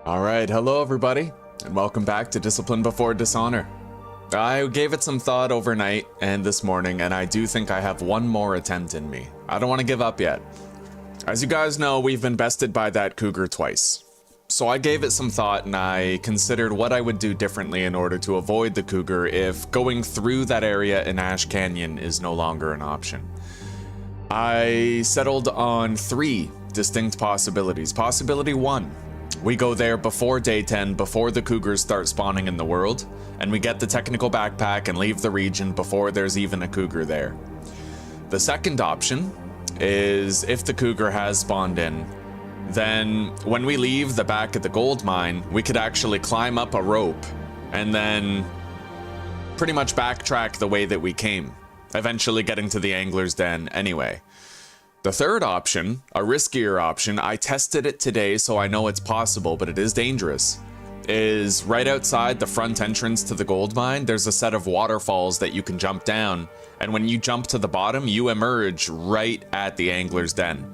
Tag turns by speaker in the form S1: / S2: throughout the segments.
S1: Alright, hello everybody, and welcome back to Discipline Before Dishonor. I gave it some thought overnight and this morning, and I do think I have one more attempt in me. I don't want to give up yet. As you guys know, we've been bested by that cougar twice. So I gave it some thought and I considered what I would do differently in order to avoid the cougar if going through that area in Ash Canyon is no longer an option. I settled on 3 distinct possibilities. Possibility 1. We go there before day 10, before the cougars start spawning in the world, and we get the technical backpack and leave the region before there's even a cougar there. The second option is if the cougar has spawned in, then when we leave the back of the gold mine, we could actually climb up a rope and then pretty much backtrack the way that we came, eventually getting to the angler's den anyway. The third option, a riskier option, I tested it today so I know it's possible, but it is dangerous, is right outside the front entrance to the gold mine, there's a set of waterfalls that you can jump down, and when you jump to the bottom, you emerge right at the angler's den.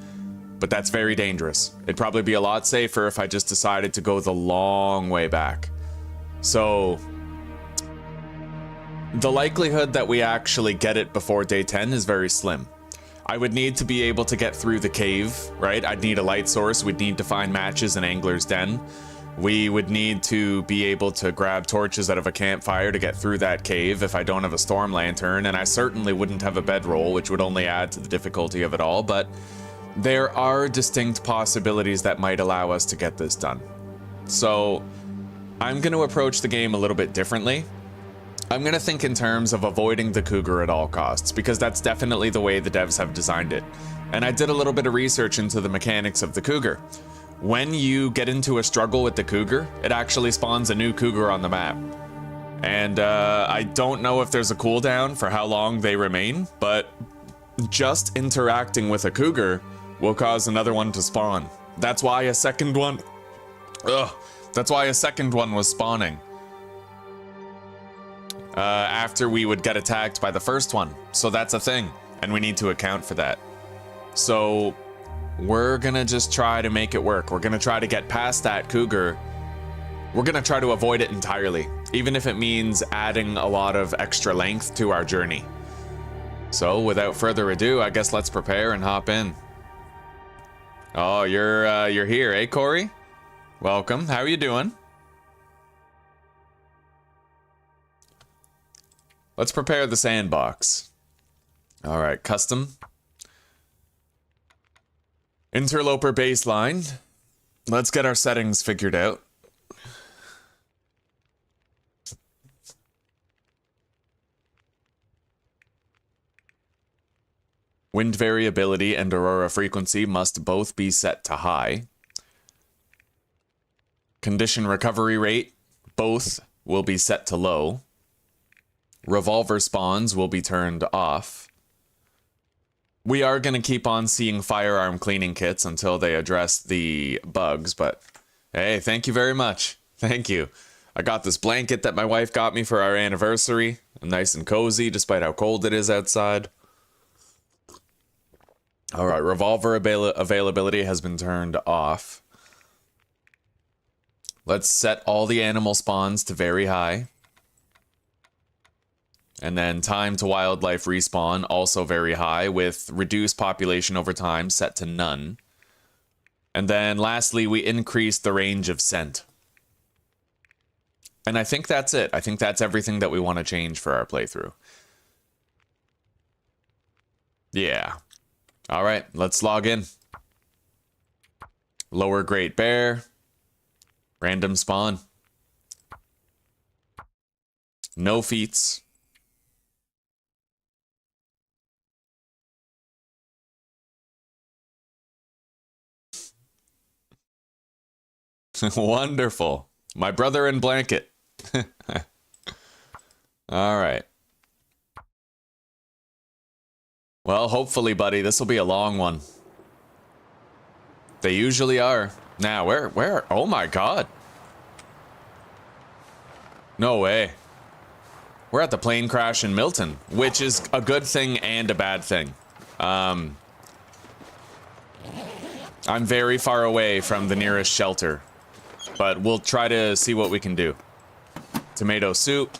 S1: But that's very dangerous. It'd probably be a lot safer if I just decided to go the long way back. So the likelihood that we actually get it before day 10 is very slim. I would need to be able to get through the cave, right? I'd need a light source. We'd need to find matches in Angler's Den. We would need to be able to grab torches out of a campfire to get through that cave if I don't have a storm lantern, and I certainly wouldn't have a bedroll, which would only add to the difficulty of it all, but there are distinct possibilities that might allow us to get this done. So I'm going to approach the game a little bit differently. I'm going to think in terms of avoiding the cougar at all costs, because that's definitely the way the devs have designed it. And I did a little bit of research into the mechanics of the cougar. When you get into a struggle with the cougar, it actually spawns a new cougar on the map. And I don't know if there's a cooldown for how long they remain, but just interacting with a cougar will cause another one to spawn. That's why a second one... That's why a second one was spawning. After we would get attacked by the first one. So that's a thing, and we need to account for that. So we're gonna just try to make it work. We're gonna try to get past that cougar. We're gonna try to avoid it entirely, even if it means adding a lot of extra length to our journey. So without further ado, I guess let's prepare and hop in. Oh, you're here, eh, Corey? Welcome. How are you doing? Let's prepare the sandbox. All right, custom. Interloper baseline. Let's get our settings figured out. Wind variability and aurora frequency must both be set to high. Condition recovery rate, both will be set to low. Revolver spawns will be turned off. We are going to keep on seeing firearm cleaning kits until they address the bugs, but hey, thank you very much. Thank you. I got this blanket that my wife got me for our anniversary. Nice and cozy despite how cold it is outside. All right, revolver availability has been turned off. Let's set all the animal spawns to very high. And then time to wildlife respawn, also very high, with reduced population over time set to none. And then lastly, we increase the range of scent. And I think that's it. I think that's everything that we want to change for our playthrough. Yeah. All right, let's log in. Lower Great Bear. Random spawn. No feats. Wonderful. My brother in blanket. All right. Well, hopefully, buddy, this will be a long one. They usually are. Now, where? Oh my God. No way. We're at the plane crash in Milton, which is a good thing and a bad thing. I'm very far away from the nearest shelter. but we'll try to see what we can do. Tomato soup.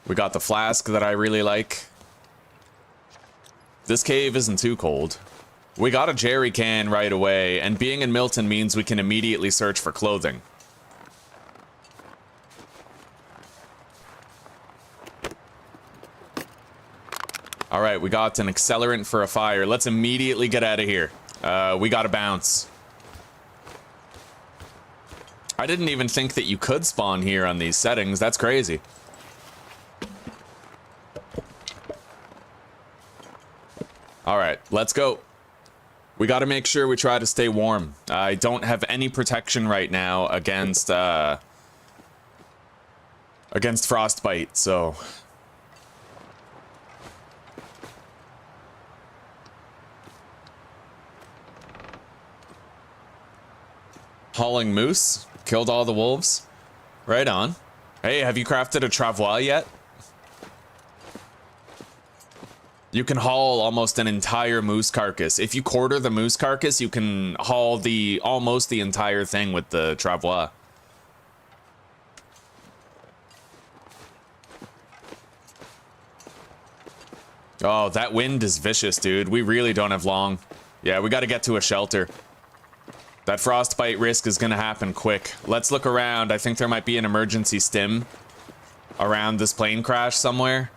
S1: We got the flask that I really like. This cave isn't too cold. We got a jerry can right away, and being in Milton means we can immediately search for clothing. Alright, we got an accelerant for a fire. Let's immediately get out of here. We gotta bounce. I didn't even think that you could spawn here on these settings. That's crazy. Alright, let's go. We gotta make sure we try to stay warm. I don't have any protection right now against frostbite, so... Hauling moose? Killed all the wolves? Right on. Hey, have you crafted a travois yet? You can haul almost an entire moose carcass. If you quarter the moose carcass, you can haul almost the entire thing with the travois. Oh, that wind is vicious, dude. We really don't have long. Yeah, we gotta get to a shelter. That frostbite risk is gonna happen quick. Let's look around. I think there might be an emergency stim around this plane crash somewhere.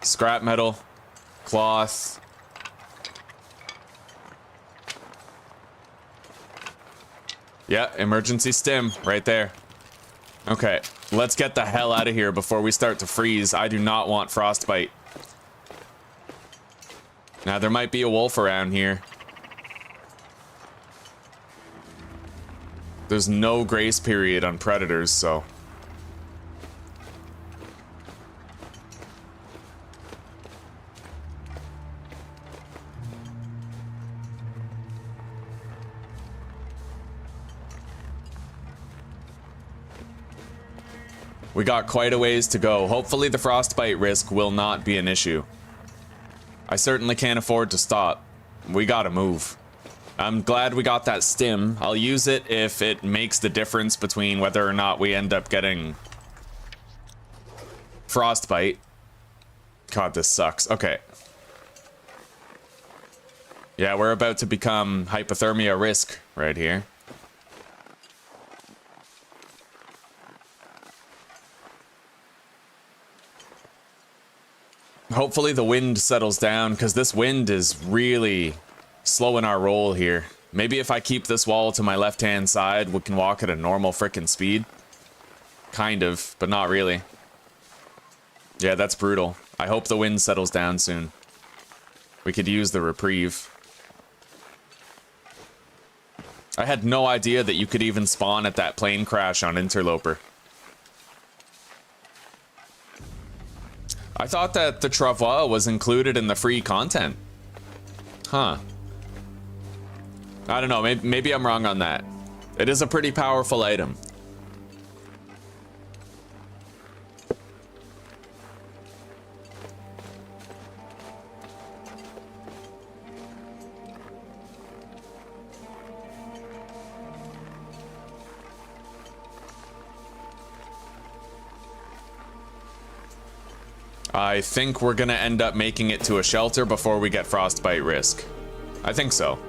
S1: Scrap metal, cloth. Yeah, emergency stim right there. Okay, let's get the hell out of here before we start to freeze. I do not want frostbite. Now, there might be a wolf around here. There's no grace period on predators, so... We got quite a ways to go. Hopefully the frostbite risk will not be an issue. I certainly can't afford to stop. We gotta move. I'm glad we got that stim. I'll use it if it makes the difference between whether or not we end up getting frostbite. God, this sucks. Okay. Yeah, we're about to become hypothermia risk right here. Hopefully the wind settles down, because this wind is really slowing our roll here. Maybe if I keep this wall to my left-hand side, we can walk at a normal frickin' speed. Kind of, but not really. Yeah, that's brutal. I hope the wind settles down soon. We could use the reprieve. I had no idea that you could even spawn at that plane crash on Interloper. I thought that the travois was included in the free content. Huh. I don't know, maybe I'm wrong on that. It is a pretty powerful item. I think we're gonna end up making it to a shelter before we get frostbite risk. I think so.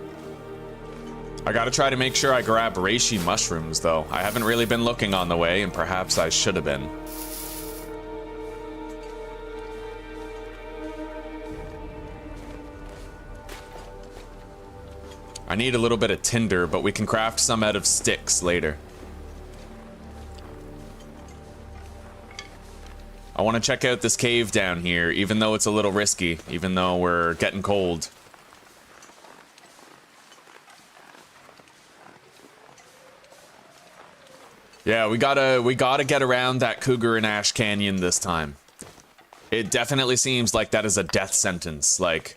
S1: I gotta try to make sure I grab reishi mushrooms, though. I haven't really been looking on the way, and perhaps I should have been. I need a little bit of tinder, but we can craft some out of sticks later. I want to check out this cave down here, even though it's a little risky, even though we're getting cold. Yeah, we gotta get around that cougar in Ash Canyon this time. It definitely seems like that is a death sentence. Like,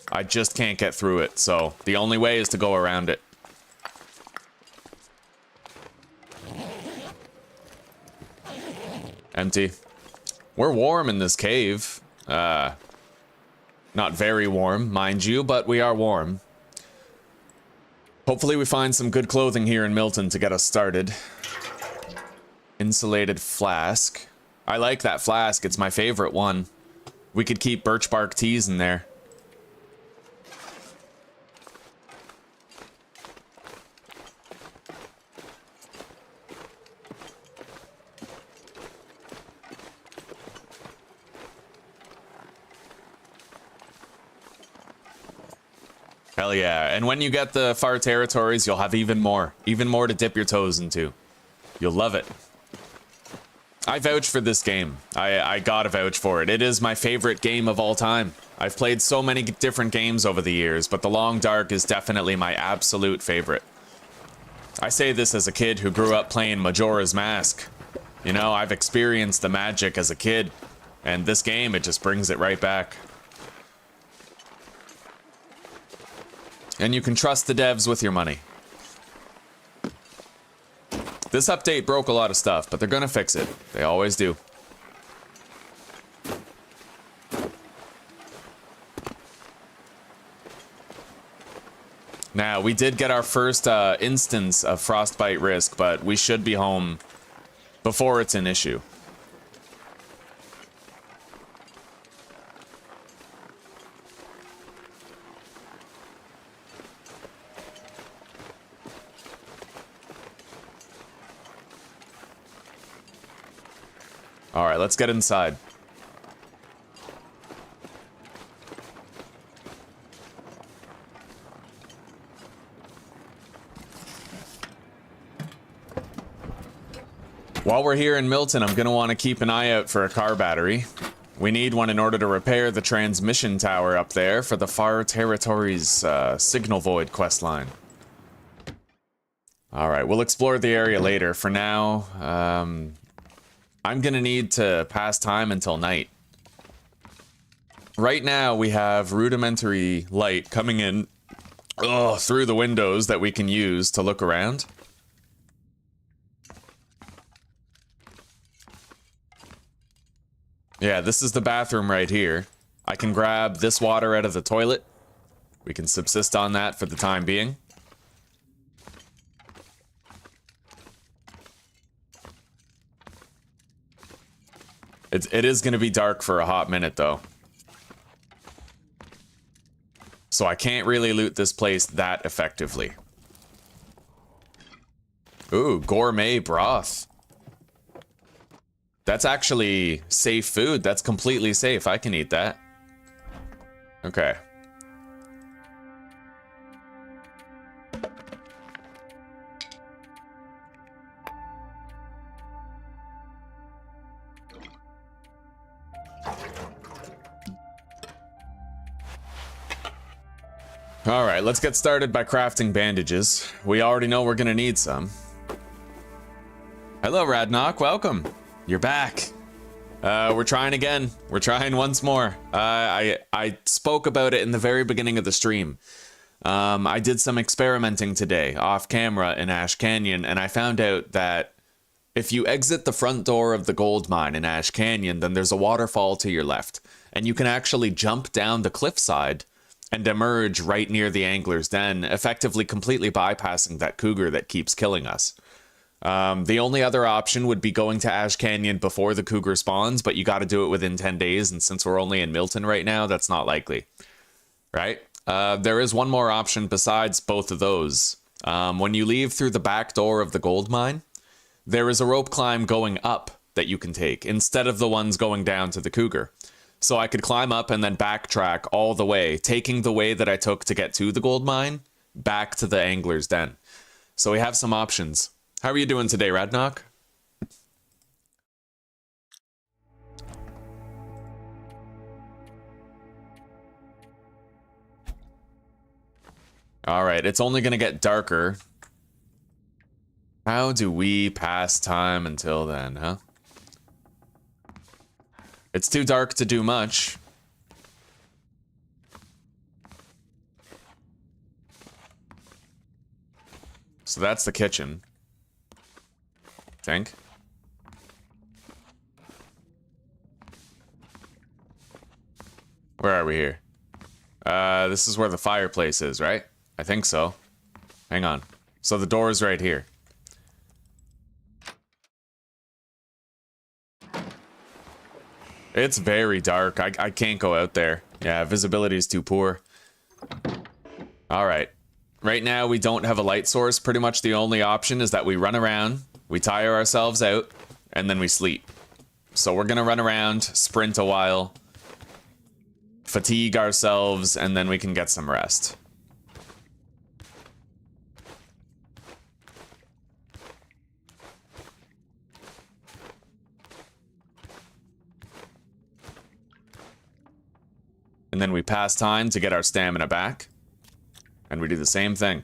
S1: I just can't get through it, so the only way is to go around it. Empty. We're warm in this cave. Not very warm, mind you, but we are warm. Hopefully we find some good clothing here in Milton to get us started. Insulated flask. I like that flask, it's my favorite one. We could keep Birch Bark Teas in there. Hell yeah, and when you get the far territories, you'll have even more to dip your toes into. You'll love it. I vouch for this game. I gotta vouch for it. It is my favorite game of all time. I've played so many different games over the years, but The Long Dark is definitely my absolute favorite. I say this as a kid who grew up playing Majora's Mask. You know, I've experienced the magic as a kid, and this game, it just brings it right back. And you can trust the devs with your money. This update broke a lot of stuff, but they're gonna fix it. They always do. Now, we did get our first instance of frostbite risk, but we should be home before it's an issue. All right, let's get inside. While we're here in Milton, I'm going to want to keep an eye out for a car battery. We need one in order to repair the transmission tower up there for the Far Territories Signal Void questline. All right, we'll explore the area later. For now, I'm gonna need to pass time until night. Right now, we have rudimentary light coming in through the windows that we can use to look around. Yeah, this is the bathroom right here. I can grab this water out of the toilet. We can subsist on that for the time being. It is going to be dark for a hot minute, though. So I can't really loot this place that effectively. Ooh, gourmet broth. That's actually safe food. That's completely safe. I can eat that. Okay. Alright, let's get started by crafting bandages. We already know we're gonna need some. Hello, Radnock, welcome. You're back. We're trying again. We're trying once more. I spoke about it in the very beginning of the stream. I did some experimenting today, off camera in Ash Canyon, and I found out that if you exit the front door of the gold mine in Ash Canyon, then there's a waterfall to your left, and you can actually jump down the cliffside and emerge right near the angler's den, effectively completely bypassing that cougar that keeps killing us. The only other option would be going to Ash Canyon before the cougar spawns, but you got to do it within 10 days, and since we're only in Milton right now, that's not likely. Right? There is one more option besides both of those. When you leave through the back door of the gold mine, there is a rope climb going up that you can take, instead of the ones going down to the cougar. So I could climb up and then backtrack all the way, taking the way that I took to get to the gold mine, back to the angler's den. So we have some options. How are you doing today, Radnock? Alright, it's only gonna get darker. How do we pass time until then, huh? It's too dark to do much. So that's the kitchen. Think. Where are we here? This is where the fireplace is, right? I think so. Hang on. So the door is right here. It's very dark. I can't go out there. Yeah, visibility is too poor. Alright. Right now, we don't have a light source. Pretty much the only option is that we run around, we tire ourselves out, and then we sleep. So we're gonna run around, sprint a while, fatigue ourselves, and then we can get some rest. And then we pass time to get our stamina back. And we do the same thing.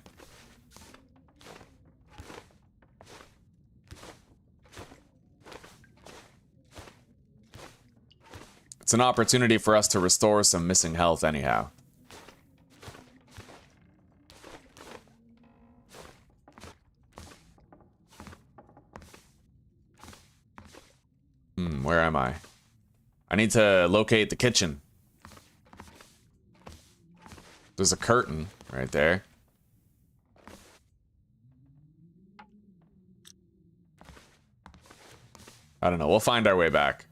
S1: It's an opportunity for us to restore some missing health anyhow. Where am I? I need to locate the kitchen. There's a curtain right there. I don't know. We'll find our way back.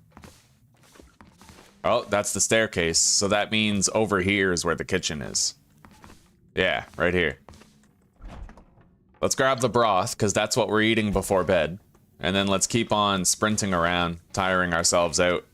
S1: Oh, that's the staircase. So that means over here is where the kitchen is. Yeah, right here. Let's grab the broth, because that's what we're eating before bed. And then let's keep on sprinting around, tiring ourselves out.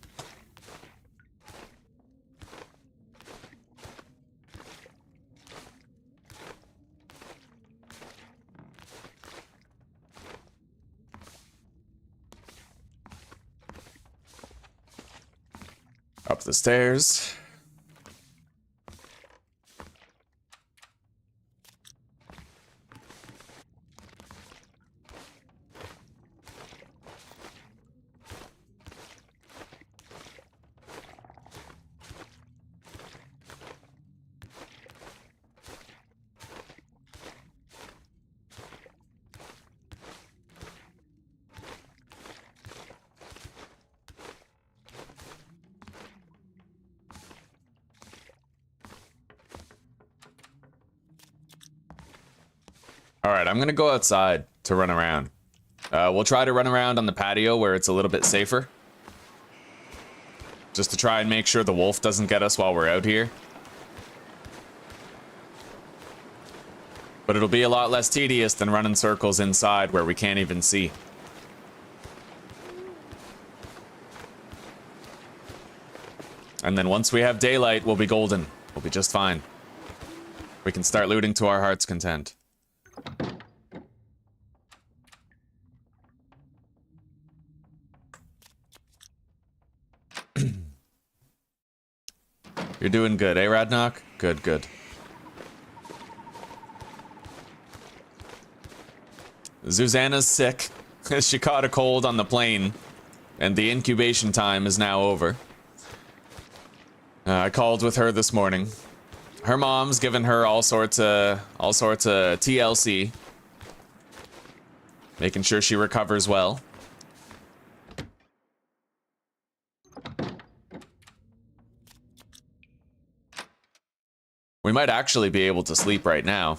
S1: Up the stairs. Alright, I'm gonna go outside to run around. We'll try to run around on the patio where it's a little bit safer. Just to try and make sure the wolf doesn't get us while we're out here. But it'll be a lot less tedious than running circles inside where we can't even see. And then once we have daylight, we'll be golden. We'll be just fine. We can start looting to our heart's content. You're doing good, eh, Radnock? Good, good. Susanna's sick. She caught a cold on the plane, and the incubation time is now over. I called with her this morning. Her mom's given her all sorts of TLC, making sure she recovers well. We might actually be able to sleep right now.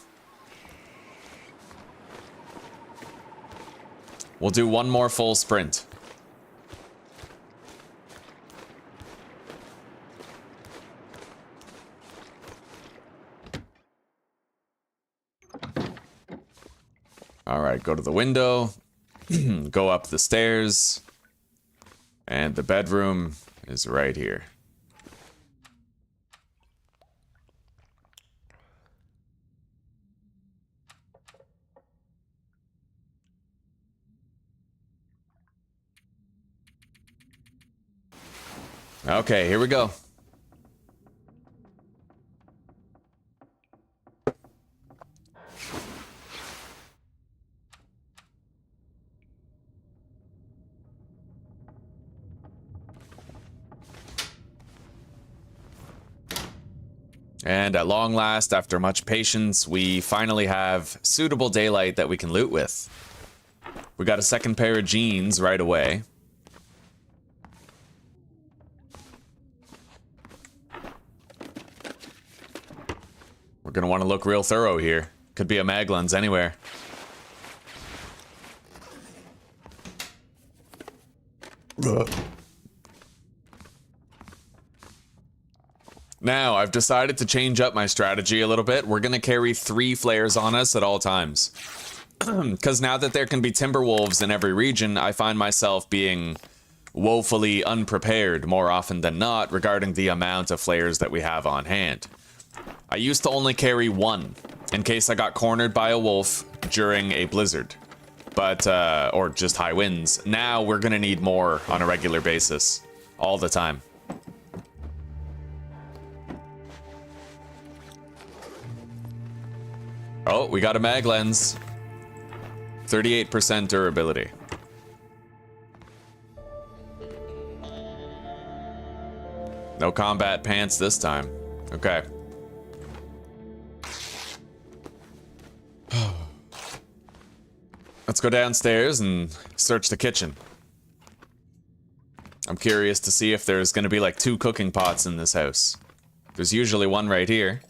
S1: We'll do one more full sprint. All right, go to the window, go up the stairs, and the bedroom is right here. Okay, here we go. And at long last, after much patience, we finally have suitable daylight that we can loot with. We got a second pair of jeans right away. gonna want to look real thorough here. Could be a mag lens anywhere. Now, I've decided to change up my strategy a little bit. We're gonna carry 3 flares on us at all times. Because now that there can be timber wolves in every region, I find myself being woefully unprepared more often than not regarding the amount of flares that we have on hand. I used to only carry 1 in case I got cornered by a wolf during a blizzard, but or just high winds. Now we're gonna need more on a regular basis, all the time. Oh, we got a mag lens. 38% durability. No combat pants this time. Okay. Let's go downstairs and search the kitchen. I'm curious to see if there's gonna be like 2 cooking pots in this house. There's usually one right here.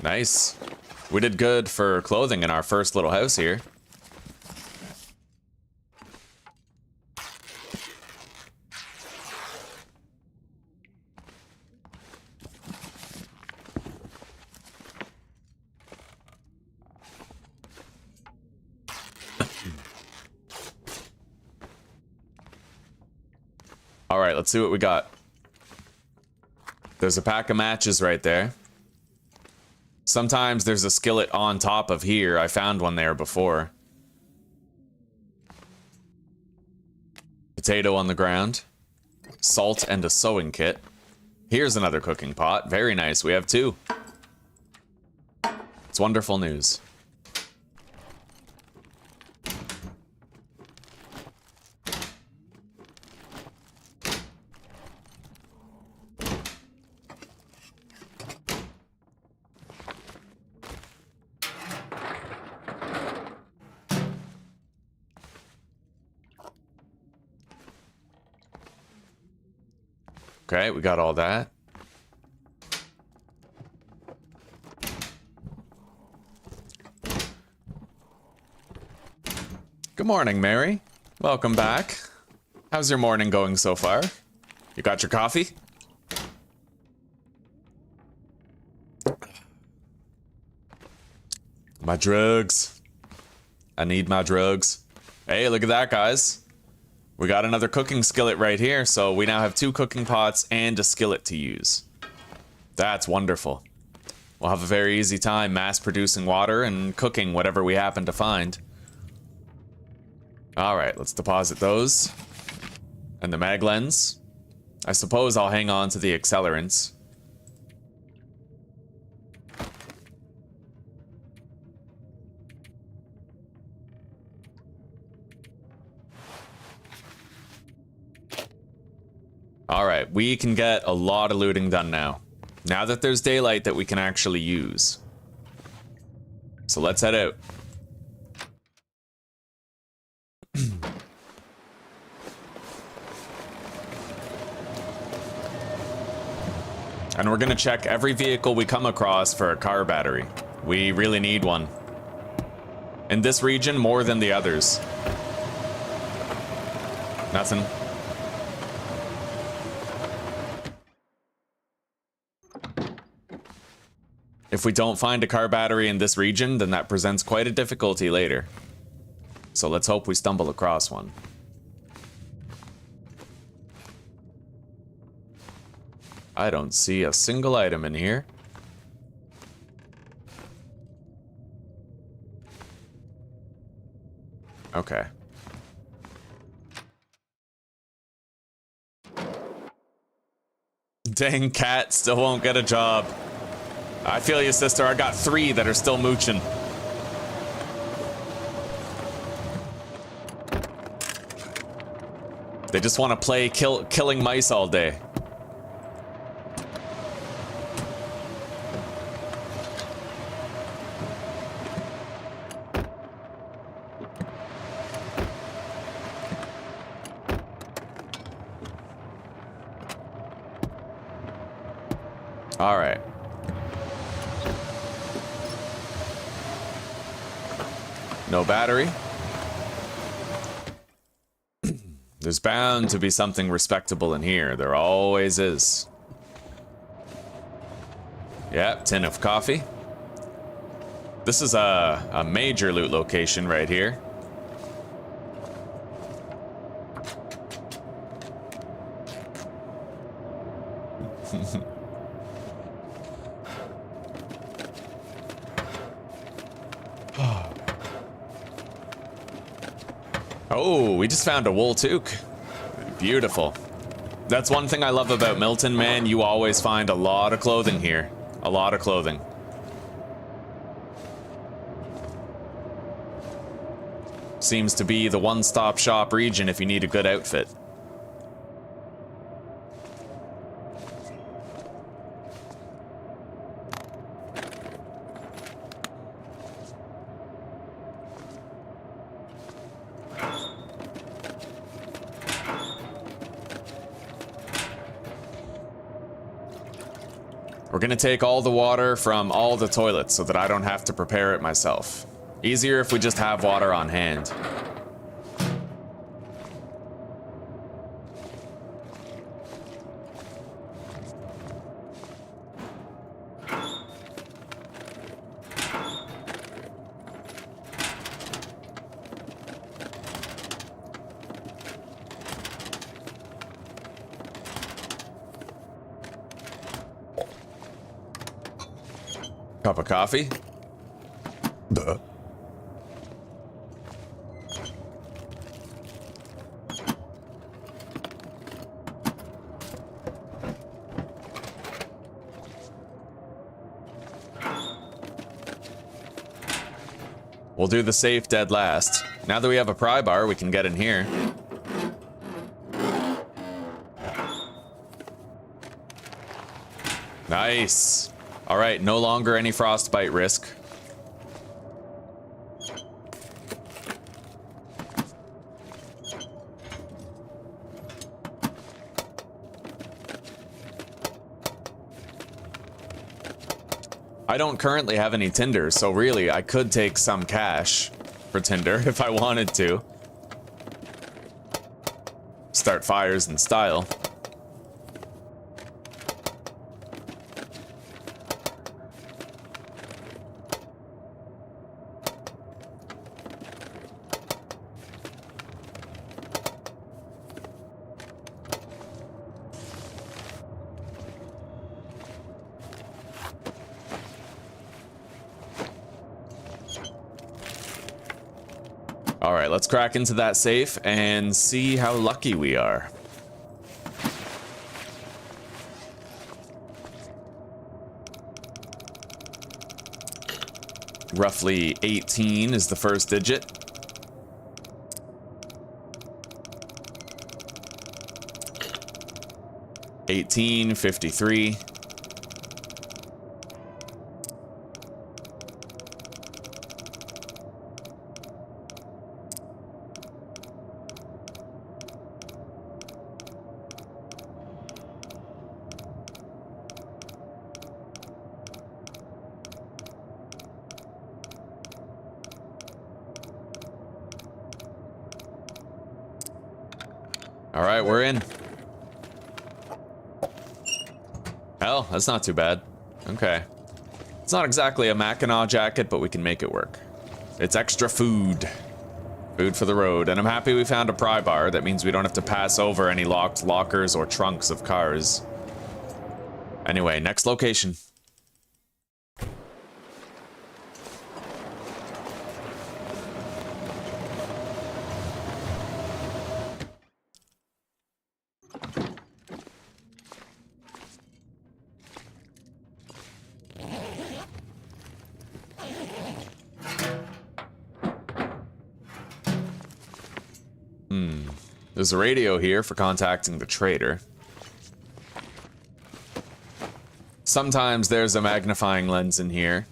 S1: Nice. We did good for clothing in our first little house here. All right, let's see what we got. There's a pack of matches right there. Sometimes there's a skillet on top of here. I found one there before. Potato on the ground. Salt and a sewing kit. Here's another cooking pot. Very nice. We have 2. It's wonderful news. Okay, we got all that. Good morning, Mary. Welcome back. How's your morning going so far? You got your coffee? My drugs. I need my drugs. Hey, look at that, guys. We got another cooking skillet right here, so we now have 2 cooking pots and a skillet to use. That's wonderful. We'll have a very easy time mass-producing water and cooking whatever we happen to find. Alright, let's deposit those. And the mag lens. I suppose I'll hang on to the accelerants. Alright, we can get a lot of looting done now. Now that there's daylight that we can actually use. So let's head out. And we're gonna check every vehicle we come across for a car battery. We really need one. In this region, more than the others. Nothing. If we don't find a car battery in this region, then that presents quite a difficulty later. So let's hope we stumble across one. I don't see a single item in here. Okay. Dang, cat still won't get a job. I feel you, sister. I got 3 that are still mooching. They just want to play killing mice all day. All right. No battery. There's bound to be something respectable in here. There always is. Yep, tin of coffee. This is a major loot location right here. Oh, we just found a wool toque. Beautiful. That's one thing I love about Milton, man. You always find a lot of clothing here. A lot of clothing. Seems to be the one-stop shop region if you need a good outfit. We're gonna take all the water from all the toilets so that I don't have to prepare it myself. Easier if we just have water on hand. Cup of coffee. Duh. We'll do the safe dead last. Now that we have a pry bar, we can get in here. Nice. All right, no longer any frostbite risk. I don't currently have any tinder, so really I could take some cash for tinder if I wanted to. Start fires in style. All right, let's crack into that safe and see how lucky we are. Roughly 18 is the first digit. $18, 53. All right, we're in. Hell, that's not too bad. Okay. It's not exactly a Mackinac jacket, but we can make it work. It's extra food. Food for the road. And I'm happy we found a pry bar. That means we don't have to pass over any locked lockers or trunks of cars. Anyway, next location. There's a radio here for contacting the trader. Sometimes there's a magnifying lens in here.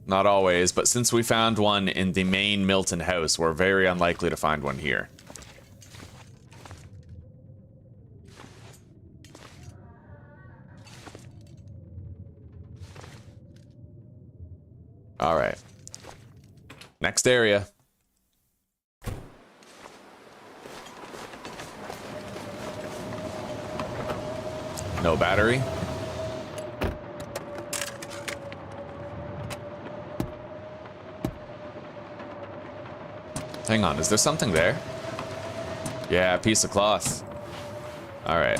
S1: Not always, but since we found one in the main Milton house, we're very unlikely to find one here. All right. Next area. No battery. Hang on, is there something there? Yeah, a piece of cloth. All right.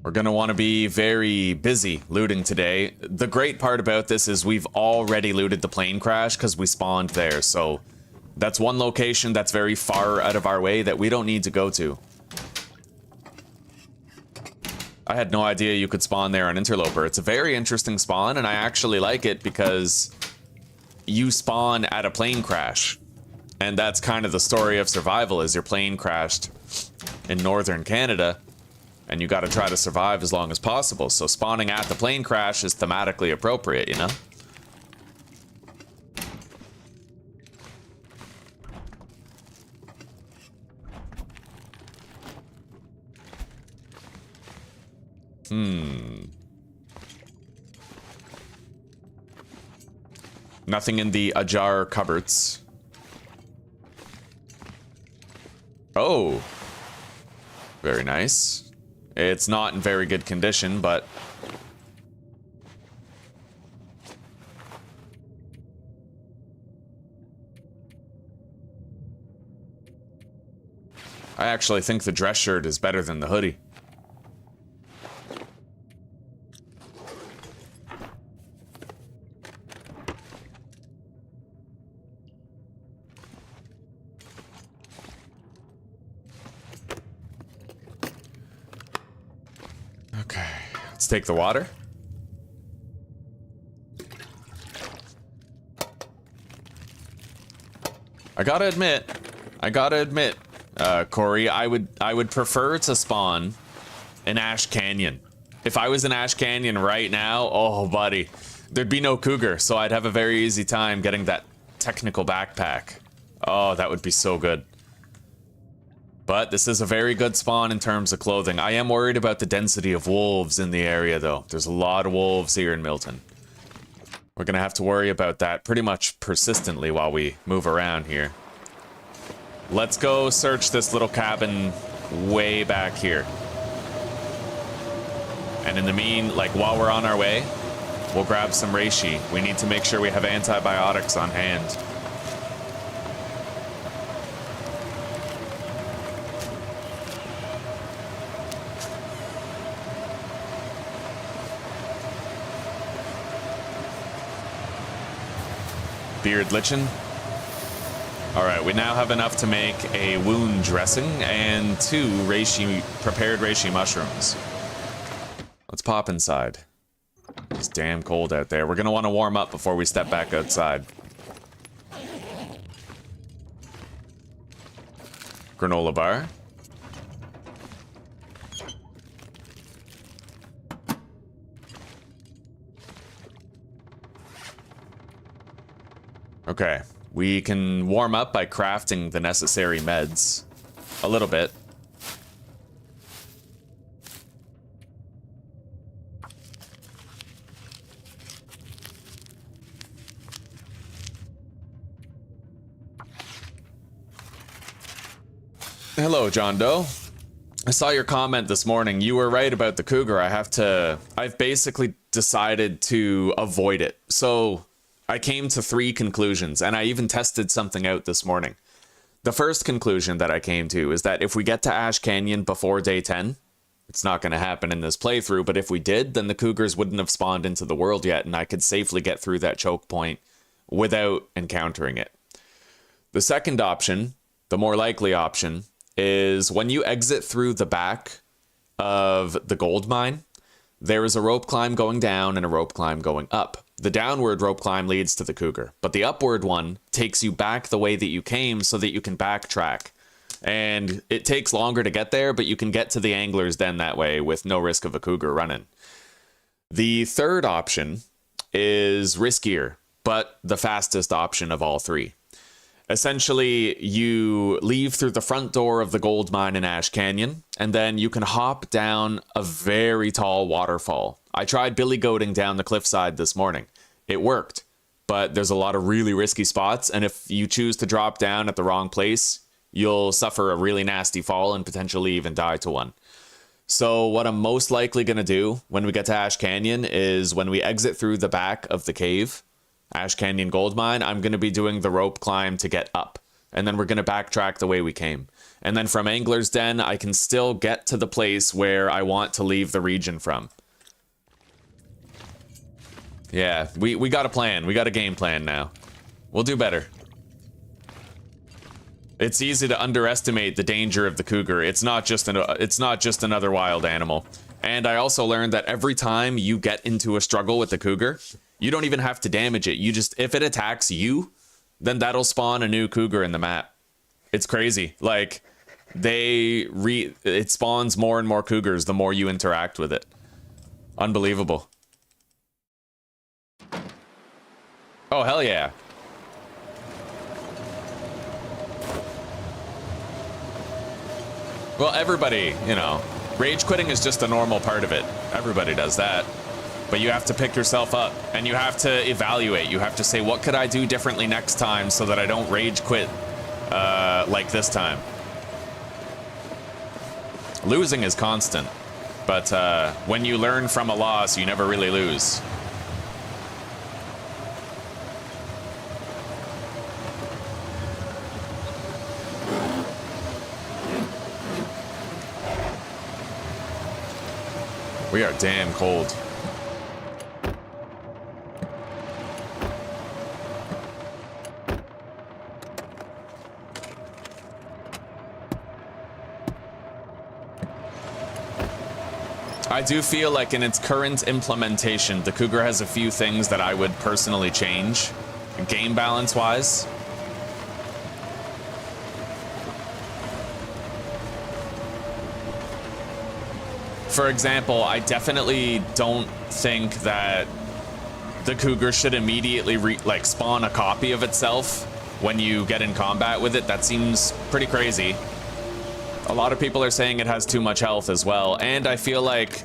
S1: We're gonna want to be very busy looting today. The great part about this is we've already looted the plane crash because we spawned there, so that's one location that's very far out of our way that we don't need to go to. I had no idea you could spawn there on Interloper. It's a very interesting spawn, and I actually like it because you spawn at a plane crash. And that's kind of the story of survival, is your plane crashed in northern Canada, and you gotta try to survive as long as possible. So spawning at the plane crash is thematically appropriate, you know? Nothing in the ajar cupboards. Oh. Very nice. It's not in very good condition, but... I actually think the dress shirt is better than the hoodie. Okay, let's take the water. I gotta admit, Corey, I would prefer to spawn in Ash Canyon. If I was in Ash Canyon right now, oh buddy, there'd be no cougar, so I'd have a very easy time getting that technical backpack. Oh, that would be so good. But this is a very good spawn in terms of clothing. I am worried about the density of wolves in the area, though. There's a lot of wolves here in Milton. We're gonna have to worry about that pretty much persistently while we move around here. Let's go search this little cabin way back here. And in the while we're on our way, we'll grab some reishi. We need to make sure we have antibiotics on hand. Beard lichen. Alright, we now have enough to make a wound dressing and 2 prepared reishi mushrooms. Let's pop inside. It's damn cold out there. We're gonna want to warm up before we step back outside. Granola bar. Okay, we can warm up by crafting the necessary meds. A little bit. Hello, John Doe. I saw your comment this morning. You were right about the cougar. I've basically decided to avoid it. So I came to 3 conclusions, and I even tested something out this morning. The first conclusion that I came to is that if we get to Ash Canyon before day 10, it's not going to happen in this playthrough, but if we did, then the cougars wouldn't have spawned into the world yet, and I could safely get through that choke point without encountering it. The second option, the more likely option, is when you exit through the back of the gold mine, there is a rope climb going down and a rope climb going up. The downward rope climb leads to the cougar, but the upward one takes you back the way that you came so that you can backtrack. And it takes longer to get there, but you can get to the angler's den that way with no risk of a cougar running. The third option is riskier. but the fastest option of all three. Essentially, you leave through the front door of the gold mine in Ash Canyon, and then you can hop down a very tall waterfall. I tried billy goating down the cliffside this morning. It worked, but there's a lot of really risky spots, and if you choose to drop down at the wrong place, you'll suffer a really nasty fall and potentially even die to one. So what I'm most likely going to do when we get to Ash Canyon is when we exit through the back of the cave, Ash Canyon Gold Mine, I'm going to be doing the rope climb to get up. And then we're going to backtrack the way we came. And then from Angler's Den, I can still get to the place where I want to leave the region from. Yeah, we got a plan. We got a game plan now. We'll do better. It's easy to underestimate the danger of the cougar. It's not just another wild animal. And I also learned that every time you get into a struggle with the cougar, you don't even have to damage it. You just, if it attacks you, then that'll spawn a new cougar in the map. It's crazy. Like, it spawns more and more cougars the more you interact with it. Unbelievable. Oh, hell yeah. Well, everybody, you know, rage quitting is just a normal part of it. Everybody does that. But you have to pick yourself up, and you have to evaluate. You have to say, what could I do differently next time so that I don't rage quit like this time? Losing is constant, but when you learn from a loss, you never really lose. We are damn cold. I do feel like in its current implementation, the cougar has a few things that I would personally change, game balance wise. For example, I definitely don't think that the cougar should immediately spawn a copy of itself when you get in combat with it. That seems pretty crazy. A lot of people are saying it has too much health as well, and I feel like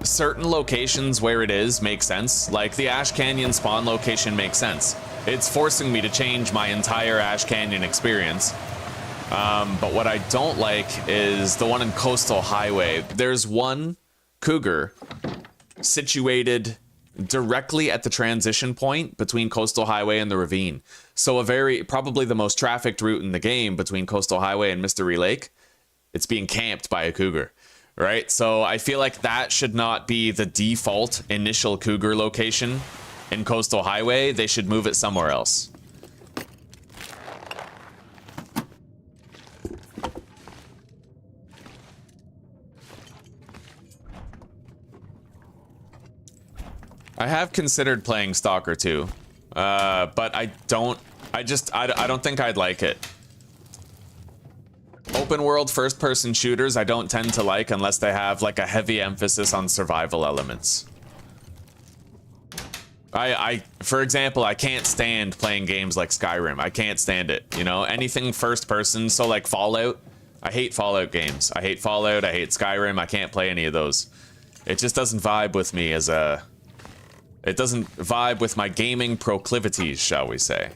S1: certain locations where it is make sense. Like the Ash Canyon spawn location makes sense. It's forcing me to change my entire Ash Canyon experience. But what I don't like is the one in Coastal Highway. There's one cougar situated directly at the transition point between Coastal Highway and the ravine. So probably the most trafficked route in the game between Coastal Highway and Mystery Lake, it's being camped by a cougar, right? So I feel like that should not be the default initial cougar location in Coastal Highway. They should move it somewhere else. I have considered playing Stalker 2, but I don't think I'd like it. Open world first person shooters I don't tend to like unless they have like a heavy emphasis on survival elements. For example, I can't stand playing games like Skyrim. I can't stand it, you know? Anything first person, so like Fallout. I hate Fallout games. I hate Fallout, I hate Skyrim, I can't play any of those. It just doesn't vibe with me as a... It doesn't vibe with my gaming proclivities, shall we say.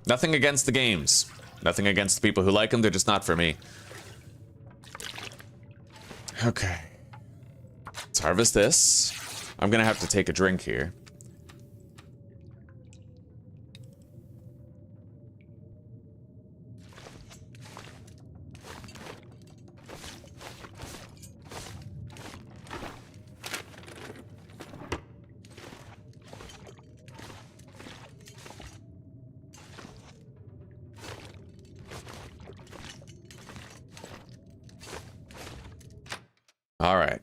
S1: Nothing against the games. Nothing against the people who like them, they're just not for me. Okay. Let's harvest this. I'm gonna have to take a drink here. All right.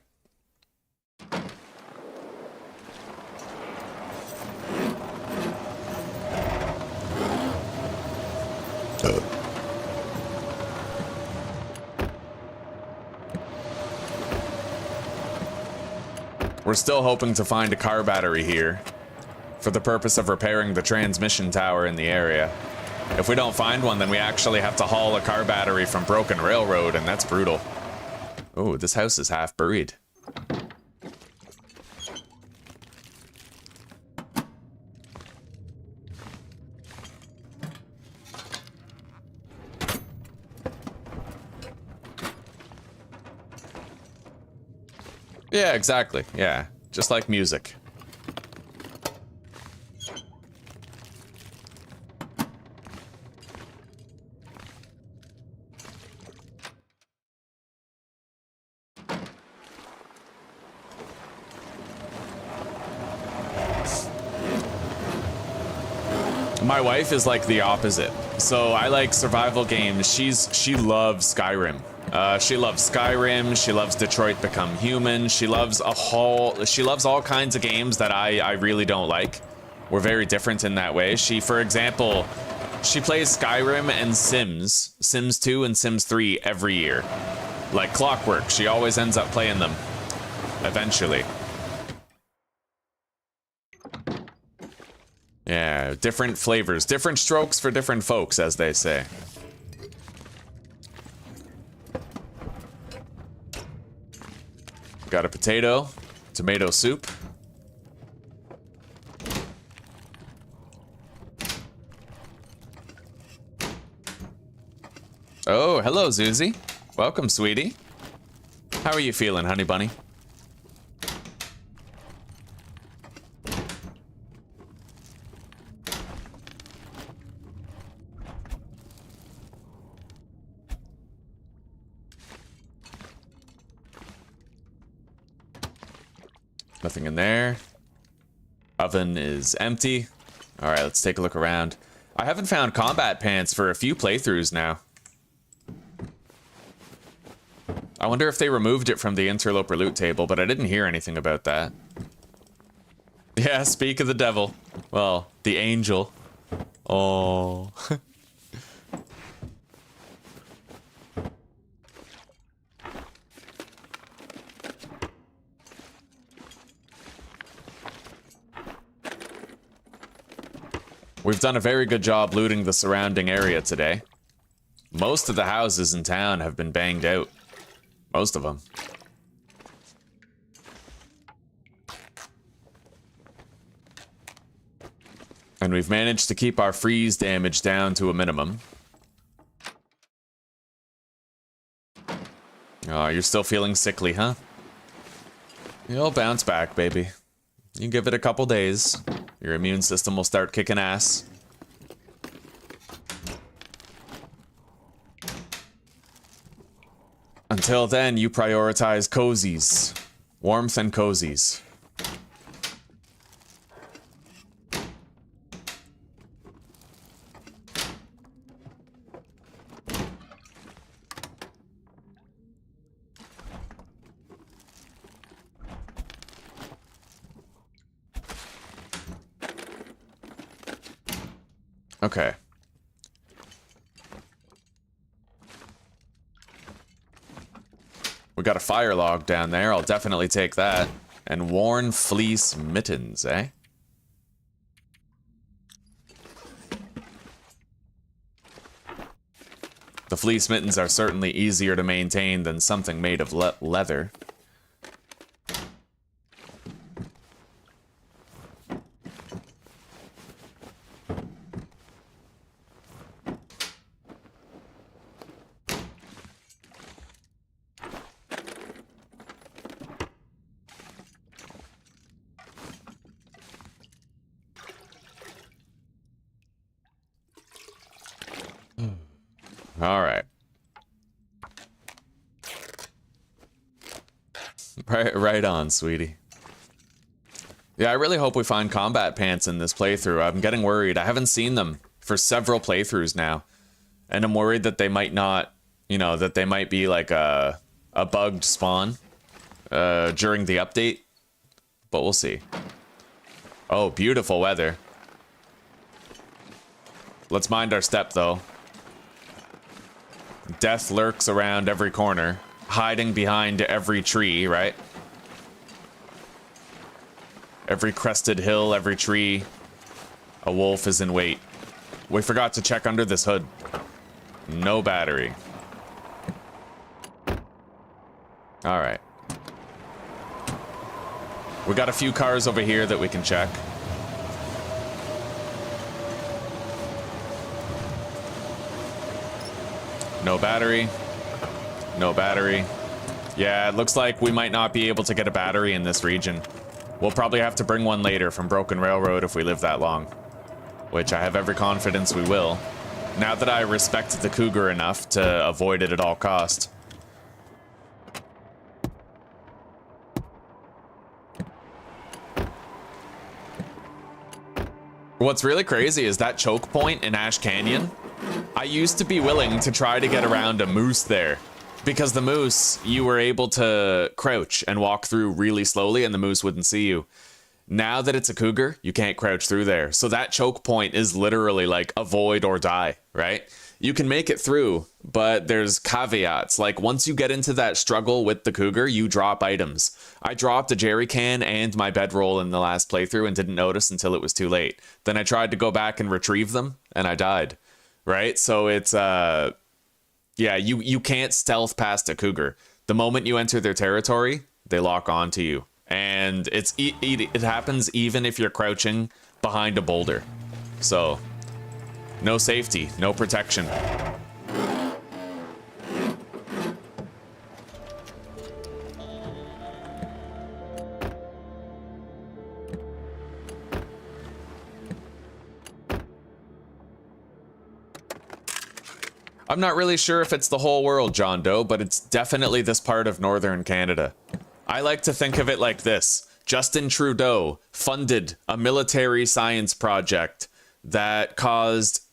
S1: We're still hoping to find a car battery here. for the purpose of repairing the transmission tower in the area. If we don't find one, then we actually have to haul a car battery from Broken Railroad, and that's brutal. Oh, this house is half buried. Yeah, exactly. Yeah, just like music. My wife is like the opposite. So I like survival games. She loves Skyrim. She loves Skyrim. She loves Detroit Become Human. She loves all kinds of games that I really don't like. We're very different in that way. For example, she plays Skyrim and Sims 2 and Sims 3 every year. Like clockwork. She always ends up playing them. Eventually. Yeah, different flavors, different strokes for different folks, as they say. Got a potato, tomato soup. Oh, hello, Zuzi. Welcome, sweetie. How are you feeling, honey bunny? Nothing in there. Oven is empty. All right, let's take a look around. I haven't found combat pants for a few playthroughs now. I wonder if they removed it from the Interloper loot table, but I didn't hear anything about that. Yeah, speak of the devil. Well, the angel. Oh. We've done a very good job looting the surrounding area today. Most of the houses in town have been banged out. Most of them. And we've managed to keep our freeze damage down to a minimum. Oh, you're still feeling sickly, huh? You'll bounce back, baby. You give it a couple days. Your immune system will start kicking ass. Until then, you prioritize cozies. Warmth and cozies. Okay. We got a fire log down there. I'll definitely take that. And worn fleece mittens, eh? The fleece mittens are certainly easier to maintain than something made of leather. All right. Right on, sweetie. Yeah, I really hope we find combat pants in this playthrough. I'm getting worried. I haven't seen them for several playthroughs now. And I'm worried that they might not, you know, that they might be like a bugged spawn during the update. But we'll see. Oh, beautiful weather. Let's mind our step, though. Death lurks around every corner, hiding behind every tree, right? Every crested hill, every tree, a wolf is in wait. We forgot to check under this hood. No battery. All right. We got a few cars over here that we can check. No battery. No battery. Yeah, it looks like we might not be able to get a battery in this region. We'll probably have to bring one later from Broken Railroad if we live that long. Which I have every confidence we will. Now that I respect the cougar enough to avoid it at all cost. What's really crazy is that choke point in Ash Canyon. I used to be willing to try to get around a moose there. Because the moose, you were able to crouch and walk through really slowly and the moose wouldn't see you. Now that it's a cougar, you can't crouch through there. So that choke point is literally like avoid or die, right? You can make it through, but there's caveats. Like once you get into that struggle with the cougar, you drop items. I dropped a jerry can and my bedroll in the last playthrough and didn't notice until it was too late. Then I tried to go back and retrieve them and I died, right? So it's, yeah, you can't stealth past a cougar. The moment you enter their territory, they lock onto you. And it happens even if you're crouching behind a boulder. So, no safety, no protection. I'm not really sure if it's the whole world, John Doe, but it's definitely this part of northern Canada. I like to think of it like this. Justin Trudeau funded a military science project that caused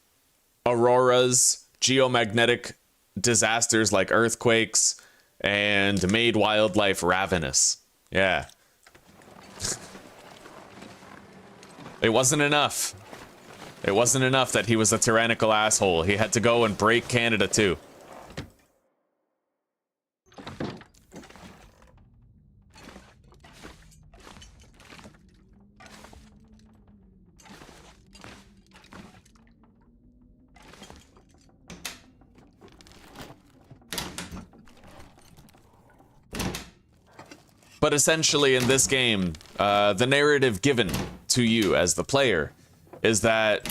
S1: auroras, geomagnetic disasters like earthquakes, and made wildlife ravenous. Yeah. It wasn't enough. It wasn't enough that he was a tyrannical asshole. He had to go and break Canada too. But essentially in this game, the narrative given to you as the player is that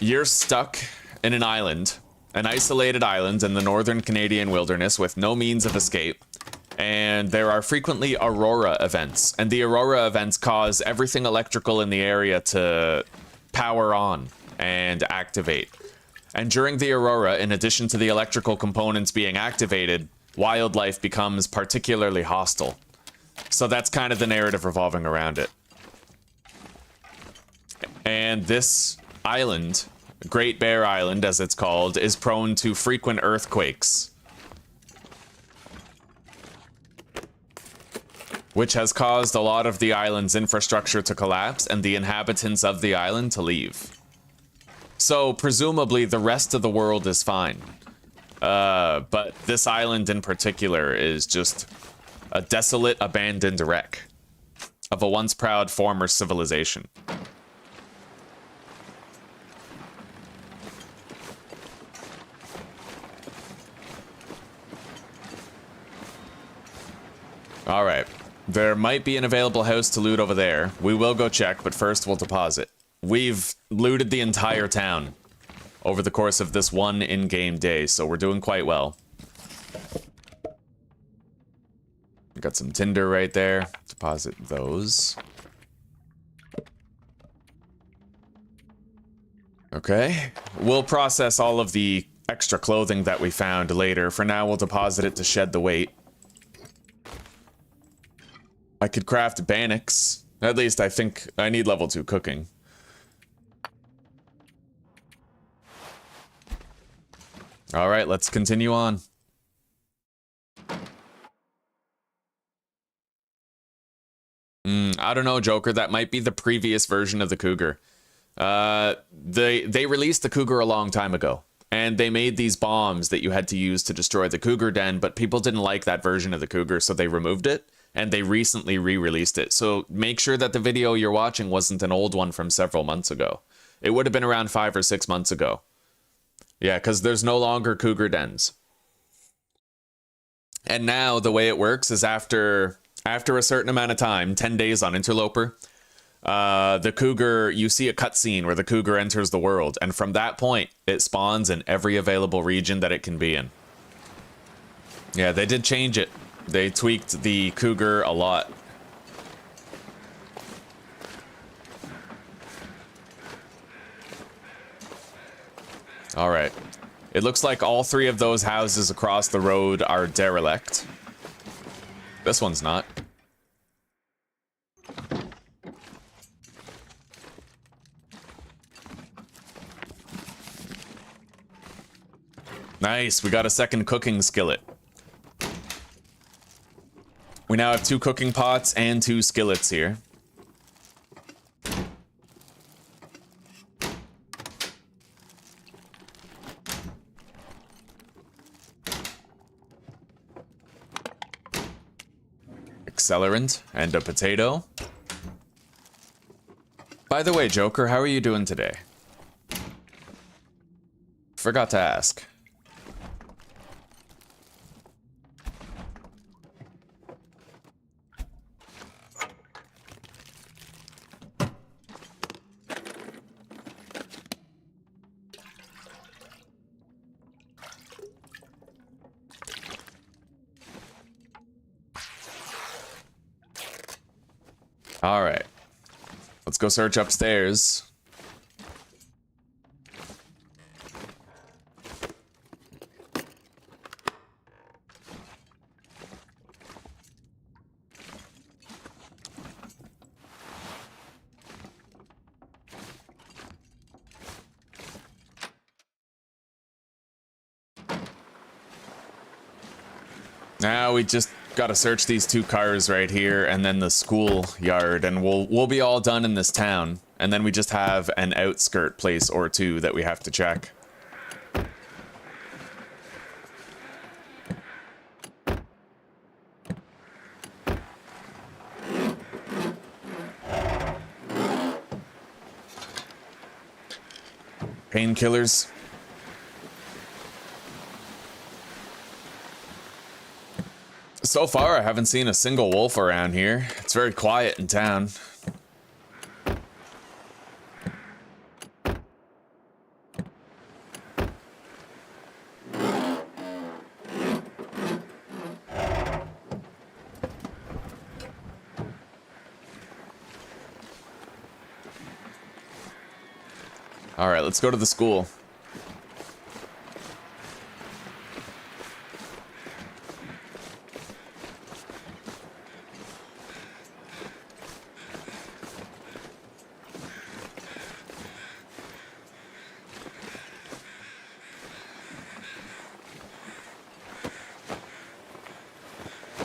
S1: you're stuck in an island, an isolated island in the northern Canadian wilderness with no means of escape. And there are frequently aurora events. And the aurora events cause everything electrical in the area to power on and activate. And during the aurora, in addition to the electrical components being activated, wildlife becomes particularly hostile. So that's kind of the narrative revolving around it. And this island, Great Bear Island as it's called, is prone to frequent earthquakes, which has caused a lot of the island's infrastructure to collapse and the inhabitants of the island to leave. So presumably the rest of the world is fine. But this island in particular is just a desolate, abandoned wreck of a once proud former civilization. All right, there might be an available house to loot over there. We will go check, but first we'll deposit. We've looted the entire town over the course of this one in-game day, so we're doing quite well. Got some tinder right there. Deposit those. Okay, we'll process all of the extra clothing that we found later. For now, we'll deposit it to shed the weight. I could craft bannocks. At least I think I need level 2 cooking. All right, let's continue on. I don't know, Joker. That might be the previous version of the cougar. They released the cougar a long time ago, and they made these bombs that you had to use to destroy the cougar den, but people didn't like that version of the cougar, so they removed it. and they recently re-released it. So make sure that the video you're watching wasn't an old one from several months ago. It would have been around 5 or 6 months ago. Yeah, because there's no longer cougar dens. And now the way it works is after a certain amount of time, 10 days on Interloper, the cougar, you see a cutscene where the cougar enters the world, and from that point, it spawns in every available region that it can be in. Yeah, they did change it. They tweaked the cougar a lot. All right. It looks like all 3 of those houses across the road are derelict. This one's not. Nice, we got a second cooking skillet. We now have 2 cooking pots and 2 skillets here. Accelerant and a potato. By the way, Joker, how are you doing today? Forgot to ask. All right, let's go search upstairs. Now we just gotta search these 2 cars right here, and then the school yard, and we'll be all done in this town. And then we just have an outskirt place or 2 that we have to check. Painkillers. So far, I haven't seen a single wolf around here. It's very quiet in town. All right, let's go to the school.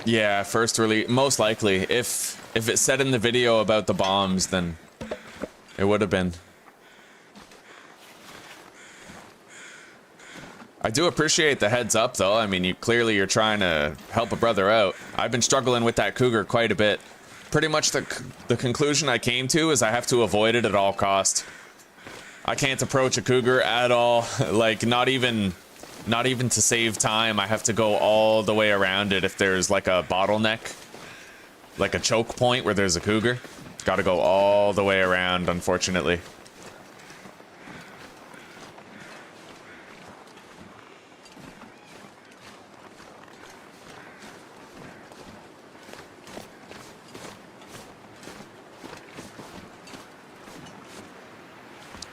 S1: Yeah, first release, most likely. If it said in the video about the bombs, then it would have been. I do appreciate the heads up, though. I mean, clearly you're trying to help a brother out. I've been struggling with that cougar quite a bit. Pretty much the conclusion I came to is I have to avoid it at all cost. I can't approach a cougar at all. Like, not even to save time. I have to go all the way around it if there's like a bottleneck, like a choke point where there's a cougar. Got to go all the way around, unfortunately.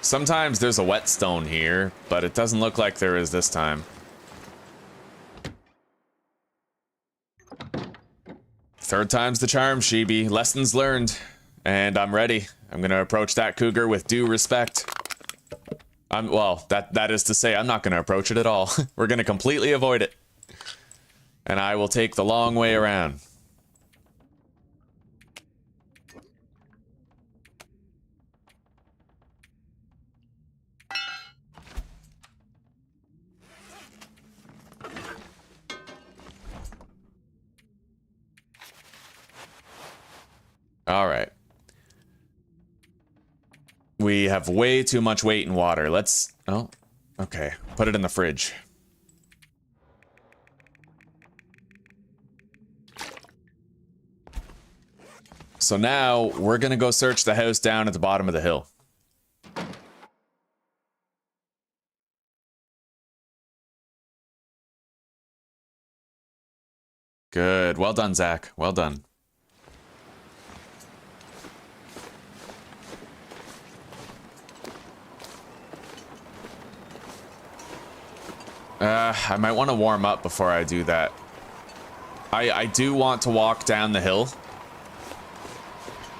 S1: Sometimes there's a whetstone here, but it doesn't look like there is this time. Third time's the charm, Shibi. Lessons learned. And I'm ready. I'm gonna approach that cougar with due respect. Well, that is to say, I'm not gonna approach it at all. We're gonna completely avoid it. And I will take the long way around. All right. We have way too much weight in water. Let's... Oh, okay. Put it in the fridge. So now we're going to go search the house down at the bottom of the hill. Good. Well done, Zach. Well done. I might want to warm up before I do that. I do want to walk down the hill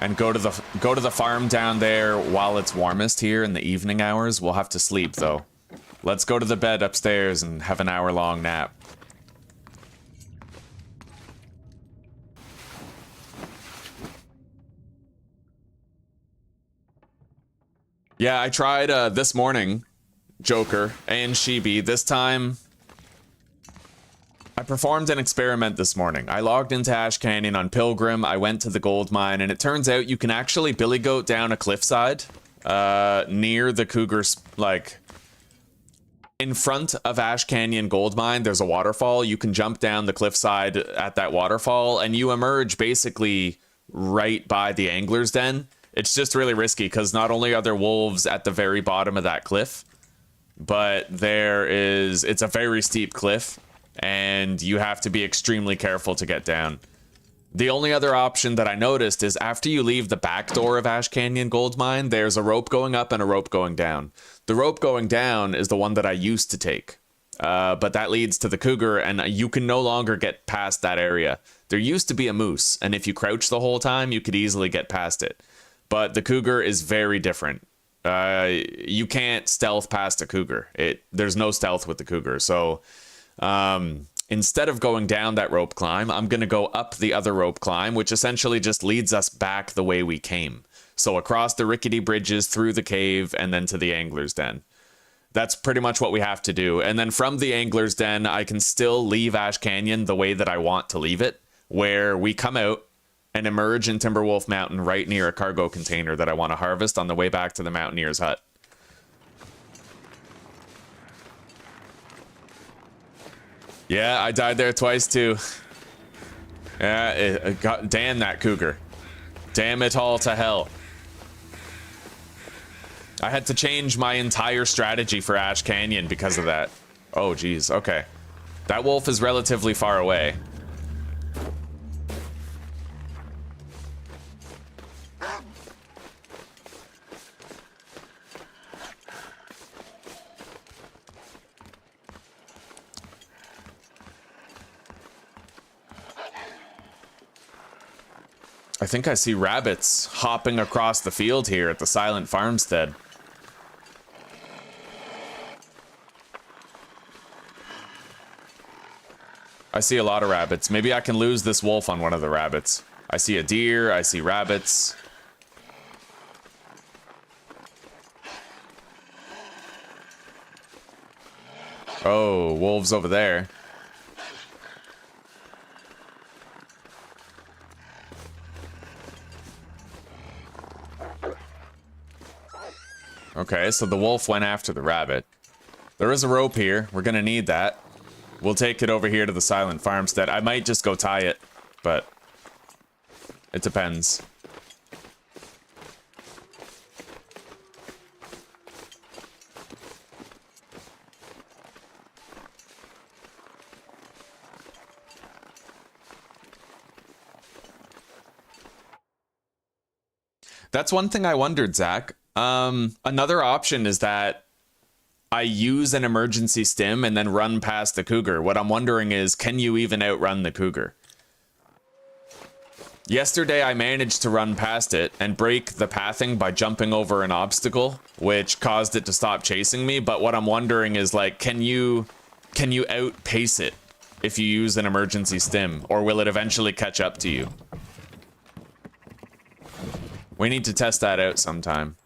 S1: and go to the farm down there while it's warmest here in the evening hours. We'll have to sleep though. Let's go to the bed upstairs and have an hour-long nap. Yeah, I tried this morning, Joker and Sheeby. This time, I performed an experiment this morning. I logged into Ash Canyon on Pilgrim. I went to the gold mine, and it turns out you can actually billy goat down a cliffside near the Cougar's, like, in front of Ash Canyon gold mine. There's a waterfall. You can jump down the cliffside at that waterfall, and you emerge basically right by the angler's den. It's just really risky because not only are there wolves at the very bottom of that cliff, but it's a very steep cliff and you have to be extremely careful to get down. The only other option that I noticed is after you leave the back door of Ash Canyon Gold Mine, there's a rope going up and a rope going down. The rope going down is the one that I used to take, but that leads to the cougar and you can no longer get past that area. There used to be a moose, and if you crouch the whole time, you could easily get past it. But the cougar is very different. You can't stealth past a cougar. There's no stealth with the cougar. So instead of going down that rope climb, I'm going to go up the other rope climb, which essentially just leads us back the way we came. So across the rickety bridges, through the cave, and then to the angler's den. That's pretty much what we have to do. And then from the angler's den, I can still leave Ash Canyon the way that I want to leave it, where we come out and emerge in Timberwolf Mountain right near a cargo container that I want to harvest on the way back to the mountaineer's hut. Yeah, I died there twice too. Yeah, damn that cougar. Damn it all to hell. I had to change my entire strategy for Ash Canyon because of that. Oh, geez. Okay. That wolf is relatively far away. I think I see rabbits hopping across the field here at the Silent Farmstead. I see a lot of rabbits. Maybe I can lose this wolf on one of the rabbits. I see a deer, I see rabbits. Oh, wolves over there. Okay, so the wolf went after the rabbit. There is a rope here. We're gonna need that. We'll take it over here to the Silent Farmstead. I might just go tie it, but it depends. That's one thing I wondered, Zach. Another option is that I use an emergency stim and then run past the cougar. What I'm wondering is, can you even outrun the cougar? Yesterday, I managed to run past it and break the pathing by jumping over an obstacle, which caused it to stop chasing me. But what I'm wondering is, like, can you outpace it if you use an emergency stim, or will it eventually catch up to you? We need to test that out sometime.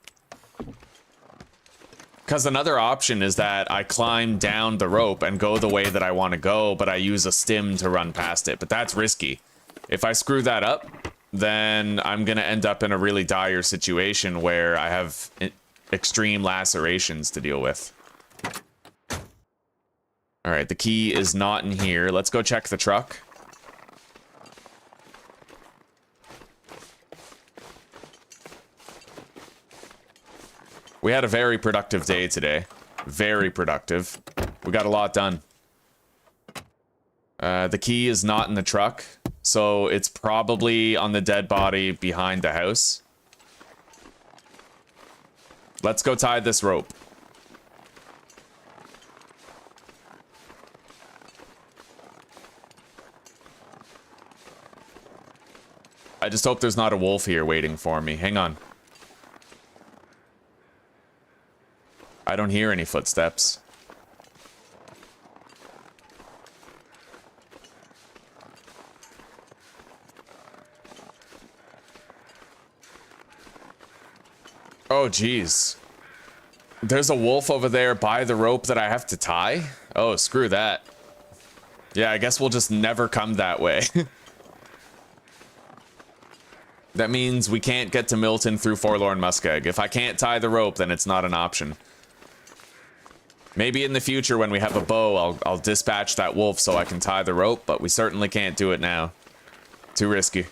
S1: Because another option is that I climb down the rope and go the way that I want to go, but I use a stim to run past it. But that's risky. If I screw that up, then I'm going to end up in a really dire situation where I have extreme lacerations to deal with. All right, the key is not in here. Let's go check the truck. We had a very productive day today. Very productive. We got a lot done. The key is not in the truck, so it's probably on the dead body behind the house. Let's go tie this rope. I just hope there's not a wolf here waiting for me. Hang on. I don't hear any footsteps. Oh, geez. There's a wolf over there by the rope that I have to tie? Oh, screw that. Yeah, I guess we'll just never come that way. That means we can't get to Milton through Forlorn Muskeg. If I can't tie the rope, then it's not an option. Maybe in the future when we have a bow, I'll dispatch that wolf so I can tie the rope, but we certainly can't do it now. Too risky.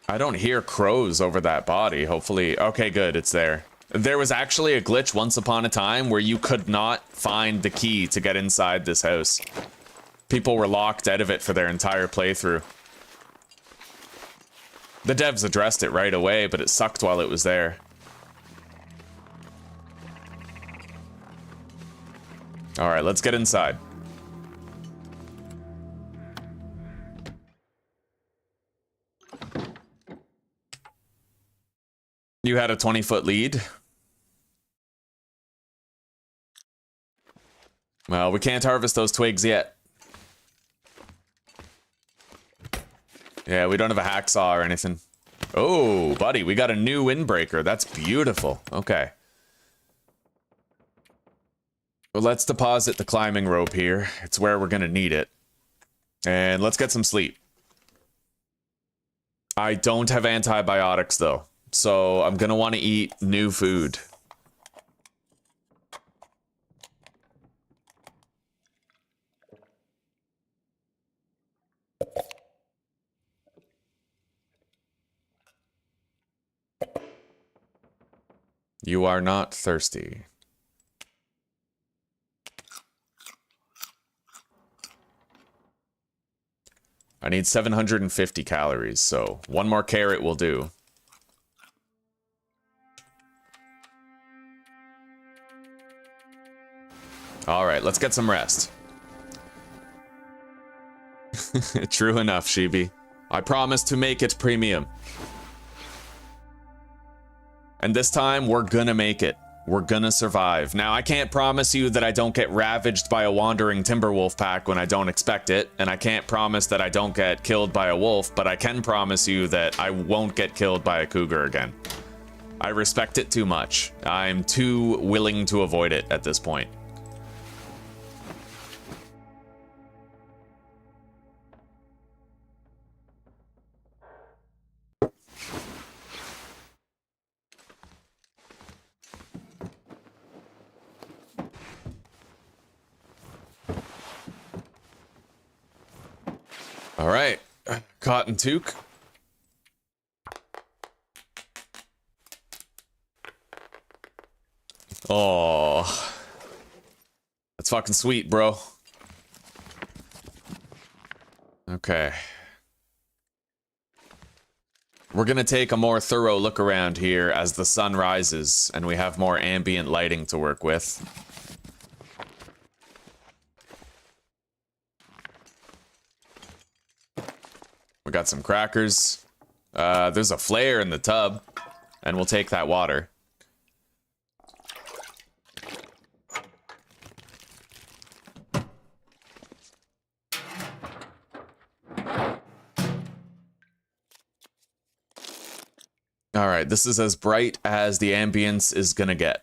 S1: I don't hear crows over that body. Hopefully. Okay, good. It's there. There was actually a glitch once upon a time where you could not find the key to get inside this house. People were locked out of it for their entire playthrough. The devs addressed it right away, but it sucked while it was there. All right, let's get inside. You had a 20-foot lead. Well, we can't harvest those twigs yet. Yeah, we don't have a hacksaw or anything. Oh, buddy, we got a new windbreaker. That's beautiful. Okay. Well, let's deposit the climbing rope here. It's where we're gonna need it. And let's get some sleep. I don't have antibiotics, though. So I'm gonna want to eat new food. You are not thirsty. I need 750 calories, so one more carrot will do. All right, let's get some rest. True enough, Shibi. I promise to make it premium. And this time, we're gonna make it. We're gonna survive. Now, I can't promise you that I don't get ravaged by a wandering Timberwolf pack when I don't expect it, and I can't promise that I don't get killed by a wolf, but I can promise you that I won't get killed by a cougar again. I respect it too much. I'm too willing to avoid it at this point. All right, cotton toque. Oh, that's fucking sweet, bro. Okay. We're gonna take a more thorough look around here as the sun rises and we have more ambient lighting to work with. We got some crackers. There's a flare in the tub, and we'll take that water. All right, this is as bright as the ambience is gonna get.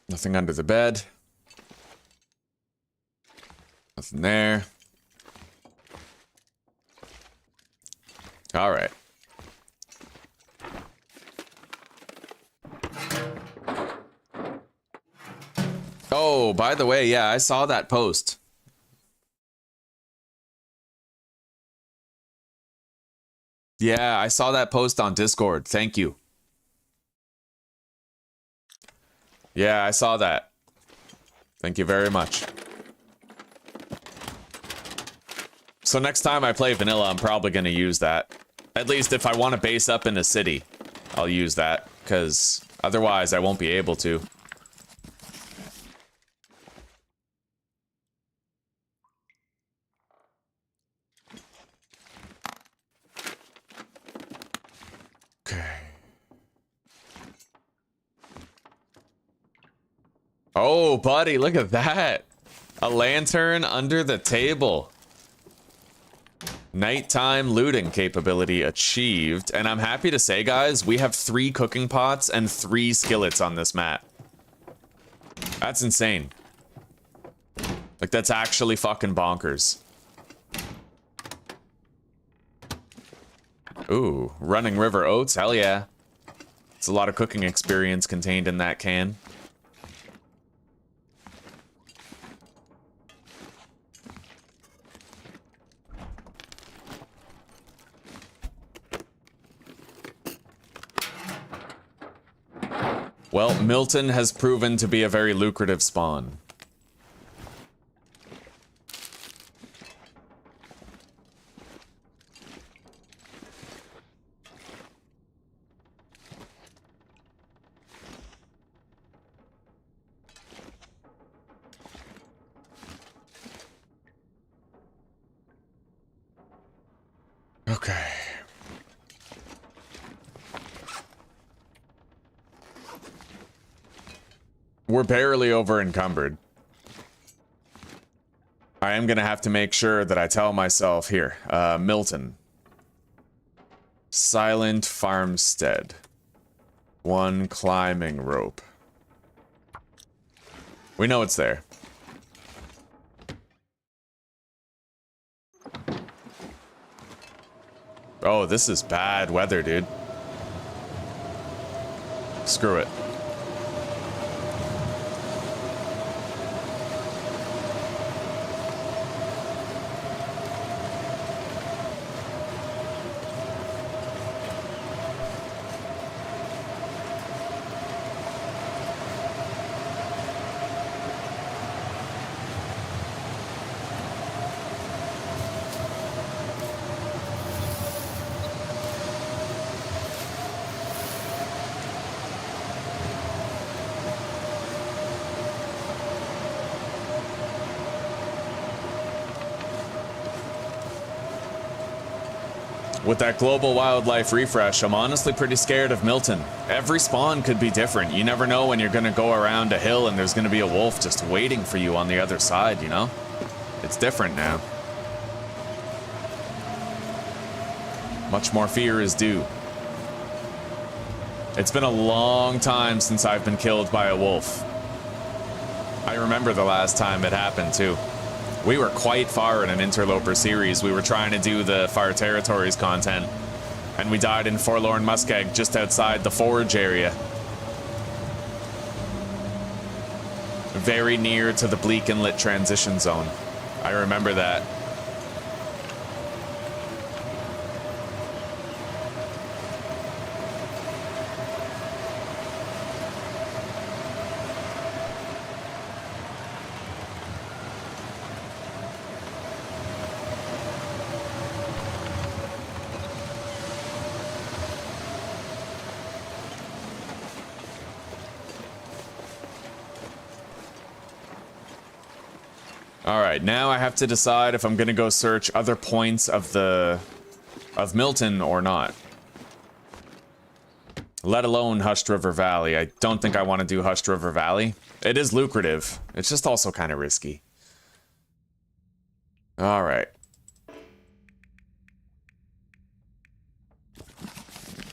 S1: Nothing under the bed. Nothing there. All right. Oh, by the way, yeah, I saw that post. Yeah, I saw that post on Discord. Thank you. Yeah, I saw that. Thank you very much. So next time I play vanilla, I'm probably going to use that. At least if I want to base up in a city, I'll use that, because otherwise I won't be able to. Okay. Oh, buddy, look at that. A lantern under the table. Nighttime looting capability achieved. And I'm happy to say, guys, we have 3 cooking pots and 3 skillets on this map. That's insane. Like, that's actually fucking bonkers. Ooh, running river oats, hell yeah. It's a lot of cooking experience contained in that can. Well, Milton has proven to be a very lucrative spawn. Okay. We're barely over encumbered. I am gonna have to make sure that I tell myself here, Milton. Silent farmstead. 1 climbing rope. We know it's there. Oh, this is bad weather, dude. Screw it. With that global wildlife refresh, I'm honestly pretty scared of Milton. Every spawn could be different. You never know when you're gonna go around a hill and there's gonna be a wolf just waiting for you on the other side, you know? It's different now. Much more fear is due. It's been a long time since I've been killed by a wolf. I remember the last time it happened, too. We were quite far in an Interloper series. We were trying to do the Far Territories content, and we died in Forlorn Muskeg just outside the Forge area. Very near to the Bleak Inlet transition zone. I remember that. Alright, now I have to decide if I'm gonna go search other points of Milton or not. Let alone Hushed River Valley. I don't think I want to do Hushed River Valley. It is lucrative. It's just also kind of risky. All right.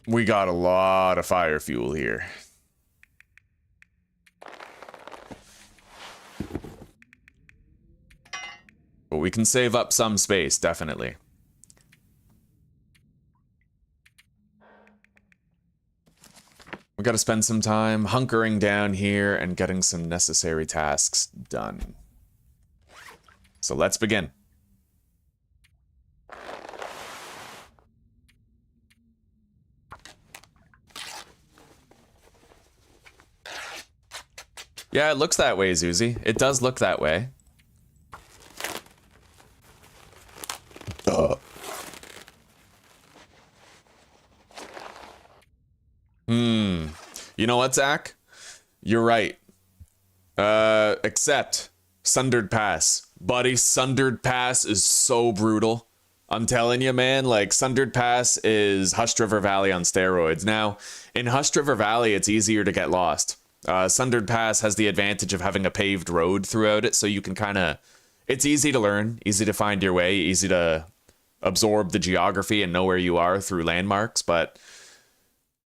S1: We got a lot of fire fuel here. But we can save up some space, definitely. We gotta spend some time hunkering down here and getting some necessary tasks done. So let's begin. Yeah, it looks that way, Zuzi. It does look that way. You know what, Zach? You're right. Except Sundered Pass. Buddy, Sundered Pass is so brutal. I'm telling you, man, like, Sundered Pass is Hushed River Valley on steroids. Now, in Hushed River Valley, it's easier to get lost. Sundered Pass has the advantage of having a paved road throughout it, so you can kind of... It's easy to learn, easy to find your way, easy to absorb the geography and know where you are through landmarks, but...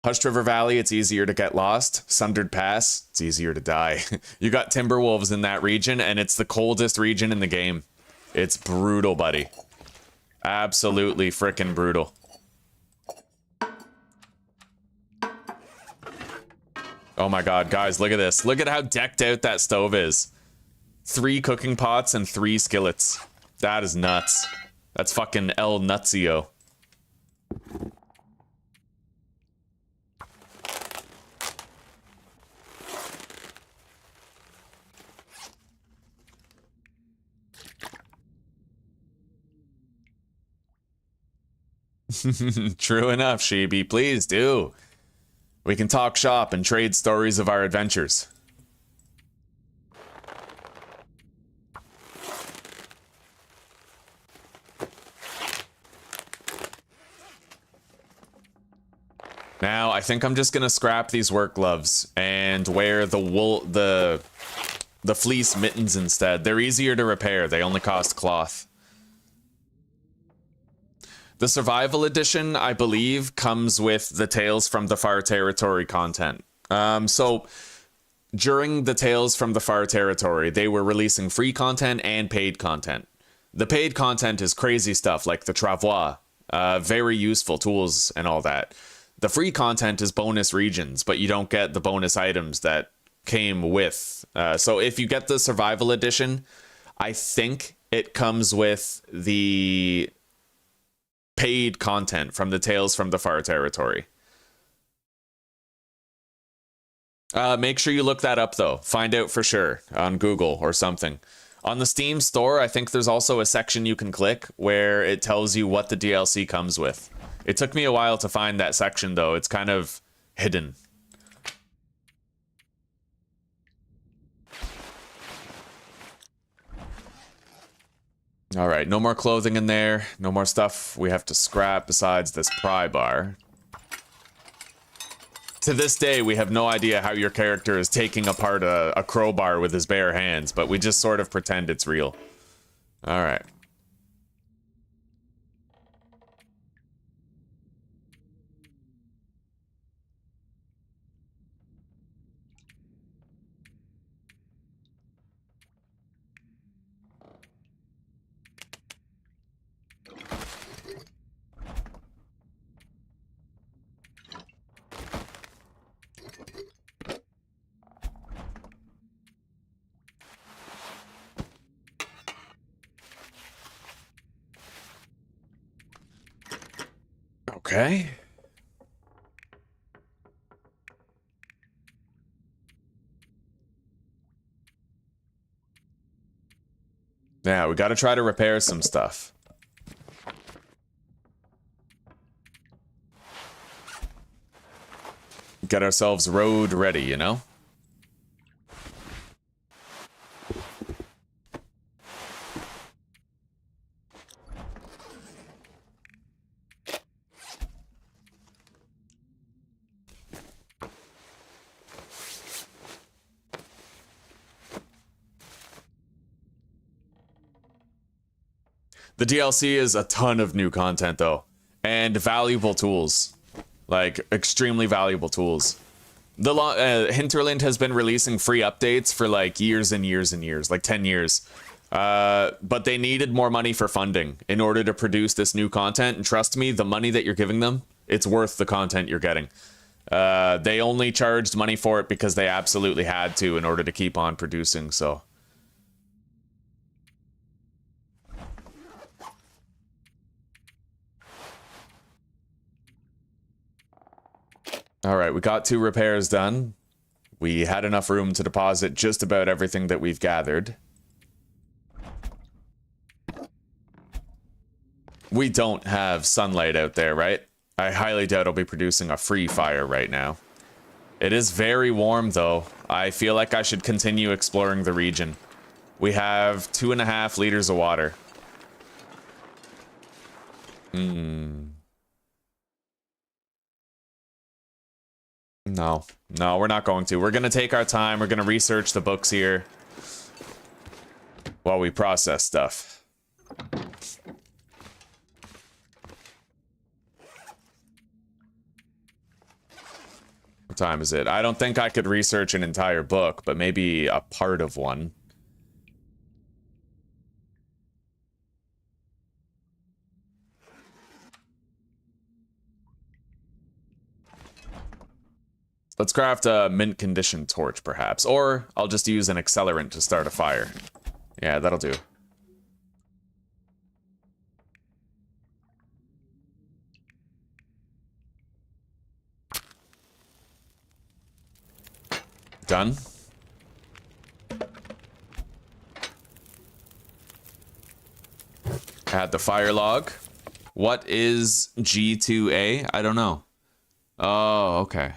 S1: Hushed River Valley, it's easier to get lost. Sundered Pass, it's easier to die. You got Timberwolves in that region, and it's the coldest region in the game. It's brutal, buddy. Absolutely frickin' brutal. Oh my god, guys, look at this. Look at how decked out that stove is. 3 cooking pots and 3 skillets. That is nuts. That's fucking El Nutsio. True enough, Sheeby. Please do. We can talk shop and trade stories of our adventures. Now, I think I'm just gonna scrap these work gloves and wear the fleece mittens instead. They're easier to repair. They only cost cloth. The Survival Edition, I believe, comes with the Tales from the Far Territory content. So, during the Tales from the Far Territory, they were releasing free content and paid content. The paid content is crazy stuff like the Travois, very useful tools and all that. The free content is bonus regions, but you don't get the bonus items that came with. So if you get the Survival Edition, I think it comes with the paid content from the Tales from the Far Territory. Make sure you look that up, though. Find out for sure on Google or something. On the Steam store, I think there's also a section you can click where it tells you what the DLC comes with. It took me a while to find that section, though. It's kind of hidden. All right, no more clothing in there. No more stuff we have to scrap besides this pry bar. To this day, we have no idea how your character is taking apart a crowbar with his bare hands, but we just sort of pretend it's real. All right. Okay. Yeah, we got to try to repair some stuff. Get ourselves road ready, you know? The DLC is a ton of new content though, and valuable tools, like extremely valuable tools. The Hinterland has been releasing free updates for like years and years and years, like 10 years. But they needed more money for funding in order to produce this new content. And trust me, the money that you're giving them, it's worth the content you're getting. They only charged money for it because they absolutely had to in order to keep on producing, so. All right, we got 2 repairs done. We had enough room to deposit just about everything that we've gathered. We don't have sunlight out there, right? I highly doubt I'll be producing a free fire right now. It is very warm, though. I feel like I should continue exploring the region. We have 2.5 liters of water. No, we're not going to. We're going to take our time. We're going to research the books here while we process stuff. What time is it? I don't think I could research an entire book, but maybe a part of one. Let's craft a mint condition torch, perhaps. Or I'll just use an accelerant to start a fire. Yeah, that'll do. Done. Add the fire log. What is G2A? I don't know. Oh, okay.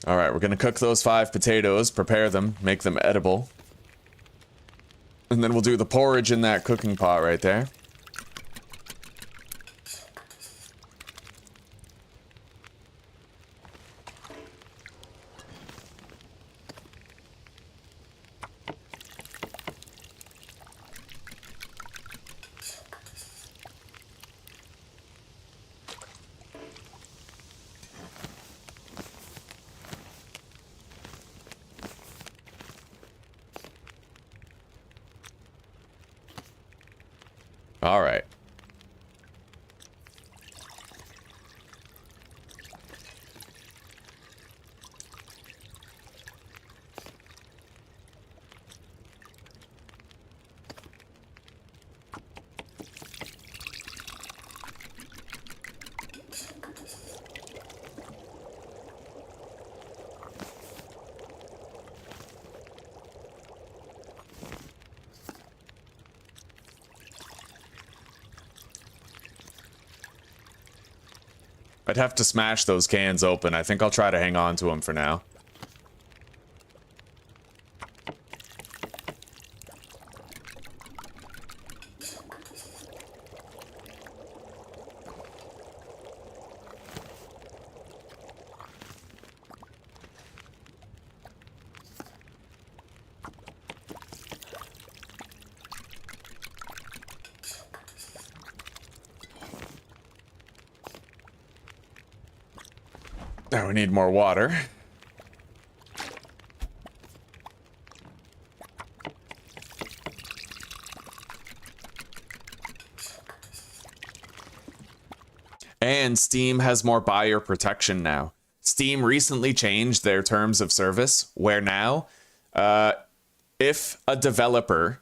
S1: All right, we're gonna cook those 5 potatoes, prepare them, make them edible. And then we'll do the porridge in that cooking pot right there. All right. I'd have to smash those cans open. I think I'll try to hang on to them for now. Now we need more water. And Steam has more buyer protection now. Steam recently changed their terms of service, where now, if a developer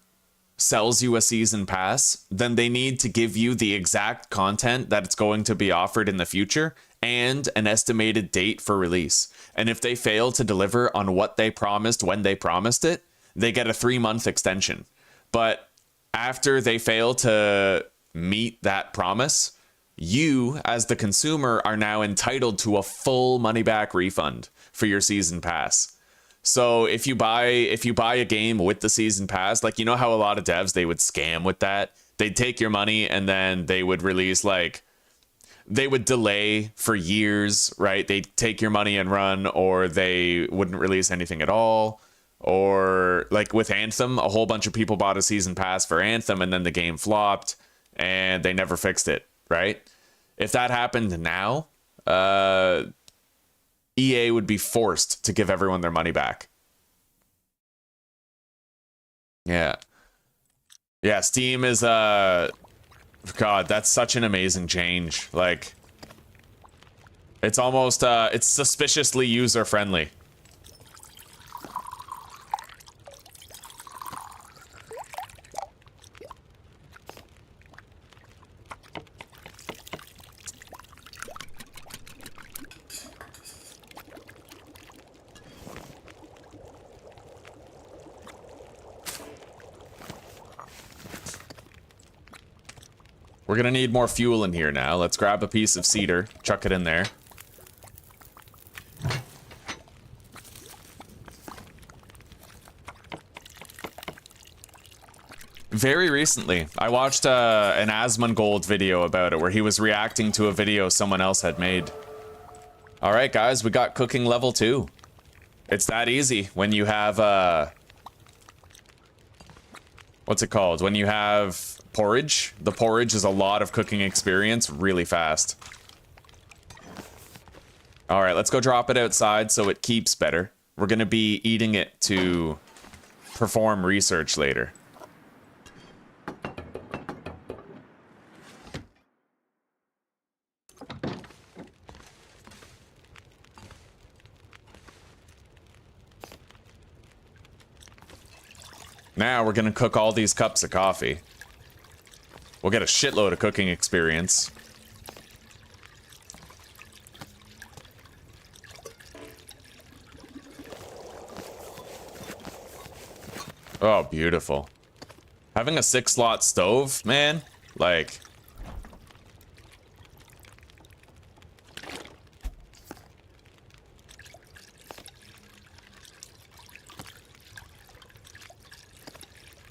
S1: sells you a season pass, then they need to give you the exact content that it's going to be offered in the future and an estimated date for release. And if they fail to deliver on what they promised when they promised it, they get a 3-month extension. But after they fail to meet that promise, you, as the consumer, are now entitled to a full money-back refund for your season pass. So if you buy a game with the season pass, like, you know how a lot of devs, they would scam with that? They'd take your money and then they would release, like, they would delay for years, right? They'd take your money and run, or they wouldn't release anything at all. Or like with Anthem, a whole bunch of people bought a season pass for Anthem and then the game flopped and they never fixed it, right? If that happened now, EA would be forced to give everyone their money back. Yeah. Yeah, Steam is God, that's such an amazing change. Like, it's almost it's suspiciously user friendly. We're gonna need more fuel in here now. Let's grab a piece of cedar, chuck it in there. Very recently, I watched an Asmongold video about it where he was reacting to a video someone else had made. All right, guys, we got cooking level 2. It's that easy when you have, what's it called? When you have porridge. The porridge is a lot of cooking experience really fast. All right, let's go drop it outside so it keeps better. We're gonna be eating it to perform research later. Now we're gonna cook all these cups of coffee. We'll get a shitload of cooking experience. Oh, beautiful. Having a 6-slot stove, man, like...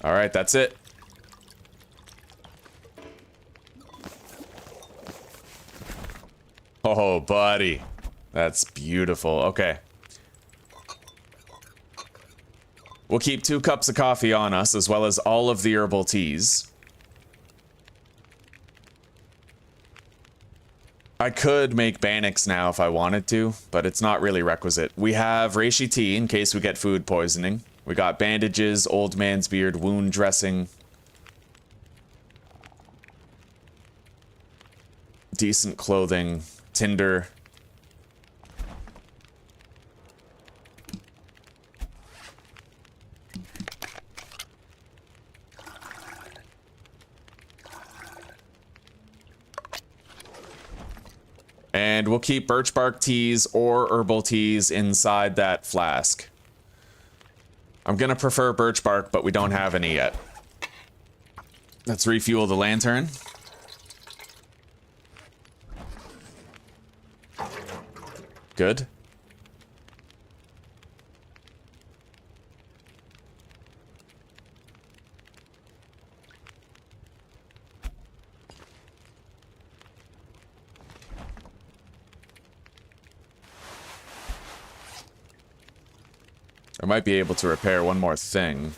S1: All right, that's it. Oh, buddy. That's beautiful. Okay. We'll keep 2 cups of coffee on us, as well as all of the herbal teas. I could make Bannix now if I wanted to, but it's not really requisite. We have reishi tea in case we get food poisoning. We got bandages, old man's beard, wound dressing. Decent clothing, tinder. And we'll keep birch bark teas or herbal teas inside that flask. I'm gonna prefer birch bark, but we don't have any yet. Let's refuel the lantern. Good. I might be able to repair one more thing.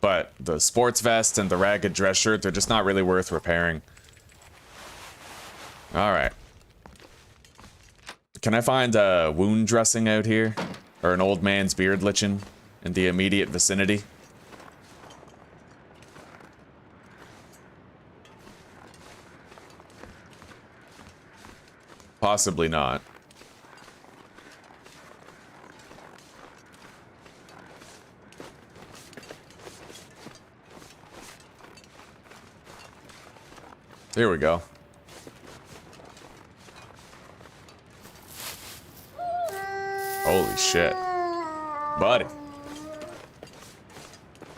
S1: But the sports vest and the ragged dress shirt, they're just not really worth repairing. Alright. Can I find a wound dressing out here? Or an old man's beard lichen in the immediate vicinity? Possibly not. Here we go. Holy shit. Buddy.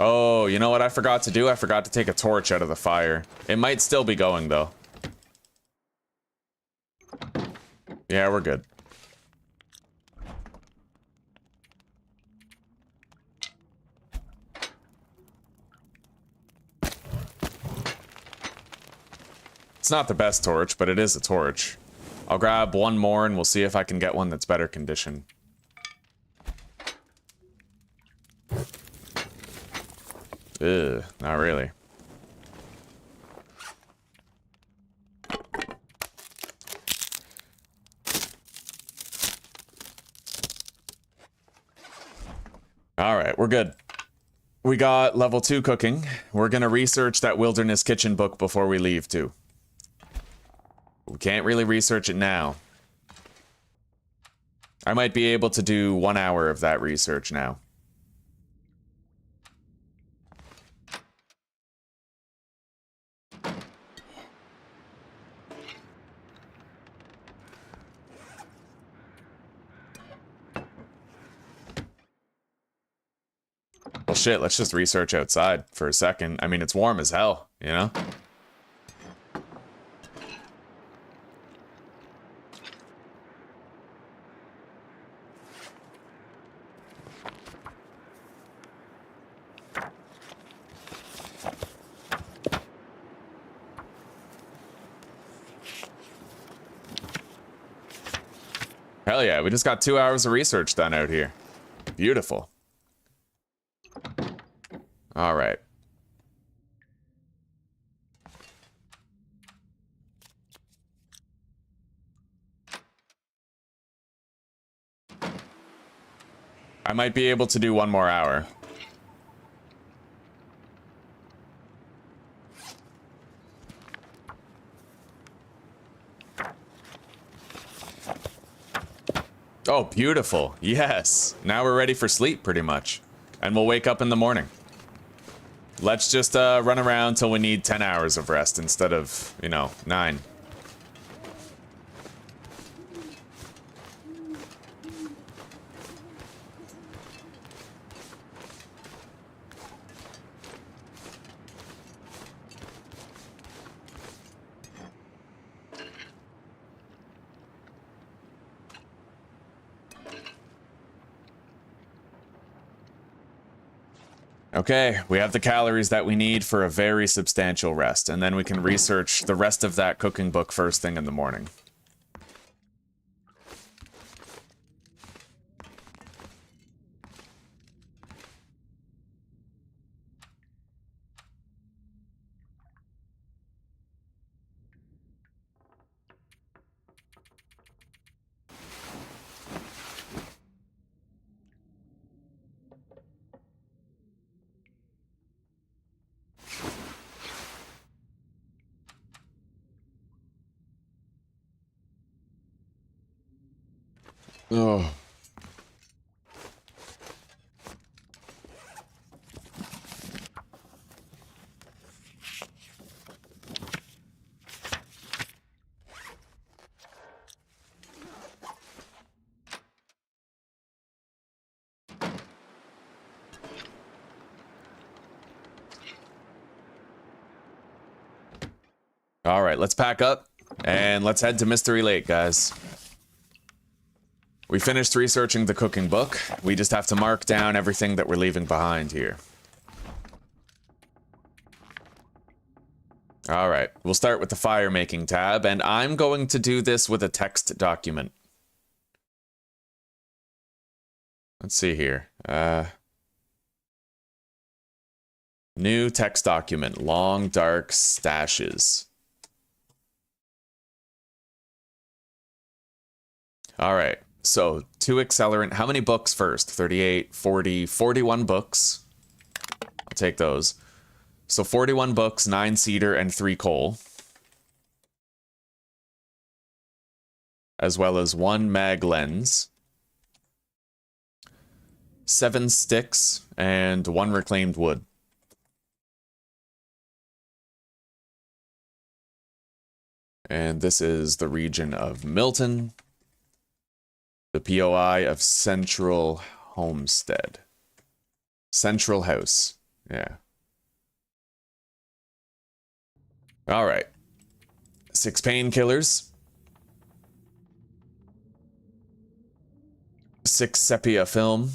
S1: Oh, you know what I forgot to do? I forgot to take a torch out of the fire. It might still be going, though. Yeah, we're good. It's not the best torch, but it is a torch. I'll grab one more and we'll see if I can get one that's better condition. Ugh, not really. Alright, we're good. We got level 2 cooking. We're gonna research that wilderness kitchen book before we leave, too. We can't really research it now. I might be able to do 1 hour of that research now. Well, shit, let's just research outside for a second. I mean, it's warm as hell, you know? Hell yeah, we just got 2 hours of research done out here. Beautiful. All right. I might be able to do 1 more hour. Oh, beautiful. Yes. Now we're ready for sleep, pretty much. And we'll wake up in the morning. Let's just run around till we need 10 hours of rest instead of, you know, 9. Okay, we have the calories that we need for a very substantial rest, and then we can research the rest of that cooking book first thing in the morning. Oh. All right, let's pack up and let's head to Mystery Lake, guys. We finished researching the cooking book. We just have to mark down everything that we're leaving behind here. All right, we'll start with the fire making tab, and I'm going to do this with a text document. Let's see here. New text document, long dark stashes. All right, so 2 accelerant. How many books first? 38, 40, 41 books. I'll take those. So 41 books, 9 cedar, and 3 coal. As well as 1 mag lens. 7 sticks, and 1 reclaimed wood. And this is the region of Milton. The POI of Central Homestead. Central House. Yeah. All right. 6 painkillers. 6 sepia film.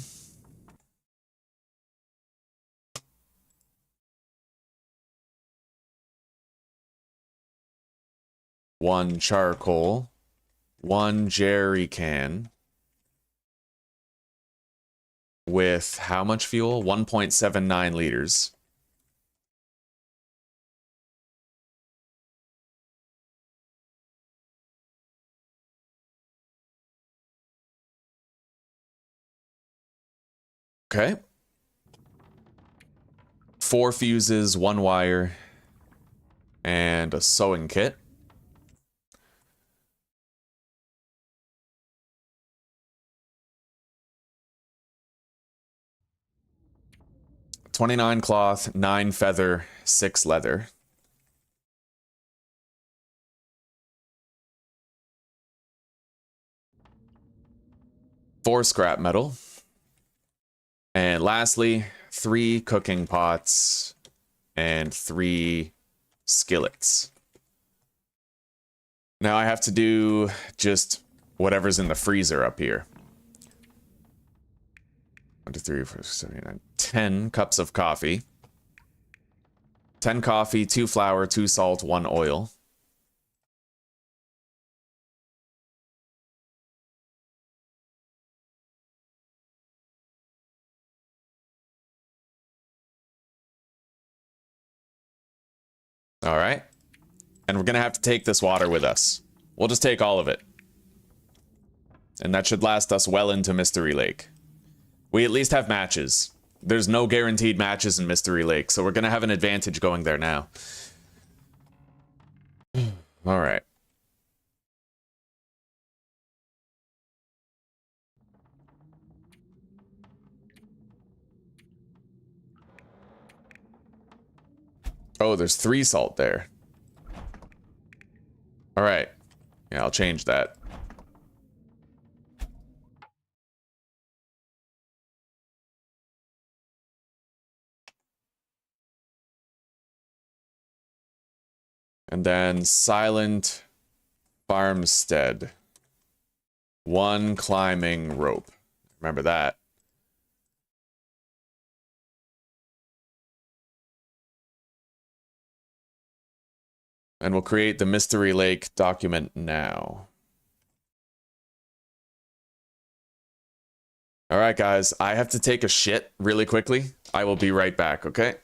S1: 1 charcoal, 1 jerry can with how much fuel? 1.79 liters. Okay. 4 fuses, 1 wire, and a sewing kit. $29 cloth, 9 feather, 6 leather. $4 scrap metal. And lastly, 3 cooking pots and 3 skillets. Now I have to do just whatever's in the freezer up here. 1, 2, 3, 4, 7, 8, 9, 10 cups of coffee. 10 coffee, 2 flour, 2 salt, 1 oil. All right. And we're going to have to take this water with us. We'll just take all of it. And that should last us well into Mystery Lake. We at least have matches. There's no guaranteed matches in Mystery Lake, so we're going to have an advantage going there now. All right. Oh, there's 3 salt there. All right. Yeah, I'll change that. And then Silent Farmstead. 1 climbing rope. Remember that. And we'll create the Mystery Lake document now. All right, guys. I have to take a shit really quickly. I will be right back, okay?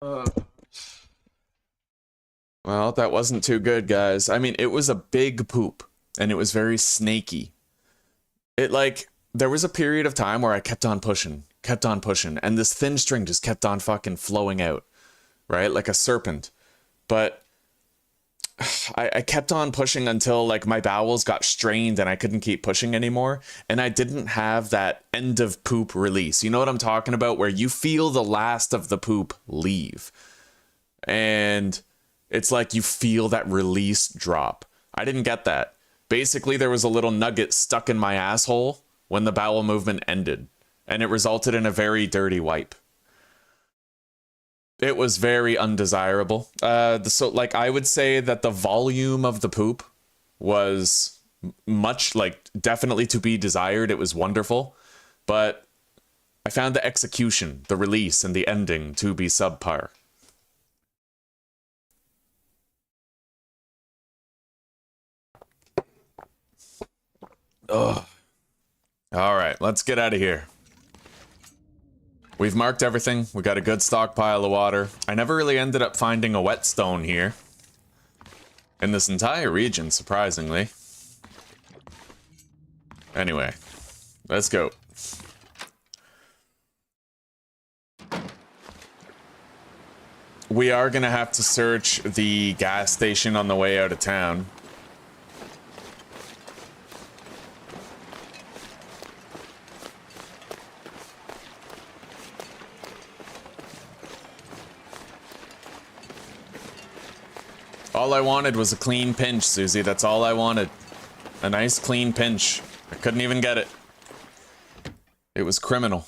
S1: Well, that wasn't too good, guys. I mean, it was a big poop, and it was very snaky. It, like, there was a period of time where I kept on pushing, and this thin string just kept on fucking flowing out, right? Like a serpent. But I kept on pushing until, like, my bowels got strained and I couldn't keep pushing anymore, and I didn't have that end of poop release. You know what I'm talking about? Where you feel the last of the poop leave. And it's like you feel that release drop. I didn't get that. Basically, there was a little nugget stuck in my asshole when the bowel movement ended, and it resulted in a very dirty wipe. It was very undesirable. So, like, I would say that the volume of the poop was much, like, definitely to be desired. It was wonderful, but I found the execution, the release, and the ending to be subpar. Ugh. All right, let's get out of here. We've marked everything. We got a good stockpile of water. I never really ended up finding a whetstone here. In this entire region, surprisingly. Anyway, let's go. We are gonna have to search the gas station on the way out of town. All I wanted was a clean pinch, Susie. That's all I wanted. A nice clean pinch. I couldn't even get it. It was criminal.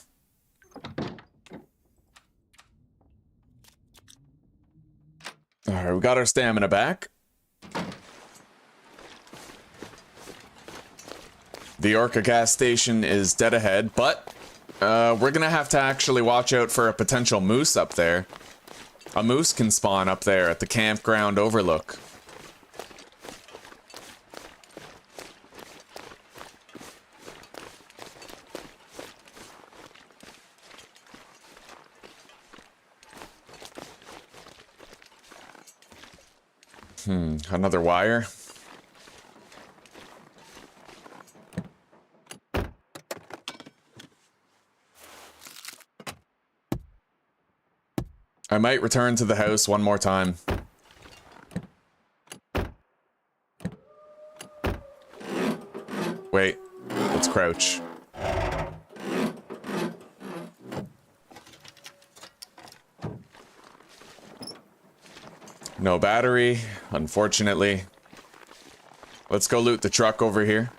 S1: Alright, we got our stamina back. The Orca gas station is dead ahead, but we're gonna have to actually watch out for a potential moose up there. A moose can spawn up there at the campground overlook. Another wire. I might return to the house one more time. Wait, let's crouch. No battery, unfortunately. Let's go loot the truck over here.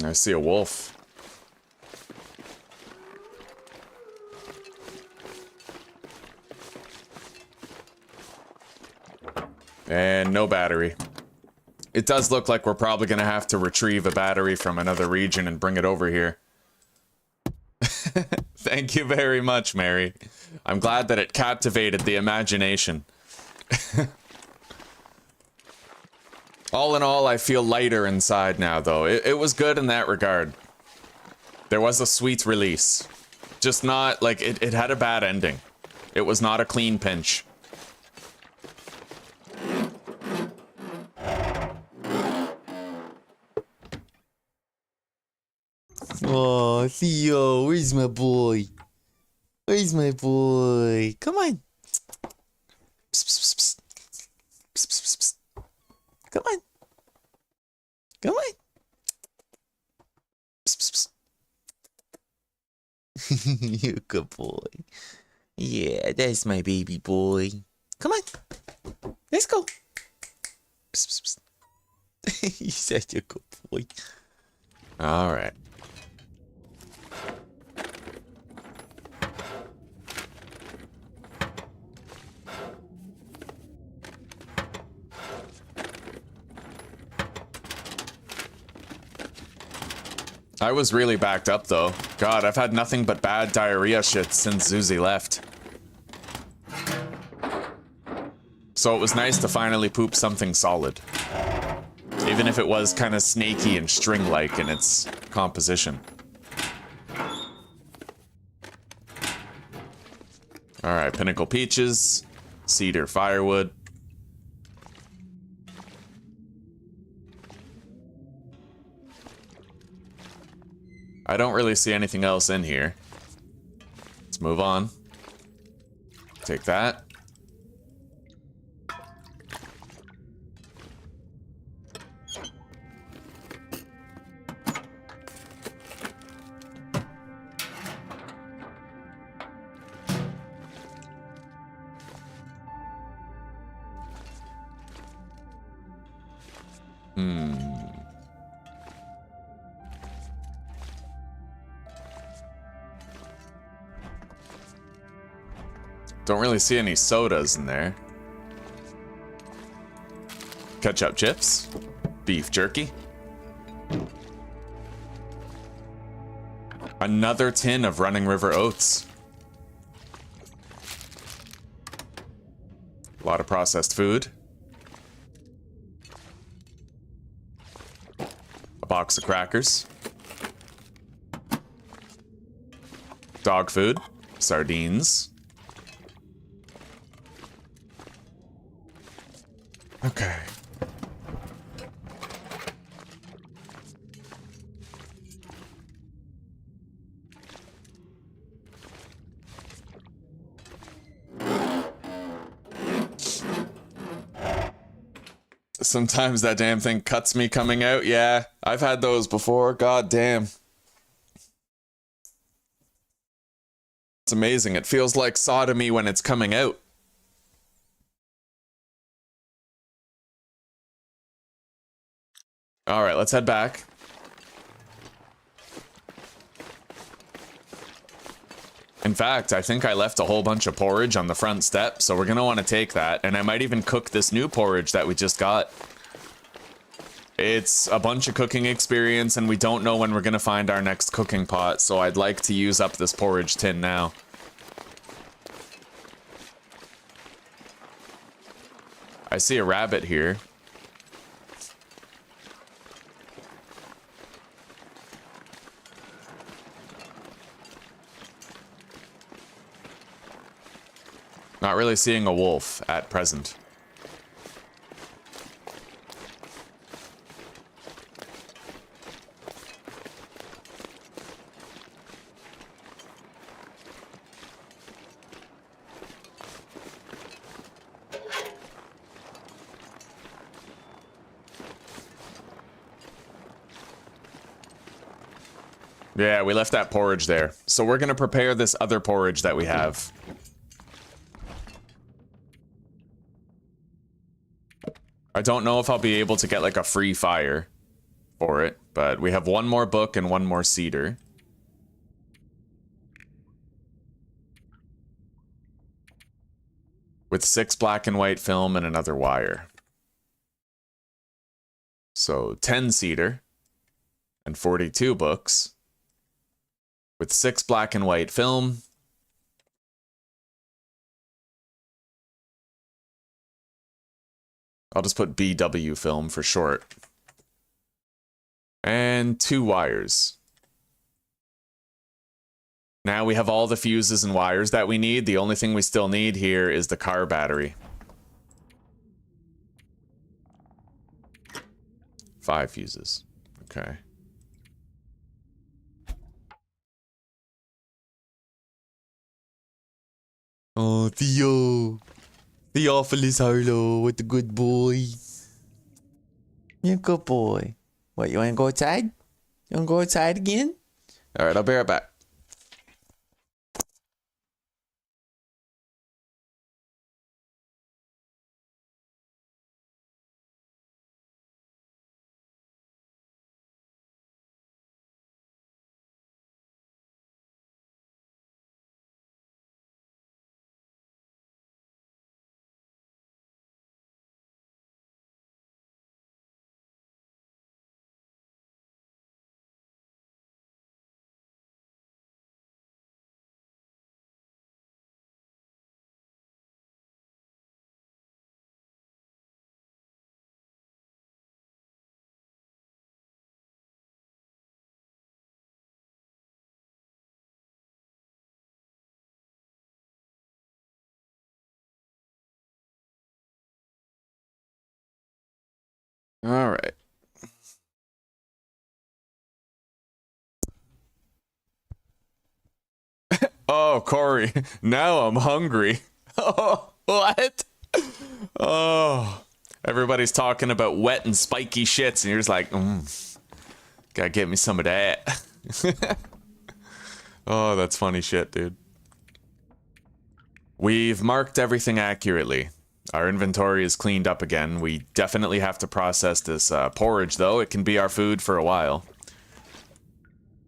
S1: I see a wolf. And no battery. It does look like we're probably gonna have to retrieve a battery from another region and bring it over here. Thank you very much, Mary. I'm glad that it captivated the imagination. All in all, I feel lighter inside now, though. It was good in that regard. There was a sweet release. Just not, like, it had a bad ending. It was not a clean pinch.
S2: Oh, Theo, where's my boy? Where's my boy? Come on. Psst, psst, psst. Psst, psst, psst. Come on. Come on. Psst, psst. You're a good boy. Yeah, that's my baby boy. Come on. Let's go. Psst, psst, psst. You're such a good boy.
S1: All right. I was really backed up, though. God, I've had nothing but bad diarrhea shit since Zuzi left. So it was nice to finally poop something solid. Even if it was kind of snaky and string-like in its composition. All right, pinnacle peaches, cedar firewood. I don't really see anything else in here. Let's move on. Take that. Don't really see any sodas in there. Ketchup chips. Beef jerky. Another tin of Running River oats. A lot of processed food. A box of crackers. Dog food. Sardines. Okay. Sometimes that damn thing cuts me coming out. Yeah, I've had those before. God damn. It's amazing. It feels like sodomy when it's coming out. All right, let's head back. In fact, I think I left a whole bunch of porridge on the front step, so we're gonna want to take that, and I might even cook this new porridge that we just got. It's a bunch of cooking experience, and we don't know when we're gonna find our next cooking pot, so I'd like to use up this porridge tin now. I see a rabbit here. Not really seeing a wolf at present. Yeah, we left that porridge there. So we're gonna prepare this other porridge that we have. I don't know if I'll be able to get like a free fire for it, but we have one more book and one more cedar. With 6 black and white film and another wire. So 10 cedar and 42 books. With 6 black and white film. I'll just put BW film for short. And 2 wires. Now we have all the fuses and wires that we need. The only thing we still need here is the car battery. 5 fuses. Okay.
S2: Oh, Theo. Theophilus Harlow, what a good boy. You're a good boy. What, you wanna go outside? You wanna go outside again?
S1: Alright, I'll be right back. All right. Oh, Corey, now I'm hungry. Oh, what? Oh, everybody's talking about wet and spiky shits, and you're just like, gotta get me some of that. Oh, that's funny shit, dude. We've marked everything accurately. Our inventory is cleaned up again. We definitely have to process this porridge, though. It can be our food for a while.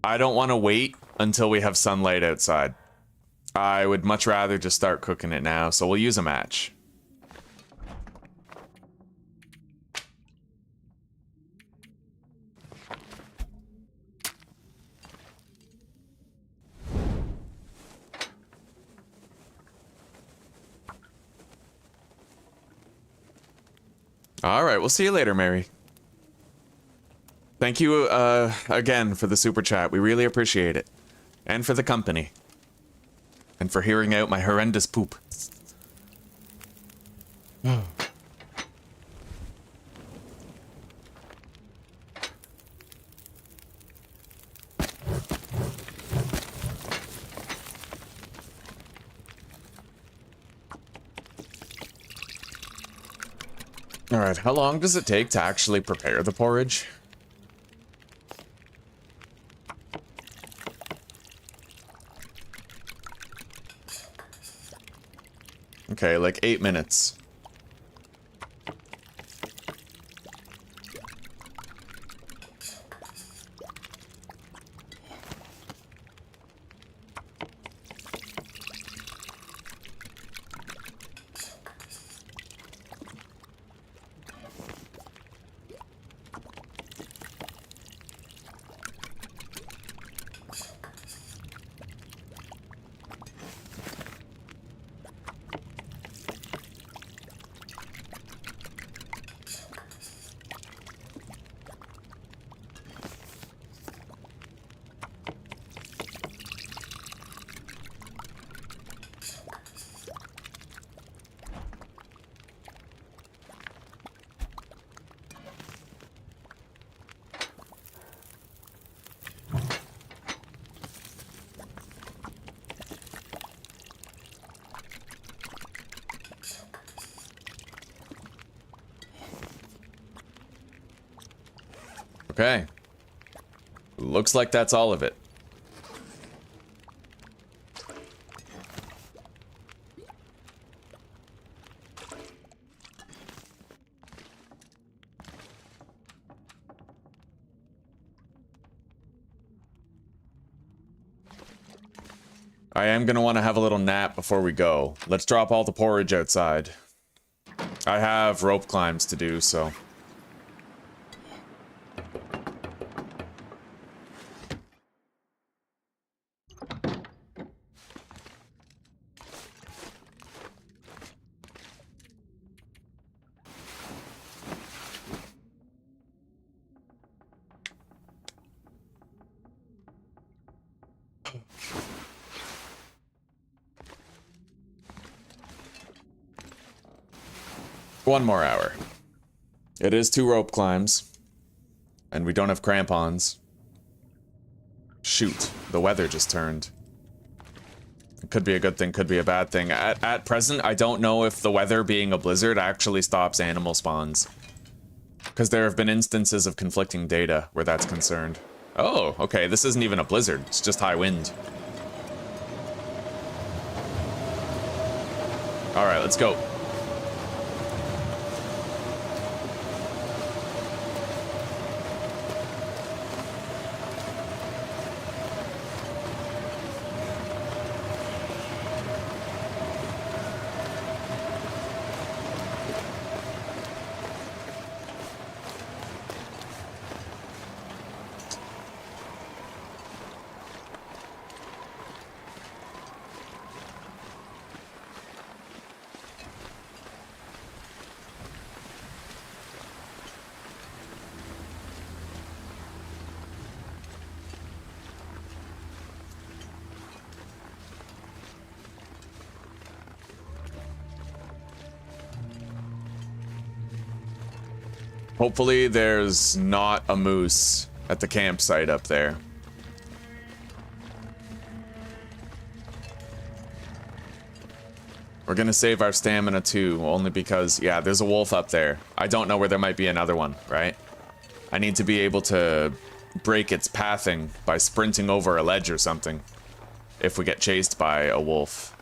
S1: I don't want to wait until we have sunlight outside. I would much rather just start cooking it now, so we'll use a match. All right, we'll see you later, Mary. Thank you again for the super chat. We really appreciate it. And for the company. And for hearing out my horrendous poop. All right, how long does it take to actually prepare the porridge? Okay, like 8 minutes. Okay. Looks like that's all of it. I am gonna want to have a little nap before we go. Let's drop all the porridge outside. I have rope climbs to do, so... One more hour. It is 2 rope climbs. And we don't have crampons. Shoot, the weather just turned. It could be a good thing, could be a bad thing. At present, I don't know if the weather being a blizzard actually stops animal spawns. Because there have been instances of conflicting data where that's concerned. Oh, okay, this isn't even a blizzard, it's just high wind. Alright, let's go. Hopefully there's not a moose at the campsite up there. We're gonna save our stamina too, only because, yeah, there's a wolf up there. I don't know where there might be another one, right? I need to be able to break its pathing by sprinting over a ledge or something if we get chased by a wolf.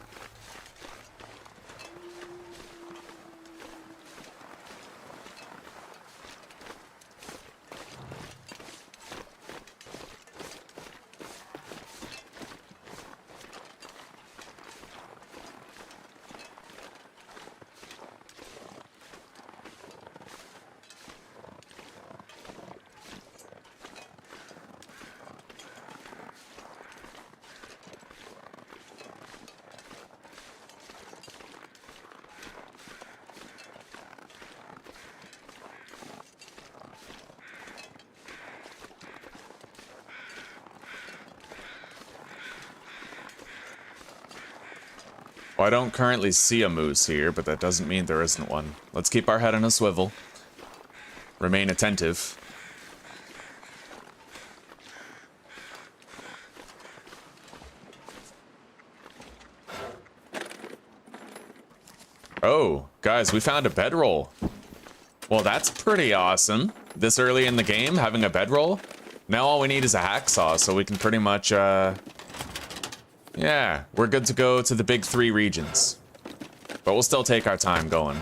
S1: Well, I don't currently see a moose here, but that doesn't mean there isn't one. Let's keep our head on a swivel. Remain attentive. Oh, guys, we found a bedroll. Well, that's pretty awesome. This early in the game, having a bedroll. Now all we need is a hacksaw, so we can pretty much, yeah, we're good to go to the big 3 regions. But we'll still take our time going.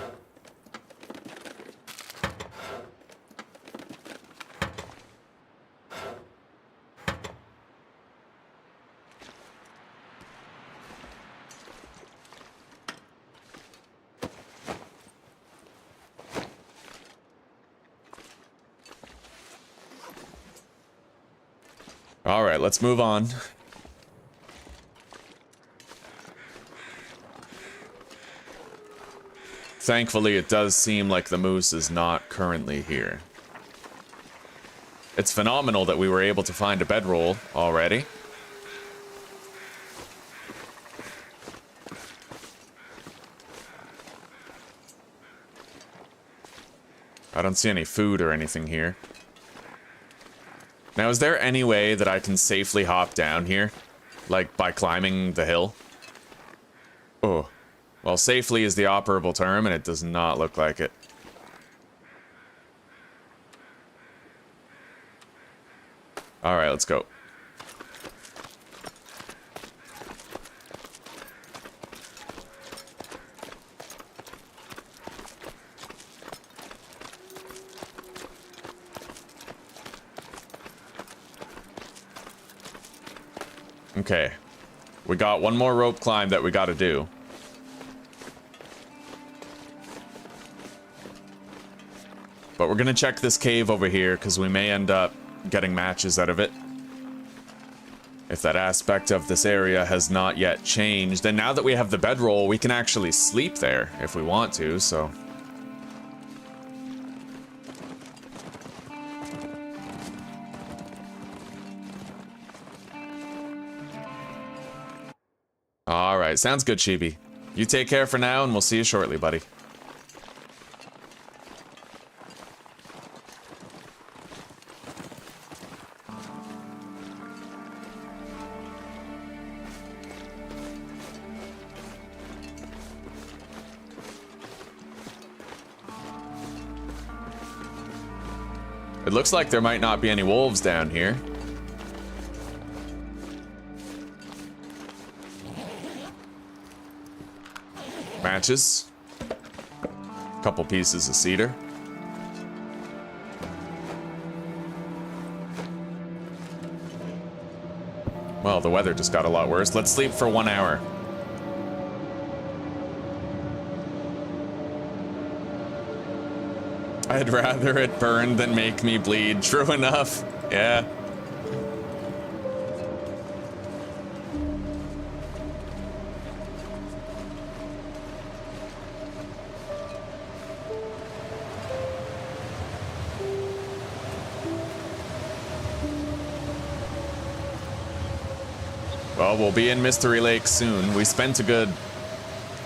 S1: All right, let's move on. Thankfully, it does seem like the moose is not currently here. It's phenomenal that we were able to find a bedroll already. I don't see any food or anything here. Now, is there any way that I can safely hop down here? Like, by climbing the hill? Oh. Well, safely is the operable term, and it does not look like it. Alright, let's go. Okay. We got one more rope climb that we gotta do. But we're gonna check this cave over here, because we may end up getting matches out of it. If that aspect of this area has not yet changed. And now that we have the bedroll, we can actually sleep there if we want to, so... Alright, sounds good, Chibi. You take care for now, and we'll see you shortly, buddy. It looks like there might not be any wolves down here. Matches. Couple pieces of cedar. Well, the weather just got a lot worse. Let's sleep for 1 hour. I'd rather it burn than make me bleed. True enough. Yeah. Well, we'll be in Mystery Lake soon. We spent a good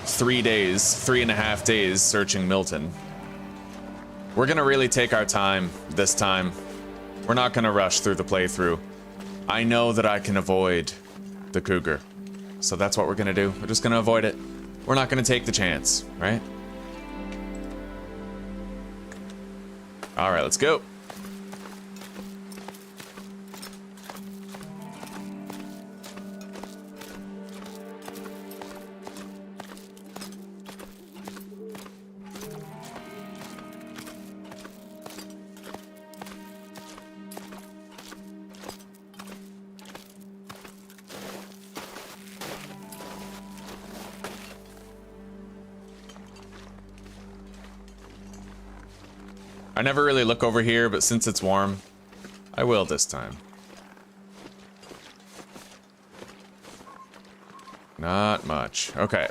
S1: 3 days, 3.5 days searching Milton. We're gonna really take our time this time. We're not gonna rush through the playthrough. I know that I can avoid the cougar. So that's what we're gonna do. We're just gonna avoid it. We're not gonna take the chance, right? Alright, let's go. I never really look over here, but since it's warm, I will this time. Not much. Okay.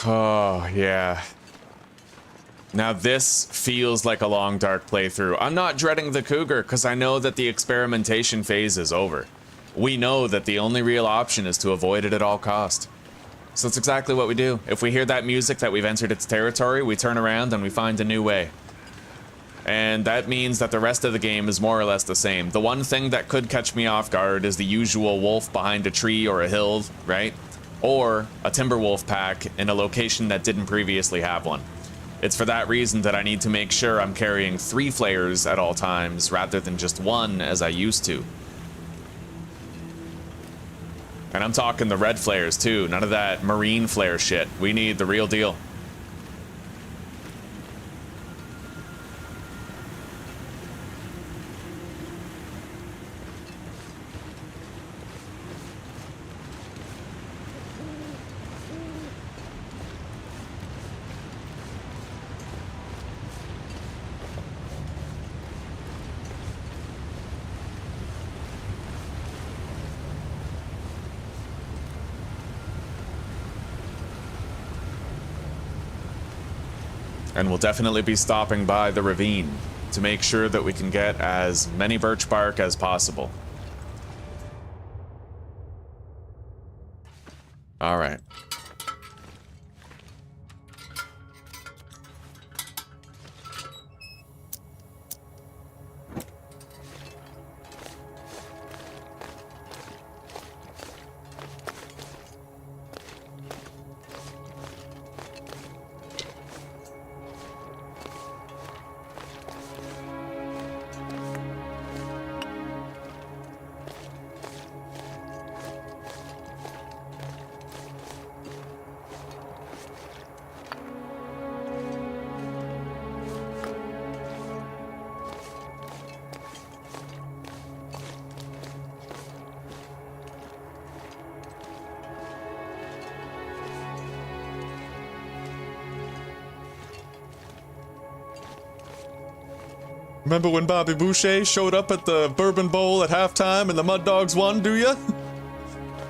S1: Oh, yeah. Now this feels like a long, dark playthrough. I'm not dreading the cougar because I know that the experimentation phase is over. We know that the only real option is to avoid it at all cost. So that's exactly what we do. If we hear that music that we've entered its territory, we turn around and we find a new way. And that means that the rest of the game is more or less the same. The one thing that could catch me off guard is the usual wolf behind a tree or a hill, right? Or a timber wolf pack in a location that didn't previously have one. It's for that reason that I need to make sure I'm carrying 3 flares at all times rather than just 1 as I used to. And I'm talking the red flares too, none of that marine flare shit. We need the real deal. And we'll definitely be stopping by the ravine to make sure that we can get as many birch bark as possible. All right. Remember when Bobby Boucher showed up at the Bourbon Bowl at halftime and the Mud Dogs won, do ya?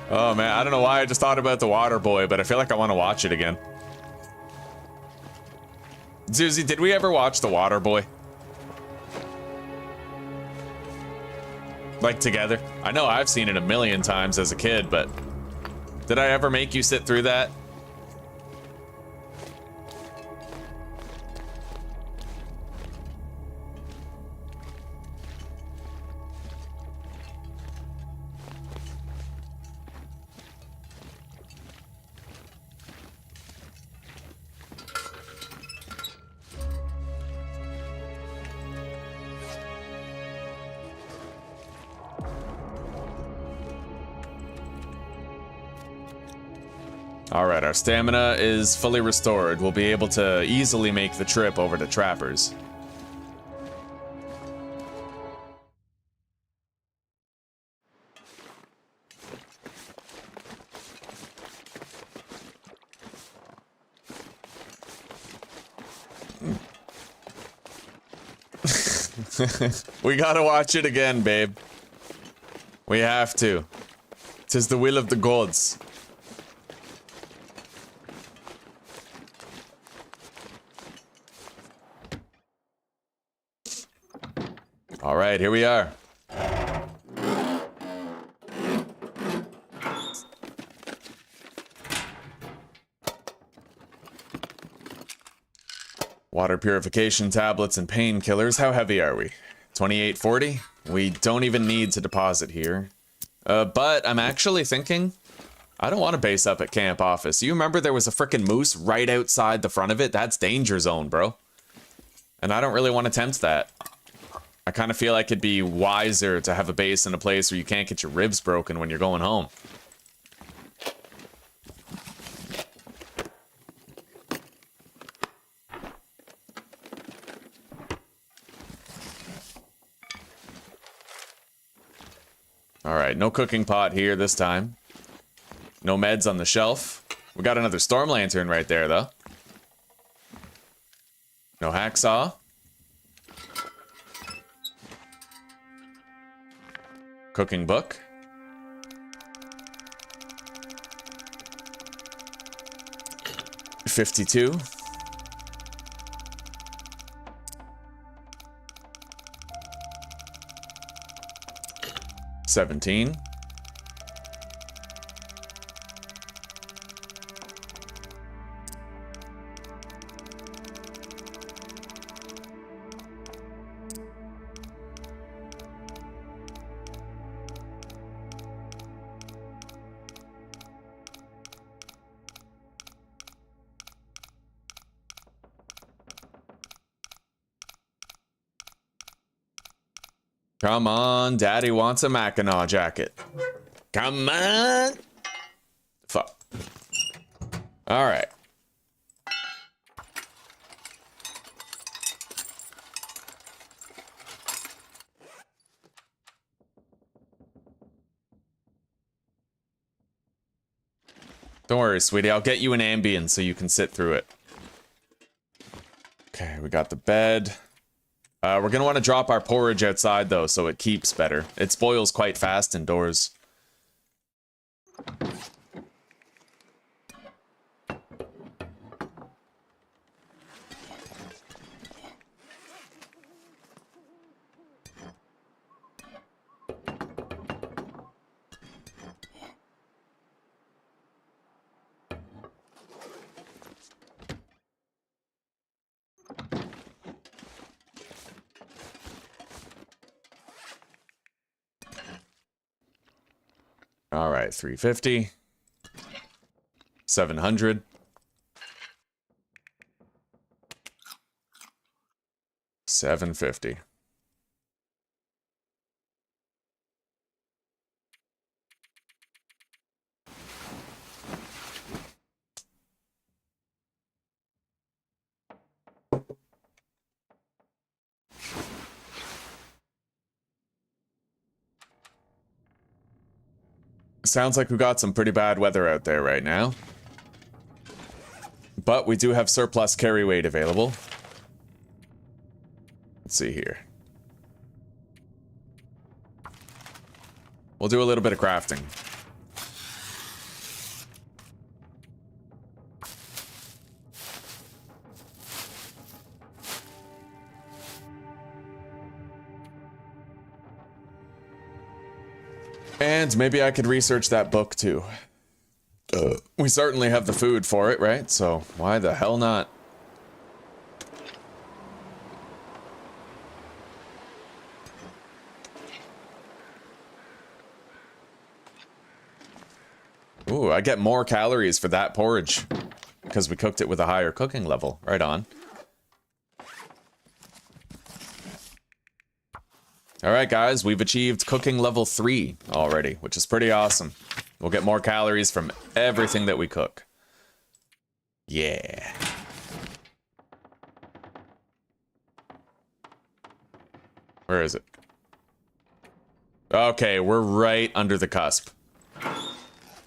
S1: Oh man, I don't know why I just thought about the Water Boy, but I feel like I want to watch it again. Zuzi, did we ever watch the Water Boy? Like together? I know I've seen it a million times as a kid, but did I ever make you sit through that? Alright, our stamina is fully restored. We'll be able to easily make the trip over to Trappers. We gotta watch it again, babe. We have to. 'Tis the will of the gods. All right, here we are. Water purification tablets and painkillers. How heavy are we? 2840? We don't even need to deposit here. But I'm actually thinking I don't want to base up at camp office. You remember there was a frickin' moose right outside the front of it? That's danger zone, bro. And I don't really want to tempt that. I kind of feel like it'd be wiser to have a base in a place where you can't get your ribs broken when you're going home. Alright, no cooking pot here this time. No meds on the shelf. We got another storm lantern right there, though. No hacksaw. Cooking book. $52. $17. Come on, Daddy wants a Mackinaw jacket. Come on. Fuck. All right. Don't worry, sweetie. I'll get you an Ambien so you can sit through it. Okay, we got the bed. We're gonna want to drop our porridge outside though, so it keeps better. It spoils quite fast indoors. All right, 350. 700. $750. Sounds like we've got some pretty bad weather out there right now. But we do have surplus carry weight available. Let's see here. We'll do a little bit of crafting. And maybe I could research that book too. We certainly have the food for it, right? So why the hell not? Ooh, I get more calories for that porridge because we cooked it with a higher cooking level. Right on. Alright guys, we've achieved cooking level 3 already, which is pretty awesome. We'll get more calories from everything that we cook. Yeah. Where is it? Okay, we're right under the cusp.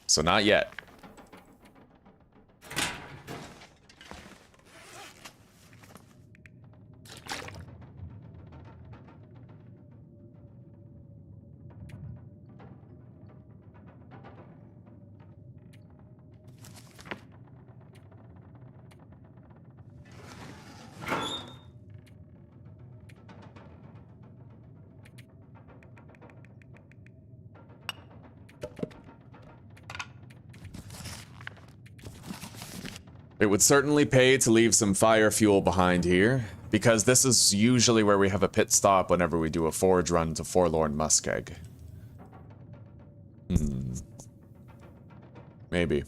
S1: So not yet. It would certainly pay to leave some fire fuel behind here, because this is usually where we have a pit stop whenever we do a forge run to Forlorn Muskeg. Maybe.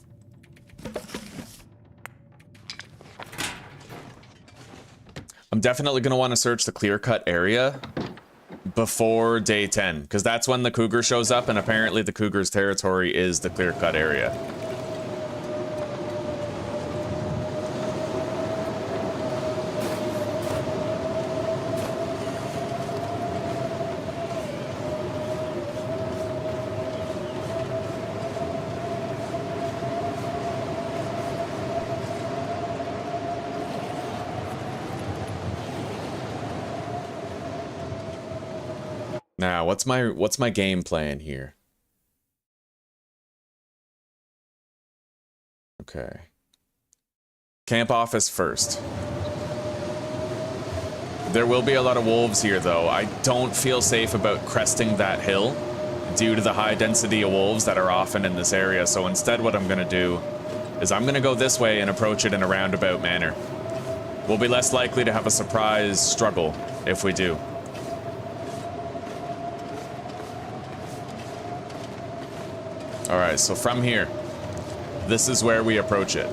S1: I'm definitely going to want to search the clear-cut area before day 10, because that's when the cougar shows up, and apparently the cougar's territory is the clear-cut area. Now, what's my game plan here? Okay. Camp office first. There will be a lot of wolves here, though. I don't feel safe about cresting that hill due to the high density of wolves that are often in this area. So instead, what I'm going to do is I'm going to go this way and approach it in a roundabout manner. We'll be less likely to have a surprise struggle if we do. Alright, so from here, this is where we approach it.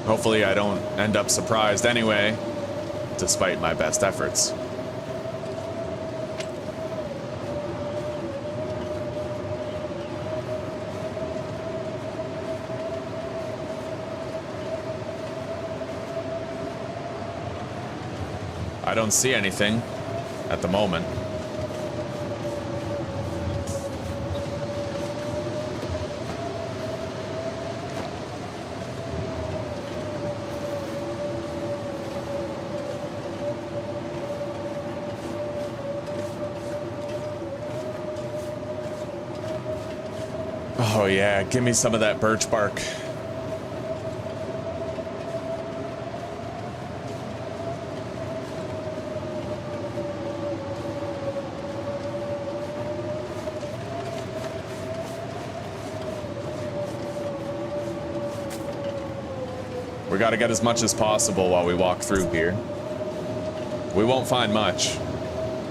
S1: Hopefully I don't end up surprised anyway, despite my best efforts. I don't see anything at the moment. Oh yeah, give me some of that birch bark. We gotta get as much as possible while we walk through here. We won't find much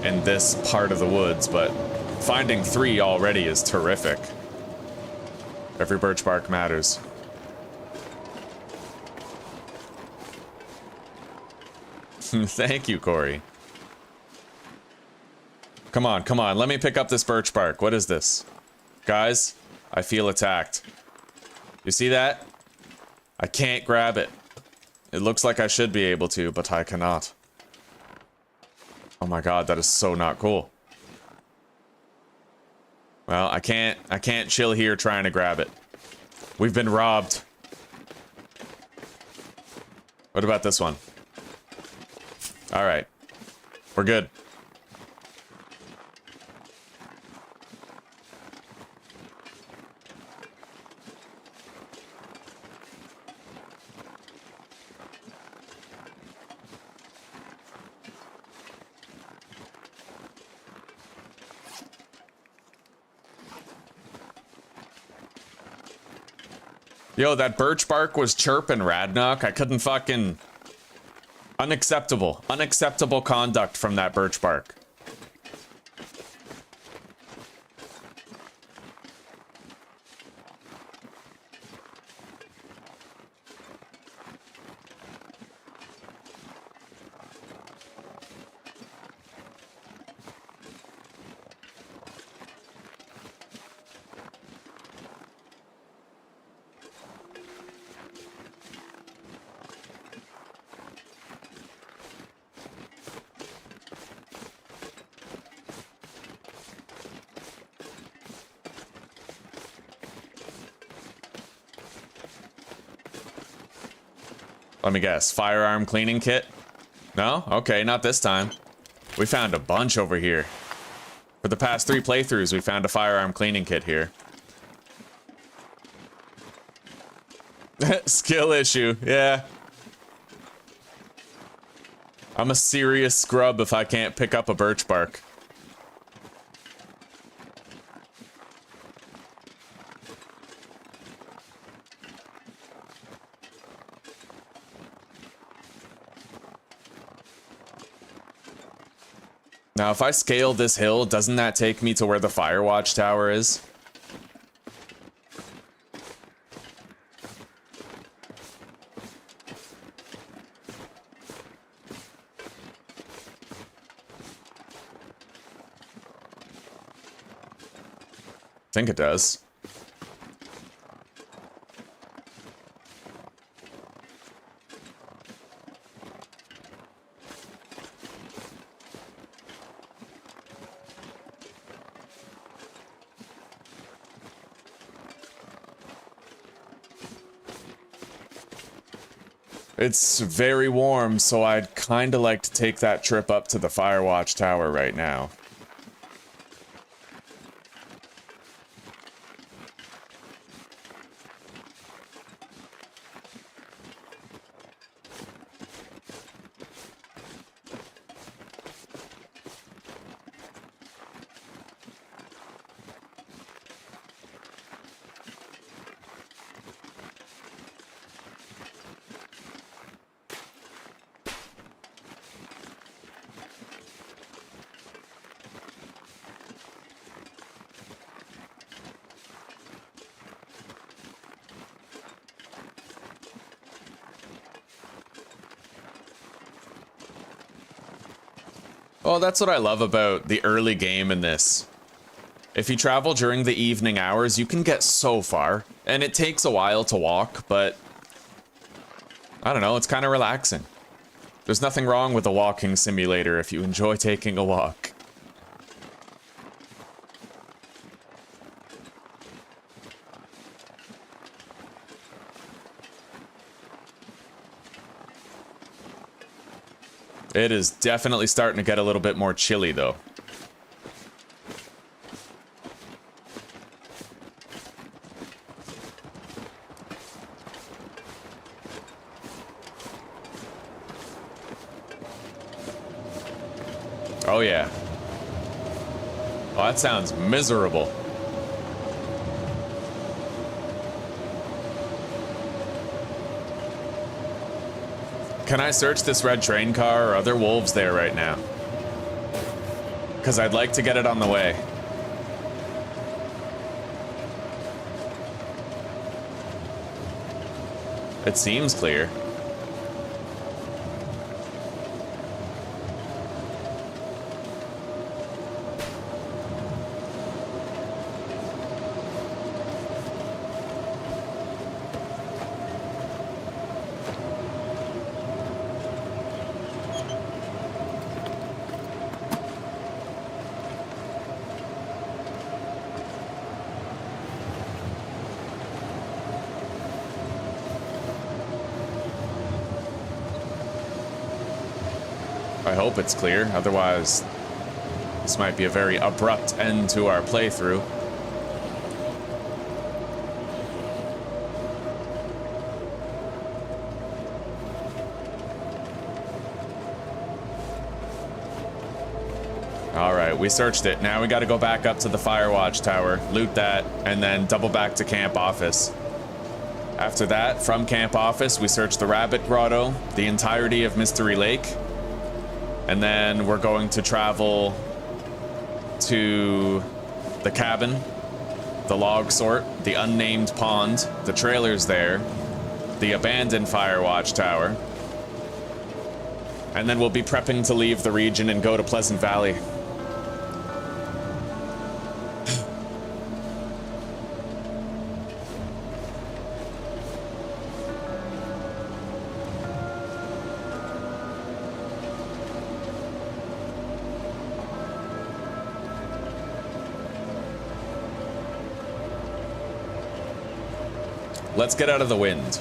S1: in this part of the woods, but finding 3 already is terrific. Every birch bark matters. Thank you, Corey. Come on, come on. Let me pick up this birch bark. What is this? Guys, I feel attacked. You see that? I can't grab it. It looks like I should be able to, but I cannot. Oh my god, that is so not cool. Well, I can't chill here trying to grab it. We've been robbed. What about this one? All right. We're good. Yo, that birch bark was chirping, Radnock. I couldn't fucking... Unacceptable. Unacceptable conduct from that birch bark. Let me guess, firearm cleaning kit? No? Okay, not this time. We found a bunch over here. For the past 3 playthroughs, we found a firearm cleaning kit here. Skill issue, yeah. I'm a serious scrub if I can't pick up a birch bark. Now, if I scale this hill, doesn't that take me to where the Firewatch Tower is? I think it does. It's very warm, so I'd kind of like to take that trip up to the Firewatch Tower right now. Oh, that's what I love about the early game in this. If you travel during the evening hours, you can get so far, and it takes a while to walk, but I don't know, it's kind of relaxing. There's nothing wrong with a walking simulator if you enjoy taking a walk. It is definitely starting to get a little bit more chilly, though. Oh, yeah. Oh, that sounds miserable. Can I search this red train car, or are there wolves there right now? Because I'd like to get it on the way. It seems clear. I hope it's clear, otherwise this might be a very abrupt end to our playthrough. Alright, we searched it. Now we gotta go back up to the Firewatch Tower, loot that, and then double back to Camp Office. After that, from Camp Office, we search the Rabbit Grotto, the entirety of Mystery Lake, and then we're going to travel to the cabin, the log sort, the unnamed pond, the trailers there, the abandoned Firewatch Tower, and then we'll be prepping to leave the region and go to Pleasant Valley. Let's get out of the wind.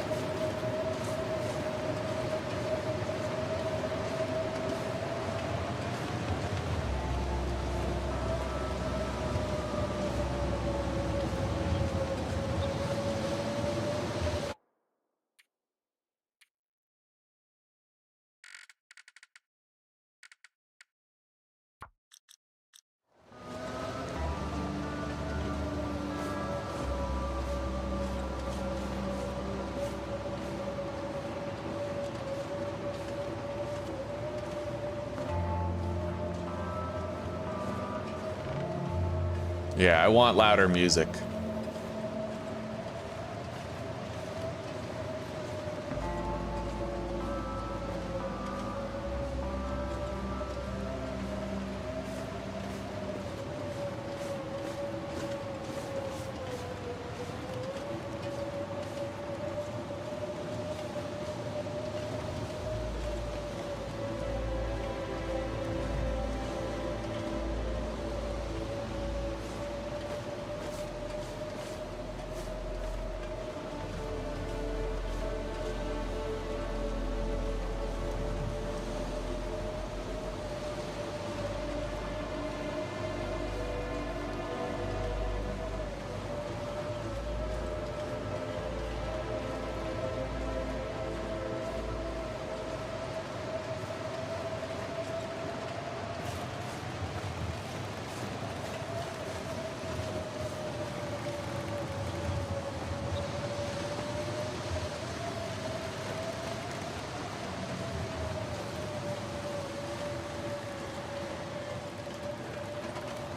S1: Yeah, I want louder music.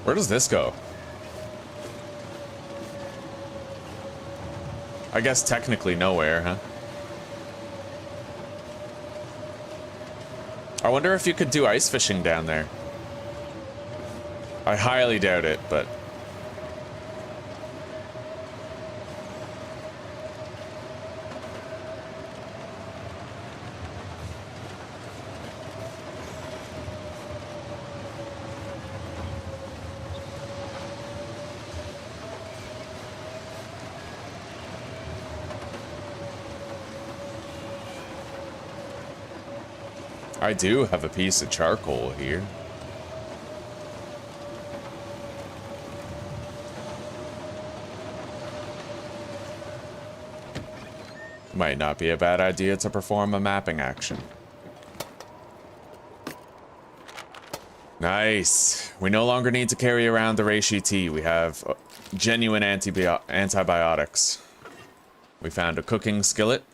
S1: Where does this go? I guess technically nowhere, huh? I wonder if you could do ice fishing down there. I highly doubt it, but... I do have a piece of charcoal here. Might not be a bad idea to perform a mapping action. Nice. We no longer need to carry around the reishi tea. We have genuine antibiotics. We found a cooking skillet.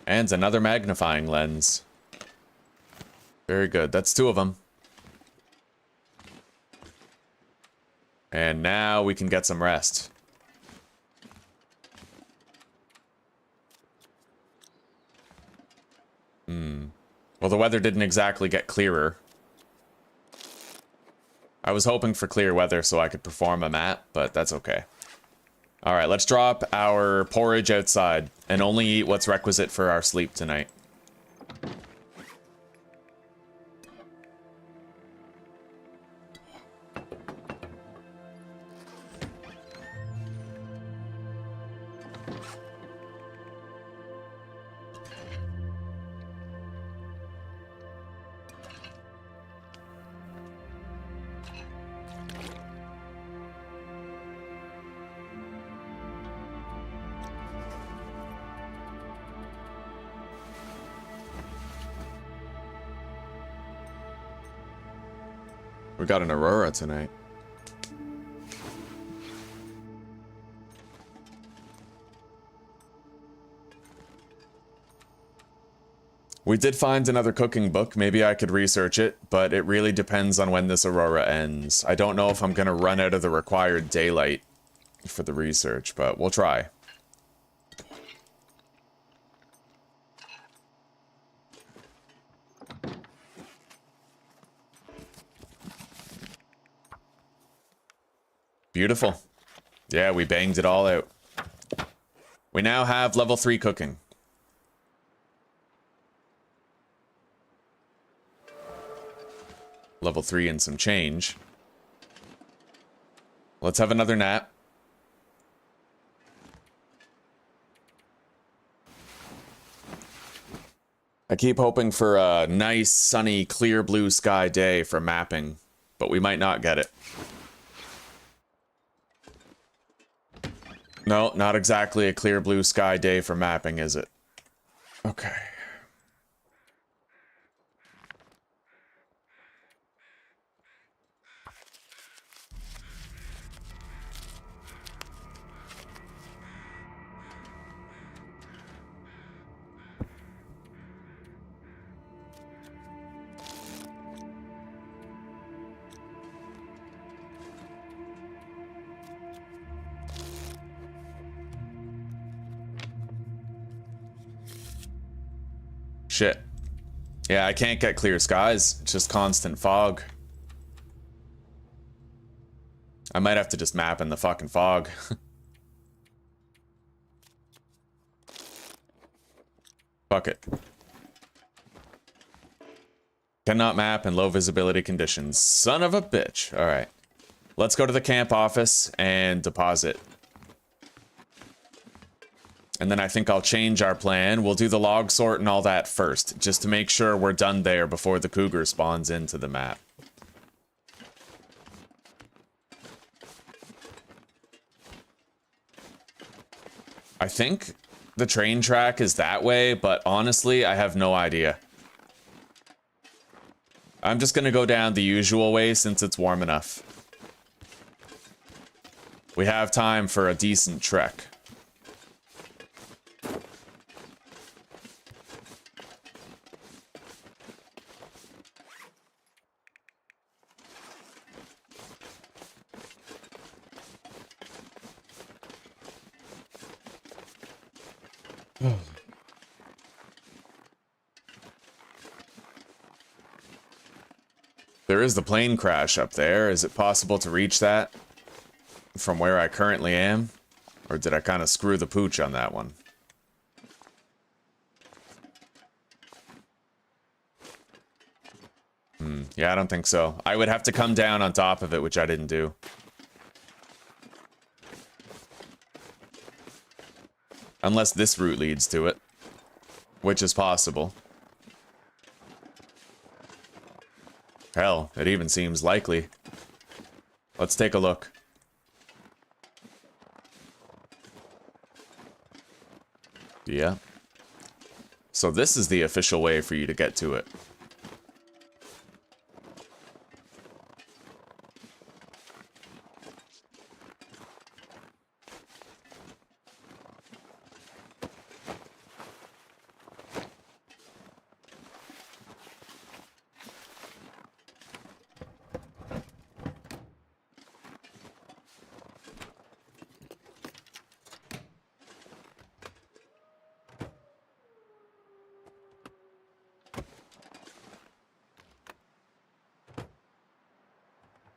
S1: And another magnifying lens. Very good. That's 2 of them. And now we can get some rest. Well, the weather didn't exactly get clearer. I was hoping for clear weather so I could perform a map, but that's okay. Alright, let's drop our porridge outside and only eat what's requisite for our sleep tonight. We got an aurora tonight. We did find another cooking book. Maybe I could research it, but it really depends on when this aurora ends. I don't know if I'm gonna run out of the required daylight for the research, but we'll try. Beautiful. Yeah, we banged it all out. We now have level 3 cooking. Level 3 and some change. Let's have another nap. I keep hoping for a nice, sunny, clear blue sky day for mapping, but we might not get it. No, not exactly a clear blue sky day for mapping, is it? Okay. Shit. Yeah, I can't get clear skies. It's just constant fog. I might have to just map in the fucking fog. Fuck it. Cannot map in low visibility conditions. Son of a bitch. Alright. Let's go to the camp office and deposit. And then I think I'll change our plan. We'll do the log sort and all that first, just to make sure we're done there before the cougar spawns into the map. I think the train track is that way, but honestly, I have no idea. I'm just gonna go down the usual way since it's warm enough. We have time for a decent trek. There is the plane crash up there. Is it possible to reach that from where I currently am? Or did I kind of screw the pooch on that one? Yeah, I don't think so. I would have to come down on top of it, which I didn't do. Unless this route leads to it, which is possible. Hell, it even seems likely. Let's take a look. Yeah. So this is the official way for you to get to it.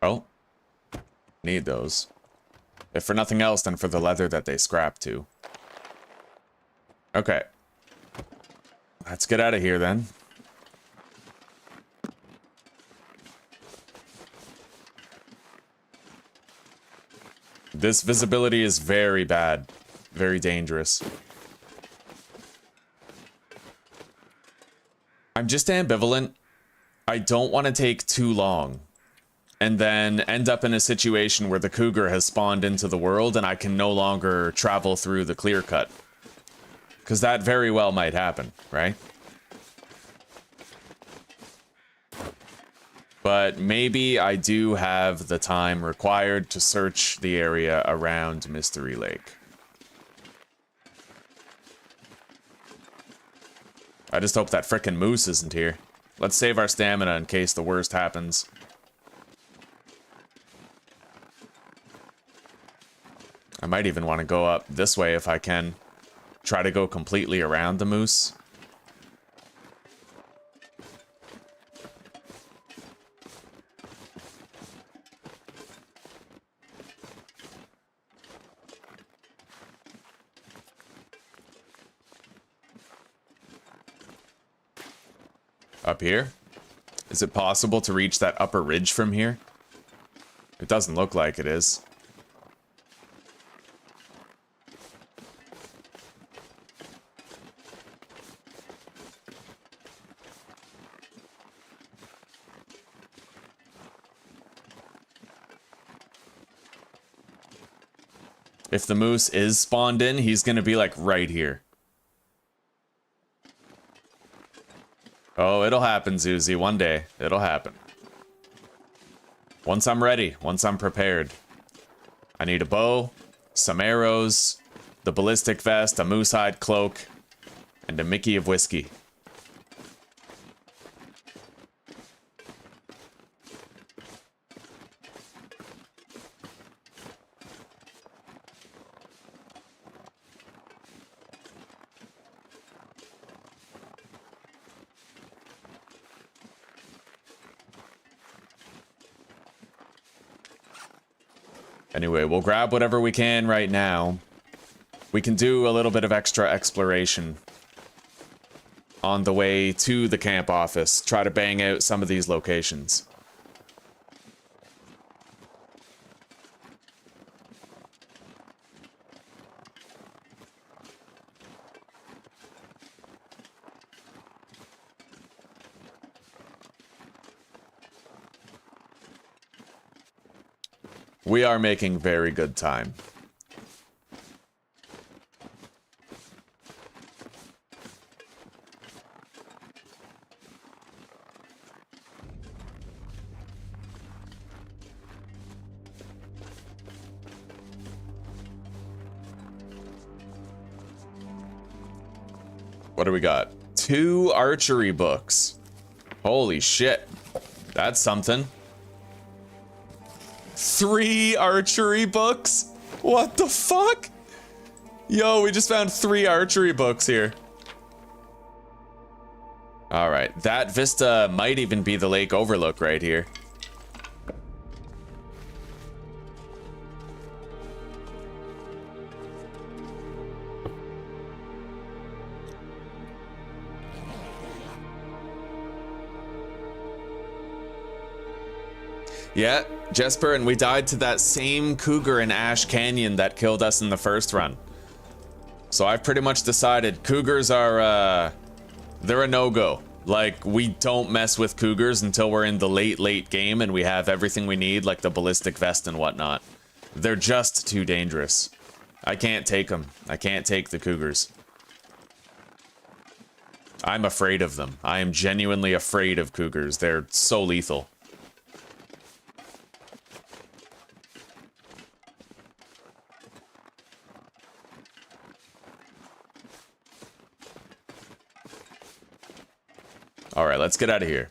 S1: Oh. Need those. If for nothing else, then for the leather that they scrap too. Okay. Let's get out of here then. This visibility is very bad. Very dangerous. I'm just ambivalent. I don't want to take too long. And then end up in a situation where the cougar has spawned into the world and I can no longer travel through the clear cut. Because that very well might happen, right? But maybe I do have the time required to search the area around Mystery Lake. I just hope that frickin' moose isn't here. Let's save our stamina in case the worst happens. I might even want to go up this way if I can. Try to go completely around the moose. Up here? Is it possible to reach that upper ridge from here? It doesn't look like it is. If the moose is spawned in, he's gonna be like right here. Oh, it'll happen, Zuzi. One day, it'll happen. Once I'm ready, once I'm prepared. I need a bow, some arrows, the ballistic vest, a moose hide cloak, and a Mickey of whiskey. Anyway, we'll grab whatever we can right now. We can do a little bit of extra exploration on the way to the camp office. Try to bang out some of these locations. We are making very good time. What do we got? 2 archery books. Holy shit. That's something. 3 archery books? What the fuck? Yo, we just found 3 archery books here. Alright, that vista might even be the lake overlook right here. Yeah, Jesper, and we died to that same cougar in Ash Canyon that killed us in the first run. So I've pretty much decided cougars are, they're a no-go. Like, we don't mess with cougars until we're in the late game and we have everything we need, like the ballistic vest and whatnot. They're just too dangerous. I can't take them. I can't take the cougars. I'm afraid of them. I am genuinely afraid of cougars. They're so lethal. All right, let's get out of here.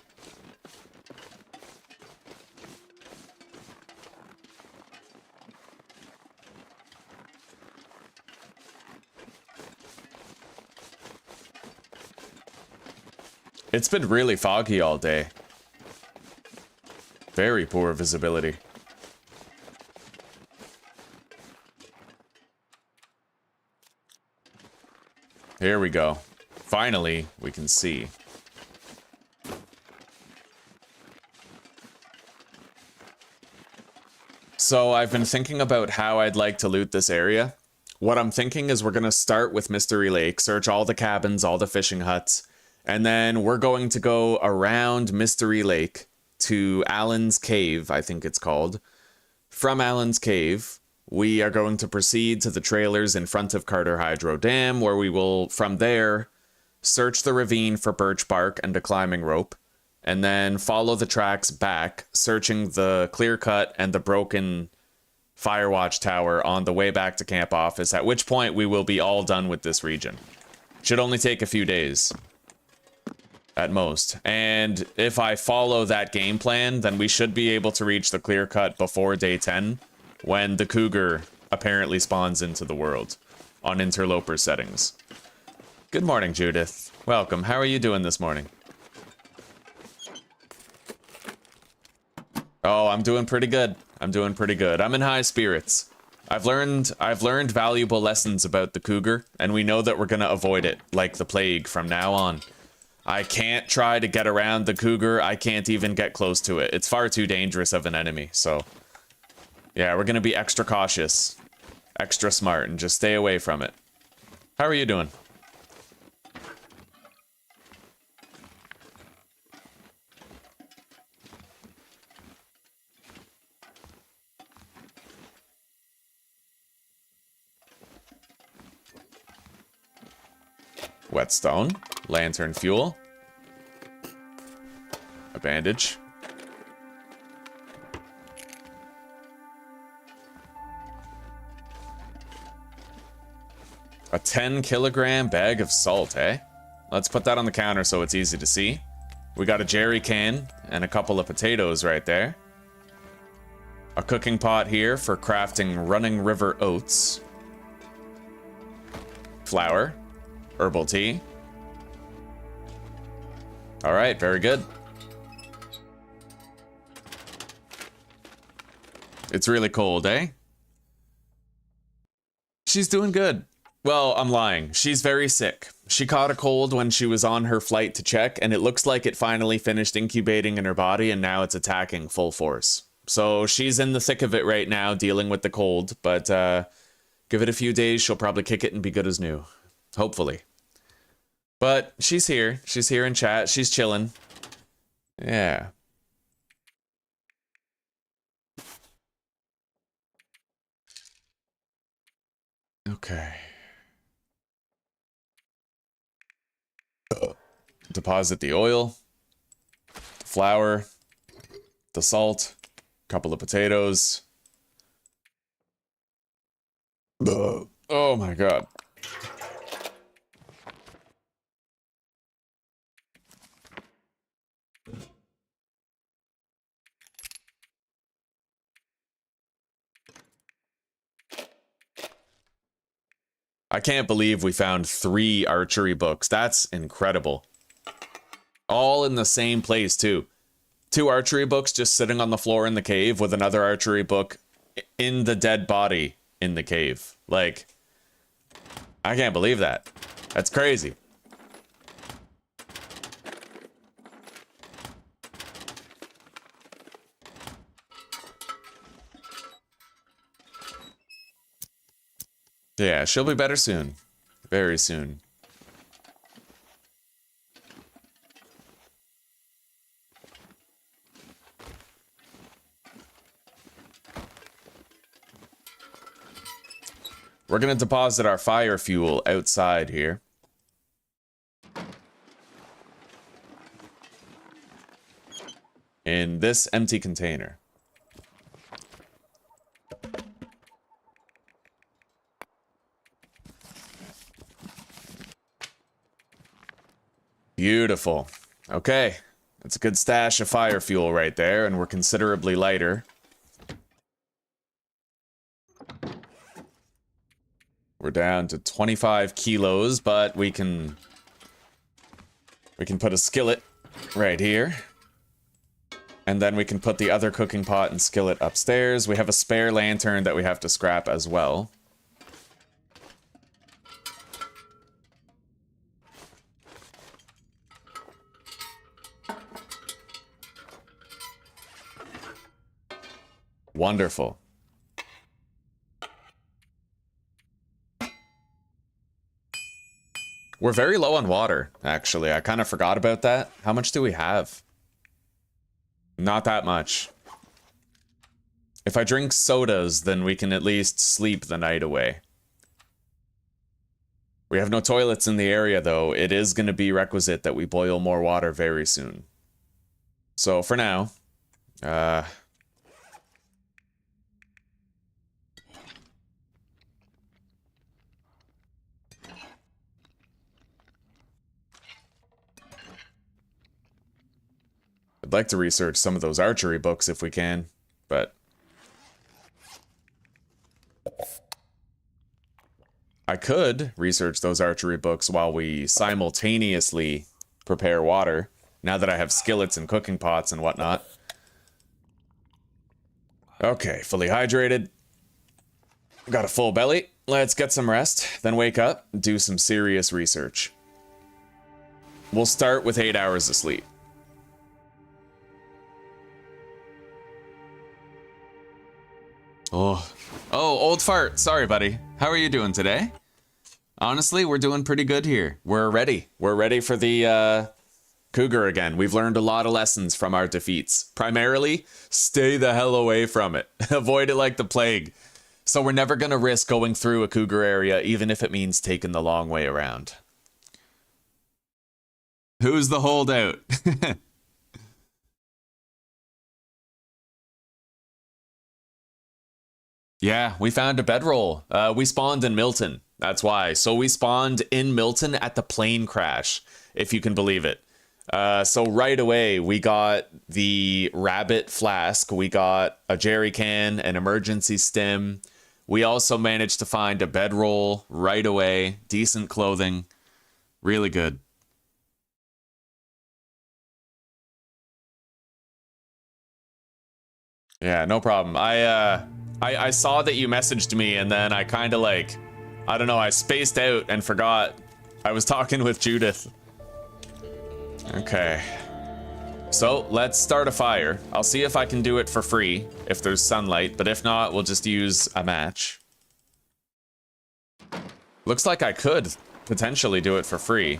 S1: It's been really foggy all day. Very poor visibility. Here we go. Finally, we can see. So I've been thinking about how I'd like to loot this area. What I'm thinking is we're going to start with Mystery Lake, search all the cabins, all the fishing huts, and then we're going to go around Mystery Lake to Allen's Cave, I think it's called. From Allen's Cave, we are going to proceed to the trailers in front of Carter Hydro Dam, where we will, from there, search the ravine for birch bark and a climbing rope, and then follow the tracks back, searching the clear cut and the broken Firewatch Tower on the way back to camp office, at which point we will be all done with this region. Should only take a few days. At most. And if I follow that game plan, then we should be able to reach the clear cut before day 10, when the cougar apparently spawns into the world on Interloper settings. Good morning, Judith. Welcome. How are you doing this morning? Oh, I'm doing pretty good. I'm doing pretty good. I'm in high spirits. I've learned valuable lessons about the cougar, and we know that we're gonna avoid it like the plague from now on. I can't try to get around the cougar. I can't even get close to it. It's far too dangerous of an enemy, so... yeah, we're gonna be extra cautious, extra smart, and just stay away from it. How are you doing? Whetstone, lantern fuel, a bandage. A 10-kilogram bag of salt, eh? Let's put that on the counter so it's easy to see. We got a jerry can and a couple of potatoes right there. A cooking pot here for crafting running river oats. Flour. Herbal tea. All right, very good. It's really cold, eh? She's doing good. Well, I'm lying. She's very sick. She caught a cold when she was on her flight to check, and it looks like it finally finished incubating in her body, and now it's attacking full force. So she's in the thick of it right now, dealing with the cold, but give it a few days, she'll probably kick it and be good as new. Hopefully. But she's here. She's here in chat. She's chilling. Yeah. Okay. Deposit the oil, the flour, the salt, a couple of potatoes. Oh my god. I can't believe we found 3 archery books. That's incredible. All in the same place, too. 2 archery books just sitting on the floor in the cave with another archery book in the dead body in the cave. Like, I can't believe that. That's crazy. Yeah, she'll be better soon. Very soon. We're going to deposit our fire fuel outside here. In this empty container. Beautiful. Okay. That's a good stash of fire fuel right there, and we're considerably lighter. We're down to 25 kilos, but we can put a skillet right here. And then we can put the other cooking pot and skillet upstairs. We have a spare lantern that we have to scrap as well. Wonderful. We're very low on water, actually. I kind of forgot about that. How much do we have? Not that much. If I drink sodas, then we can at least sleep the night away. We have no toilets in the area, though. It is going to be requisite that we boil more water very soon. So, for now, I'd like to research some of those archery books if we can, but I could research those archery books while we simultaneously prepare water, now that I have skillets and cooking pots and whatnot. Okay, fully hydrated. Got a full belly. Let's get some rest, then wake up, do some serious research. We'll start with 8 hours of sleep. Oh, old fart. Sorry, buddy. How are you doing today? Honestly, we're doing pretty good here. We're ready. We're ready for the cougar again. We've learned a lot of lessons from our defeats. Primarily, stay the hell away from it. Avoid it like the plague. So we're never going to risk going through a cougar area, even if it means taking the long way around. Who's the holdout? Yeah, we found a bedroll. We spawned in Milton. That's why. So we spawned in Milton at the plane crash, if you can believe it. So right away, we got the rabbit flask. We got a jerry can, an emergency stim. We also managed to find a bedroll right away. Decent clothing. Really good. Yeah, no problem. I saw that you messaged me, and then I kind of like I don't know, I spaced out and forgot. I was talking with Judith. Okay. So, let's start a fire. I'll see if I can do it for free, if there's sunlight, but if not, we'll just use a match. Looks like I could potentially do it for free.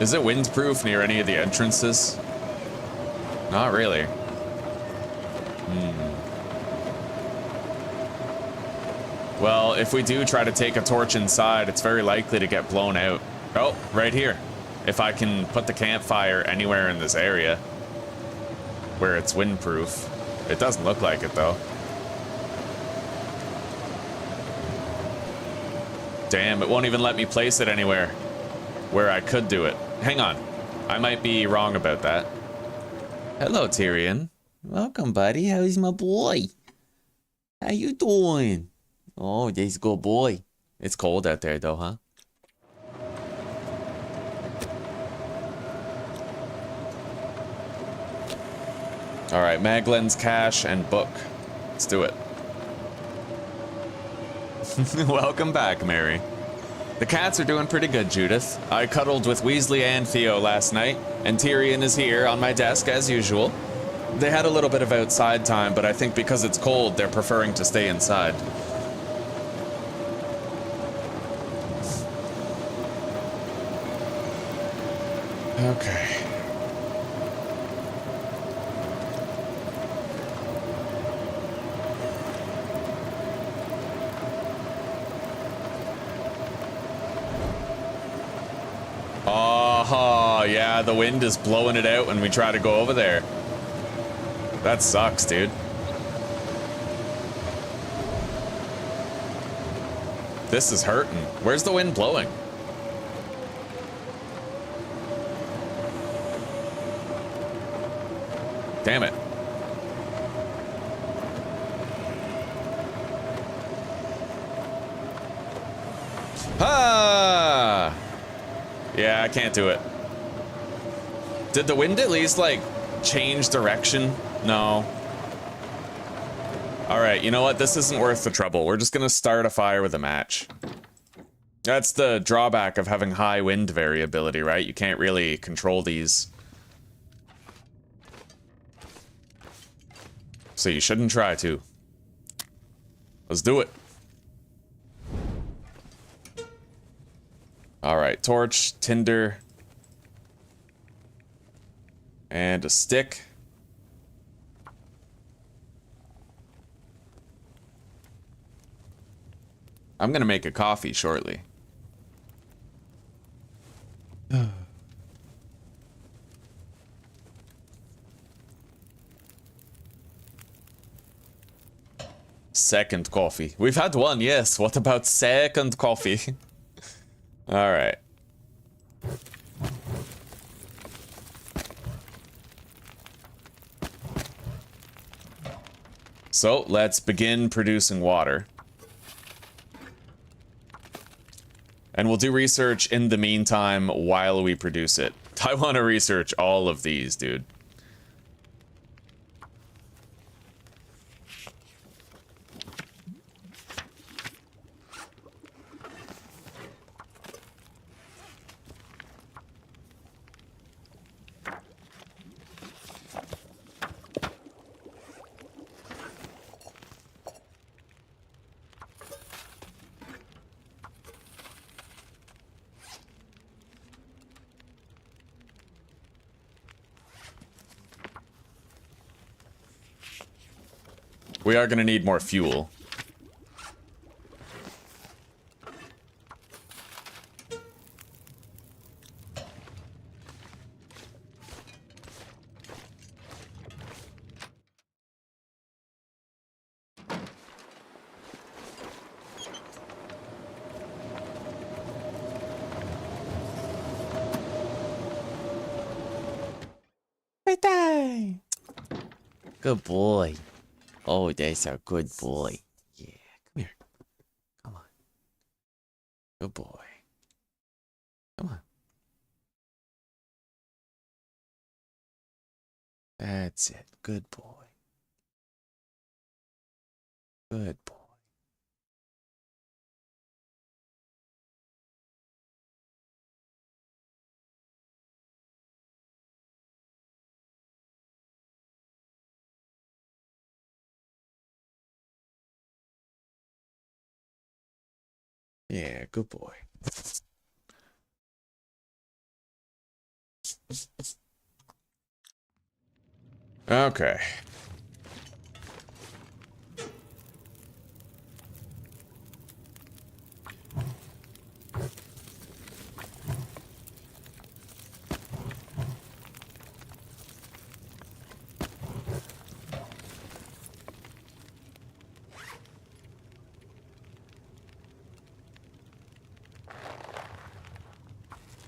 S1: Is it windproof near any of the entrances? Not really. Well, if we do try to take a torch inside, it's very likely to get blown out. Oh, right here. If I can put the campfire anywhere in this area where it's windproof. It doesn't look like it, though. Damn, it won't even let me place it anywhere where I could do it. Hang on. I might be wrong about that. Hello, Tyrion.
S2: Welcome, buddy. How's my boy? How you doing? Oh, there's a good boy.
S1: It's cold out there, though, huh? All right, Maglen's cache and book. Let's do it. Welcome back, Mary. The cats are doing pretty good, Judith. I cuddled with Weasley and Theo last night, and Tyrion is here on my desk as usual. They had a little bit of outside time, but I think because it's cold, they're preferring to stay inside. Okay. Oh, yeah, the wind is blowing it out when we try to go over there. That sucks, dude. This is hurting. Where's the wind blowing? Damn it. Ah! Yeah, I can't do it. Did the wind at least, like, change direction? No. Alright, you know what? This isn't worth the trouble. We're just gonna start a fire with a match. That's the drawback of having high wind variability, right? You can't really control these. So you shouldn't try to. Let's do it. Alright, torch, tinder, and a stick. I'm gonna make a coffee shortly. Second coffee. We've had one, yes. What about second coffee? All right. So let's begin producing water. And we'll do research in the meantime while we produce it. I want to research all of these, dude. We are going to need more fuel.
S2: Good boy. Oh, that's a good boy. Yeah, come here. Come on. Good boy. Come on. That's it. Good boy. Good boy. Yeah, good boy.
S1: Okay.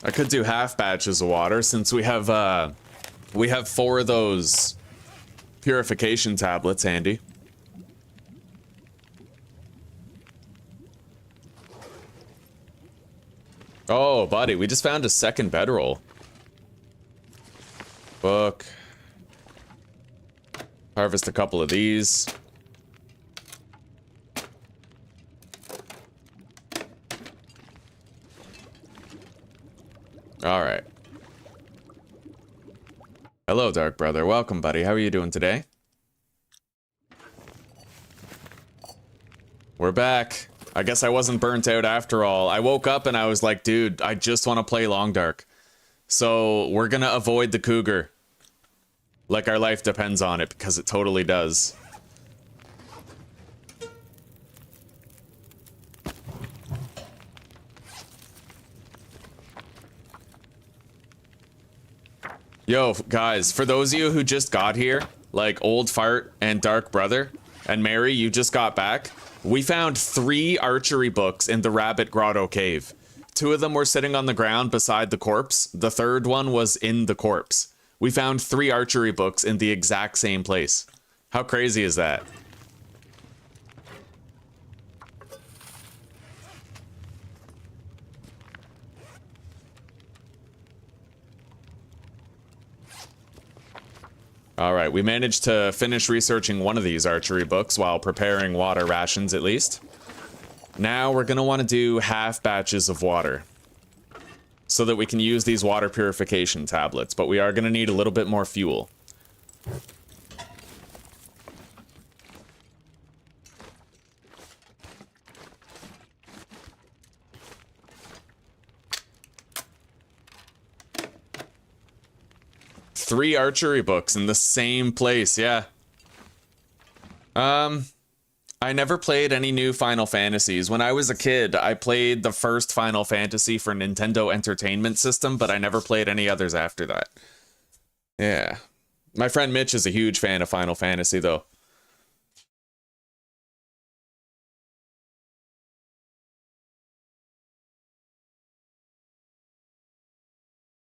S1: I could do half batches of water since we have 4 of those purification tablets handy. Oh, buddy, we just found a second bedroll. Book. Harvest a couple of these. All right. Hello, Dark Brother. Welcome, buddy. How are you doing today? We're back. I guess I wasn't burnt out after all. I woke up and I was like, dude, I just want to play Long Dark. So we're going to avoid the cougar. Like our life depends on it, because it totally does. Yo, guys, for those of you who just got here, like Old Fart and Dark Brother, and Mary, you just got back, we found 3 archery books in the Rabbit Grotto Cave. 2 of them were sitting on the ground beside the corpse. The 3rd one was in the corpse. We found 3 archery books in the exact same place. How crazy is that? All right, we managed to finish researching one of these archery books while preparing water rations, at least. Now we're going to want to do half batches of water so that we can use these water purification tablets, but we are going to need a little bit more fuel. Three archery books in the same place, yeah. I never played any new Final Fantasies. When I was a kid, I played the first Final Fantasy for Nintendo Entertainment System, but I never played any others after that. Yeah. My friend Mitch is a huge fan of Final Fantasy, though.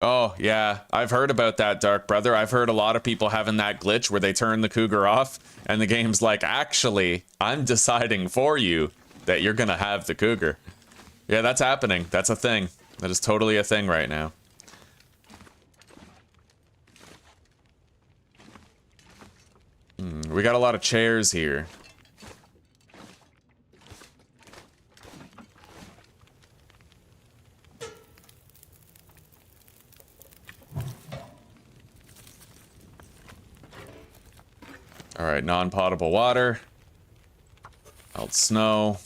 S1: Oh, yeah. I've heard about that, Dark Brother. I've heard a lot of people having that glitch where they turn the cougar off, and the game's like, actually, I'm deciding for you that you're gonna have the cougar. Yeah, that's happening. That's a thing. That is totally a thing right now. We got a lot of chairs here. All right, non-potable water. Melt snow.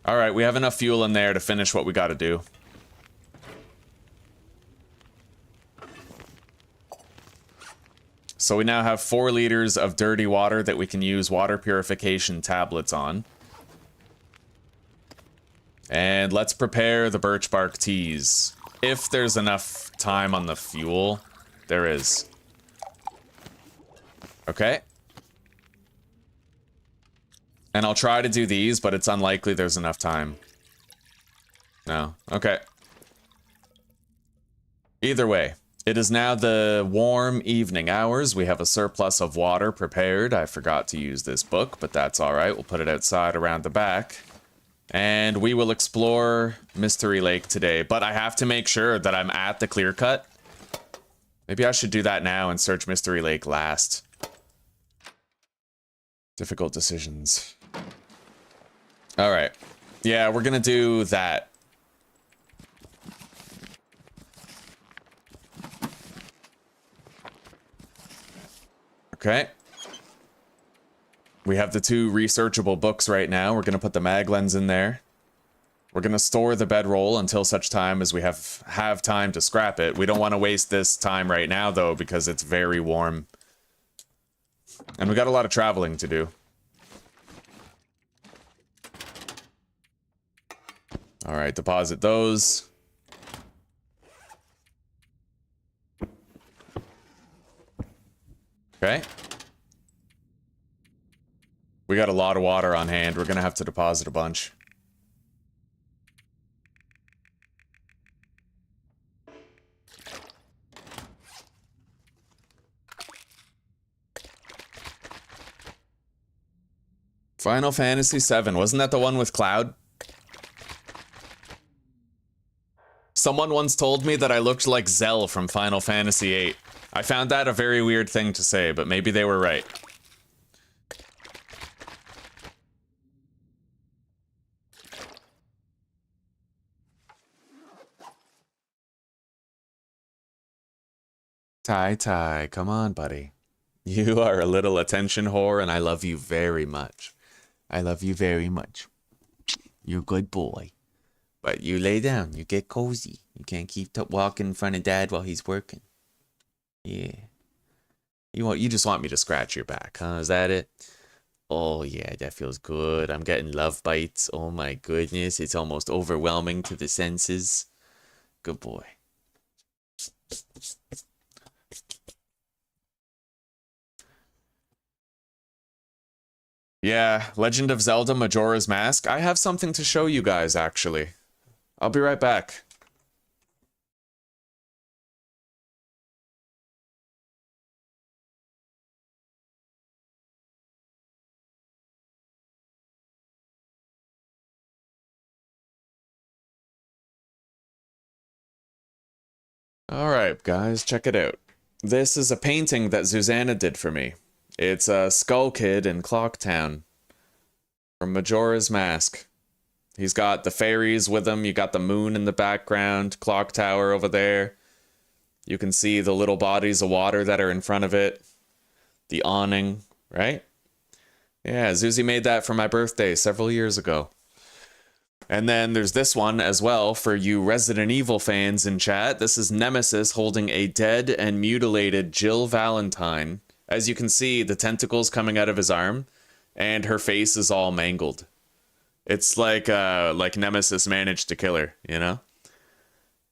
S1: All right, we have enough fuel in there to finish what we got to do. So we now have 4 liters of dirty water that we can use water purification tablets on. And let's prepare the birch bark teas. If there's enough time on the fuel. There is. Okay. And I'll try to do these, but it's unlikely there's enough time. No. Okay. Either way, it is now the warm evening hours. We have a surplus of water prepared. I forgot to use this book, but that's all right. We'll put it outside around the back. And we will explore Mystery Lake today. But I have to make sure that I'm at the clear cut Maybe I should do that now and search Mystery Lake last. Difficult decisions. All right. Yeah, we're gonna do that. Okay. We have the 2 researchable books right now. We're gonna put the mag lens in there. We're gonna store the bedroll until such time as we have time to scrap it. We don't want to waste this time right now, though, because it's very warm. And we got a lot of traveling to do. Alright, deposit those. Okay. We got a lot of water on hand. We're gonna have to deposit a bunch. Final Fantasy VII. Wasn't that the one with Cloud? Someone once told me that I looked like Zell from Final Fantasy VIII. I found that a very weird thing to say, but maybe they were right. Tai, come on, buddy. You are a little attention whore, and I love you very much. I love you very much. You're a good boy. But you lay down. You get cozy. You can't keep walking in front of Dad while he's working. Yeah. You just want me to scratch your back, huh? Is that it? Oh, yeah, that feels good. I'm getting love bites. Oh, my goodness. It's almost overwhelming to the senses. Good boy. Yeah, Legend of Zelda Majora's Mask. I have something to show you guys, actually. I'll be right back. Alright, guys, check it out. This is a painting that Susanna did for me. It's a Skull Kid in Clocktown from Majora's Mask. He's got the fairies with him. You got the moon in the background, clock tower over there. You can see the little bodies of water that are in front of it. The awning, right? Yeah, Zuzi made that for my birthday several years ago. And then there's this one as well for you Resident Evil fans in chat. This is Nemesis holding a dead and mutilated Jill Valentine. As you can see, the tentacles coming out of his arm, and her face is all mangled. It's like Nemesis managed to kill her, you know?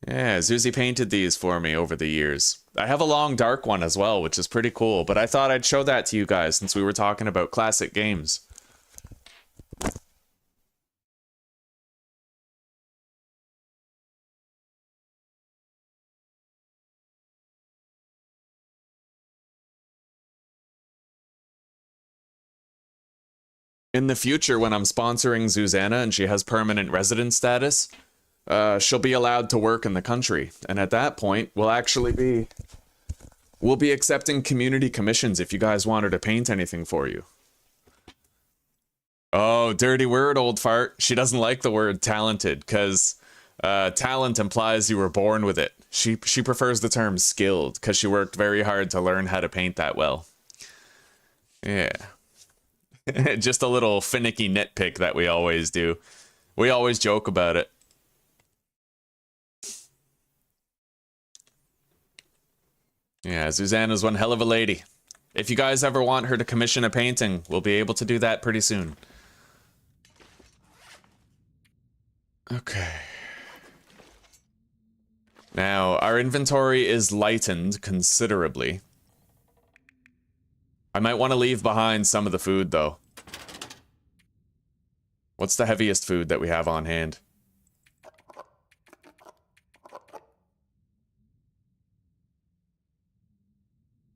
S1: Yeah, Zuzi painted these for me over the years. I have a long dark one as well, which is pretty cool, but I thought I'd show that to you guys since we were talking about classic games. In the future, when I'm sponsoring Susanna and she has permanent resident status, she'll be allowed to work in the country. And at that point, we'll be accepting community commissions if you guys want her to paint anything for you. Oh, dirty word, old fart. She doesn't like the word talented, because talent implies you were born with it. She prefers the term skilled, because she worked very hard to learn how to paint that well. Yeah. Just a little finicky nitpick that we always do. We always joke about it. Yeah, Susanna's one hell of a lady. If you guys ever want her to commission a painting, we'll be able to do that pretty soon. Okay. Now, our inventory is lightened considerably. I might want to leave behind some of the food, though. What's the heaviest food that we have on hand?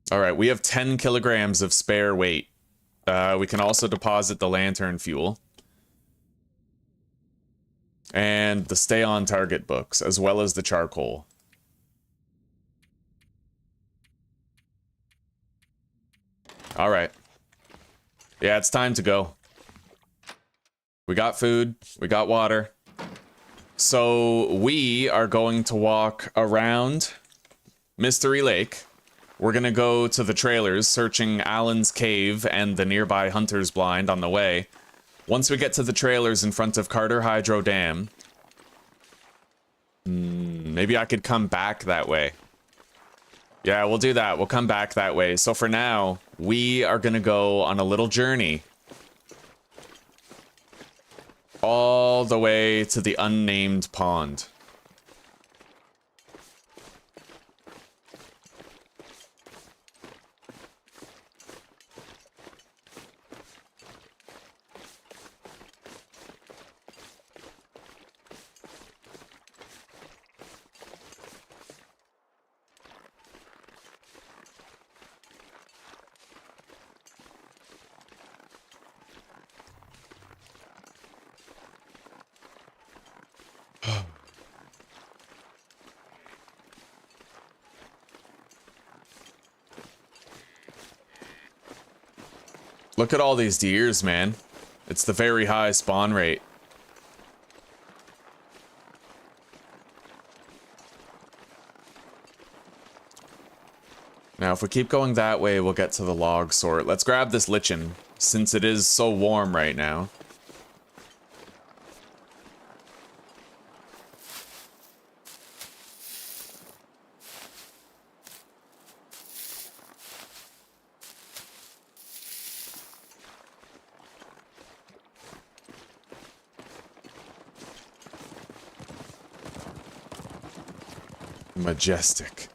S1: Alright, we have 10 kilograms of spare weight. We can also deposit the lantern fuel. And the stay on target books, as well as the charcoal. All right. Yeah, it's time to go. We got food. We got water. So we are going to walk around Mystery Lake. We're going to go to the trailers, searching Alan's Cave and the nearby Hunter's Blind on the way. Once we get to the trailers in front of Carter Hydro Dam, maybe I could come back that way. Yeah, we'll do that. We'll come back that way. So for now, we are going to go on a little journey all the way to the unnamed pond. Look at all these deers, man. It's the very high spawn rate. Now, if we keep going that way, we'll get to the log sort. Let's grab this lichen, since it is so warm right now. Majestic.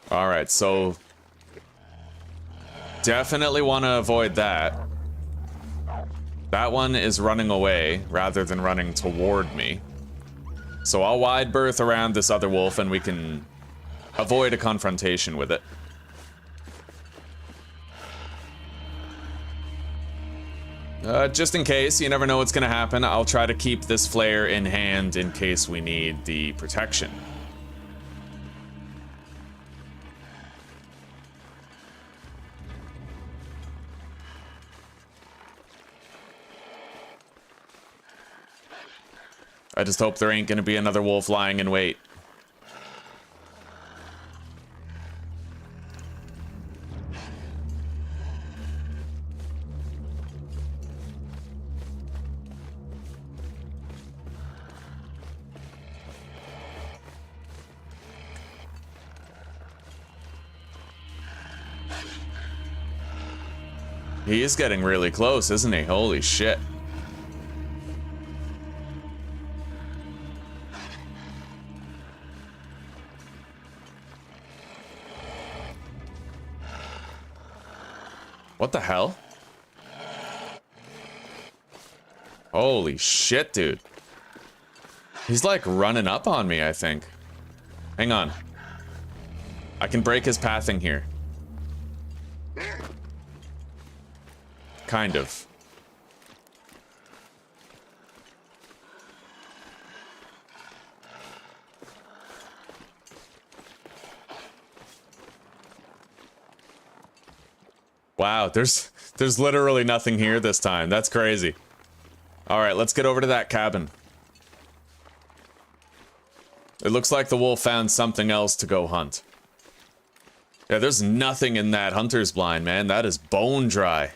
S1: All right, so definitely want to avoid that. That one is running away rather than running toward me. So I'll wide berth around this other wolf and we can avoid a confrontation with it. Just in case, you never know what's gonna happen, I'll try to keep this flare in hand in case we need the protection. I just hope there ain't gonna be another wolf lying in wait. He is getting really close, isn't he? Holy shit. What the hell? Holy shit, dude. He's like running up on me, I think. Hang on. I can break his pathing here. Kind of. Wow, there's literally nothing here this time. That's crazy. All right, let's get over to that cabin. It looks like the wolf found something else to go hunt. Yeah, there's nothing in that hunter's blind, man. That is bone dry.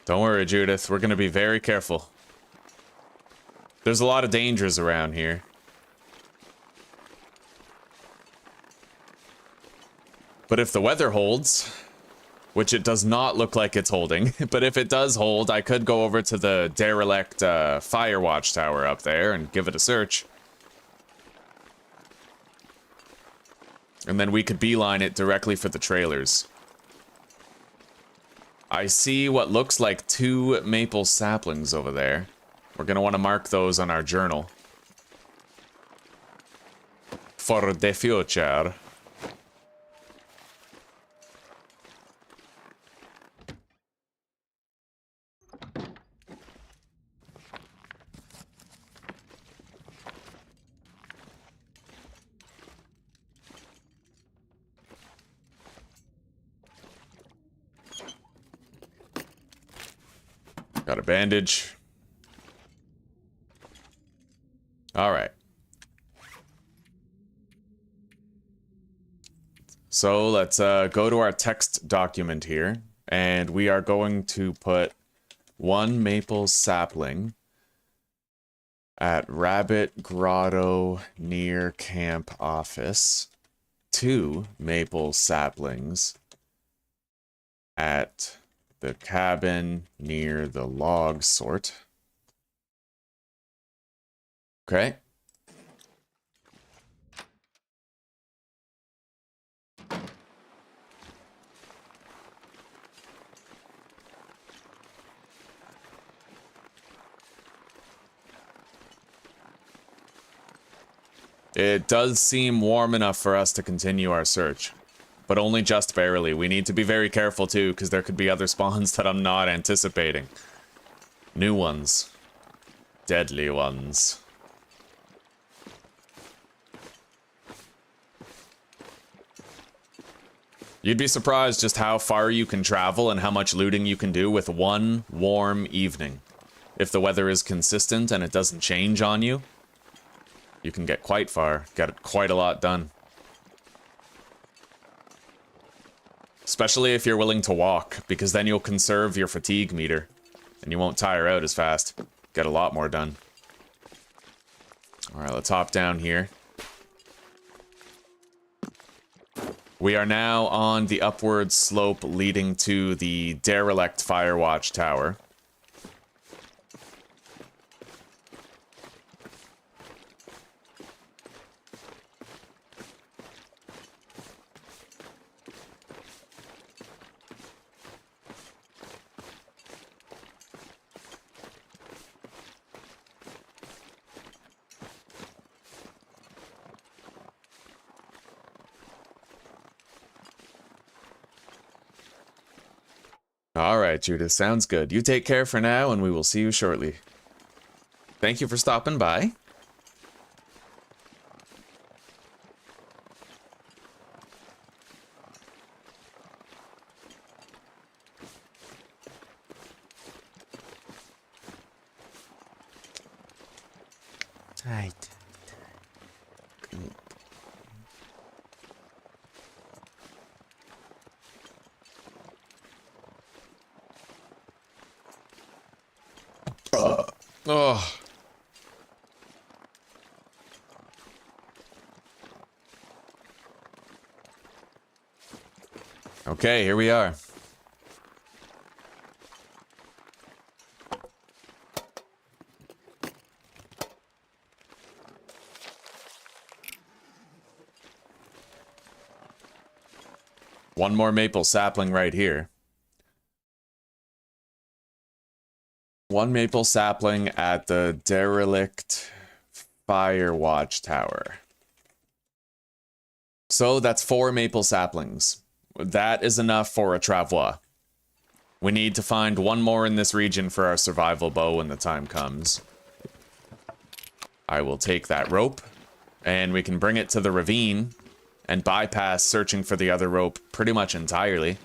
S1: Don't worry, Judith. We're gonna be very careful. There's a lot of dangers around here. But if the weather holds, which it does not look like it's holding, but if it does hold, I could go over to the derelict fire watchtower up there and give it a search. And then we could beeline it directly for the trailers. I see what looks like 2 maple saplings over there. We're gonna want to mark those on our journal. For the future. Got a bandage. All right. So let's go to our text document here, and we are going to put 1 maple sapling at Rabbit Grotto near camp office, 2 maple saplings at the cabin near the log sort. Okay. It does seem warm enough for us to continue our search, but only just barely. We need to be very careful too, because there could be other spawns that I'm not anticipating. New ones. Deadly ones. You'd be surprised just how far you can travel and how much looting you can do with one warm evening. If the weather is consistent and it doesn't change on you, you can get quite far, get quite a lot done. Especially if you're willing to walk, because then you'll conserve your fatigue meter, and you won't tire out as fast. Get a lot more done. Alright, let's hop down here. We are now on the upward slope leading to the derelict Firewatch Tower. Alright, Judith, sounds good. You take care for now, and we will see you shortly. Thank you for stopping by.
S2: Tight.
S1: Oh. Okay, here we are. One more maple sapling right here. One maple sapling at the derelict Firewatch Tower. So that's 4 maple saplings. That is enough for a travois. We need to find 1 more in this region for our survival bow when the time comes. I will take that rope, and we can bring it to the ravine and bypass searching for the other rope pretty much entirely.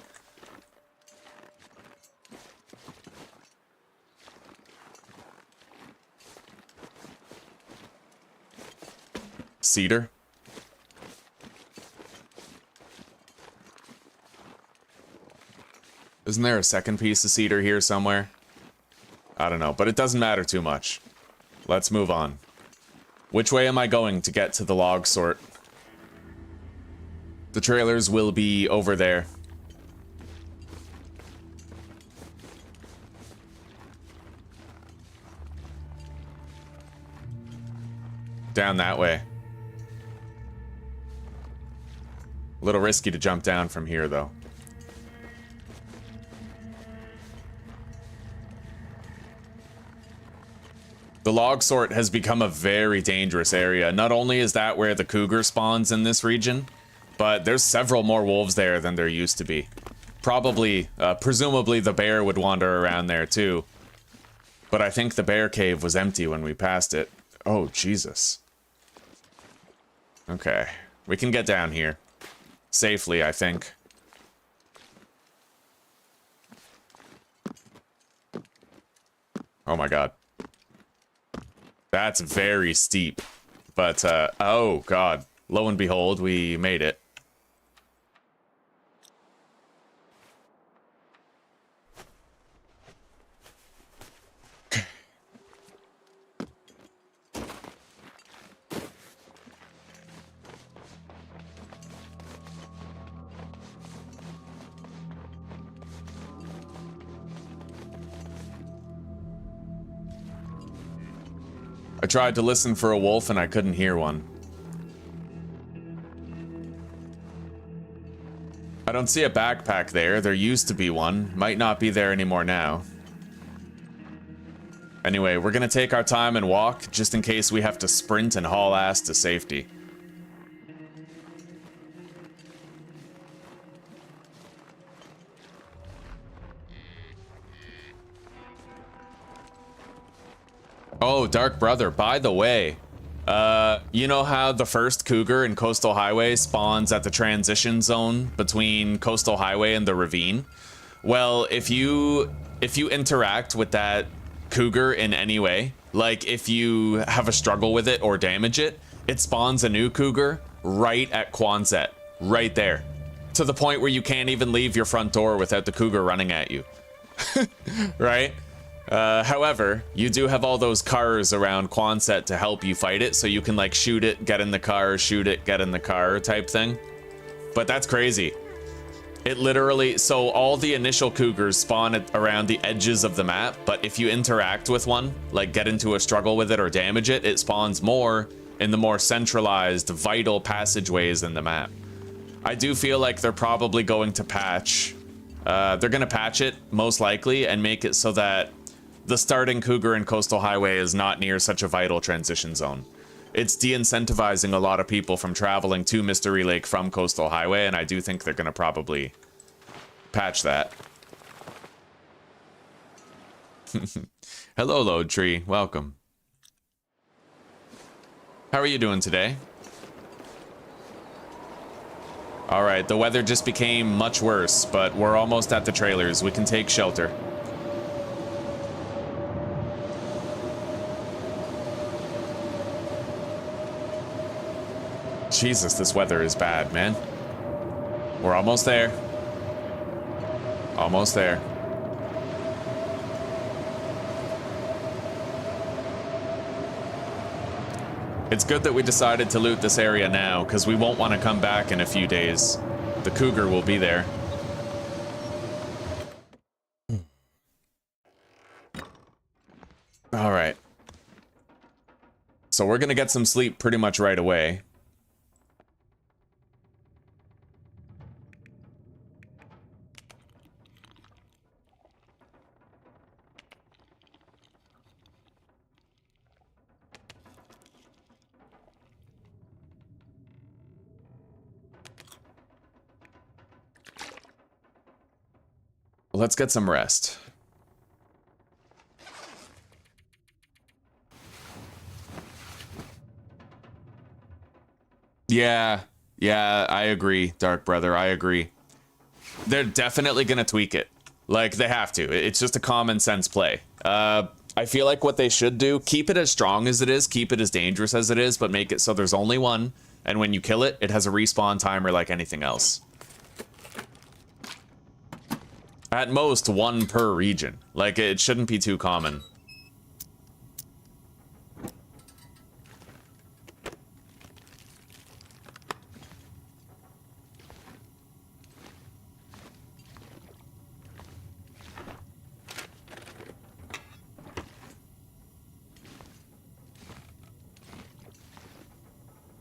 S1: Cedar. Isn't there a second piece of cedar here somewhere? I don't know, but it doesn't matter too much. Let's move on. Which way am I going to get to the log sort? The trailers will be over there. Down that way. A little risky to jump down from here, though. The log sort has become a very dangerous area. Not only is that where the cougar spawns in this region, but there's several more wolves there than there used to be. Probably, presumably the bear would wander around there too. But I think the bear cave was empty when we passed it. Oh, Jesus. Okay, we can get down here. Safely, I think. Oh my god. That's very steep. But, oh god. Lo and behold, we made it. I tried to listen for a wolf and I couldn't hear one. I don't see a backpack there. There used to be one. Might not be there anymore now. Anyway, we're gonna take our time and walk, just in case we have to sprint and haul ass to safety. Oh, Dark Brother, by the way, you know how the first cougar in Coastal Highway spawns at the transition zone between Coastal Highway and the ravine? Well, if you interact with that cougar in any way, like if you have a struggle with it or damage it, it spawns a new cougar right at Quonset, right there. To the point where you can't even leave your front door without the cougar running at you. Right? However, you do have all those cars around Quonset to help you fight it, so you can like shoot it, get in the car, shoot it, get in the car type thing. But that's crazy. It literally, so all the initial cougars spawn around the edges of the map, but if you interact with one, like get into a struggle with it or damage it, it spawns more in the more centralized, vital passageways in the map. I do feel like they're probably going to patch, they're gonna patch it most likely and make it so that the starting cougar in Coastal Highway is not near such a vital transition zone. It's de-incentivizing a lot of people from traveling to Mystery Lake from Coastal Highway, and I do think they're gonna probably patch that. Hello, Load Tree. Welcome. How are you doing today? Alright, the weather just became much worse, but we're almost at the trailers. We can take shelter. Jesus, this weather is bad, man. We're almost there. Almost there. It's good that we decided to loot this area now, because we won't want to come back in a few days. The cougar will be there. Alright. So we're gonna get some sleep pretty much right away. Let's get some rest. Yeah, I agree, Dark Brother, I agree. They're definitely gonna tweak it. Like, they have to. It's just a common sense play. I feel like what they should do, keep it as strong as it is, keep it as dangerous as it is, but make it so there's only one, and when you kill it, it has a respawn timer like anything else. At most, one per region. Like, it shouldn't be too common.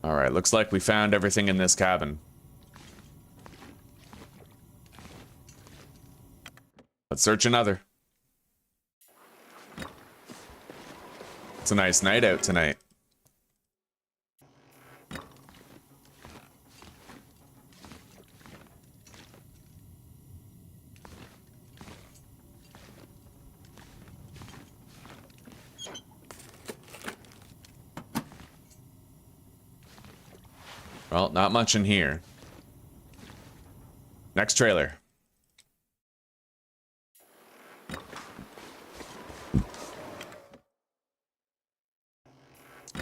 S1: Alright, looks like we found everything in this cabin. Let's search another. It's a nice night out tonight. Well, not much in here. Next trailer.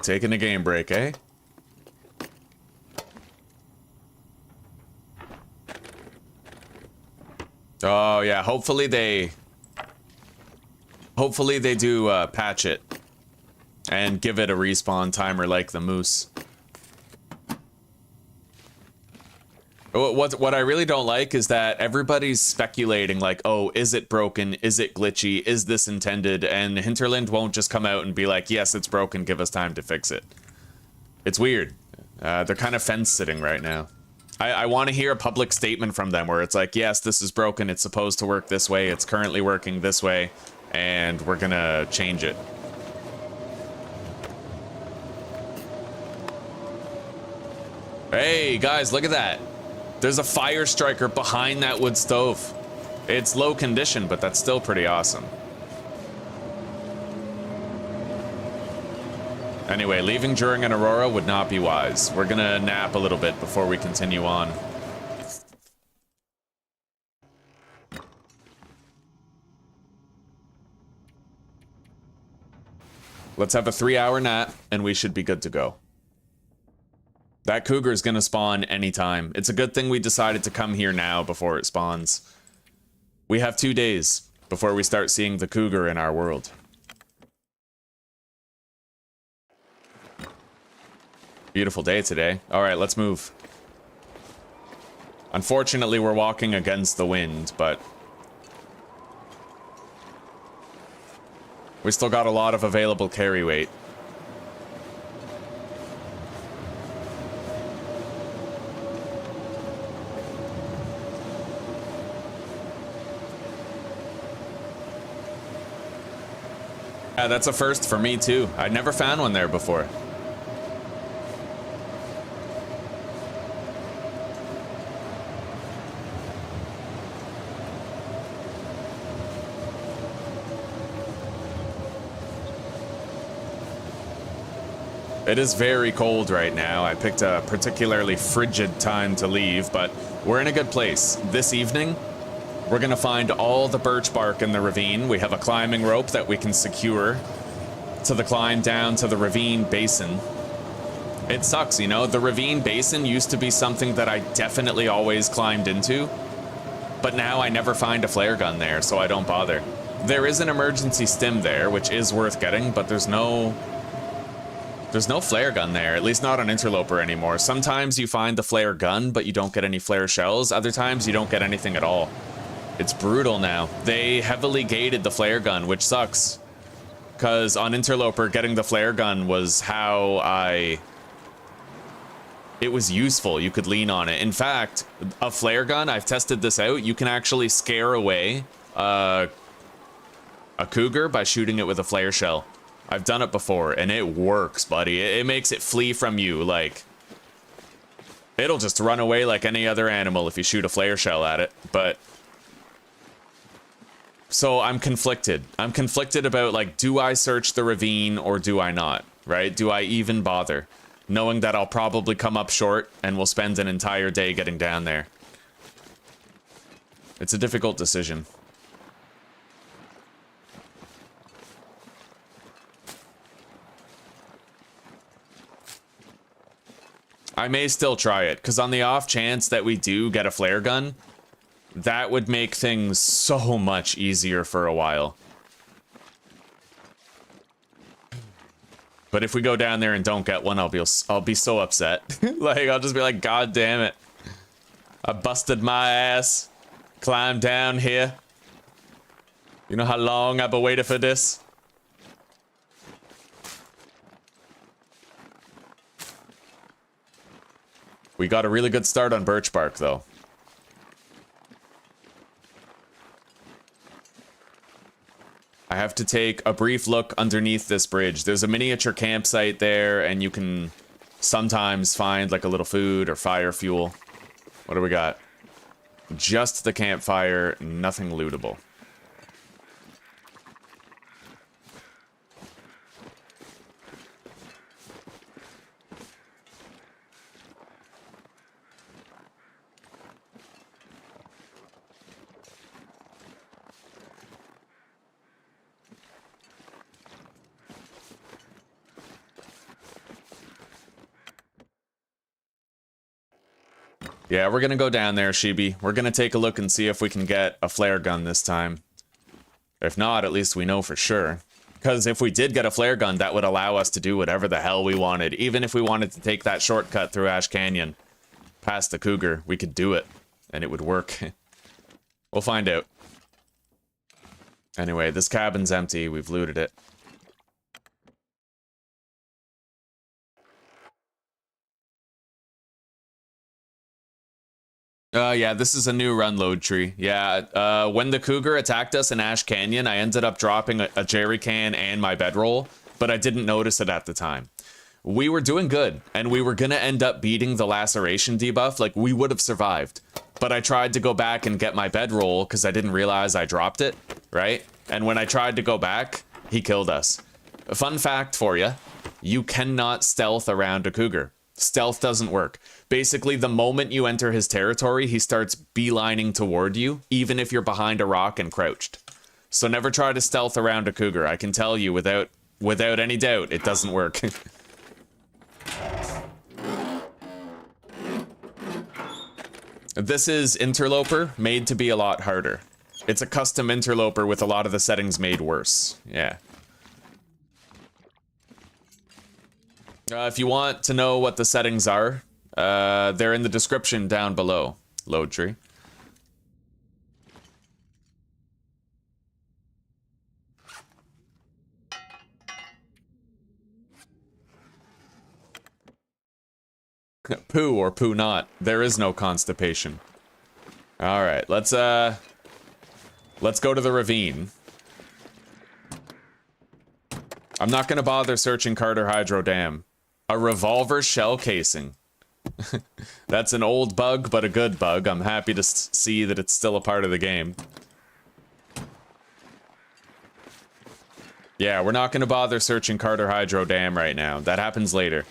S1: Taking a game break, eh? Oh yeah, hopefully they do patch it and give it a respawn timer like the moose. What I really don't like is that everybody's speculating like, oh, is it broken? Is it glitchy? Is this intended? And Hinterland won't just come out and be like, yes, it's broken. Give us time to fix it. It's weird. They're kind of fence sitting right now. I want to hear a public statement from them where it's like, yes, this is broken. It's supposed to work this way. It's currently working this way. And we're going to change it. Hey, guys, look at that. There's a fire striker behind that wood stove. It's low condition, but that's still pretty awesome. Anyway, leaving during an aurora would not be wise. We're gonna nap a little bit before we continue on. Let's have a 3-hour nap, and we should be good to go. That cougar is gonna spawn anytime. It's a good thing we decided to come here now before it spawns. We have 2 days before we start seeing the cougar in our world. Beautiful day today. All right, let's move. Unfortunately, we're walking against the wind, but we still got a lot of available carry weight. Yeah, that's a first for me too. I'd never found one there before. It is very cold right now. I picked a particularly frigid time to leave, but we're in a good place. This evening, we're gonna find all the birch bark in the ravine. We have a climbing rope that we can secure to the climb down to the ravine basin. It sucks, you know? The ravine basin used to be something that I definitely always climbed into, but now I never find a flare gun there, so I don't bother. There is an emergency stim there, which is worth getting, but there's no flare gun there, at least not on Interloper anymore. Sometimes you find the flare gun, but you don't get any flare shells. Other times you don't get anything at all. It's brutal now. They heavily gated the flare gun, which sucks. Because on Interloper, getting the flare gun was it was useful. You could lean on it. In fact, a flare gun, I've tested this out, you can actually scare away a cougar by shooting it with a flare shell. I've done it before, and it works, buddy. It makes it flee from you, like... It'll just run away like any other animal if you shoot a flare shell at it, but... So I'm conflicted. I'm conflicted about, like, do I search the ravine or do I not, right? Do I even bother? Knowing that I'll probably come up short and we'll spend an entire day getting down there. It's a difficult decision. I may still try it, because on the off chance that we do get a flare gun, that would make things so much easier for a while. But if we go down there and don't get one, I'll be so upset. Like, I'll just be like, God damn it. I busted my ass. Climbed down here. You know how long I've been waiting for this? We got a really good start on birch bark, though. I have to take a brief look underneath this bridge. There's a miniature campsite there, and you can sometimes find like a little food or fire fuel. What do we got? Just the campfire, nothing lootable. Yeah, we're gonna go down there, Shibi. We're gonna take a look and see if we can get a flare gun this time. If not, at least we know for sure. Because if we did get a flare gun, that would allow us to do whatever the hell we wanted. Even if we wanted to take that shortcut through Ash Canyon, past the cougar, we could do it. And it would work. We'll find out. Anyway, this cabin's empty. We've looted it. Yeah, this is a new run load tree. Yeah, when the cougar attacked us in Ash Canyon, I ended up dropping a jerry can and my bedroll, but I didn't notice it at the time. We were doing good, and we were gonna end up beating the laceration debuff, like we would have survived. But I tried to go back and get my bedroll because I didn't realize I dropped it, right? And when I tried to go back, he killed us. A fun fact for you, you cannot stealth around a cougar. Stealth doesn't work. Basically, the moment you enter his territory, he starts beelining toward you, even if you're behind a rock and crouched. So never try to stealth around a cougar. I can tell you without any doubt, it doesn't work. This is Interloper, made to be a lot harder. It's a custom Interloper with a lot of the settings made worse. Yeah. If you want to know what the settings are, they're in the description down below. Load tree. Poo or poo not. There is no constipation. All right, let's go to the ravine. I'm not gonna bother searching Carter Hydro Dam. A revolver shell casing. That's an old bug, but a good bug. I'm happy to see that it's still a part of the game. Yeah, we're not going to bother searching Carter Hydro Dam right now. That happens later.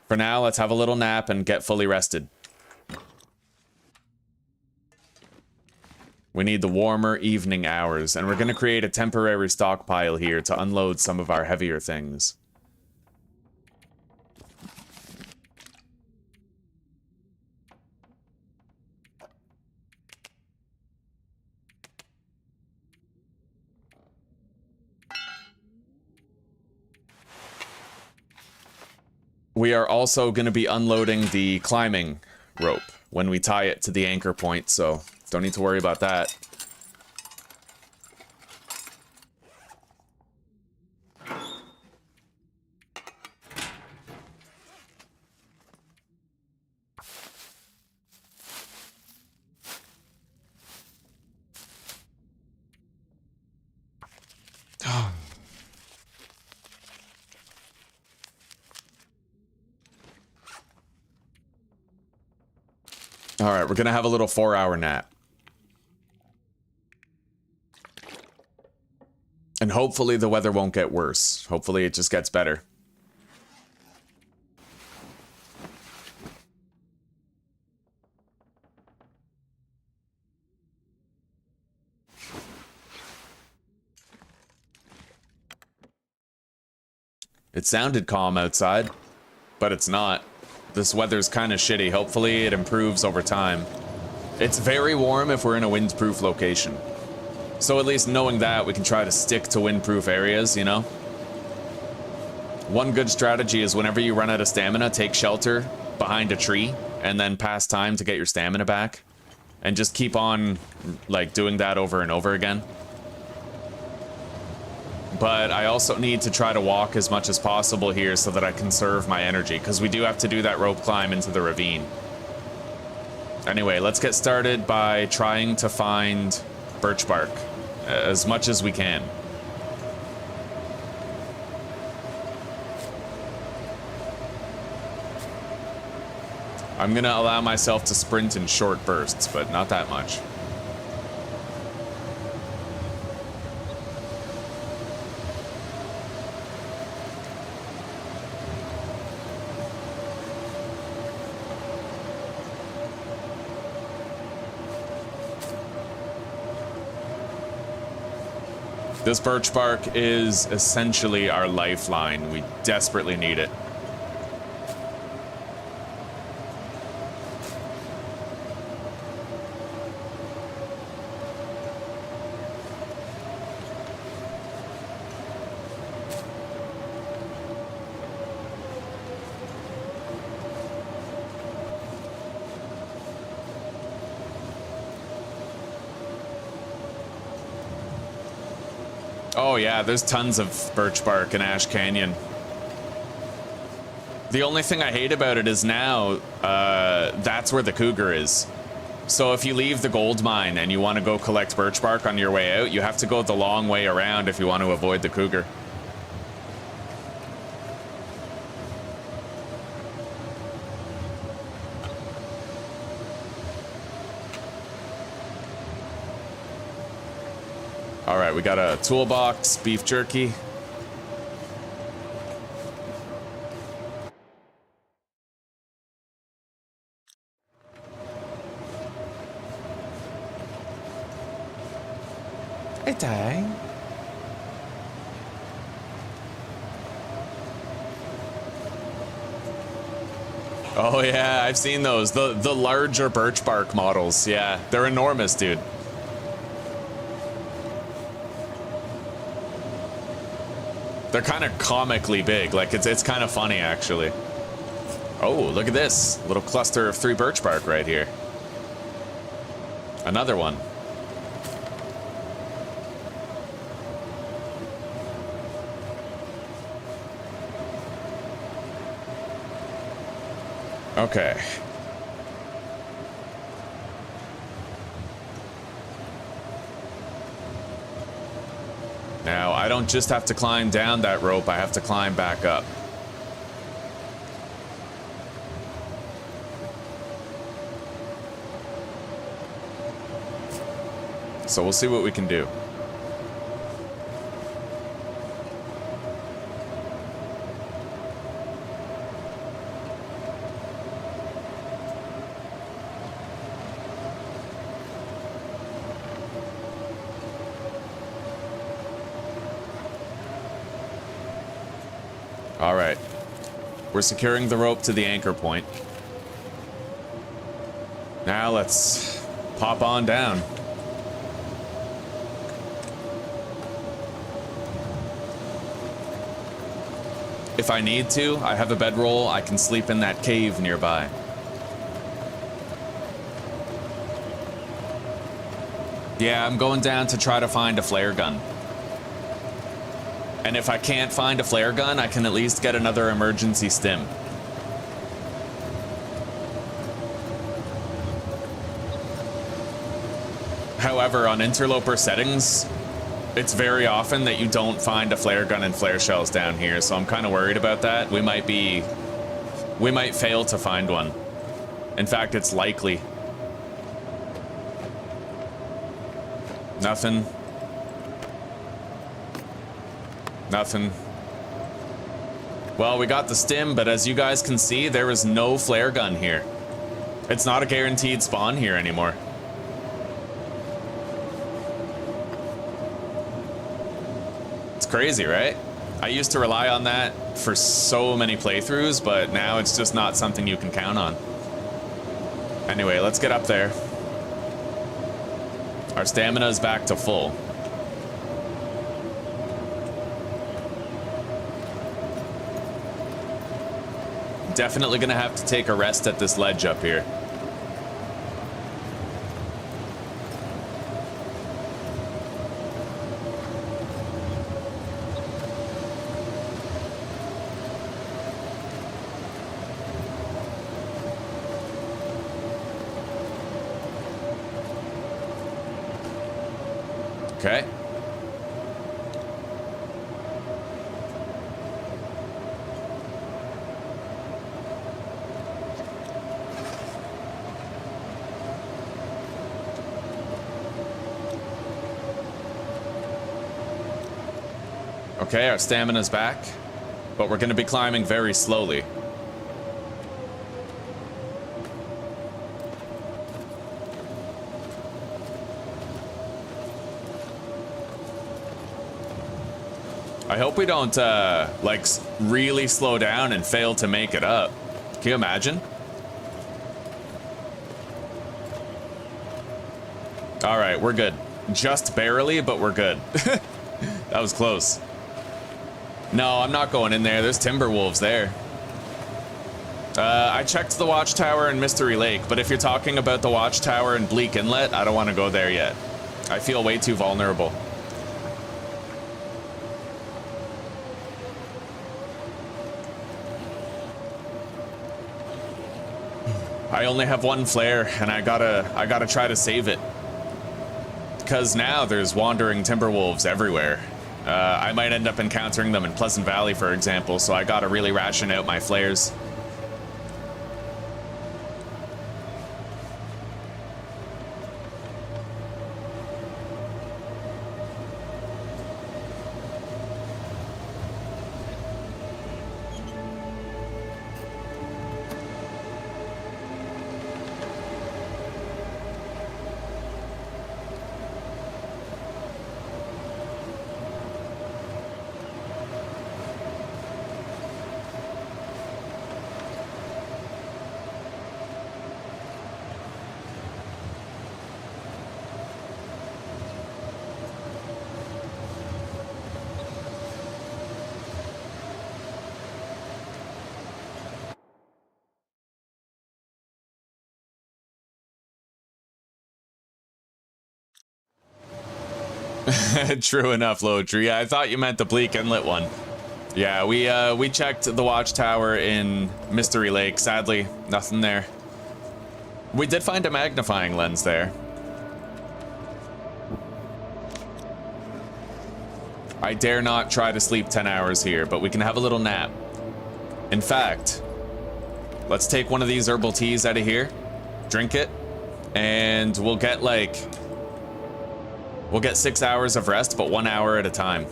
S1: For now, let's have a little nap and get fully rested. We need the warmer evening hours, and we're going to create a temporary stockpile here to unload some of our heavier things. We are also going to be unloading the climbing rope when we tie it to the anchor point, so don't need to worry about that. All right, we're gonna have a little 4-hour nap. And hopefully the weather won't get worse. Hopefully it just gets better. It sounded calm outside, but it's not. This weather's kind of shitty. Hopefully it improves over time. It's very warm if we're in a windproof location. So at least knowing that, we can try to stick to windproof areas, you know? One good strategy is whenever you run out of stamina, take shelter behind a tree and then pass time to get your stamina back. And just keep on, like, doing that over and over again. But I also need to try to walk as much as possible here so that I conserve my energy, because we do have to do that rope climb into the ravine. Anyway, let's get started by trying to find birch bark as much as we can. I'm gonna allow myself to sprint in short bursts, but not that much. This birch bark is essentially our lifeline. We desperately need it. Oh yeah, there's tons of birch bark in Ash Canyon. The only thing I hate about it is now, that's where the cougar is. So if you leave the gold mine and you want to go collect birch bark on your way out, you have to go the long way around if you want to avoid the cougar. All right, we got a toolbox, beef jerky. Hey, dang. Oh yeah, I've seen those. The larger birch bark models. Yeah, they're enormous, dude. They're kind of comically big. Like, it's kind of funny, actually. Oh, look at this. Little cluster of 3 birch bark right here. Another one. Okay. Now, I don't just have to climb down that rope, I have to climb back up. So we'll see what we can do. All right. We're securing the rope to the anchor point. Now let's pop on down. If I need to, I have a bedroll. I can sleep in that cave nearby. Yeah, I'm going down to try to find a flare gun. And if I can't find a flare gun, I can at least get another emergency stim. However, on interloper settings, it's very often that you don't find a flare gun and flare shells down here, so I'm kind of worried about that. We might fail to find one. In fact, it's likely. Nothing. Nothing. Well, we got the stim, but as you guys can see, there is no flare gun here. It's not a guaranteed spawn here anymore. It's crazy, right? I used to rely on that for so many playthroughs, but now it's just not something you can count on. Anyway, let's get up there. Our stamina is back to full. Definitely gonna have to take a rest at this ledge up here. Okay. Okay, our stamina's back, but we're going to be climbing very slowly. I hope we don't, like, really slow down and fail to make it up. Can you imagine? All right, we're good. Just barely, but we're good. That was close. No, I'm not going in there. There's timber wolves there. I checked the watchtower in Mystery Lake, but if you're talking about the watchtower in Bleak Inlet, I don't want to go there yet. I feel way too vulnerable. I only have one flare, and I gotta try to save it. Because now there's wandering timber wolves everywhere. I might end up encountering them in Pleasant Valley, for example, so I gotta really ration out my flares. True enough, Lowtree. I thought you meant the Bleak Inlet one. Yeah, we checked the watchtower in Mystery Lake. Sadly, nothing there. We did find a magnifying lens there. I dare not try to sleep 10 hours here, but we can have a little nap. In fact, let's take one of these herbal teas out of here, drink it, and we'll get 6 hours of rest, but 1 hour at a time.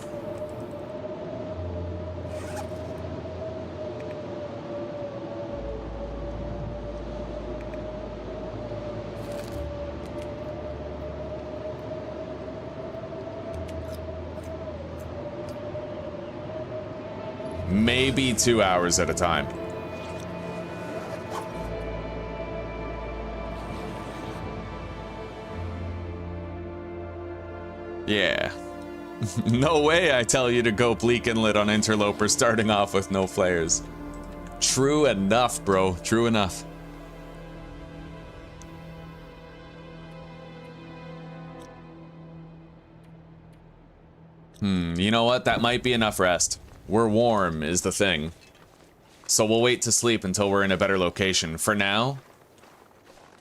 S1: Maybe 2 hours at a time. Yeah. No way I tell you to go Bleak Inlet on Interloper starting off with no flares. True enough, bro. True enough. You know what? That might be enough rest. We're warm is the thing. So we'll wait to sleep until we're in a better location. For now,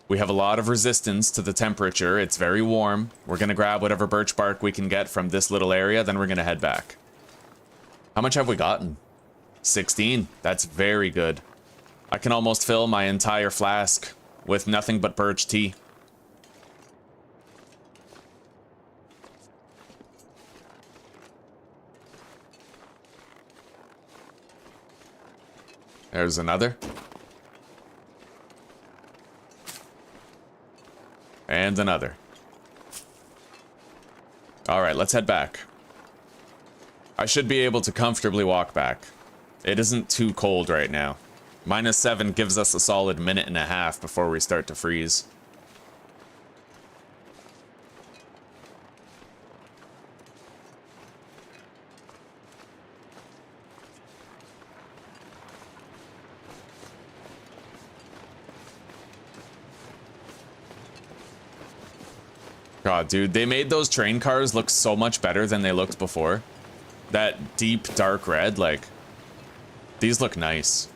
S1: we have a lot of resistance to the temperature. It's very warm. We're gonna grab whatever birch bark we can get from this little area, then we're gonna head back. How much have we gotten? 16. That's very good. I can almost fill my entire flask with nothing but birch tea. There's another. And another. Alright, let's head back. I should be able to comfortably walk back. It isn't too cold right now. -7 gives us a solid minute and a half before we start to freeze. God, dude, they made those train cars look so much better than they looked before. That deep, dark red, like, these look nice.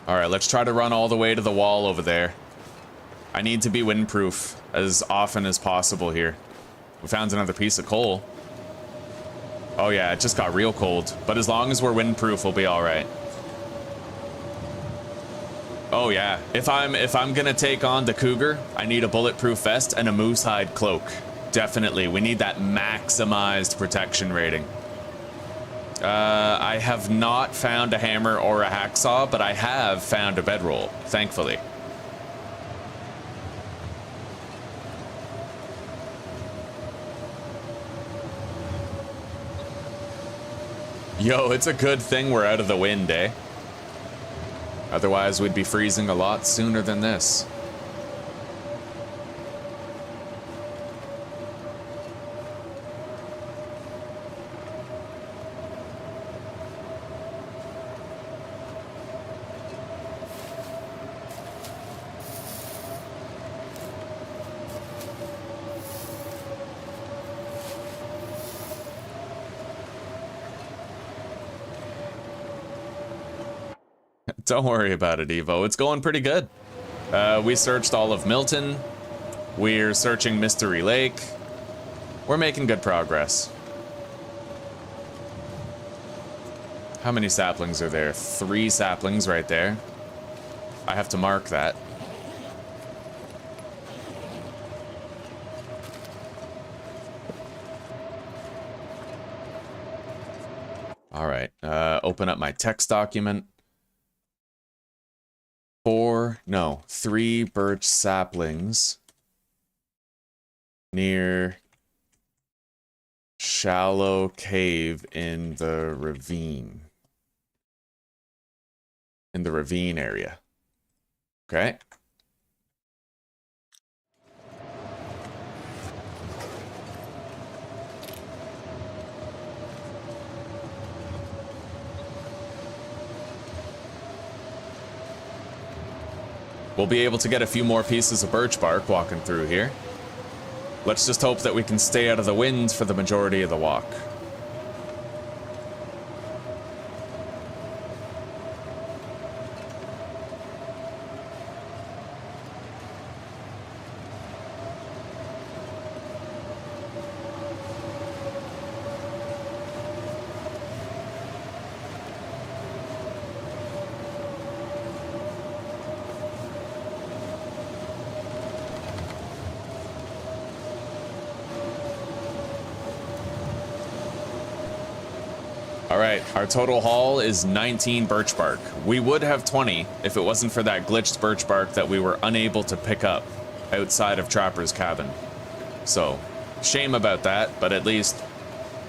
S1: All right, let's try to run all the way to the wall over there. I need to be windproof as often as possible here. We found another piece of coal. Oh yeah, it just got real cold. But as long as we're windproof, we'll be all right. Oh yeah, if I'm gonna take on the cougar, I need a bulletproof vest and a moose hide cloak. Definitely, we need that maximized protection rating. I have not found a hammer or a hacksaw, but I have found a bedroll, thankfully. Yo, it's a good thing we're out of the wind, eh? Otherwise, we'd be freezing a lot sooner than this. Don't worry about it, Evo. It's going pretty good. We searched all of Milton. We're searching Mystery Lake. We're making good progress. How many saplings are there? 3 saplings right there. I have to mark that. All right. Open up my text document. 3 birch saplings near shallow cave in the ravine. In the ravine area. Okay. We'll be able to get a few more pieces of birch bark walking through here. Let's just hope that we can stay out of the wind for the majority of the walk. Alright, our total haul is 19 birch bark. We would have 20 if it wasn't for that glitched birch bark that we were unable to pick up outside of Trapper's cabin. So, shame about that, but at least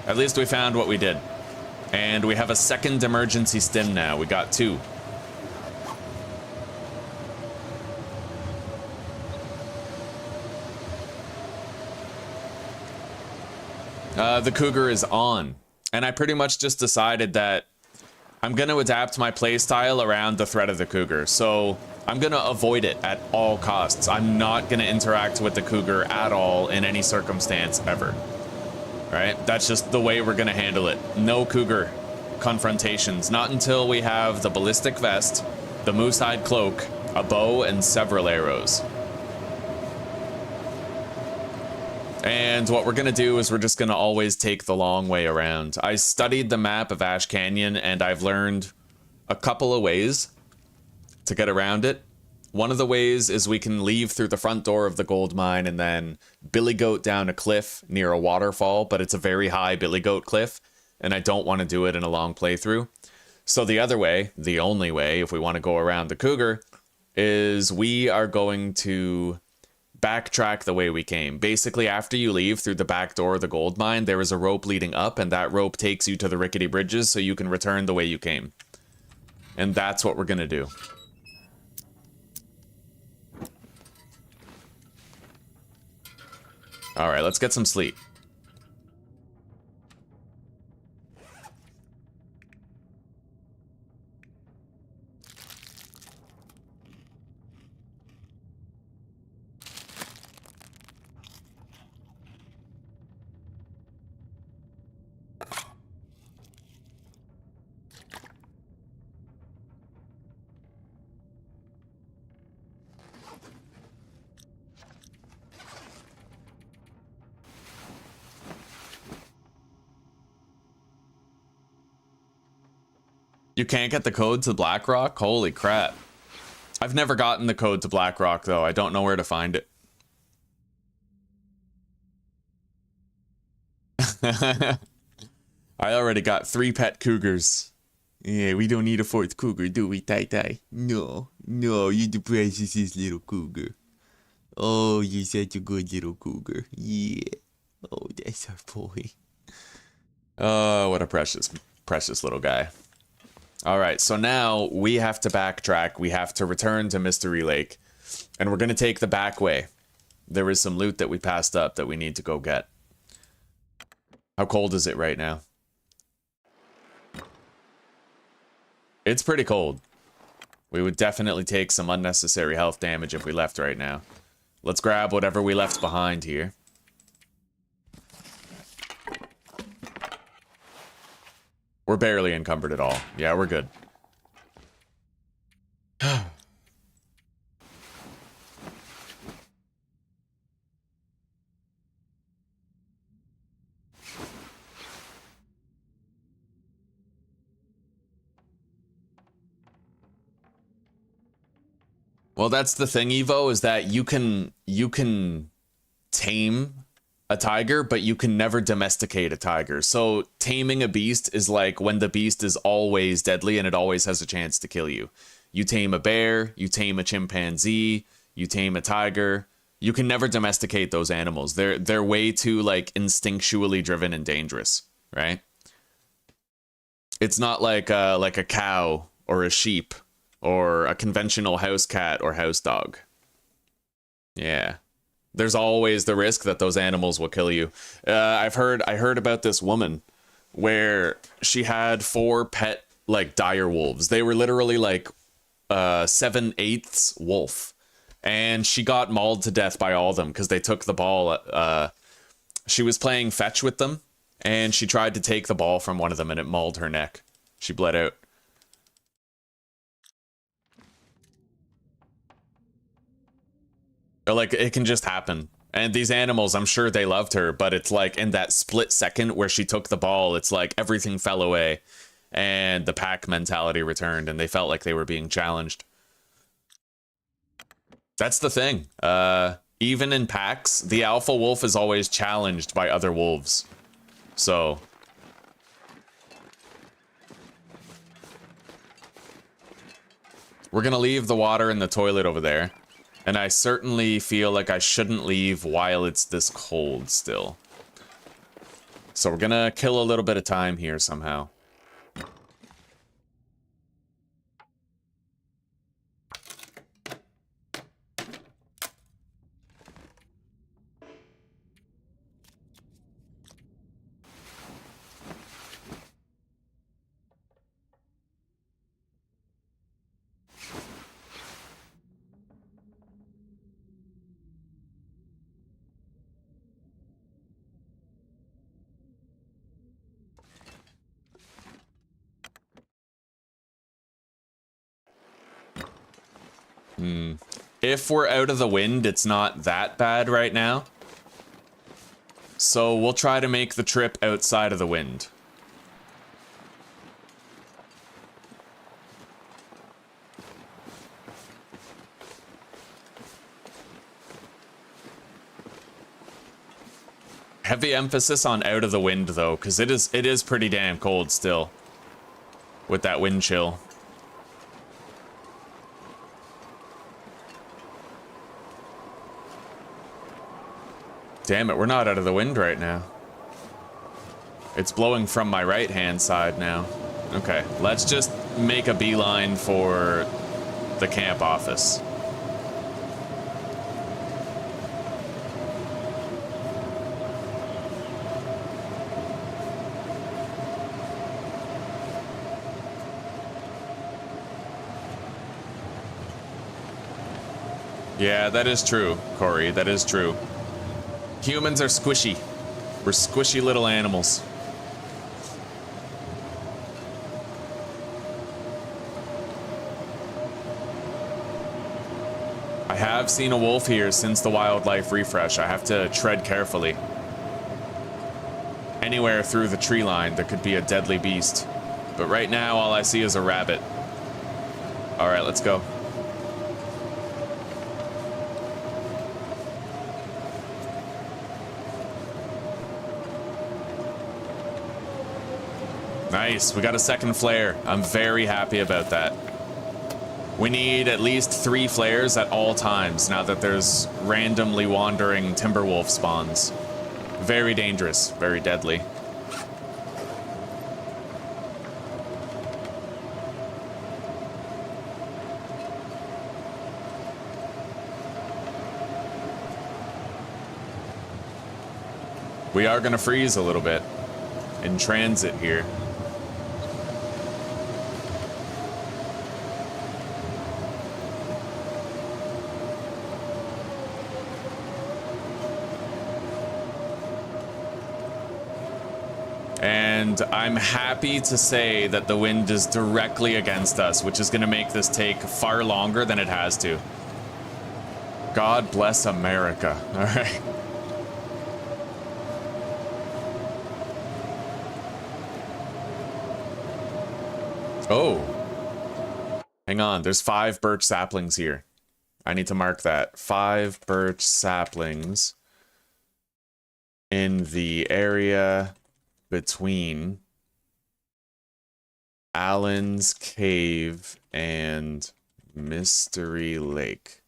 S1: we found what we did. And we have a second emergency stim now. We got 2. The cougar is on. And I pretty much just decided that I'm going to adapt my playstyle around the threat of the cougar. So I'm going to avoid it at all costs. I'm not going to interact with the cougar at all in any circumstance ever. Right? That's just the way we're going to handle it. No cougar confrontations. Not until we have the ballistic vest, the moose hide cloak, a bow, and several arrows. And what we're going to do is we're just going to always take the long way around. I studied the map of Ash Canyon, and I've learned a couple of ways to get around it. One of the ways is we can leave through the front door of the gold mine and then billy goat down a cliff near a waterfall, but it's a very high billy goat cliff, and I don't want to do it in a long playthrough. So the other way, the only way, if we want to go around the cougar, is we are going to backtrack the way we came. Basically, after you leave through the back door of the gold mine, there is a rope leading up, and that rope takes you to the rickety bridges so you can return the way you came. And that's what we're gonna do. Alright, let's get some sleep. You can't get the code to Blackrock? Holy crap. I've never gotten the code to Blackrock, though. I don't know where to find it. I already got 3 pet cougars. Yeah, we don't need a 4th cougar, do we, Tai Tai? No, no, you're the precious little cougar. Oh, you're such a good little cougar. Yeah. Oh, that's our boy. Oh, what a precious, precious little guy. All right, so now we have to backtrack. We have to return to Mystery Lake, and we're going to take the back way. There is some loot that we passed up that we need to go get. How cold is it right now? It's pretty cold. We would definitely take some unnecessary health damage if we left right now. Let's grab whatever we left behind here. We're barely encumbered at all. Yeah, we're good. Well, that's the thing, Evo, is that you can tame a tiger, but you can never domesticate a tiger. So taming a beast is like when the beast is always deadly and it always has a chance to kill you. You tame a bear, you tame a chimpanzee, you tame a tiger. You can never domesticate those animals. They're way too like instinctually driven and dangerous, right? It's not like a cow or a sheep or a conventional house cat or house dog. Yeah. There's always the risk that those animals will kill you. I heard about this woman where she had 4 pet like dire wolves. They were literally like 7/8 wolf, and she got mauled to death by all of them because they took the ball. She was playing fetch with them, and she tried to take the ball from one of them, and it mauled her neck. She bled out. Like, it can just happen. And these animals, I'm sure they loved her, but it's like in that split second where she took the ball, it's like everything fell away and the pack mentality returned and they felt like they were being challenged. That's the thing. Even in packs, the alpha wolf is always challenged by other wolves. So we're gonna leave the water in the toilet over there. And I certainly feel like I shouldn't leave while it's this cold still. So we're gonna kill a little bit of time here somehow. If we're out of the wind, it's not that bad right now. So we'll try to make the trip outside of the wind. Heavy emphasis on out of the wind though, because it is pretty damn cold still with that wind chill. Damn it, we're not out of the wind right now. It's blowing from my right-hand side now. Okay, let's just make a beeline for the camp office. Yeah, that is true, Corey, that is true. Humans are squishy. We're squishy little animals. I have seen a wolf here since the wildlife refresh. I have to tread carefully. Anywhere through the tree line, there could be a deadly beast. But right now, all I see is a rabbit. All right, let's go. Nice, we got a second flare. I'm very happy about that. We need at least 3 flares at all times now that there's randomly wandering timberwolf spawns. Very dangerous, very deadly. We are gonna freeze a little bit in transit here. And I'm happy to say that the wind is directly against us, which is gonna make this take far longer than it has to. God bless America, all right? Oh, hang on, there's 5 birch saplings here. I need to mark that. 5 birch saplings in the area between Allen's Cave and Mystery Lake.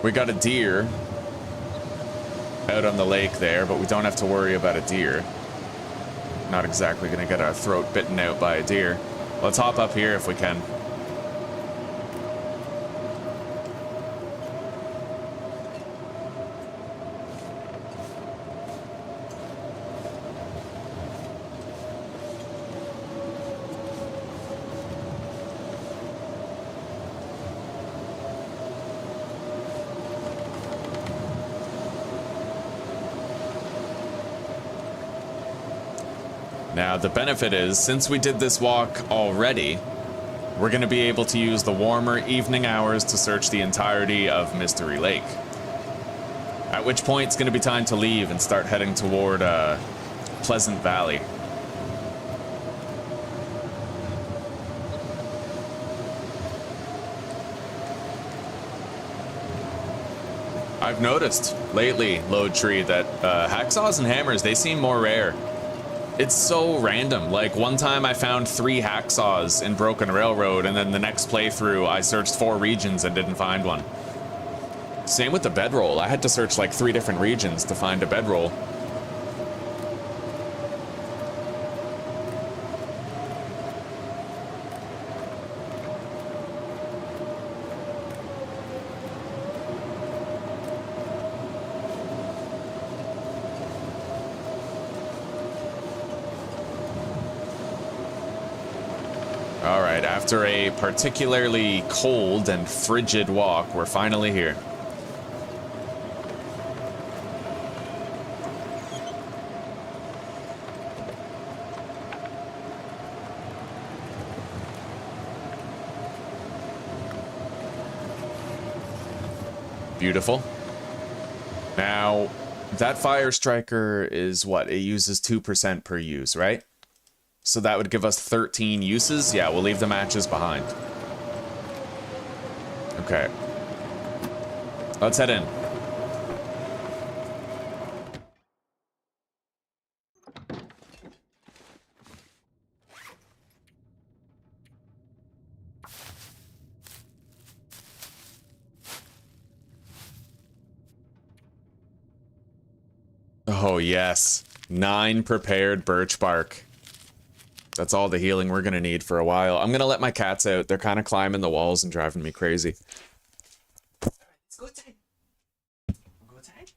S1: We got a deer out on the lake there, but we don't have to worry about a deer. Not exactly gonna get our throat bitten out by a deer. Let's hop up here if we can. Now, the benefit is, since we did this walk already, we're going to be able to use the warmer evening hours to search the entirety of Mystery Lake. At which point, it's going to be time to leave and start heading toward Pleasant Valley. I've noticed lately, Load Tree, that hacksaws and hammers, they seem more rare. It's so random. Like, one time I found 3 hacksaws in Broken Railroad, and then the next playthrough I searched 4 regions and didn't find one. Same with the bedroll. I had to search like 3 different regions to find a bedroll. After a particularly cold and frigid walk, we're finally here. Beautiful. Now, that fire striker is what? It uses 2% per use, right? So that would give us 13 uses. Yeah, we'll leave the matches behind. Okay. Let's head in. Oh, yes. 9 prepared birch bark. That's all the healing we're gonna need for a while. I'm gonna let my cats out. They're kind of climbing the walls and driving me crazy. Let's go outside. Go outside.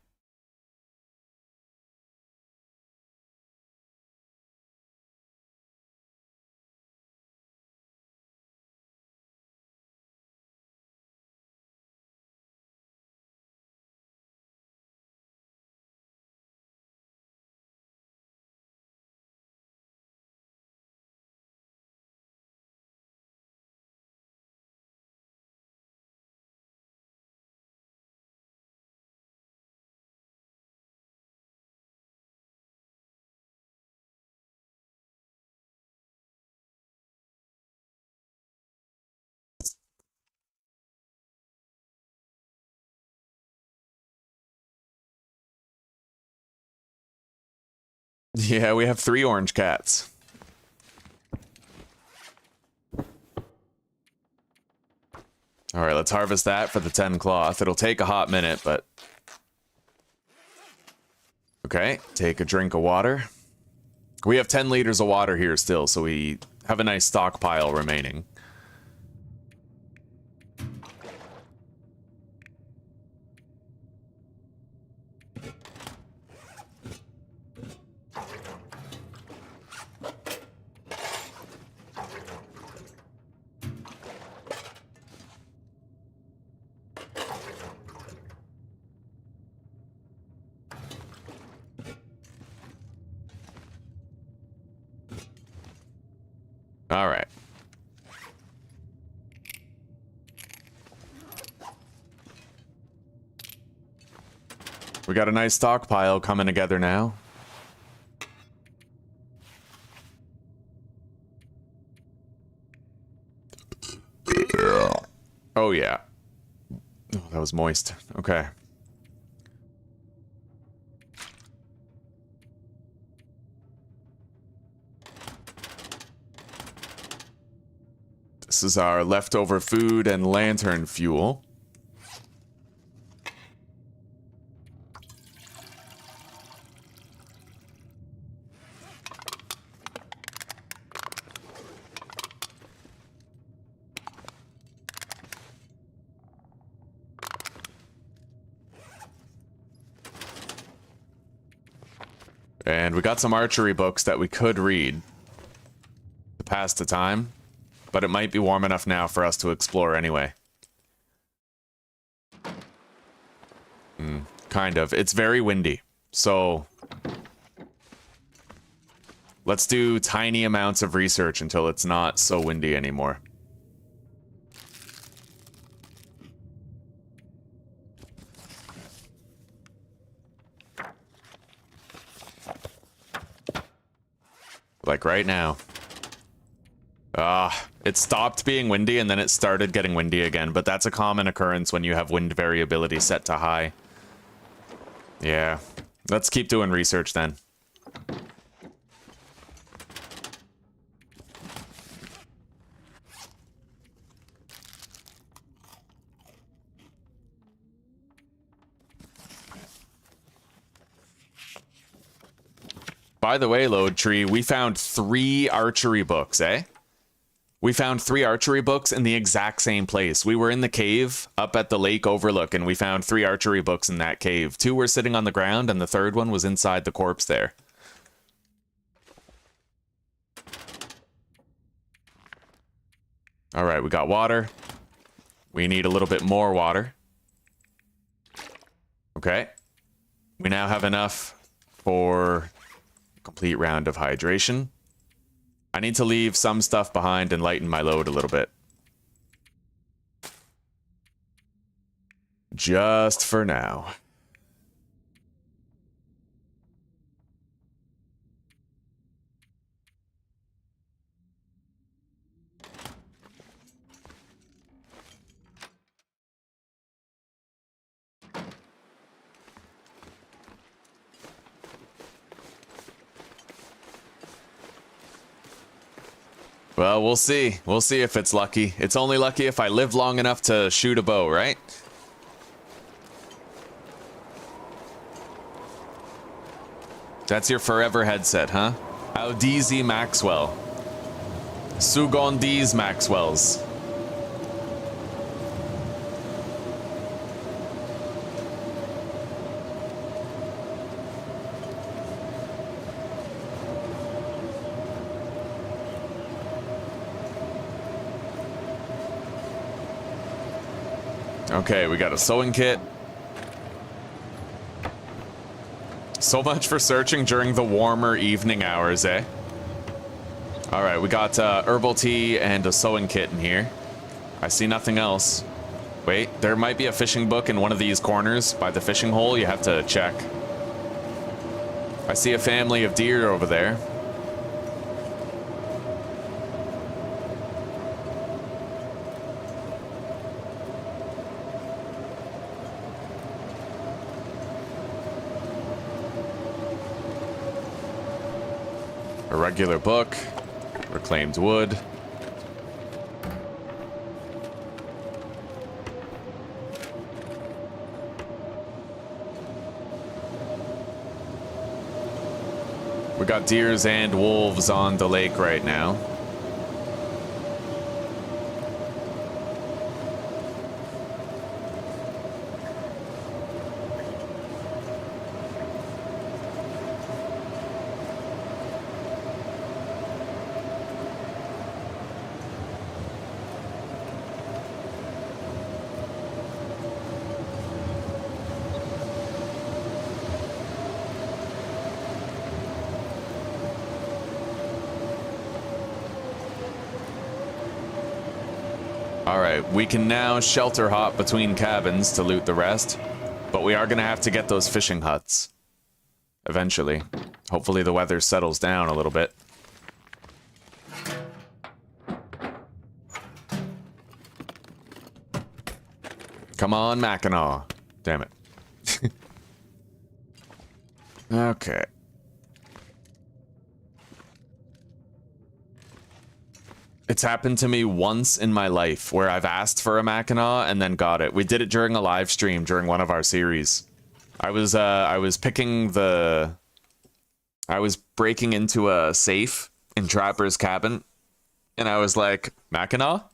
S1: Yeah, we have 3 orange cats. All right, let's harvest that for the 10 cloth. It'll take a hot minute, but... Okay, take a drink of water. We have 10 liters of water here still, so we have a nice stockpile remaining. All right. We got a nice stockpile coming together now. Oh, yeah. Oh, that was moist. Okay. This is our leftover food and lantern fuel. And we got some archery books that we could read to pass the time, but it might be warm enough now for us to explore anyway. Kind of. It's very windy, so let's do tiny amounts of research until it's not so windy anymore. Like right now. It stopped being windy and then it started getting windy again, but that's a common occurrence when you have wind variability set to high. Yeah, let's keep doing research then. By the way, Load Tree, we found 3 archery books, eh? We found 3 archery books in the exact same place. We were in the cave up at the lake overlook, and we found 3 archery books in that cave. 2 were sitting on the ground, and the 3rd one was inside the corpse there. All right, we got water. We need a little bit more water. Okay. We now have enough for a complete round of hydration. I need to leave some stuff behind and lighten my load a little bit. Just for now. Well, we'll see. We'll see if it's lucky. It's only lucky if I live long enough to shoot a bow, right? That's your forever headset, huh? Audizi Maxwell. Sugondiz Maxwells. Okay, we got a sewing kit. So much for searching during the warmer evening hours, eh? Alright, we got herbal tea and a sewing kit in here. I see nothing else. Wait, there might be a fishing book in one of these corners by the fishing hole. You have to check. I see a family of deer over there. A regular book. Reclaimed wood. We got deers and wolves on the lake right now. Alright, we can now shelter hop between cabins to loot the rest, but we are going to have to get those fishing huts. Eventually. Hopefully the weather settles down a little bit. Come on, Mackinac. Damn it. Okay. It's happened to me once in my life where I've asked for a Mackinac and then got it. We did it during a live stream during one of our series. I was breaking into a safe in Trapper's cabin and I was like, Mackinac?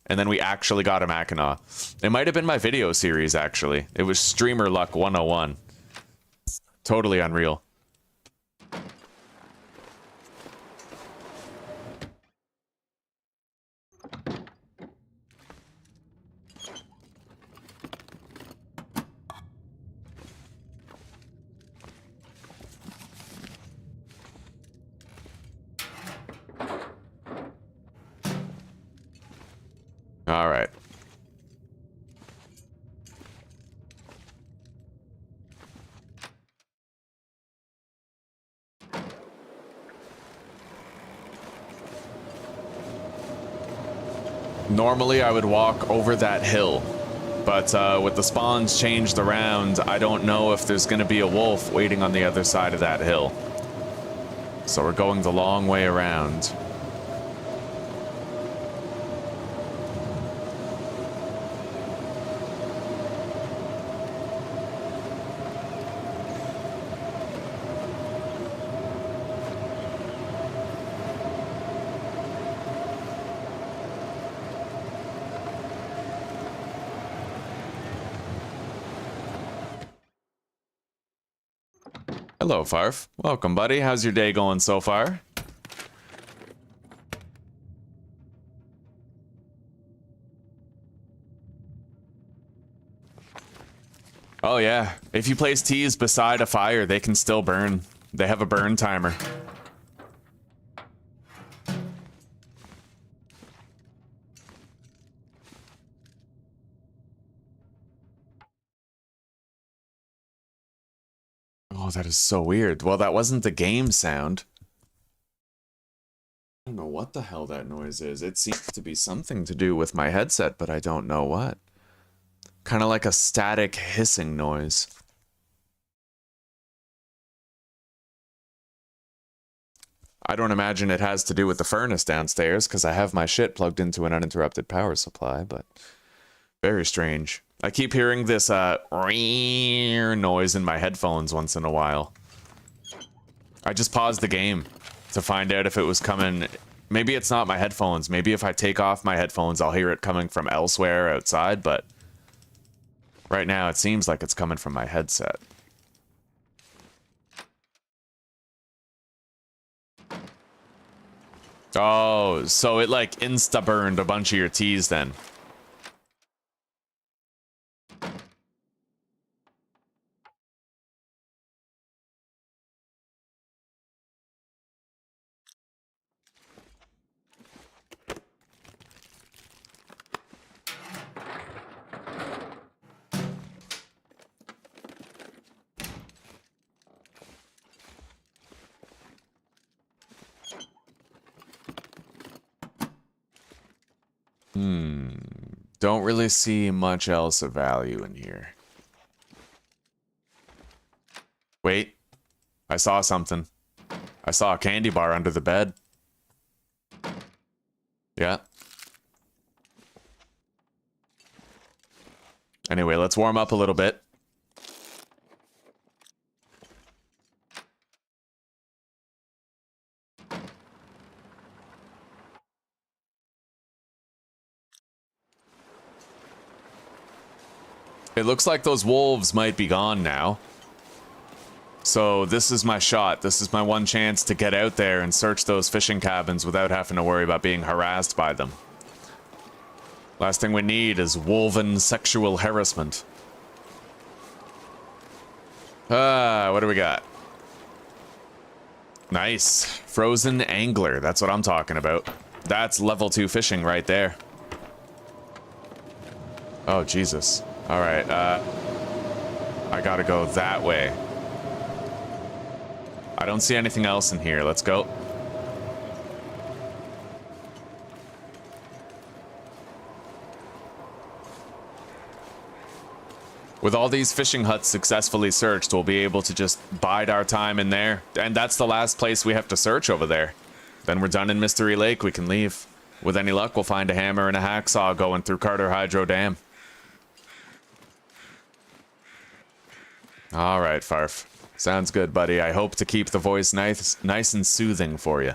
S1: And then we actually got a Mackinac. It might have been my video series actually. It was Streamer Luck 101. Totally unreal. All right. Normally I would walk over that hill, but with the spawns changed around, I don't know if there's going to be a wolf waiting on the other side of that hill. So we're going the long way around. Hello, Farf. Welcome, buddy. How's your day going so far? Oh, yeah. If you place teas beside a fire, they can still burn. They have a burn timer. Oh, that is so weird. Well, that wasn't the game sound. I don't know what the hell that noise is. It seems to be something to do with my headset, but I don't know what. Kind of like a static hissing noise. I don't imagine it has to do with the furnace downstairs, because I have my shit plugged into an uninterrupted power supply, but very strange. I keep hearing this noise in my headphones once in a while. I just paused the game to find out if it was coming. Maybe it's not my headphones. Maybe if I take off my headphones, I'll hear it coming from elsewhere outside, but right now it seems like it's coming from my headset. Oh, so it like insta-burned a bunch of your teas then. Don't really see much else of value in here. Wait, I saw something. I saw a candy bar under the bed. Yeah. Anyway, let's warm up a little bit. It looks like those wolves might be gone now. So this is my shot. This is my one chance to get out there and search those fishing cabins without having to worry about being harassed by them. Last thing we need is wolven sexual harassment. What do we got? Nice. Frozen angler. That's what I'm talking about. That's level 2 fishing right there. Oh, Jesus. All right, I gotta go that way. I don't see anything else in here. Let's go. With all these fishing huts successfully searched, we'll be able to just bide our time in there. And that's the last place we have to search over there. Then we're done in Mystery Lake. We can leave. With any luck, we'll find a hammer and a hacksaw going through Carter Hydro Dam. All right, Farf. Sounds good, buddy. I hope to keep the voice nice and soothing for you.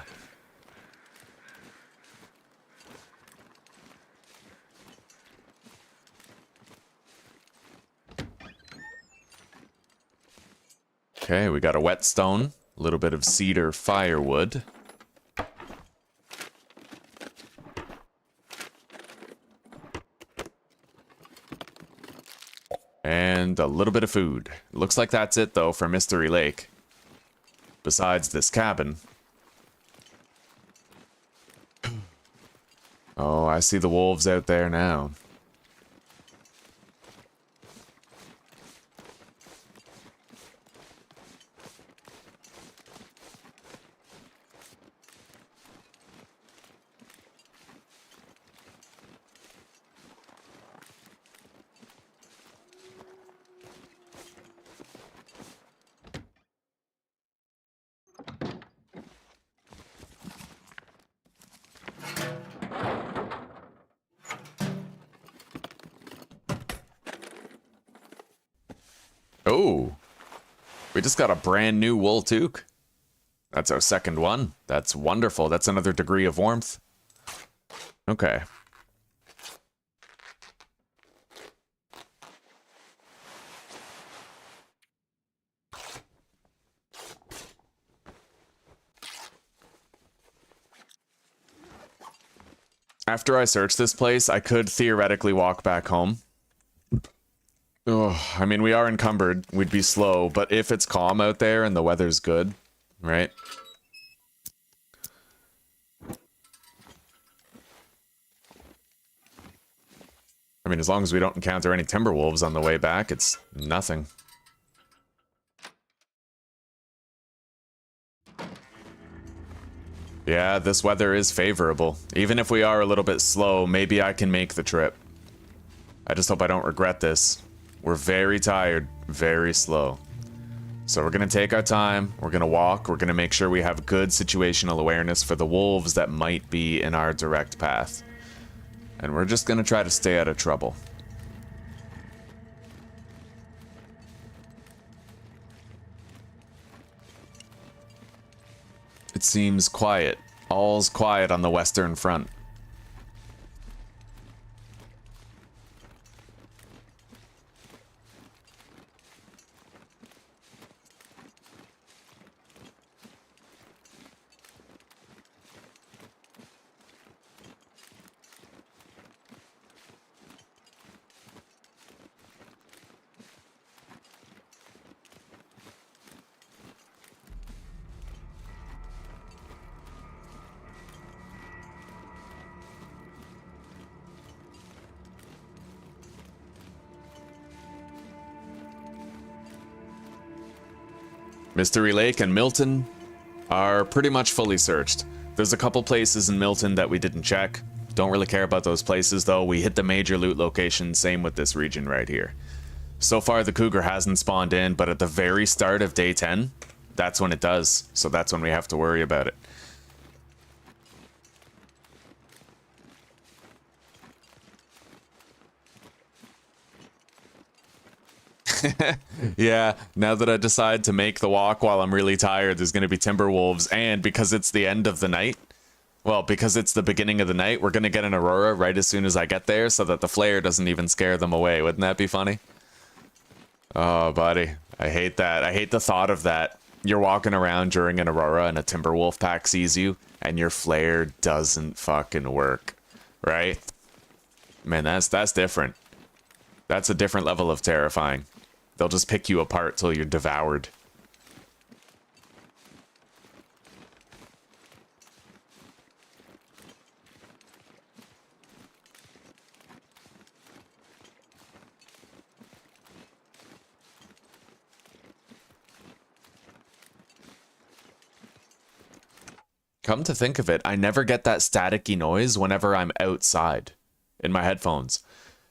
S1: Okay, we got a whetstone, a little bit of cedar firewood. And a little bit of food. Looks like that's it, though, for Mystery Lake. Besides this cabin. Oh, I see the wolves out there now. Oh, we just got a brand new wool toque. That's our second one. That's wonderful. That's another degree of warmth. Okay. After I search this place, I could theoretically walk back home. Oh, I mean, we are encumbered. We'd be slow, but if it's calm out there and the weather's good, right? I mean, as long as we don't encounter any timber wolves on the way back, it's nothing. Yeah, this weather is favorable. Even if we are a little bit slow, maybe I can make the trip. I just hope I don't regret this. We're very tired, very slow. So we're going to take our time, we're going to walk, we're going to make sure we have good situational awareness for the wolves that might be in our direct path. And we're just going to try to stay out of trouble. It seems quiet. All's quiet on the Western Front. Mystery Lake and Milton are pretty much fully searched. There's a couple places in Milton that we didn't check. Don't really care about those places though. We hit the major loot locations, same with this region right here. So far the cougar hasn't spawned in, but at the very start of day 10, that's when it does. So that's when we have to worry about it. Yeah, now that I decide to make the walk while I'm really tired, there's going to be timber wolves, and because it's the end of the night, well, because it's the beginning of the night, we're going to get an aurora right as soon as I get there so that the flare doesn't even scare them away. Wouldn't that be funny? Oh, buddy. I hate that. I hate the thought of that. You're walking around during an aurora and a timber wolf pack sees you and your flare doesn't fucking work. Right? Man, that's different. That's a different level of terrifying. They'll just pick you apart till you're devoured. Come to think of it, I never get that staticky noise whenever I'm outside in my headphones.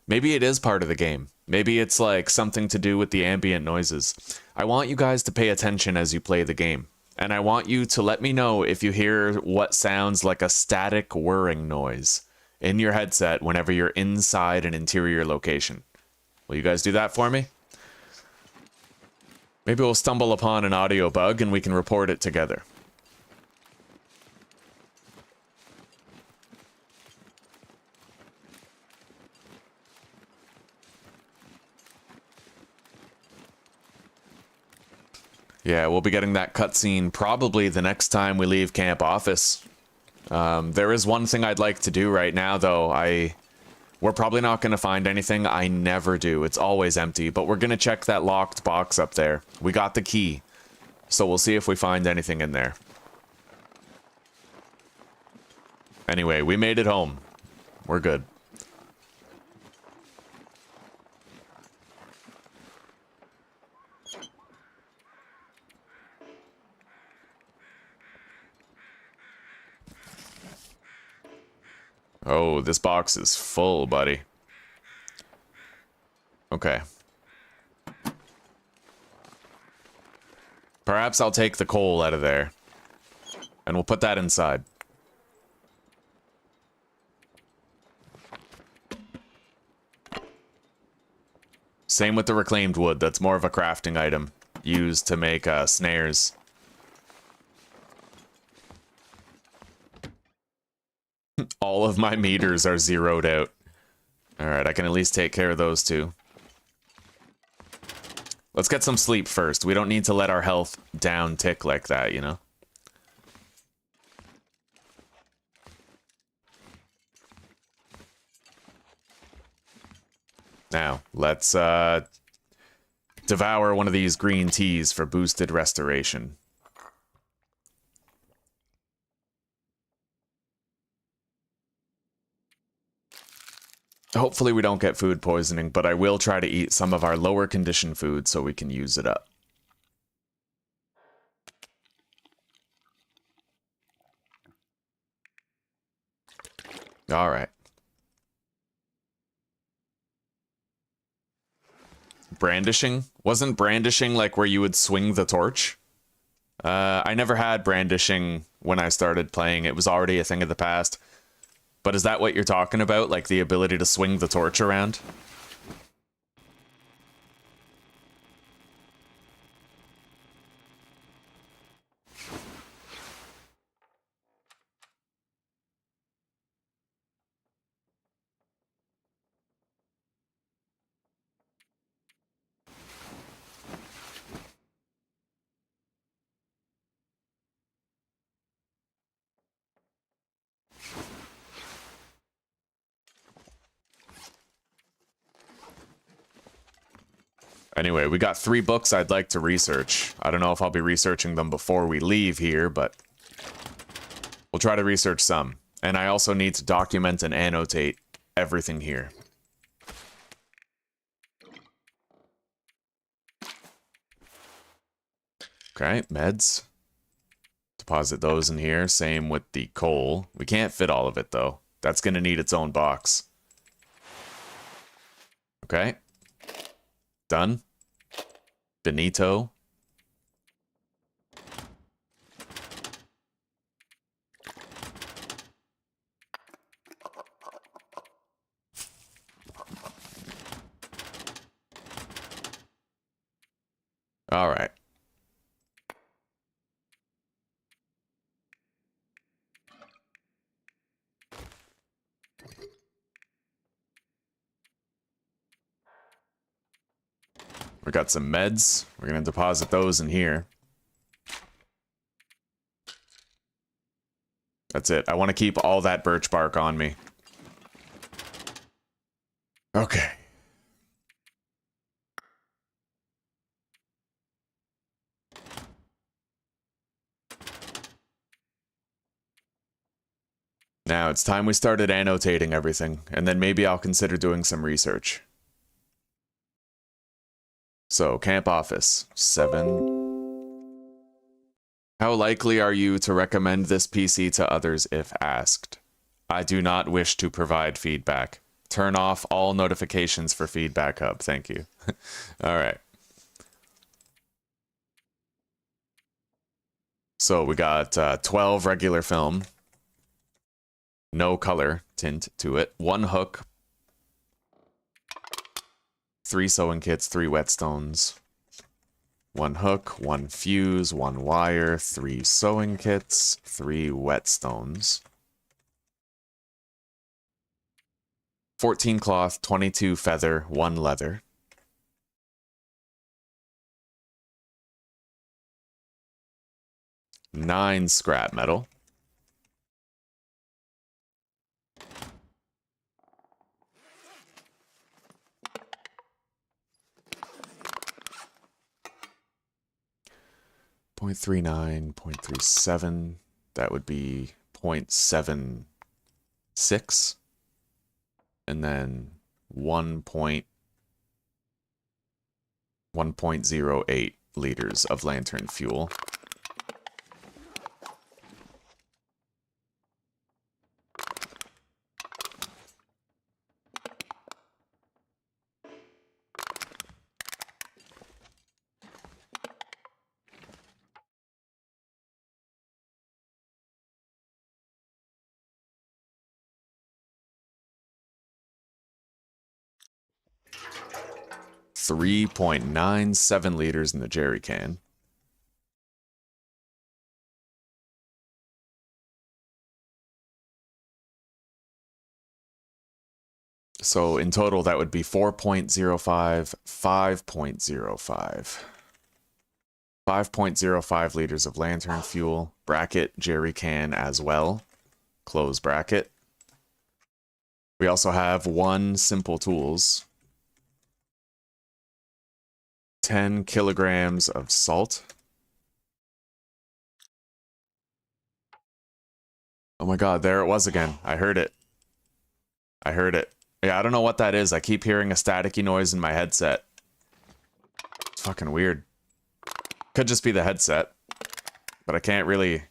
S1: Maybe it is part of the game. Maybe it's like something to do with the ambient noises. I want you guys to pay attention as you play the game. And I want you to let me know if you hear what sounds like a static whirring noise in your headset whenever you're inside an interior location. Will you guys do that for me? Maybe we'll stumble upon an audio bug and we can report it together. Yeah, we'll be getting that cutscene probably the next time we leave camp office. There is one thing I'd like to do right now, though. We're probably not going to find anything. I never do. It's always empty. But we're going to check that locked box up there. We got the key. So we'll see if we find anything in there. Anyway, we made it home. We're good. Oh, this box is full, buddy. Okay. Perhaps I'll take the coal out of there. And we'll put that inside. Same with the reclaimed wood. That's more of a crafting item. Used to make snares. All of my meters are zeroed out. Alright, I can at least take care of those two. Let's get some sleep first. We don't need to let our health down tick like that, you know? Now, let's devour one of these green teas for boosted restoration. Hopefully we don't get food poisoning, but I will try to eat some of our lower condition food so we can use it up. Alright. Brandishing? Wasn't brandishing like where you would swing the torch? I never had brandishing when I started playing. It was already a thing of the past. But is that what you're talking about? Like the ability to swing the torch around? Anyway, we got 3 books I'd like to research. I don't know if I'll be researching them before we leave here, but we'll try to research some. And I also need to document and annotate everything here. Okay, meds. Deposit those in here. Same with the coal. We can't fit all of it, though. That's going to need its own box. Okay. Done. Benito. All right. We got some meds. We're going to deposit those in here. That's it. I want to keep all that birch bark on me. Okay. Now it's time we started annotating everything, and then maybe I'll consider doing some research. So, camp office, 7. How likely are you to recommend this PC to others if asked? I do not wish to provide feedback. Turn off all notifications for Feedback Hub. Thank you. All right. So we got 12 regular film. No color tint to it. 1 hook. 3 sewing kits, 3 whetstones. 1 hook, 1 fuse, 1 wire, 3 sewing kits, 3 whetstones. 14 cloth, 22 feather, 1 leather. 9 scrap metal. 0.39, 0.37. That would be 0.76. And then 1.08 liters of lantern fuel. $3.97 liters in the jerry can. So in total, that would be 4.05, 5.05. 5.05 liters of lantern fuel. Bracket jerry can as well. Close bracket. We also have 1 simple tools. 10 kilograms of salt. Oh my god, there it was again. I heard it. I heard it. Yeah, I don't know what that is. I keep hearing a staticky noise in my headset. It's fucking weird. Could just be the headset. But I can't really...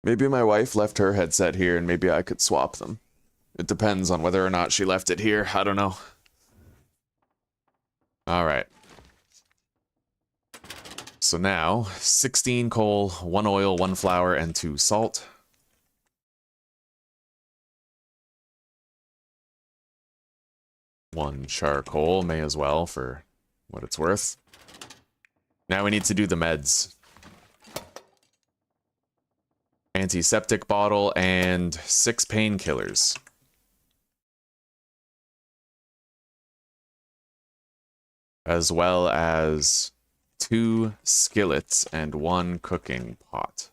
S1: Maybe my wife left her headset here and maybe I could swap them. It depends on whether or not she left it here. I don't know. Alright. So now, 16 coal, 1 oil, 1 flour, and 2 salt. One charcoal, may as well, for what it's worth. Now we need to do the meds. Antiseptic bottle and 6 painkillers. As well as 2 skillets and 1 cooking pot.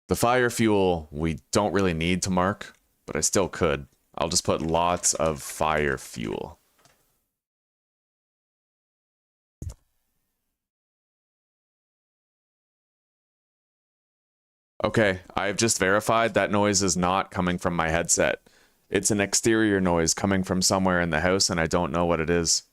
S1: The fire fuel we don't really need to mark, but I still could. I'll just put lots of fire fuel. Okay, I've just verified that noise is not coming from my headset. It's an exterior noise coming from somewhere in the house and I don't know what it is.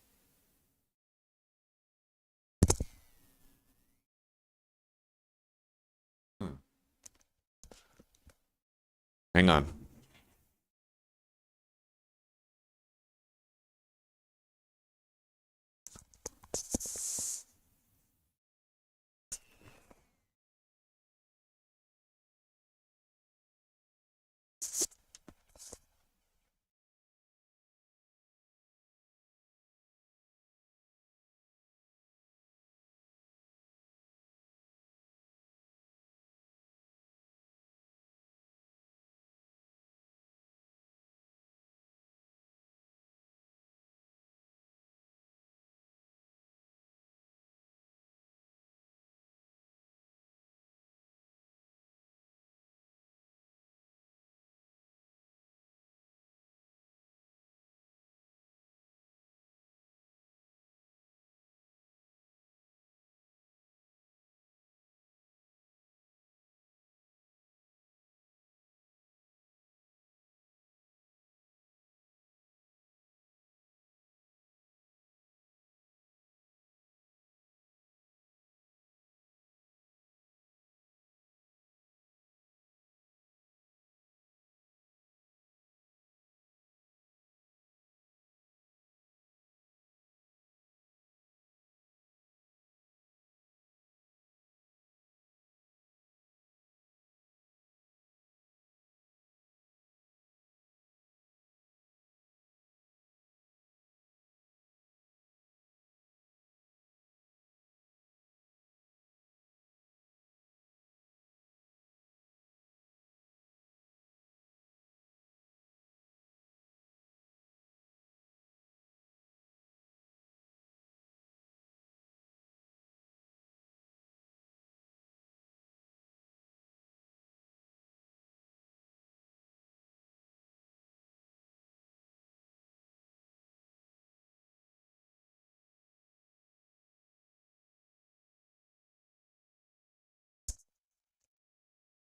S1: Hang on.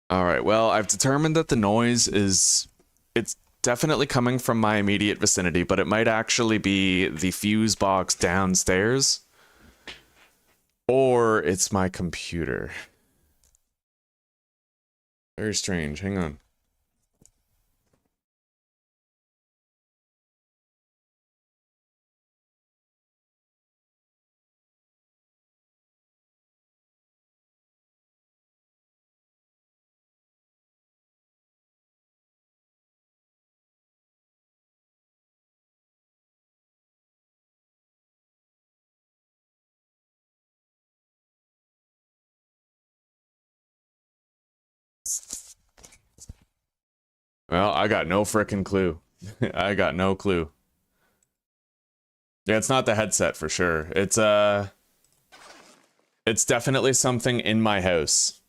S1: All right, well, I've determined that the noise is... It's definitely coming from my immediate vicinity, but it might actually be the fuse box downstairs. Or it's my computer. Very strange. Hang on. Well, I got no frickin' clue. I got no clue. Yeah, it's not the headset for sure. It's definitely something in my house.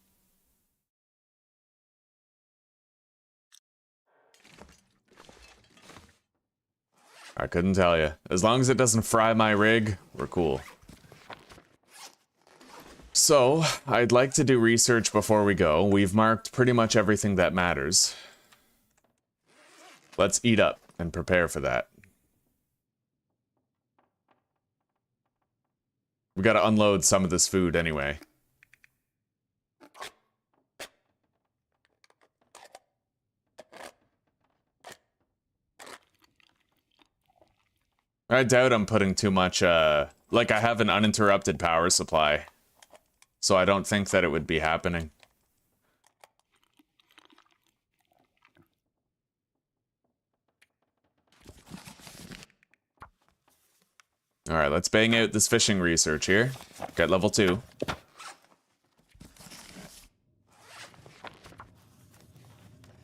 S1: I couldn't tell you. As long as it doesn't fry my rig, we're cool. So, I'd like to do research before we go. We've marked pretty much everything that matters. Let's eat up and prepare for that. We gotta unload some of this food anyway. I doubt I'm putting too much, like I have an uninterrupted power supply. So I don't think that it would be happening. Alright, let's bang out this fishing research here. Get level 2.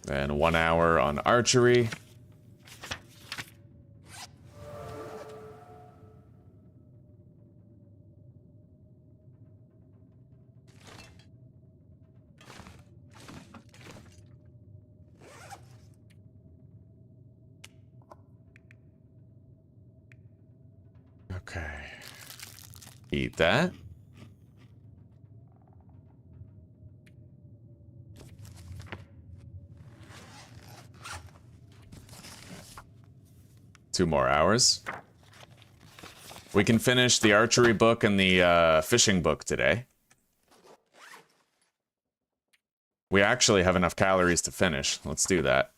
S1: And 1 hour on archery. Okay. Eat that. Two more hours. We can finish the archery book and the fishing book today. We actually have enough calories to finish. Let's do that.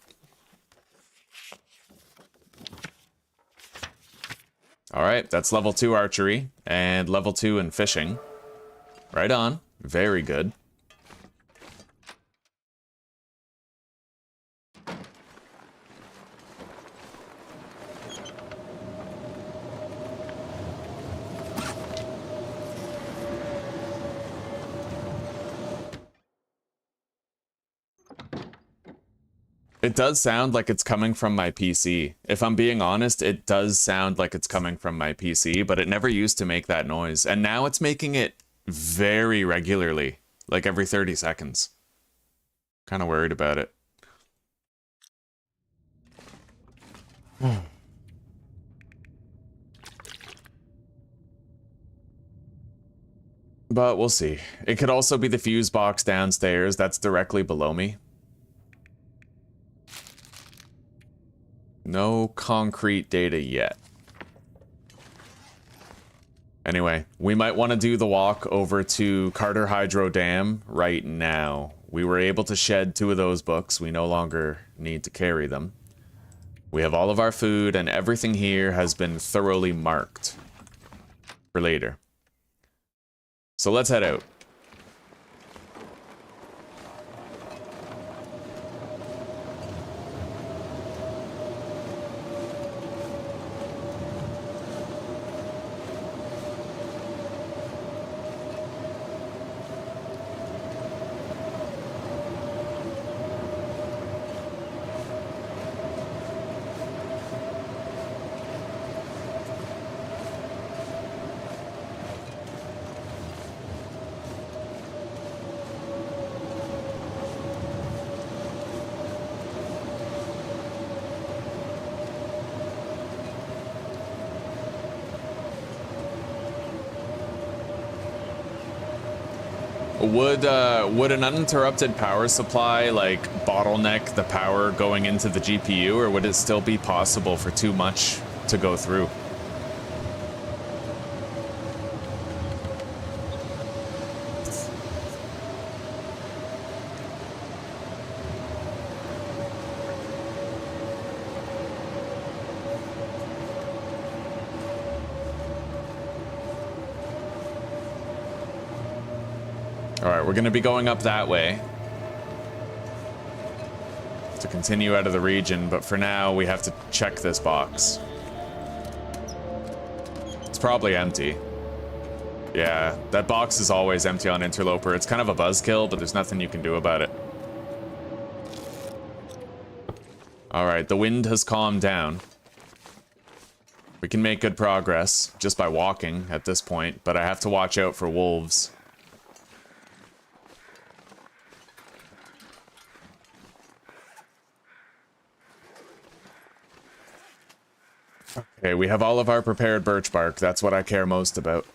S1: Alright, that's level 2 archery and level 2 in fishing. Right on. Very good. It does sound like it's coming from my PC. If I'm being honest, it does sound like it's coming from my PC, but it never used to make that noise. And now it's making it very regularly, like every 30 seconds. Kind of worried about it. But we'll see. It could also be the fuse box downstairs that's directly below me. No concrete data yet. Anyway, we might want to do the walk over to Carter Hydro Dam right now. We were able to shed 2 of those books. We no longer need to carry them. We have all of our food, and everything here has been thoroughly marked for later. So let's head out. Would an uninterrupted power supply like bottleneck the power going into the GPU, or would it still be possible for too much to go through? Alright, we're gonna be going up that way to continue out of the region, but for now we have to check this box. It's probably empty. Yeah, that box is always empty on Interloper. It's kind of a buzzkill, but there's nothing you can do about it. Alright, the wind has calmed down. We can make good progress just by walking at this point, but I have to watch out for wolves. Okay, we have all of our prepared birch bark. That's what I care most about.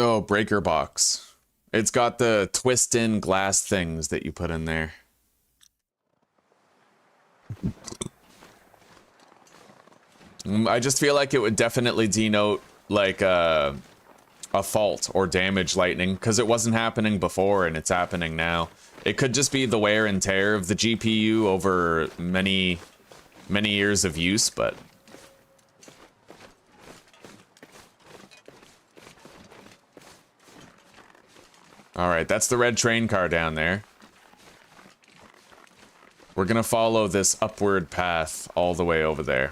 S1: Oh, breaker box. It's got the twist-in glass things that you put in there. I just feel like it would definitely denote, like, a fault or damage lightning, because it wasn't happening before and it's happening now. It could just be the wear and tear of the GPU over many years of use, but... Alright, that's the red train car down there. We're gonna follow this upward path all the way over there.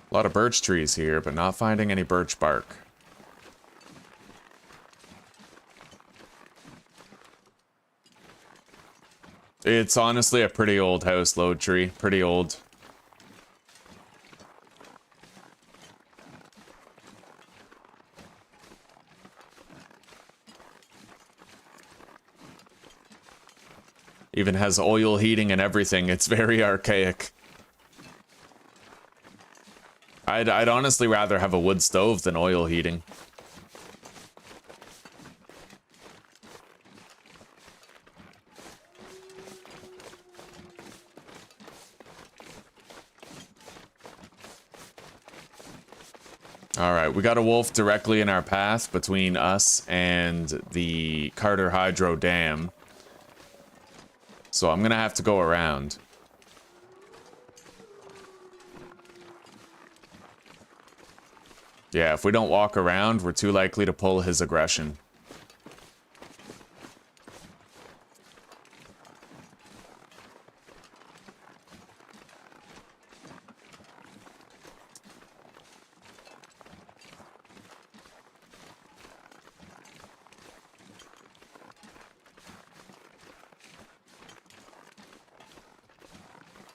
S1: A lot of birch trees here, but not finding any birch bark. It's honestly a pretty old house load tree. Pretty old. Even has oil heating and everything. It's very archaic. I'd honestly rather have a wood stove than oil heating. Alright, we got a wolf directly in our path between us and the Carter Hydro Dam. So I'm gonna have to go around. Yeah, if we don't walk around, we're too likely to pull his aggression.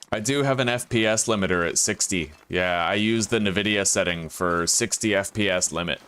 S1: I do have an FPS limiter at 60. Yeah, I use the NVIDIA setting for 60 FPS limit.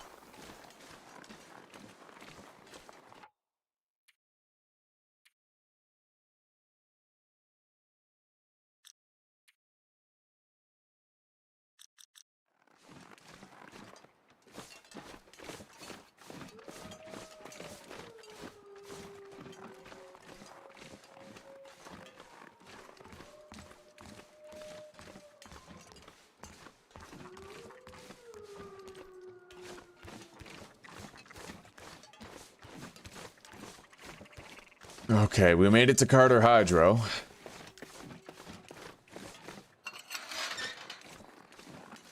S1: Okay, we made it to Carter Hydro.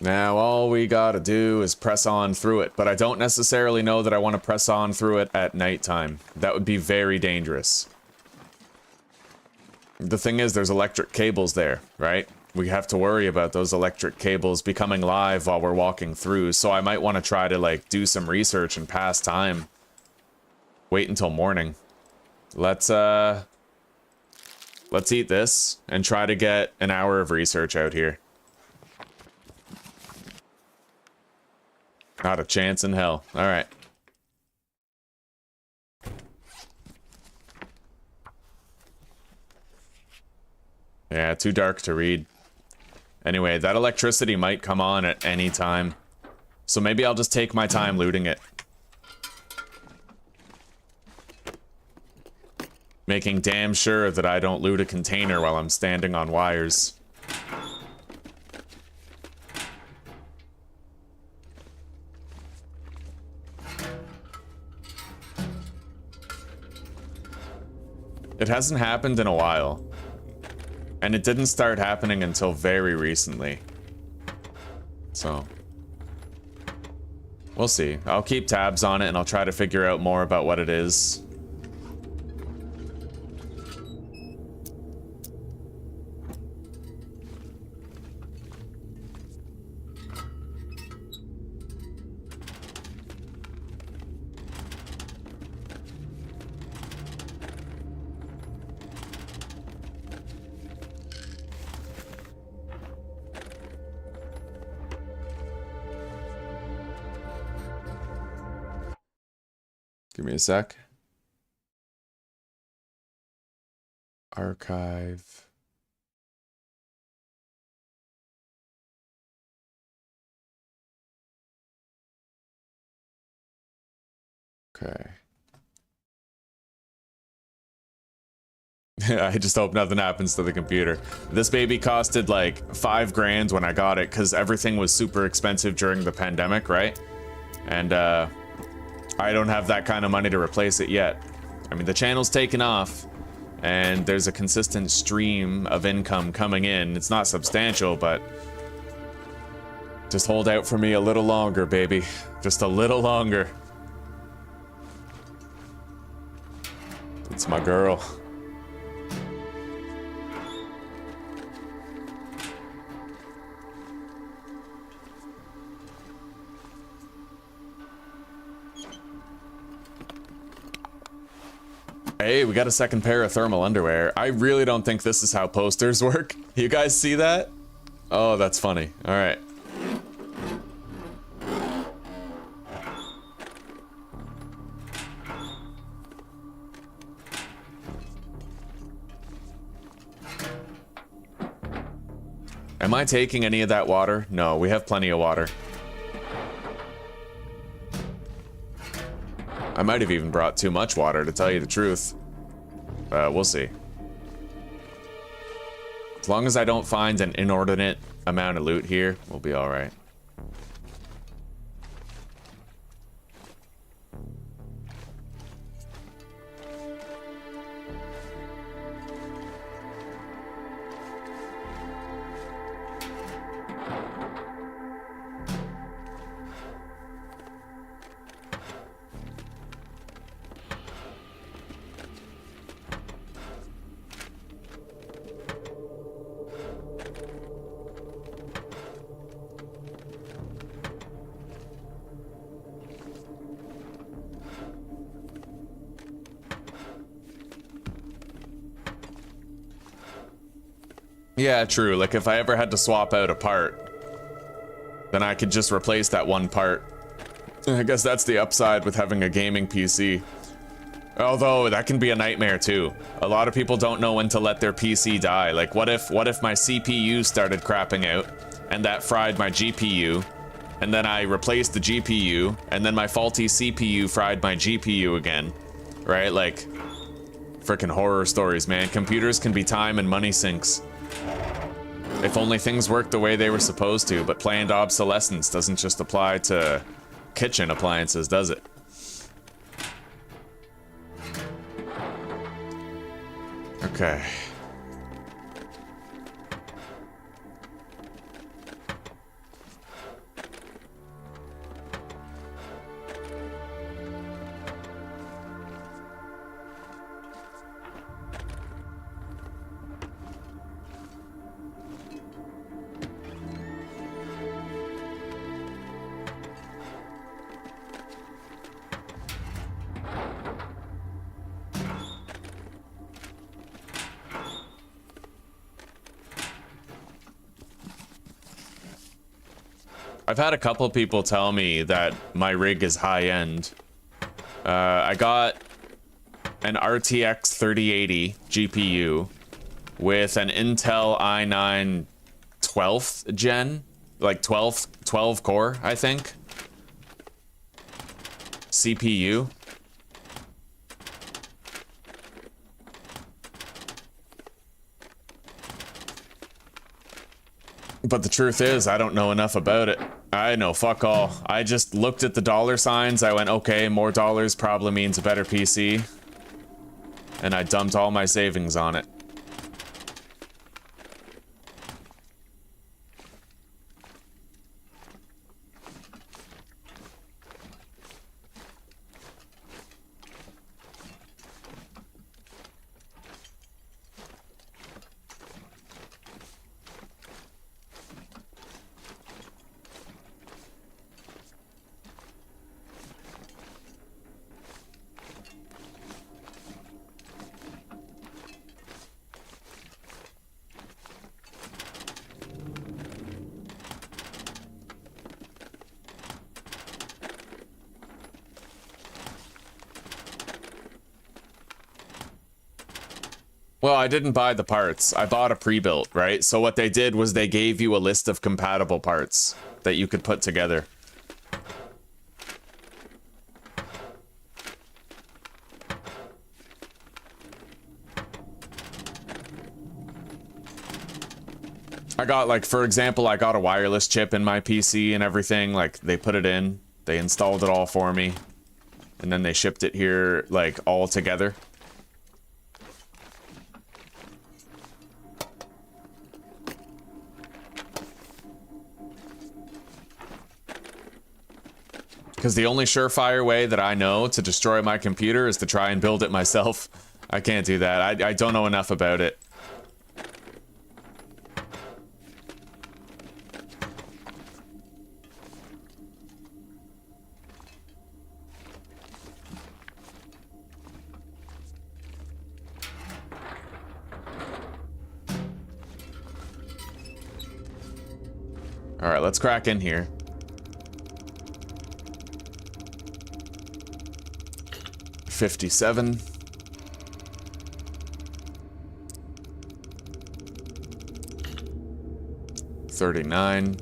S1: Now all we gotta do is press on through it, but I don't necessarily know that I want to press on through it at nighttime. That would be very dangerous. The thing is, there's electric cables there, right? We have to worry about those electric cables becoming live while we're walking through, so I might want to try to, like, do some research and pass time. Wait until morning. Let's eat this and try to get an hour of research out here. Not a chance in hell. Alright. Yeah, too dark to read. Anyway, that electricity might come on at any time. So maybe I'll just take my time looting it. Making damn sure that I don't loot a container while I'm standing on wires. It hasn't happened in a while. And it didn't start happening until very recently. So, we'll see. I'll keep tabs on it and I'll try to figure out more about what it is. Give me a sec. Archive. Okay. I just hope nothing happens to the computer. This baby costed like 5 grand when I got it because everything was super expensive during the pandemic, right? And I don't have that kind of money to replace it yet. I mean, the channel's taken off, and there's a consistent stream of income coming in. It's not substantial, but just hold out for me a little longer, baby. Just a little longer. It's my girl. Hey, we got a second pair of thermal underwear. I really don't think this is how posters work. You guys see that? Oh, that's funny. All right. Am I taking any of that water? No, we have plenty of water. I might have even brought too much water, to tell you the truth. We'll see. As long as I don't find an inordinate amount of loot here, we'll be alright. Yeah, true. Like, if I ever had to swap out a part, then I could just replace that one part. I guess that's the upside with having a gaming PC. Although, that can be a nightmare, too. A lot of people don't know when to let their PC die. Like, what if my CPU started crapping out, and that fried my GPU, and then I replaced the GPU, and then my faulty CPU fried my GPU again, right? Like, frickin' horror stories, man. Computers can be time and money sinks. If only things worked the way they were supposed to, but planned obsolescence doesn't just apply to kitchen appliances, does it? Okay. I've had a couple people tell me that my rig is high-end. I got an RTX 3080 GPU with an Intel i9 12th gen, like 12 core, I think. CPU. But the truth is, I don't know enough about it. I know fuck all. I just looked at the dollar signs. I went, okay, more dollars probably means a better PC. And I dumped all my savings on it. Well, I didn't buy the parts. I bought a pre-built, right? So what they did was they gave you a list of compatible parts that you could put together. I got, like, for example, I got a wireless chip in my PC and everything. Like, they put it in, they installed it all for me, and then they shipped it here, like, all together. Because the only surefire way that I know to destroy my computer is to try and build it myself. I can't do that. I don't know enough about it. All right, let's crack in here. $57. $39.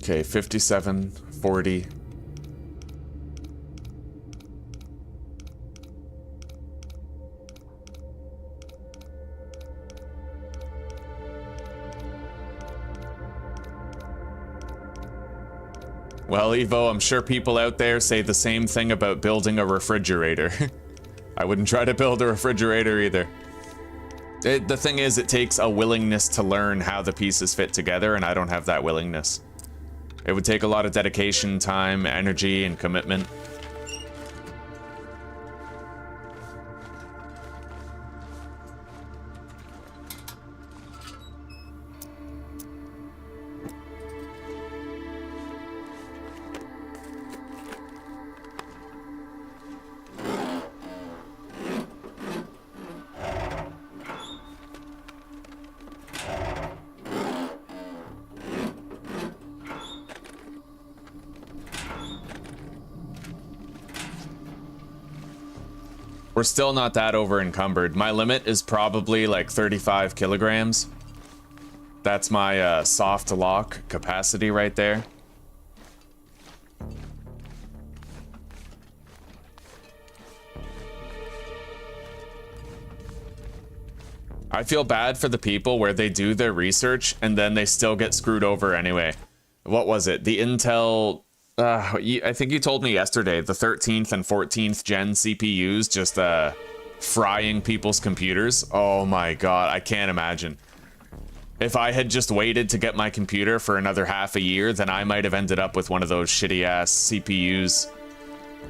S1: Okay, 57, 40. Well, Evo, I'm sure people out there say the same thing about building a refrigerator. I wouldn't try to build a refrigerator either. The thing is, it takes a willingness to learn how the pieces fit together, and I don't have that willingness. It would take a lot of dedication, time, energy, and commitment. We're still not that over encumbered. My limit is probably like 35 kilograms. That's my soft lock capacity right there. I feel bad for the people where they do their research and then they still get screwed over anyway. What was it? The Intel... I think you told me yesterday, the 13th and 14th gen CPUs just frying people's computers. Oh my god, I can't imagine. If I had just waited to get my computer for another half a year, then I might have ended up with one of those shitty-ass CPUs.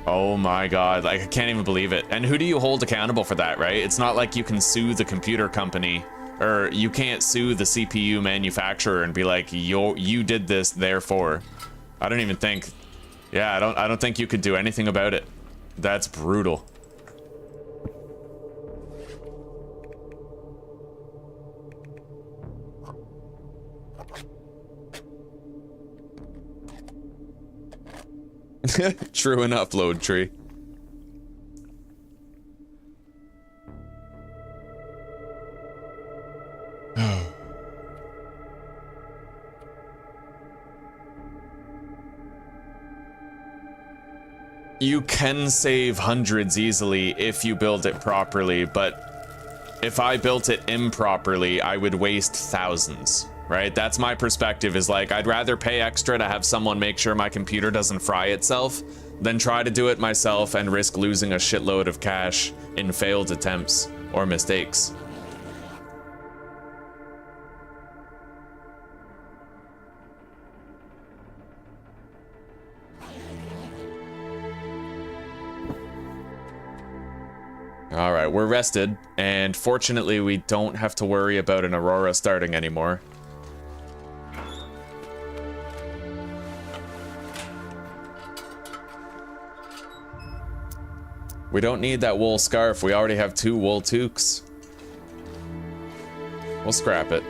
S1: Oh my god, like, I can't even believe it. And who do you hold accountable for that, right? It's not like you can sue the computer company, or you can't sue the CPU manufacturer and be like, you did this, therefore. I don't even think... Yeah, I don't think you could do anything about it. That's brutal. True enough, load tree. You can save hundreds easily if you build it properly, but if I built it improperly, I would waste thousands, right? That's my perspective, is like, I'd rather pay extra to have someone make sure my computer doesn't fry itself than try to do it myself and risk losing a shitload of cash in failed attempts or mistakes. All right, we're rested, and fortunately we don't have to worry about an Aurora starting anymore. We don't need that wool scarf. We already have 2 wool toques. We'll scrap it.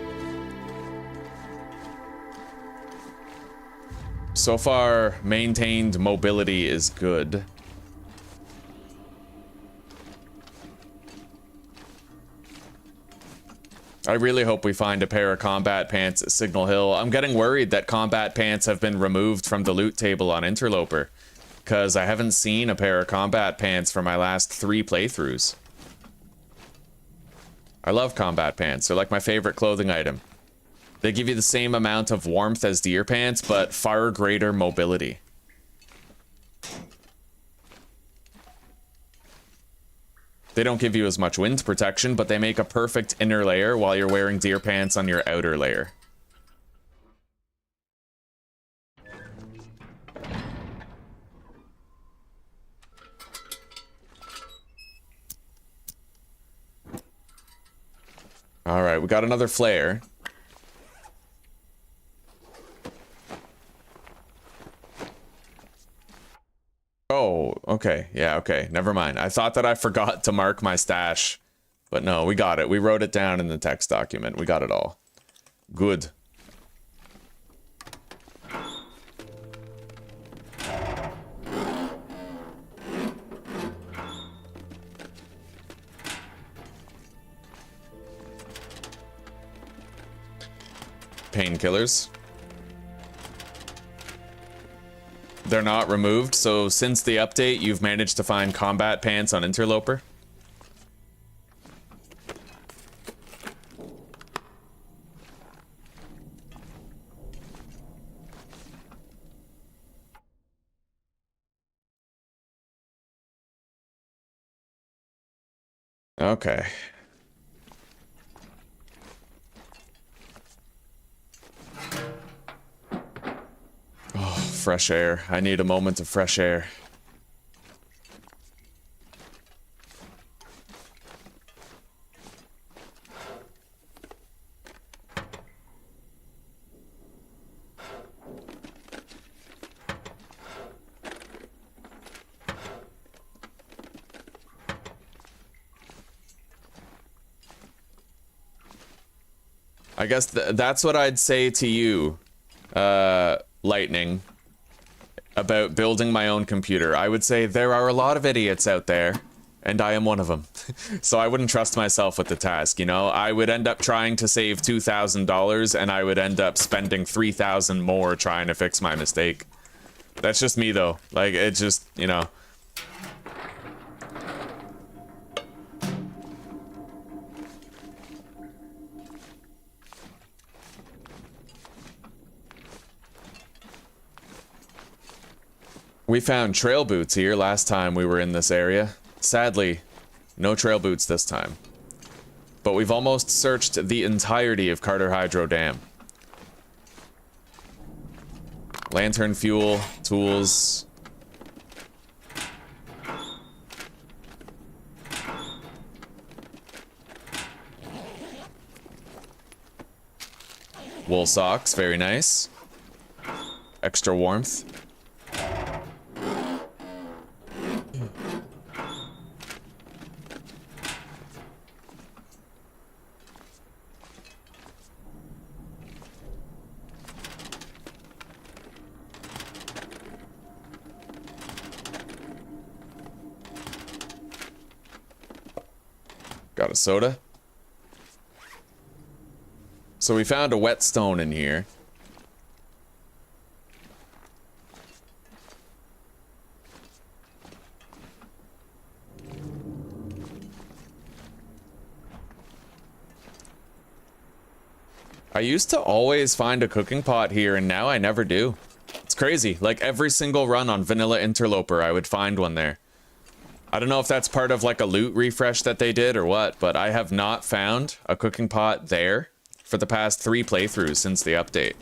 S1: So far, maintained mobility is good. I really hope we find a pair of combat pants at Signal Hill. I'm getting worried that combat pants have been removed from the loot table on Interloper, because I haven't seen a pair of combat pants for my last 3 playthroughs. I love combat pants. They're like my favorite clothing item. They give you the same amount of warmth as deer pants, but far greater mobility. They don't give you as much wind protection, but they make a perfect inner layer while you're wearing deer pants on your outer layer. All right, we got another flare. Oh, okay. Yeah, okay. Never mind. I thought that I forgot to mark my stash. But no, we got it. We wrote it down in the text document. We got it all. Good. Painkillers. They're not removed, so since the update, you've managed to find combat pants on Interloper? Okay. Fresh air. I need a moment of fresh air. I guess that's what I'd say to you, Lightning, about building my own computer. I would say there are a lot of idiots out there, and I am one of them. So I wouldn't trust myself with the task, you know? I would end up trying to save $2,000, and I would end up spending $3,000 more trying to fix my mistake. That's just me, though. Like, it just, you know... We found trail boots here last time we were in this area. Sadly, no trail boots this time. But we've almost searched the entirety of Carter Hydro Dam. Lantern fuel, tools. Wool socks, very nice. Extra warmth. Got a soda. So we found a whetstone in here. I used to always find a cooking pot here, and now I never do. It's crazy. Like, every single run on Vanilla Interloper, I would find one there. I don't know if that's part of, like, a loot refresh that they did or what, but I have not found a cooking pot there for the past 3 playthroughs since the update.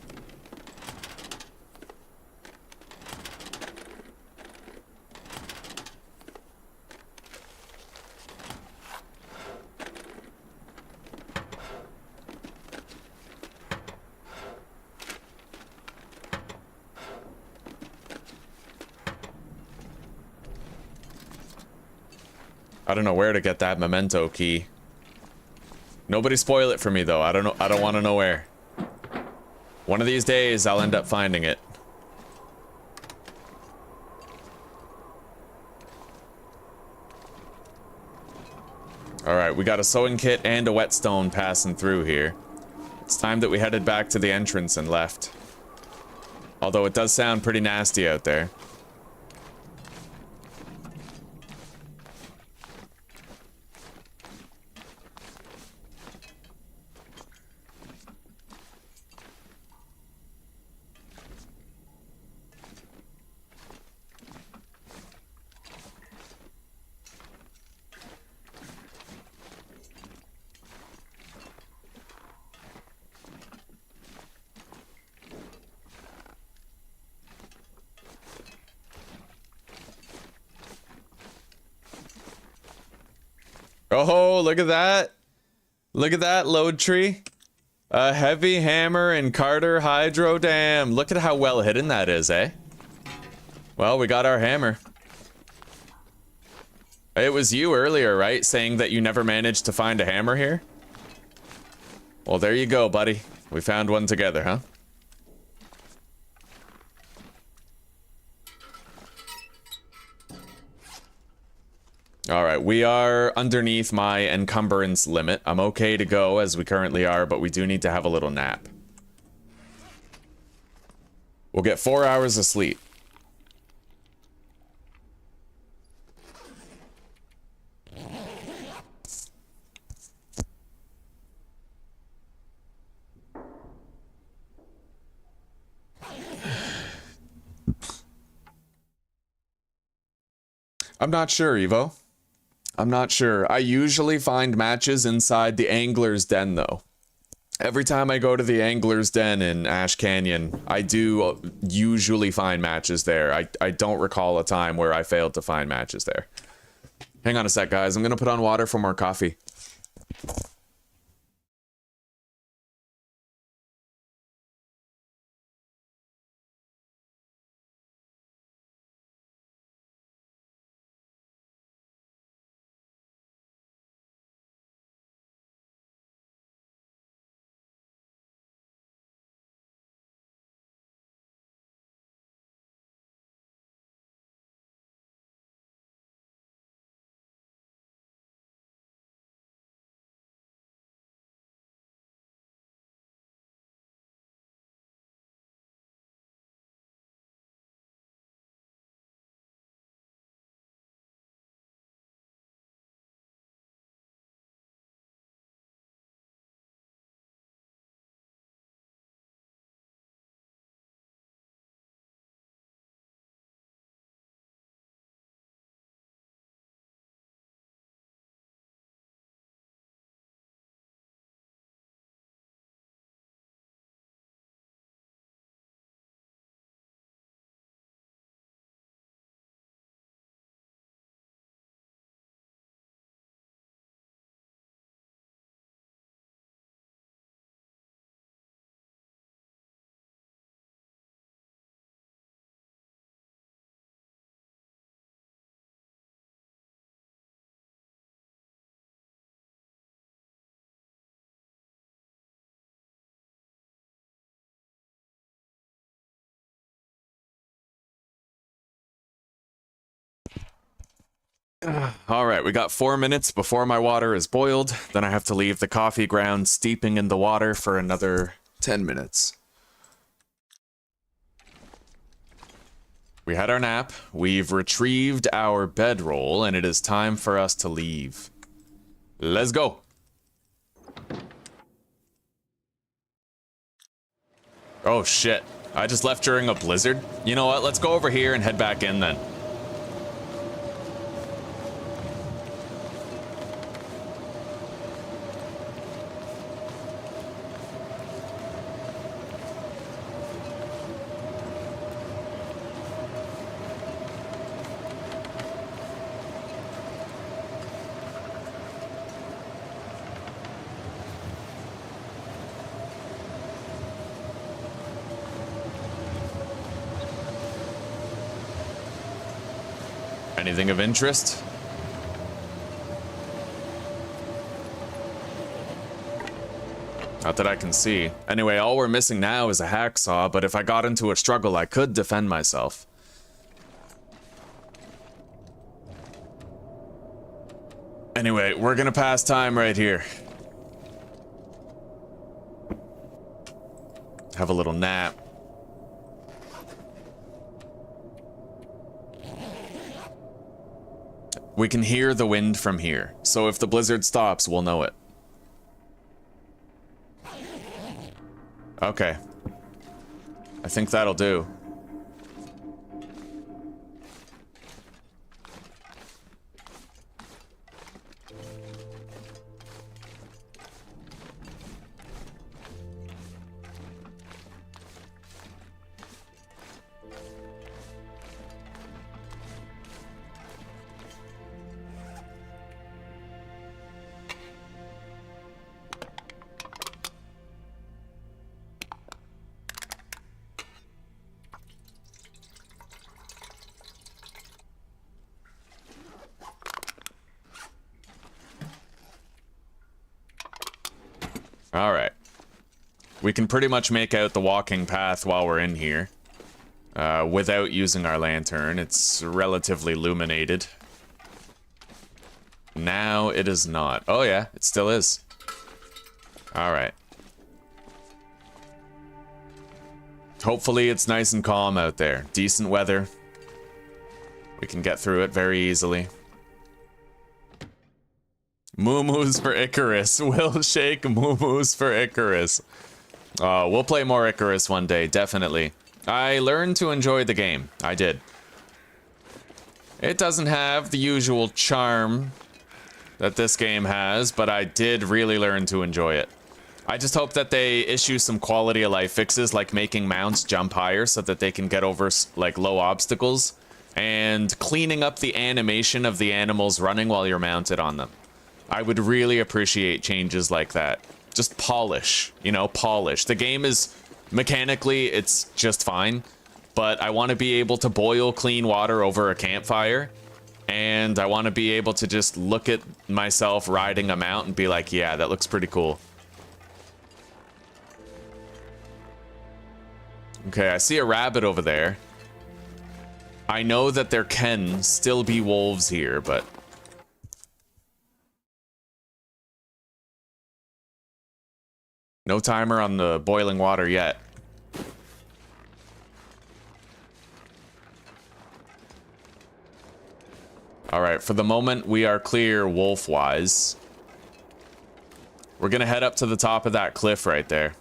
S1: I don't know where to get that memento key. Nobody spoil it for me though. I don't know. I don't want to know where. One of these days I'll end up finding it. All right, we got a sewing kit and a whetstone passing through here. It's time that we headed back to the entrance and left. Although it does sound pretty nasty out there. Oh, look at that. Look at that load tree. A heavy hammer and Carter Hydro Dam. Look at how well hidden that is, eh? Well, we got our hammer. It was you earlier, right? Saying that you never managed to find a hammer here? Well, there you go, buddy. We found one together, huh? Alright, we are underneath my encumbrance limit. I'm okay to go as we currently are, but we do need to have a little nap. We'll get 4 hours of sleep. I'm not sure, Evo. I'm not sure. I usually find matches inside the Angler's Den, though. Every time I go to the Angler's Den in Ash Canyon, I do usually find matches there. I don't recall a time where I failed to find matches there. Hang on a sec, guys. I'm gonna put on water for more coffee. All right, we got 4 minutes before my water is boiled. Then I have to leave the coffee ground steeping in the water for another 10 minutes. We had our nap, we've retrieved our bedroll, and it is time for us to leave. Let's go. Oh shit, I just left during a blizzard. You know what, let's go over here and head back in then. Anything of interest? Not that I can see. Anyway, all we're missing now is a hacksaw, but if I got into a struggle, I could defend myself. Anyway, we're gonna pass time right here. Have a little nap. We can hear the wind from here, so if the blizzard stops, we'll know it. Okay. I think that'll do. Alright. We can pretty much make out the walking path while we're in here. Without using our lantern. It's relatively illuminated. Now it is not. Oh yeah, it still is. Alright. Hopefully it's nice and calm out there. Decent weather. We can get through it very easily. Moo-moos for Icarus. We'll shake moo-moos for Icarus. We'll play more Icarus one day, definitely. I learned to enjoy the game. I did. It doesn't have the usual charm that this game has, but I did really learn to enjoy it. I just hope that they issue some quality of life fixes, like making mounts jump higher so that they can get over like low obstacles, and cleaning up the animation of the animals running while you're mounted on them. I would really appreciate changes like that. Just polish, you know, polish. The game is, mechanically, it's just fine, but I want to be able to boil clean water over a campfire, and I want to be able to just look at myself riding a mount and be like, yeah, that looks pretty cool. Okay, I see a rabbit over there. I know that there can still be wolves here, but... no timer on the boiling water yet. Alright, for the moment, we are clear wolf-wise. We're gonna head up to the top of that cliff right there.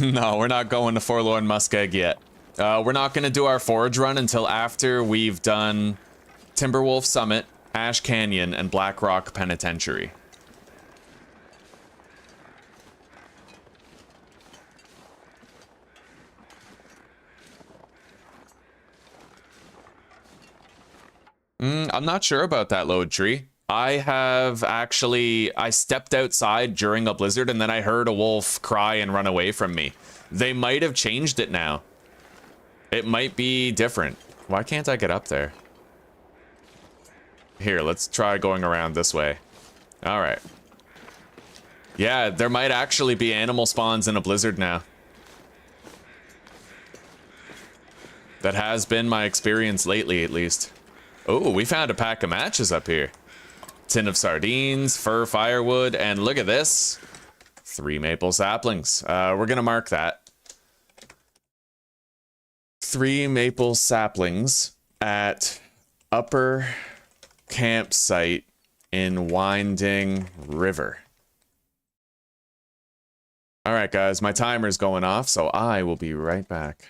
S1: No, we're not going to Forlorn Muskeg yet. We're not going to do our forage run until after we've done Timberwolf Summit, Ash Canyon, and Black Rock Penitentiary. I'm not sure about that load tree. I stepped outside during a blizzard and then I heard a wolf cry and run away from me. They might have changed it now. It might be different. Why can't I get up there? Here, let's try going around this way. All right. Yeah, there might actually be animal spawns in a blizzard now. That has been my experience lately, at least. Oh, we found a pack of matches up here. Tin of sardines, fir firewood, and look at this. 3 maple saplings. We're gonna mark that. 3 maple saplings at upper campsite in Winding River. All right, guys, my timer's going off, so I will be right back.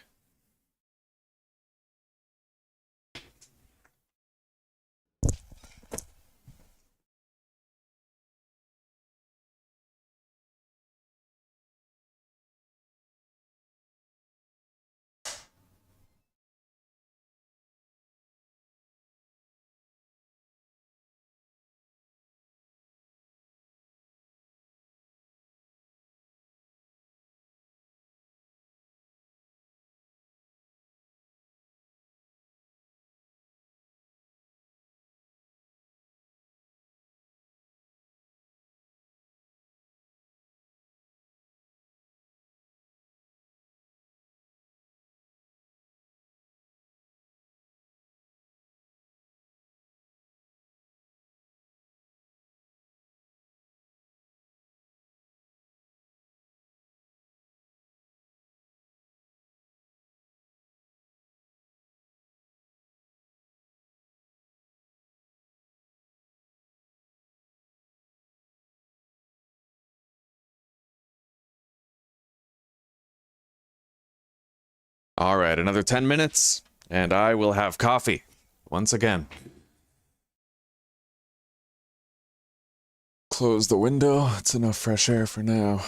S1: All right, another 10 minutes, and I will have coffee once again. Close the window. It's enough fresh air for now.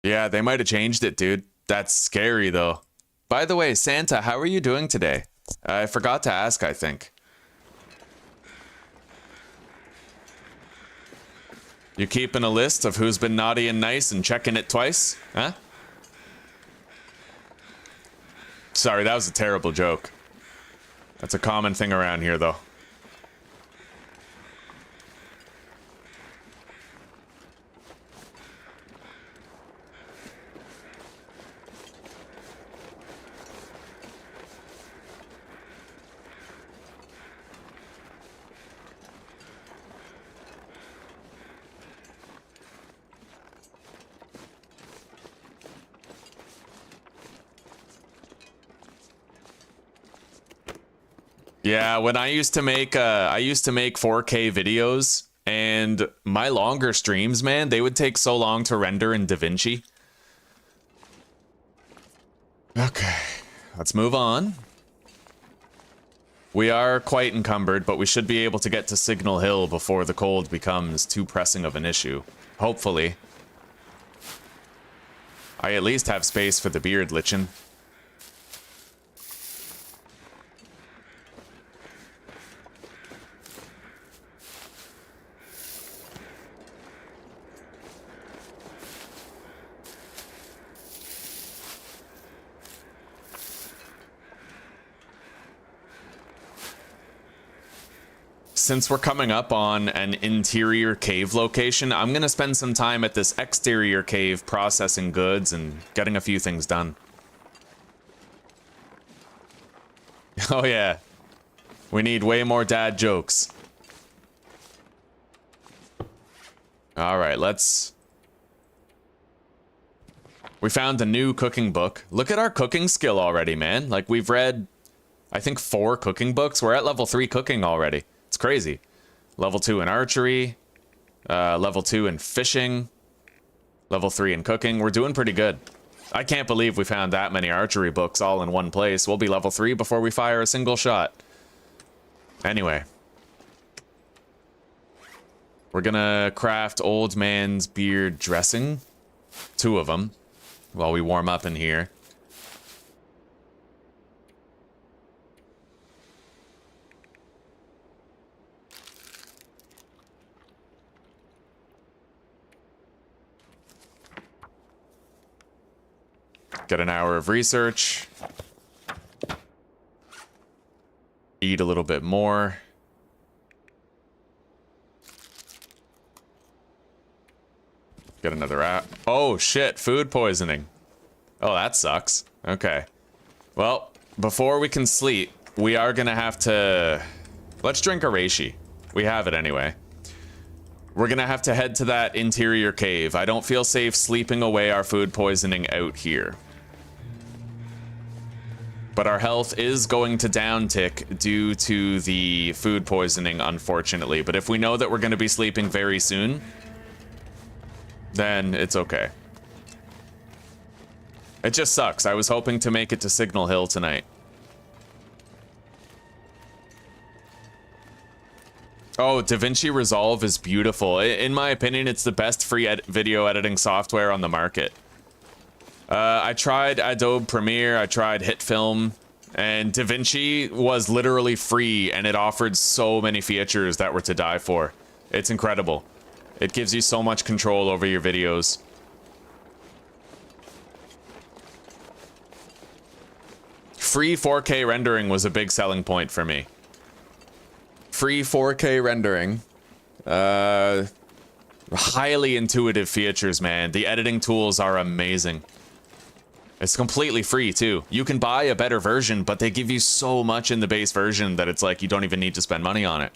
S1: Yeah, they might have changed it, dude. That's scary, though. By the way, Santa, how are you doing today? I forgot to ask, I think. You keeping a list of who's been naughty and nice and checking it twice? Huh? Sorry, that was a terrible joke. That's a common thing around here, though. Yeah, when I used to make 4K videos, and my longer streams, man, they would take so long to render in DaVinci. Okay, let's move on. We are quite encumbered, but we should be able to get to Signal Hill before the cold becomes too pressing of an issue. Hopefully. I at least have space for the beard lichen. Since we're coming up on an interior cave location, I'm gonna spend some time at this exterior cave processing goods and getting a few things done. Oh yeah. We need way more dad jokes. Alright, let's... We found a new cooking book. Look at our cooking skill already, man. Like, we've read, I think, 4 cooking books. We're at level 3 cooking already. It's crazy. Level 2 in archery, level 2 in fishing, level 3 in cooking. We're doing pretty good. I can't believe we found that many archery books all in one place. We'll be level 3 before we fire a single shot. Anyway. We're gonna craft old man's beard dressing. 2 of them. While we warm up in here. Get an hour of research. Eat a little bit more. Get another app. Oh shit, food poisoning. Oh, that sucks. Okay. Well, before we can sleep, we are gonna have to... Let's drink a reishi. We have it anyway. We're gonna have to head to that interior cave. I don't feel safe sleeping away our food poisoning out here. But our health is going to downtick due to the food poisoning, unfortunately. But if we know that we're gonna be sleeping very soon, then it's okay. It just sucks. I was hoping to make it to Signal Hill tonight. Oh, DaVinci Resolve is beautiful. In my opinion, it's the best free video editing software on the market. I tried Adobe Premiere, I tried HitFilm, and DaVinci was literally free, and it offered so many features that were to die for. It's incredible. It gives you so much control over your videos. Free 4K rendering was a big selling point for me. Free 4K rendering. Highly intuitive features, man. The editing tools are amazing. It's completely free, too. You can buy a better version, but they give you so much in the base version that it's like you don't even need to spend money on it.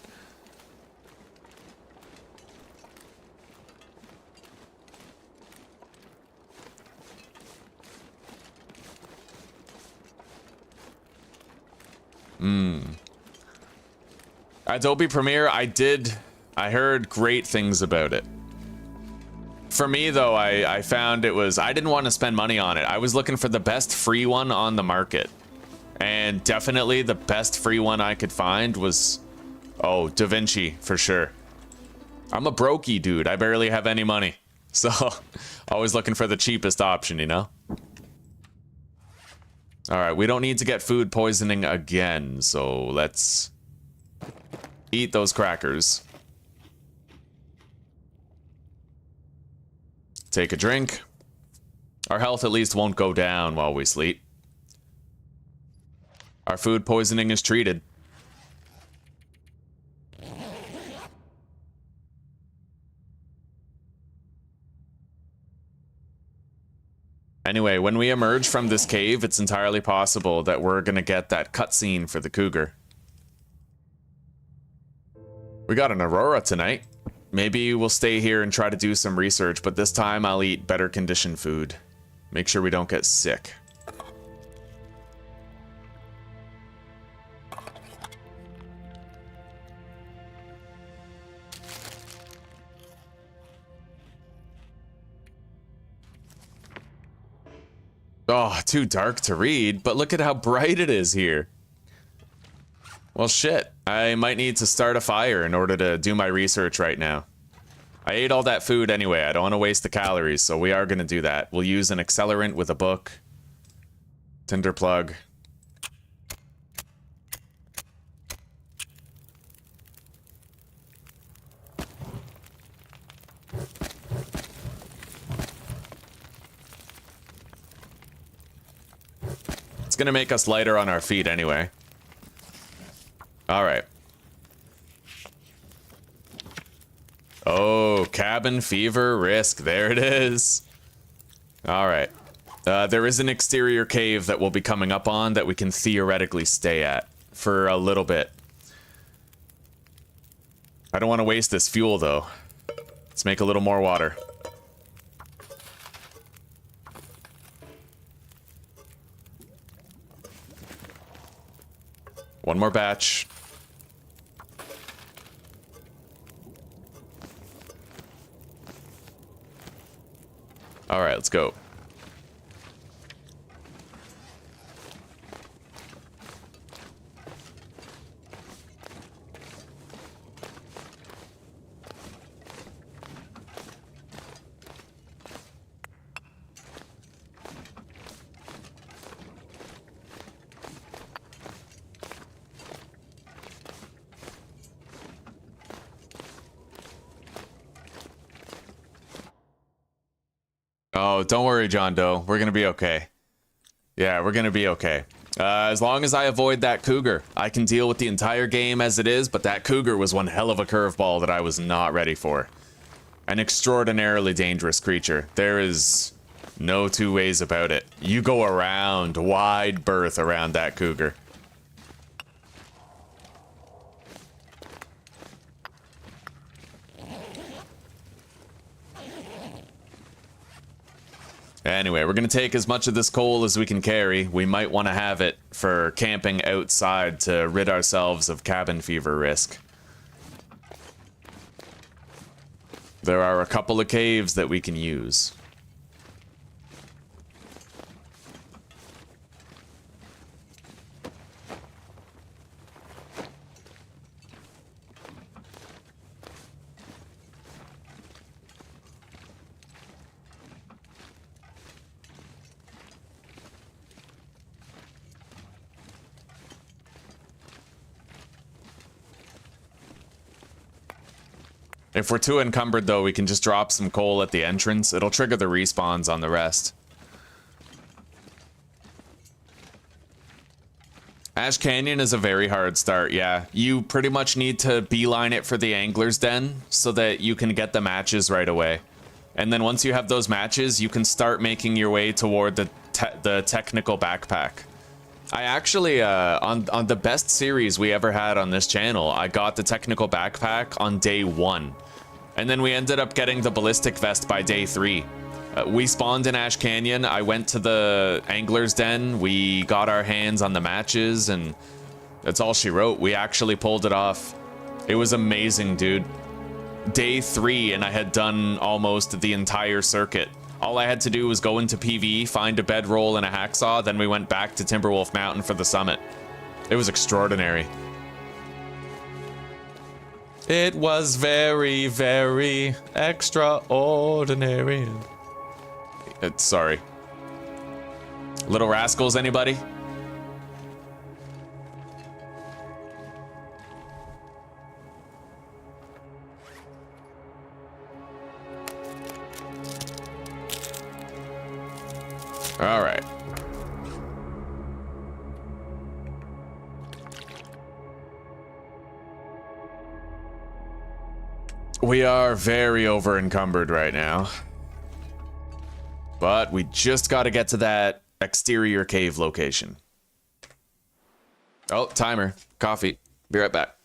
S1: Adobe Premiere, I heard great things about it. For me, though, I found it was, I didn't want to spend money on it. I was looking for the best free one on the market. And definitely the best free one I could find was, oh, DaVinci, for sure. I'm a brokey dude. I barely have any money. So, always looking for the cheapest option, you know? Alright, we don't need to get food poisoning again, so let's eat those crackers. Take a drink. Our health at least won't go down while we sleep. Our food poisoning is treated. Anyway, when we emerge from this cave, it's entirely possible that we're gonna get that cutscene for the cougar. We got an aurora tonight. Maybe we'll stay here and try to do some research, but this time I'll eat better conditioned food. Make sure we don't get sick. Oh, too dark to read, but look at how bright it is here. Well, shit. I might need to start a fire in order to do my research right now. I ate all that food anyway. I don't want to waste the calories, so we are going to do that. We'll use an accelerant with a book. Tinder plug. It's going to make us lighter on our feet anyway. All right. Oh, cabin fever risk. There it is. All right. There is an exterior cave that we'll be coming up on that we can theoretically stay at for a little bit. I don't want to waste this fuel, though. Let's make a little more water. One more batch. All right, let's go. Oh, don't worry, John Doe. We're gonna be okay. Yeah, we're gonna be okay. As long as I avoid that cougar, I can deal with the entire game as it is, but that cougar was one hell of a curveball that I was not ready for. An extraordinarily dangerous creature. There is no two ways about it. You go around, wide berth around that cougar. Anyway, we're gonna take as much of this coal as we can carry. We might want to have it for camping outside to rid ourselves of cabin fever risk. There are a couple of caves that we can use. If we're too encumbered, though, we can just drop some coal at the entrance. It'll trigger the respawns on the rest. Ash Canyon is a very hard start, yeah. You pretty much need to beeline it for the Angler's Den so that you can get the matches right away. And then once you have those matches, you can start making your way toward the technical backpack. I actually, on the best series we ever had on this channel, I got the technical backpack on day 1. And then we ended up getting the ballistic vest by day 3. We spawned in Ash Canyon, I went to the Angler's Den, we got our hands on the matches, and that's all she wrote. We actually pulled it off. It was amazing, dude. Day 3, and I had done almost the entire circuit. All I had to do was go into PvE, find a bedroll and a hacksaw, then we went back to Timberwolf Mountain for the summit. It was extraordinary. It was very, very extraordinary. Sorry. Little Rascals, anybody? All right. We are very over encumbered right now. But we just got to get to that exterior cave location. Oh, timer. Coffee. Be right back.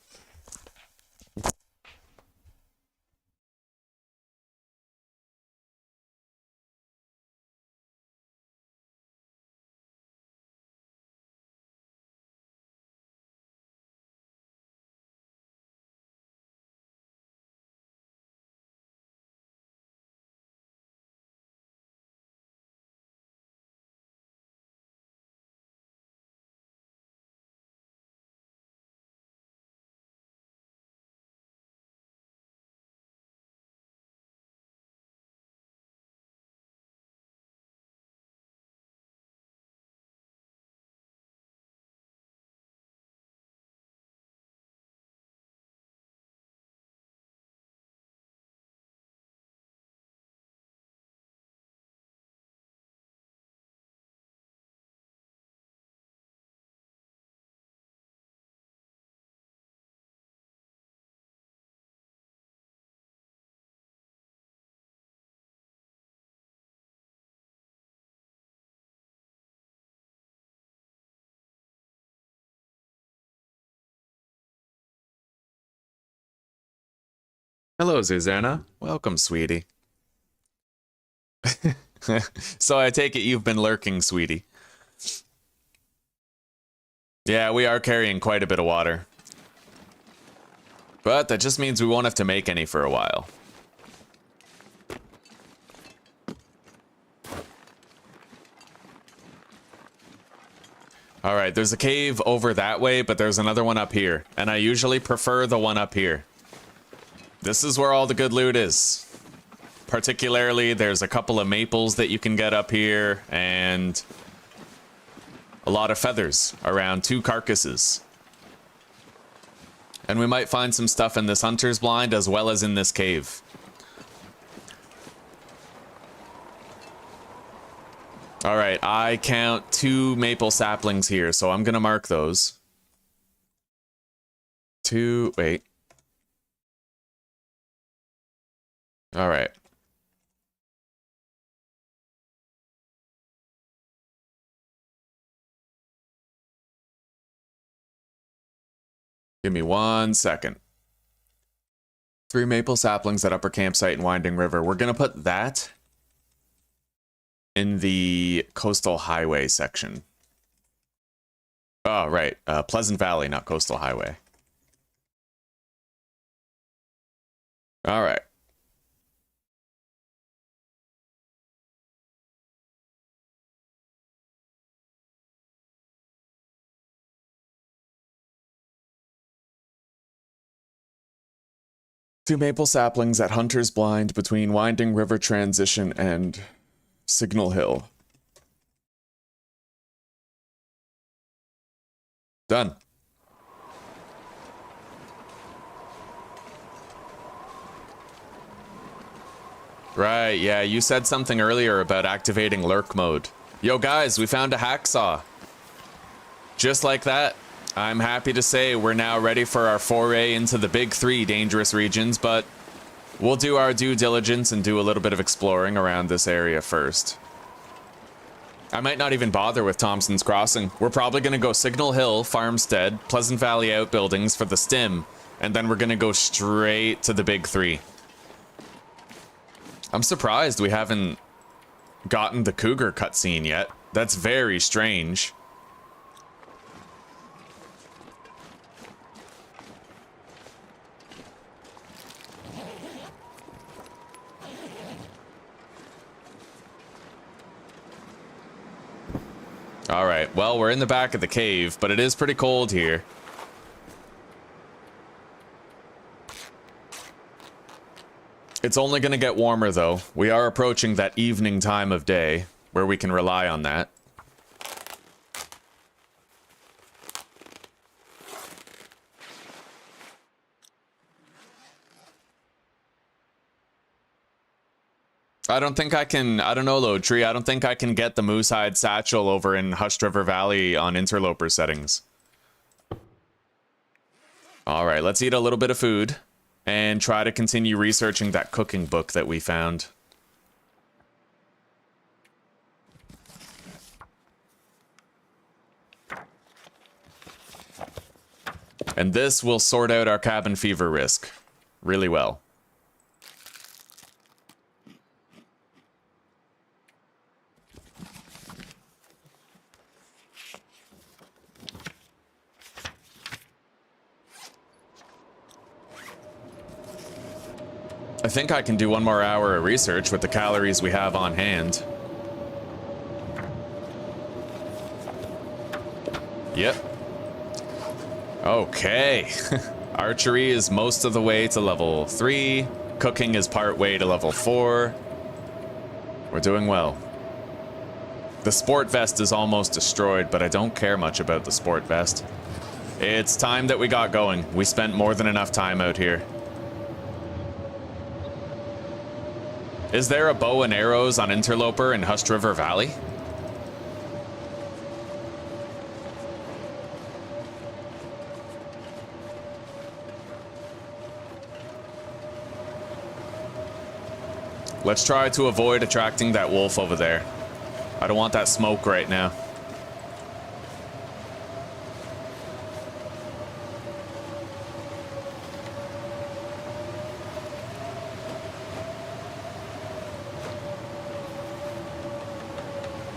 S1: Hello, Susanna. Welcome, sweetie. So I take it you've been lurking, sweetie. Yeah, we are carrying quite a bit of water. But that just means we won't have to make any for a while. Alright, there's a cave over that way, but there's another one up here. And I usually prefer the one up here. This is where all the good loot is. Particularly, there's a couple of maples that you can get up here, and a lot of feathers around 2 carcasses. And we might find some stuff in this hunter's blind as well as in this cave. All right, I count 2 maple saplings here, so I'm gonna mark those. 2, wait. All right. Give me 1 second. 3 maple saplings at upper campsite in Winding River. We're gonna put that in the coastal highway section. Oh, right. Pleasant Valley, not coastal highway. All right. Two maple saplings at Hunter's Blind between Winding River Transition and Signal Hill. Done. Right, yeah, you said something earlier about activating lurk mode. Yo guys, we found a hacksaw. Just like that, I'm happy to say we're now ready for our foray into the big 3 dangerous regions, but we'll do our due diligence and do a little bit of exploring around this area first. I might not even bother with Thompson's Crossing. We're probably gonna go Signal Hill, Farmstead, Pleasant Valley Outbuildings for the stim, and then we're gonna go straight to the big 3. I'm surprised we haven't gotten the cougar cutscene yet. That's very strange. Alright, well, we're in the back of the cave, but it is pretty cold here. It's only gonna get warmer, though. We are approaching that evening time of day, where we can rely on that. I don't think I can, I don't know, Load Tree, I don't think I can get the Moosehide Satchel over in Hushed River Valley on Interloper settings. Alright, let's eat a little bit of food and try to continue researching that cooking book that we found. And this will sort out our cabin fever risk really well. I think I can do 1 more hour of research with the calories we have on hand. Yep. Okay. Archery is most of the way to level 3. Cooking is part way to level 4. We're doing well. The sport vest is almost destroyed, but I don't care much about the sport vest. It's time that we got going. We spent more than enough time out here. Is there a bow and arrows on Interloper in Hushed River Valley? Let's try to avoid attracting that wolf over there. I don't want that smoke right now.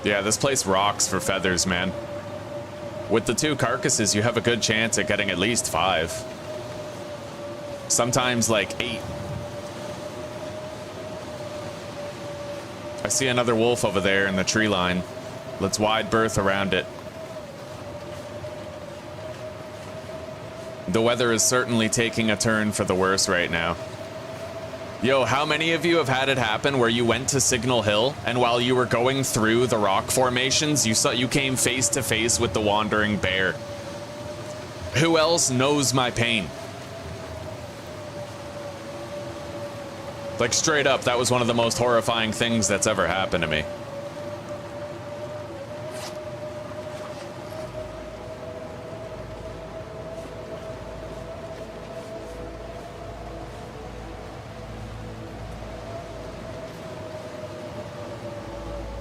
S1: Yeah, this place rocks for feathers, man. With the 2 carcasses, you have a good chance at getting at least 5. Sometimes like 8. I see another wolf over there in the tree line. Let's wide berth around it. The weather is certainly taking a turn for the worse right now. Yo, how many of you have had it happen where you went to Signal Hill and while you were going through the rock formations, you came face to face with the wandering bear? Who else knows my pain? Like straight up, that was one of the most horrifying things that's ever happened to me.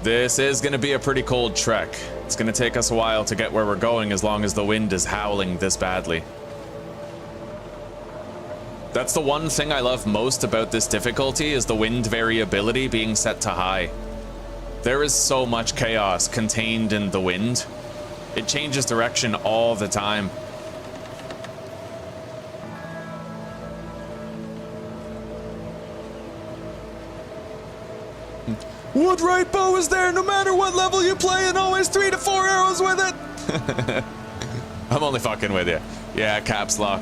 S1: This is going to be a pretty cold trek. It's going to take us a while to get where we're going as long as the wind is howling this badly. That's the one thing I love most about this difficulty is the wind variability being set to high. There is so much chaos contained in the wind. It changes direction all the time. Woodright bow is there no matter what level you play and always 3 to 4 arrows with it. I'm only fucking with you. Yeah, caps lock.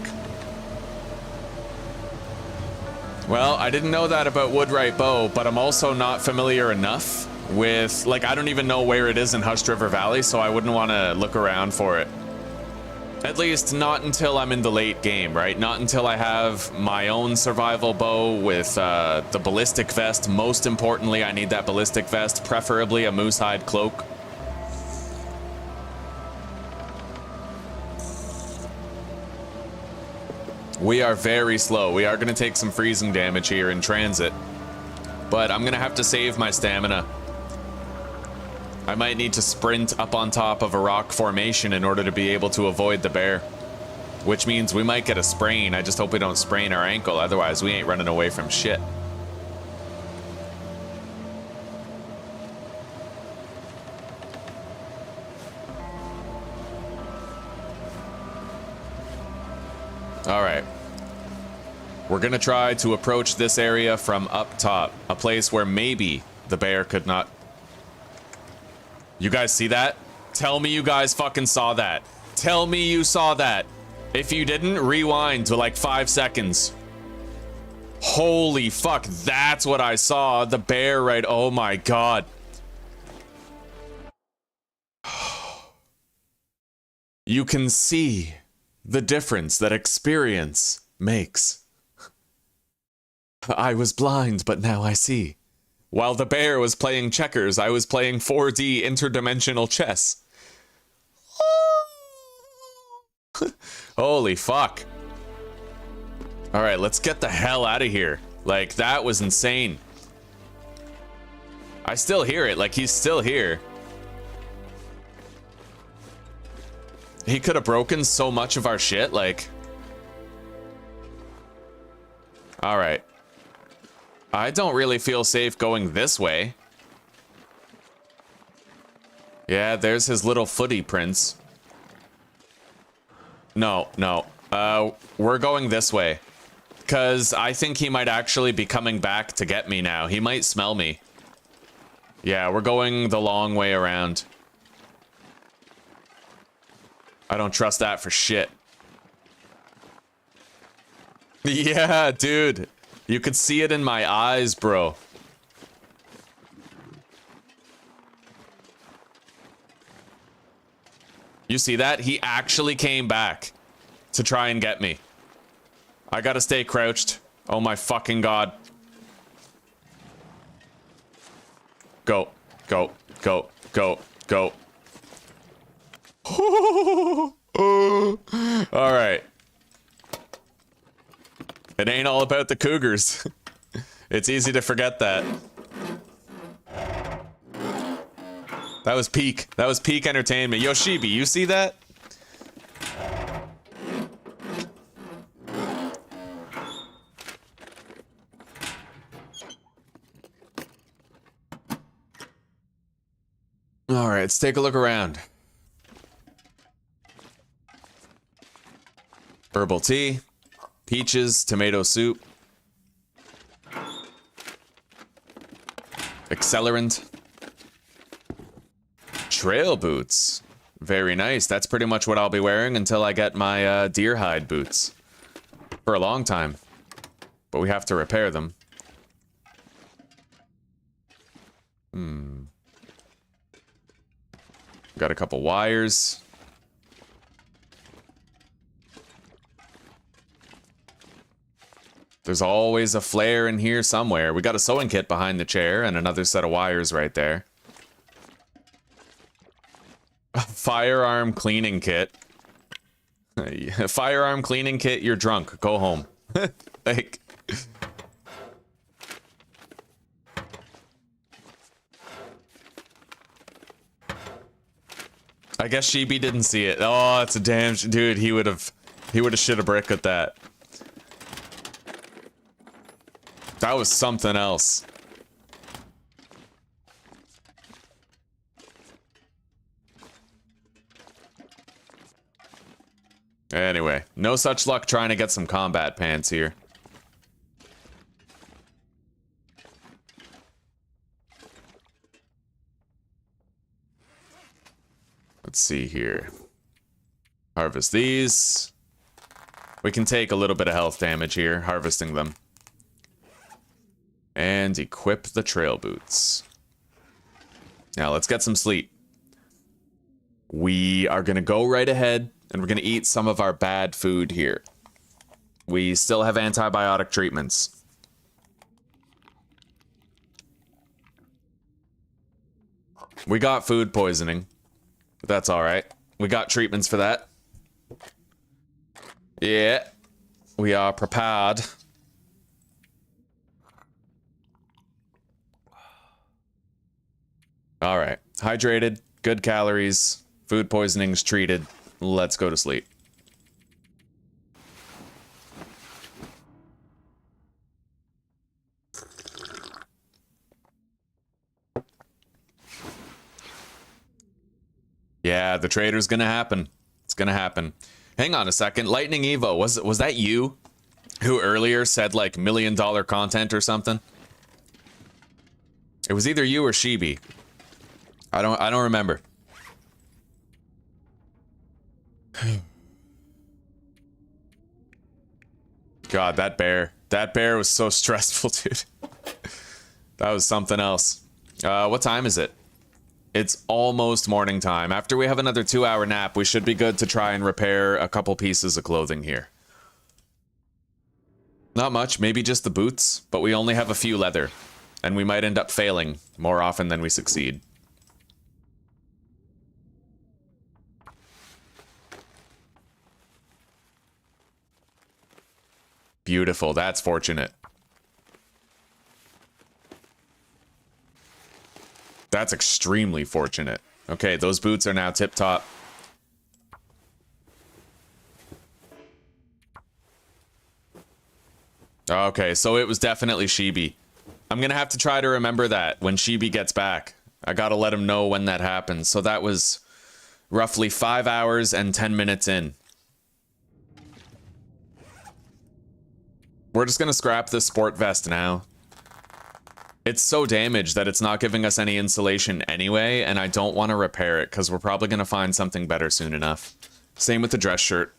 S1: Well, I didn't know that about Woodright bow, but I'm also not familiar enough with, like, I don't even know where it is in Hushed River Valley, so I wouldn't want to look around for it. At least not until I'm in the late game, right? Not until I have my own survival bow with the ballistic vest. Most importantly, I need that ballistic vest, preferably a moose hide cloak. We are very slow. We are going to take some freezing damage here in transit, but I'm going to have to save my stamina. I might need to sprint up on top of a rock formation in order to be able to avoid the bear. Which means we might get a sprain. I just hope we don't sprain our ankle, otherwise we ain't running away from shit. Alright. We're gonna try to approach this area from up top. A place where maybe the bear could not... You guys see that? Tell me you guys fucking saw that. Tell me you saw that. If you didn't, rewind to like 5 seconds. Holy fuck, that's what I saw. The bear right, oh my god. You can see the difference that experience makes. I was blind, but now I see. While the bear was playing checkers, I was playing 4D interdimensional chess. Holy fuck. Alright, let's get the hell out of here. Like, that was insane. I still hear it, like he's still here. He could have broken so much of our shit, like... Alright. I don't really feel safe going this way. Yeah, there's his little footy prints. No. We're going this way. Because I think he might actually be coming back to get me now. He might smell me. Yeah, we're going the long way around. I don't trust that for shit. Yeah, dude. You could see it in my eyes, bro. You see that? He actually came back to try and get me. I gotta stay crouched. Oh my fucking god. Go. Go. Go. Go. Go. Alright. It ain't all about the cougars. It's easy to forget that. That was peak. That was peak entertainment. Yoshibi, you see that? Alright, let's take a look around. Herbal tea. Peaches, tomato soup. Accelerant. Trail boots. Very nice. That's pretty much what I'll be wearing until I get my deer hide boots. For a long time. But we have to repair them. Got a couple wires. There's always a flare in here somewhere. We got a sewing kit behind the chair and another set of wires right there. A firearm cleaning kit. Firearm cleaning kit, you're drunk. Go home. Like... I guess Sheeby didn't see it. Oh, it's a damn dude. He would have shit a brick at that. That was something else. Anyway, no such luck trying to get some combat pants here. Let's see here. Harvest these. We can take a little bit of health damage here, harvesting them. And equip the trail boots. Now let's get some sleep. We are going to go right ahead and we're going to eat some of our bad food here. We still have antibiotic treatments. We got food poisoning, but that's all right. We got treatments for that. Yeah, we are prepared. All right, hydrated, good calories, food poisoning's treated. Let's go to sleep. Yeah, the trader's gonna happen. It's gonna happen. Hang on a second. Lightning Evo, was that you who earlier said like $1 million content or something? It was either you or Sheeby. I don't remember. God, that bear was so stressful, dude. That was something else. What time is it? It's almost morning time. After we have another 2-hour nap, we should be good to try and repair a couple pieces of clothing here. Not much, maybe just the boots, but we only have a few leather, and we might end up failing more often than we succeed. Beautiful, that's fortunate. That's extremely fortunate. Okay, those boots are now tip-top. Okay, so it was definitely Sheeby. I'm gonna have to try to remember that when Sheeby gets back. I gotta let him know when that happens. So that was roughly 5 hours and 10 minutes in. We're just gonna scrap this sport vest now. It's so damaged that it's not giving us any insulation anyway, and I don't want to repair it because we're probably going to find something better soon enough. Same with the dress shirt.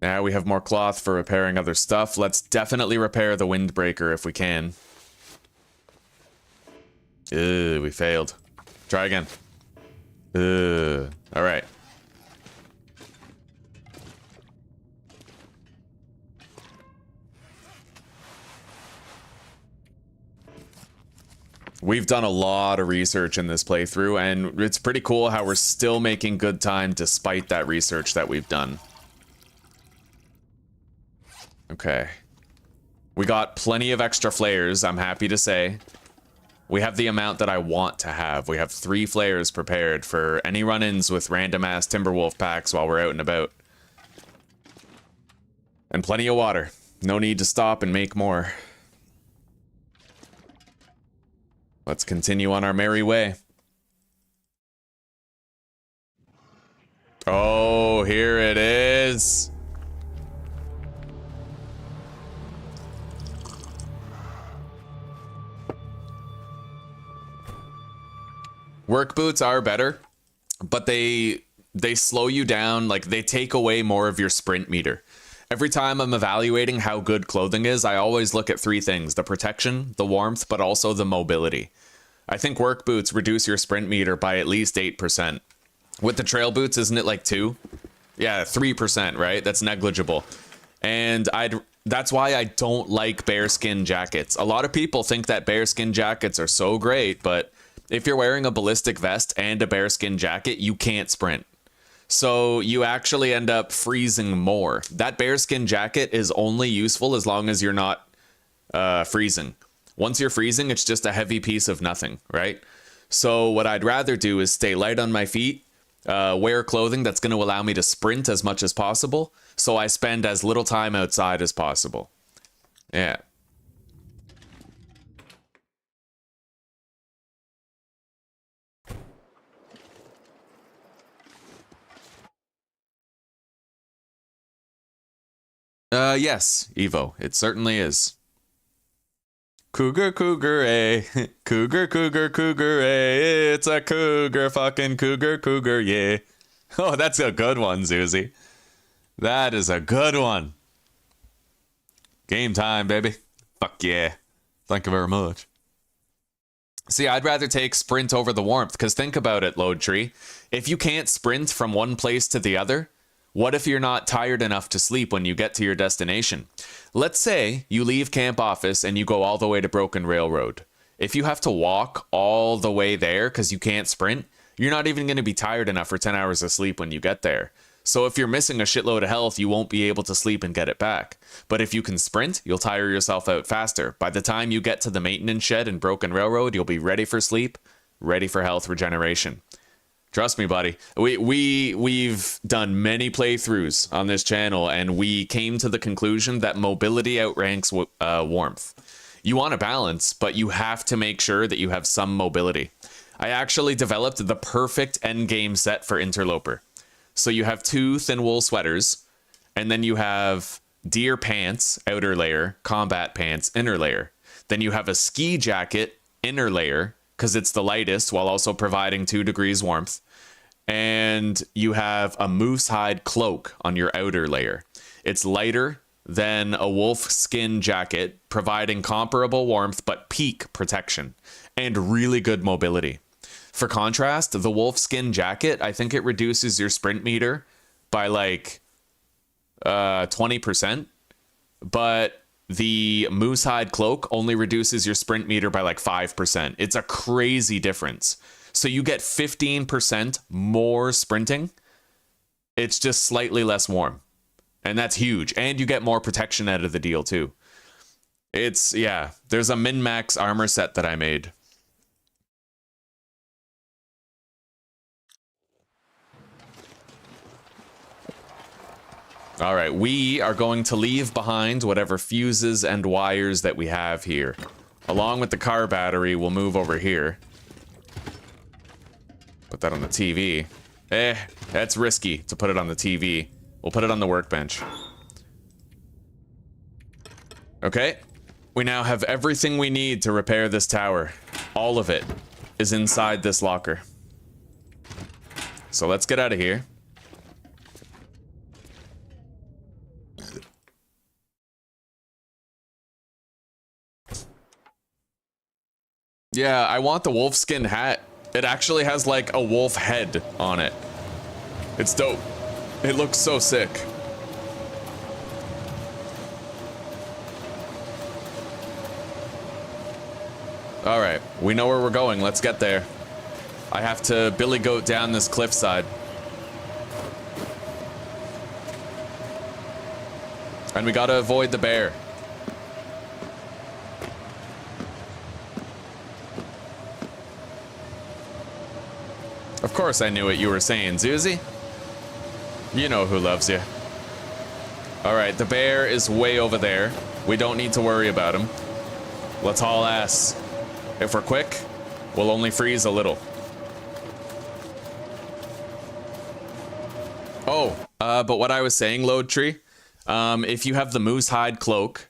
S1: Now we have more cloth for repairing other stuff. Let's definitely repair the windbreaker if we can. We failed. Try again. All right. We've done a lot of research in this playthrough, and it's pretty cool how we're still making good time despite that research that we've done. Okay. We got plenty of extra flares, I'm happy to say. We have the amount that I want to have. We have 3 flares prepared for any run-ins with random-ass Timberwolf packs while we're out and about. And plenty of water. No need to stop and make more. Let's continue on our merry way. Oh, here it is. Work boots are better, but they slow you down, like they take away more of your sprint meter. Every time I'm evaluating how good clothing is, I always look at 3 things: the protection, the warmth, but also the mobility. I think work boots reduce your sprint meter by at least 8%. With the trail boots, isn't it like 2? Yeah, 3%, right? That's negligible. And that's why I don't like bearskin jackets. A lot of people think that bearskin jackets are so great, but if you're wearing a ballistic vest and a bearskin jacket, you can't sprint. So you actually end up freezing more. That bearskin jacket is only useful as long as you're not freezing. Once you're freezing, it's just a heavy piece of nothing, right? So what I'd rather do is stay light on my feet, wear clothing that's going to allow me to sprint as much as possible, so I spend as little time outside as possible. Yeah. Yes, Evo, it certainly is. Cougar, cougar, eh. Cougar, cougar, cougar, eh. It's a cougar, fucking cougar, cougar, yeah. Oh, that's a good one, Zuzi. That is a good one. Game time, baby. Fuck yeah. Thank you very much. See, I'd rather take sprint over the warmth, because think about it, Load Tree. If you can't sprint from one place to the other, what if you're not tired enough to sleep when you get to your destination? Let's say you leave camp office and you go all the way to Broken Railroad. If you have to walk all the way there because you can't sprint, you're not even going to be tired enough for 10 hours of sleep when you get there. So if you're missing a shitload of health, you won't be able to sleep and get it back. But if you can sprint, you'll tire yourself out faster. By the time you get to the maintenance shed in Broken Railroad, you'll be ready for sleep, ready for health regeneration. Trust me, buddy. We've done many playthroughs on this channel, and we came to the conclusion that mobility outranks warmth. You want a balance, but you have to make sure that you have some mobility. I actually developed the perfect endgame set for Interloper. So you have 2 thin wool sweaters, and then you have deer pants, outer layer, combat pants, inner layer. Then you have a ski jacket, inner layer, because it's the lightest while also providing 2 degrees warmth. And you have a moose hide cloak on your outer layer. It's lighter than a wolf skin jacket, providing comparable warmth but peak protection and really good mobility. For contrast, the wolf skin jacket, I think it reduces your sprint meter by like 20%, but the moose hide cloak only reduces your sprint meter by like 5%. It's a crazy difference. So you get 15% more sprinting. It's just slightly less warm. And that's huge. And you get more protection out of the deal too. It's, yeah, there's a min-max armor set that I made. All right, we are going to leave behind whatever fuses and wires that we have here. Along with the car battery, we'll move over here. Put that on the TV. That's risky to put it on the TV. We'll put it on the workbench. Okay, we now have everything we need to repair this tower. All of it is inside this locker. So let's get out of here. Yeah, I want the wolfskin hat. It actually has like a wolf head on it. It's dope. It looks so sick. All right, we know where we're going. Let's get there. I have to billy goat down this cliffside. And we gotta avoid the bear. Of course I knew what you were saying, Zuzi. You know who loves you. Alright, the bear is way over there. We don't need to worry about him. Let's haul ass. If we're quick, we'll only freeze a little. Oh, but what I was saying, Load Tree, if you have the moose hide cloak,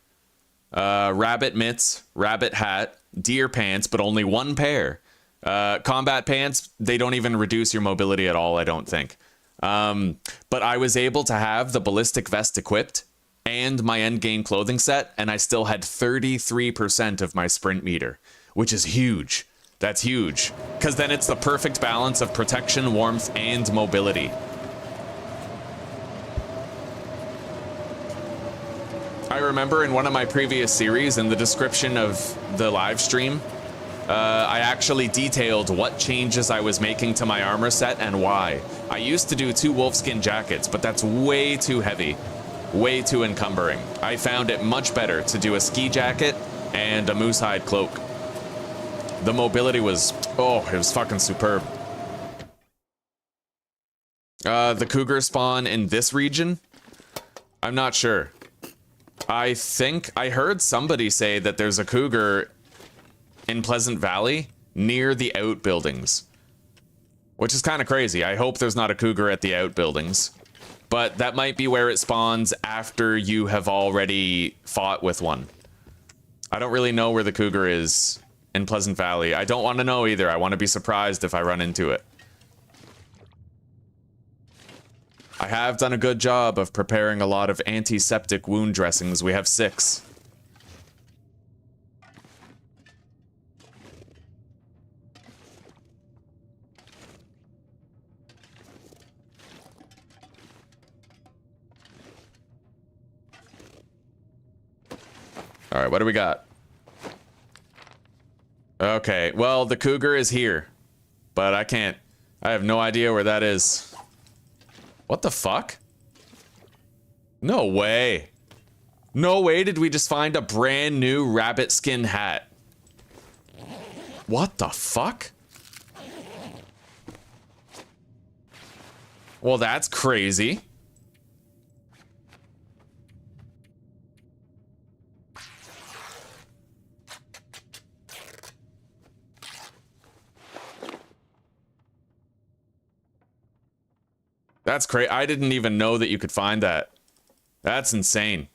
S1: rabbit mitts, rabbit hat, deer pants, but only 1 pair, combat pants, they don't even reduce your mobility at all, I don't think. But I was able to have the ballistic vest equipped and my endgame clothing set, and I still had 33% of my sprint meter, which is huge. That's huge, because then it's the perfect balance of protection, warmth, and mobility. I remember in one of my previous series, in the description of the live stream, I actually detailed what changes I was making to my armor set and why. I used to do 2 wolfskin jackets, but that's way too heavy, way too encumbering. I found it much better to do a ski jacket and a moose hide cloak. The mobility was, oh, it was fucking superb. The cougar spawn in this region? I'm not sure. I think I heard somebody say that there's a cougar in Pleasant Valley near the outbuildings, which is kind of crazy. I hope there's not a cougar at the outbuildings, but that might be where it spawns after you have already fought with one. I don't really know where the cougar is in Pleasant Valley. I don't want to know either. I want to be surprised if I run into it. I have done a good job of preparing a lot of antiseptic wound dressings. We have 6. All right, what do we got? Okay, well, the cougar is here, but I have no idea where that is. What the fuck? No way. No way did we just find a brand new rabbit skin hat. What the fuck? Well, that's crazy. That's crazy. I didn't even know that you could find that. That's insane.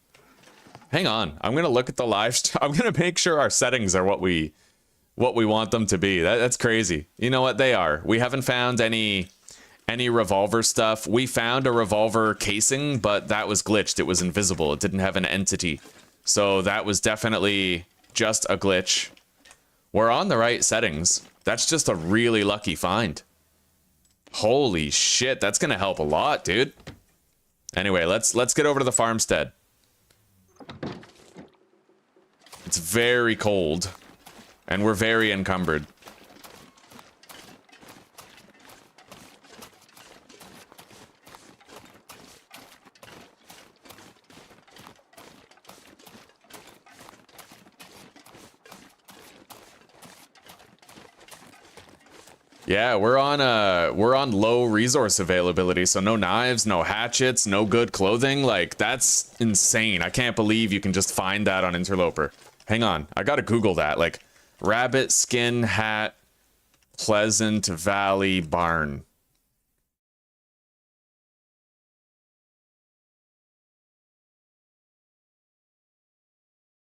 S1: Hang on. I'm gonna look at the live stream. I'm gonna make sure our settings are what we want them to be. That's crazy. You know what? They are. We haven't found any revolver stuff. We found a revolver casing, but that was glitched. It was invisible. It didn't have an entity. So that was definitely just a glitch. We're on the right settings. That's just a really lucky find. Holy shit, that's gonna help a lot, dude. Anyway, let's get over to the farmstead. It's very cold, and we're very encumbered. Yeah, we're on low resource availability, so no knives, no hatchets, no good clothing. Like, that's insane. I can't believe you can just find that on Interloper. Hang on, I gotta Google that. Like, rabbit skin hat, Pleasant Valley barn.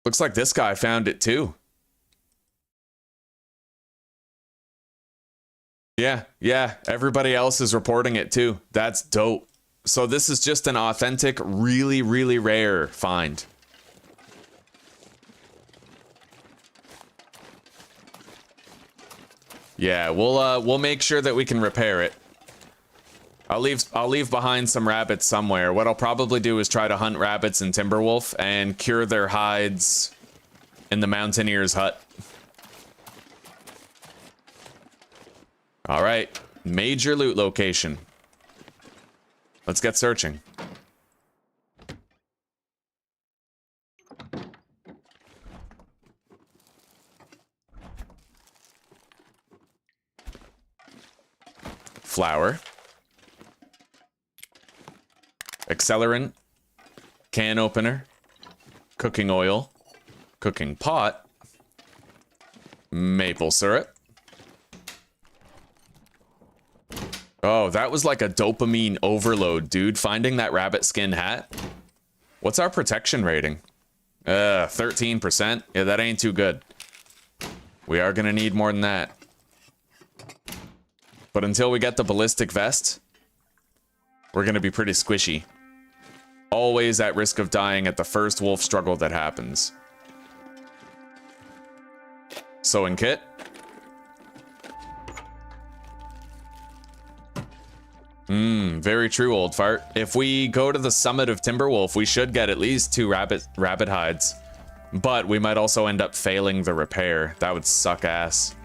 S1: Looks like this guy found it too. Yeah, everybody else is reporting it too. That's dope. So this is just an authentic, really, really rare find. Yeah, we'll make sure that we can repair it. I'll leave behind some rabbits somewhere. What I'll probably do is try to hunt rabbits in Timberwolf and cure their hides in the Mountaineer's hut. All right, major loot location. Let's get searching. Flour. Accelerant. Can opener. Cooking oil. Cooking pot. Maple syrup. Oh, that was like a dopamine overload, dude. Finding that rabbit skin hat. What's our protection rating? 13%. Yeah, that ain't too good. We are gonna need more than that. But until we get the ballistic vest, we're gonna be pretty squishy. Always at risk of dying at the first wolf struggle that happens. Sewing kit. Very true, old fart. If we go to the summit of Timberwolf, we should get at least 2 rabbit hides. But we might also end up failing the repair. That would suck ass.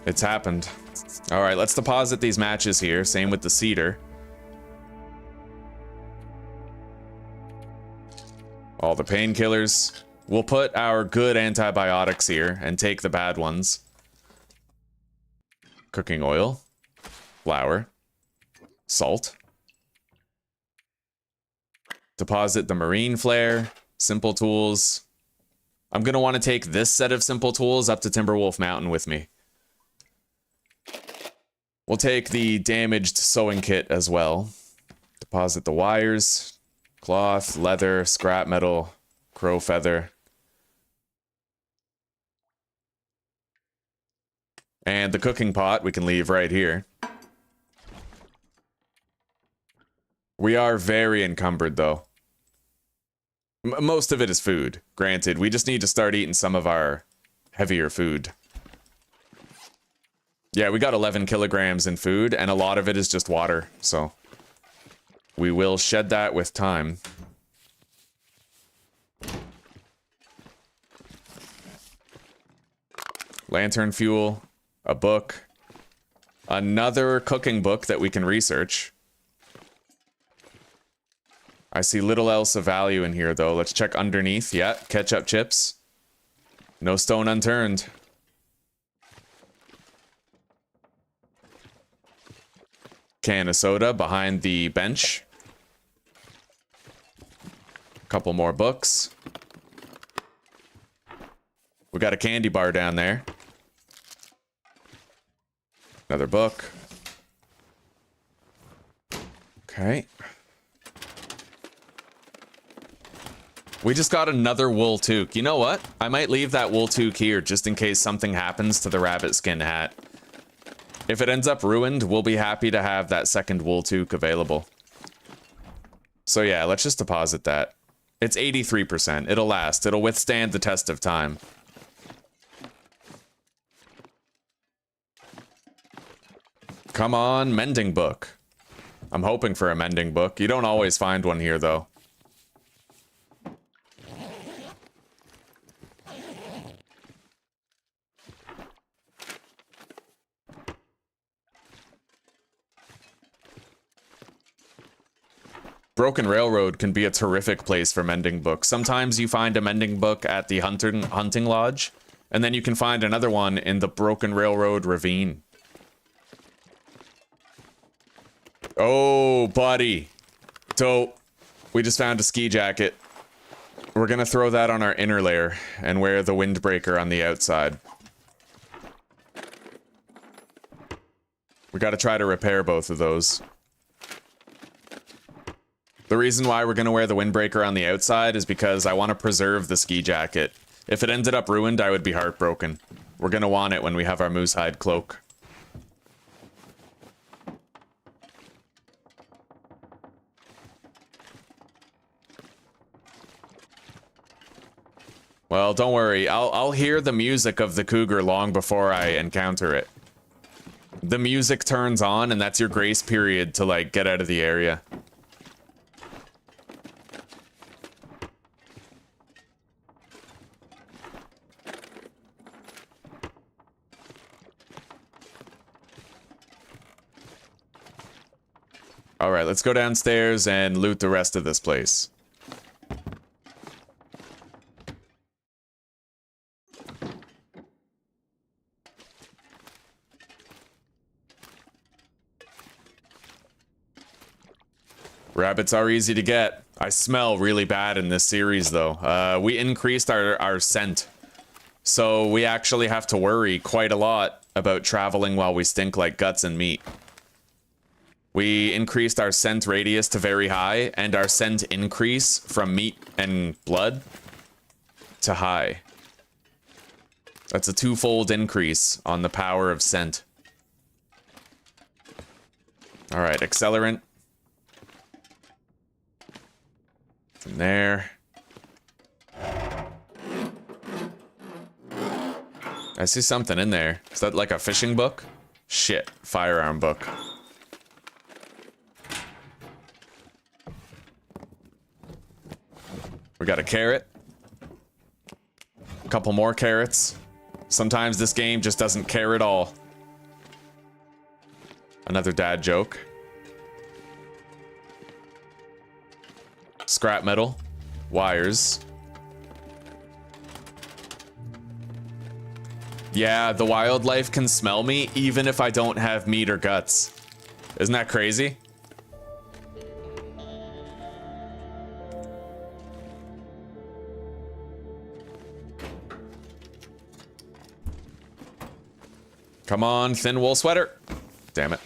S1: It's happened. All right, let's deposit these matches here. Same with the cedar. All the painkillers. We'll put our good antibiotics here and take the bad ones. Cooking oil, flour, salt. Deposit the marine flare, simple tools. I'm going to want to take this set of simple tools up to Timberwolf Mountain with me. We'll take the damaged sewing kit as well. Deposit the wires, cloth, leather, scrap metal, crow feather. And the cooking pot we can leave right here. We are very encumbered, though. Most of it is food. Granted, we just need to start eating some of our heavier food. Yeah, we got 11 kilograms in food, and a lot of it is just water, so we will shed that with time. Lantern fuel, a book, another cooking book that we can research. I see little else of value in here, though. Let's check underneath. Yeah, ketchup chips. No stone unturned. Can of soda behind the bench. Couple more books. We got a candy bar down there. Another book. Okay. We just got another wool toque. You know what? I might leave that wool toque here just in case something happens to the rabbit skin hat. If it ends up ruined, we'll be happy to have that second wool toque available. So yeah, let's just deposit that. It's 83%. It'll last. It'll withstand the test of time. Come on, mending book. I'm hoping for a mending book. You don't always find one here, though. Broken Railroad can be a terrific place for mending books. Sometimes you find a mending book at the hunting lodge, and then you can find another one in the Broken Railroad ravine. Oh, buddy. So, we just found a ski jacket. We're gonna throw that on our inner layer and wear the windbreaker on the outside. We gotta try to repair both of those. The reason why we're going to wear the windbreaker on the outside is because I want to preserve the ski jacket. If it ended up ruined, I would be heartbroken. We're going to want it when we have our moose hide cloak. Well, don't worry. I'll hear the music of the cougar long before I encounter it. The music turns on, and that's your grace period to, like, get out of the area. Alright, let's go downstairs and loot the rest of this place. Rabbits are easy to get. I smell really bad in this series, though. We increased our scent. So we actually have to worry quite a lot about traveling while we stink like guts and meat. We increased our scent radius to very high, and our scent increase from meat and blood to high. That's a twofold increase on the power of scent. Alright, accelerant. From there. I see something in there. Is that like a fishing book? Shit, firearm book. We got a carrot. A couple more carrots. Sometimes this game just doesn't care at all. Another dad joke. Scrap metal. Wires. Yeah, the wildlife can smell me even if I don't have meat or guts. Isn't that crazy? Come on, thin wool sweater. Damn it.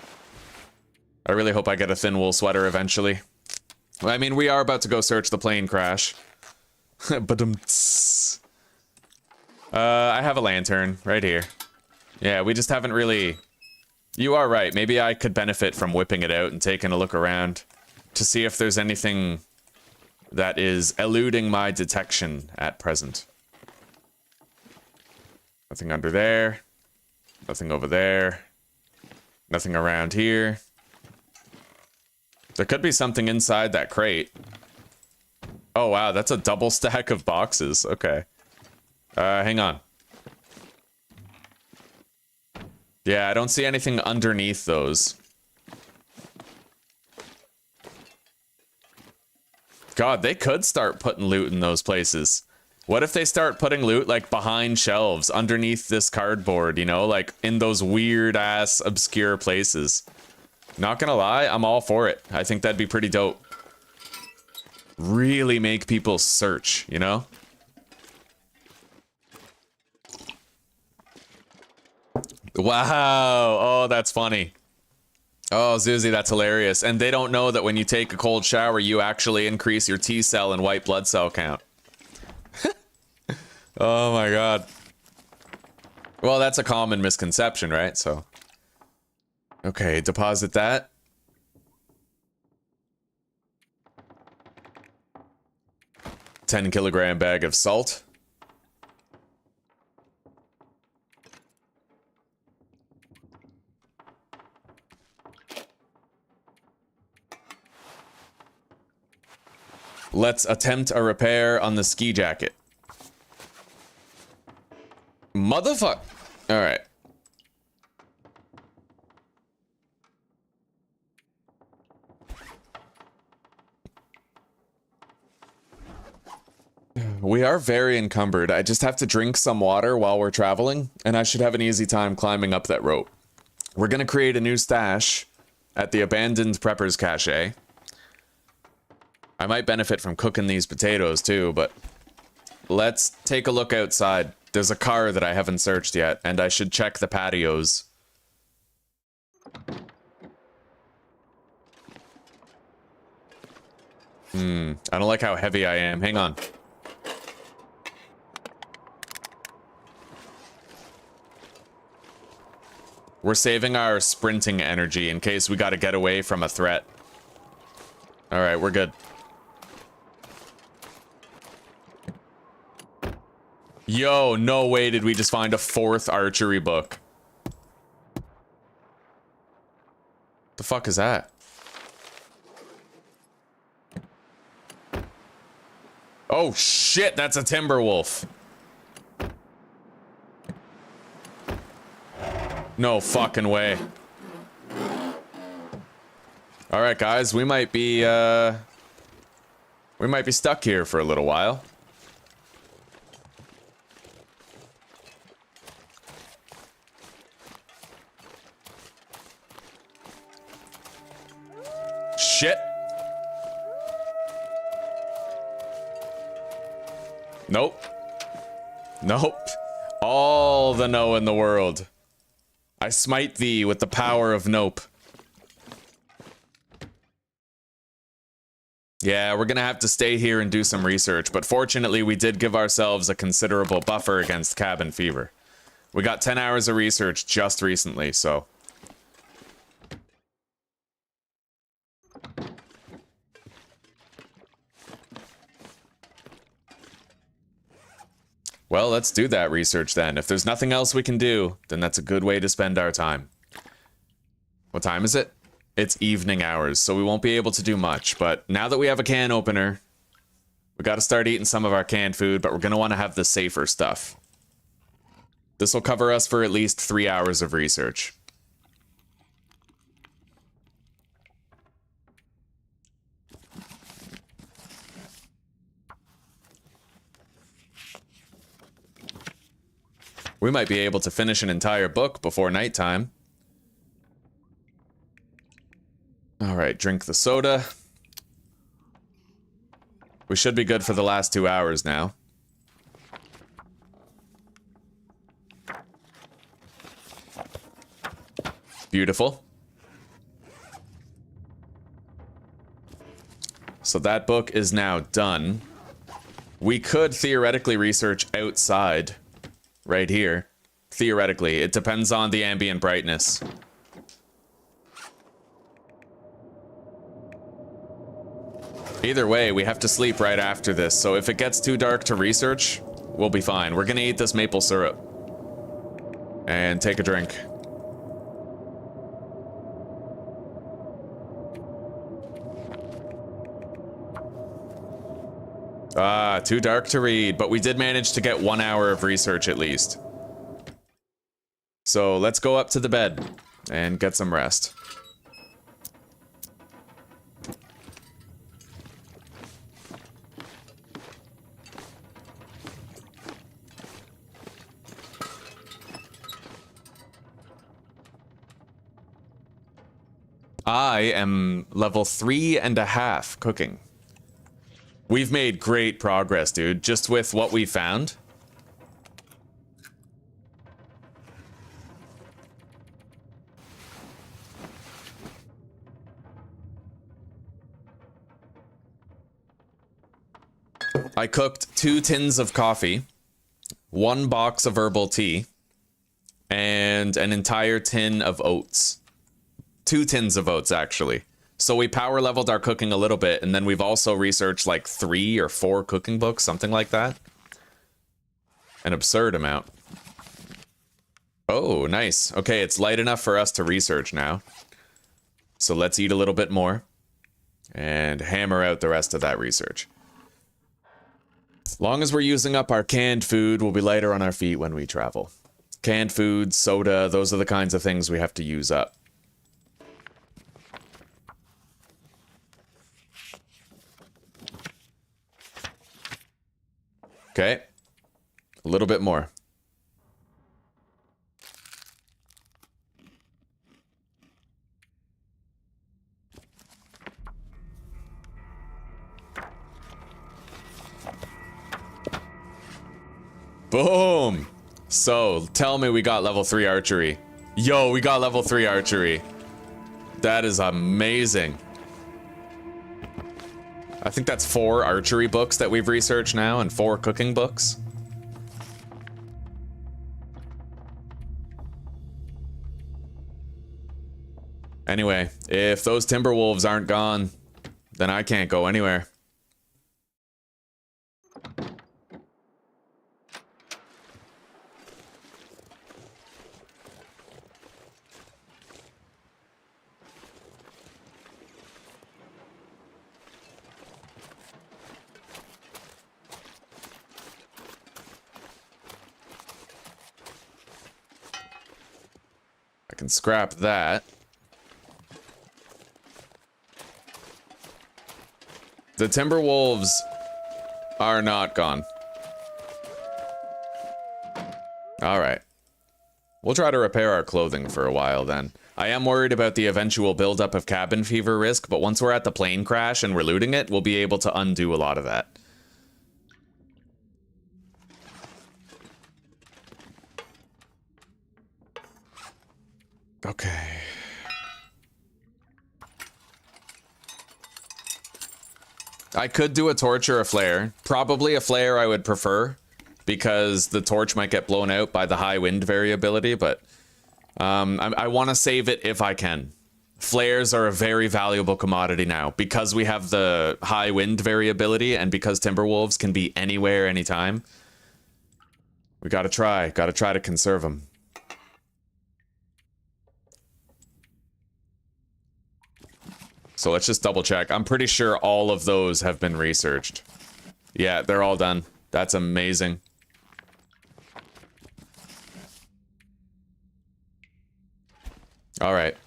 S1: I really hope I get a thin wool sweater eventually. I mean, we are about to go search the plane crash. But I have a lantern right here. Yeah, we just haven't really... You are right. Maybe I could benefit from whipping it out and taking a look around to see if there's anything that is eluding my detection at present. Nothing under there. Nothing over there. Nothing around here. There could be something inside that crate. Oh, wow. That's a double stack of boxes. Okay. Hang on. Yeah, I don't see anything underneath those. God, they could start putting loot in those places. What if they start putting loot, like, behind shelves, underneath this cardboard, you know? Like, in those weird-ass, obscure places. Not gonna lie, I'm all for it. I think that'd be pretty dope. Really make people search, you know? Wow. Oh, that's funny. Oh, Zuzi, that's hilarious. And they don't know that when you take a cold shower, you actually increase your T cell and white blood cell count. Oh my god. Well, that's a common misconception, right? So. Okay, deposit that. $10-kilogram bag of salt. Let's attempt a repair on the ski jacket. Motherfuck. All right. We are very encumbered. I just have to drink some water while we're traveling, and I should have an easy time climbing up that rope. We're gonna create a new stash at the abandoned Prepper's Cache. I might benefit from cooking these potatoes too, but let's take a look outside. There's a car that I haven't searched yet, and I should check the patios. I don't like how heavy I am. Hang on. We're saving our sprinting energy in case we gotta get away from a threat. Alright, we're good. Yo, no way did we just find a 4th archery book. The fuck is that? Oh shit, that's a timber wolf. No fucking way. All right, guys, we might be stuck here for a little while. Shit. Nope. Nope. All the no in the world. I smite thee with the power of nope. Yeah, we're gonna have to stay here and do some research, but fortunately we did give ourselves a considerable buffer against cabin fever. We got 10 hours of research just recently, so... Well, let's do that research then. If there's nothing else we can do, then that's a good way to spend our time. What time is it? It's evening hours, so we won't be able to do much, but now that we have a can opener, we gotta start eating some of our canned food, but we're gonna want to have the safer stuff. This will cover us for at least 3 hours of research. We might be able to finish an entire book before nighttime. Alright, drink the soda. We should be good for the last 2 hours now. Beautiful. So that book is now done. We could theoretically research outside, right here. Theoretically, it depends on the ambient brightness. Either way, we have to sleep right after this, so if it gets too dark to research, we'll be fine. We're gonna eat this maple syrup. And take a drink. Ah, too dark to read, but we did manage to get 1 hour of research at least. So let's go up to the bed and get some rest. I am level 3.5 cooking. We've made great progress, dude, just with what we found. I cooked 2 tins of coffee, 1 box of herbal tea, and an entire tin of oats. 2 tins of oats, actually. So we power leveled our cooking a little bit, and then we've also researched like 3 or 4 cooking books, something like that. An absurd amount. Oh, nice. Okay, it's light enough for us to research now. So let's eat a little bit more and hammer out the rest of that research. As long as we're using up our canned food, we'll be lighter on our feet when we travel. Canned food, soda, those are the kinds of things we have to use up. Okay, a little bit more. Boom! So, tell me we got level 3 archery. Yo, we got level 3 archery. That is amazing. I think that's 4 archery books that we've researched now and 4 cooking books. Anyway, if those timber wolves aren't gone, then I can't go anywhere. I can scrap that. The timber wolves are not gone. All right. We'll try to repair our clothing for a while then. I am worried about the eventual buildup of cabin fever risk, but once we're at the plane crash and we're looting it, we'll be able to undo a lot of that. Okay. I could do a torch or a flare. Probably a flare I would prefer, because the torch might get blown out by the high wind variability, but I want to save it if I can. Flares are a very valuable commodity now, because we have the high wind variability and because timberwolves can be anywhere, anytime. We gotta try to conserve them. So let's just double check. I'm pretty sure all of those have been researched. Yeah, they're all done. That's amazing. All right.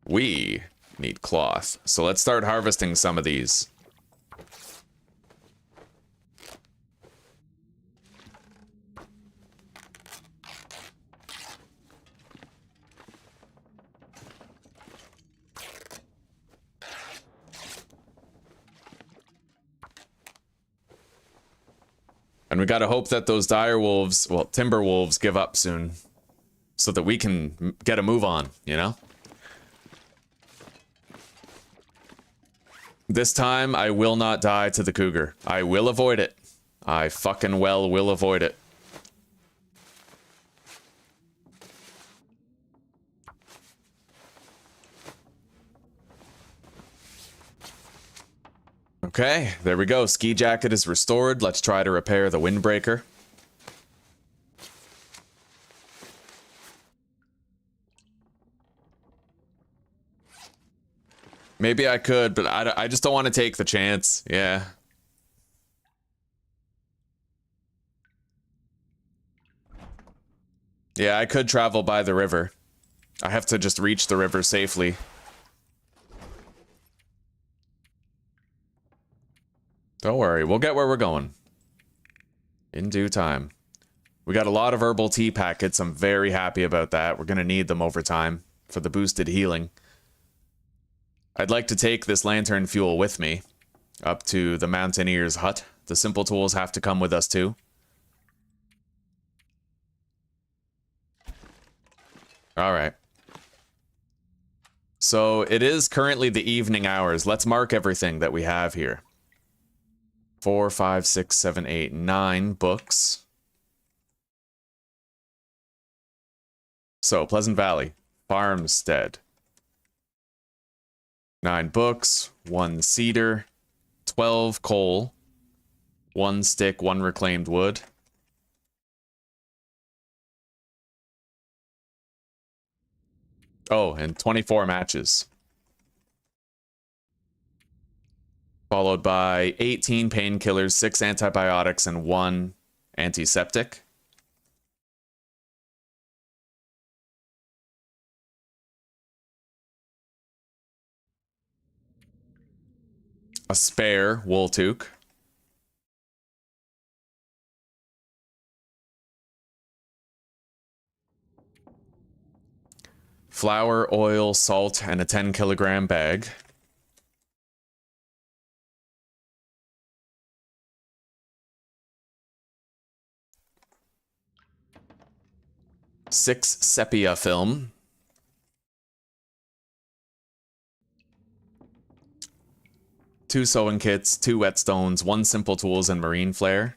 S1: We need cloth. So let's start harvesting some of these. And we gotta hope that those dire wolves, well, timber wolves, give up soon. So that we can get a move on, you know? This time, I will not die to the cougar. I will avoid it. I fucking well will avoid it. Okay, there we go. Ski jacket is restored. Let's try to repair the windbreaker. Maybe I could, but I just don't want to take the chance. Yeah. Yeah, I could travel by the river. I have to just reach the river safely. Don't worry, we'll get where we're going. In due time. We got a lot of herbal tea packets. I'm very happy about that. We're going to need them over time for the boosted healing. I'd like to take this lantern fuel with me up to the mountaineer's hut. The simple tools have to come with us too. All right. So it is currently the evening hours. Let's mark everything that we have here. 4, 5, 6, 7, 8, 9 books. So, Pleasant Valley, Farmstead. 9 books, 1 cedar, 12 coal, 1 stick, 1 reclaimed wood. Oh, and 24 matches. Followed by 18 painkillers, 6 antibiotics, and 1 antiseptic. A spare wool toque. Flour, oil, salt, and a 10-kilogram bag. Six sepia film. Two sewing kits, 2 whetstones, 1 simple tools, and marine flare.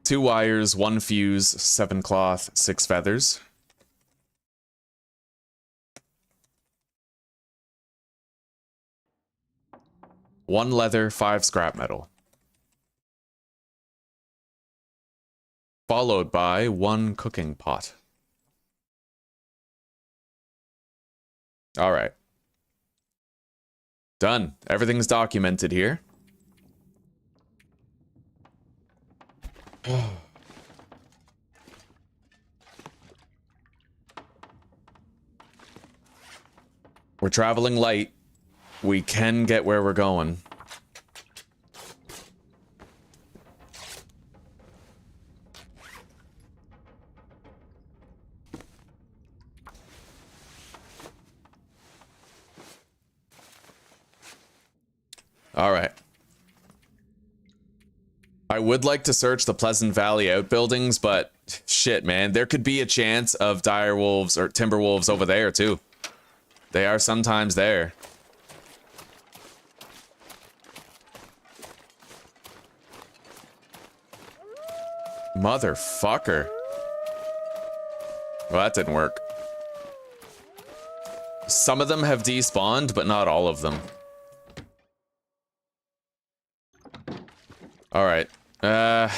S1: Two wires, 1 fuse, 7 cloth, 6 feathers. One leather, 5 scrap metal. Followed by 1 cooking pot. All right. Done. Everything's documented here. We're traveling light. We can get where we're going. All right. I would like to search the Pleasant Valley outbuildings, but shit, man, there could be a chance of dire wolves or timber wolves over there too. They are sometimes there. Motherfucker. Well, that didn't work. Some of them have despawned, but not all of them. Alright. I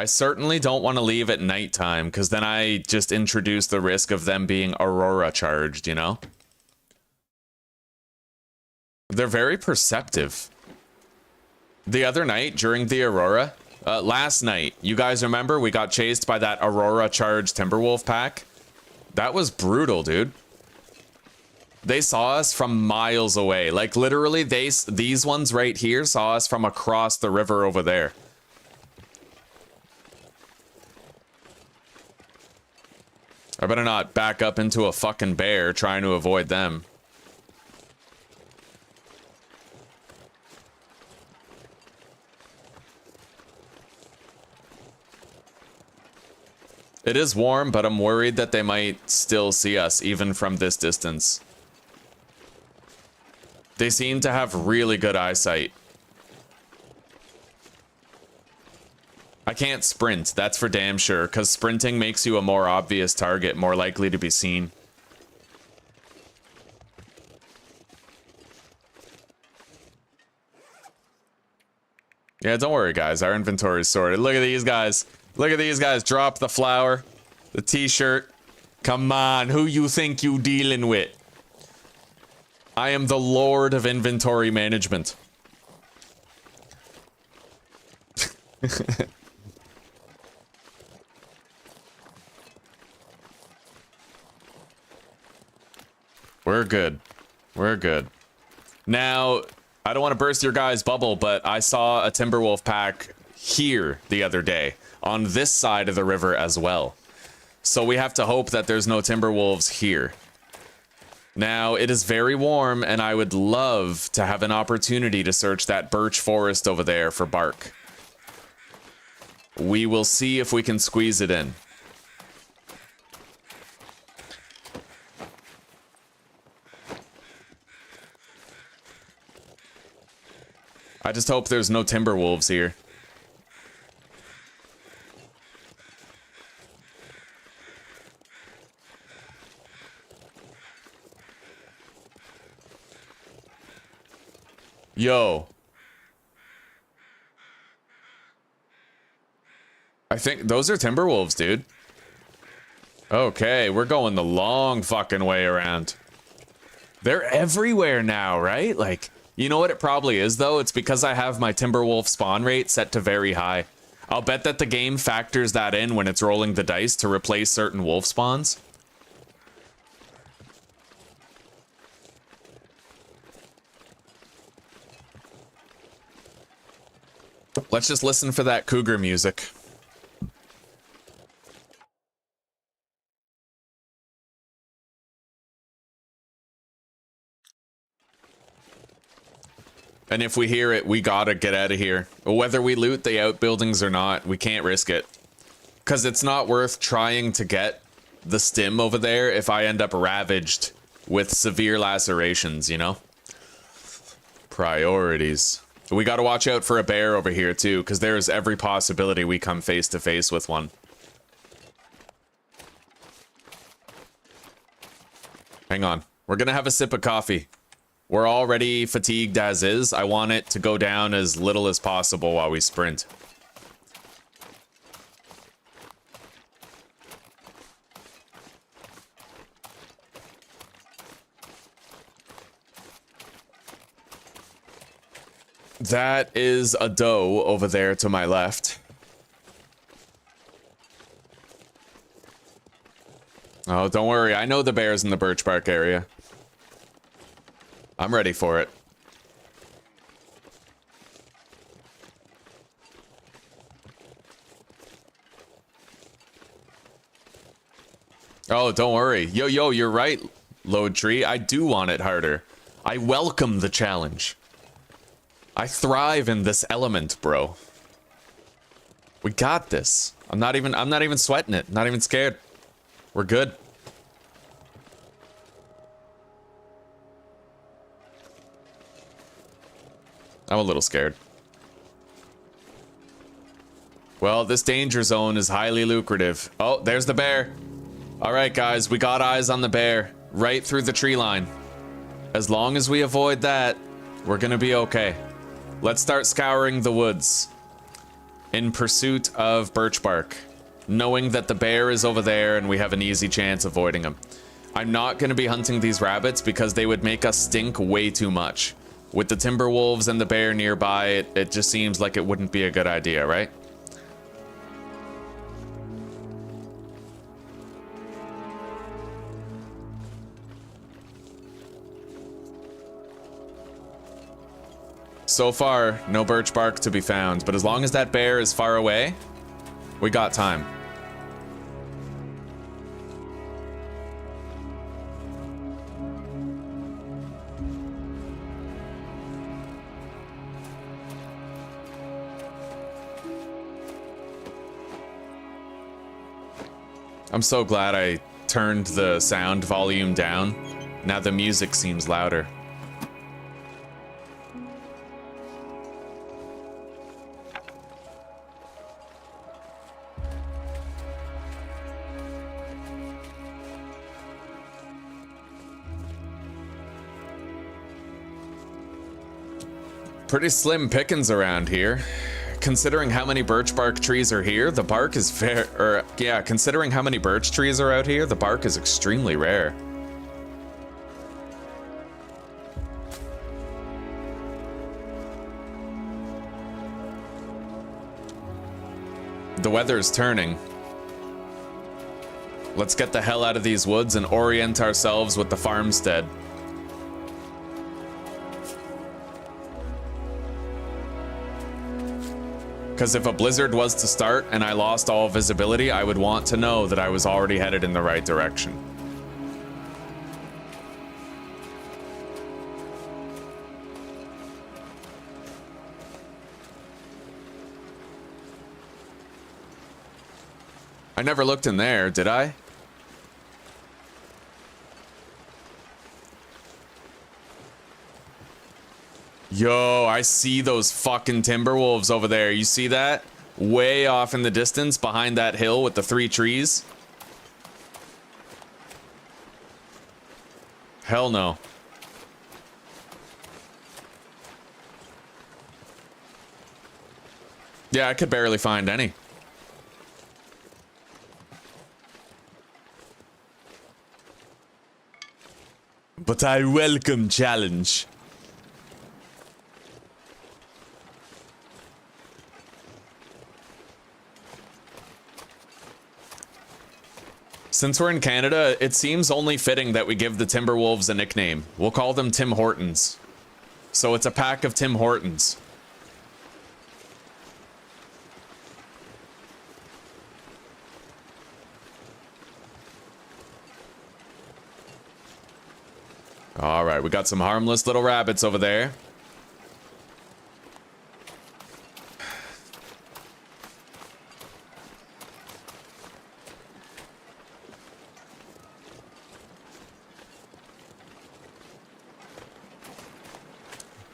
S1: certainly don't want to leave at nighttime, because then I just introduce the risk of them being Aurora charged, you know? They're very perceptive. The other night, during the Aurora, last night, you guys remember we got chased by that Aurora charged Timberwolf pack? That was brutal, dude. They saw us from miles away. Like, literally, these ones right here saw us from across the river over there. I better not back up into a fucking bear trying to avoid them. It is warm, but I'm worried that they might still see us, even from this distance. They seem to have really good eyesight. I can't sprint, that's for damn sure, because sprinting makes you a more obvious target, more likely to be seen. Yeah, don't worry, guys. Our inventory is sorted. Look at these guys. Look at these guys. Drop the flower, the t-shirt. Come on, who you think you dealing with? I am the lord of inventory management. We're good. We're good. Now, I don't want to burst your guys' bubble, but I saw a Timberwolf pack here the other day, on this side of the river as well. So we have to hope that there's no Timberwolves here. Now, it is very warm, and I would love to have an opportunity to search that birch forest over there for bark. We will see if we can squeeze it in. I just hope there's no Timberwolves here. Yo. I think those are Timberwolves, dude. Okay, we're going the long fucking way around. They're everywhere now, right? Like, you know what it probably is, though? It's because I have my Timberwolf spawn rate set to very high. I'll bet that the game factors that in when it's rolling the dice to replace certain wolf spawns. Let's just listen for that cougar music. And if we hear it, we gotta get out of here. Whether we loot the outbuildings or not, we can't risk it. Because it's not worth trying to get the stim over there if I end up ravaged with severe lacerations, you know? Priorities. We gotta watch out for a bear over here too, because there's every possibility we come face to face with one. Hang on. We're gonna have a sip of coffee. We're already fatigued as is. I want it to go down as little as possible while we sprint. That is a doe over there to my left. Oh, don't worry. I know the bear's in the Birch Bark area. I'm ready for it. Oh, don't worry. Yo, you're right, Load Tree. I do want it harder. I welcome the challenge. I thrive in this element, bro. We got this. I'm not even sweating it. Not even scared. We're good. I'm a little scared. Well, this danger zone is highly lucrative. Oh, there's the bear. All right, guys, we got eyes on the bear right through the tree line. As long as we avoid that, we're gonna be okay. Let's start scouring the woods in pursuit of birch bark, knowing that the bear is over there and we have an easy chance of avoiding him. I'm not gonna be hunting these rabbits because they would make us stink way too much. With the timber wolves and the bear nearby, it just seems like it wouldn't be a good idea, right? So far, no birch bark to be found, but as long as that bear is far away, we got time. I'm so glad I turned the sound volume down. Now the music seems louder. Pretty slim pickings around here. Considering how many birch bark trees are here, the bark is considering how many birch trees are out here, the bark is extremely rare. The weather's turning. Let's get the hell out of these woods and orient ourselves with the farmstead. Because if a blizzard was to start and I lost all visibility, I would want to know that I was already headed in the right direction. I never looked in there, did I? Yo, I see those fucking timberwolves over there. You see that? Way off in the distance behind that hill with the 3 trees. Hell no. Yeah, I could barely find any. But I welcome challenge. Since we're in Canada, it seems only fitting that we give the Timberwolves a nickname. We'll call them Tim Hortons. So it's a pack of Tim Hortons. All right, we got some harmless little rabbits over there.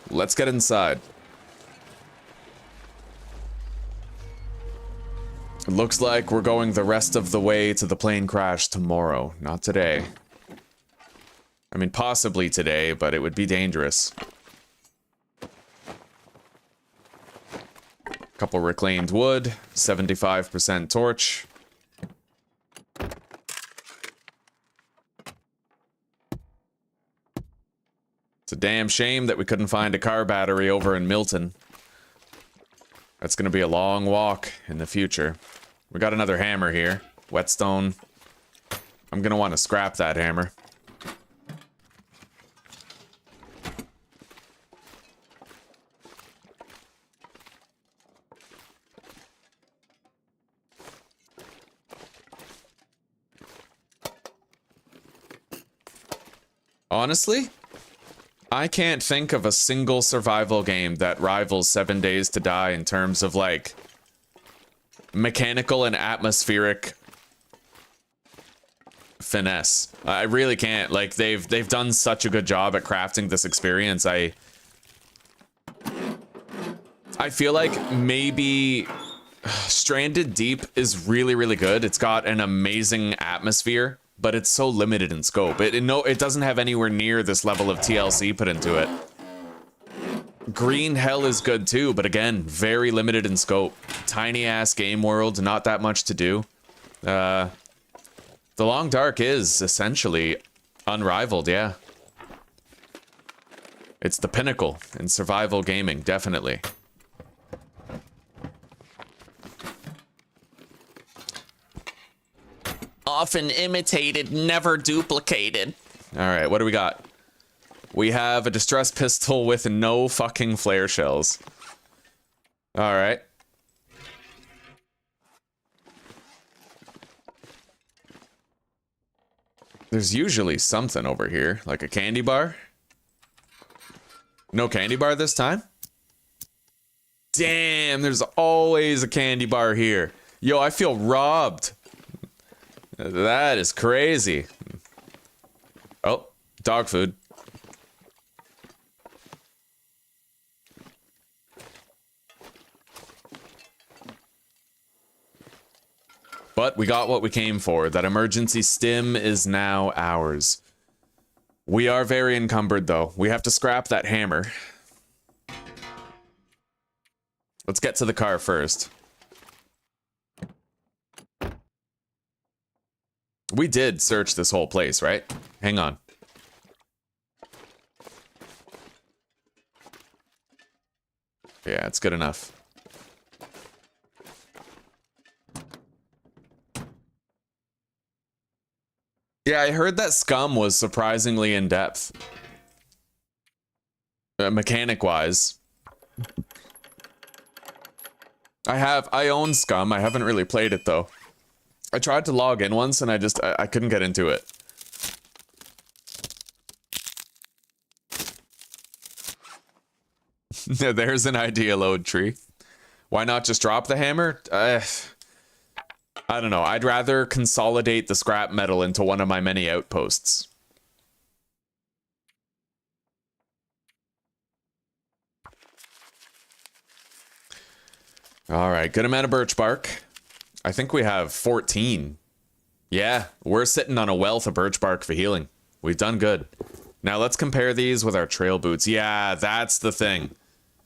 S1: Let's get inside. It looks like we're going the rest of the way to the plane crash tomorrow, not today. I mean, possibly today, but it would be dangerous. Couple reclaimed wood, 75% torch. It's a damn shame that we couldn't find a car battery over in Milton. That's gonna be a long walk in the future. We got another hammer here. Whetstone. I'm gonna want to scrap that hammer. Honestly, I can't think of a single survival game that rivals 7 Days to Die in terms of, like, mechanical and atmospheric finesse. I really can't. Like, they've done such a good job at crafting this experience. I feel like maybe Stranded Deep is really, really good. It's got an amazing atmosphere, but it's so limited in scope. It doesn't have anywhere near this level of TLC put into it. Green Hell is good too, but again, very limited in scope. Tiny ass game world, not that much to do. The Long Dark is essentially unrivaled, yeah. It's the pinnacle in survival gaming, definitely. Often imitated, never duplicated. All right, what do we got? We have a distress pistol with no fucking flare shells. All right. There's usually something over here, like a candy bar. No candy bar this time? Damn, there's always a candy bar here. Yo, I feel robbed. That is crazy. Oh, dog food. But we got what we came for. That emergency stim is now ours. We are very encumbered, though. We have to scrap that hammer. Let's get to the car first. We did search this whole place, right? Hang on. Yeah, it's good enough. Yeah, I heard that Scum was surprisingly in depth. Mechanic-wise. I own Scum. I haven't really played it, though. I tried to log in once, and I couldn't get into it. There's an idea load tree. Why not just drop the hammer? I don't know. I'd rather consolidate the scrap metal into one of my many outposts. All right, good amount of birch bark. I think we have 14. Yeah, we're sitting on a wealth of birch bark for healing. We've done good. Now let's compare these with our trail boots. Yeah, that's the thing.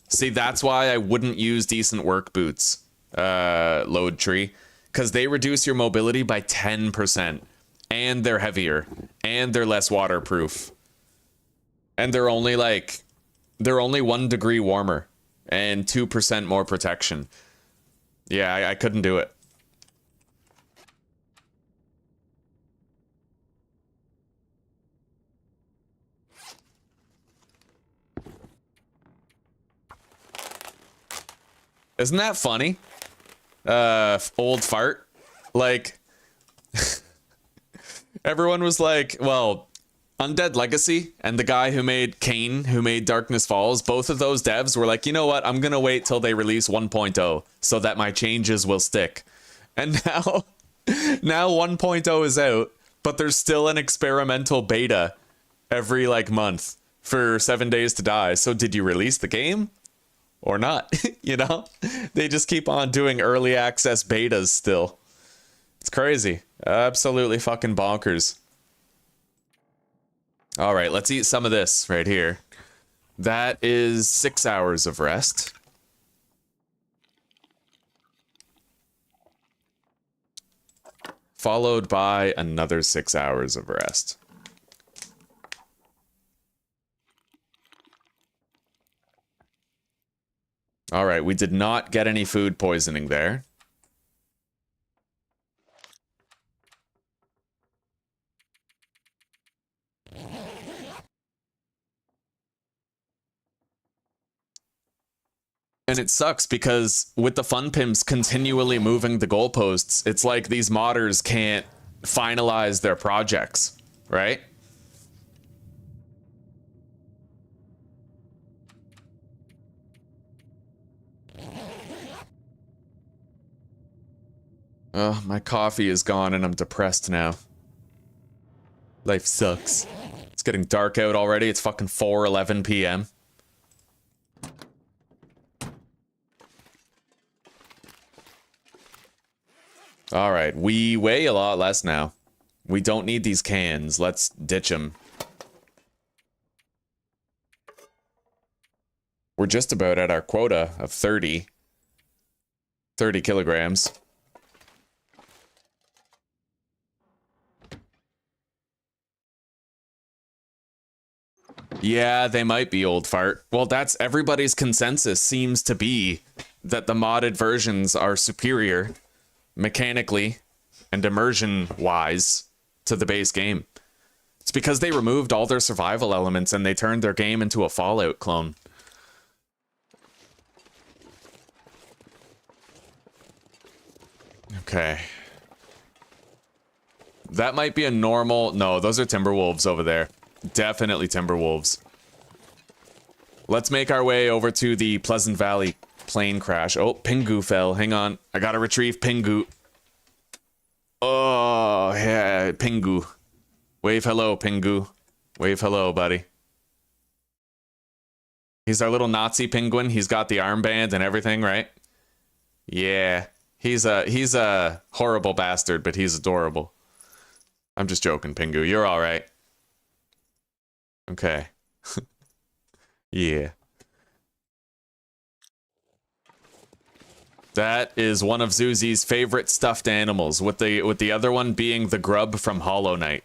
S1: See, that's why I wouldn't use decent work boots, load tree. Because they reduce your mobility by 10%. And they're heavier. And they're less waterproof. And they're only 1 degree warmer. And 2% more protection. Yeah, I couldn't do it. Isn't that funny? Old fart. Like, everyone was like, well, Undead Legacy and the guy who made Kane, who made Darkness Falls, both of those devs were like, you know what? I'm gonna wait till they release 1.0 so that my changes will stick. And now 1.0 is out, but there's still an experimental beta every month for 7 Days to Die. So did you release the game? Or not, you know? They just keep on doing early access betas still. It's crazy. Absolutely fucking bonkers. All right, let's eat some of this right here. That is 6 hours of rest. Followed by another 6 hours of rest. All right, we did not get any food poisoning there. And it sucks because with the fun pimps continually moving the goalposts, it's like these modders can't finalize their projects, right? Oh, my coffee is gone and I'm depressed now. Life sucks. It's getting dark out already. It's fucking 4:11 p.m. All right, we weigh a lot less now. We don't need these cans. Let's ditch them. We're just about at our quota of 30 kilograms. Yeah, they might be old fart. Well, that's everybody's consensus seems to be that the modded versions are superior mechanically and immersion wise to the base game. It's because they removed all their survival elements and they turned their game into a Fallout clone. Okay. That might be a normal... No, those are Timberwolves over there. Definitely Timberwolves. Let's make our way over to the Pleasant Valley plane crash. Oh, Pingu fell. Hang on. I gotta retrieve Pingu. Oh, yeah, Pingu. Wave hello, Pingu. Wave hello, buddy. He's our little Nazi penguin. He's got the armband and everything, right? Yeah. He's a horrible bastard, but he's adorable. I'm just joking, Pingu. You're all right. Okay. Yeah. That is one of Zuzi's favorite stuffed animals, with the other one being the grub from Hollow Knight.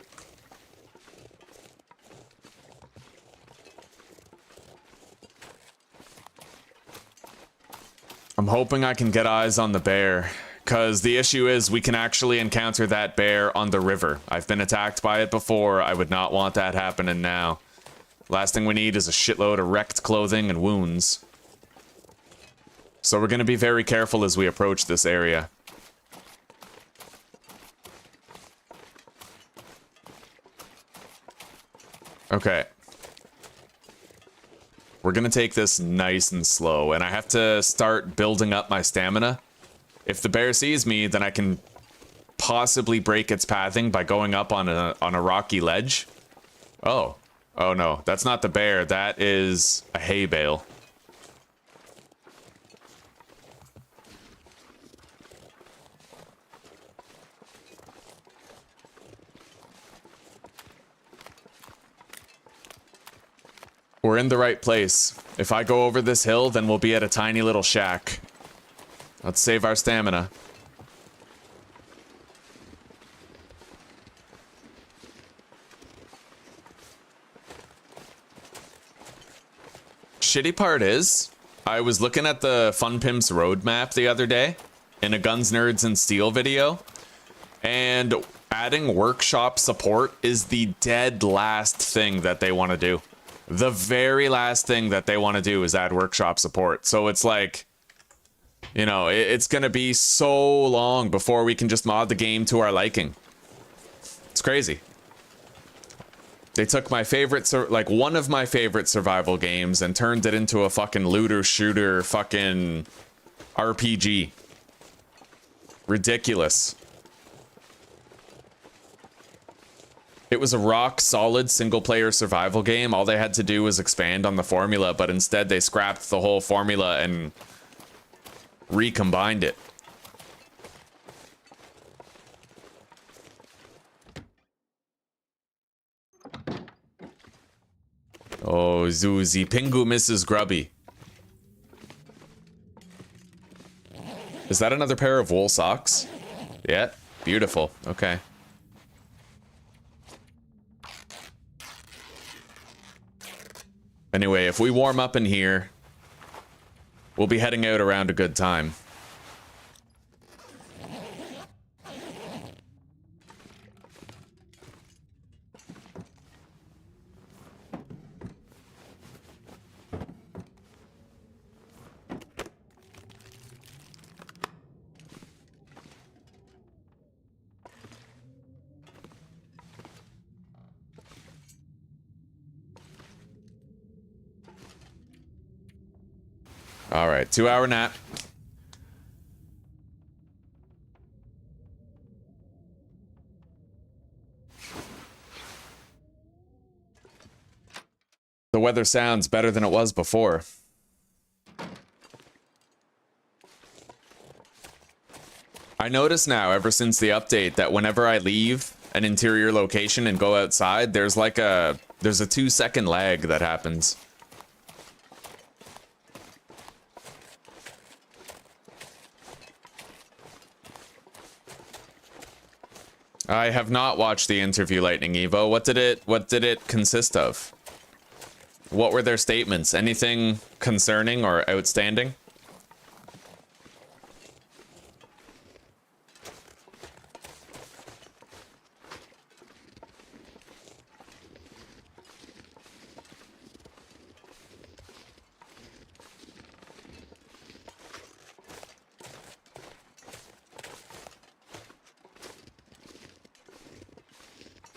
S1: I'm hoping I can get eyes on the bear, because the issue is we can actually encounter that bear on the river. I've been attacked by it before. I would not want that happening now. Last thing we need is a shitload of wrecked clothing and wounds. So we're going to be very careful as we approach this area. Okay. We're going to take this nice and slow, and I have to start building up my stamina. If the bear sees me, then I can possibly break its pathing by going up on a rocky ledge. Oh. Oh no, that's not the bear. That is a hay bale. We're in the right place. If I go over this hill, then we'll be at a tiny little shack. Let's save our stamina. Shitty part is, I was looking at the Fun Pimps roadmap the other day in a Guns, Nerds, and Steel video, and adding workshop support is the dead last thing that they want to do. The very last thing that they want to do is add workshop support. So it's like, you know, it's going to be so long before we can just mod the game to our liking. It's crazy. They took my favorite, like one of my favorite survival games and turned it into a fucking looter shooter fucking RPG. Ridiculous. It was a rock solid single player survival game. All they had to do was expand on the formula, but instead they scrapped the whole formula and recombined it. Oh, Zuzi. Pingu misses Grubby. Is that another pair of wool socks? Yeah, beautiful. Okay. Anyway, if we warm up in here, we'll be heading out around a good time. All right, 2-hour nap. The weather sounds better than it was before. I notice now, ever since the update, that whenever I leave an interior location and go outside, there's a 2-second lag that happens. I have not watched the interview, Lightning Evo. What did it consist of? What were their statements? Anything concerning or outstanding?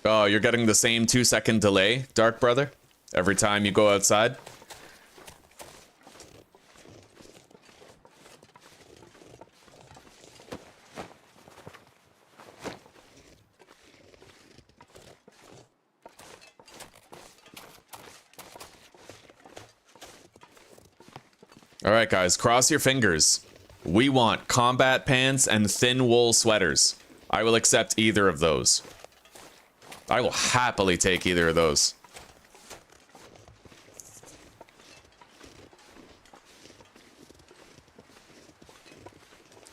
S1: Oh, you're getting the same 2-second delay, Dark Brother, every time you go outside? All right, guys, cross your fingers. We want combat pants and thin wool sweaters. I will accept either of those. I will happily take either of those.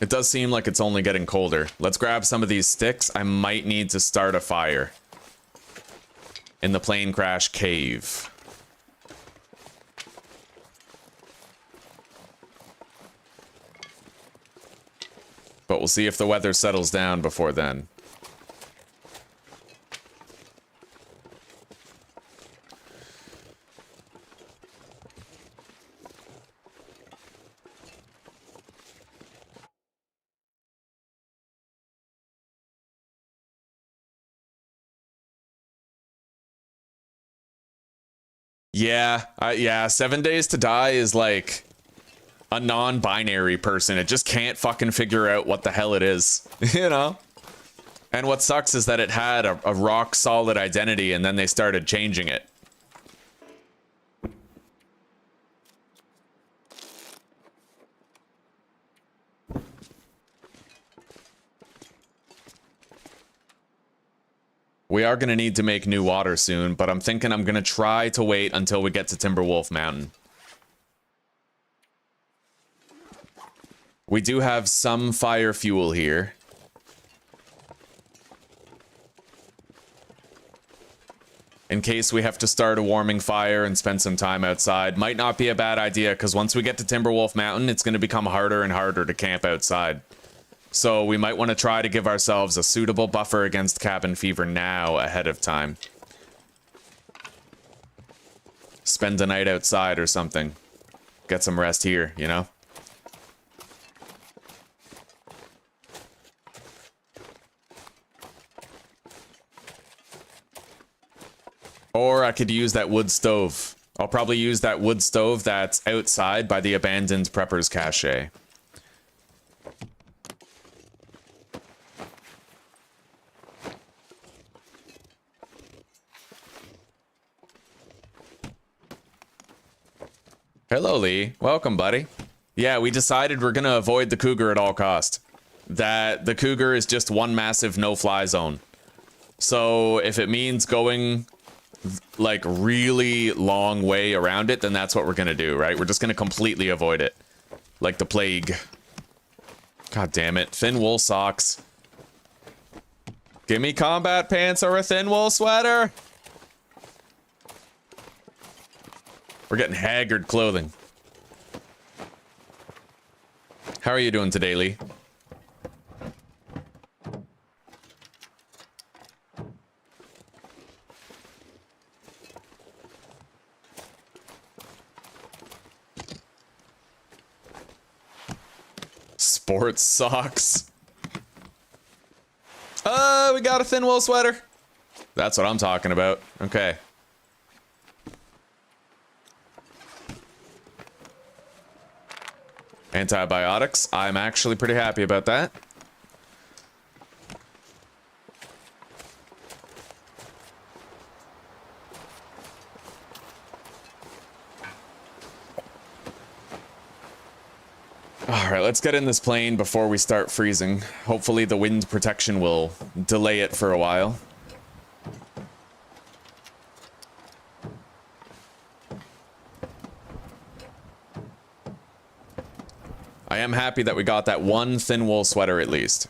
S1: It does seem like it's only getting colder. Let's grab some of these sticks. I might need to start a fire in the plane crash cave. But we'll see if the weather settles down before then. Yeah, 7 days to die is like a non-binary person. It just can't fucking figure out what the hell it is, you know? And what sucks is that it had a rock solid identity and then they started changing it. We are going to need to make new water soon, but I'm thinking I'm going to try to wait until we get to Timberwolf Mountain. We do have some fire fuel here. In case we have to start a warming fire and spend some time outside. Might not be a bad idea, because once we get to Timberwolf Mountain, it's going to become harder and harder to camp outside. So we might want to try to give ourselves a suitable buffer against cabin fever now ahead of time. Spend the night outside or something. Get some rest here, you know? Or I could use that wood stove. I'll probably use that wood stove that's outside by the abandoned prepper's cache. Hello, Lee. Welcome, buddy. Yeah, we decided we're gonna avoid the cougar at all cost. That the cougar is just one massive no-fly zone. So if it means going like really long way around it, then that's what we're gonna do, right? We're just gonna completely avoid it. Like the plague. God damn it. Thin wool socks. Give me combat pants or a thin wool sweater. We're getting haggard clothing. How are you doing today, Lee? Sports socks. We got a thin wool sweater. That's what I'm talking about. Okay. Antibiotics. I'm actually pretty happy about that. Alright, let's get in this plane before we start freezing. Hopefully the wind protection will delay it for a while. I am happy that we got that one thin wool sweater at least.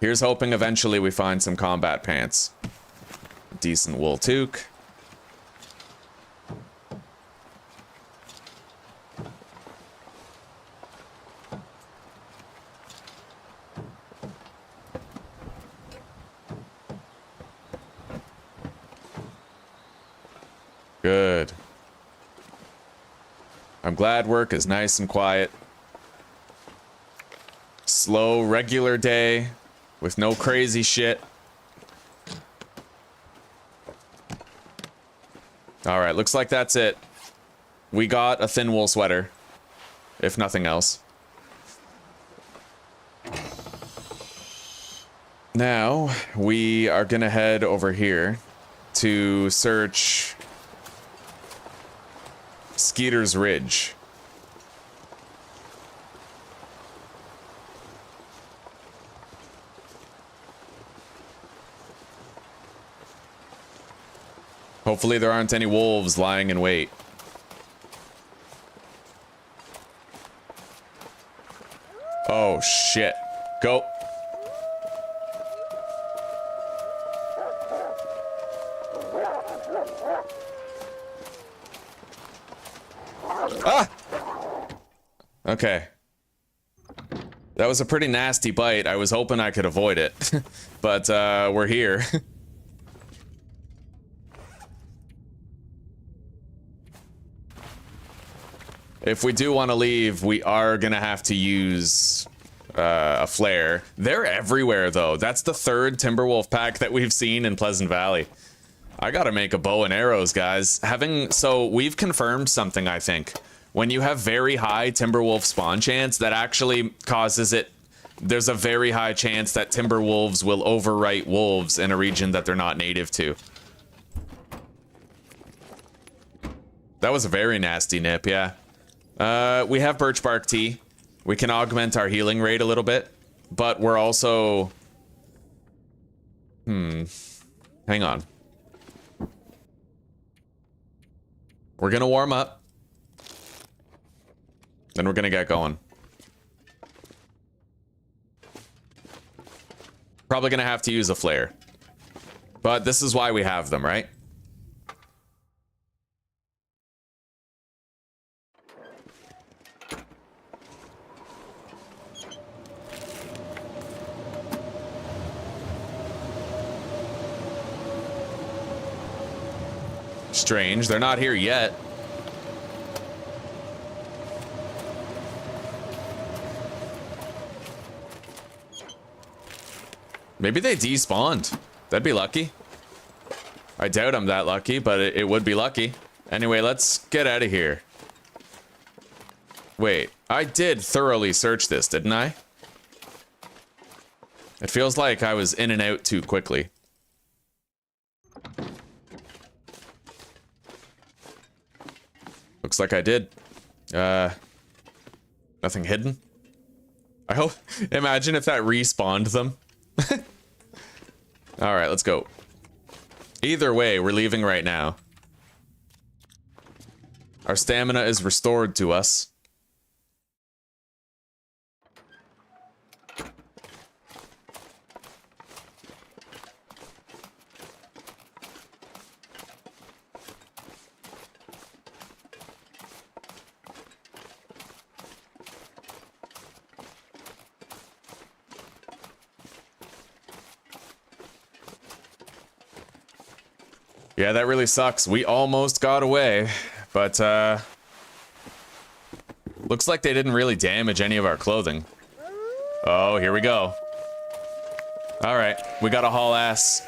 S1: Here's hoping eventually we find some combat pants. Decent wool toque. Good. I'm glad work is nice and quiet. Slow, regular day with no crazy shit. All right, looks like that's it. We got a thin wool sweater, if nothing else. Now, we are gonna head over here to search Skeeter's Ridge. Hopefully there aren't any wolves lying in wait. Oh shit. Go. Ah! Okay. That was a pretty nasty bite. I was hoping I could avoid it. But we're here. If we do want to leave, we are gonna have to use a flare. They're everywhere, though. That's the third Timberwolf pack that we've seen in Pleasant Valley. I gotta make a bow and arrows, guys. So we've confirmed something, I think. When you have very high Timberwolf spawn chance, that actually causes it. There's a very high chance that Timberwolves will overwrite wolves in a region that they're not native to. That was a very nasty nip, yeah. We have Birch Bark Tea. We can augment our healing rate a little bit, but we're also... Hang on. We're gonna warm up. Then we're gonna get going. Probably gonna have to use a flare. But this is why we have them, right? Strange, they're not here yet. Maybe they despawned. That'd be lucky. I doubt I'm that lucky, but it would be lucky. Anyway, let's get out of here. Wait, I did thoroughly search this, didn't I? It feels like I was in and out too quickly. Looks like I did. Nothing hidden. I hope. Imagine if that respawned them. All right, let's go. Either way, we're leaving right now. Our stamina is restored to us. Yeah, that really sucks. We almost got away, but looks like they didn't really damage any of our clothing. Oh, here we go. All right, we gotta haul ass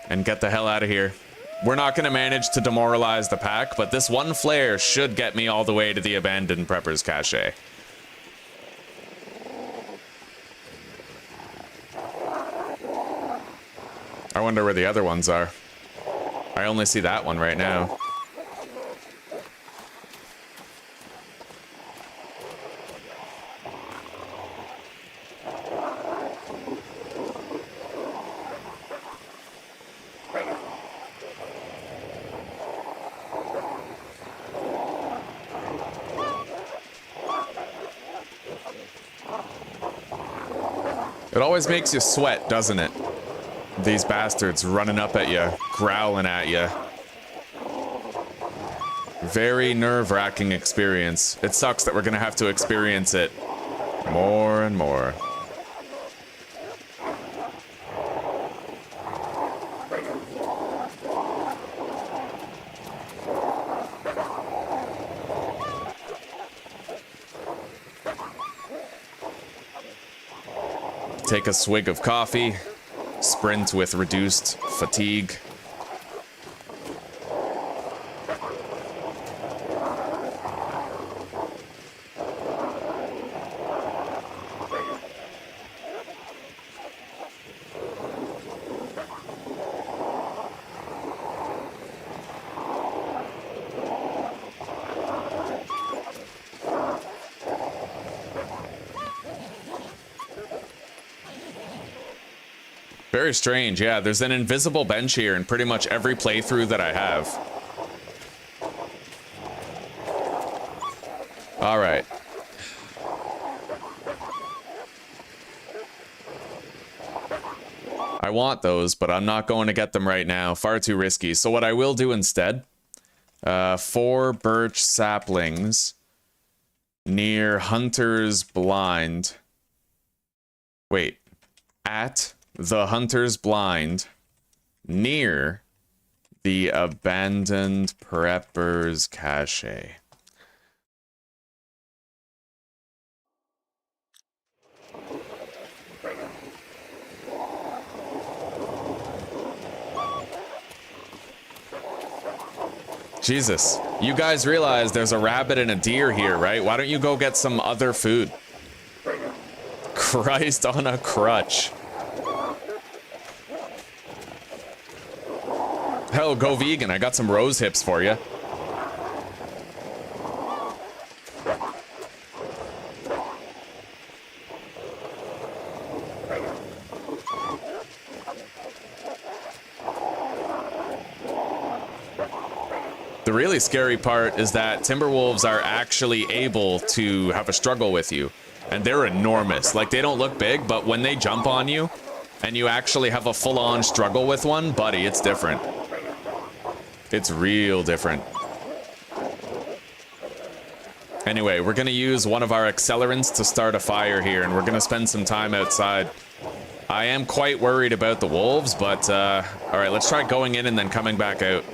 S1: and get the hell out of here. We're not gonna manage to demoralize the pack, but this one flare should get me all the way to the abandoned Prepper's Cache. I wonder where the other ones are. I only see that one right now. It always makes you sweat, doesn't it? These bastards running up at you, growling at you. Very nerve-wracking experience. It sucks that we're gonna have to experience it more and more. Take a swig of coffee. Sprint with reduced fatigue. Very strange, yeah. There's an invisible bench here in pretty much every playthrough that I have. All right. I want those, but I'm not going to get them right now. Far too risky. So what I will do instead, 4 birch saplings near Hunter's Blind. Wait. At the Hunter's Blind near the abandoned Prepper's Cache. Jesus, you guys realize there's a rabbit and a deer here, right? Why don't you go get some other food? Christ on a crutch. Hell, go vegan. I got some rose hips for you. The really scary part is that Timberwolves are actually able to have a struggle with you. And they're enormous. Like, they don't look big, but when they jump on you and you actually have a full-on struggle with one, buddy, it's different. It's real different. Anyway, we're gonna use one of our accelerants to start a fire here, and we're gonna spend some time outside. I am quite worried about the wolves, but, alright, let's try going in and then coming back out.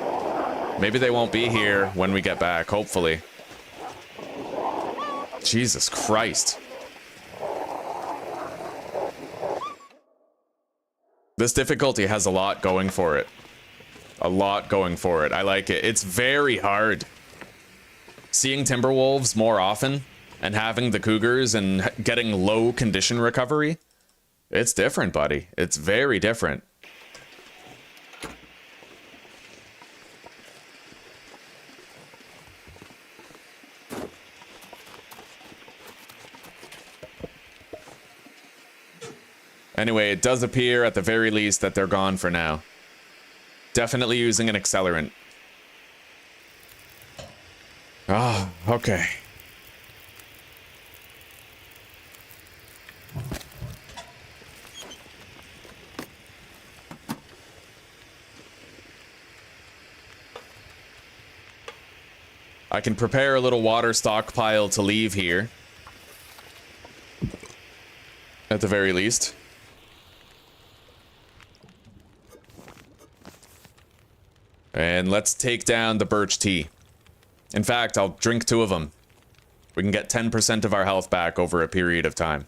S1: Maybe they won't be here when we get back, hopefully. Jesus Christ. This difficulty has a lot going for it. A lot going for it. I like it. It's very hard. Seeing Timberwolves more often and having the cougars and getting low condition recovery, it's different, buddy. It's very different. Anyway, it does appear at the very least that they're gone for now. Definitely using an accelerant. Ah, okay. I can prepare a little water stockpile to leave here. At the very least. And let's take down the birch tea. In fact, I'll drink 2 of them. We can get 10% of our health back over a period of time.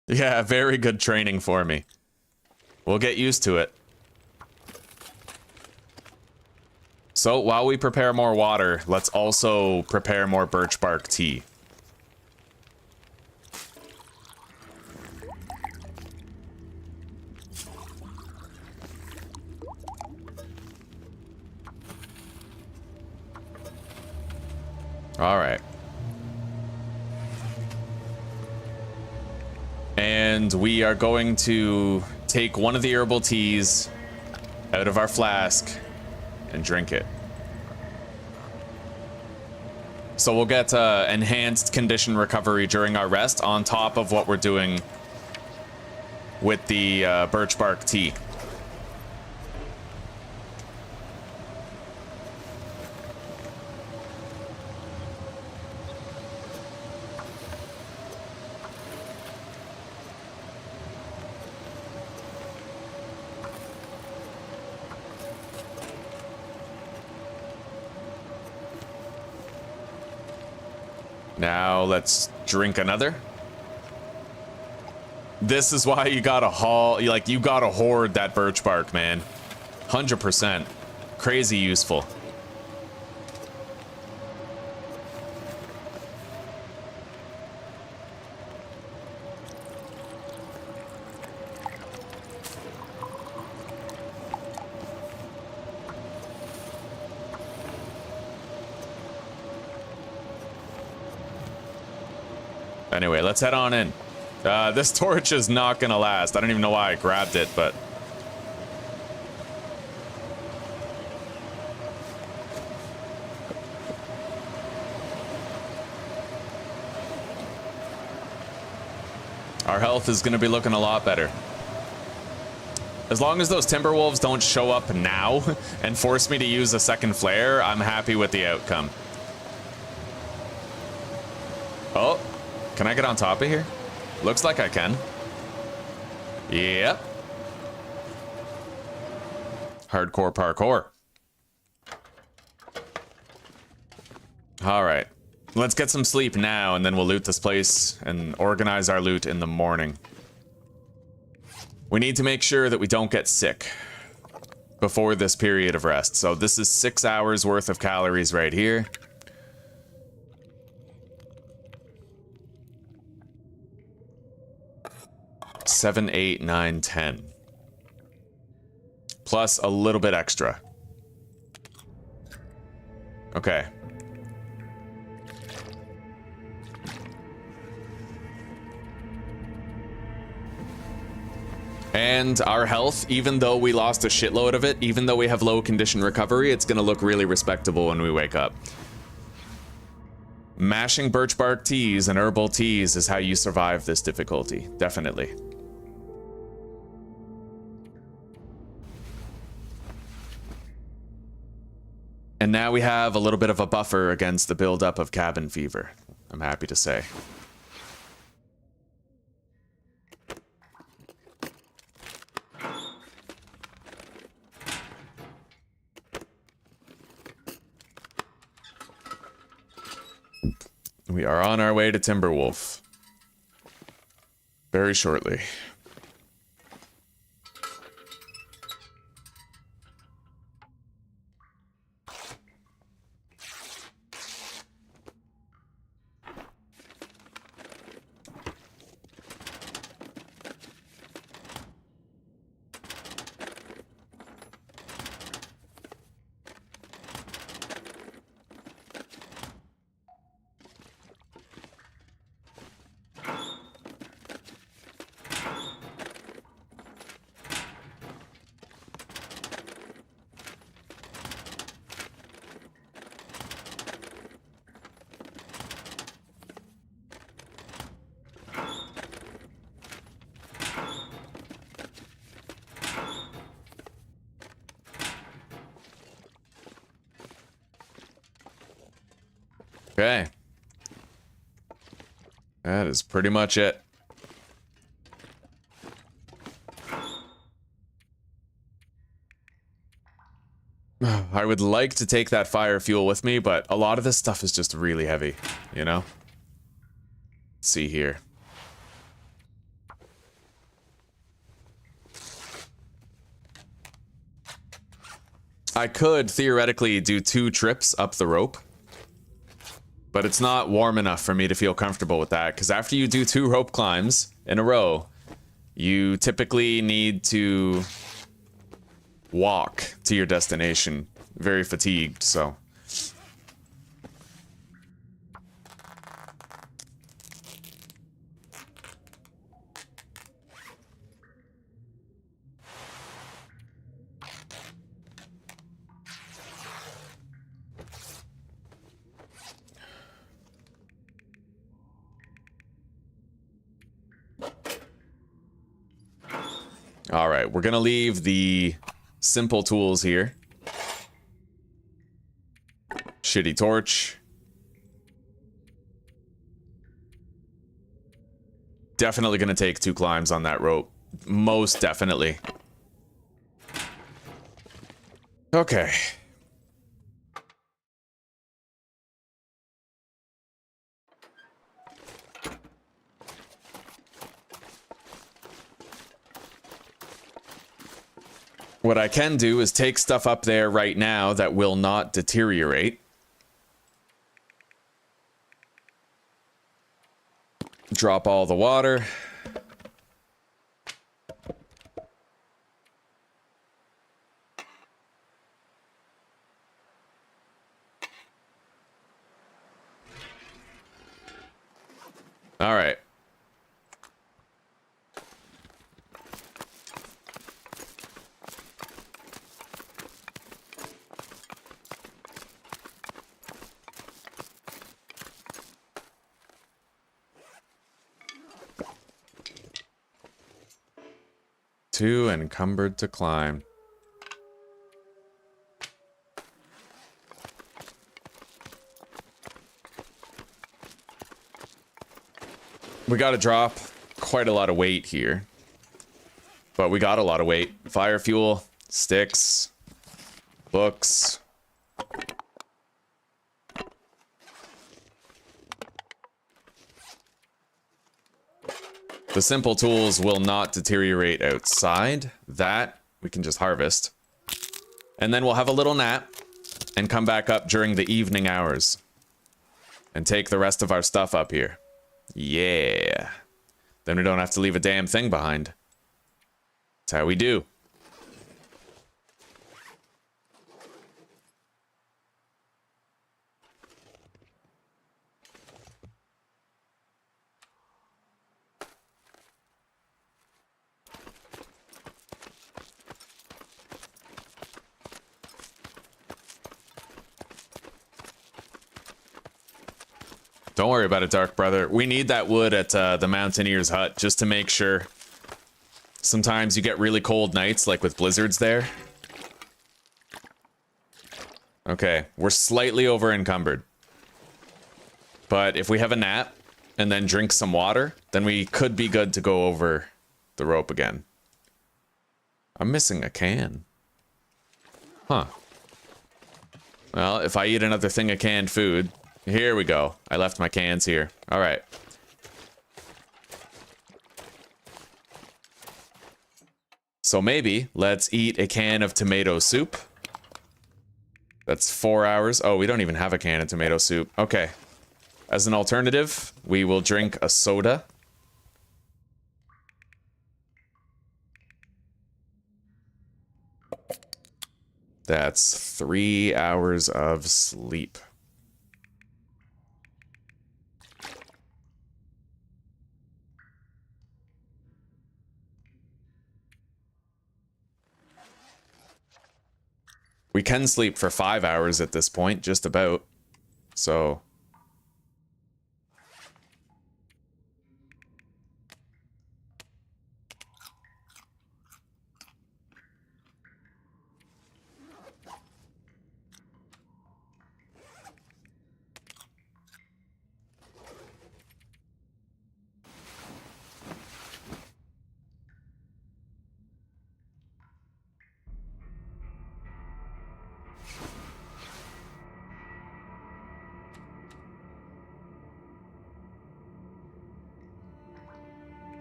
S1: Yeah, very good training for me. We'll get used to it. So while we prepare more water, let's also prepare more birch bark tea. All right. And we are going to take one of the herbal teas out of our flask and drink it. So we'll get enhanced condition recovery during our rest on top of what we're doing with the birch bark tea. Now let's drink another. This is why you gotta haul, like, you gotta hoard that birch bark, man. 100%. Crazy useful. Anyway, let's head on in. This torch is not gonna last. I don't even know why I grabbed it, but... Our health is gonna be looking a lot better. As long as those Timberwolves don't show up now and force me to use a second flare, I'm happy with the outcome. Oh, can I get on top of here? Looks like I can. Yep. Hardcore parkour. All right. Let's get some sleep now, and then we'll loot this place and organize our loot in the morning. We need to make sure that we don't get sick before this period of rest. So this is 6 hours worth of calories right here. Seven, 8, 9, 10. Plus a little bit extra. Okay. And our health, even though we lost a shitload of it, even though we have low condition recovery, it's gonna look really respectable when we wake up. Mashing birch bark teas and herbal teas is how you survive this difficulty, definitely. And now we have a little bit of a buffer against the buildup of cabin fever, I'm happy to say. We are on our way to Timberwolf. Very shortly. Okay. That is pretty much it. I would like to take that fire fuel with me, but a lot of this stuff is just really heavy, you know? Let's see here. I could theoretically do 2 trips up the rope. But it's not warm enough for me to feel comfortable with that, because after you do 2 rope climbs in a row, you typically need to walk to your destination. Very fatigued, so. All right, we're gonna leave the simple tools here. Shitty torch. Definitely gonna take 2 climbs on that rope. Most definitely. Okay. What I can do is take stuff up there right now that will not deteriorate. Drop all the water. All right. Too encumbered to climb. We gotta drop quite a lot of weight here. But we got a lot of weight. Fire fuel, sticks, books. The simple tools will not deteriorate outside. That we can just harvest. And then we'll have a little nap and come back up during the evening hours. And take the rest of our stuff up here. Yeah. Then we don't have to leave a damn thing behind. That's how we do. Don't worry about it, Dark Brother. We need that wood at the Mountaineer's hut just to make sure. Sometimes you get really cold nights, like with blizzards there. Okay, we're slightly over encumbered. But if we have a nap and then drink some water, then we could be good to go over the rope again. I'm missing a can. Huh. Well, if I eat another thing of canned food... Here we go. I left my cans here. All right. So maybe let's eat a can of tomato soup. That's 4 hours. Oh, we don't even have a can of tomato soup. Okay. As an alternative, we will drink a soda. That's 3 hours of sleep. We can sleep for 5 hours at this point, just about. So...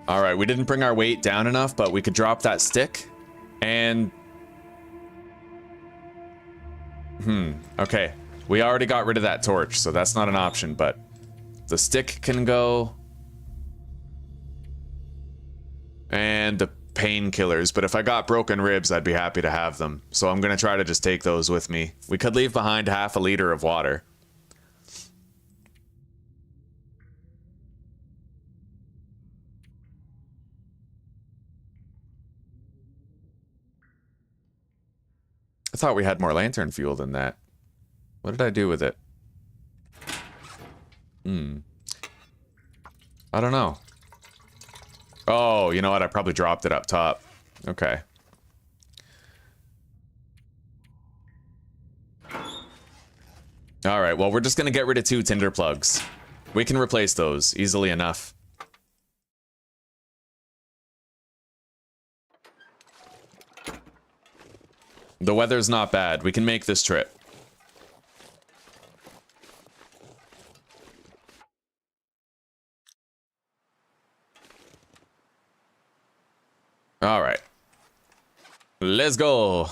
S1: All right, we didn't bring our weight down enough, but we could drop that stick. And... okay. We already got rid of that torch, so that's not an option, but... the stick can go... and the painkillers, but if I got broken ribs, I'd be happy to have them. So I'm gonna try to just take those with me. We could leave behind half a liter of water. I thought we had more lantern fuel than that. What did I do with it? I don't know. Oh, you know what? I probably dropped it up top. Okay. Alright, well, we're just gonna get rid of 2 tinder plugs. We can replace those easily enough. The weather's not bad. We can make this trip. All right. Let's go.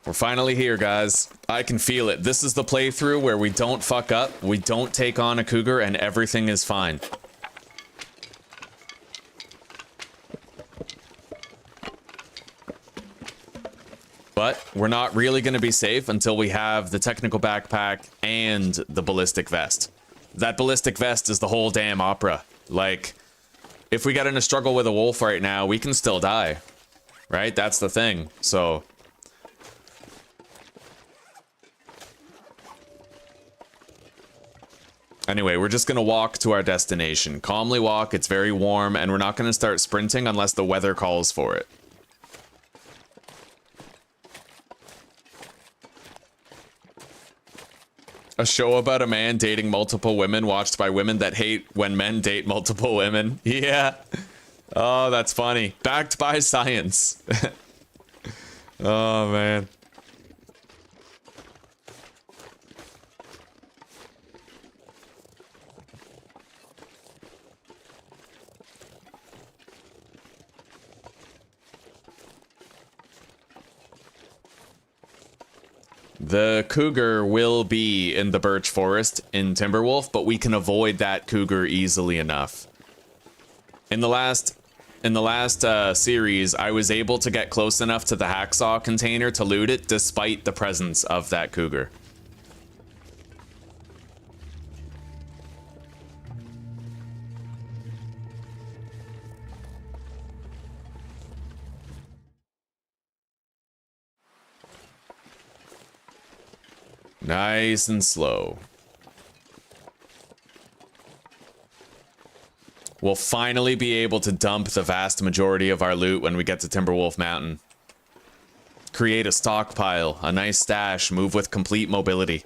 S1: We're finally here, guys. I can feel it. This is the playthrough where we don't fuck up, we don't take on a cougar, and everything is fine. But we're not really going to be safe until we have the technical backpack and the ballistic vest. That ballistic vest is the whole damn opera. Like, if we get in a struggle with a wolf right now, we can still die. Right? That's the thing. So... Anyway, we're just gonna walk to our destination. Calmly walk, it's very warm, and we're not gonna start sprinting unless the weather calls for it. A show about a man dating multiple women watched by women that hate when men date multiple women. Yeah. Oh, that's funny. Backed by science. Oh, man. The cougar will be in the birch forest in Timberwolf, but we can avoid that cougar easily enough. In the last series, I was able to get close enough to the hacksaw container to loot it, despite the presence of that cougar. Nice and slow. We'll finally be able to dump the vast majority of our loot when we get to Timberwolf Mountain. Create a stockpile, a nice stash, move with complete mobility.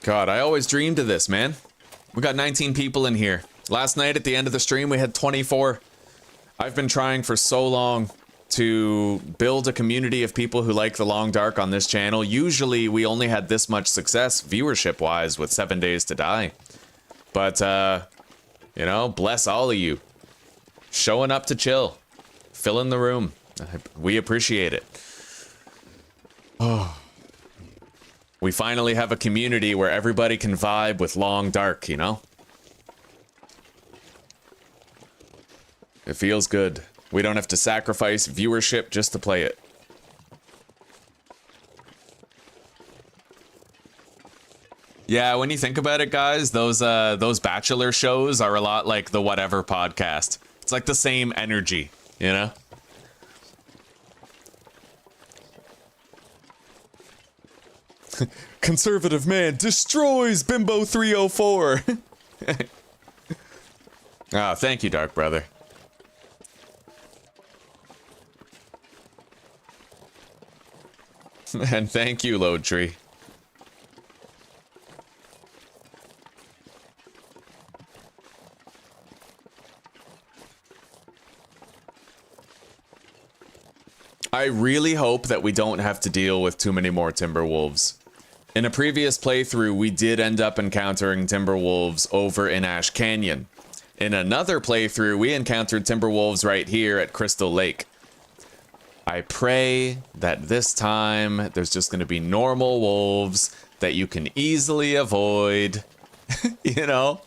S1: God, I always dreamed of this, man. We got 19 people in here. Last night at the end of the stream, we had 24. I've been trying for so long to build a community of people who like the Long Dark on this channel. Usually, we only had this much success, viewership-wise, with 7 Days to Die. But, you know, bless all of you. Showing up to chill. Filling the room. We appreciate it. Oh. We finally have a community where everybody can vibe with Long Dark, you know? It feels good. We don't have to sacrifice viewership just to play it. Yeah, when you think about it, guys, those Bachelor shows are a lot like the Whatever podcast. It's like the same energy, you know? Conservative man destroys Bimbo 304. Ah, thank you, Dark Brother. And thank you, Load Tree. I really hope that we don't have to deal with too many more Timberwolves. In a previous playthrough, we did end up encountering Timberwolves over in Ash Canyon. In another playthrough, we encountered Timberwolves right here at Crystal Lake. I pray that this time there's just going to be normal wolves that you can easily avoid. You know,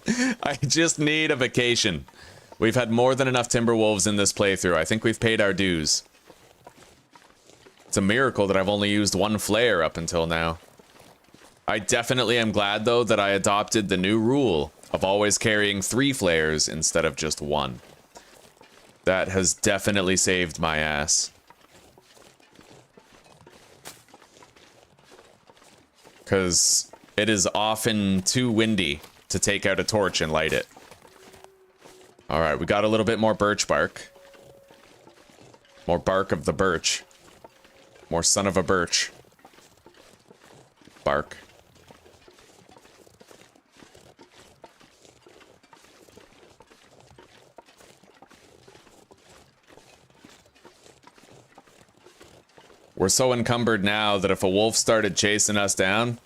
S1: I just need a vacation. We've had more than enough Timberwolves in this playthrough. I think we've paid our dues. It's a miracle that I've only used one flare up until now. I definitely am glad, though, that I adopted the new rule of always carrying 3 flares instead of just 1. That has definitely saved my ass. Because it is often too windy to take out a torch and light it. Alright, we got a little bit more birch bark. More bark of the birch. More son of a birch. Bark. We're so encumbered now that if a wolf started chasing us down,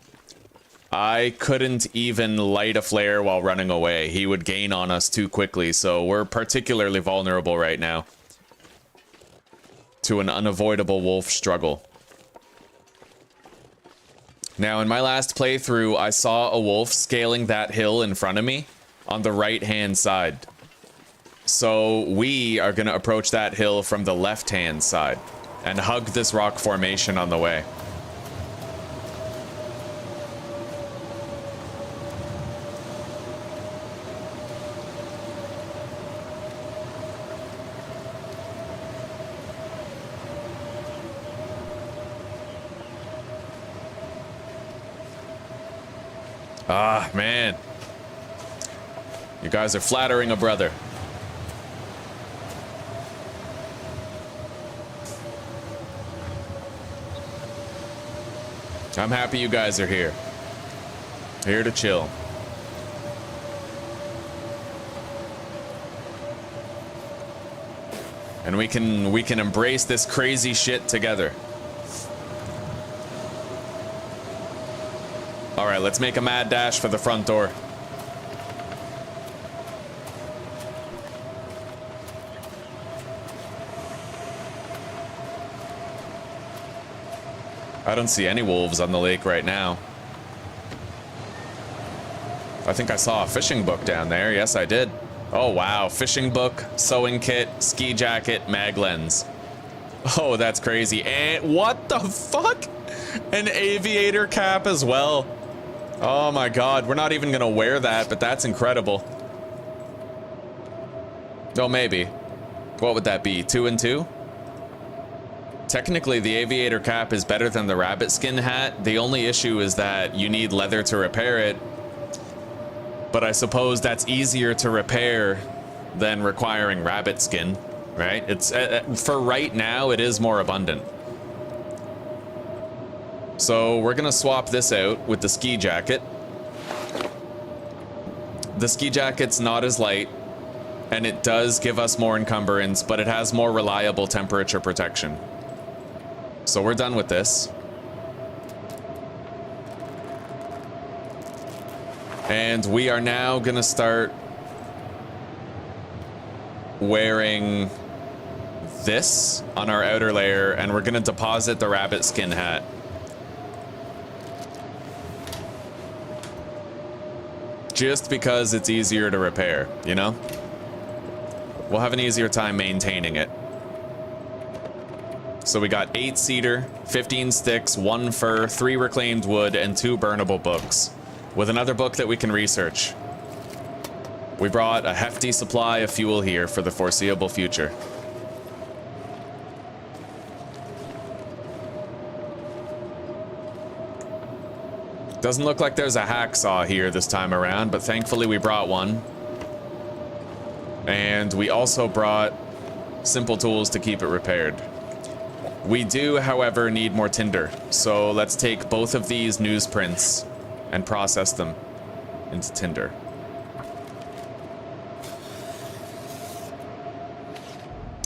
S1: I couldn't even light a flare while running away. He would gain on us too quickly, so we're particularly vulnerable right now to an unavoidable wolf struggle. Now, in my last playthrough, I saw a wolf scaling that hill in front of me on the right-hand side. So we are going to approach that hill from the left-hand side. and hug this rock formation on the way. Ah, man. You guys are flattering a brother. I'm happy you guys are here. Here to chill. And we can embrace this crazy shit together. All right, let's make a mad dash for the front door. I don't see any wolves on the lake right now. I think I saw a fishing book down there. Yes, I did. Oh, wow. Fishing book, sewing kit, ski jacket, mag lens. Oh, that's crazy. And what the fuck? An aviator cap as well. Oh my god, we're not even gonna wear that, but that's incredible. Oh, maybe. What would that be? 2 and 2? Technically, the aviator cap is better than the rabbit skin hat. The only issue is that you need leather to repair it. But I suppose that's easier to repair than requiring rabbit skin, right? It's for right now, it is more abundant. So we're gonna swap this out with the ski jacket. The ski jacket's not as light, and it does give us more encumbrance, but it has more reliable temperature protection. So we're done with this. And we are now gonna start wearing this on our outer layer, and we're gonna deposit the rabbit skin hat. Just because it's easier to repair, you know? We'll have an easier time maintaining it. So we got 8 cedar, 15 sticks, 1 fir, 3 reclaimed wood, and 2 burnable books, with another book that we can research. We brought a hefty supply of fuel here for the foreseeable future. Doesn't look like there's a hacksaw here this time around, but thankfully we brought one. And we also brought simple tools to keep it repaired. We do, however, need more tinder, so let's take both of these newsprints and process them into tinder.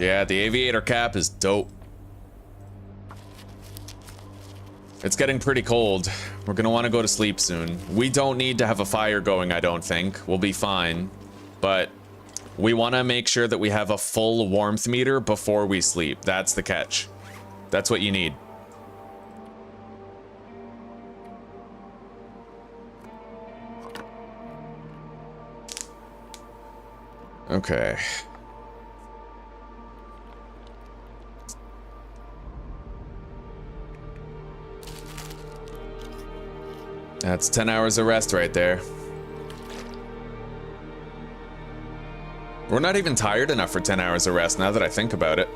S1: Yeah, the aviator cap is dope. It's getting pretty cold. We're gonna want to go to sleep soon. We don't need to have a fire going, I don't think. We'll be fine. But we want to make sure that we have a full warmth meter before we sleep. That's the catch. That's what you need. Okay. That's 10 hours of rest right there. We're not even tired enough for 10 hours of rest now that I think about it.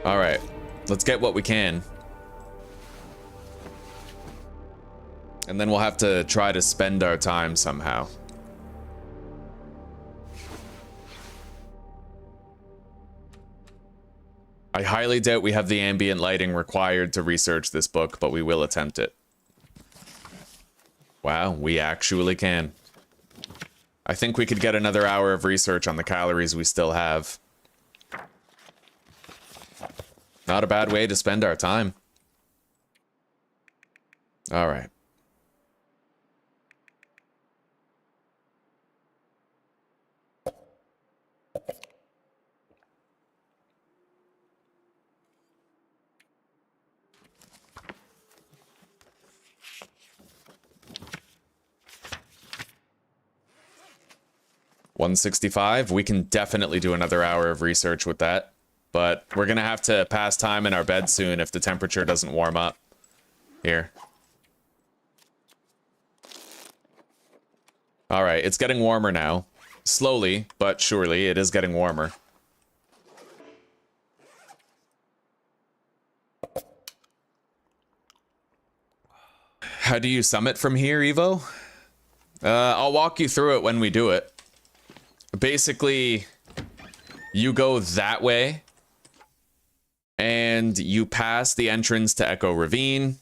S1: All right, let's get what we can. And then we'll have to try to spend our time somehow. I highly doubt we have the ambient lighting required to research this book, but we will attempt it. Wow, we actually can. I think we could get another hour of research on the calories we still have. Not a bad way to spend our time. All right. $165. We can definitely do another hour of research with that. But we're gonna have to pass time in our bed soon if the temperature doesn't warm up. Here. Alright, it's getting warmer now. Slowly, but surely, it is getting warmer. How do you summit from here, Evo? I'll walk you through it when we do it. Basically, you go that way, and you pass the entrance to Echo Ravine.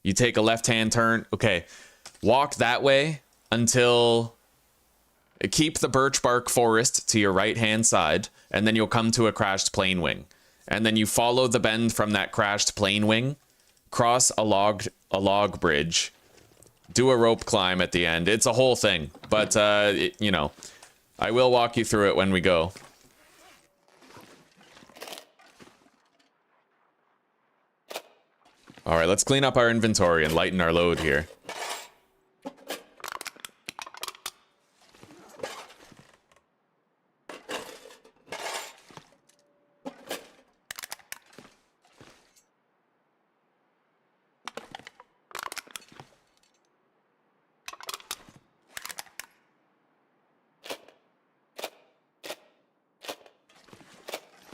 S1: You take a left-hand turn. Okay, walk that way until... Keep the Birch Bark Forest to your right-hand side, and then you'll come to a crashed plane wing. And then you follow the bend from that crashed plane wing, cross a log bridge, do a rope climb at the end. It's a whole thing, but, you know, I will walk you through it when we go. All right, let's clean up our inventory and lighten our load here.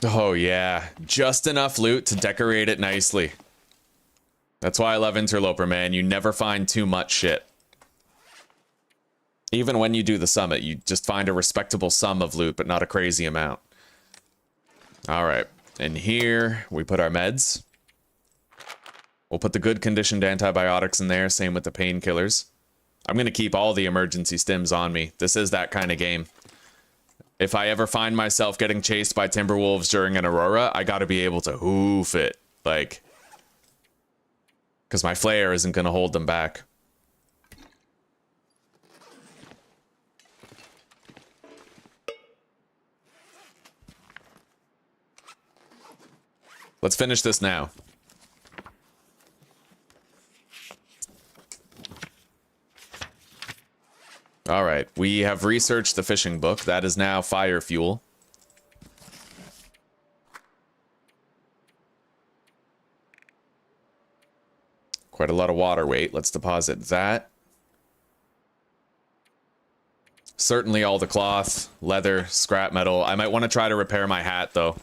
S1: Oh yeah, just enough loot to decorate it nicely. That's why I love Interloper, man. You never find too much shit. Even when you do the summit, you just find a respectable sum of loot, but not a crazy amount. Alright, and here we put our meds. We'll put the good conditioned antibiotics in there, same with the painkillers. I'm gonna keep all the emergency stims on me. This is that kind of game. If I ever find myself getting chased by Timberwolves during an Aurora, I gotta be able to hoof it. Like... because my flare isn't gonna hold them back. Let's finish this now. Alright, we have researched the fishing book. That is now fire fuel. Quite a lot of water weight. Let's deposit that. Certainly all the cloth, leather, scrap metal. I might want to try to repair my hat, though.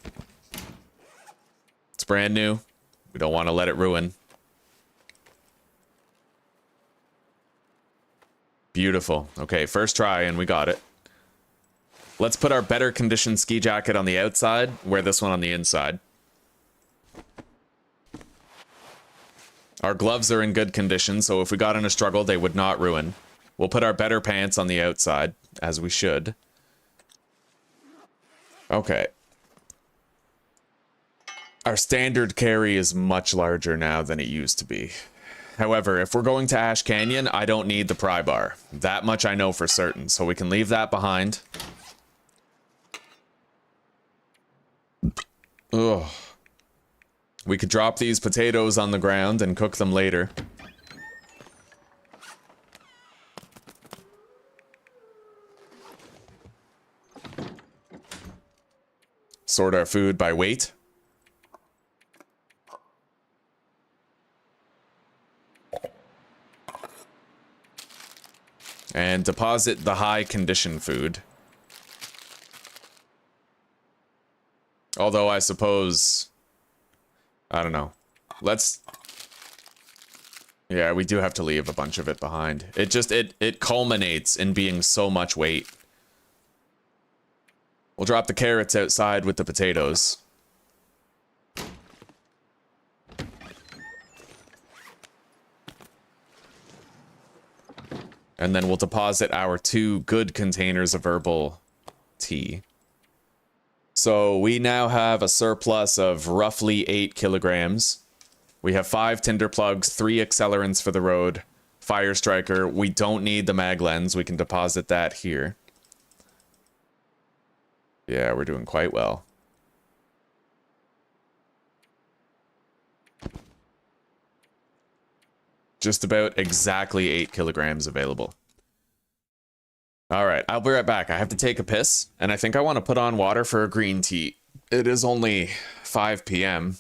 S1: It's brand new. We don't want to let it ruin. Beautiful. Okay, first try, and we got it. Let's put our better conditioned ski jacket on the outside, wear this one on the inside. Our gloves are in good condition, so if we got in a struggle, they would not ruin. We'll put our better pants on the outside, as we should. Okay. Our standard carry is much larger now than it used to be. However, if we're going to Ash Canyon, I don't need the pry bar. That much I know for certain, so we can leave that behind. Ugh. We could drop these potatoes on the ground and cook them later. Sort our food by weight. And deposit the high condition food. Although I suppose... I don't know. Let's... Yeah, we do have to leave a bunch of it behind. It just, it culminates in being so much weight. We'll drop the carrots outside with the potatoes. And then we'll deposit our 2 good containers of herbal tea. So we now have a surplus of roughly 8 kilograms. We have 5 tinder plugs, 3 accelerants for the road, fire striker. We don't need the mag lens. We can deposit that here. Yeah, we're doing quite well. Just about exactly 8 kilograms available. All right, I'll be right back. I have to take a piss, and I think I want to put on water for a green tea. It is only 5 p.m.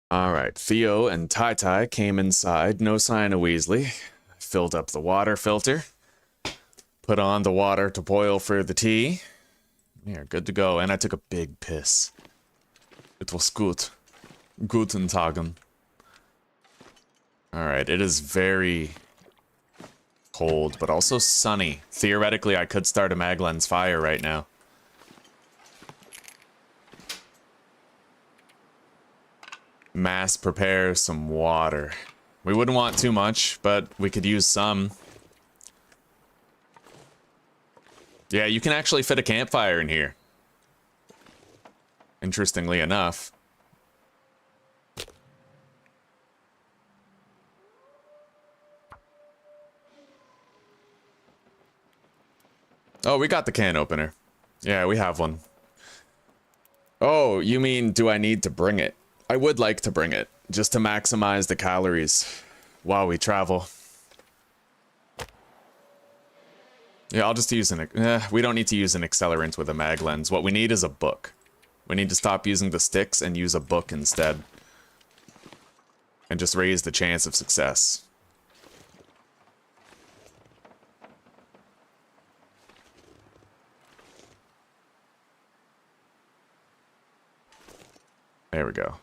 S1: All right, Theo and Tai Tai came inside. No sign of Weasley. Filled up the water filter. Put on the water to boil for the tea. We are good to go. And I took a big piss. It was good. Guten Tagen. All right, it is very cold, but also sunny. Theoretically, I could start a Maglen's fire right now. Mass prepare some water. We wouldn't want too much, but we could use some. Yeah, you can actually fit a campfire in here. Interestingly enough. Oh, we got the can opener. Yeah, we have one. Oh, you mean, do I need to bring it? I would like to bring it, just to maximize the calories while we travel. Yeah, I'll just use an... we don't need to use an accelerant with a mag lens. What we need is a book. We need to stop using the sticks and use a book instead. And just raise the chance of success. There we go.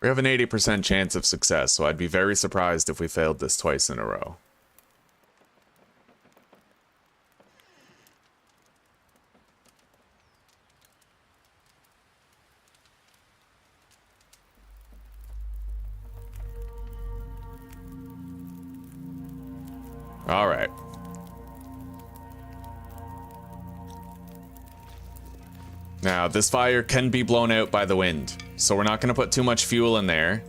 S1: We have an 80% chance of success, so I'd be very surprised if we failed this twice in a row. All right. Now, this fire can be blown out by the wind, so we're not going to put too much fuel in there,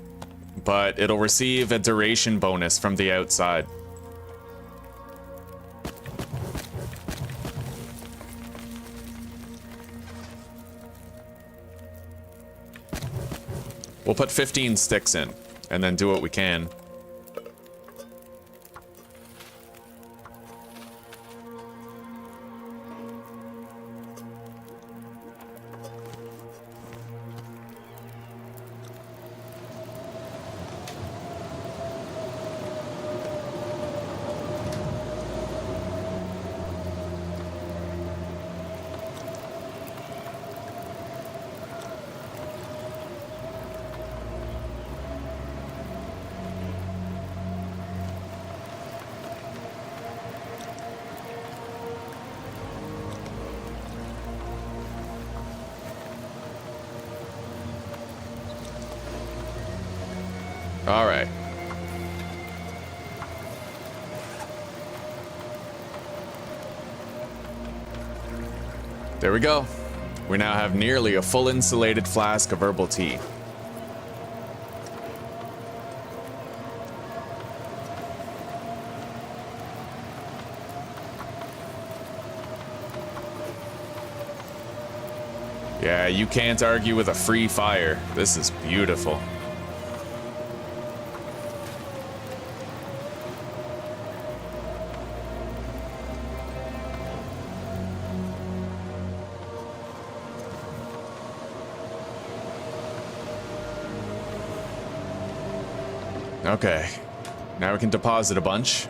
S1: but it'll receive a duration bonus from the outside. We'll put 15 sticks in, and then do what we can. All right. There we go. We now have nearly a full insulated flask of herbal tea. Yeah, you can't argue with a free fire. This is beautiful. Okay, now we can deposit a bunch.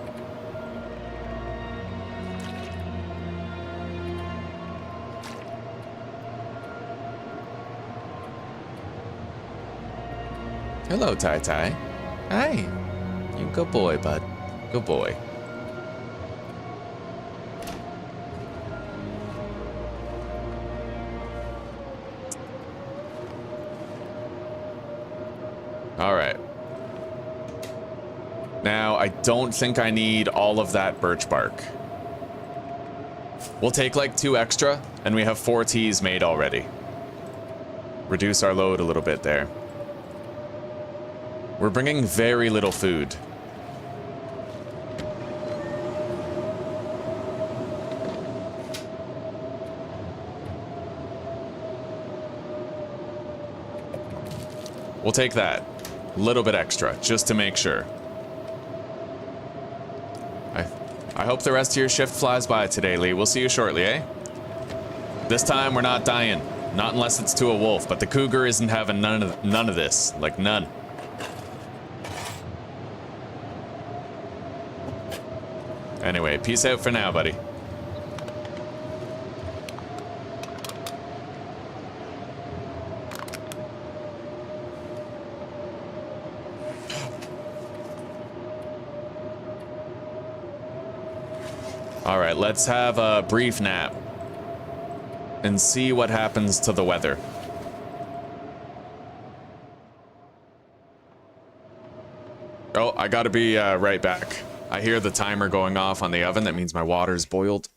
S1: Hello, Tai Tai. Hi. You good boy, bud. Good boy. All right. Now, I don't think I need all of that birch bark. We'll take like 2 extra, and we have 4 teas made already. Reduce our load a little bit there. We're bringing very little food. We'll take that. A little bit extra, just to make sure. I hope the rest of your shift flies by today, Lee. We'll see you shortly, eh? This time, we're not dying. Not unless it's to a wolf, but the cougar isn't having none of this. Like, none. Anyway, peace out for now, buddy. All right, let's have a brief nap and see what happens to the weather. Oh, I gotta be right back. I hear the timer going off on the oven. That means my water's boiled.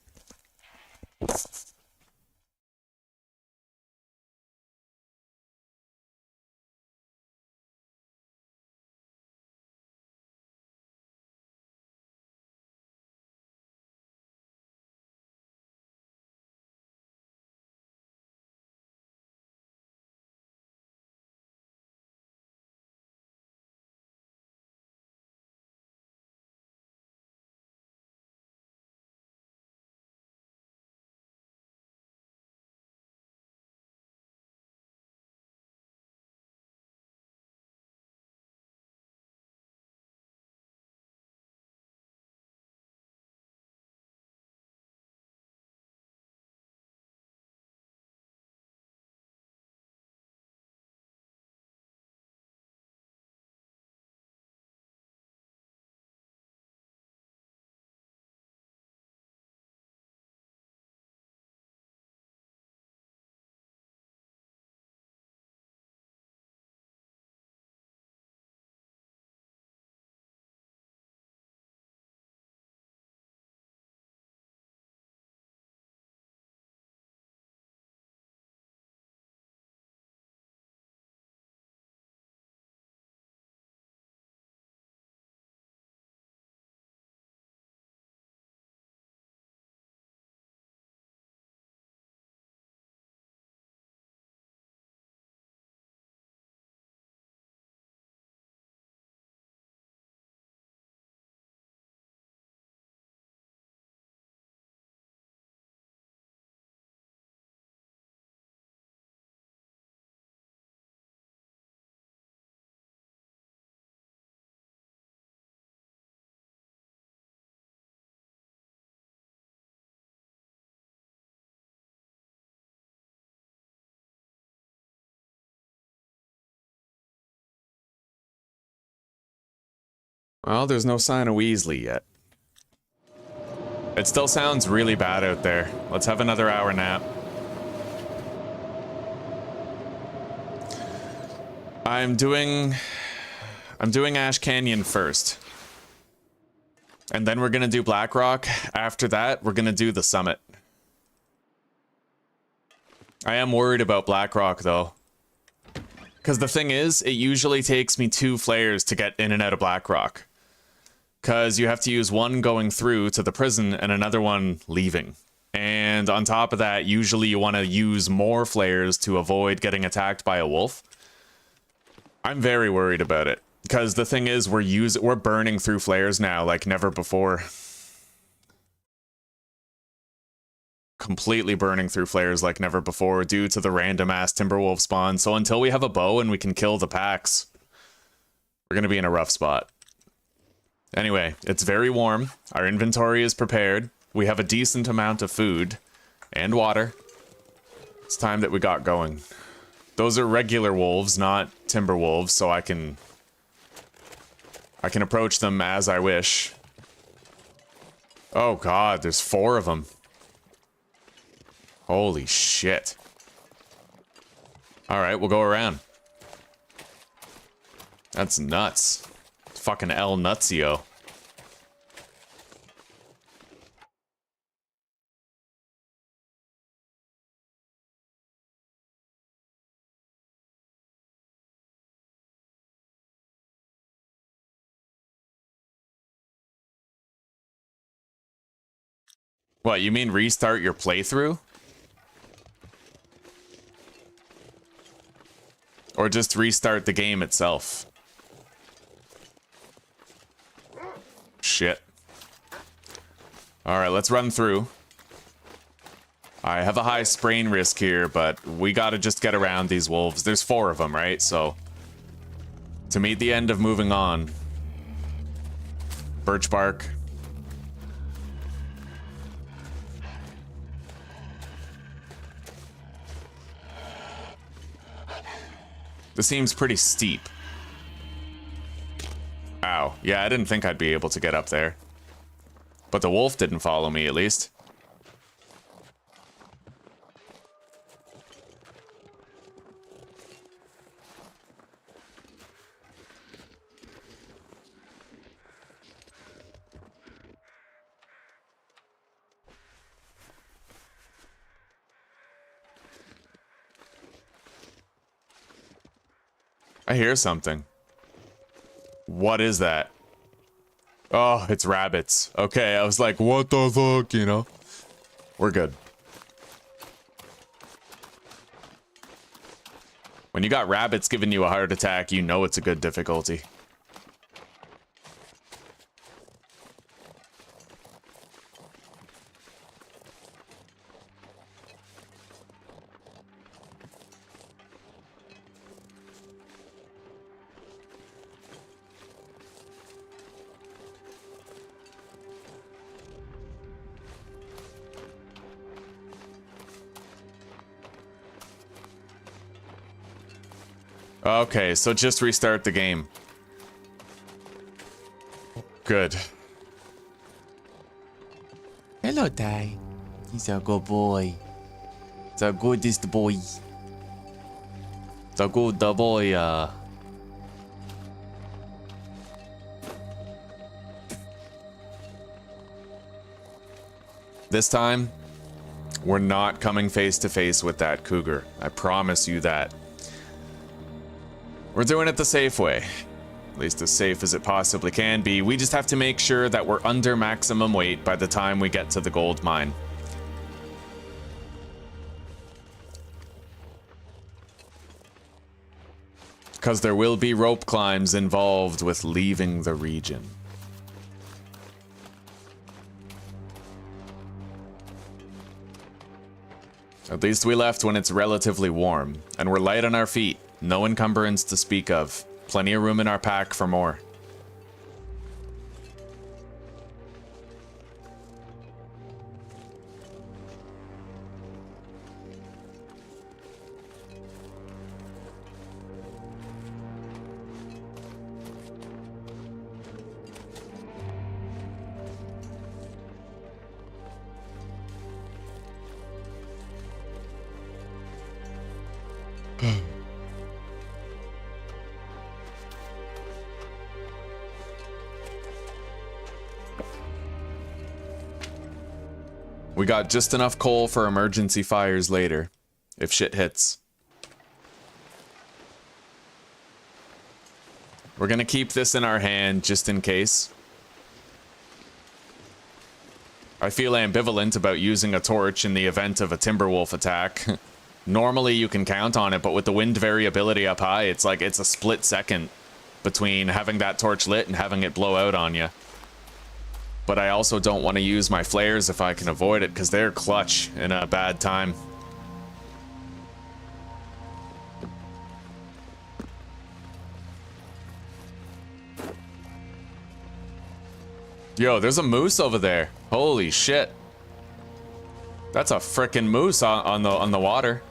S1: Well, there's no sign of Weasley yet. It still sounds really bad out there. Let's have another hour nap. I'm doing Ash Canyon first. And then we're gonna do Blackrock. After that, we're gonna do the summit. I am worried about Blackrock though. Because the thing is, it usually takes me 2 flares to get in and out of Blackrock. Because you have to use one going through to the prison and another one leaving. And on top of that, usually you want to use more flares to avoid getting attacked by a wolf. I'm very worried about it. Because the thing is, we're burning through flares now like never before. Completely burning through flares like never before due to the random ass Timberwolf spawn. So until we have a bow and we can kill the packs, we're going to be in a rough spot. Anyway, it's very warm. Our inventory is prepared. We have a decent amount of food and water. It's time that we got going. Those are regular wolves, not timber wolves, so I can approach them as I wish. Oh god, there's 4 of them. Holy shit. Alright, we'll go around. That's nuts. Fucking El Nutsio. What, you mean restart your playthrough? Or just restart the game itself? Shit. Alright, let's run through. I have a high sprain risk here, but we gotta just get around these wolves. There's 4 of them, right? So, to meet the end of moving on. Birch bark. This seems pretty steep. Ow. Yeah, I didn't think I'd be able to get up there. But the wolf didn't follow me, at least. I hear something. What is that? Oh, it's rabbits. Okay, I was like, what the fuck, you know? We're good. When you got rabbits giving you a heart attack, you know it's a good difficulty. Okay, so just restart the game. Good.
S2: Hello, Ty. He's a good boy. The goodest boy. The good boy,
S1: This time, we're not coming face to face with that cougar. I promise you that. We're doing it the safe way. At least as safe as it possibly can be. We just have to make sure that we're under maximum weight by the time we get to the gold mine. Because there will be rope climbs involved with leaving the region. At least we left when it's relatively warm, and we're light on our feet. No encumbrance to speak of. Plenty of room in our pack for more. We got just enough coal for emergency fires later, if shit hits. We're gonna keep this in our hand just in case. I feel ambivalent about using a torch in the event of a timberwolf attack. Normally you can count on it, but with the wind variability up high, it's like it's a split second between having that torch lit and having it blow out on you. But I also don't want to use my flares if I can avoid it, because they're clutch in a bad time. Yo, there's a moose over there. Holy shit. That's a frickin' moose on the water.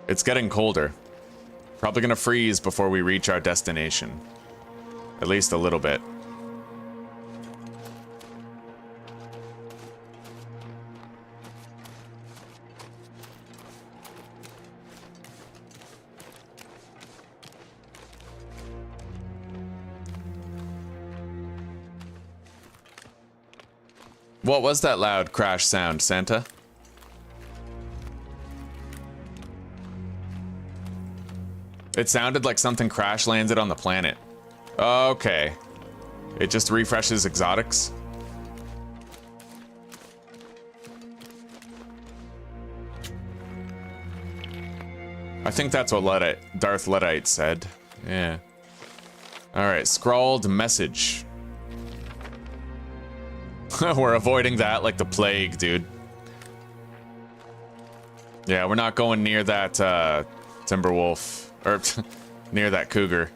S1: It's getting colder. Probably gonna freeze before we reach our destination. At least a little bit. What was that loud crash sound, Santa? It sounded like something crash landed on the planet. Okay. It just refreshes exotics. I think that's what Darth Luddite said. Yeah. Alright, scrawled message. We're avoiding that like the plague, dude. Yeah, we're not going near that Timberwolf. Or near that cougar.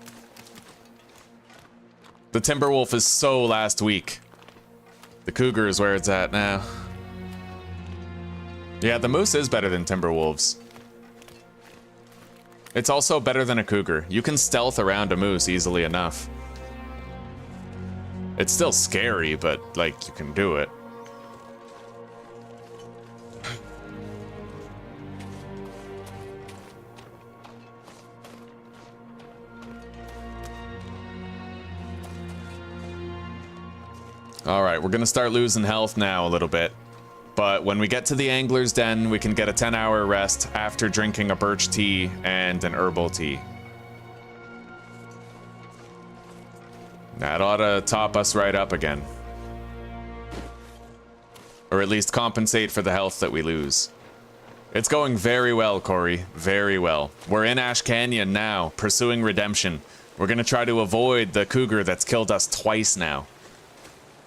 S1: The Timberwolf is so last week. The cougar is where it's at now. Yeah, the moose is better than Timberwolves. It's also better than a cougar. You can stealth around a moose easily enough. It's still scary, but, like, you can do it. Alright, we're gonna start losing health now a little bit. But when we get to the angler's den, we can get a 10-hour rest after drinking a birch tea and an herbal tea. That ought to top us right up again. Or at least compensate for the health that we lose. It's going very well, Corey. Very well. We're in Ash Canyon now, pursuing redemption. We're gonna try to avoid the cougar that's killed us twice now.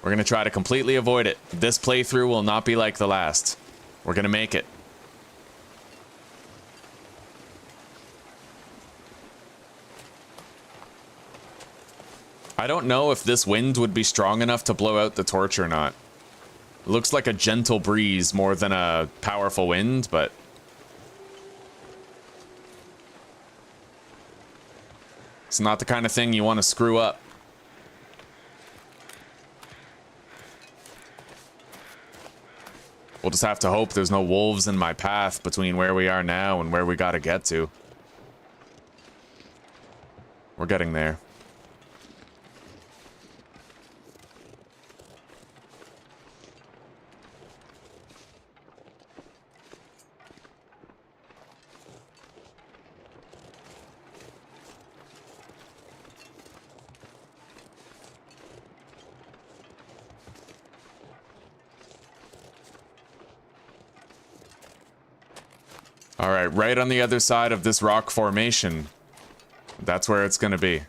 S1: We're gonna try to completely avoid it. This playthrough will not be like the last. We're gonna make it. I don't know if this wind would be strong enough to blow out the torch or not. It looks like a gentle breeze more than a powerful wind, but... it's not the kind of thing you want to screw up. We'll just have to hope there's no wolves in my path between where we are now and where we gotta get to. We're getting there. All right, right on the other side of this rock formation. That's where it's gonna be.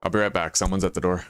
S1: I'll be right back. Someone's at the door.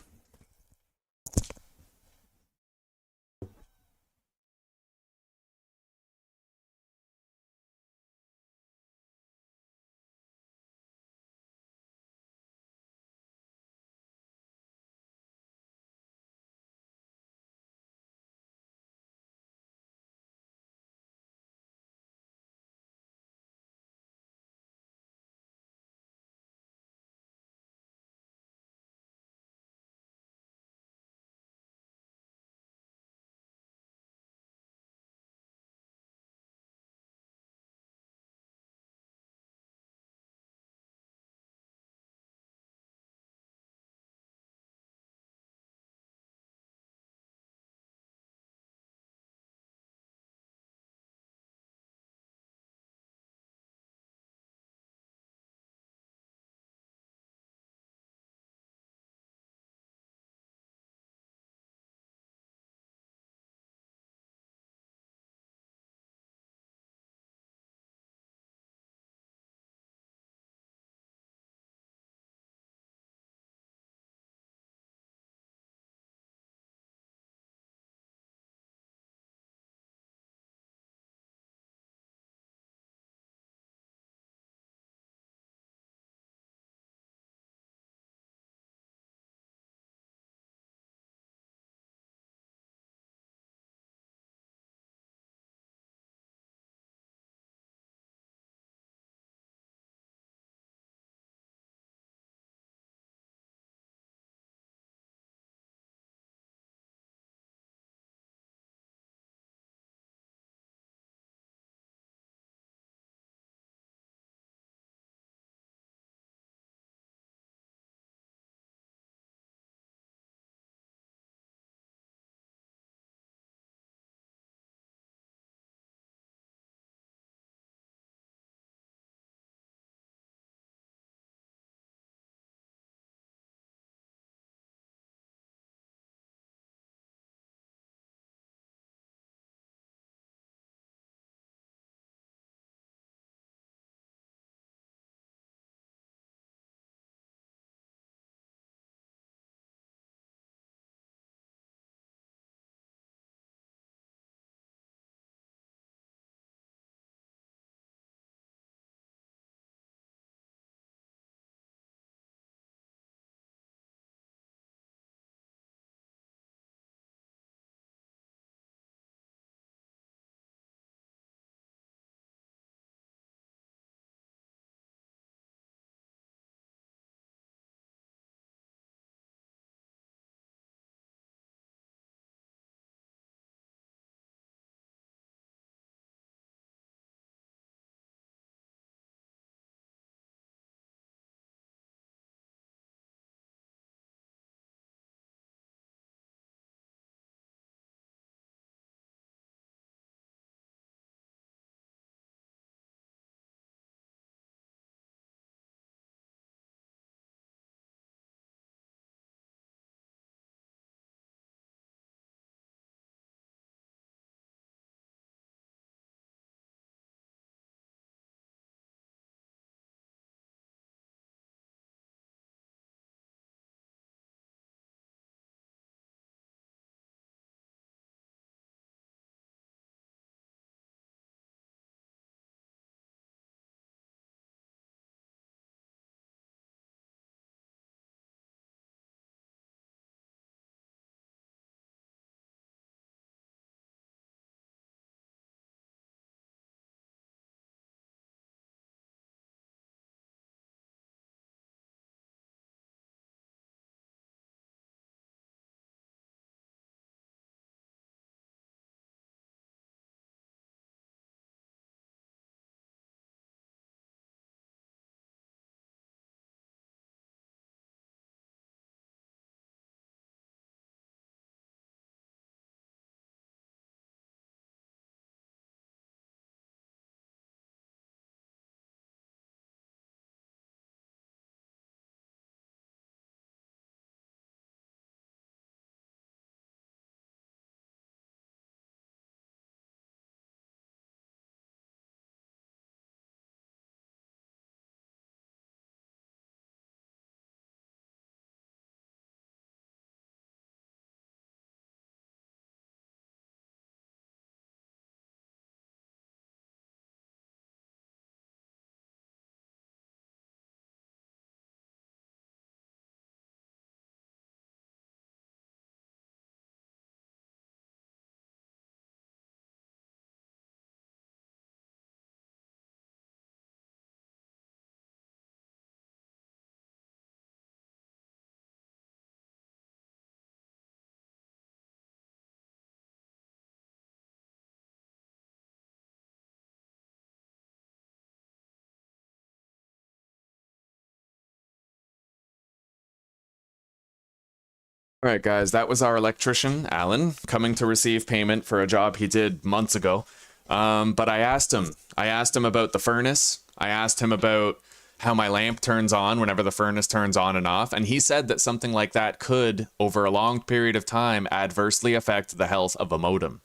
S1: All right, guys, that was our electrician, Alan, coming to receive payment for a job he did months ago. But I asked him about the furnace. I asked him about how my lamp turns on whenever the furnace turns on and off. And he said that something like that could, over a long period of time, adversely affect the health of a modem.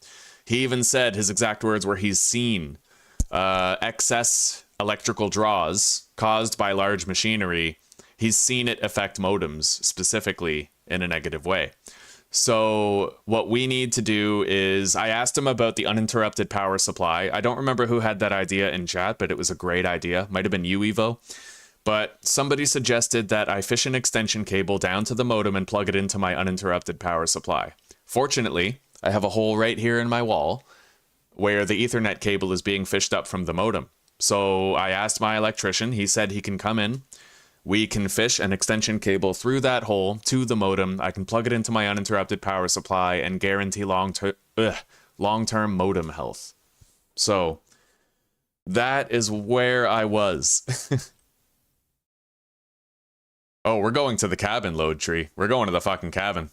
S1: He even said his exact words were he's seen excess electrical draws caused by large machinery. He's seen it affect modems specifically in a negative way. So what we need to do is, I asked him about the uninterrupted power supply. I don't remember who had that idea in chat, but it was a great idea. Might have been you, Evo. But somebody suggested that I fish an extension cable down to the modem and plug it into my uninterrupted power supply. Fortunately, I have a hole right here in my wall where the Ethernet cable is being fished up from the modem. So I asked my electrician. He said he can come in. We can fish an extension cable through that hole to the modem. I can plug it into my uninterrupted power supply and guarantee long-term modem health. So that is where I was. Oh, we're going to the cabin, Load Tree. We're going to the fucking cabin.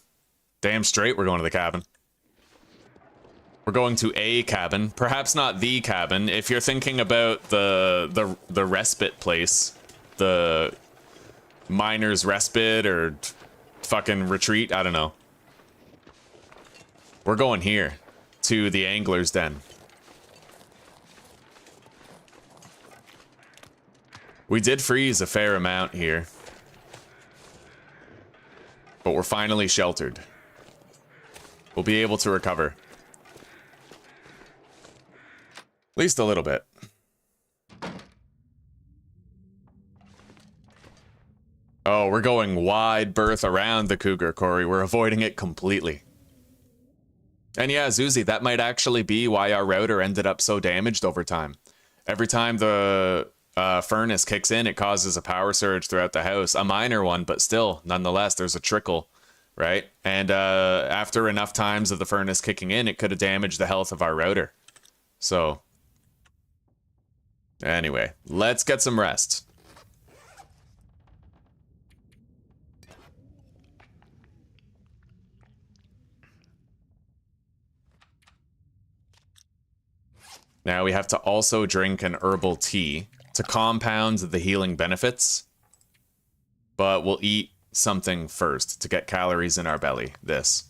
S1: Damn straight we're going to the cabin. We're going to a cabin. Perhaps not the cabin. If you're thinking about the respite place, the miner's respite or fucking retreat, I don't know. We're going here to the angler's den. We did freeze a fair amount here, but we're finally sheltered. We'll be able to recover. At least a little bit. Oh, we're going wide berth around the cougar, Corey. We're avoiding it completely. And yeah, Zuzi, that might actually be why our router ended up so damaged over time. Every time the furnace kicks in, it causes a power surge throughout the house. A minor one, but still, nonetheless, there's a trickle, right? And after enough times of the furnace kicking in, it could have damaged the health of our router. So, anyway, let's get some rest. Now we have to also drink an herbal tea to compound the healing benefits. But we'll eat something first to get calories in our belly. This.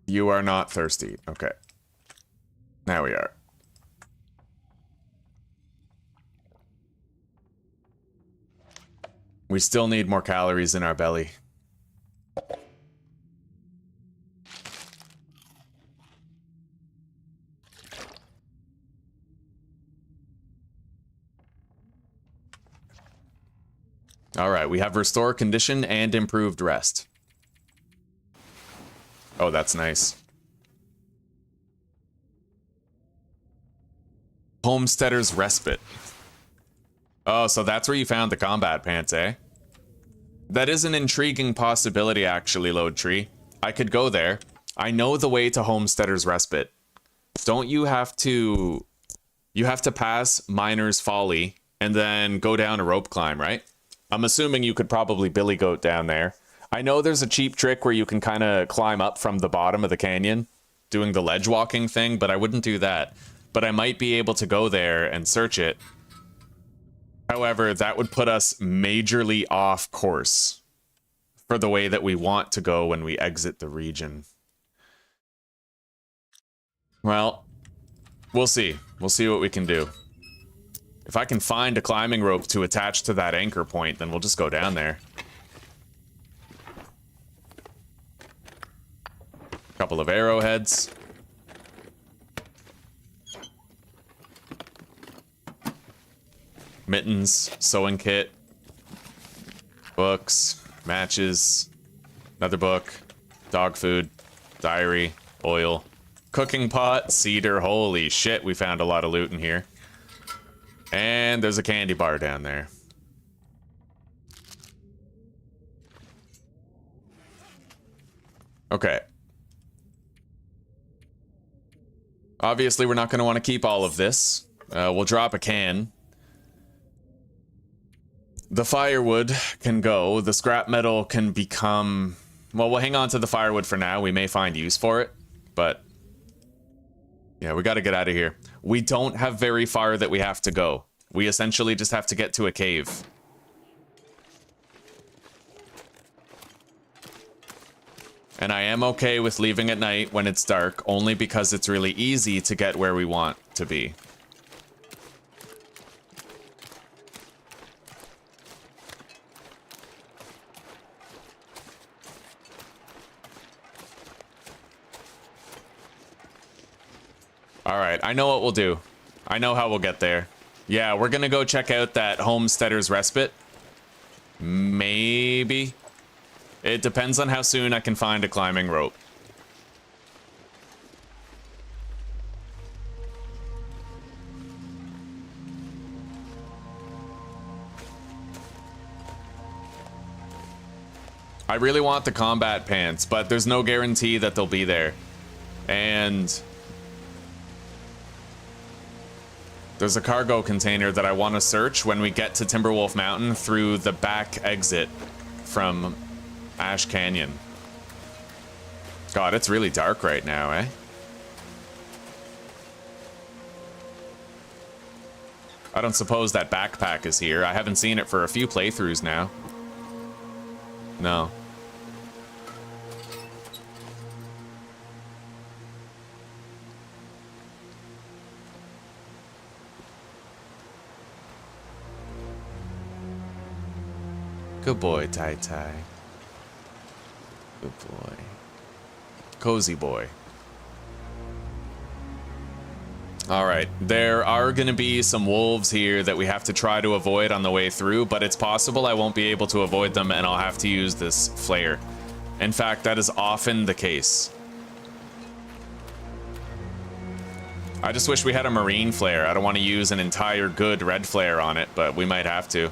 S1: You are not thirsty. Okay. Now we are. We still need more calories in our belly. All right, we have restore condition and improved rest. Oh, that's nice. Homesteader's respite. Oh, so that's where you found the combat pants, eh? That is an intriguing possibility, actually, Load Tree. I could go there. I know the way to Homesteader's Respite. Don't you have to... You have to pass Miner's Folly and then go down a rope climb, right? I'm assuming you could probably billy goat down there. I know there's a cheap trick where you can kind of climb up from the bottom of the canyon, doing the ledge walking thing, but I wouldn't do that. But I might be able to go there and search it. However, that would put us majorly off course for the way that we want to go when we exit the region. Well, we'll see. We'll see what we can do. If I can find a climbing rope to attach to that anchor point, then we'll just go down there. Couple of arrowheads. Mittens, sewing kit, books, matches, another book, dog food, diary, oil, cooking pot, cedar. Holy shit, we found a lot of loot in here. And there's a candy bar down there. Okay. Obviously, we're not going to want to keep all of this. We'll drop a can. The firewood can go. The scrap metal can become... Well, we'll hang on to the firewood for now. We may find use for it, but... Yeah, we got to get out of here. We don't have very far that we have to go. We essentially just have to get to a cave. And I am okay with leaving at night when it's dark, only because it's really easy to get where we want to be. Alright, I know what we'll do. I know how we'll get there. Yeah, we're gonna go check out that Homesteader's Respite. Maybe. It depends on how soon I can find a climbing rope. I really want the combat pants, but there's no guarantee that they'll be there. And there's a cargo container that I want to search when we get to Timberwolf Mountain through the back exit from Ash Canyon. God, it's really dark right now, eh? I don't suppose that backpack is here. I haven't seen it for a few playthroughs now. No. Good boy, Tai Tai. Good boy. Cozy boy. Alright, there are gonna be some wolves here that we have to try to avoid on the way through, but it's possible I won't be able to avoid them and I'll have to use this flare. In fact, that is often the case. I just wish we had a marine flare. I don't want to use an entire good red flare on it, but we might have to.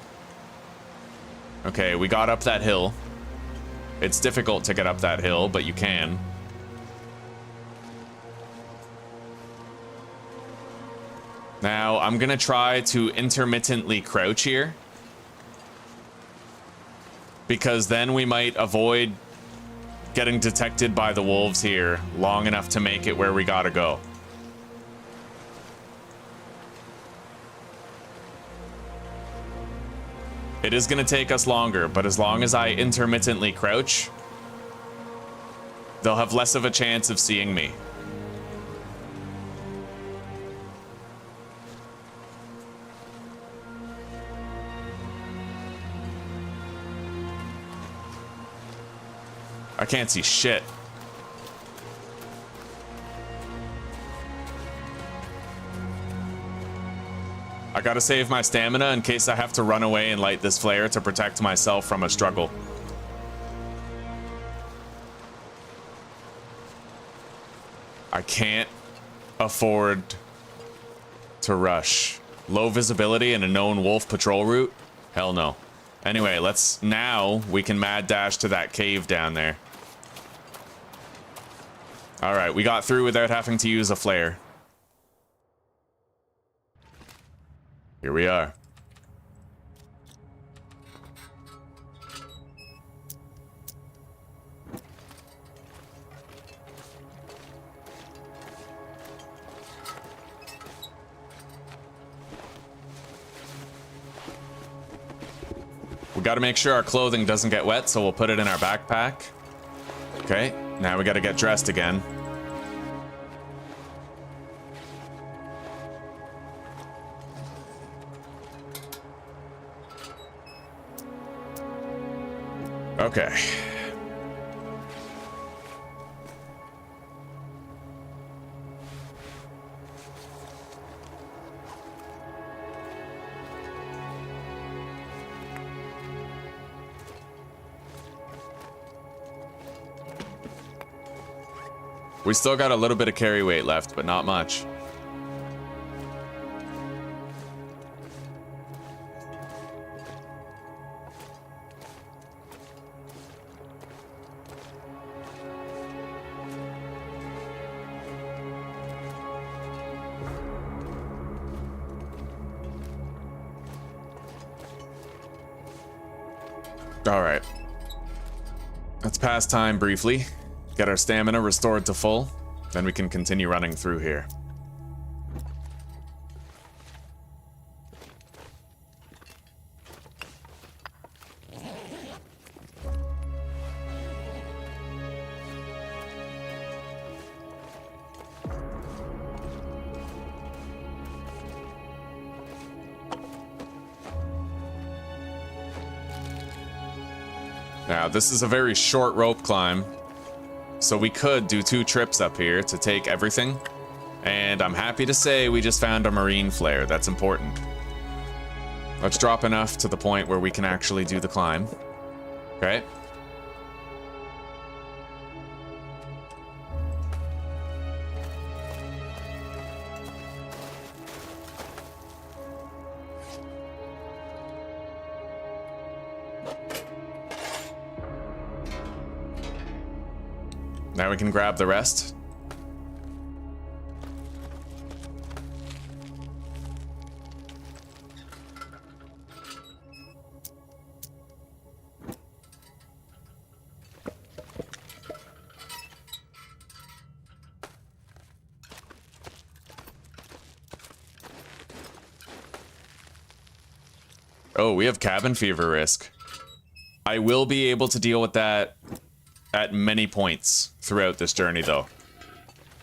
S1: Okay, we got up that hill. It's difficult to get up that hill, but you can. Now, I'm gonna try to intermittently crouch here, because then we might avoid getting detected by the wolves here long enough to make it where we gotta go. It is gonna take us longer, but as long as I intermittently crouch, they'll have less of a chance of seeing me. I can't see shit. I gotta save my stamina in case I have to run away and light this flare to protect myself from a struggle. I can't afford to rush. Low visibility and a known wolf patrol route? Hell no. Anyway, now we can mad dash to that cave down there. Alright, we got through without having to use a flare. Here we are. We gotta make sure our clothing doesn't get wet, so we'll put it in our backpack. Okay, now we gotta get dressed again. Okay. We still got a little bit of carry weight left, but not much. All right. Let's pass time briefly. Get our stamina restored to full. Then we can continue running through here. Now, this is a very short rope climb, so we could do 2 trips up here to take everything. And I'm happy to say we just found a marine flare. That's important. Let's drop enough to the point where we can actually do the climb. Okay. Now we can grab the rest. Oh, we have cabin fever risk. I will be able to deal with that at many points throughout this journey, though.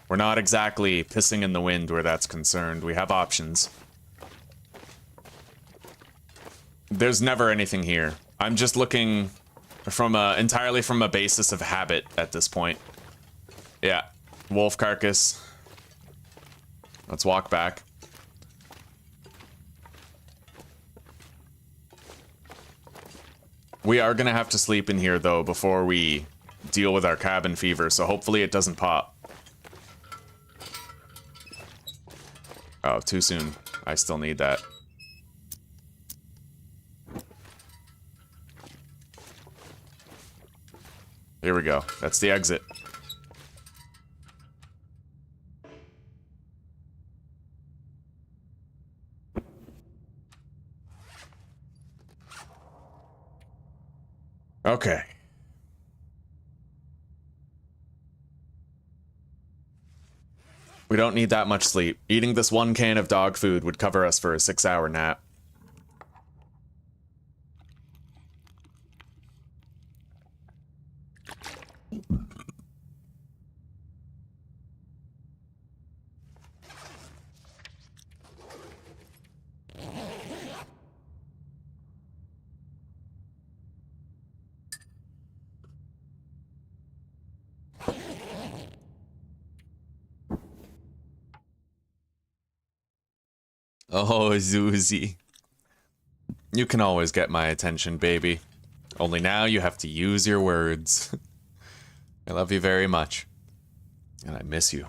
S1: We're not exactly pissing in the wind where that's concerned. We have options. There's never anything here. I'm just looking from entirely from a basis of habit at this point. Yeah, wolf carcass. Let's walk back. We are gonna have to sleep in here, though, before we deal with our cabin fever, so hopefully it doesn't pop. Oh, too soon. I still need that. Here we go. That's the exit. Okay. We don't need that much sleep. Eating this 1 can of dog food would cover us for a 6-hour nap. Oh, Zuzi. You can always get my attention, baby. Only now you have to use your words. I love you very much. And I miss you.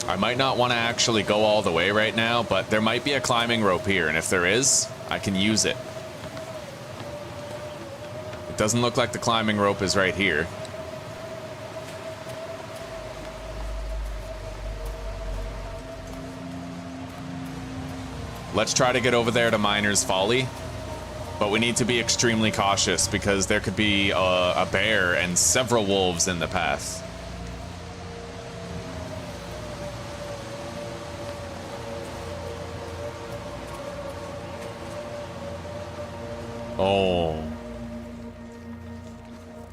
S1: I might not want to actually go all the way right now, but there might be a climbing rope here, and if there is, I can use it. It doesn't look like the climbing rope is right here. Let's try to get over there to Miner's Folly, but we need to be extremely cautious because there could be a bear and several wolves in the path. Oh.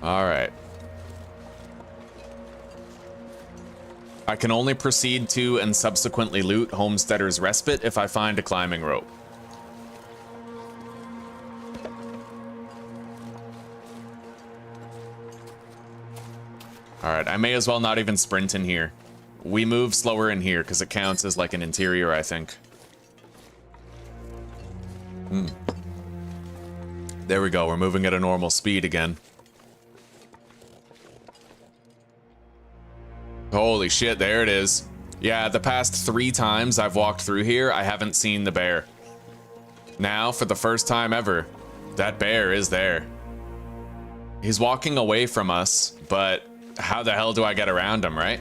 S1: Alright. I can only proceed to and subsequently loot Homesteader's Respite if I find a climbing rope. Alright, I may as well not even sprint in here. We move slower in here because it counts as like an interior, I think. There we go, we're moving at a normal speed again. Holy shit, there it is. Yeah, the past 3 times I've walked through here, I haven't seen the bear. Now, for the first time ever, That bear is there. He's walking away from us, but how the hell do I get around him, right?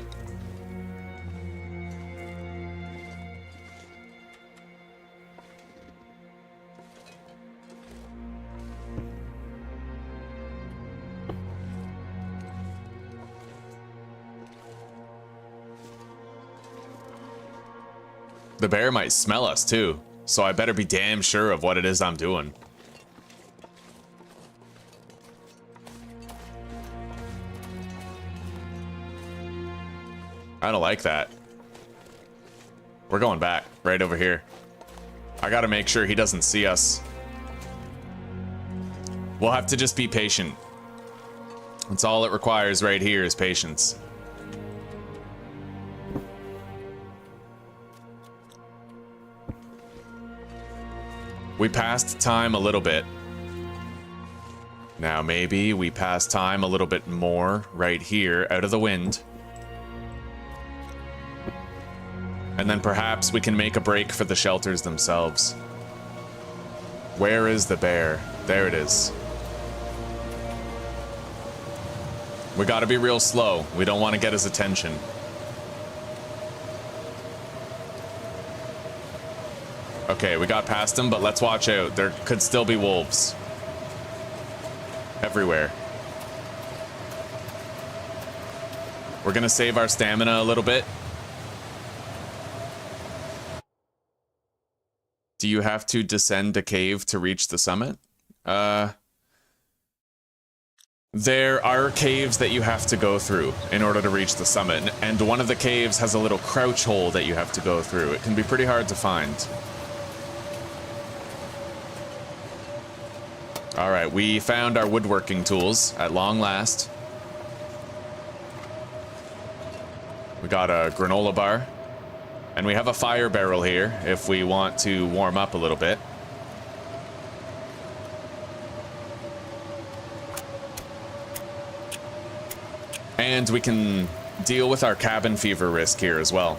S1: The bear might smell us too, so I better be damn sure of what it is I'm doing. I don't like that. We're going back, right over here. I gotta make sure he doesn't see us. We'll have to just be patient. That's all it requires right here is patience. We passed time a little bit. Now maybe we pass time a little bit more right here out of the wind. And then perhaps we can make a break for the shelters themselves. Where is the bear? There it is. We gotta be real slow. We don't want to get his attention. Okay, we got past him, but let's watch out. There could still be wolves. Everywhere. We're gonna save our stamina a little bit. Do you have to descend a cave to reach the summit? There are caves that you have to go through in order to reach the summit, and one of the caves has a little crouch hole that you have to go through. It can be pretty hard to find. All right, we found our woodworking tools at long last. We got a granola bar, and we have a fire barrel here if we want to warm up a little bit. And we can deal with our cabin fever risk here as well.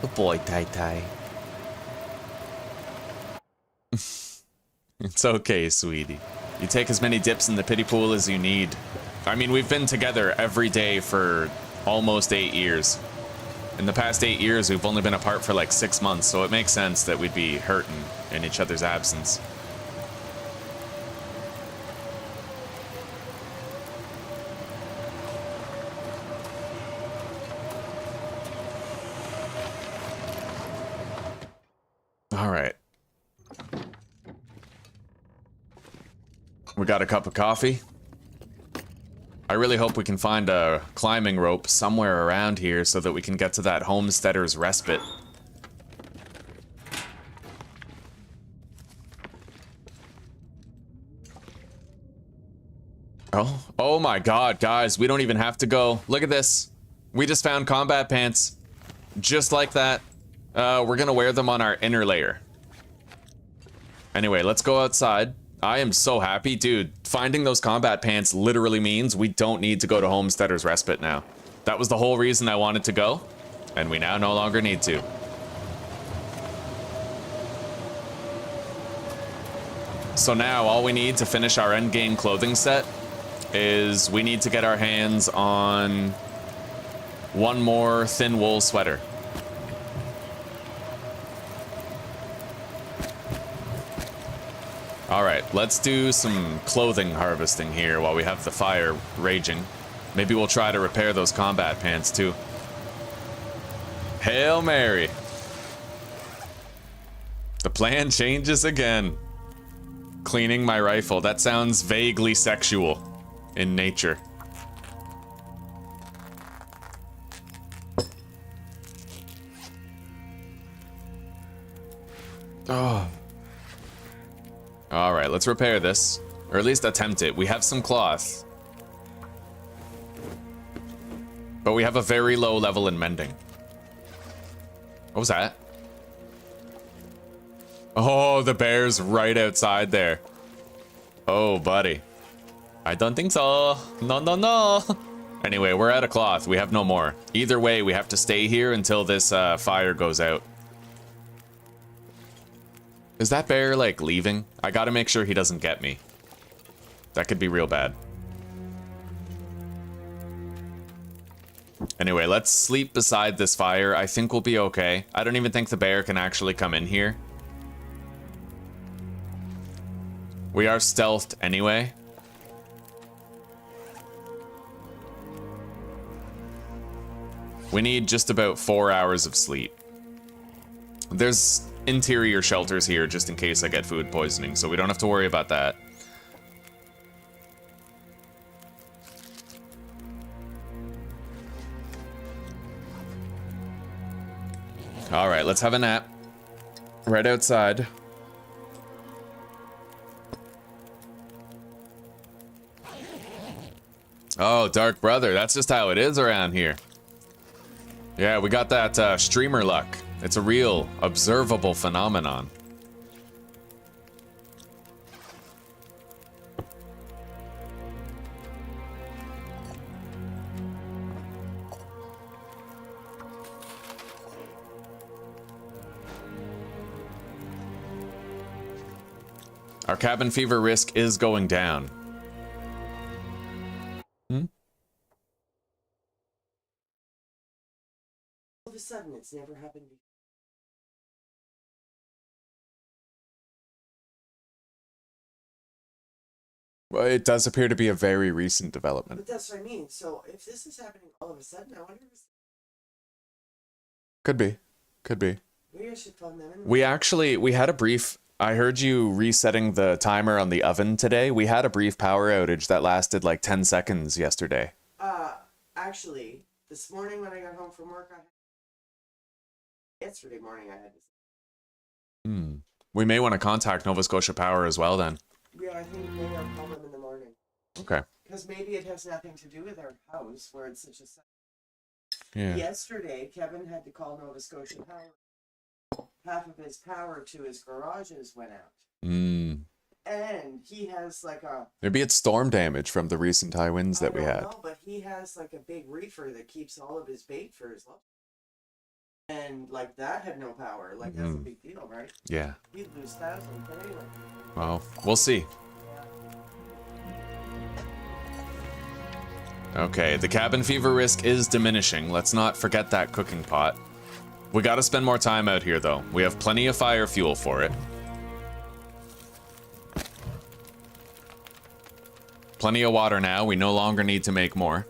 S2: Good boy, Tai Tai.
S1: It's okay, sweetie. You take as many dips in the pity pool as you need. I mean, we've been together every day for almost 8 years. In the past 8 years, we've only been apart for like 6 months, so it makes sense that we'd be hurting in each other's absence. All right. We got a cup of coffee. I really hope we can find a climbing rope somewhere around here so that we can get to that homesteader's respite. Oh my god, guys, we don't even have to go. Look at this. We just found combat pants. Just like that. We're gonna wear them on our inner layer. Anyway, let's go outside. I am so happy. Dude, finding those combat pants literally means we don't need to go to Homesteader's Respite now. That was the whole reason I wanted to go, and we now no longer need to. So now all we need to finish our endgame clothing set is we need to get our hands on one more thin wool sweater. All right, let's do some clothing harvesting here while we have the fire raging. Maybe we'll try to repair those combat pants too. Hail Mary. The plan changes again. Cleaning my rifle. That sounds vaguely sexual in nature. Oh. All right, let's repair this, or at least attempt it. We have some cloth, but we have a very low level in mending. What was that? Oh, the bear's right outside there. Oh, buddy. I don't think so. No, no, no. Anyway, we're out of cloth. We have no more. Either way, we have to stay here until this fire goes out. Is that bear, like, leaving? I gotta make sure he doesn't get me. That could be real bad. Anyway, let's sleep beside this fire. I think we'll be okay. I don't even think the bear can actually come in here. We are stealthed anyway. We need just about 4 hours of sleep. There's interior shelters here just in case I get food poisoning, so we don't have to worry about that. All right, let's have a nap right outside. Oh, Dark Brother, that's just how it is around here. Yeah, we got that streamer luck. It's a real observable phenomenon. Our cabin fever risk is going down.
S3: All of a sudden, it's never happened before.
S1: Well, it does appear to be a very recent development.
S3: But that's what I mean. So if this is happening all of a sudden, I wonder if it's...
S1: Could be. Could be.
S3: Maybe I should phone them in.
S1: We had a brief... I heard you resetting the timer on the oven today. We had a brief power outage that lasted like 10 seconds yesterday.
S3: Actually, this morning when I got home from work, yesterday morning I had this.
S1: We may want to contact Nova Scotia Power as well then.
S3: Yeah, I think maybe I'll call them in the morning.
S1: Okay.
S3: Because maybe it has nothing to do with our house, where it's such a...
S1: Yeah.
S3: Yesterday, Kevin had to call Nova Scotia Power. Half of his power to his garages went out. And he has like a...
S1: Maybe it's storm damage from the recent high winds that we had.
S3: No, but he has like a big reefer that keeps all of his bait for his lobster. And like that had no power. Like that's a big deal, right?
S1: Yeah.
S3: He'd lose thousands, but anyway.
S1: Well, we'll see. Okay, the cabin fever risk is diminishing. Let's not forget that cooking pot. We gotta spend more time out here, though. We have plenty of fire fuel for it. Plenty of water now. We no longer need to make more.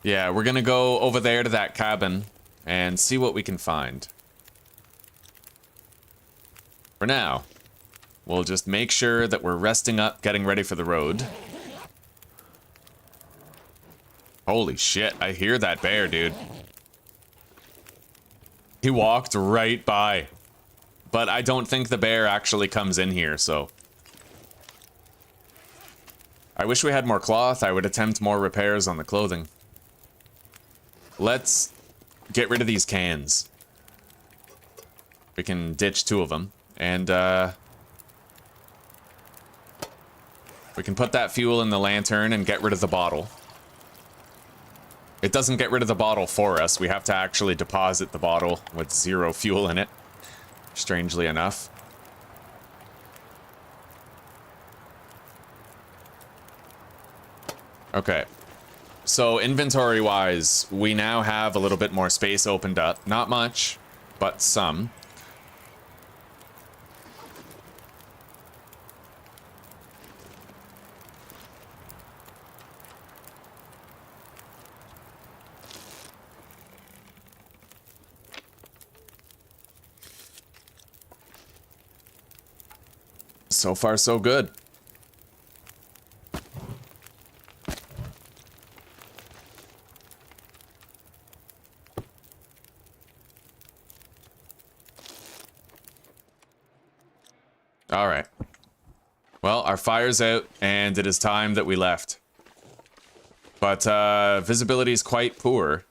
S1: Yeah, we're gonna go over there to that cabin and see what we can find. For now, we'll just make sure that we're resting up, getting ready for the road. Holy shit, I hear that bear, dude. He walked right by. But I don't think the bear actually comes in here, so... I wish we had more cloth. I would attempt more repairs on the clothing. Let's get rid of these cans. We can ditch 2 of them. And, we can put that fuel in the lantern and get rid of the bottle. It doesn't get rid of the bottle for us. We have to actually deposit the bottle with 0 fuel in it. Strangely enough. Okay. So inventory-wise, we now have a little bit more space opened up. Not much, but some. So far, so good. All right. Well, our fire's out, and it is time that we left. But visibility is quite poor.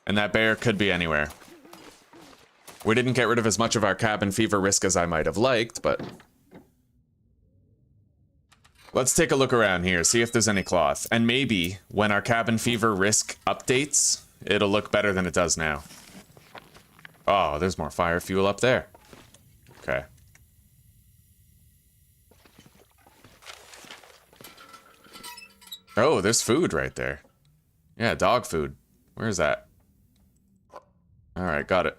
S1: And that bear could be anywhere. We didn't get rid of as much of our cabin fever risk as I might have liked, but... Let's take a look around here, see if there's any cloth. And maybe, when our cabin fever risk updates, it'll look better than it does now. Oh, there's more fire fuel up there. Okay. Oh, there's food right there. Yeah, dog food. Where is that? Alright, got it.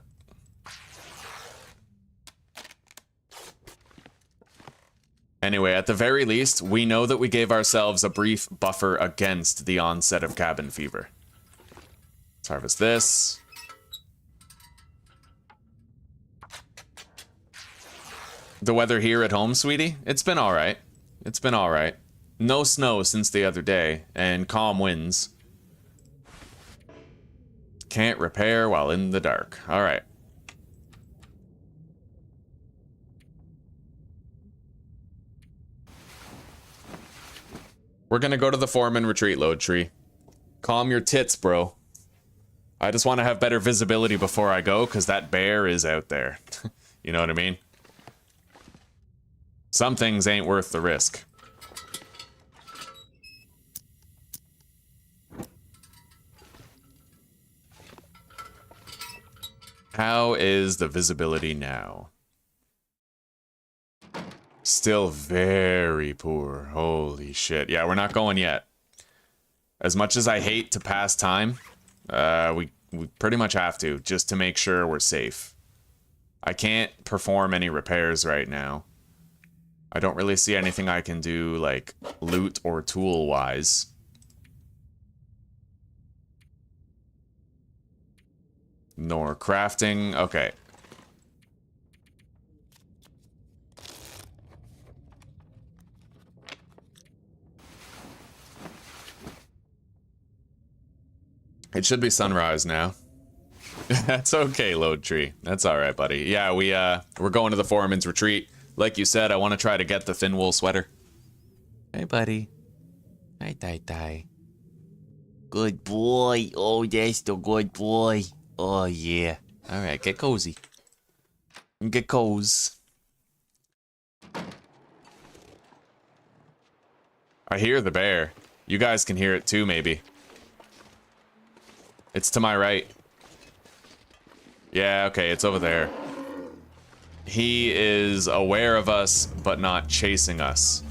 S1: Anyway, at the very least, we know that we gave ourselves a brief buffer against the onset of cabin fever. Let's harvest this. The weather here at home, sweetie? It's been alright. It's been alright. No snow since the other day, and calm winds. Can't repair while in the dark. Alright. We're gonna go to the foreman retreat load tree. Calm your tits, bro. I just want to have better visibility before I go, because that bear is out there. You know what I mean? Some things ain't worth the risk. How is the visibility now? Still very poor. Holy shit. Yeah, we're not going yet. As much as I hate to pass time, we pretty much have to, just to make sure we're safe. I can't perform any repairs right now. I don't really see anything I can do, like, loot or tool-wise. Nor crafting. Okay. It should be sunrise now. That's okay, load tree. That's all right, buddy. Yeah, we're going to the foreman's retreat. Like you said, I want to try to get the thin wool sweater.
S2: Hey, buddy. Hi, Tai Tai. Good boy. Oh, that's the good boy. Oh, yeah. All right, get cozy. Get cozy.
S1: I hear the bear. You guys can hear it too, maybe. It's to my right. Yeah, okay, it's over there. He is aware of us, but not chasing us.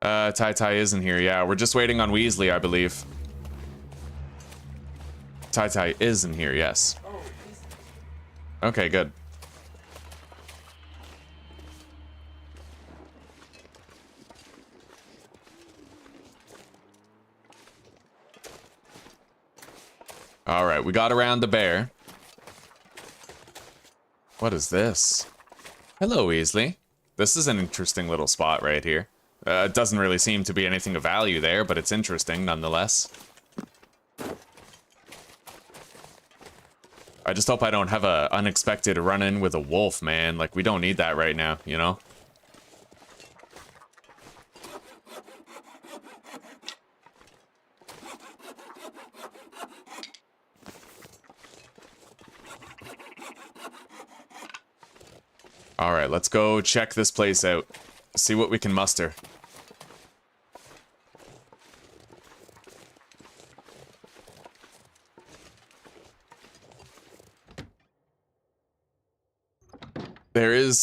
S1: Tai Tai isn't here. Yeah, we're just waiting on Weasley, I believe. Tai Tai isn't here, yes. Okay, good. Alright, we got around the bear. What is this? Hello, Weasley. This is an interesting little spot right here. It doesn't really seem to be anything of value there, but it's interesting nonetheless. I just hope I don't have a unexpected run-in with a wolf, man. Like, we don't need that right now, you know? Alright, let's go check this place out. See what we can muster.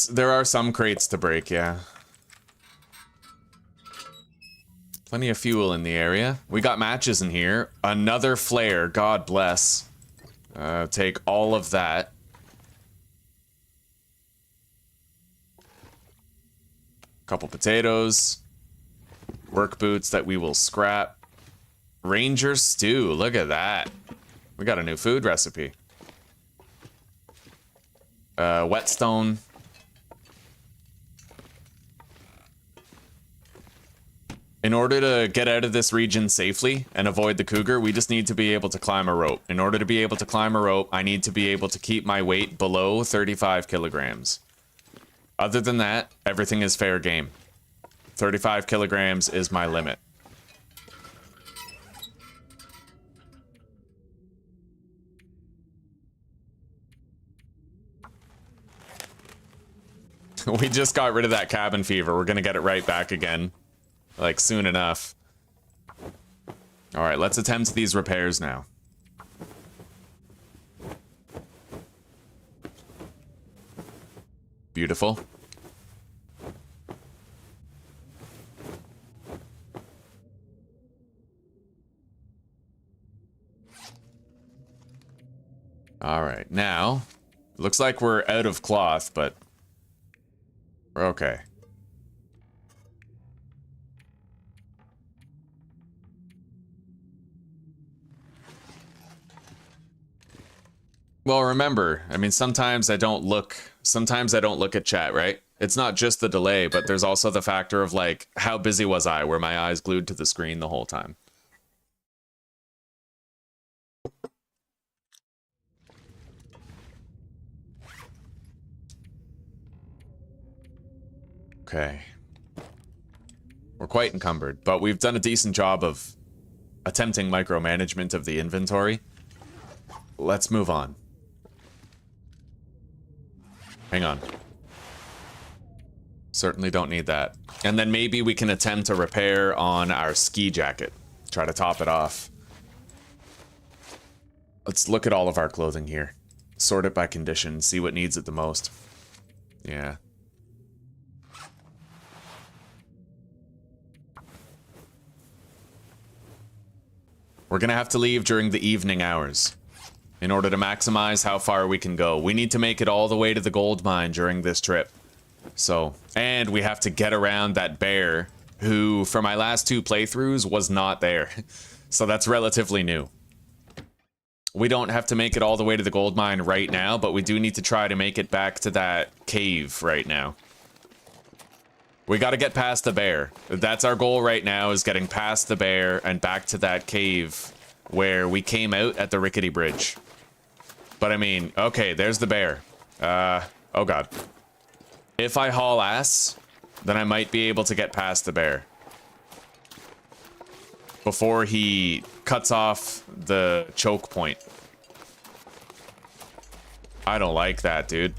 S1: There are some crates to break, yeah. Plenty of fuel in the area. We got matches in here. Another flare, God bless. Take all of that. Couple potatoes. Work boots that we will scrap. Ranger stew, look at that. We got a new food recipe. Whetstone. In order to get out of this region safely and avoid the cougar, we just need to be able to climb a rope. In order to be able to climb a rope, I need to be able to keep my weight below 35 kilograms. Other than that, everything is fair game. 35 kilograms is my limit. We just got rid of that cabin fever. We're gonna get it right back again, like, soon enough. All right, let's attempt these repairs now. Beautiful. All right, now, looks like we're out of cloth, but we're okay. Well, remember, I mean, sometimes I don't look at chat, right? It's not just the delay, but there's also the factor of, like, how busy was I? Were my eyes glued to the screen the whole time? Okay. We're quite encumbered, but we've done a decent job of attempting micromanagement of the inventory. Let's move on. Hang on. Certainly don't need that. And then maybe we can attempt a repair on our ski jacket. Try to top it off. Let's look at all of our clothing here. Sort it by condition, see what needs it the most. Yeah. We're gonna have to leave during the evening hours in order to maximize how far we can go. We need to make it all the way to the gold mine during this trip. So, and we have to get around that bear who, for my last 2 playthroughs, was not there. So that's relatively new. We don't have to make it all the way to the gold mine right now, but we do need to try to make it back to that cave right now. We got to get past the bear. That's our goal right now, is getting past the bear and back to that cave where we came out at the rickety bridge. But I mean, okay, there's the bear. Oh god. If I haul ass, then I might be able to get past the bear before he cuts off the choke point. I don't like that, dude.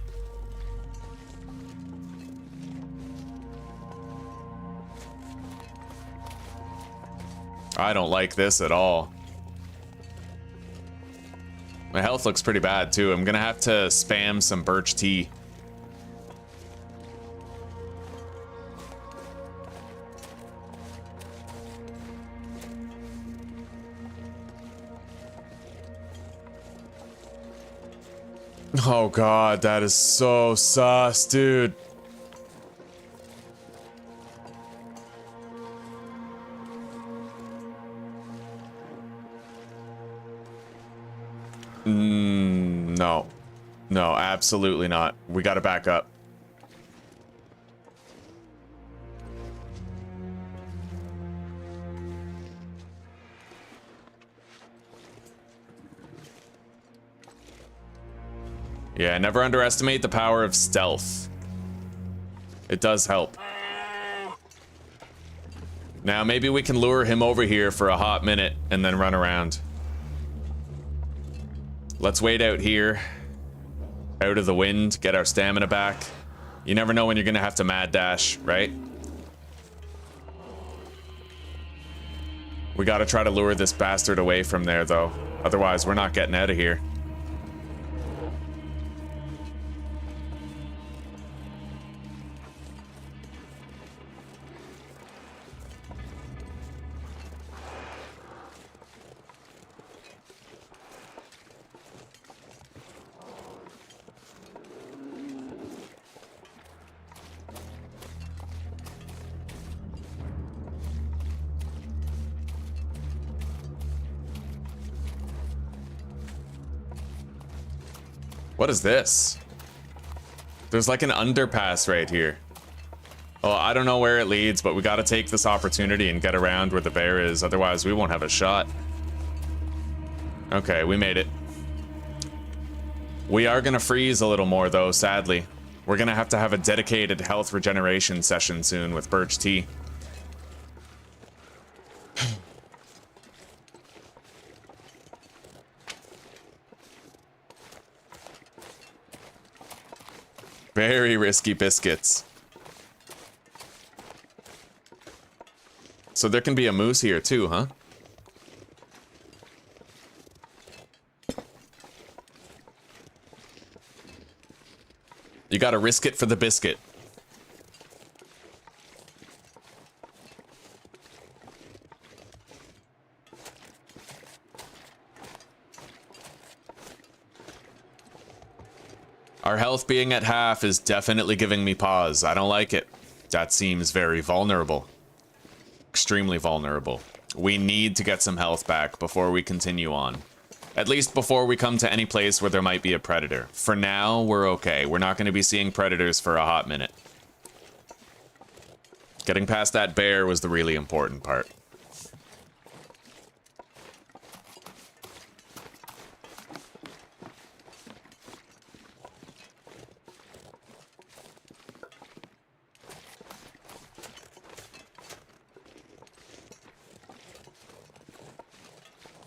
S1: I don't like this at all. My health looks pretty bad too. I'm gonna have to spam some birch tea. Oh god, that is so sus, dude. No. No, absolutely not. We gotta back up. Yeah, never underestimate the power of stealth. It does help. Now, maybe we can lure him over here for a hot minute and then run around. Let's wait out here, out of the wind, get our stamina back. You never know when you're gonna have to mad dash, right? We gotta try to lure this bastard away from there, though. Otherwise, we're not getting out of here. What is this? There's like an underpass right here. Oh, I don't know where it leads, but we gotta take this opportunity and get around where the bear is, otherwise we won't have a shot. Okay, we made it. We are gonna freeze a little more though, sadly. We're gonna have to have a dedicated health regeneration session soon with Birch Tea. Very risky biscuits. So there can be a moose here too, huh? You gotta risk it for the biscuit. Our health being at half is definitely giving me pause. I don't like it. That seems very vulnerable. Extremely vulnerable. We need to get some health back before we continue on. At least before we come to any place where there might be a predator. For now, we're okay. We're not going to be seeing predators for a hot minute. Getting past that bear was the really important part.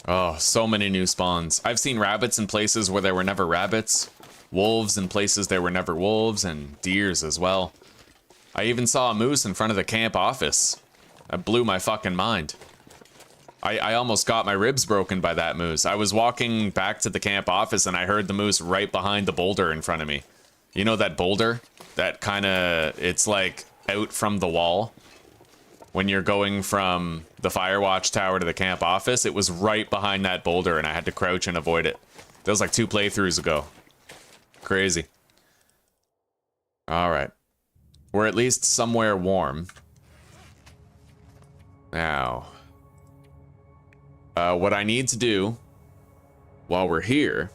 S1: Oh, so many new spawns. I've seen rabbits in places where there were never rabbits, wolves in places there were never wolves, and deers as well. I even saw a moose in front of the camp office. That blew my fucking mind. I almost got my ribs broken by that moose. I was walking back to the camp office and I heard the moose right behind the boulder in front of me. You know that boulder? That kinda, it's like out from the wall. When you're going from the fire watch tower to the camp office, it was right behind that boulder and I had to crouch and avoid it. That was like 2 playthroughs ago. Crazy. Alright. We're at least somewhere warm. Now. What I need to do while we're here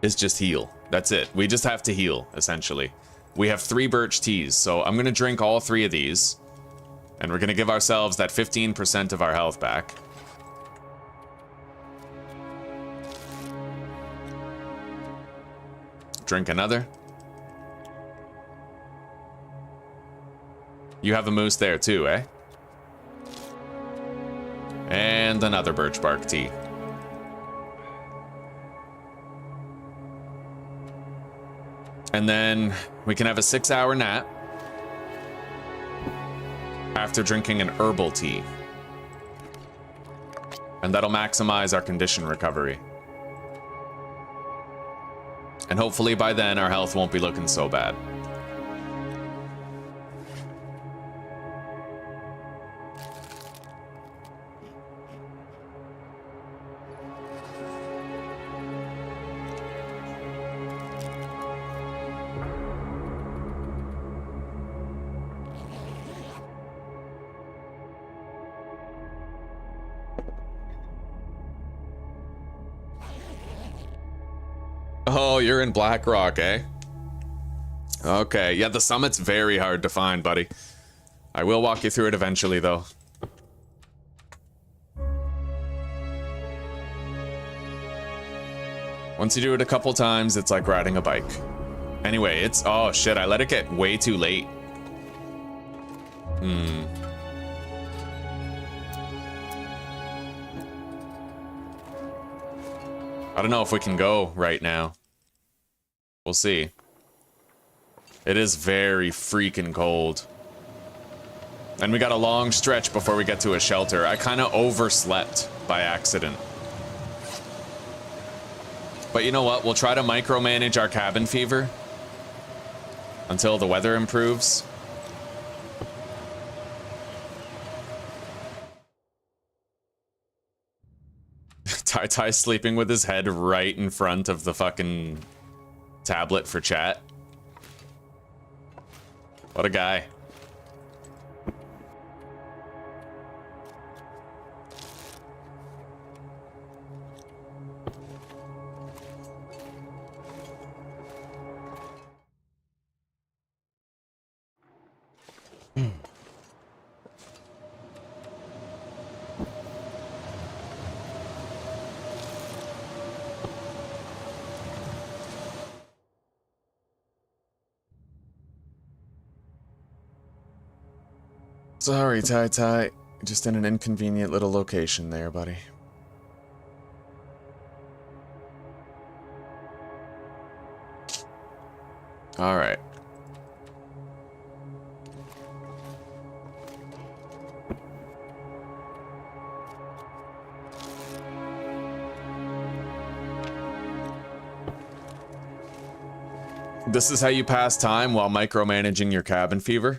S1: is just heal. That's it. We just have to heal, essentially. We have 3 birch teas, so I'm going to drink all 3 of these. And we're going to give ourselves that 15% of our health back. Drink another. You have a moose there too, eh? And another birch bark tea. And then we can have a 6-hour nap after drinking an herbal tea. And that'll maximize our condition recovery. And hopefully by then our health won't be looking so bad. Oh, you're in Black Rock, eh? Okay, yeah, the summit's very hard to find, buddy. I will walk you through it eventually, though. Once you do it a couple times, it's like riding a bike. Anyway, it's... Oh, shit, I let it get way too late. I don't know if we can go right now. We'll see. It is very freaking cold. And we got a long stretch before we get to a shelter. I kind of overslept by accident. But you know what? We'll try to micromanage our cabin fever until the weather improves. Tai sleeping with his head right in front of the fucking tablet for chat. What a guy. Sorry, Tai. Just in an inconvenient little location there, buddy. All right. This is how you pass time while micromanaging your cabin fever.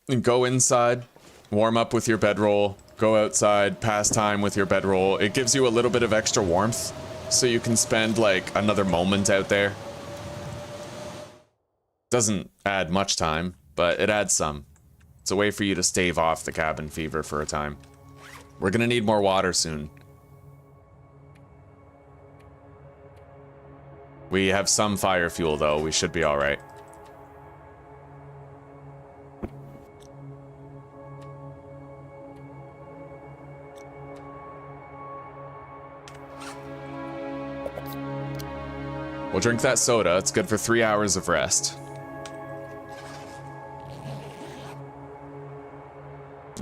S1: And go inside, warm up with your bedroll, go outside, pass time with your bedroll. It gives you a little bit of extra warmth, so you can spend like another moment out there. Doesn't add much time, but it adds some. It's a way for you to stave off the cabin fever for a time. We're gonna need more water soon. We have some fire fuel, though. We should be all right. We'll drink that soda. It's good for 3 hours of rest.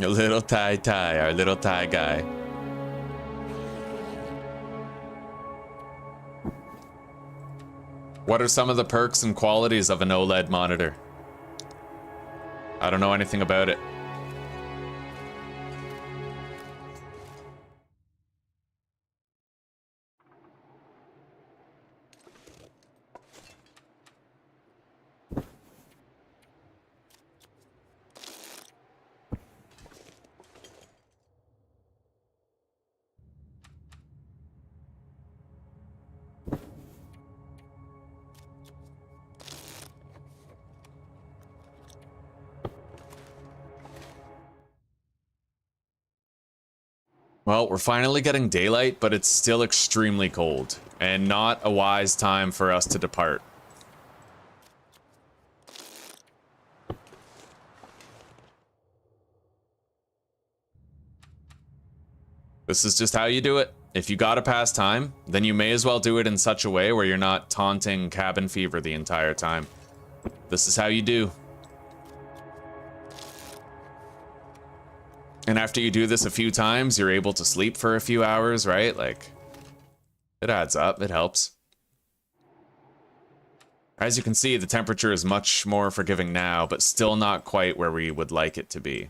S1: Your little Thai, our little Thai guy. What are some of the perks and qualities of an OLED monitor? I don't know anything about it. Well, we're finally getting daylight, but it's still extremely cold, and not a wise time for us to depart. This is just how you do it. If you gotta pass time, then you may as well do it in such a way where you're not taunting cabin fever the entire time. This is how you do. And after you do this a few times, you're able to sleep for a few hours, right? Like, it adds up, it helps. As you can see, the temperature is much more forgiving now, but still not quite where we would like it to be.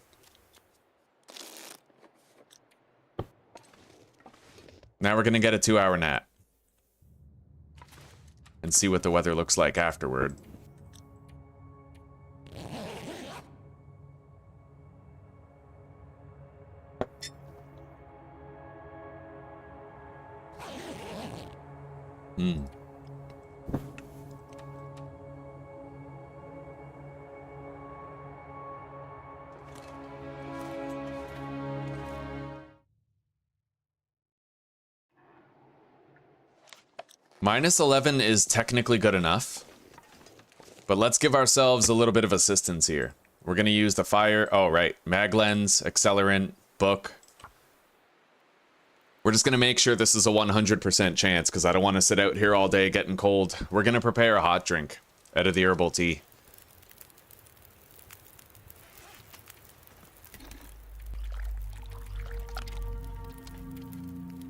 S1: Now we're gonna get a 2-hour nap. And see what the weather looks like afterward. -11 is technically good enough. But let's give ourselves a little bit of assistance here. We're gonna use the fire, oh right, mag lens, accelerant, book. We're just gonna make sure this is a 100% chance because I don't want to sit out here all day getting cold. We're gonna prepare a hot drink out of the herbal tea.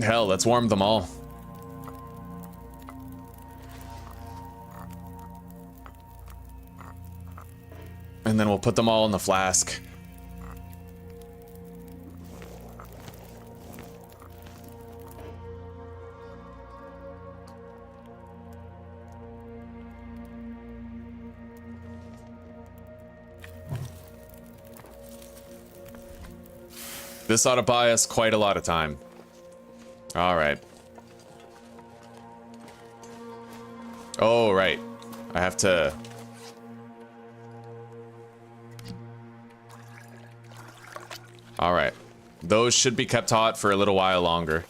S1: Hell, let's warm them all. And then we'll put them all in the flask. This ought to buy us quite a lot of time. All right. Oh, right. I have to... All right. Those should be kept hot for a little while longer.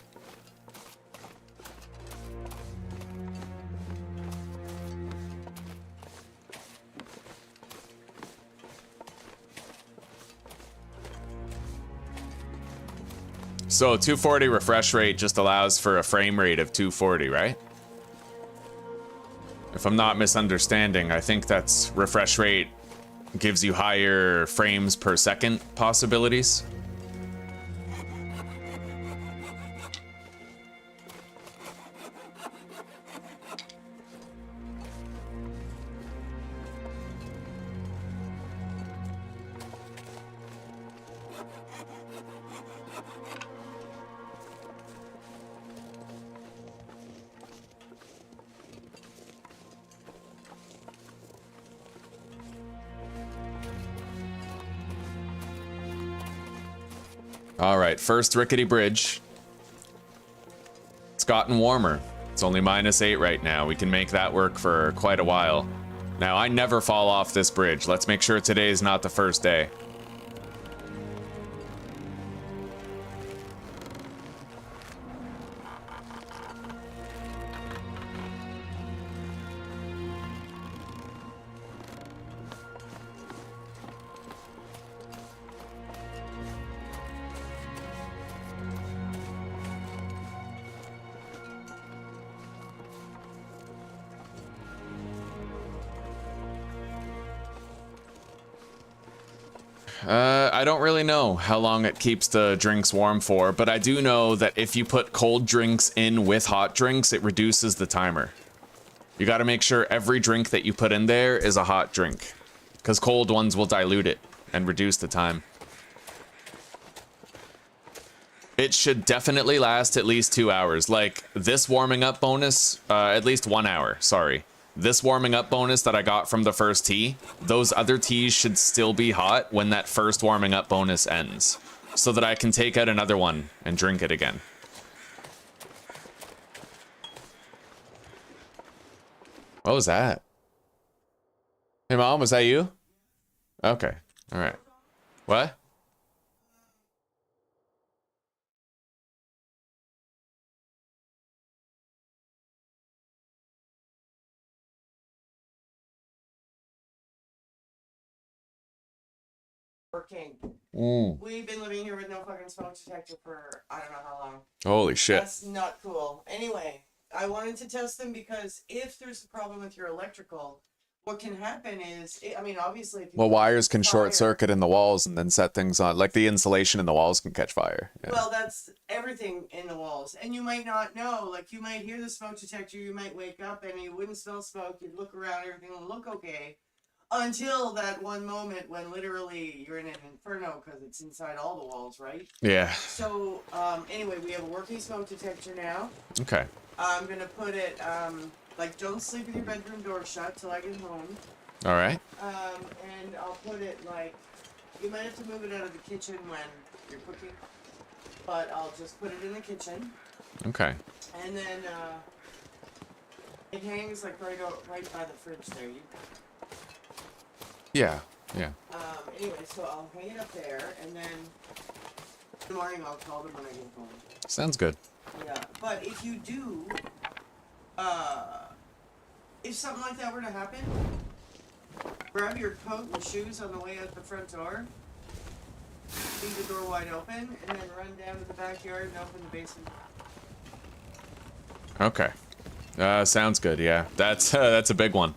S1: So 240 refresh rate just allows for a frame rate of 240, right? If I'm not misunderstanding, I think that's refresh rate gives you higher frames per second possibilities. All right, first rickety bridge. It's gotten warmer. It's only -8 right now. We can make that work for quite a while. Now, I never fall off this bridge. Let's make sure today is not the first day. I don't really know how long it keeps the drinks warm for, but I do know that if you put cold drinks in with hot drinks, it reduces the timer. You gotta make sure every drink that you put in there is a hot drink, because cold ones will dilute it and reduce the time. It should definitely last at least 2 hours. Like, this warming up bonus, at least 1 hour, sorry. This warming up bonus that I got from the first tea, those other teas should still be hot when that first warming up bonus ends, so that I can take out another one and drink it again. What was that? Hey Mom, was that you? Okay, all right. What?
S3: Working. We've been living here with no fucking smoke detector for I don't know how long.
S1: Holy shit.
S3: That's not cool. Anyway, I wanted to test them because if there's a problem with your electrical, what can happen is, I mean, obviously, if you
S1: Well, wires can
S3: fire-
S1: short circuit in the walls and then set things on. Like the insulation in the walls can catch fire. Yeah.
S3: Well, that's everything in the walls. And you might not know. Like, you might hear the smoke detector, you might wake up and you wouldn't smell smoke. You'd look around, everything would look okay. Until that one moment when literally you're in an inferno because it's inside all the walls, right?
S1: Yeah.
S3: So, anyway, we have a working smoke detector now.
S1: Okay.
S3: I'm going to put it, like, don't sleep with your bedroom door shut till I get home.
S1: All right.
S3: And I'll put it, like, you might have to move it out of the kitchen when you're cooking, but I'll just put it in the kitchen.
S1: Okay.
S3: And then, it hangs, like, right by the fridge there.
S1: Yeah. Yeah.
S3: Anyway, so I'll hang it up there, and then in the morning I'll call them when I get home.
S1: Sounds good.
S3: Yeah, but if you do, if something like that were to happen, grab your coat and shoes on the way out the front door, leave the door wide open, and then run down to the backyard and open the basement.
S1: Okay. Sounds good. Yeah. That's a big one.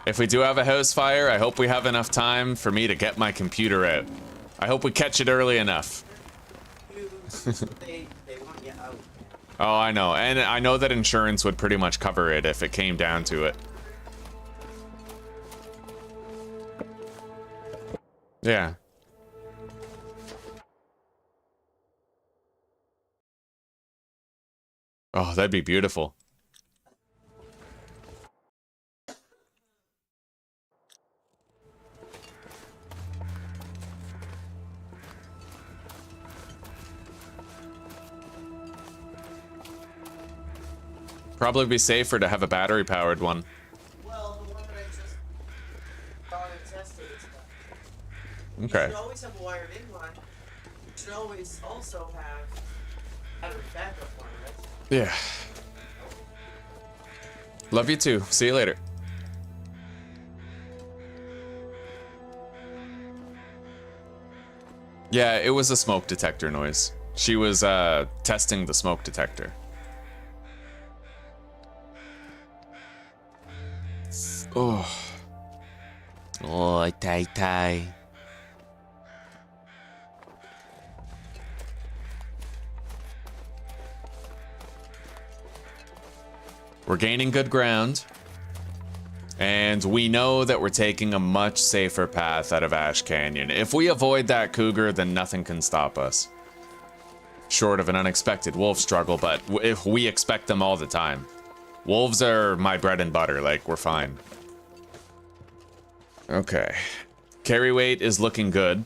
S1: If we do have a house fire, I hope we have enough time for me to get my computer out. I hope we catch it early enough.
S3: They want you out.
S1: Oh, I know. And I know that insurance would pretty much cover it if it came down to it. Yeah. Oh, that'd be beautiful. Probably be safer to have a battery-powered one.
S3: Well, the one that I just gone and tested is fine.
S1: Okay.
S3: You should always have a wired-in one. You should always also have battery backup one, right?
S1: Yeah. Love you too. See you later. Yeah, it was a smoke detector noise. She was testing the smoke detector. Oh.
S2: Oh, Tai Tai.
S1: We're gaining good ground. And we know that we're taking a much safer path out of Ash Canyon. If we avoid that cougar, then nothing can stop us. Short of an unexpected wolf struggle, but if we expect them all the time. Wolves are my bread and butter, like, we're fine. Okay. Carry weight is looking good.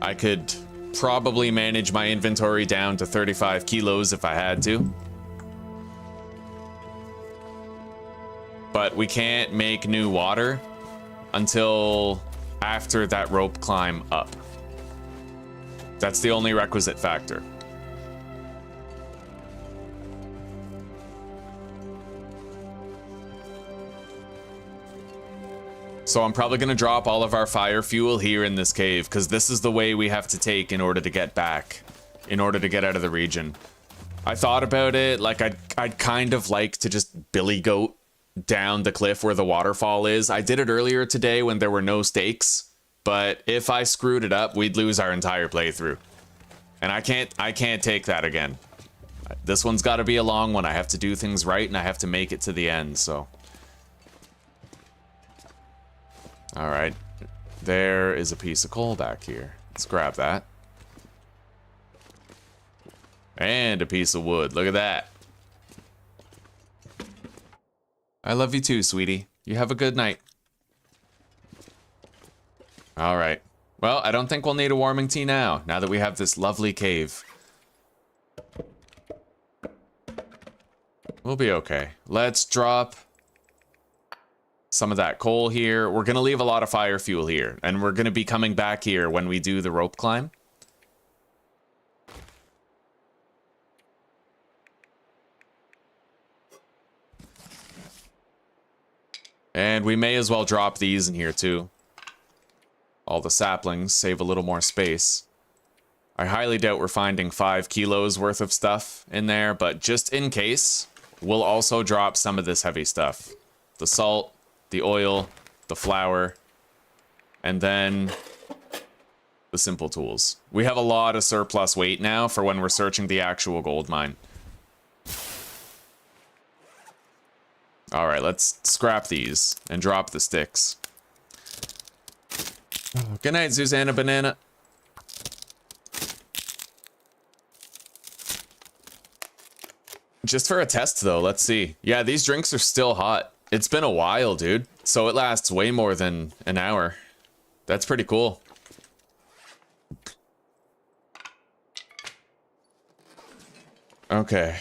S1: I could probably manage my inventory down to 35 kilos if I had to. But we can't make new water until after that rope climb up. That's the only requisite factor. So I'm probably going to drop all of our fire fuel here in this cave, because this is the way we have to take in order to get back, in order to get out of the region. I thought about it, like I'd kind of like to just billy goat down the cliff where the waterfall is. I did it earlier today when there were no stakes, but if I screwed it up, we'd lose our entire playthrough. And I can't take that again. This one's got to be a long one. I have to do things right, and I have to make it to the end, so... All right, there is a piece of coal back here. Let's grab that. And a piece of wood. Look at that. I love you too, sweetie. You have a good night. All right. Well, I don't think we'll need a warming tea now that we have this lovely cave. We'll be okay. Let's drop some of that coal here. We're going to leave a lot of fire fuel here, and we're going to be coming back here when we do the rope climb. And we may as well drop these in here too. All the saplings, save a little more space. I highly doubt we're finding 5 kilos worth of stuff in there, but just in case, we'll also drop some of this heavy stuff. The salt, the oil, the flour, and then the simple tools. We have a lot of surplus weight now for when we're searching the actual gold mine. All right, let's scrap these and drop the sticks. Good night, Susanna Banana. Just for a test, though, let's see. Yeah, these drinks are still hot. It's been a while, dude. So it lasts way more than an hour. That's pretty cool. Okay.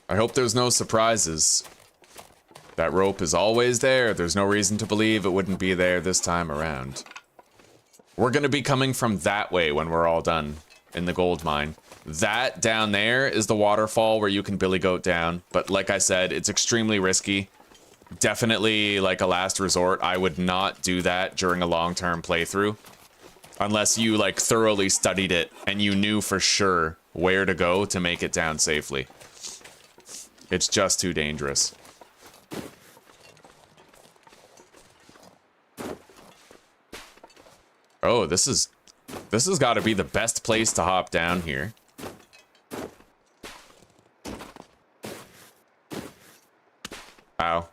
S1: I hope there's no surprises. That rope is always there. There's no reason to believe it wouldn't be there this time around. We're going to be coming from that way when we're all done in the gold mine. That down there is the waterfall where you can billy goat down. But like I said, it's extremely risky. Definitely like a last resort. I would not do that during a long-term playthrough. Unless you like thoroughly studied it and you knew for sure where to go to make it down safely. It's just too dangerous. Oh, this has got to be the best place to hop down here. Ow.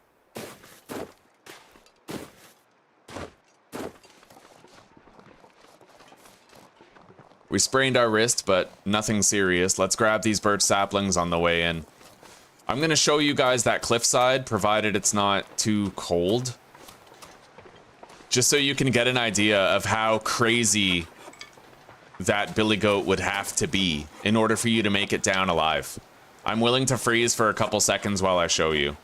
S1: We sprained our wrist, but nothing serious. Let's grab these birch saplings on the way in. I'm going to show you guys that cliffside, provided it's not too cold. Just so you can get an idea of how crazy that billy goat would have to be in order for you to make it down alive. I'm willing to freeze for a couple seconds while I show you.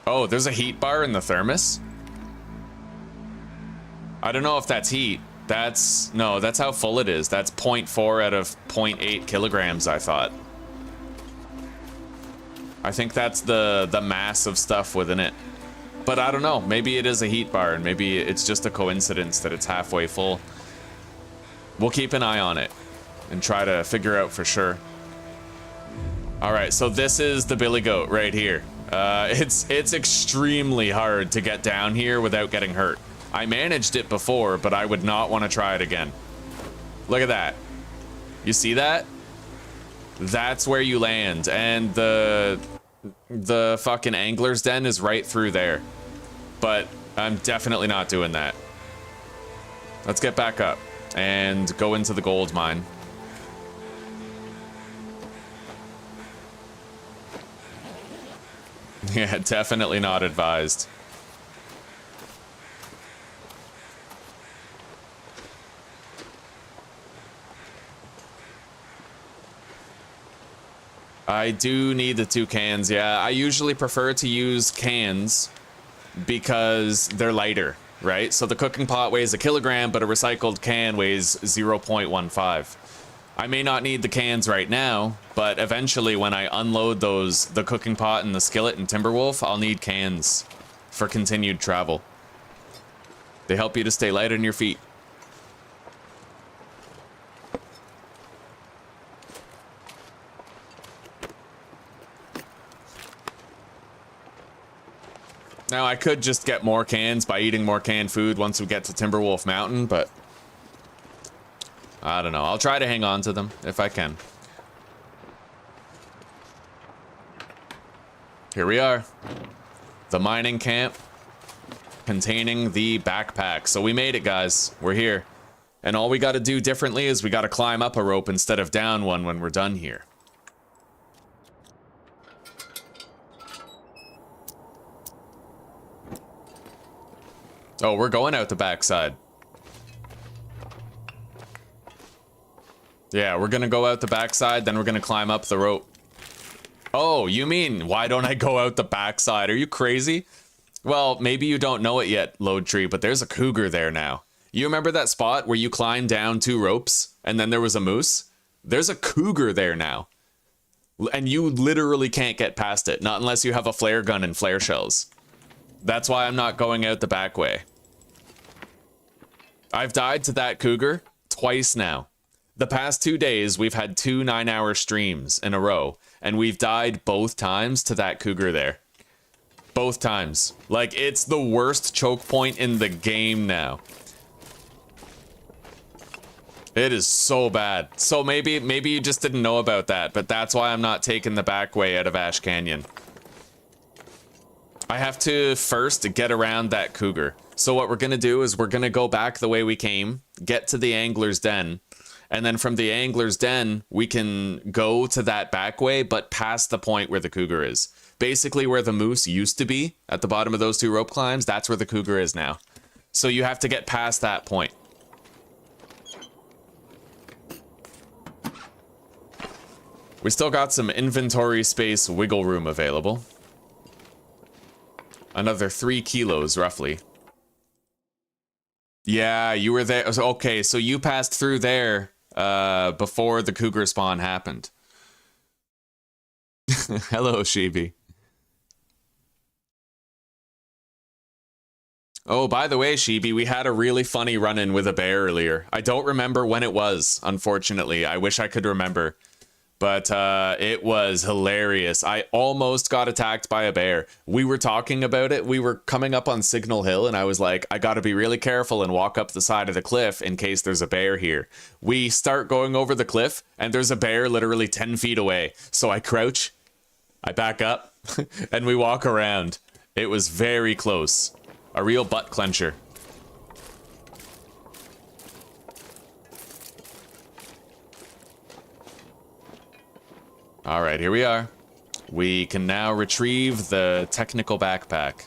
S1: Oh, there's a heat bar in the thermos? I don't know if that's heat. No, that's how full it is. That's 0.4 out of 0.8 kilograms, I thought. I think that's the mass of stuff within it. But I don't know, maybe it is a heat bar, and maybe it's just a coincidence that it's halfway full. We'll keep an eye on it and try to figure out for sure. All right, so this is the billy goat right here. It's extremely hard to get down here without getting hurt. I managed it before, but I would not want to try it again. Look at that. You see that? That's where you land, and the the fucking angler's den is right through there. But I'm definitely not doing that. Let's get back up and go into the gold mine. Yeah, definitely not advised. I do need the 2 cans, yeah. I usually prefer to use cans because they're lighter, right? So the cooking pot weighs 1 kilogram, but a recycled can weighs 0.15. I may not need the cans right now, but eventually when I unload the cooking pot and the skillet and Timberwolf, I'll need cans for continued travel. They help you to stay light on your feet. Now, I could just get more cans by eating more canned food once we get to Timberwolf Mountain, but I don't know. I'll try to hang on to them if I can. Here we are. The mining camp containing the backpack. So we made it, guys. We're here. And all we got to do differently is we got to climb up a rope instead of down one when we're done here. Oh, we're going out the backside. Yeah, we're gonna go out the backside, then we're gonna climb up the rope. Oh, you mean, why don't I go out the backside? Are you crazy? Well, maybe you don't know it yet, Load Tree, but there's a cougar there now. You remember that spot where you climbed down 2 ropes, and then there was a moose? There's a cougar there now. And you literally can't get past it, not unless you have a flare gun and flare shells. That's why I'm not going out the back way. I've died to that cougar twice now. The past 2 days, we've had 2 9-hour streams in a row, and we've died both times to that cougar there. Both times. Like, it's the worst choke point in the game now. It is so bad. So maybe you just didn't know about that, but that's why I'm not taking the back way out of Ash Canyon. I have to first get around that cougar. So what we're gonna do is we're gonna go back the way we came, get to the angler's den, and then from the angler's den, we can go to that back way, but past the point where the cougar is. Basically where the moose used to be, at the bottom of those 2 rope climbs, that's where the cougar is now. So you have to get past that point. We still got some inventory space wiggle room available. Another 3 kilos, roughly. Yeah, you were there. Okay, so you passed through there before the cougar spawn happened. Hello, Shibi. Oh, by the way, Shibi, we had a really funny run-in with a bear earlier. I don't remember when it was, unfortunately. I wish I could remember. But it was hilarious. I almost got attacked by a bear. We were talking about it. We were coming up on Signal Hill, and I was like, I gotta be really careful and walk up the side of the cliff in case there's a bear here. We start going over the cliff, and there's a bear literally 10 feet away. So I crouch, I back up, and we walk around. It was very close. A real butt clencher. All right, here we are. We can now retrieve the technical backpack.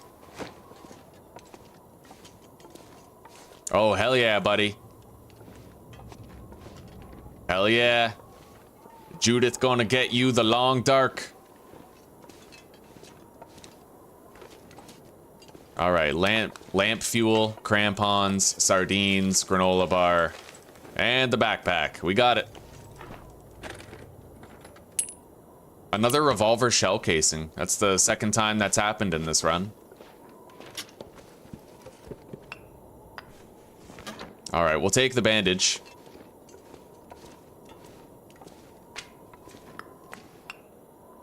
S1: Oh, hell yeah, buddy. Hell yeah. Judith gonna get you the long dark. All right, lamp fuel, crampons, sardines, granola bar, and the backpack. We got it. Another revolver shell casing. That's the second time that's happened in this run. All right, we'll take the bandage.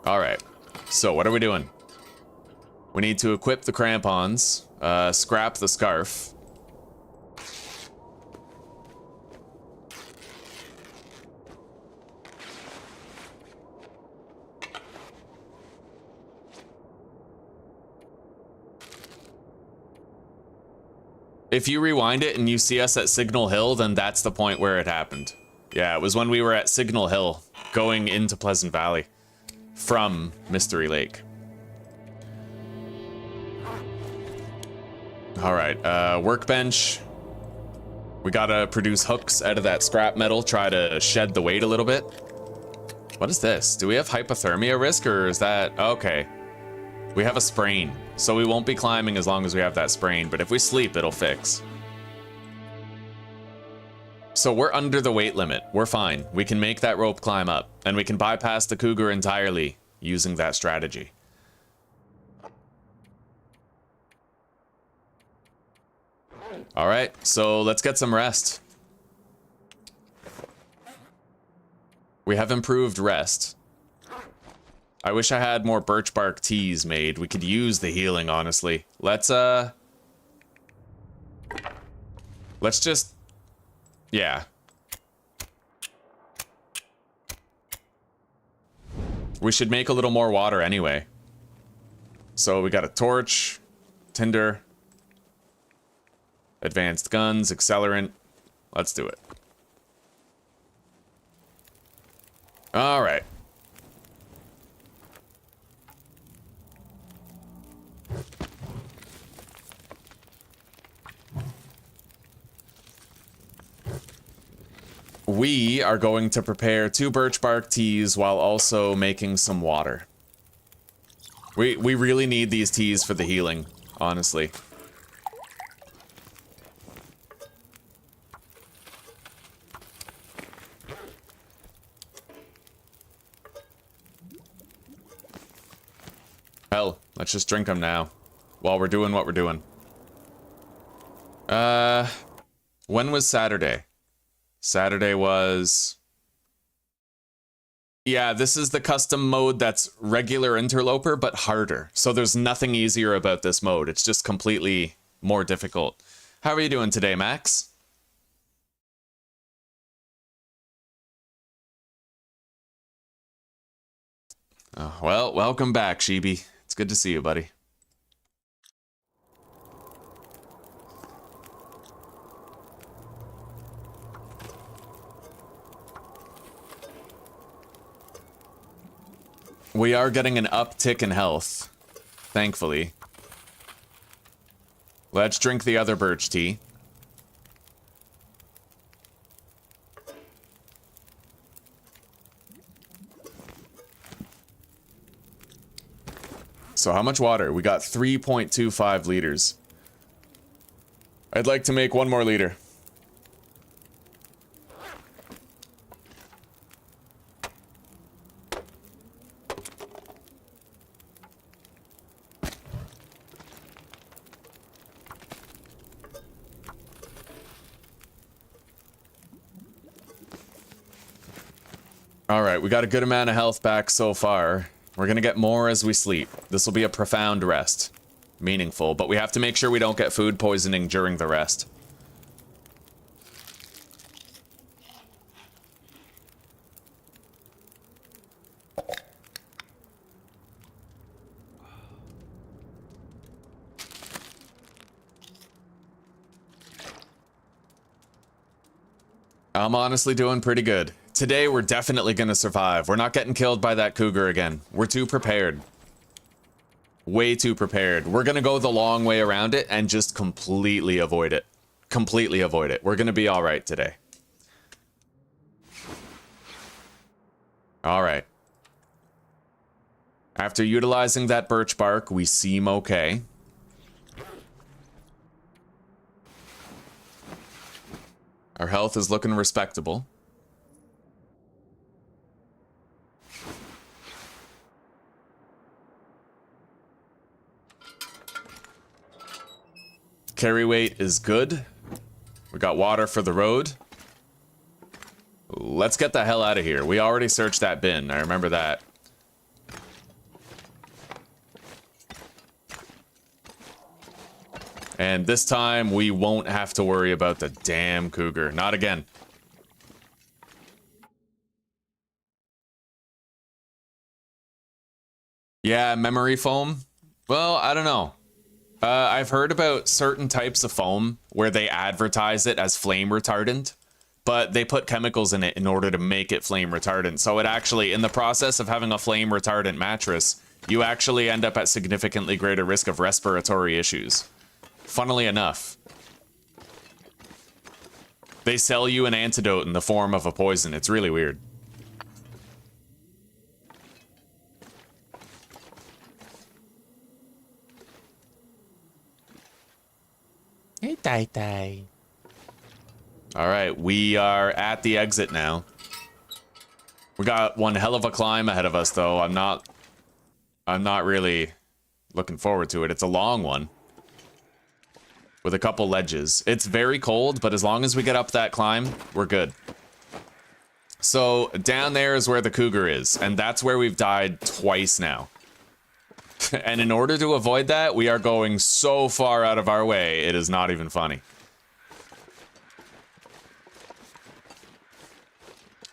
S1: All right, so what are we doing? We need to equip the crampons, scrap the scarf. If you rewind it and you see us at Signal Hill, then that's the point where it happened. Yeah, it was when we were at Signal Hill, going into Pleasant Valley from Mystery Lake. All right, workbench. We gotta produce hooks out of that scrap metal, try to shed the weight a little bit. What is this? Do we have hypothermia risk, or is that... Okay. We have a sprain, so we won't be climbing as long as we have that sprain, but if we sleep, it'll fix. So we're under the weight limit. We're fine. We can make that rope climb up, and we can bypass the cougar entirely using that strategy. All right, so let's get some rest. We have improved rest. I wish I had more birch bark teas made. We could use the healing, honestly. Let's just... Yeah. We should make a little more water anyway. So we got a torch, tinder, advanced guns, accelerant. Let's do it. All right. We are going to prepare 2 birch bark teas while also making some water. We really need these teas for the healing, honestly. Hell, let's just drink them now while we're doing what we're doing. When was Saturday? Saturday was... Yeah, this is the custom mode that's regular Interloper, but harder. So there's nothing easier about this mode. It's just completely more difficult. How are you doing today, Max? Oh, well, welcome back, Sheeby. It's good to see you, buddy. We are getting an uptick in health, thankfully. Let's drink the other birch tea. So how much water? We got 3.25 liters. I'd like to make 1 more liter. All right, we got a good amount of health back so far. We're gonna get more as we sleep. This will be a profound rest. Meaningful, but we have to make sure we don't get food poisoning during the rest. I'm honestly doing pretty good. Today, we're definitely gonna survive. We're not getting killed by that cougar again. We're too prepared. Way too prepared. We're gonna go the long way around it and just completely avoid it. Completely avoid it. We're gonna be alright today. Alright. After utilizing that birch bark, we seem okay. Our health is looking respectable. Carry weight is good. We got water for the road. Let's get the hell out of here. We already searched that bin. I remember that. And this time, we won't have to worry about the damn cougar. Not again. Yeah, memory foam. Well, I don't know. I've heard about certain types of foam where they advertise it as flame retardant, but they put chemicals in it in order to make it flame retardant. So it actually, in the process of having a flame retardant mattress, you actually end up at significantly greater risk of respiratory issues. Funnily enough, they sell you an antidote in the form of a poison. It's really weird.
S2: Hey, Tai Tai.
S1: All right, we are at the exit now. We got one hell of a climb ahead of us, though. I'm not really looking forward to it. It's a long one with a couple ledges. It's very cold, but as long as we get up that climb, we're good. So down there is where the cougar is, and that's where we've died twice now. And in order to avoid that, we are going so far out of our way, it is not even funny.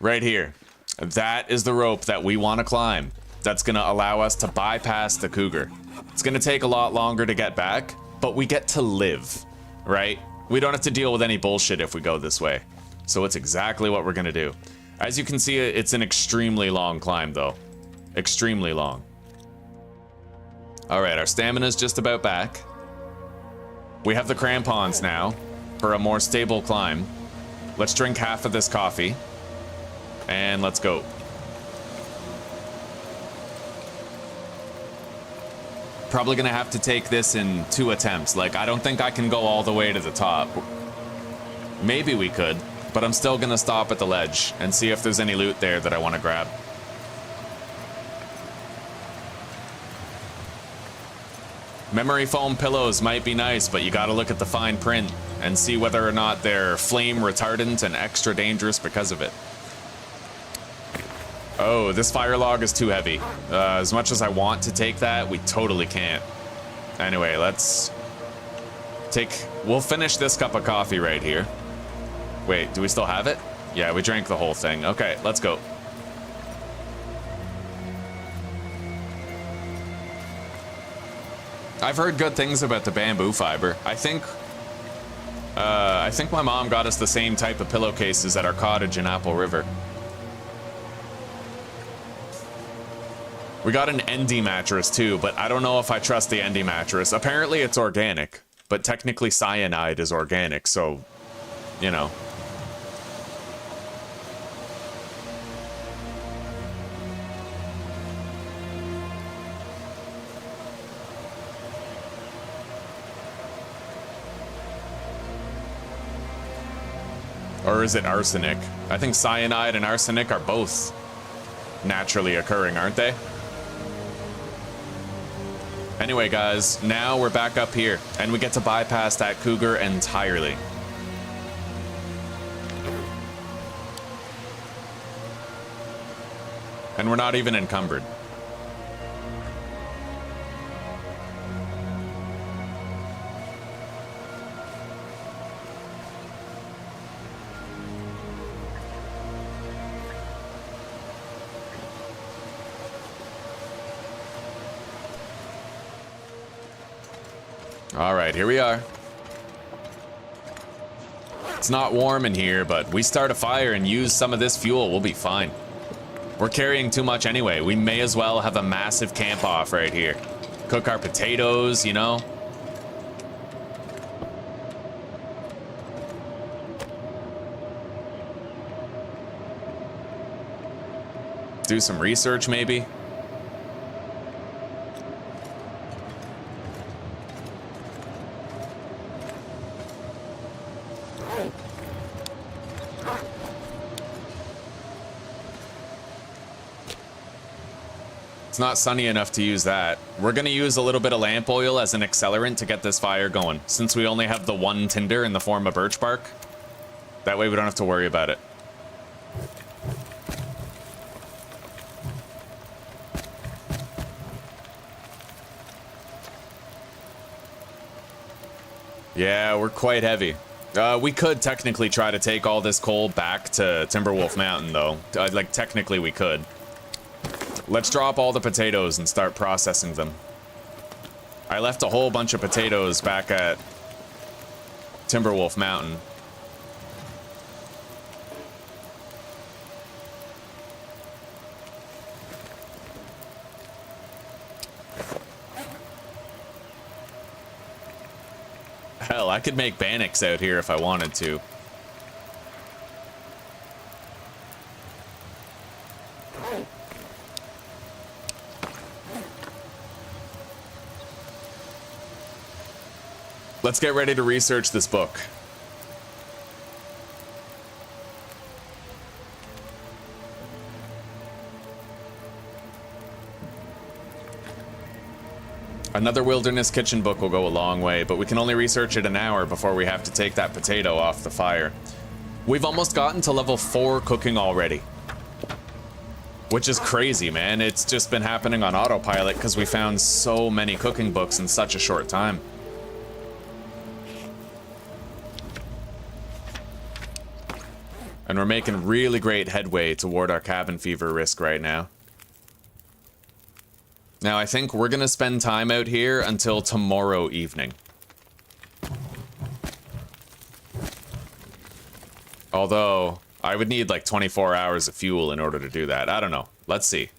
S1: Right here. That is the rope that we want to climb. That's going to allow us to bypass the cougar. It's going to take a lot longer to get back, but we get to live, right? We don't have to deal with any bullshit if we go this way. So it's exactly what we're going to do. As you can see, it's an extremely long climb, though. Extremely long. All right, our stamina's just about back. We have the crampons now for a more stable climb. Let's drink half of this coffee. And let's go. Probably gonna have to take this in 2 attempts. Like, I don't think I can go all the way to the top. Maybe we could, but I'm still gonna stop at the ledge and see if there's any loot there that I want to grab. Memory foam pillows might be nice, but you gotta look at the fine print and see whether or not they're flame retardant and extra dangerous because of it. Oh, this fire log is too heavy. As much as I want to take that, we totally can't. Anyway, we'll finish this cup of coffee right here. Wait, do we still have it? Yeah, we drank the whole thing. Okay, let's go. I've heard good things about the bamboo fiber. I think my mom got us the same type of pillowcases at our cottage in Apple River. We got an Endy mattress too, but I don't know if I trust the Endy mattress. Apparently it's organic, but technically cyanide is organic, so, you know. Or is it arsenic? I think cyanide and arsenic are both naturally occurring, aren't they? Anyway, guys, now we're back up here, and we get to bypass that cougar entirely. And we're not even encumbered. All right, here we are. It's not warm in here, but we start a fire and use some of this fuel, we'll be fine. We're carrying too much anyway. We may as well have a massive camp off right here. Cook our potatoes, you know? Do some research, maybe? It's not sunny enough to use that. We're gonna use a little bit of lamp oil as an accelerant to get this fire going, since we only have the one tinder in the form of birch bark. That way we don't have to worry about it. Yeah, we're quite heavy. We could technically try to take all this coal back to Timberwolf Mountain, though. Like, technically we could. Let's drop all the potatoes and start processing them. I left a whole bunch of potatoes back at Timberwolf Mountain. Hell, I could make Bannocks out here if I wanted to. Let's get ready to research this book. Another wilderness kitchen book will go a long way, but we can only research it an hour before we have to take that potato off the fire. We've almost gotten to level 4 cooking already. Which is crazy, man. It's just been happening on autopilot because we found so many cooking books in such a short time. And we're making really great headway toward our cabin fever risk right now. Now, I think we're gonna spend time out here until tomorrow evening. Although, I would need like 24 hours of fuel in order to do that. I don't know. Let's see.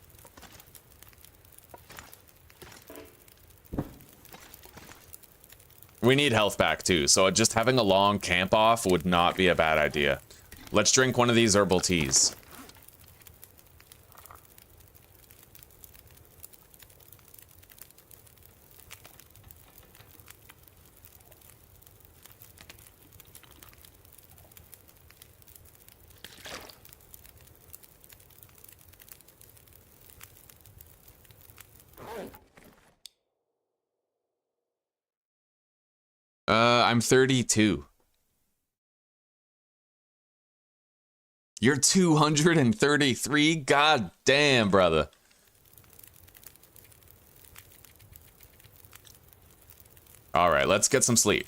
S1: We need health back too, so just having a long camp off would not be a bad idea. Let's drink one of these herbal teas. I'm 32. You're 233? God damn, brother. All right, let's get some sleep.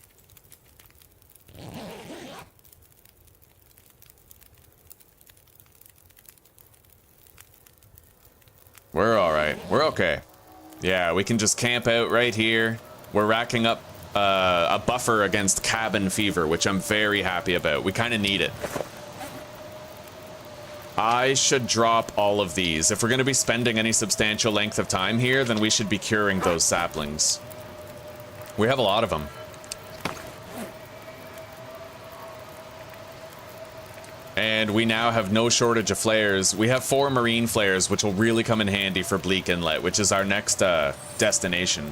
S1: We're all right. We're okay. Yeah, we can just camp out right here. We're racking up a buffer against cabin fever, which I'm very happy about. We kind of need it. I should drop all of these. If we're going to be spending any substantial length of time here, then we should be curing those saplings. We have a lot of them. And we now have no shortage of flares. We have 4 marine flares, which will really come in handy for Bleak Inlet, which is our next destination.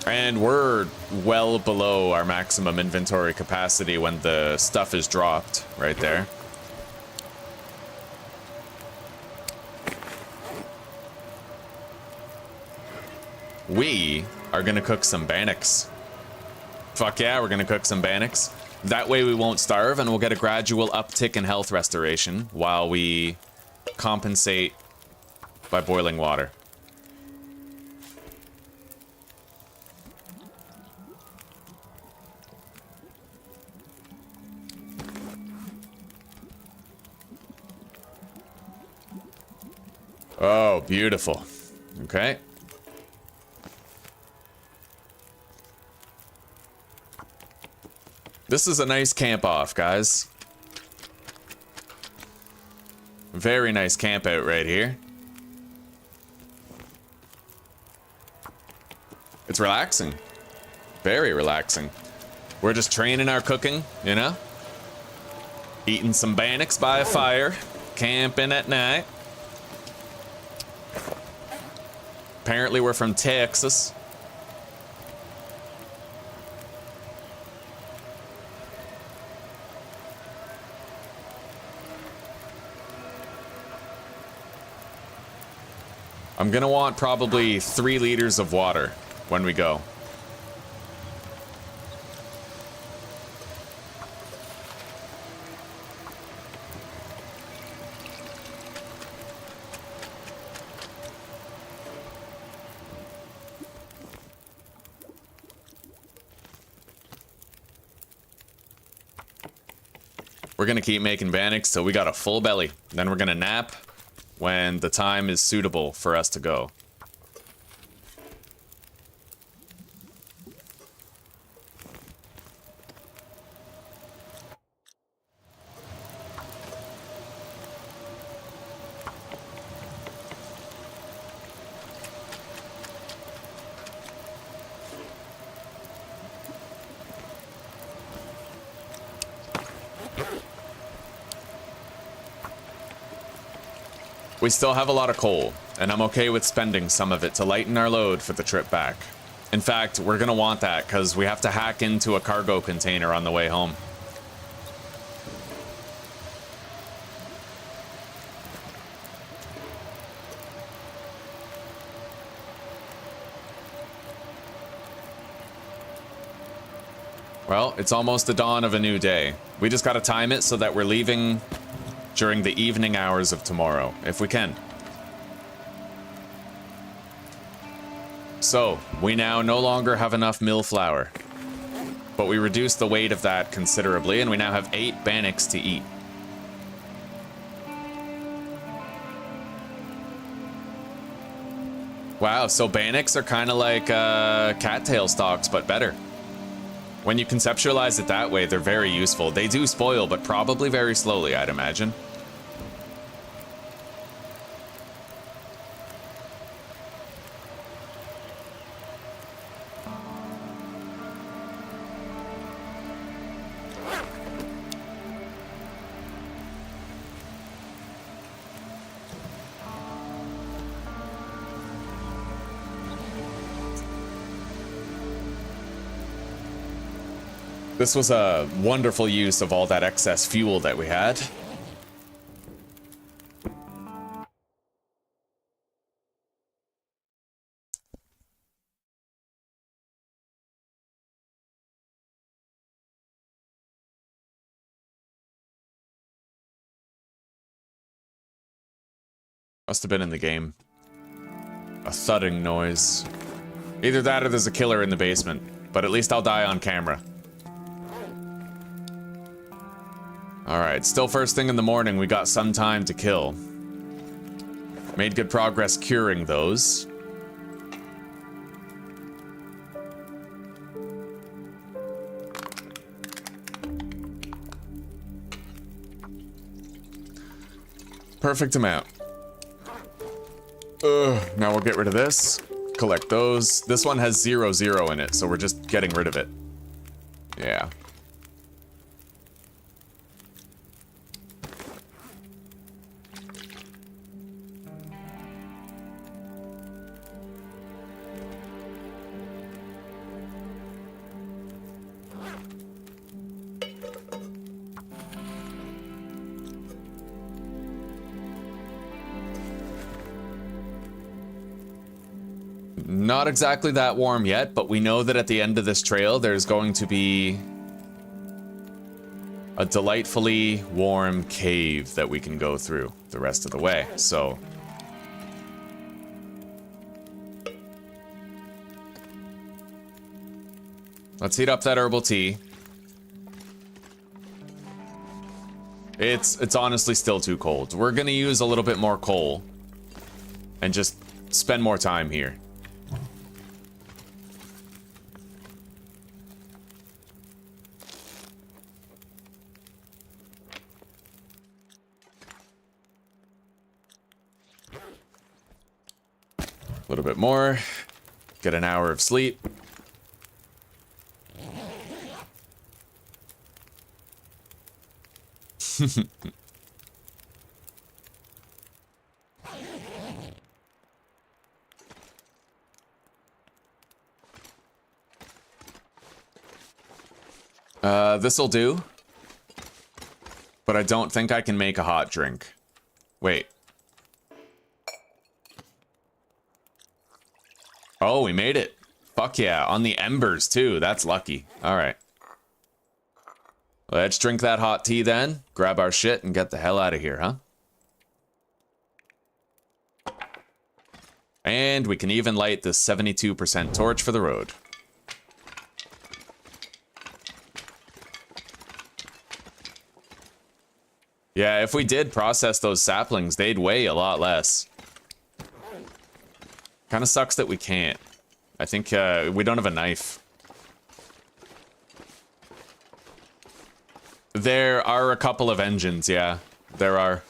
S1: And we're well below our maximum inventory capacity when the stuff is dropped right there. We are gonna cook some Bannocks. Fuck yeah, we're gonna cook some Bannocks. That way we won't starve and we'll get a gradual uptick in health restoration while we compensate by boiling water. Oh, beautiful. Okay. This is a nice camp off, guys. Very nice camp out right here. It's relaxing. Very relaxing. We're just training our cooking, you know? Eating some Bannocks by a fire. Camping at night. Apparently we're from Texas. I'm gonna want probably 3 liters of water when we go. We're gonna keep making Bannocks till we got a full belly. Then we're gonna nap when the time is suitable for us to go. We still have a lot of coal, and I'm okay with spending some of it to lighten our load for the trip back. In fact, we're gonna want that because we have to hack into a cargo container on the way home. Well, it's almost the dawn of a new day. We just gotta time it so that we're leaving during the evening hours of tomorrow, if we can. So, we now no longer have enough mill flour, but we reduced the weight of that considerably, and we now have 8 bannocks to eat. Wow, so bannocks are kind of like cattail stalks, but better. When you conceptualize it that way, they're very useful. They do spoil, but probably very slowly, I'd imagine. This was a wonderful use of all that excess fuel that we had. Must have been in the game. A thudding noise. Either that or there's a killer in the basement, but at least I'll die on camera. Alright, still first thing in the morning, we got some time to kill. Made good progress curing those. Perfect amount. Now we'll get rid of this. Collect those. This one has 0, 0 in it, so we're just getting rid of it. Yeah. Not exactly that warm yet, but we know that at the end of this trail, there's going to be a delightfully warm cave that we can go through the rest of the way, so... let's heat up that herbal tea. It's honestly still too cold. We're gonna use a little bit more coal and just spend more time here. A little bit more. Get an hour of sleep. This'll do. But I don't think I can make a hot drink. Wait. Oh, we made it. Fuck yeah, on the embers too. That's lucky. All right. Let's drink that hot tea then, grab our shit, and get the hell out of here, huh? And we can even light the 72% torch for the road. Yeah, if we did process those saplings, they'd weigh a lot less. Kind of sucks that we can't. I think we don't have a knife. There are a couple of engines, yeah. There are.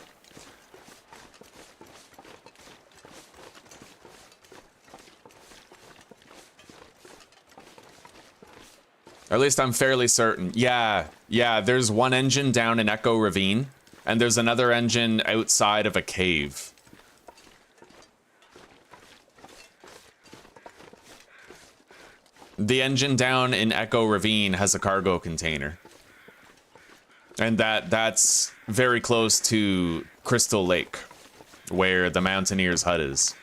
S1: At least I'm fairly certain. Yeah, there's one engine down in Echo Ravine, and there's another engine outside of a cave. The engine down in Echo Ravine has a cargo container. And that's very close to Crystal Lake, where the Mountaineer's hut is.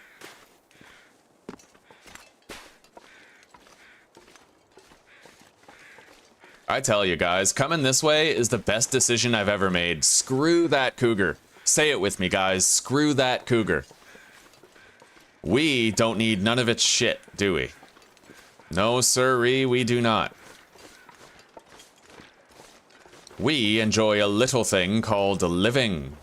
S1: I tell you guys, coming this way is the best decision I've ever made. Screw that cougar. Say it with me, guys. Screw that cougar. We don't need none of its shit, do we? No, sirree, we do not. We enjoy a little thing called living.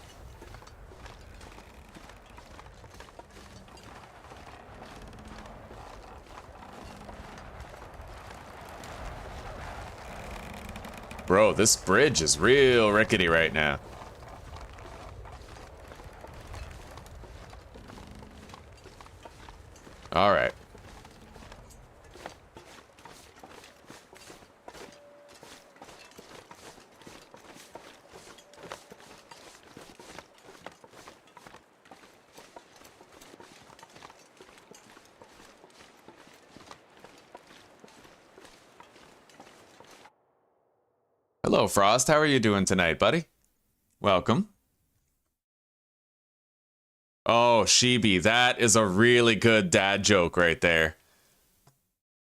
S1: Bro, this bridge is real rickety right now. All right. Hello, Frost. How are you doing tonight, buddy? Welcome. Oh, Sheeby, that is a really good dad joke right there.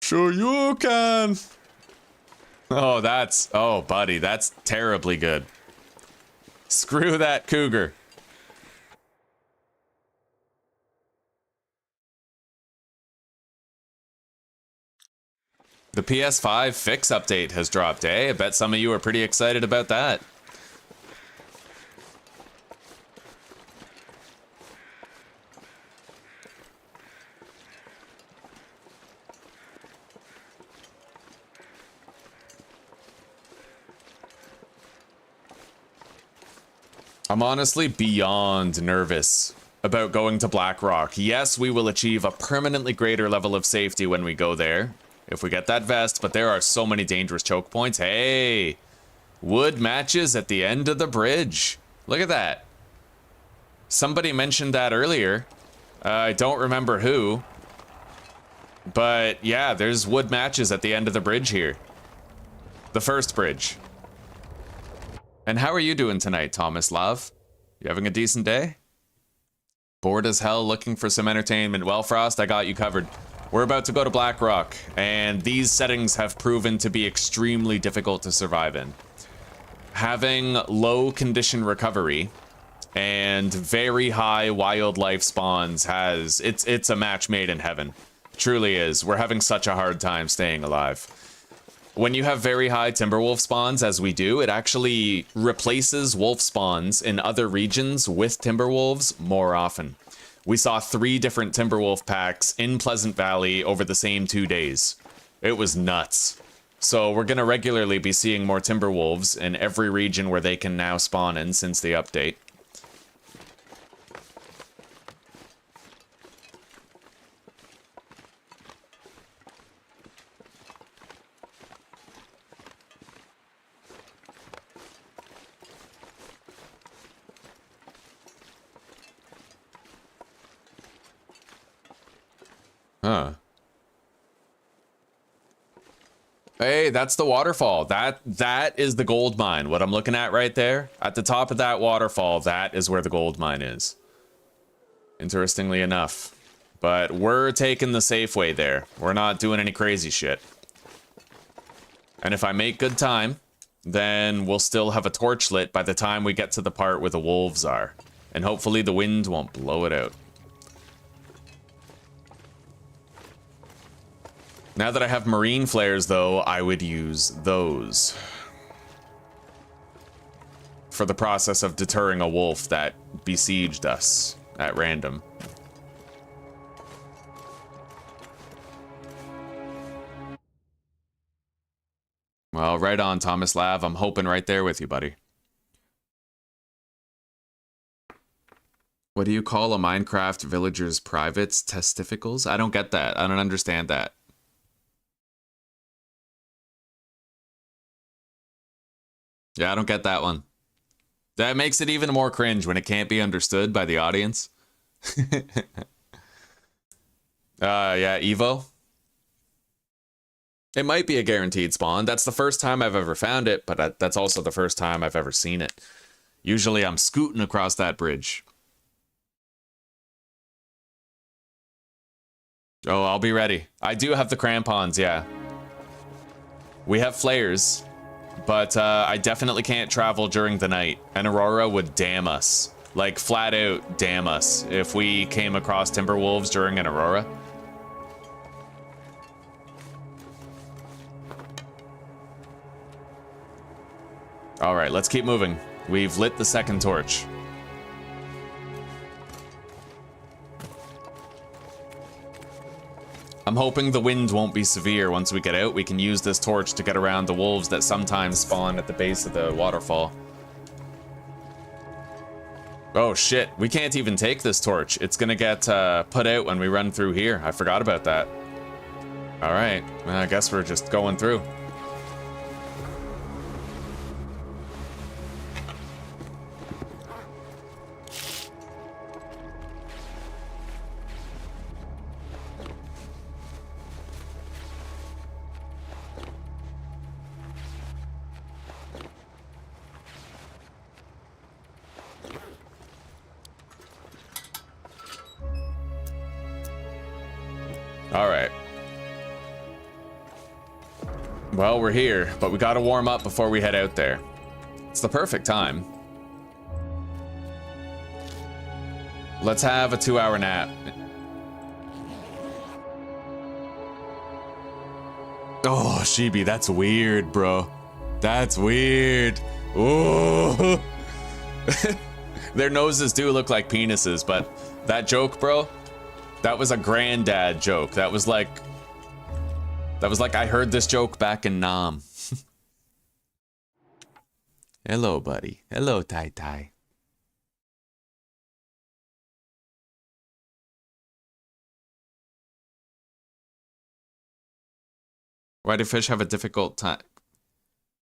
S1: Sure you can. Oh, oh, buddy, that's terribly good. Screw that cougar. The PS5 fix update has dropped, eh? I bet some of you are pretty excited about that. I'm honestly beyond nervous about going to Blackrock. Yes, we will achieve a permanently greater level of safety when we go there, if we get that vest, but there are so many dangerous choke points. Hey, wood matches at the end of the bridge. Look at that. Somebody mentioned that earlier. I don't remember who. But yeah, there's wood matches at the end of the bridge here. The first bridge. And how are you doing tonight, Thomas Love? You having a decent day? Bored as hell looking for some entertainment. Well, Frost, I got you covered. We're about to go to Blackrock, and these settings have proven to be extremely difficult to survive in. Having low condition recovery and very high wildlife spawns it's a match made in heaven. Truly is. We're having such a hard time staying alive. When you have very high timberwolf spawns, as we do, it actually replaces wolf spawns in other regions with timberwolves more often. We saw 3 different timberwolf packs in Pleasant Valley over the same 2 days. It was nuts. So we're going to regularly be seeing more timberwolves in every region where they can now spawn in since the update. Huh. Hey, that's the waterfall. That is the gold mine. What I'm looking at right there, at the top of that waterfall, that is where the gold mine is. Interestingly enough. But we're taking the safe way there. We're not doing any crazy shit. And if I make good time, then we'll still have a torch lit by the time we get to the part where the wolves are. And hopefully the wind won't blow it out. Now that I have marine flares, though, I would use those for the process of deterring a wolf that besieged us at random. Well, right on, Thomas Lav. I'm hoping right there with you, buddy. What do you call a Minecraft villager's privates? Testificles? I don't get that. I don't understand that. Yeah, I don't get that one. That makes it even more cringe when it can't be understood by the audience. Yeah, Evo. It might be a guaranteed spawn. That's the first time I've ever found it, but that's also the first time I've ever seen it. Usually I'm scooting across that bridge. Oh, I'll be ready. I do have the crampons, yeah. We have flares, but I definitely can't travel during the night. And Aurora would damn us. Like, flat out damn us if we came across Timberwolves during an Aurora. All right, let's keep moving. We've lit the second torch. I'm hoping the wind won't be severe once we get out. We can use this torch to get around the wolves that sometimes spawn at the base of the waterfall. Oh shit, we can't even take this torch. It's gonna get put out when we run through here. I forgot about that. All right, well, I guess we're just going through. All right. Well, we're here, but we gotta warm up before we head out there. It's the perfect time. Let's have a 2-hour nap. Oh, Shibi, that's weird, bro. That's weird. Ooh. Their noses do look like penises, but that joke, bro, that was a granddad joke. That was like I heard this joke back in Nam. Hello, buddy. Hello, Tai Tai. Why do fish have a difficult time?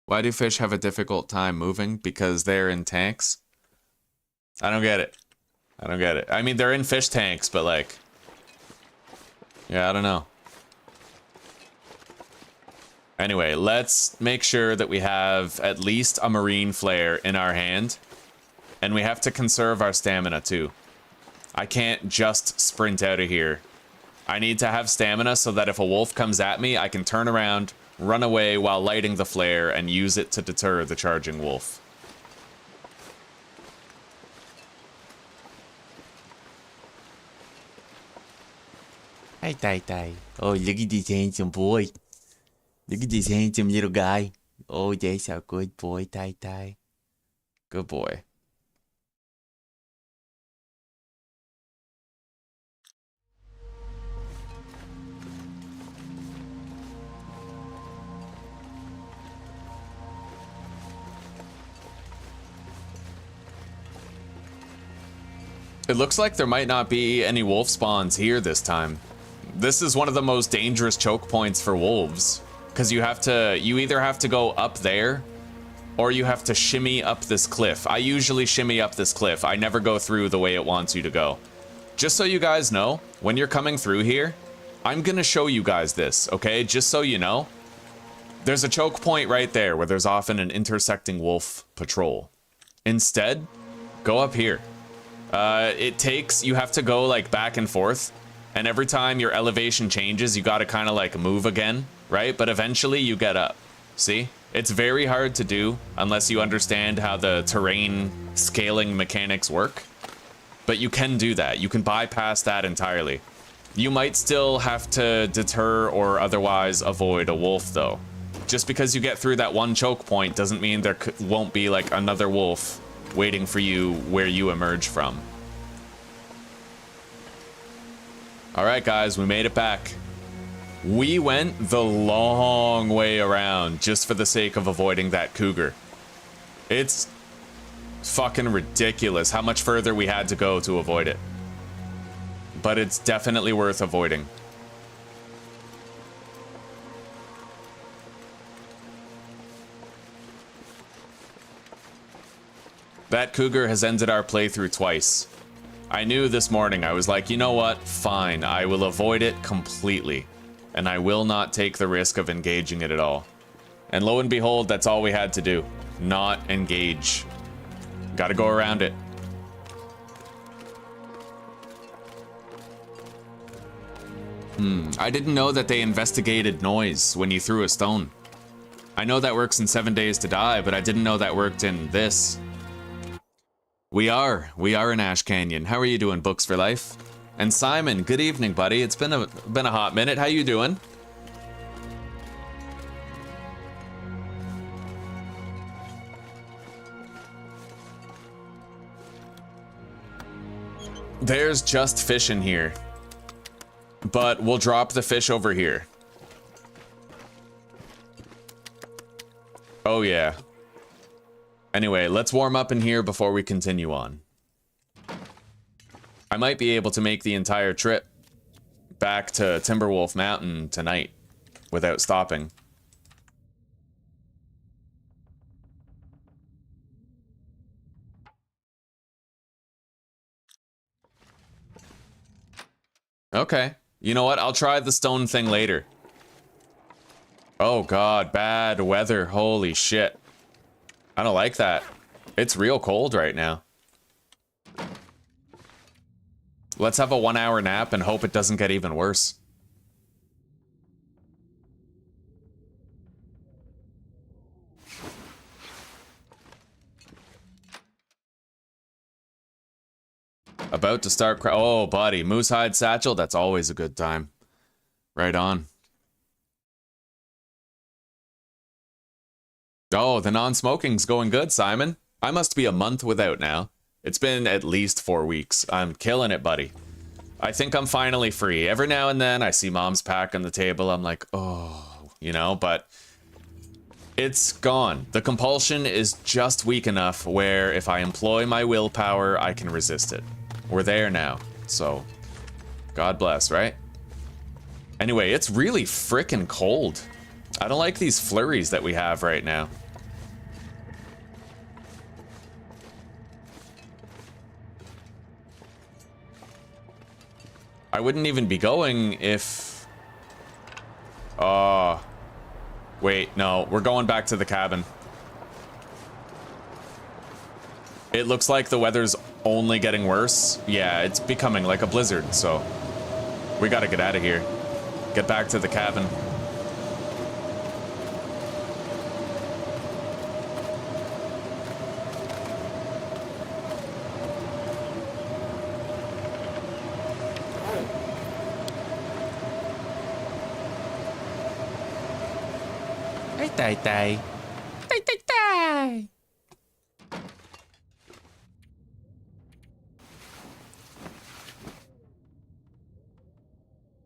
S1: Why do fish have a difficult time moving? Because they're in tanks? I don't get it. I don't get it. I mean, they're in fish tanks, but like... yeah, I don't know. Anyway, let's make sure that we have at least a marine flare in our hand. And we have to conserve our stamina, too. I can't just sprint out of here. I need to have stamina so that if a wolf comes at me, I can turn around, run away while lighting the flare, and use it to deter the charging wolf.
S2: Hi, Tai Tai. Oh, look at this handsome boy. Look at this handsome little guy. Oh, that's a good boy, Tai Tai.
S1: Good boy. It looks like there might not be any wolf spawns here this time. This is one of the most dangerous choke points for wolves, because you either have to go up there or you have to shimmy up this cliff. I usually shimmy up this cliff. I never go through the way it wants you to go. Just so you guys know, when you're coming through here, I'm gonna show you guys this, okay? Just so you know. There's a choke point right there where there's often an intersecting wolf patrol. Instead, go up here. You have to go like back and forth, and every time your elevation changes, you gotta kind of like move again, right? But eventually you get up. See? It's very hard to do unless you understand how the terrain scaling mechanics work. But you can do that. You can bypass that entirely. You might still have to deter or otherwise avoid a wolf though. Just because you get through that one choke point doesn't mean there won't be like another wolf waiting for you where you emerge from. All right, guys, we made it back. We went the long way around just for the sake of avoiding that cougar. It's fucking ridiculous how much further we had to go to avoid it. But it's definitely worth avoiding. That cougar has ended our playthrough twice. I knew this morning, I was like, you know what? Fine, I will avoid it completely. and I will not take the risk of engaging it at all. And lo and behold, that's all we had to do. Not engage. Gotta go around it. I didn't know that they investigated noise when you threw a stone. I know that works in 7 Days to Die, but I didn't know that worked in this. We are in Ash Canyon. How are you doing, Books for Life? And Simon, good evening, buddy. It's been a hot minute. How you doing? There's just fish in here. But we'll drop the fish over here. Oh yeah. Anyway, let's warm up in here before we continue on. I might be able to make the entire trip back to Timberwolf Mountain tonight without stopping. Okay. You know what? I'll try the stone thing later. Oh god, bad weather. Holy shit. I don't like that. It's real cold right now. Let's have a 1 hour nap and hope it doesn't get even worse. About to start oh, buddy. Moosehide satchel? That's always a good time. Right on. Oh, the non-smoking's going good, Simon. I must be a month without now. It's been at least 4 weeks. I'm killing it, buddy. I think I'm finally free. Every now and then I see Mom's pack on the table. I'm like, oh, you know, but it's gone. The compulsion is just weak enough where if I employ my willpower, I can resist it. We're there now, so God bless, right? Anyway, it's really frickin' cold. I don't like these flurries that we have right now. I wouldn't even be going if... wait, no, we're going back to the cabin. It looks like the weather's only getting worse. Yeah, it's becoming like a blizzard, so we gotta get out of here. Get back to the cabin. Tay tay. Tay tay tay.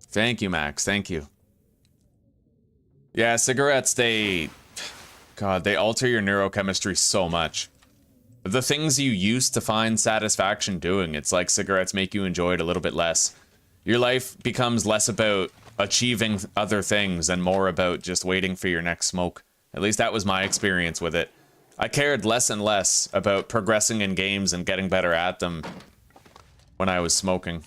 S1: Thank you, Max. Thank you. Yeah, cigarettes, God, they alter your neurochemistry so much. The things you used to find satisfaction doing, it's like cigarettes make you enjoy it a little bit less. Your life becomes less about achieving other things and more about just waiting for your next smoke. At least that was my experience with it. I cared less and less about progressing in games and getting better at them when I was smoking.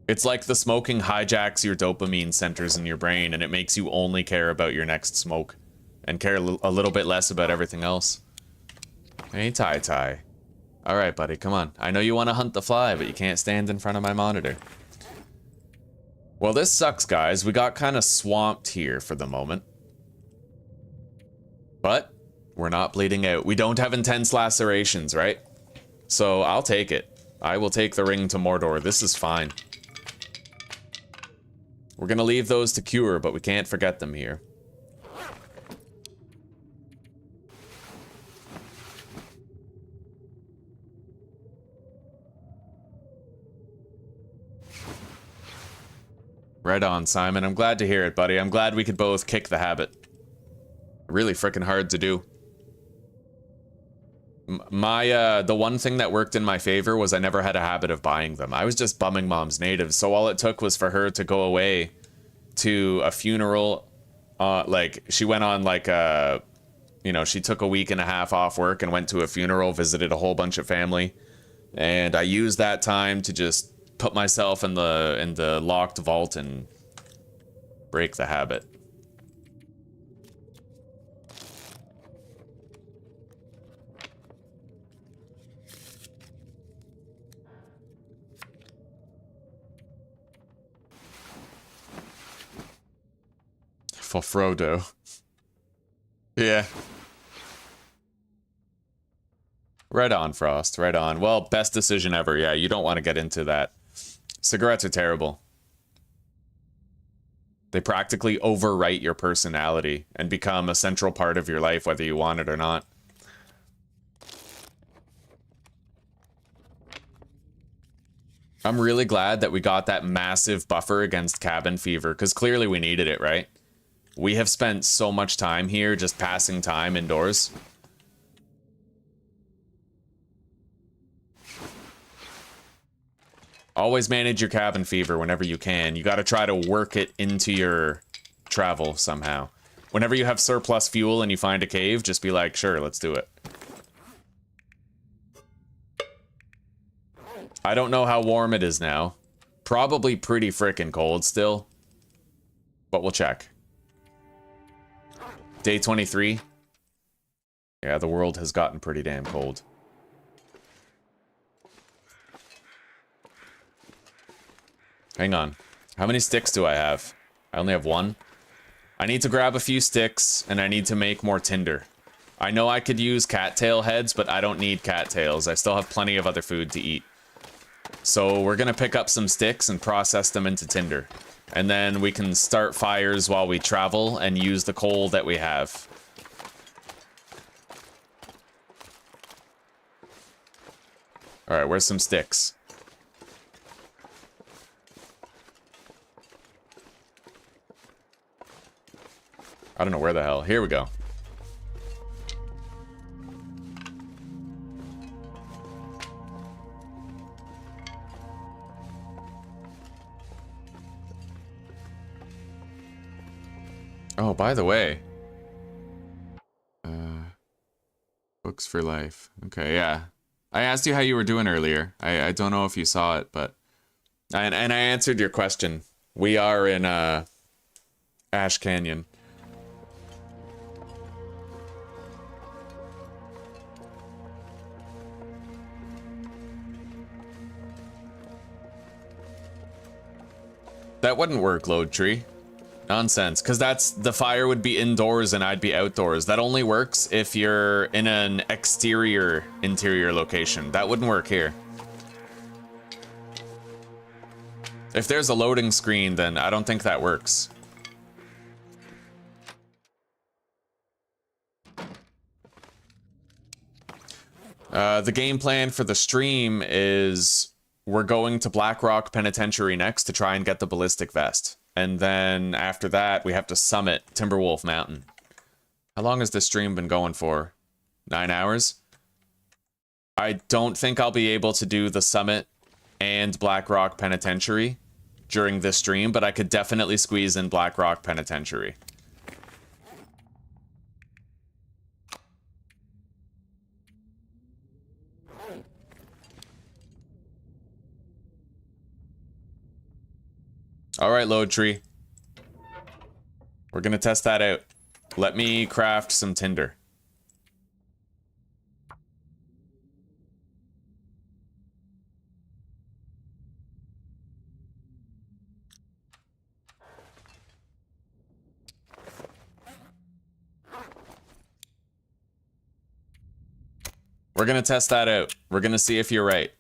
S1: It's like the smoking hijacks your dopamine centers in your brain and it makes you only care about your next smoke and care a little bit less about everything else. Hey, Tai Tai. Alright, buddy, come on. I know you want to hunt the fly, but you can't stand in front of my monitor. Well, this sucks, guys. We got kind of swamped here for the moment. But we're not bleeding out. We don't have intense lacerations, right? So I'll take it. I will take the ring to Mordor. This is fine. We're gonna leave those to cure, but we can't forget them here. Right on, Simon. I'm glad to hear it, buddy. I'm glad we could both kick the habit. Really freaking hard to do. The one thing that worked in my favor was I never had a habit of buying them. I was just bumming Mom's natives, so all it took was for her to go away to a funeral. Like, she went on like a, you know, she took a week and a half off work and went to a funeral, visited a whole bunch of family. And I used that time to just put myself in the locked vault and break the habit. For Frodo. Yeah. Right on, Frost. Right on. Well, best decision ever. Yeah, you don't want to get into that. Cigarettes are terrible. They practically overwrite your personality and become a central part of your life, whether you want it or not. I'm really glad that we got that massive buffer against cabin fever, because clearly we needed it, right? We have spent so much time here just passing time indoors. Always manage your cabin fever whenever you can. You got to try to work it into your travel somehow. Whenever you have surplus fuel and you find a cave, just be like, sure, let's do it. I don't know how warm it is now. Probably pretty frickin' cold still. But we'll check. Day 23. Yeah, the world has gotten pretty damn cold. Hang on. How many sticks do I have? I only have one. I need to grab a few sticks, and I need to make more tinder. I know I could use cattail heads, but I don't need cattails. I still have plenty of other food to eat. So we're gonna pick up some sticks and process them into tinder. And then we can start fires while we travel and use the coal that we have. Alright, where's some sticks? I don't know where the hell. Here we go. Oh, by the way. Books for life. Okay, yeah. I asked you how you were doing earlier. I don't know if you saw it, but... And I answered your question. We are in, Ash Canyon. That wouldn't work, Load Tree. Nonsense, because that's the fire would be indoors and I'd be outdoors. That only works if you're in an interior location. That wouldn't work here. If there's a loading screen, then I don't think that works. The game plan for the stream is we're going to Blackrock Penitentiary next to try and get the ballistic vest. And then after that, we have to summit Timberwolf Mountain. How long has this stream been going for? 9 hours? I don't think I'll be able to do the summit and Blackrock Penitentiary during this stream, but I could definitely squeeze in Blackrock Penitentiary. All right, Load Tree. We're gonna test that out. Let me craft some tinder. We're gonna test that out. We're gonna see if you're right.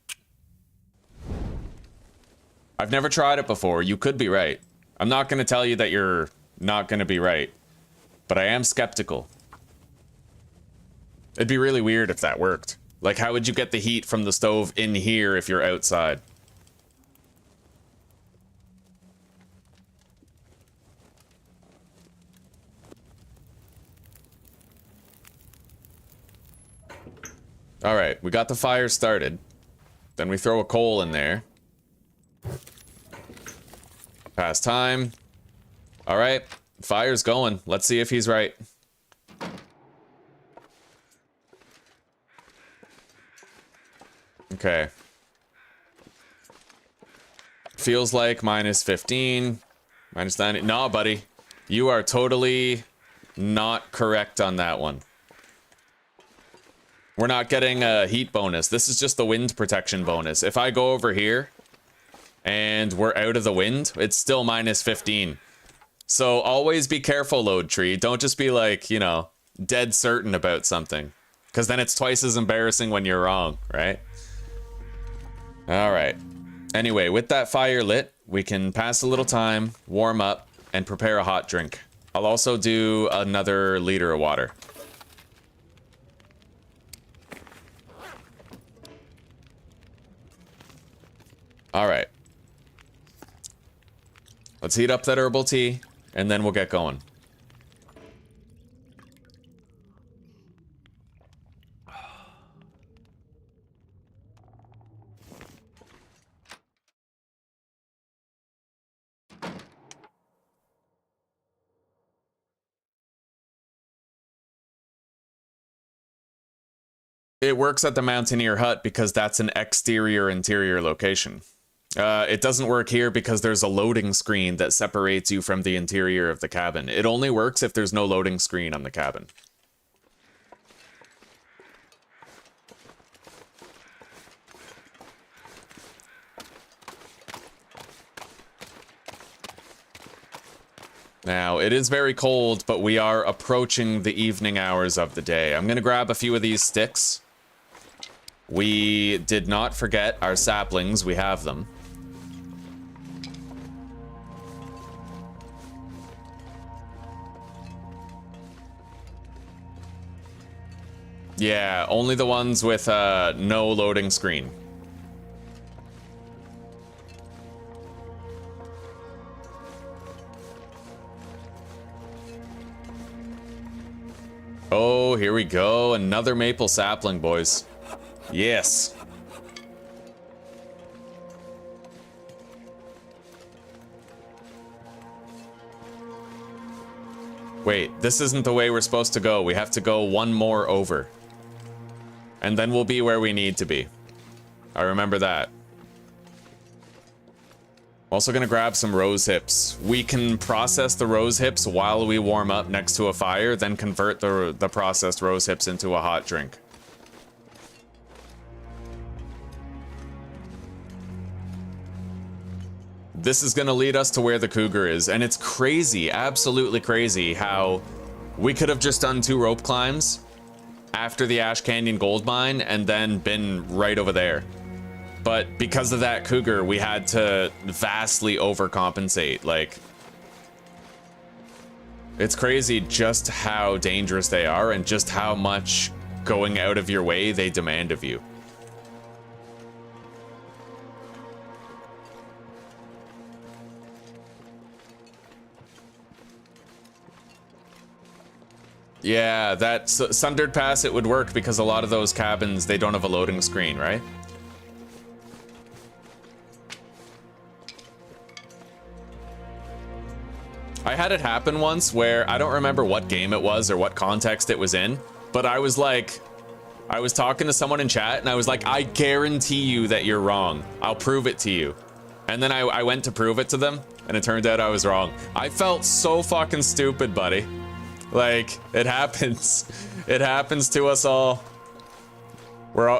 S1: I've never tried it before. You could be right. I'm not gonna tell you that you're not gonna be right, but I am skeptical. It'd be really weird if that worked. Like, how would you get the heat from the stove in here if you're outside? All right, we got the fire started. Then we throw a coal in there. Pass time. All right, fire's going. Let's see if he's right. Okay. Feels like minus 15. -90. No, buddy. You are totally not correct on that one. We're not getting a heat bonus. This is just the wind protection bonus. If I go over here and we're out of the wind, it's still -15. So always be careful, Load Tree. Don't just be like, you know, dead certain about something. Because then it's twice as embarrassing when you're wrong, right? All right. Anyway, with that fire lit, we can pass a little time, warm up, and prepare a hot drink. I'll also do another liter of water. All right. Let's heat up that herbal tea, and then we'll get going. It works at the Mountaineer Hut because that's an exterior-interior location. It doesn't work here because there's a loading screen that separates you from the interior of the cabin. It only works if there's no loading screen on the cabin. Now, it is very cold, but we are approaching the evening hours of the day. I'm gonna grab a few of these sticks. We did not forget our saplings, we have them. Yeah, only the ones with no loading screen. Oh, here we go. Another maple sapling, boys. Yes. Wait, this isn't the way we're supposed to go. We have to go one more over. And then we'll be where we need to be. I remember that. Also gonna grab some rose hips. We can process the rose hips while we warm up next to a fire, then convert the processed rose hips into a hot drink. This is gonna lead us to where the cougar is, and it's crazy, absolutely crazy, how we could have just done 2 rope climbs after the Ash Canyon gold mine and then been right over there. But because of that cougar, we had to vastly overcompensate. Like, it's crazy just how dangerous they are and just how much going out of your way they demand of you. Yeah, that Sundered Pass, it would work because a lot of those cabins, they don't have a loading screen, right? I had it happen once where I don't remember what game it was or what context it was in, but I was like, I was talking to someone in chat and I was like, I guarantee you that you're wrong. I'll prove it to you. And then I went to prove it to them and it turned out I was wrong. I felt so fucking stupid, buddy. Like, it happens. It happens to us all.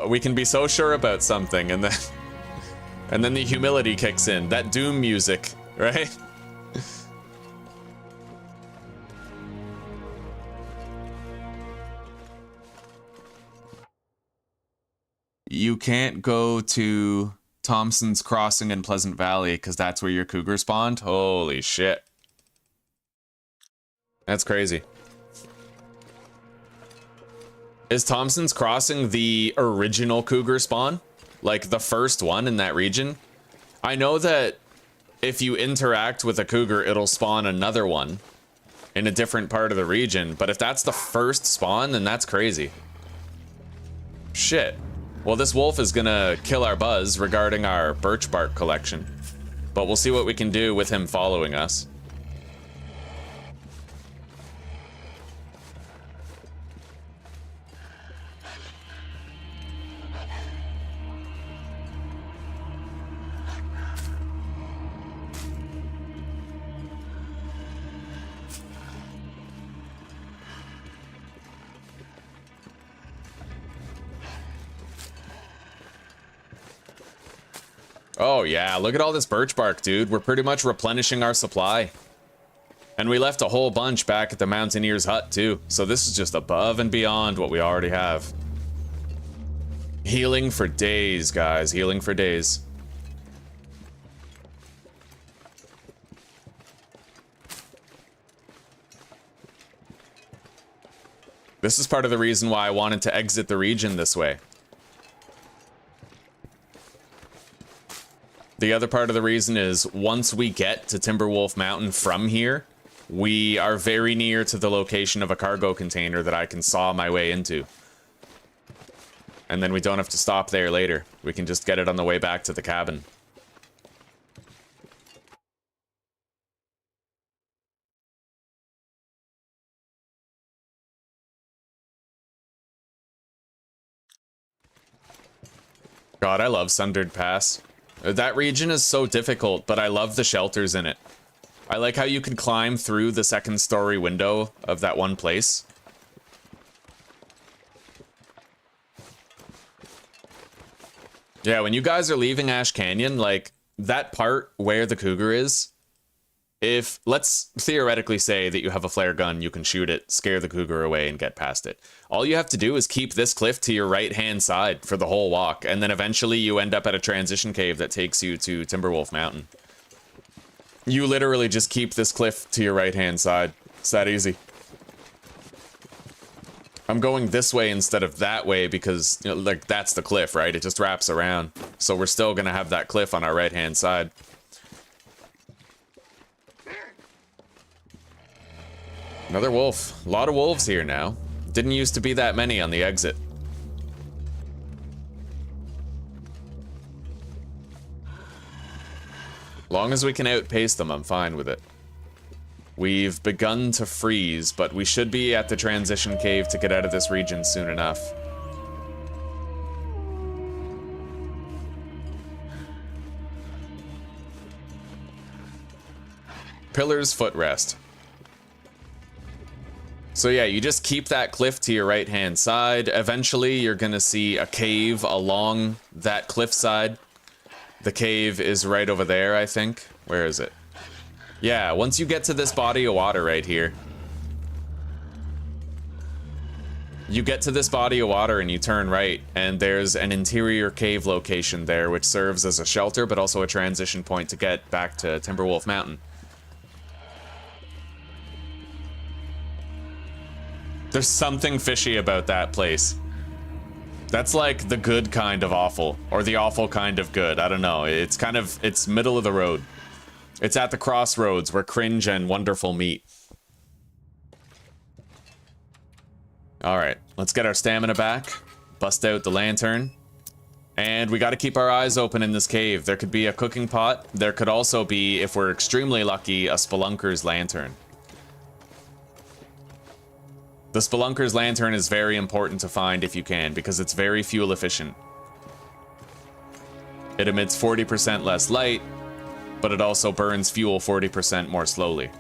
S1: We can be so sure about something and then the humility kicks in. That doom music, right? You can't go to Thompson's Crossing in Pleasant Valley because that's where your cougar spawned? Holy shit. That's crazy. Is Thompson's Crossing the original cougar spawn? Like the first one in that region? I know that if you interact with a cougar, it'll spawn another one in a different part of the region. But if that's the first spawn, then that's crazy. Shit. Well, this wolf is gonna kill our buzz regarding our birch bark collection. But we'll see what we can do with him following us. Oh yeah, look at all this birch bark, dude. We're pretty much replenishing our supply. And we left a whole bunch back at the Mountaineer's hut too. So this is just above and beyond what we already have. Healing for days, guys. Healing for days. This is part of the reason why I wanted to exit the region this way. The other part of the reason is once we get to Timberwolf Mountain from here, we are very near to the location of a cargo container that I can saw my way into. And then we don't have to stop there later. We can just get it on the way back to the cabin. God, I love Sundered Pass. That region is so difficult, but I love the shelters in it. I like how you can climb through the second story window of that one place. Yeah, when you guys are leaving Ash Canyon, like, that part where the cougar is, if, let's theoretically say that you have a flare gun, you can shoot it, scare the cougar away, and get past it. All you have to do is keep this cliff to your right-hand side for the whole walk, and then eventually you end up at a transition cave that takes you to Timberwolf Mountain. You literally just keep this cliff to your right-hand side. It's that easy. I'm going this way instead of that way because, you know, like, that's the cliff, right? It just wraps around. So we're still gonna have that cliff on our right-hand side. Another wolf. A lot of wolves here now. Didn't used to be that many on the exit. Long as we can outpace them, I'm fine with it. We've begun to freeze, but we should be at the transition cave to get out of this region soon enough. Pillar's footrest. So yeah, you just keep that cliff to your right-hand side. Eventually, you're gonna see a cave along that cliffside. The cave is right over there, I think. Where is it? Yeah, once you get to this body of water right here. You get to this body of water and you turn right, and there's an interior cave location there, which serves as a shelter, but also a transition point to get back to Timberwolf Mountain. There's something fishy about that place. That's like the good kind of awful, or the awful kind of good. I don't know. It's kind of, it's middle of the road. It's at the crossroads where cringe and wonderful meet. All right, let's get our stamina back. Bust out the lantern. And we got to keep our eyes open in this cave. There could be a cooking pot. There could also be, if we're extremely lucky, a spelunker's lantern. The spelunker's lantern is very important to find if you can, because it's very fuel efficient. It emits 40% less light, but it also burns fuel 40% more slowly.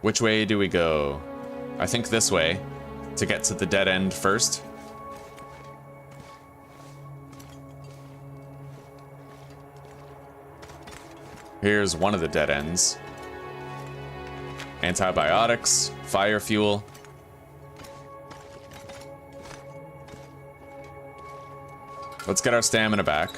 S1: Which way do we go? I think this way, to get to the dead end first. Here's one of the dead ends. Antibiotics, fire fuel. Let's get our stamina back.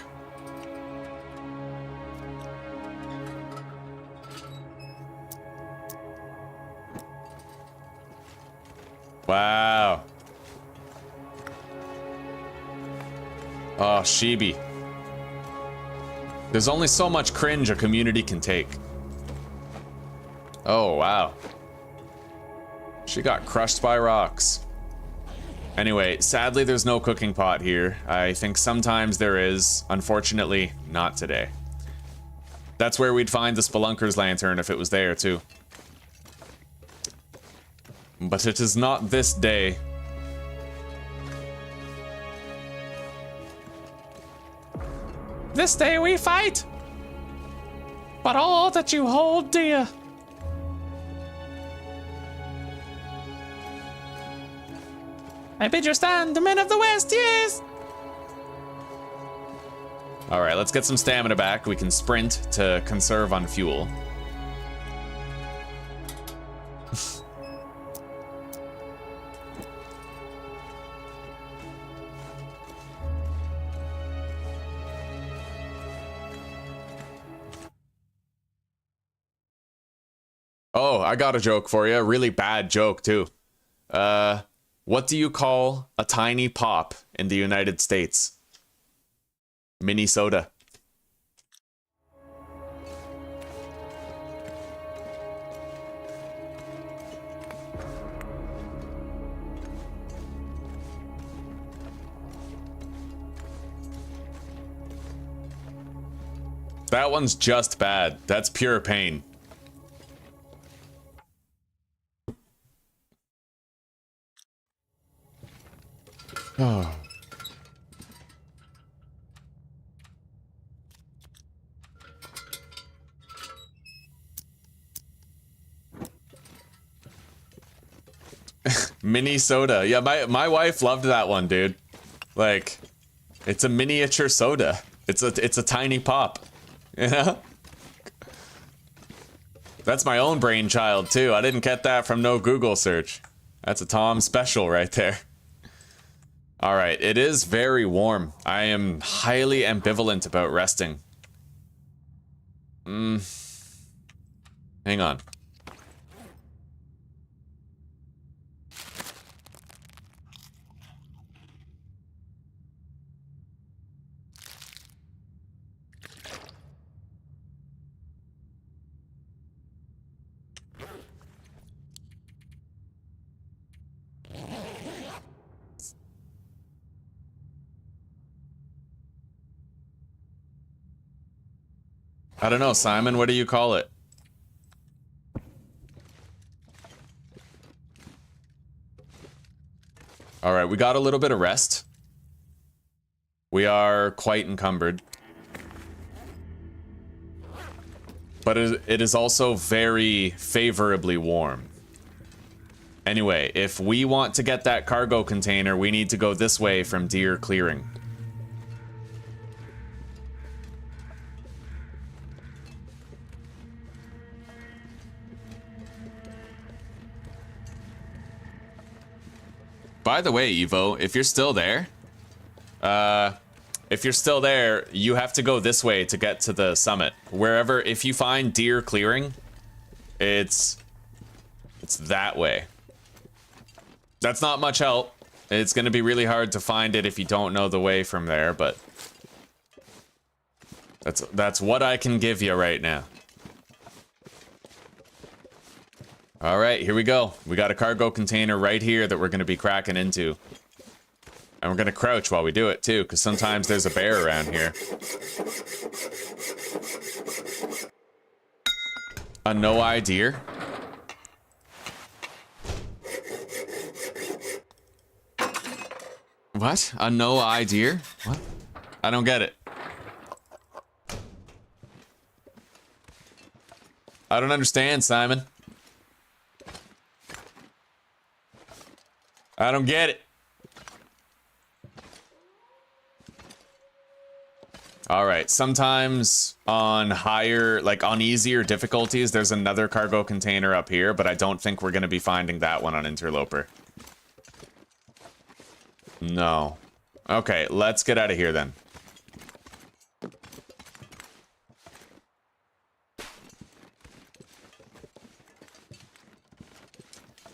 S1: Wow. Oh, Shibi. There's only so much cringe a community can take. Oh, wow. She got crushed by rocks. Anyway, sadly there's no cooking pot here. I think sometimes there is. Unfortunately, not today. That's where we'd find the spelunker's lantern if it was there, too. But it is not this day. This day we fight! But all that you hold dear. I bid you stand, the men of the West, yes! Alright, let's get some stamina back. We can sprint to conserve on fuel. Oh, I got a joke for you. A really bad joke, too. What do you call a tiny pop in the United States? Minnesota. That one's just bad. That's pure pain. Oh. Minnesota. Yeah, my wife loved that one, dude. Like, it's a miniature soda. It's a tiny pop. You know? That's my own brainchild too. I didn't get that from no Google search. That's a Tom special right there. All right, it is very warm. I am highly ambivalent about resting. Hang on. I don't know, Simon, what do you call it? All right, we got a little bit of rest. We are quite encumbered. But it is also very favorably warm. Anyway, if we want to get that cargo container, we need to go this way from Deer Clearing. By the way, Evo, if you're still there, you have to go this way to get to the summit. Wherever, if you find Deer Clearing, it's that way. That's not much help. It's going to be really hard to find it if you don't know the way from there, but that's what I can give you right now. All right, here we go. We got a cargo container right here that we're going to be cracking into. And we're going to crouch while we do it, too, because sometimes there's a bear around here. A no-eye deer? What? A no-eye deer? What? I don't get it. I don't understand, Simon. I don't get it. All right, sometimes on higher, like on easier difficulties, there's another cargo container up here, but I don't think we're going to be finding that one on Interloper. No. Okay, let's get out of here then.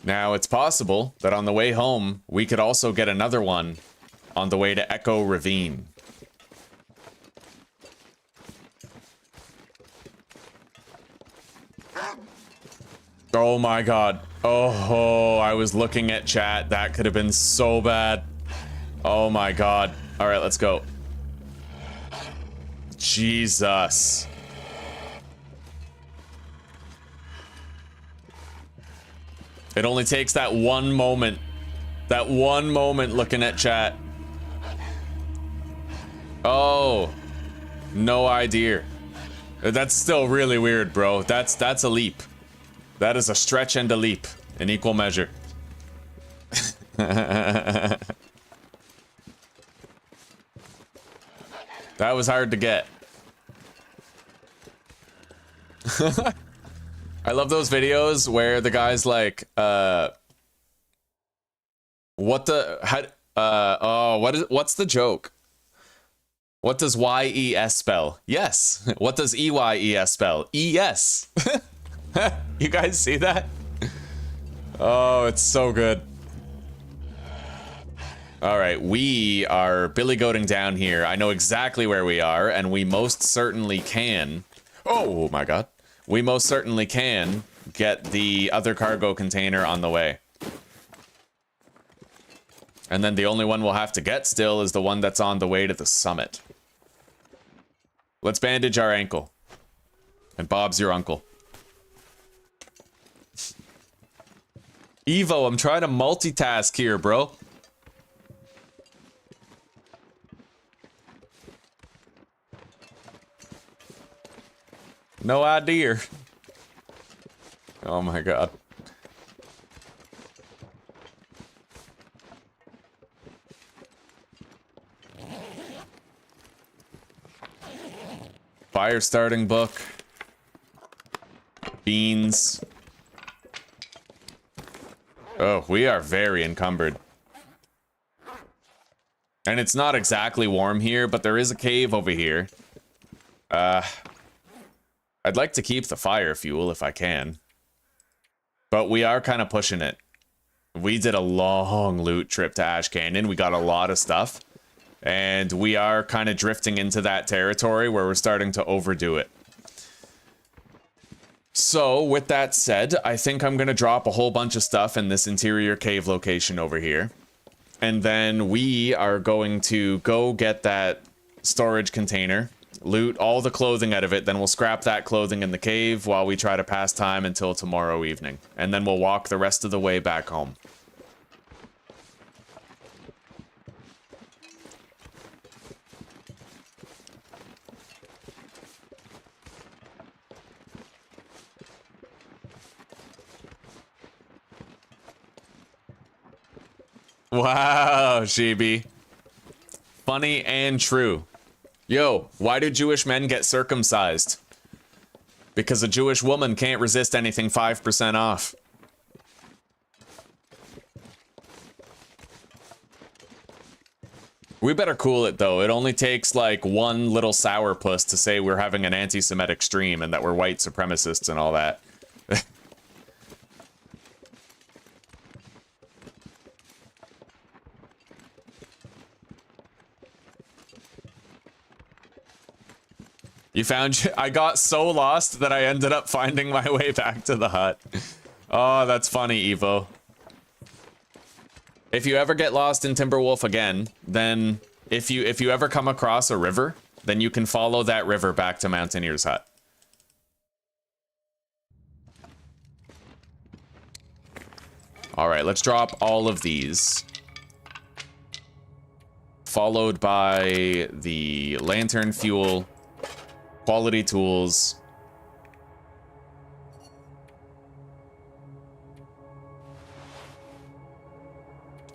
S1: Now, it's possible that on the way home, we could also get another one on the way to Echo Ravine. Oh my god. Oh, I was looking at chat. That could have been so bad. Oh my god. Alright, let's go. Jesus. It only takes that one moment. That one moment looking at chat. Oh. No idea. That's still really weird, bro. That's a leap. That is a stretch and a leap in equal measure. That was hard to get. I love those videos where the guy's like, what the, what's the joke? What does Y-E-S spell? Yes. What does E-Y-E-S spell? E-S. You guys see that? Oh, it's so good. All right, we are billy goating down here. I know exactly where we are, and we most certainly can. Oh my god. We most certainly can get the other cargo container on the way. And then the only one we'll have to get still is the one that's on the way to the summit. Let's bandage our ankle. And Bob's your uncle. Evo, I'm trying to multitask here, bro. No idea. Oh my god. Fire starting book. Beans. Oh, we are very encumbered. And it's not exactly warm here, but there is a cave over here. I'd like to keep the fire fuel if I can. But we are kind of pushing it. We did a long loot trip to Ash Canyon. We got a lot of stuff. And we are kind of drifting into that territory where we're starting to overdo it. So, with that said, I think I'm going to drop a whole bunch of stuff in this interior cave location over here. And then we are going to go get that storage container, loot all the clothing out of it, then we'll scrap that clothing in the cave while we try to pass time until tomorrow evening. And then we'll walk the rest of the way back home. Wow, Shibi. Funny and true. Yo, why do Jewish men get circumcised? Because a Jewish woman can't resist anything 5% off. We better cool it, though. It only takes, like, one little sourpuss to say we're having an anti-Semitic stream and that we're white supremacists and all that. You found... I got so lost that I ended up finding my way back to the hut. Oh, that's funny, Evo. If you ever get lost in Timberwolf again, then if you ever come across a river, then you can follow that river back to Mountaineer's hut. All right, let's drop all of these. Followed by the lantern fuel, quality tools,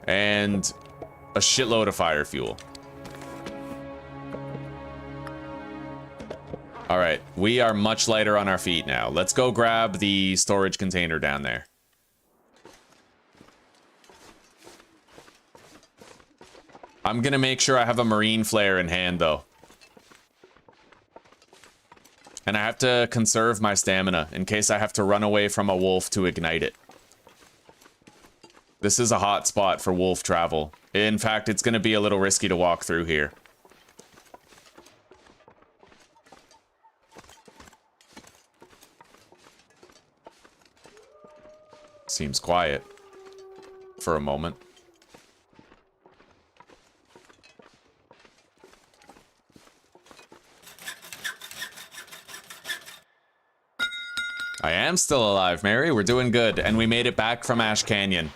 S1: and a shitload of fire fuel. All right, we are much lighter on our feet now. Let's go grab the storage container down there. I'm gonna make sure I have a marine flare in hand, though. And I have to conserve my stamina in case I have to run away from a wolf to ignite it. This is a hot spot for wolf travel. In fact, it's going to be a little risky to walk through here. Seems quiet for a moment. I am still alive, Mary. We're doing good. And we made it back from Ash Canyon.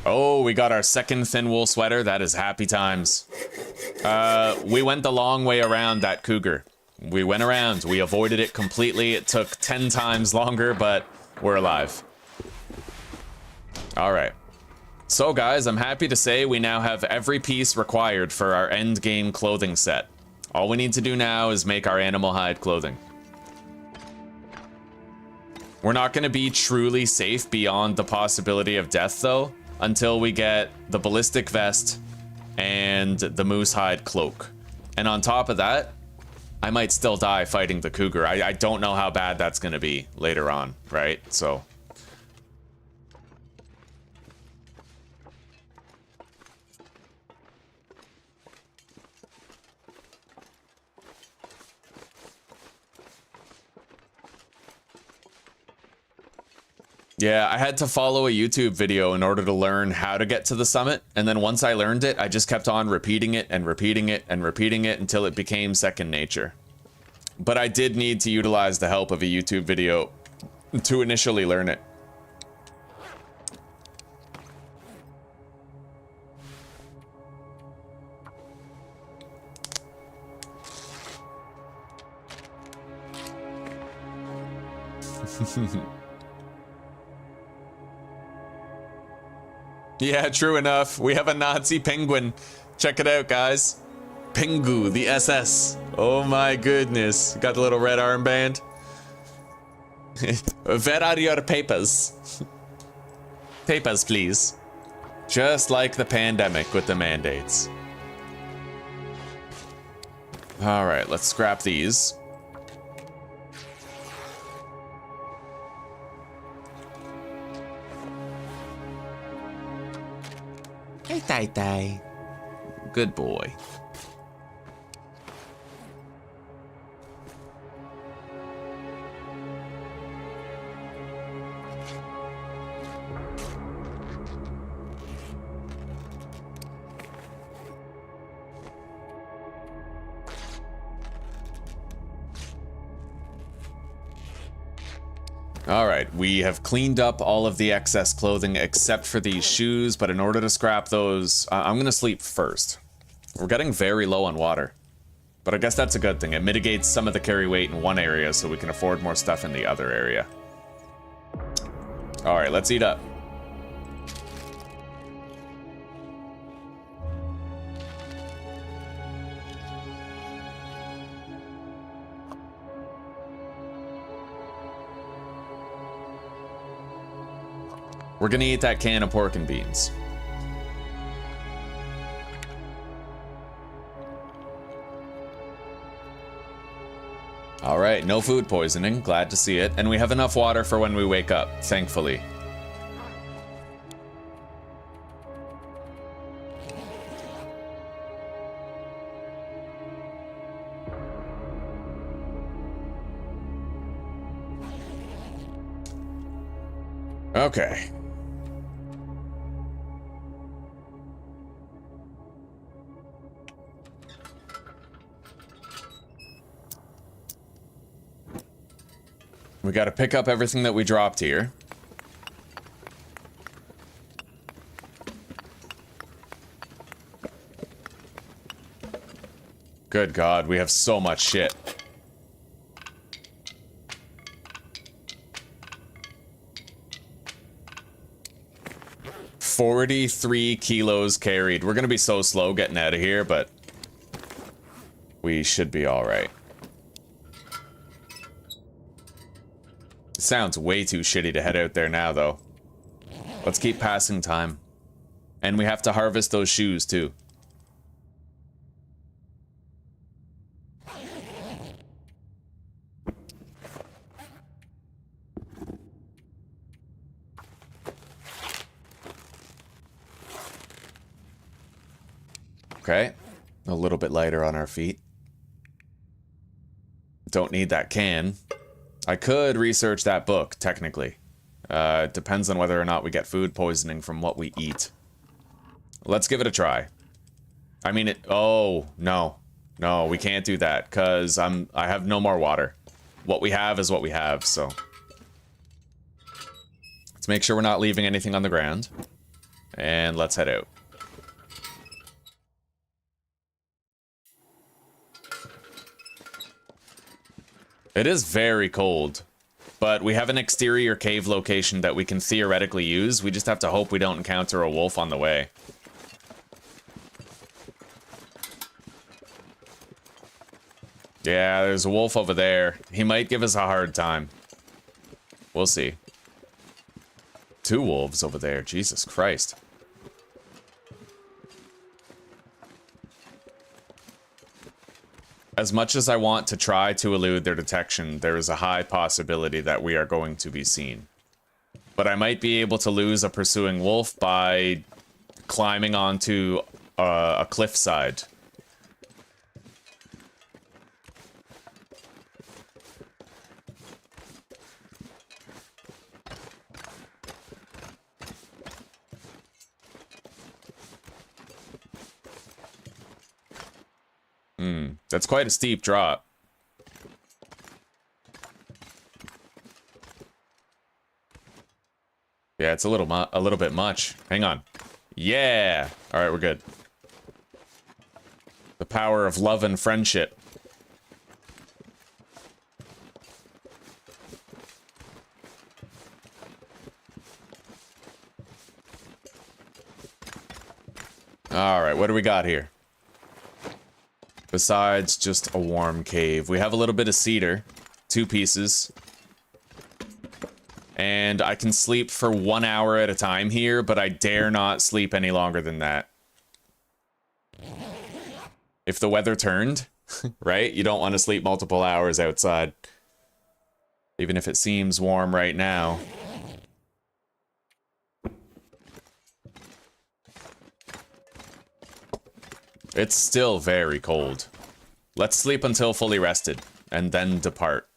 S1: Oh, we got our second thin wool sweater. That is happy times. We went the long way around that cougar. We went around. We avoided it completely. It took 10 times longer, but we're alive. All right. So guys, I'm happy to say we now have every piece required for our end game clothing set. All we need to do now is make our animal hide clothing. We're not going to be truly safe beyond the possibility of death though, until we get the ballistic vest and the moose hide cloak. And on top of that, I might still die fighting the cougar. I don't know how bad that's going to be later on, right? So... yeah, I had to follow a YouTube video in order to learn how to get to the summit, and then once I learned it, I just kept on repeating it and repeating it and repeating it until it became second nature. But I did need to utilize the help of a YouTube video to initially learn it. Yeah, true enough. We have a Nazi penguin. Check it out, guys. Pingu, the SS. Oh my goodness. Got the little red armband. Where are your papers? Papers, please. Just like the pandemic with the mandates. All right, let's scrap these. Hey, Tai Tai. Good boy. Alright, we have cleaned up all of the excess clothing except for these shoes, but in order to scrap those, I'm gonna sleep first. We're getting very low on water. But I guess that's a good thing. It mitigates some of the carry weight in one area so we can afford more stuff in the other area. Alright, let's eat up. We're gonna eat that can of pork and beans. All right, no food poisoning, glad to see it. And we have enough water for when we wake up, thankfully. Okay. We got to pick up everything that we dropped here. Good God, we have so much shit. $43 kilos carried. We're gonna be so slow getting out of here, but we should be all right. It sounds way too shitty to head out there now, though. Let's keep passing time. And we have to harvest those shoes, too. Okay. A little bit lighter on our feet. Don't need that can. I could research that book, technically. It depends on whether or not we get food poisoning from what we eat. Let's give it a try. I mean, oh, no. No, we can't do that, because I have no more water. What we have is what we have, so... Let's make sure we're not leaving anything on the ground. And let's head out. It is very cold. But we have an exterior cave location that we can theoretically use. We just have to hope we don't encounter a wolf on the way. Yeah, there's a wolf over there. He might give us a hard time. We'll see. 2 wolves over there. Jesus Christ. As much as I want to try to elude their detection, there is a high possibility that we are going to be seen. But I might be able to lose a pursuing wolf by climbing onto a cliffside. That's quite a steep drop. Yeah, it's a little bit much. Hang on. Yeah. All right, we're good. The power of love and friendship. All right, what do we got here? Besides just a warm cave, we have a little bit of cedar, 2 pieces. And I can sleep for 1 hour at a time here, but I dare not sleep any longer than that. If the weather turned, right? You don't want to sleep multiple hours outside. Even if it seems warm right now. It's still very cold. Let's sleep until fully rested, and then depart.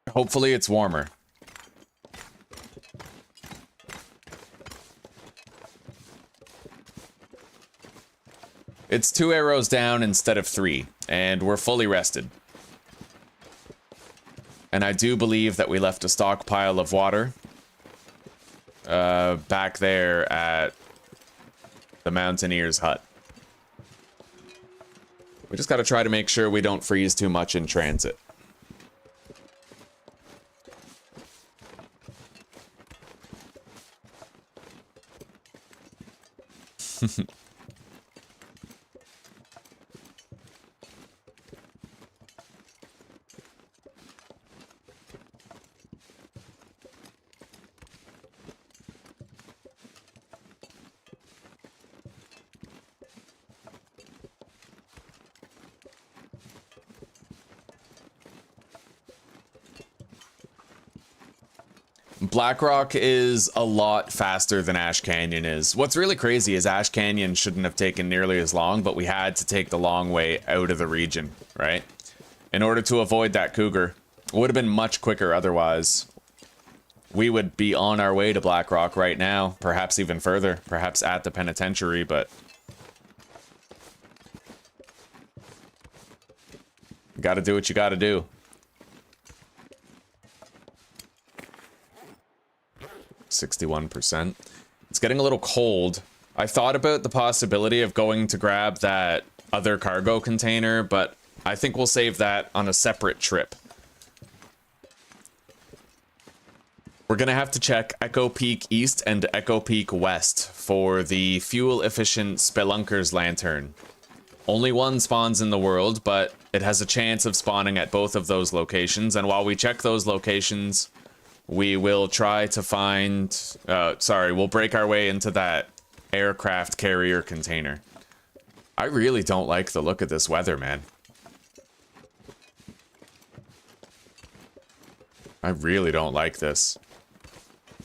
S1: Hopefully it's warmer. It's 2 arrows down instead of 3, and we're fully rested. And I do believe that we left a stockpile of water back there at the mountaineer's hut. We just gotta try to make sure we don't freeze too much in transit. Blackrock is a lot faster than Ash Canyon is. What's really crazy is Ash Canyon shouldn't have taken nearly as long, but we had to take the long way out of the region, right? In order to avoid that cougar. It would have been much quicker otherwise. We would be on our way to Blackrock right now, perhaps even further, perhaps at the penitentiary, but... You gotta do what you gotta do. 61%. It's getting a little cold. I thought about the possibility of going to grab that other cargo container, but I think we'll save that on a separate trip. We're gonna have to check Echo Peak East and Echo Peak West for the fuel-efficient Spelunker's Lantern. Only one spawns in the world, but it has a chance of spawning at both of those locations, and while we check those locations, we will try to find... we'll break our way into that aircraft carrier container. I really don't like the look of this weather, man. I really don't like this.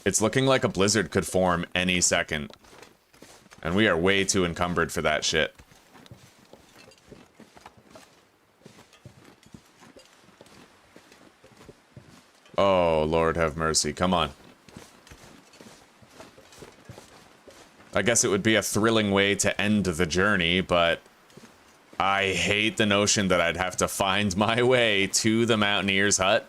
S1: It's looking like a blizzard could form any second. And we are way too encumbered for that shit. Oh, Lord have mercy. Come on. I guess it would be a thrilling way to end the journey, but I hate the notion that I'd have to find my way to the Mountaineer's hut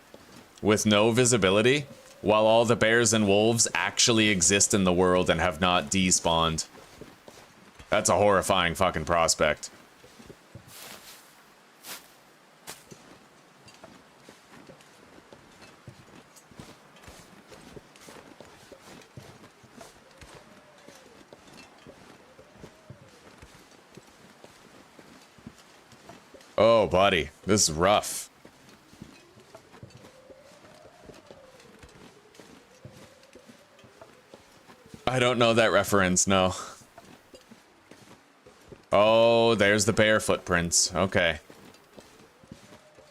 S1: with no visibility. while all the bears and wolves actually exist in the world and have not despawned. That's a horrifying fucking prospect. Oh, buddy, this is rough. I don't know that reference, no. Oh, there's the bear footprints. Okay.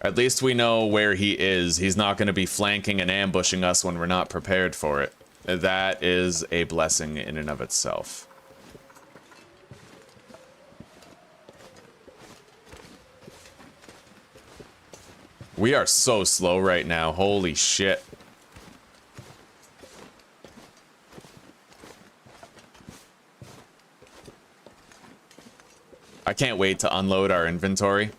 S1: At least we know where he is. He's not going to be flanking and ambushing us when we're not prepared for it. That is a blessing in and of itself. We are so slow right now. Holy shit. I can't wait to unload our inventory.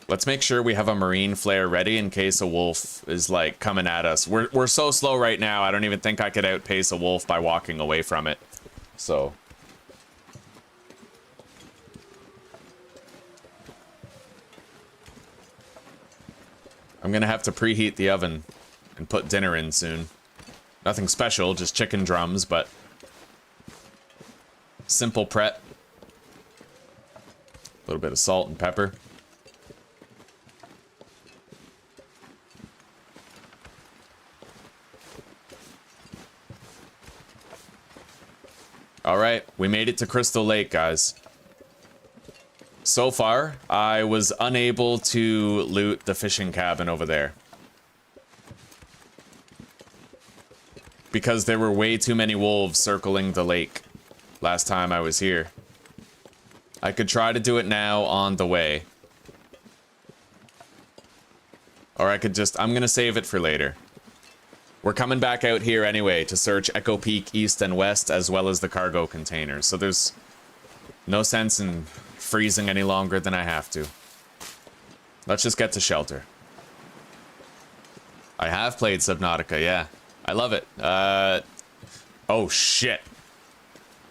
S1: Let's make sure we have a marine flare ready in case a wolf is like coming at us. We're so slow right now. I don't even think I could outpace a wolf by walking away from it. So I'm gonna have to preheat the oven and put dinner in soon. Nothing special, just chicken drums, but simple prep. A little bit of salt and pepper. All right, we made it to Crystal Lake, guys. So far, I was unable to loot the fishing cabin over there, because there were way too many wolves circling the lake last time I was here. I could try to do it now on the way. Or I could just... I'm gonna save it for later. We're coming back out here anyway to search Echo Peak East and West, as well as the cargo containers. So there's no sense in freezing any longer than I have to. Let's just get to shelter. I have played Subnautica, yeah. I love it. Oh shit.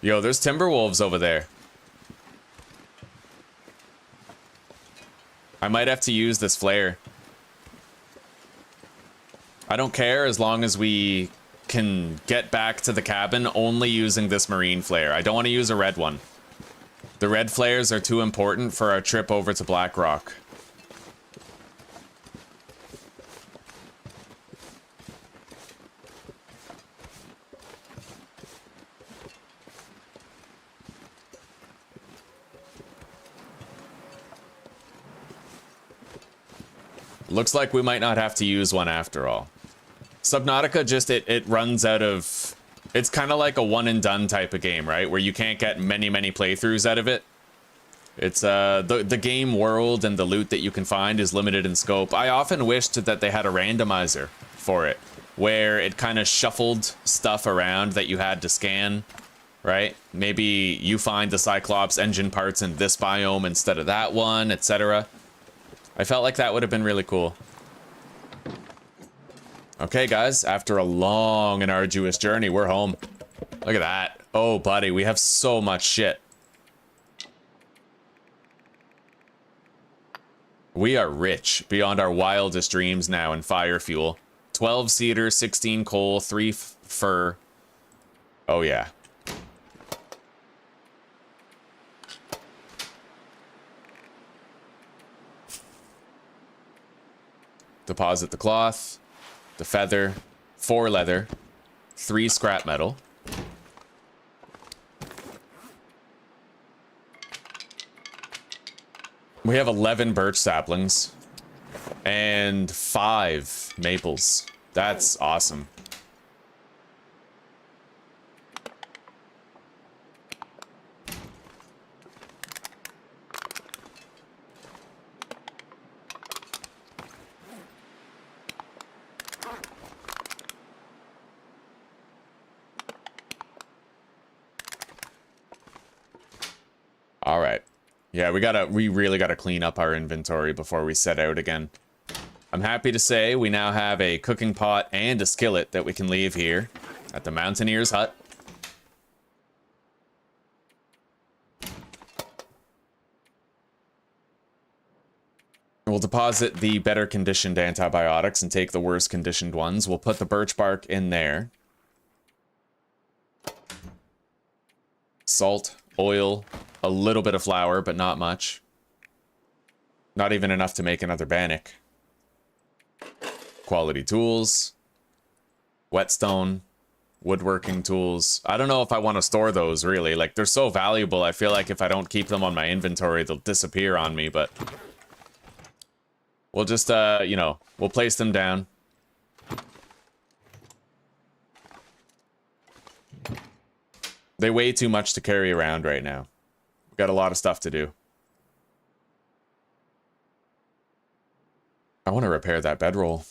S1: Yo, there's timber wolves over there. I might have to use this flare. I don't care as long as we can get back to the cabin only using this marine flare. I don't want to use a red one. The red flares are too important for our trip over to Black Rock. Looks like we might not have to use one after all. Subnautica just, it runs out of... It's kind of like a one and done type of game, right? Where you can't get many playthroughs out of it. It's, the game world and the loot that you can find is limited in scope. I often wished that they had a randomizer for it, where it kind of shuffled stuff around that you had to scan, right? Maybe you find the Cyclops engine parts in this biome instead of that one, etc. I felt like that would have been really cool. Okay, guys, after a long and arduous journey, we're home. Look at that. Oh, buddy, we have so much shit. We are rich beyond our wildest dreams now in fire fuel. 12 cedar, 16 coal, 3 fir. Oh, yeah. Deposit the cloth, the feather, 4 leather, 3 scrap metal. We have 11 birch saplings and 5 maples. That's awesome. All right. Yeah, we really gotta clean up our inventory before we set out again. I'm happy to say we now have a cooking pot and a skillet that we can leave here at the Mountaineer's hut. We'll deposit the better conditioned antibiotics and take the worse conditioned ones. We'll put the birch bark in there. Salt, oil, a little bit of flour, but not much. Not even enough to make another bannock. Quality tools. Whetstone. Woodworking tools. I don't know if I want to store those, really. Like, they're so valuable, I feel like if I don't keep them on my inventory, they'll disappear on me, but... We'll just, you know, we'll place them down. They weigh too much to carry around right now. We've got a lot of stuff to do. I want to repair that bedroll.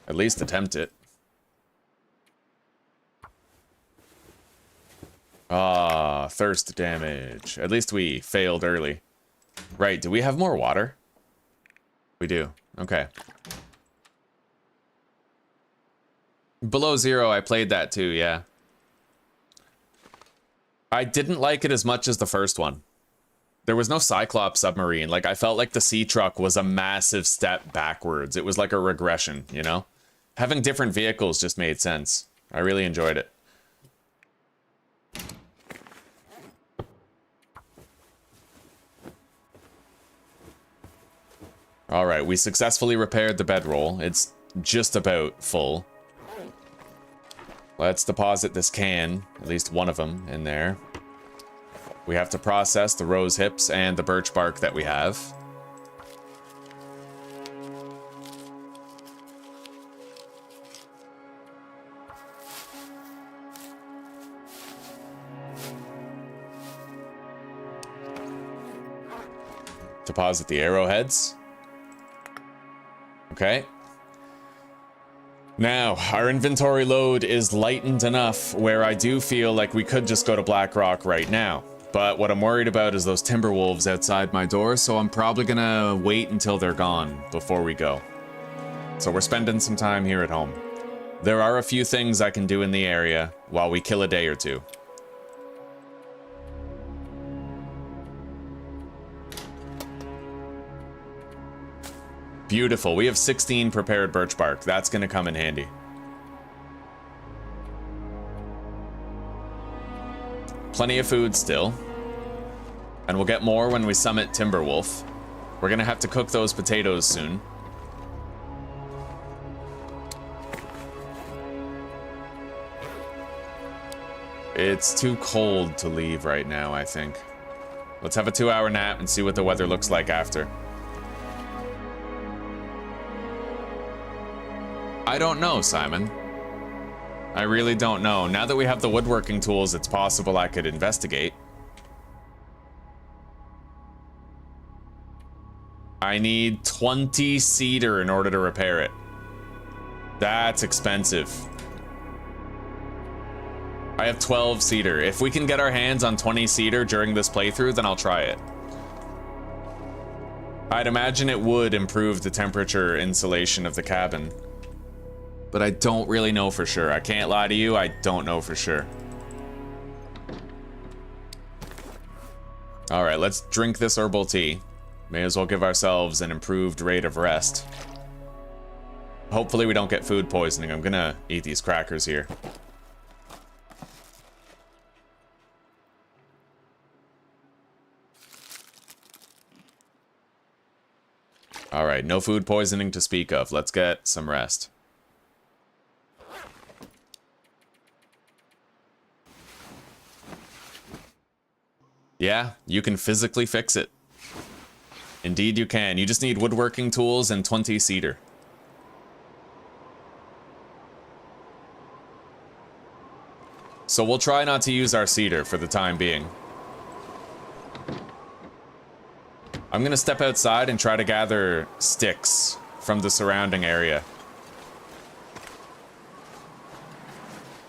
S1: At least attempt it. Ah, thirst damage. At least we failed early. Right, do we have more water? We do. Okay. Below Zero, I played that too, yeah. I didn't like it as much as the first one. There was no Cyclops submarine. Like, I felt like the sea truck was a massive step backwards. It was like a regression, you know? Having different vehicles just made sense. I really enjoyed it. All right, we successfully repaired the bedroll. It's just about full. Let's deposit this can, at least one of them, in there. We have to process the rose hips and the birch bark that we have. Deposit the arrowheads. Okay. Now, our inventory load is lightened enough where I do feel like we could just go to Blackrock right now. But what I'm worried about is those timber wolves outside my door, so I'm probably gonna wait until they're gone before we go. So we're spending some time here at home. There are a few things I can do in the area while we kill a day or two. Beautiful. We have 16 prepared birch bark. That's going to come in handy. Plenty of food still. And we'll get more when we summit Timberwolf. We're going to have to cook those potatoes soon. It's too cold to leave right now, I think. Let's have a 2-hour nap and see what the weather looks like after. I don't know, Simon. I really don't know. Now that we have the woodworking tools, it's possible I could investigate. I need 20 cedar in order to repair it. That's expensive. I have 12 cedar. If we can get our hands on 20 cedar during this playthrough, then I'll try it. I'd imagine it would improve the temperature insulation of the cabin. But I don't really know for sure. I can't lie to you, I don't know for sure. Alright, let's drink this herbal tea. May as well give ourselves an improved rate of rest. Hopefully we don't get food poisoning. I'm gonna eat these crackers here. Alright, no food poisoning to speak of. Let's get some rest. Yeah, you can physically fix it. Indeed you can. You just need woodworking tools and 20 cedar. So we'll try not to use our cedar for the time being. I'm gonna step outside and try to gather sticks from the surrounding area.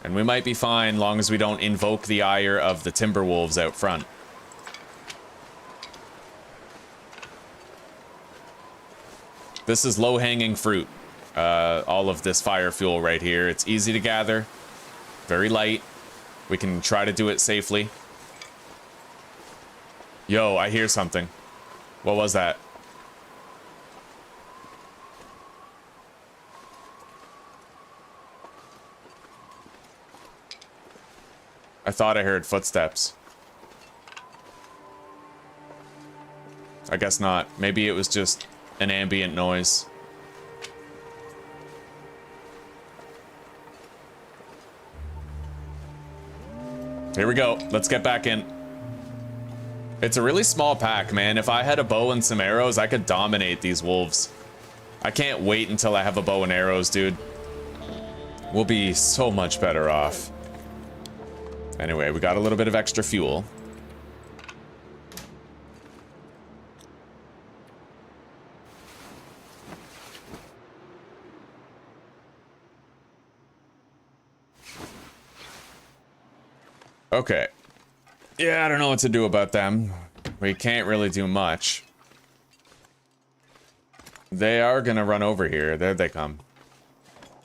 S1: And we might be fine long as we don't invoke the ire of the timber wolves out front. This is low-hanging fruit. All of this fire fuel right here. It's easy to gather. Very light. We can try to do it safely. Yo, I hear something. What was that? I thought I heard footsteps. I guess not. Maybe it was just an ambient noise. Here we go. Let's get back in. It's a really small pack, man. If I had a bow and some arrows, I could dominate these wolves. I can't wait until I have a bow and arrows, dude. We'll be so much better off. Anyway, we got a little bit of extra fuel. Okay. Yeah, I don't know what to do about them. We can't really do much. They are gonna run over here. There they come.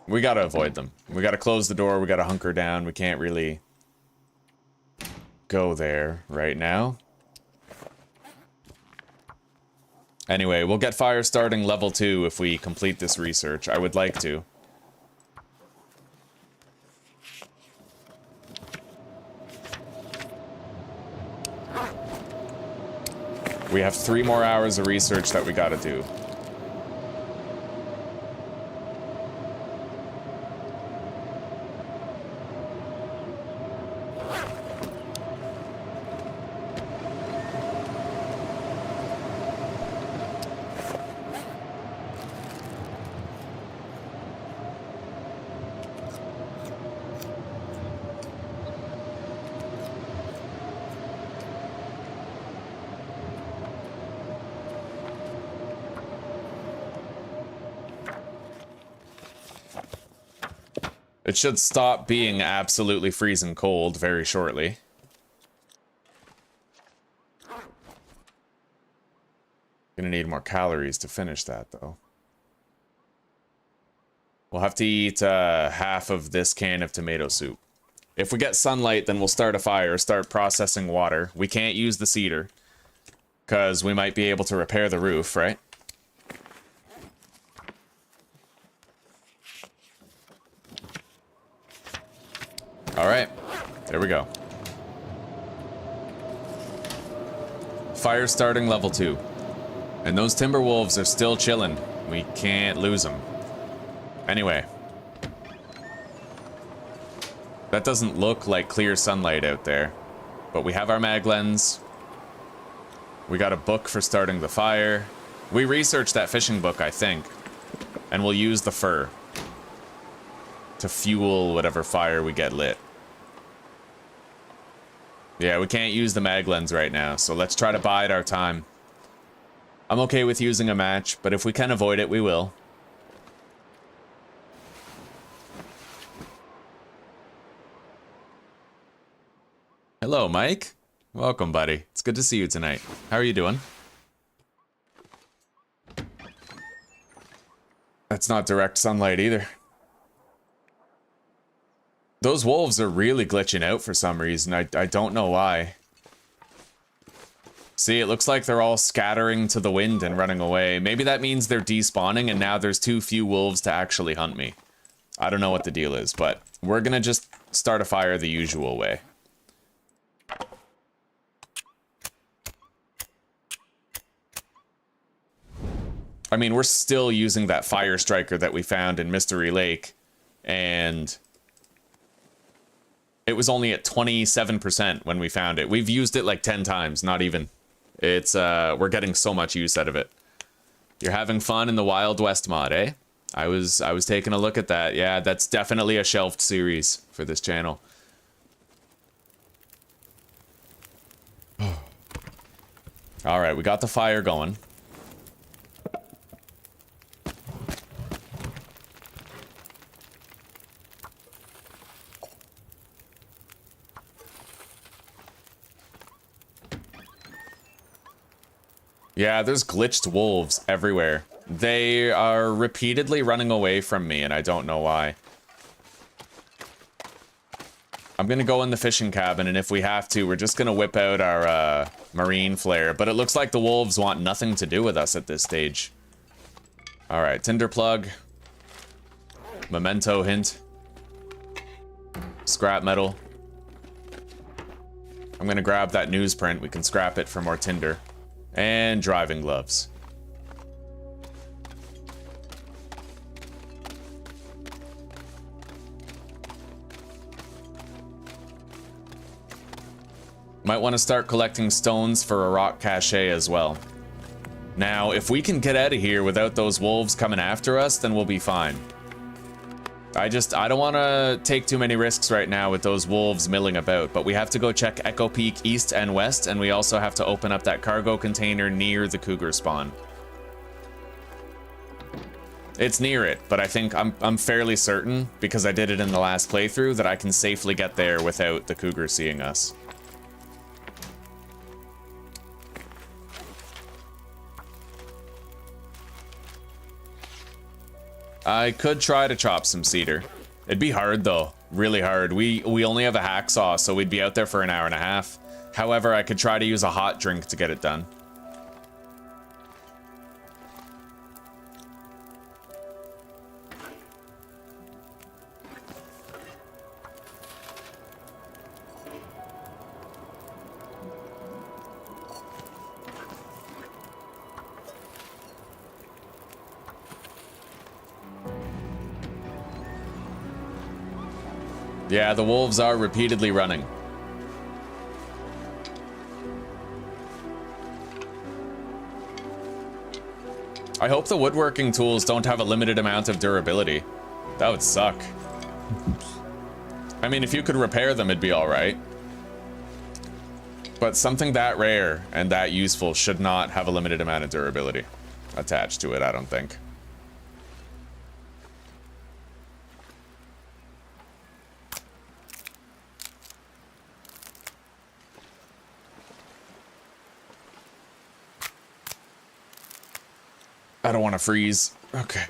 S1: We gotta avoid them. We gotta close the door. We gotta hunker down. We can't really go there right now. Anyway, we'll get fire starting level 2 if we complete this research. I would like to. We have 3 more hours of research that we gotta do. It should stop being absolutely freezing cold very shortly. Gonna need more calories to finish that, though. We'll have to eat half of this can of tomato soup. If we get sunlight, then we'll start a fire, start processing water. We can't use the cedar, because we might be able to repair the roof, right? Alright, there we go. Fire starting level 2. And those timber wolves are still chilling. We can't lose them. Anyway. That doesn't look like clear sunlight out there. But we have our mag lens. We got a book for starting the fire. We researched that fishing book, I think. And we'll use the fur to fuel whatever fire we get lit. Yeah, we can't use the mag lens right now, so let's try to bide our time. I'm okay with using a match, but if we can avoid it, we will. Hello, Mike. Welcome, buddy. It's good to see you tonight. How are you doing? That's not direct sunlight either. Those wolves are really glitching out for some reason. I don't know why. See, it looks like they're all scattering to the wind and running away. Maybe that means they're despawning and now there's too few wolves to actually hunt me. I don't know what the deal is, but we're gonna just start a fire the usual way. I mean, we're still using that fire striker that we found in Mystery Lake, and it was only at 27% when we found it. We've used it like 10 times, not even. It's, we're getting so much use out of it. You're having fun in the Wild West mod, eh? I was taking a look at that. Yeah, that's definitely a shelved series for this channel. All right, we got the fire going. Yeah, there's glitched wolves everywhere. They are repeatedly running away from me, and I don't know why. I'm gonna go in the fishing cabin, and if we have to, we're just gonna whip out our marine flare. But it looks like the wolves want nothing to do with us at this stage. Alright, tinder plug. Memento hint. Scrap metal. I'm gonna grab that newsprint. We can scrap it for more tinder. And driving gloves. Might want to start collecting stones for a rock cache as well. Now, if we can get out of here without those wolves coming after us, then we'll be fine. I don't want to take too many risks right now with those wolves milling about, but we have to go check Echo Peak east and west, and we also have to open up that cargo container near the cougar spawn. It's near it, but I think I'm fairly certain, because I did it in the last playthrough, that I can safely get there without the cougar seeing us. I could try to chop some cedar. It'd be hard though, really hard. We only have a hacksaw, so we'd be out there for an hour and a half. However, I could try to use a hot drink to get it done. Yeah, the wolves are repeatedly running. I hope the woodworking tools don't have a limited amount of durability. That would suck. I mean, if you could repair them, it'd be alright. But something that rare and that useful should not have a limited amount of durability attached to it, I don't think. I don't want to freeze. Okay.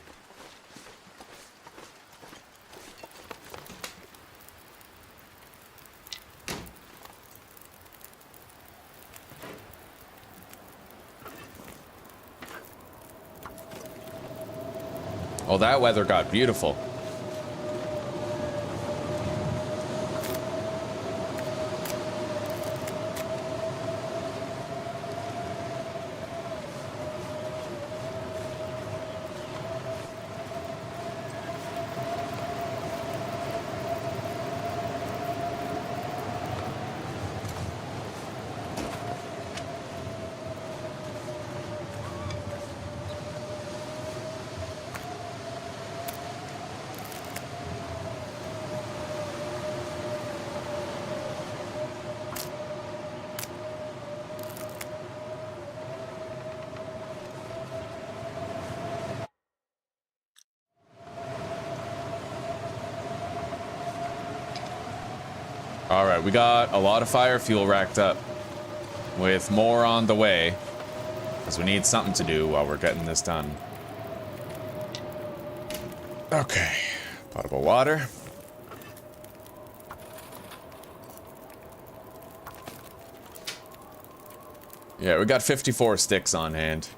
S1: Oh, that weather got beautiful. Alright, we got a lot of fire fuel racked up, with more on the way, because we need something to do while we're getting this done. Okay, potable water. Yeah, we got 54 sticks on hand.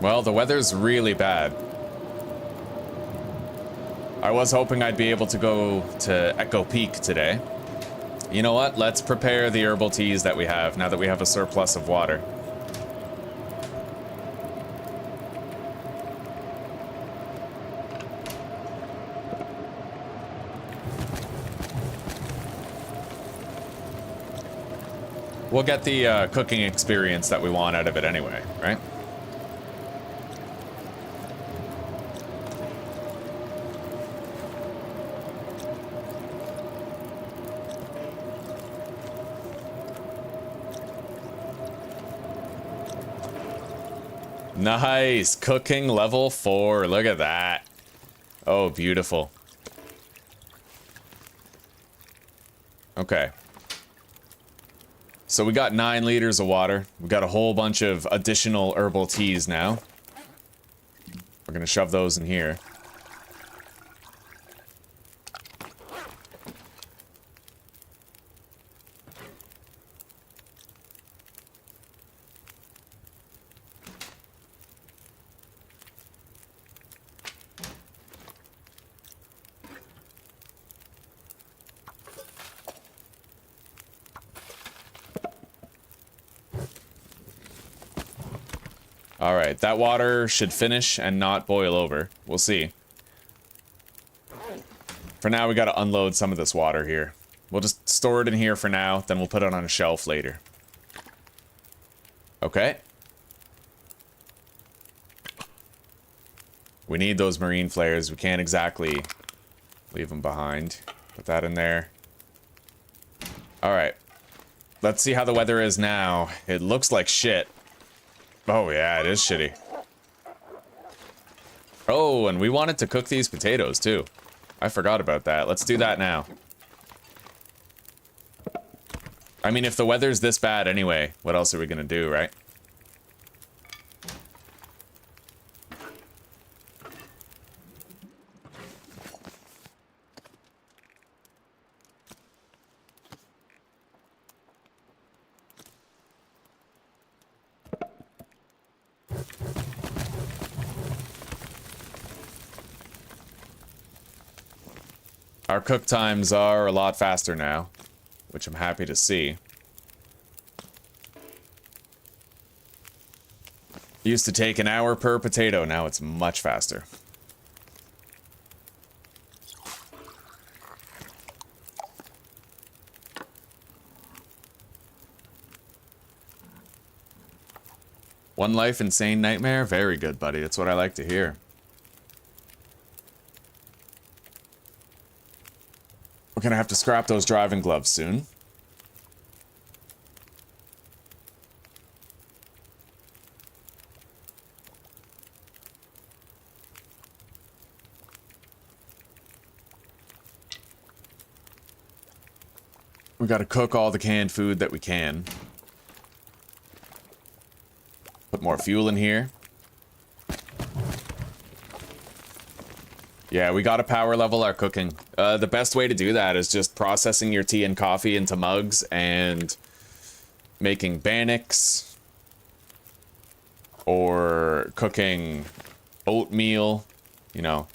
S1: Well, the weather's really bad. I was hoping I'd be able to go to Echo Peak today. You know what? Let's prepare the herbal teas that we have now that we have a surplus of water. We'll get the cooking experience that we want out of it anyway, right? Nice. Cooking level 4. Look at that. Oh, beautiful. Okay. So we got 9 liters of water. We got a whole bunch of additional herbal teas now. We're gonna shove those in here. Alright, that water should finish and not boil over. We'll see. For now, we gotta unload some of this water here. We'll just store it in here for now, then we'll put it on a shelf later. Okay. We need those marine flares. We can't exactly leave them behind. Put that in there. Alright. Let's see how the weather is now. It looks like shit. Oh yeah, it is shitty. Oh, and we wanted to cook these potatoes too. I forgot about that. Let's do that now. I mean, if the weather's this bad anyway, what else are we gonna do, right? Our cook times are a lot faster now, which I'm happy to see. Used to take an hour per potato, now it's much faster. One life insane nightmare? Very good, buddy. That's what I like to hear. We're gonna have to scrap those driving gloves soon. We gotta cook all the canned food that we can. Put more fuel in here. Yeah, we gotta power level our cooking. The best way to do that is just processing your tea and coffee into mugs and making bannocks or cooking oatmeal, you know,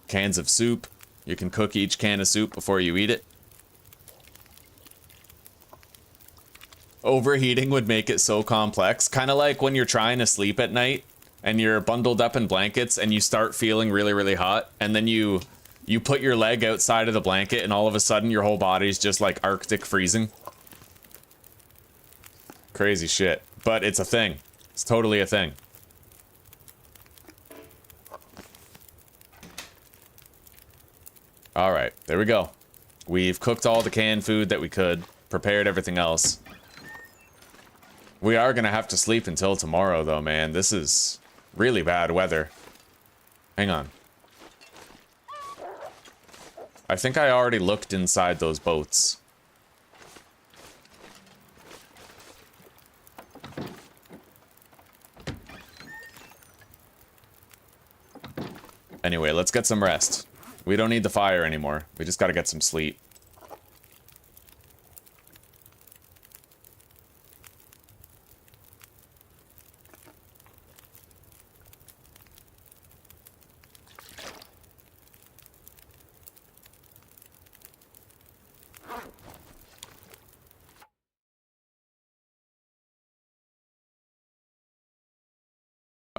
S1: cans of soup. You can cook each can of soup before you eat it. Overheating would make it so complex, kind of like when you're trying to sleep at night and you're bundled up in blankets and you start feeling really, really hot, and then you put your leg outside of the blanket and all of a sudden your whole body's just like Arctic freezing. Crazy shit. But it's a thing. It's totally a thing. Alright, there we go. We've cooked all the canned food that we could, prepared everything else. We are gonna have to sleep until tomorrow though, man. This is really bad weather. Hang on. I think I already looked inside those boats. Anyway, let's get some rest. We don't need the fire anymore. We just gotta get some sleep.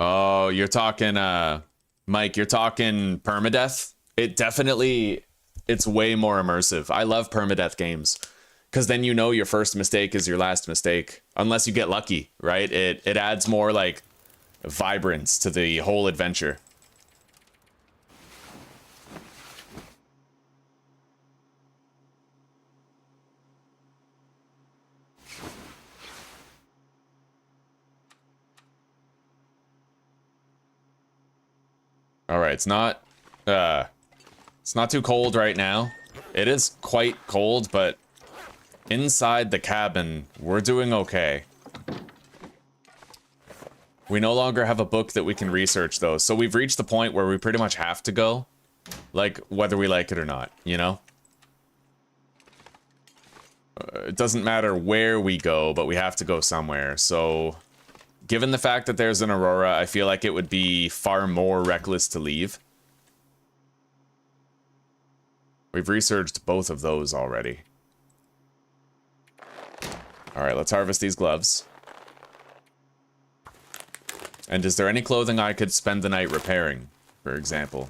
S1: Oh, you're talking, Mike, you're talking permadeath? It definitely, it's way more immersive. I love permadeath games. Because then you know your first mistake is your last mistake. Unless you get lucky, right? It adds more, like, vibrance to the whole adventure. All right, it's not too cold right now. It is quite cold, but inside the cabin, we're doing okay. We no longer have a book that we can research, though, so we've reached the point where we pretty much have to go, like, whether we like it or not, you know? It doesn't matter where we go, but we have to go somewhere, so... Given the fact that there's an aurora, I feel like it would be far more reckless to leave. We've researched both of those already. Alright, let's harvest these gloves. And is there any clothing I could spend the night repairing, for example?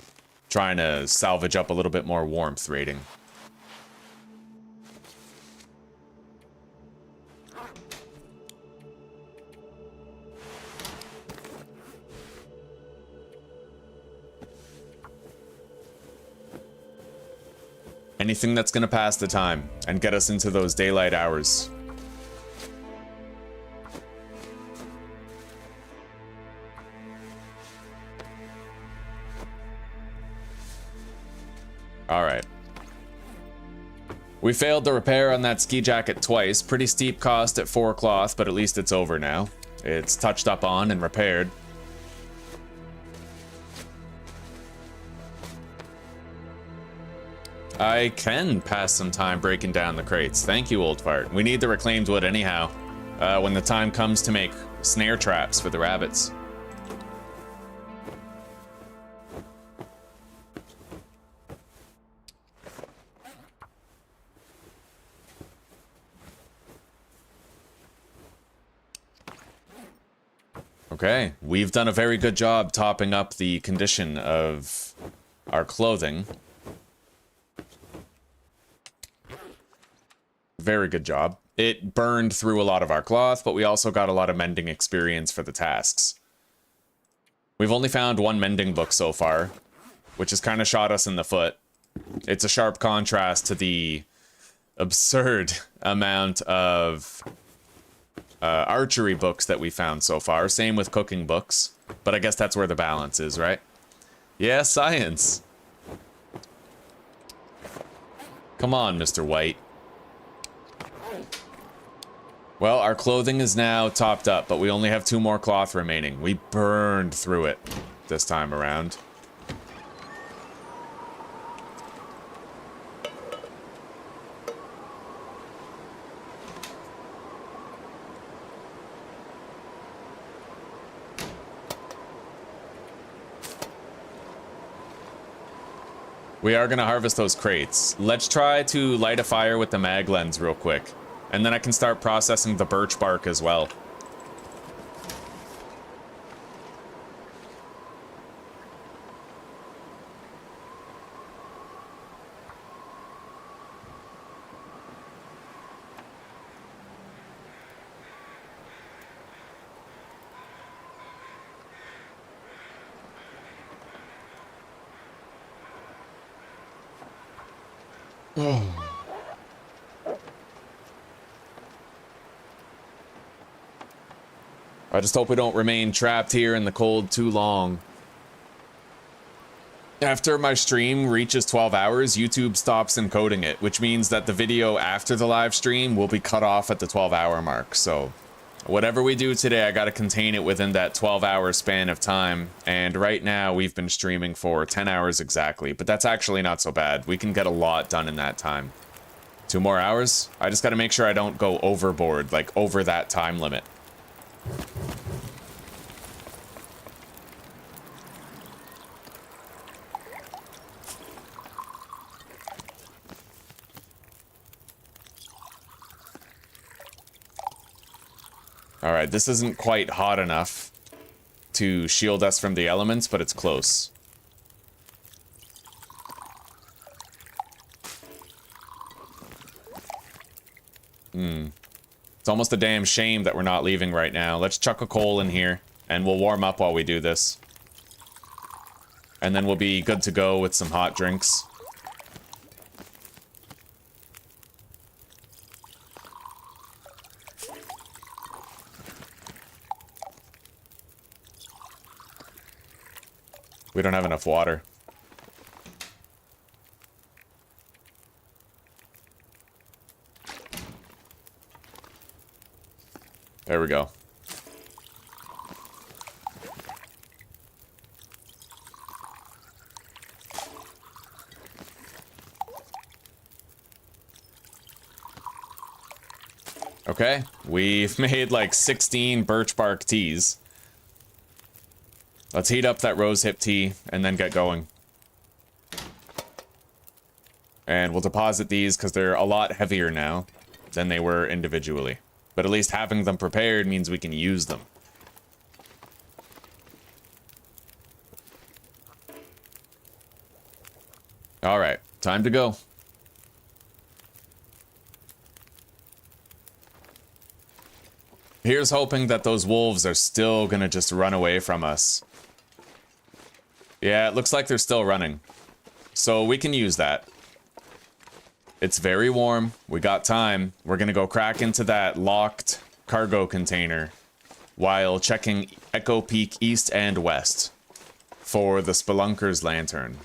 S1: Trying to salvage up a little bit more warmth rating. Anything that's gonna pass the time and get us into those daylight hours. Alright. We failed the repair on that ski jacket twice. Pretty steep cost at 4 cloth, but at least it's over now. It's touched up on and repaired. I can pass some time breaking down the crates. Thank you, old fart. We need the reclaimed wood anyhow, when the time comes to make snare traps for the rabbits. Okay, we've done a very good job topping up the condition of our clothing. Very good job. It burned through a lot of our cloth, but we also got a lot of mending experience for the tasks. We've only found one mending book so far, which has kind of shot us in the foot. It's a sharp contrast to the absurd amount of archery books that we found so far. Same with cooking books, but I guess that's where the balance is, right? Yeah, science. Come on, Mr. White. Well, our clothing is now topped up, but we only have 2 more cloth remaining. We burned through it this time around. We are gonna harvest those crates. Let's try to light a fire with the mag lens real quick. And then I can start processing the birch bark as well. I just hope we don't remain trapped here in the cold too long. After my stream reaches 12 hours, YouTube stops encoding it, which means that the video after the live stream will be cut off at the 12-hour mark. So whatever we do today, I gotta contain it within that 12-hour span of time. And right now we've been streaming for 10 hours exactly, but that's actually not so bad. We can get a lot done in that time. 2 more hours? I just gotta make sure I don't go overboard, like over that time limit. Alright, this isn't quite hot enough to shield us from the elements, but it's close. It's almost a damn shame that we're not leaving right now. Let's chuck a coal in here, and we'll warm up while we do this. And then we'll be good to go with some hot drinks. We don't have enough water. There we go. Okay, we've made like 16 birch bark teas. Let's heat up that rosehip tea and then get going. And we'll deposit these because they're a lot heavier now than they were individually. But at least having them prepared means we can use them. Alright, time to go. Here's hoping that those wolves are still gonna just run away from us. Yeah, it looks like they're still running. So we can use that. It's very warm. We got time. We're gonna go crack into that locked cargo container while checking Echo Peak east and west for the Spelunker's lantern.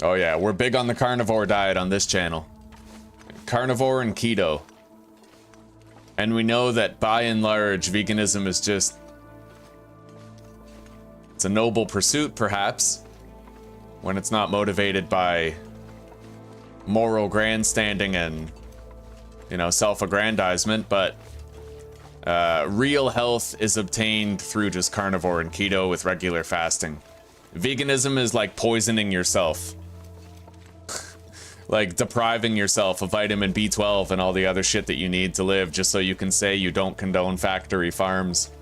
S1: Oh yeah, we're big on the carnivore diet on this channel. Carnivore and keto. And we know that by and large, veganism is just... it's a noble pursuit, perhaps, when it's not motivated by moral grandstanding and, you know, self-aggrandizement, but real health is obtained through just carnivore and keto with regular fasting. Veganism is like poisoning yourself. Like depriving yourself of vitamin B12 and all the other shit that you need to live just so you can say you don't condone factory farms.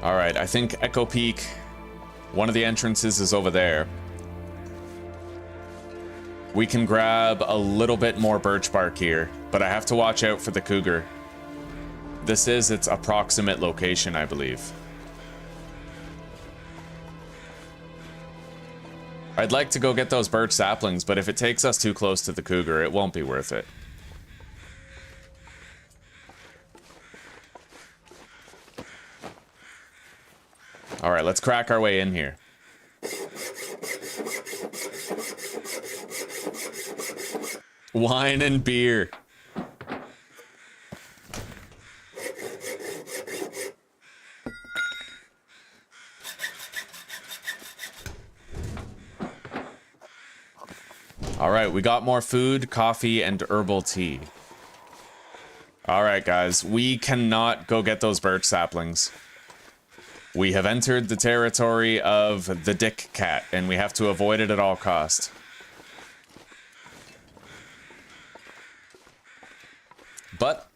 S1: Alright, I think Echo Peak, one of the entrances is over there. We can grab a little bit more birch bark here, but I have to watch out for the cougar. This is its approximate location, I believe. I'd like to go get those birch saplings, but if it takes us too close to the cougar, it won't be worth it. Alright, let's crack our way in here. Wine and beer. Alright, we got more food, coffee, and herbal tea. Alright, guys, we cannot go get those birch saplings. We have entered the territory of the Dick Cat, and we have to avoid it at all costs. But,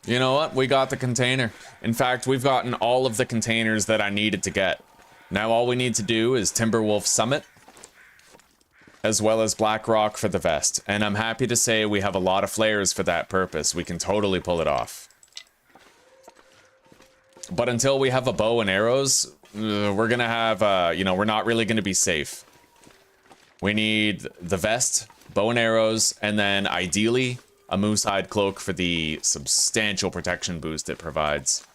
S1: you know what? We got the container. In fact, we've gotten all of the containers that I needed to get. Now all we need to do is Timberwolf Summit, as well as Black Rock for the vest. And I'm happy to say we have a lot of flares for that purpose. We can totally pull it off. But until we have a bow and arrows, we're gonna have, you know, we're not really gonna be safe. We need the vest, bow and arrows, and then ideally a moose hide cloak for the substantial protection boost it provides.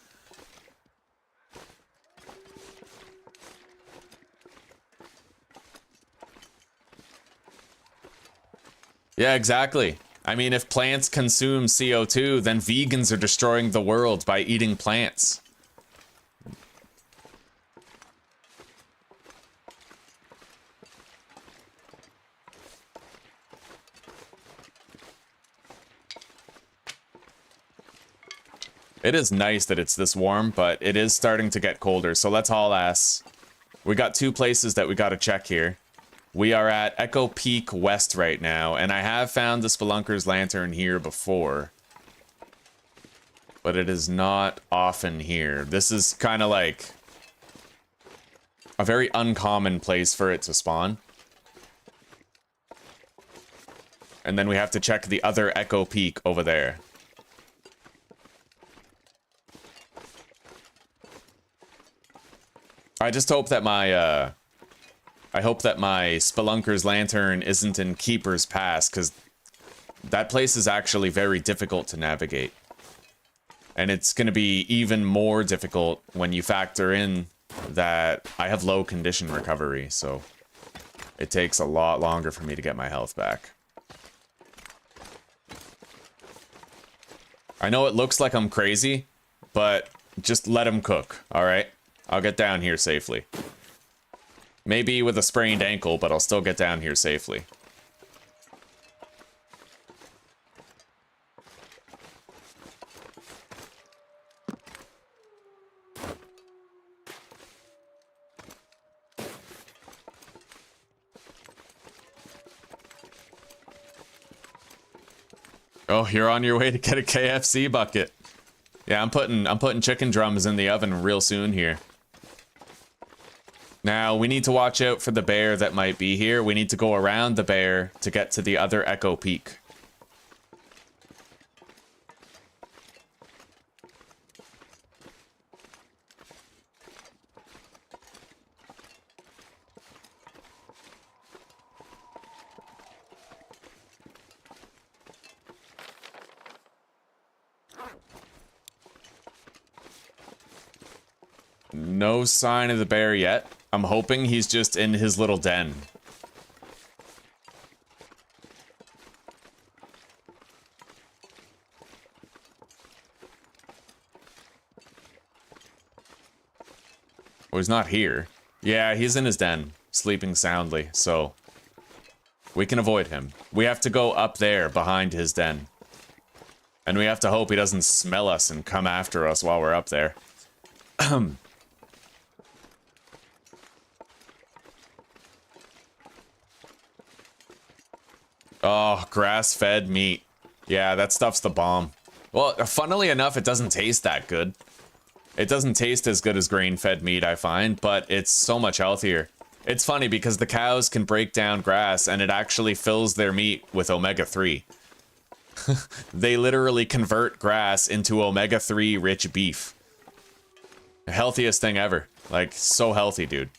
S1: Yeah, exactly. I mean, if plants consume CO2, then vegans are destroying the world by eating plants. It is nice that it's this warm, but it is starting to get colder, so let's haul ass. We got two places that we gotta check here. We are at Echo Peak West right now, and I have found the Spelunker's lantern here before. But it is not often here. This is kind of like a very uncommon place for it to spawn. And then we have to check the other Echo Peak over there. I just hope that my, I hope that my Spelunker's Lantern isn't in Keeper's Pass, because that place is actually very difficult to navigate. And it's going to be even more difficult when you factor in that I have low condition recovery, so it takes a lot longer for me to get my health back. I know it looks like I'm crazy, but just let him cook, alright? I'll get down here safely. Maybe with a sprained ankle, but I'll still get down here safely. Oh, you're on your way to get a KFC bucket. Yeah, I'm putting chicken drums in the oven real soon here. Now, we need to watch out for the bear that might be here. We need to go around the bear to get to the other Echo Peak. No sign of the bear yet. I'm hoping he's just in his little den. Oh, he's not here. Yeah, he's in his den, sleeping soundly, so we can avoid him. We have to go up there behind his den. And we have to hope he doesn't smell us and come after us while we're up there. Oh, grass-fed meat. Yeah, that stuff's the bomb. Well, funnily enough, it doesn't taste that good. It doesn't taste as good as grain-fed meat, I find, but it's so much healthier. It's funny because the cows can break down grass and it actually fills their meat with omega-3. They literally convert grass into omega-3 rich beef. The healthiest thing ever. Like, so healthy, dude.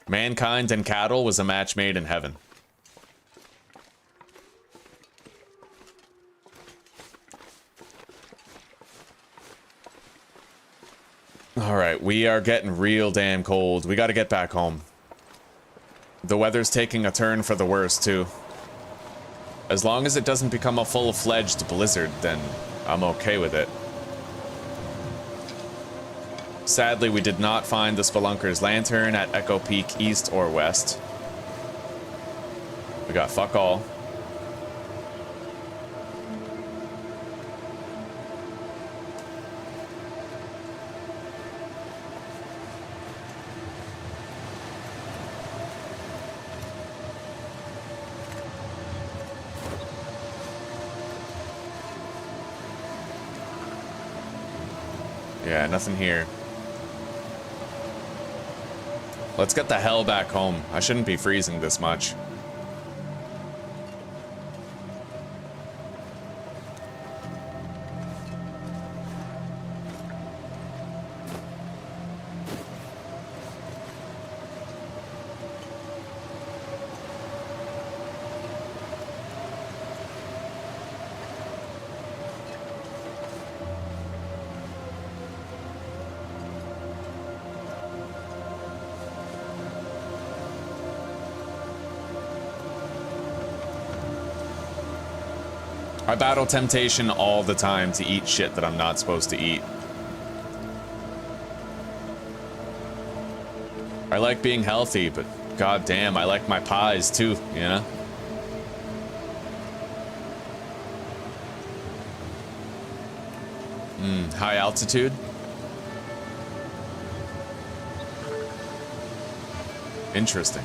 S1: Mankind and cattle was a match made in heaven. Alright, we are getting real damn cold. We gotta get back home. The weather's taking a turn for the worse, too. As long as it doesn't become a full-fledged blizzard, then I'm okay with it. Sadly, we did not find the Spelunker's Lantern at Echo Peak East or West. We got fuck all. Yeah, nothing here. Let's get the hell back home. I shouldn't be freezing this much. I battle temptation all the time to eat shit that I'm not supposed to eat. I like being healthy, but goddamn, I like my pies too, you know? High altitude? Interesting.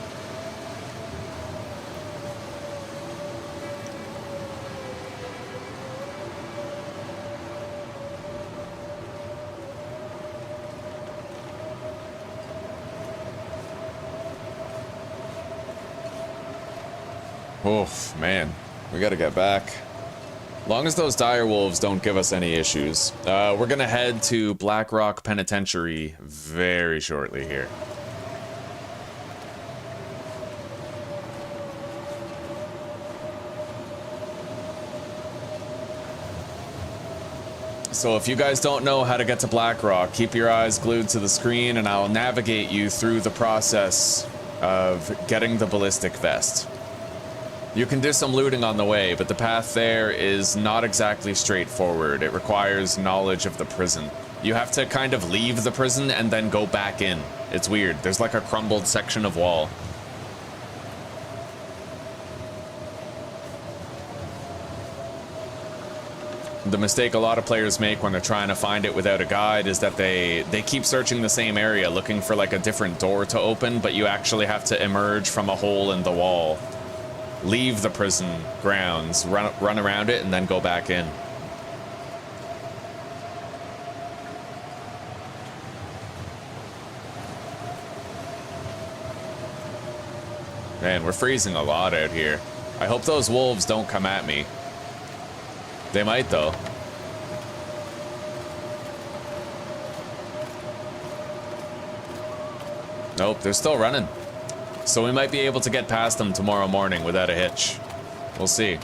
S1: Oh, man. We gotta get back. Long as those dire wolves don't give us any issues. We're gonna head to Black Rock Penitentiary very shortly here. So if you guys don't know how to get to Black Rock, keep your eyes glued to the screen and I'll navigate you through the process of getting the ballistic vest. You can do some looting on the way, but the path there is not exactly straightforward. It requires knowledge of the prison. You have to kind of leave the prison and then go back in. It's weird. There's like a crumbled section of wall. The mistake a lot of players make when they're trying to find it without a guide is that they keep searching the same area looking for like a different door to open, but you actually have to emerge from a hole in the wall, leave the prison grounds, run around it, and then go back in. Man, we're freezing a lot out here. I hope those wolves don't come at me. They might, though. Nope, they're still running. So we might be able to get past them tomorrow morning without a hitch. We'll see.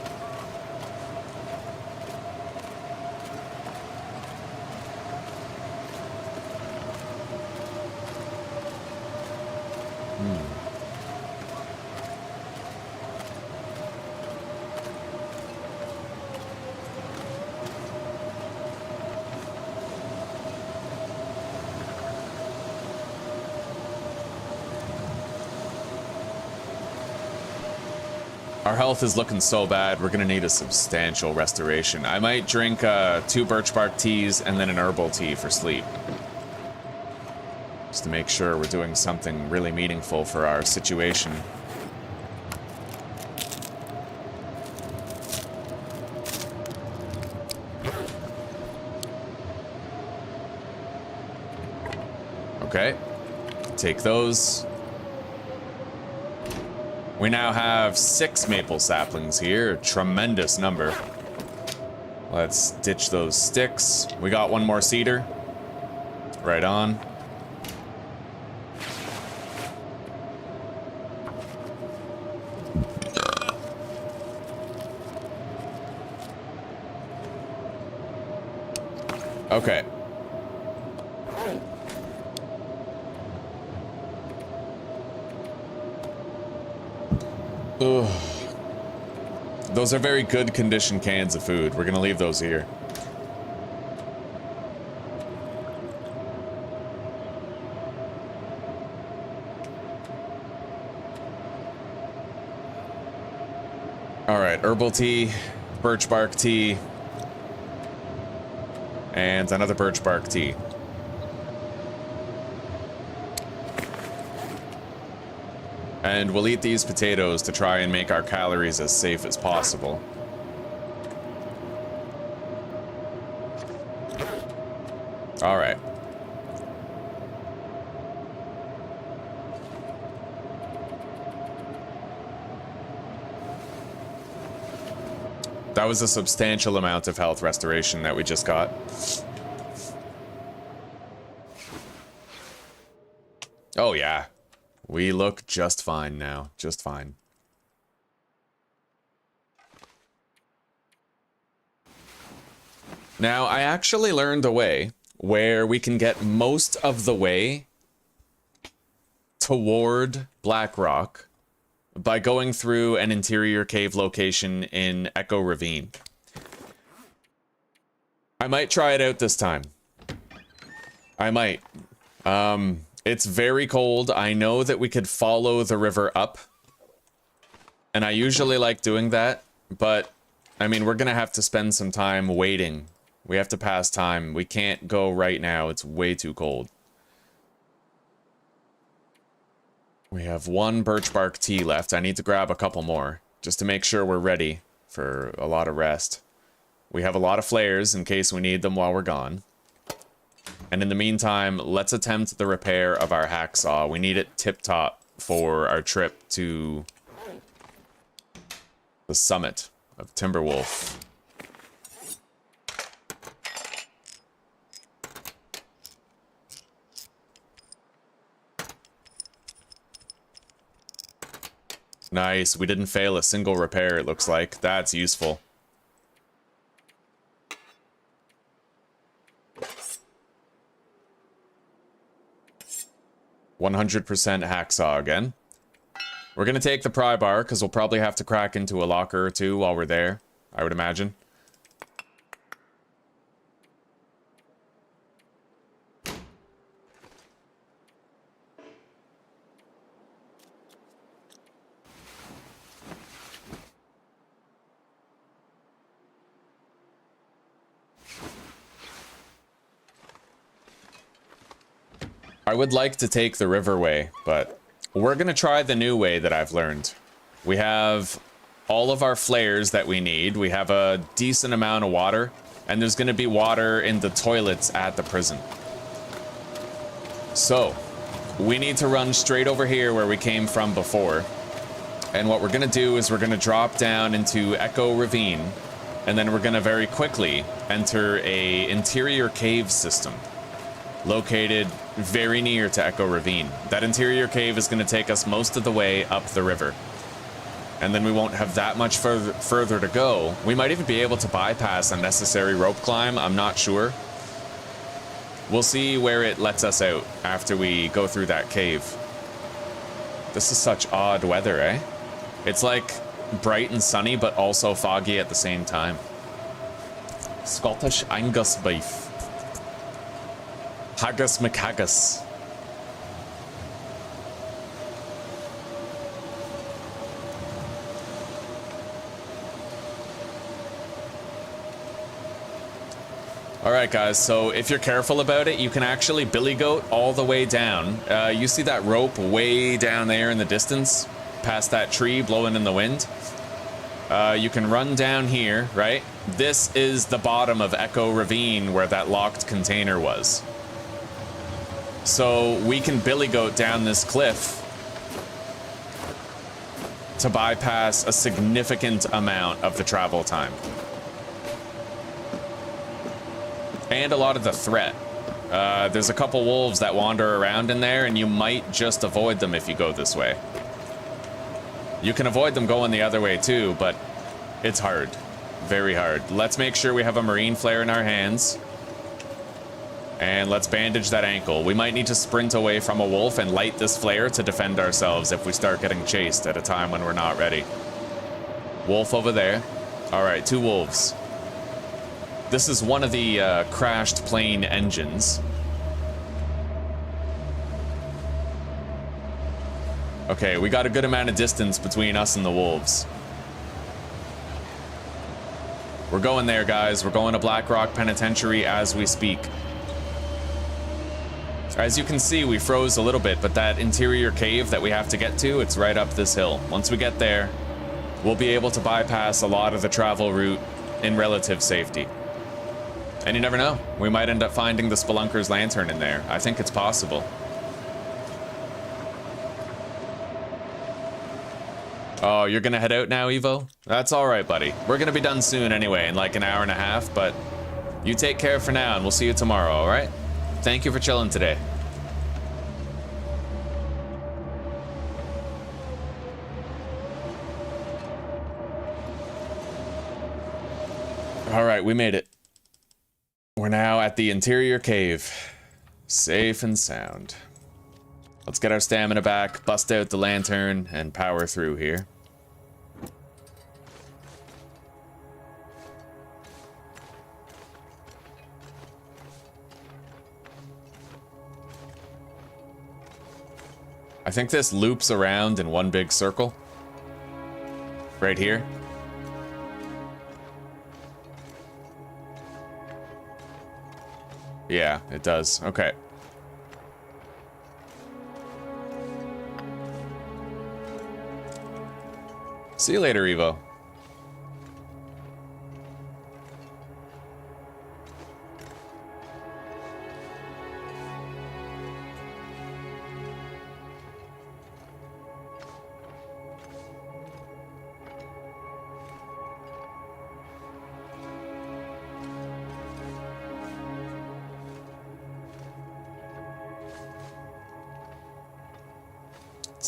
S1: Our health is looking so bad, we're gonna need a substantial restoration. I might drink 2 Birch Bark Teas and then an herbal tea for sleep. Just to make sure we're doing something really meaningful for our situation. Okay, take those. We now have 6 maple saplings here, a tremendous number. Let's ditch those sticks. We got 1 more cedar. Right on. Okay. Ugh. Those are very good condition cans of food. We're gonna leave those here. Alright, herbal tea, birch bark tea, and another birch bark tea. And we'll eat these potatoes to try and make our calories as safe as possible. All right. That was a substantial amount of health restoration that we just got. Oh, yeah. We look just fine now. Just fine. Now, I actually learned a way where we can get most of the way toward Black Rock by going through an interior cave location in Echo Ravine. I might try it out this time. I might. It's very cold. I know that we could follow the river up. And I usually like doing that. But, I mean, we're gonna have to spend some time waiting. We have to pass time. We can't go right now. It's way too cold. We have 1 birch bark tea left. I need to grab a couple more, just to make sure we're ready for a lot of rest. We have a lot of flares in case we need them while we're gone. And in the meantime, let's attempt the repair of our hacksaw. We need it tip-top for our trip to The summit of Timberwolf. Nice, we didn't fail a single repair, it looks like. That's useful. 100% hacksaw again. We're gonna take the pry bar, because we'll probably have to crack into a locker or two while we're there, I would imagine. I would like to take the river way, but we're gonna try the new way that I've learned. We have all of our flares that we need. We have a decent amount of water, and there's gonna be water in the toilets at the prison. So, we need to run straight over here where we came from before. And what we're gonna do is we're gonna drop down into Echo Ravine, and then we're gonna very quickly enter a interior cave system located very near to Echo Ravine. That interior cave is going to take us most of the way up the river. And then we won't have that much further to go. We might even be able to bypass a necessary rope climb, I'm not sure. We'll see where it lets us out after we go through that cave. This is such odd weather, eh? It's like bright and sunny, but also foggy at the same time. Scottish Angus beef. Haggis McHaggis. Alright guys, so if you're careful about it, you can actually billy goat all the way down. You see that rope way down there in the distance, past that tree blowing in the wind? You can run down here, right? This is the bottom of Echo Ravine where that locked container was. So we can billy goat down this cliff to bypass a significant amount of the travel time. And a lot of the threat. There's a couple wolves that wander around in there, and you might just avoid them if you go this way. You can avoid them going the other way too, but it's hard. Very hard. Let's make sure we have a marine flare in our hands. And let's bandage that ankle. We might need to sprint away from a wolf and light this flare to defend ourselves if we start getting chased at a time when we're not ready. Wolf over there. Alright, 2 wolves. This is one of the crashed plane engines. Okay, we got a good amount of distance between us and the wolves. We're going there, guys. We're going to Blackrock Penitentiary as we speak. As you can see, we froze a little bit, but that interior cave that we have to get to, it's right up this hill. Once we get there, we'll be able to bypass a lot of the travel route in relative safety. And you never know, we might end up finding the Spelunker's lantern in there. I think it's possible. Oh, you're gonna head out now, Evo? That's alright, buddy. We're gonna be done soon anyway, in like an hour and a half, but you take care for now, and we'll see you tomorrow, alright? Thank you for chilling today. Alright, we made it. We're now at the interior cave. Safe and sound. Let's get our stamina back, bust out the lantern, and power through here. I think this loops around in one big circle. Right here. Yeah, it does. Okay. See you later, Evo.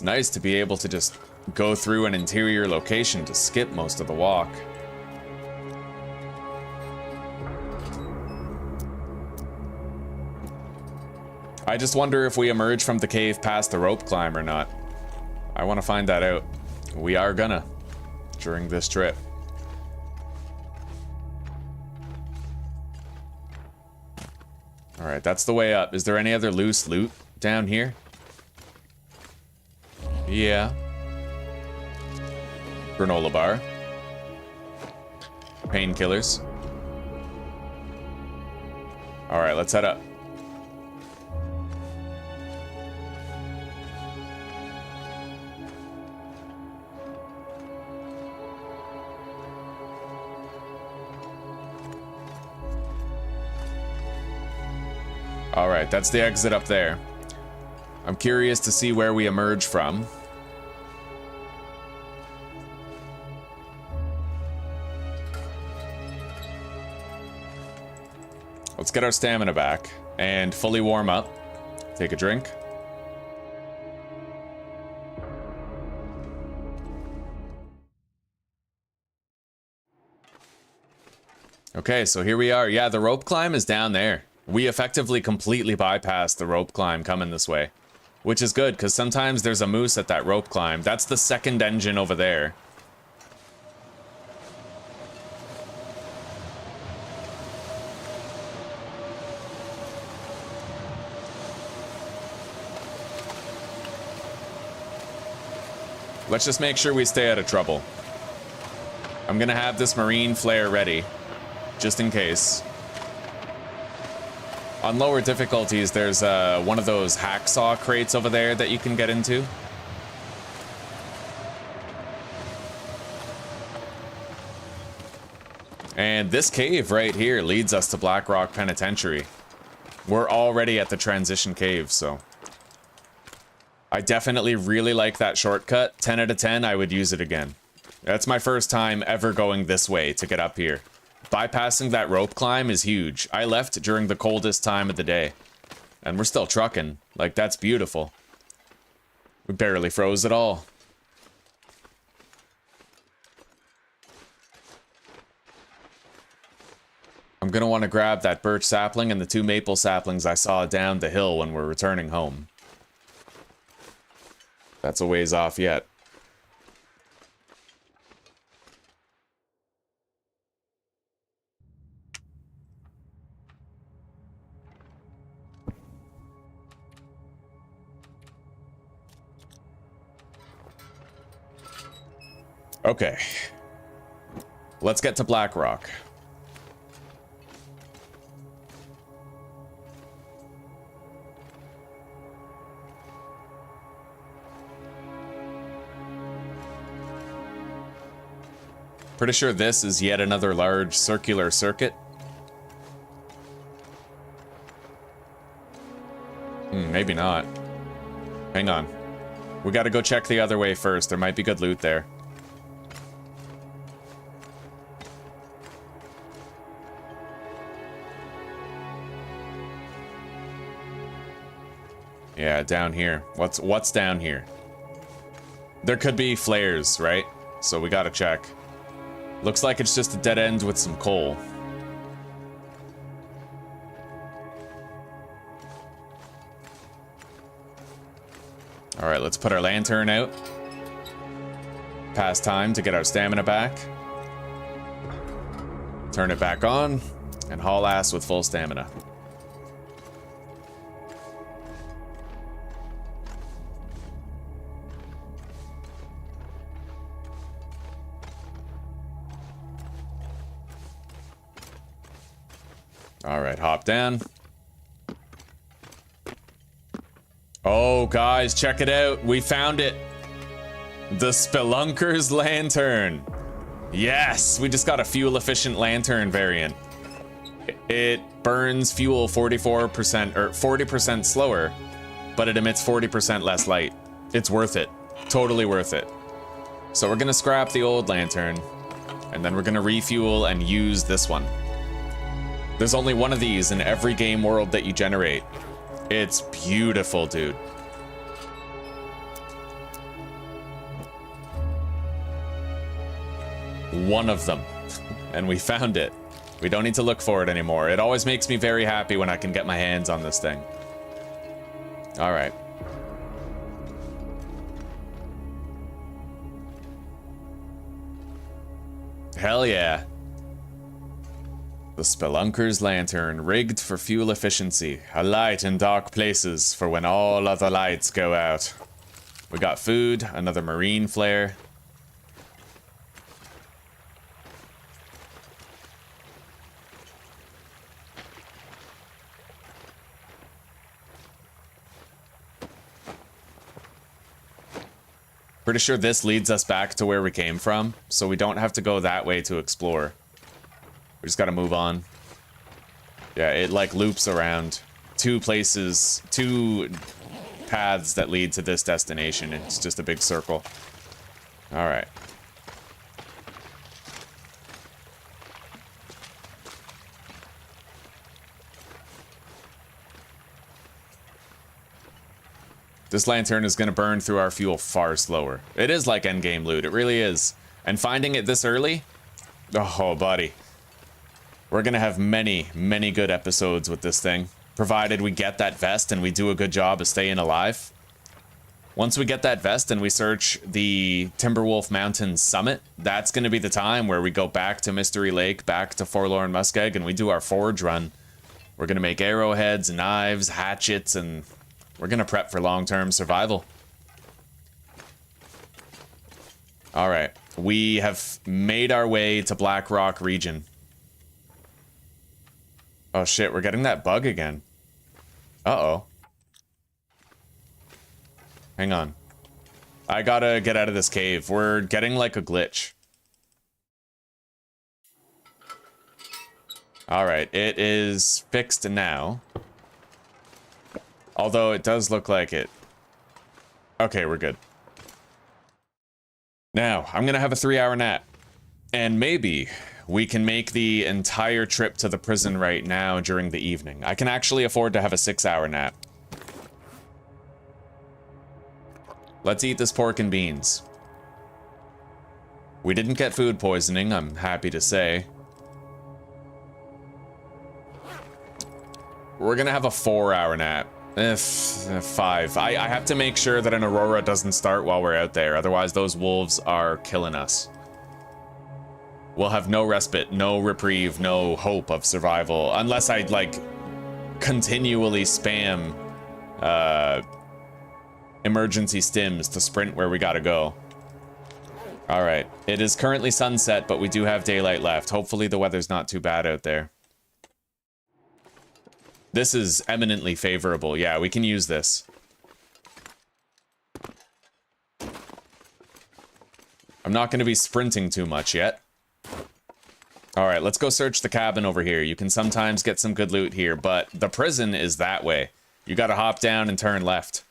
S1: It's nice to be able to just go through an interior location to skip most of the walk. I just wonder if we emerge from the cave past the rope climb or not. I want to find that out. We are gonna during this trip. Alright, that's the way up. Is there any other loose loot down here? Yeah. Granola bar. Painkillers. Alright, let's head up. Alright, that's the exit up there. I'm curious to see where we emerge from. Let's get our stamina back and fully warm up. Take a drink. Okay, so here we are. Yeah, the rope climb is down there. We effectively completely bypassed the rope climb coming this way, which is good because sometimes there's a moose at that rope climb. That's the second engine over there. Let's just make sure we stay out of trouble. I'm gonna have this marine flare ready, just in case. On lower difficulties, there's one of those hacksaw crates over there that you can get into. And this cave right here leads us to Blackrock Penitentiary. We're already at the transition cave, so... I definitely really like that shortcut. 10 out of 10, I would use it again. That's my first time ever going this way to get up here. Bypassing that rope climb is huge. I left during the coldest time of the day. And we're still trucking. Like, that's beautiful. We barely froze at all. I'm gonna want to grab that birch sapling and the 2 maple saplings I saw down the hill when we're returning home. That's a ways off yet. Okay. Let's get to Blackrock. Pretty sure this is yet another large circular circuit. Maybe not. Hang on. We gotta go check the other way first. There might be good loot there. Yeah, down here. What's down here? There could be flares, right? So we gotta check. Looks like it's just a dead end with some coal. Alright, let's put our lantern out. Pass time to get our stamina back. Turn it back on, and haul ass with full stamina. Alright, hop down. Oh, guys, check it out. We found it. The Spelunker's Lantern. Yes, we just got a fuel-efficient lantern variant. It burns fuel 44% or 40% slower, but it emits 40% less light. It's worth it. Totally worth it. So we're gonna scrap the old lantern, and then we're gonna refuel and use this one. There's only one of these in every game world that you generate. It's beautiful, dude. one of them. And we found it. We don't need to look for it anymore. It always makes me very happy when I can get my hands on this thing. All right. Hell yeah. The Spelunker's lantern, rigged for fuel efficiency. A light in dark places for when all other lights go out. We got food, another marine flare. Pretty sure this leads us back to where we came from, so we don't have to go that way to explore. We just gotta move on. Yeah, it like loops around two places, two paths that lead to this destination. It's just a big circle. All right. This lantern is going to burn through our fuel far slower. It is like endgame loot. It really is. And finding it this early? Oh, buddy. We're going to have many, many good episodes with this thing. Provided we get that vest and we do a good job of staying alive. Once we get that vest and we search the Timberwolf Mountains summit, that's going to be the time where we go back to Mystery Lake, back to Forlorn Muskeg, and we do our forge run. We're going to make arrowheads, knives, hatchets, and we're going to prep for long-term survival. All right. We have made our way to Black Rock region. Oh, shit. We're getting that bug again. Uh-oh. Hang on. I gotta get out of this cave. We're getting like a glitch. All right. It is fixed now. Although it does look like it. Okay, we're good. Now, I'm gonna have a 3-hour nap. And maybe we can make the entire trip to the prison right now during the evening. I can actually afford to have a 6-hour nap. Let's eat this pork and beans. We didn't get food poisoning, I'm happy to say. We're gonna have a 4-hour nap. 5. I have to make sure that an aurora doesn't start while we're out there, otherwise those wolves are killing us. We'll have no respite, no reprieve, no hope of survival, unless I, like, continually spam, emergency stims to sprint where we gotta go. Alright, it is currently sunset, but we do have daylight left. Hopefully the weather's not too bad out there. This is eminently favorable. Yeah, we can use this. I'm not going to be sprinting too much yet. Alright, let's go search the cabin over here. You can sometimes get some good loot here, but the prison is that way. You gotta hop down and turn left.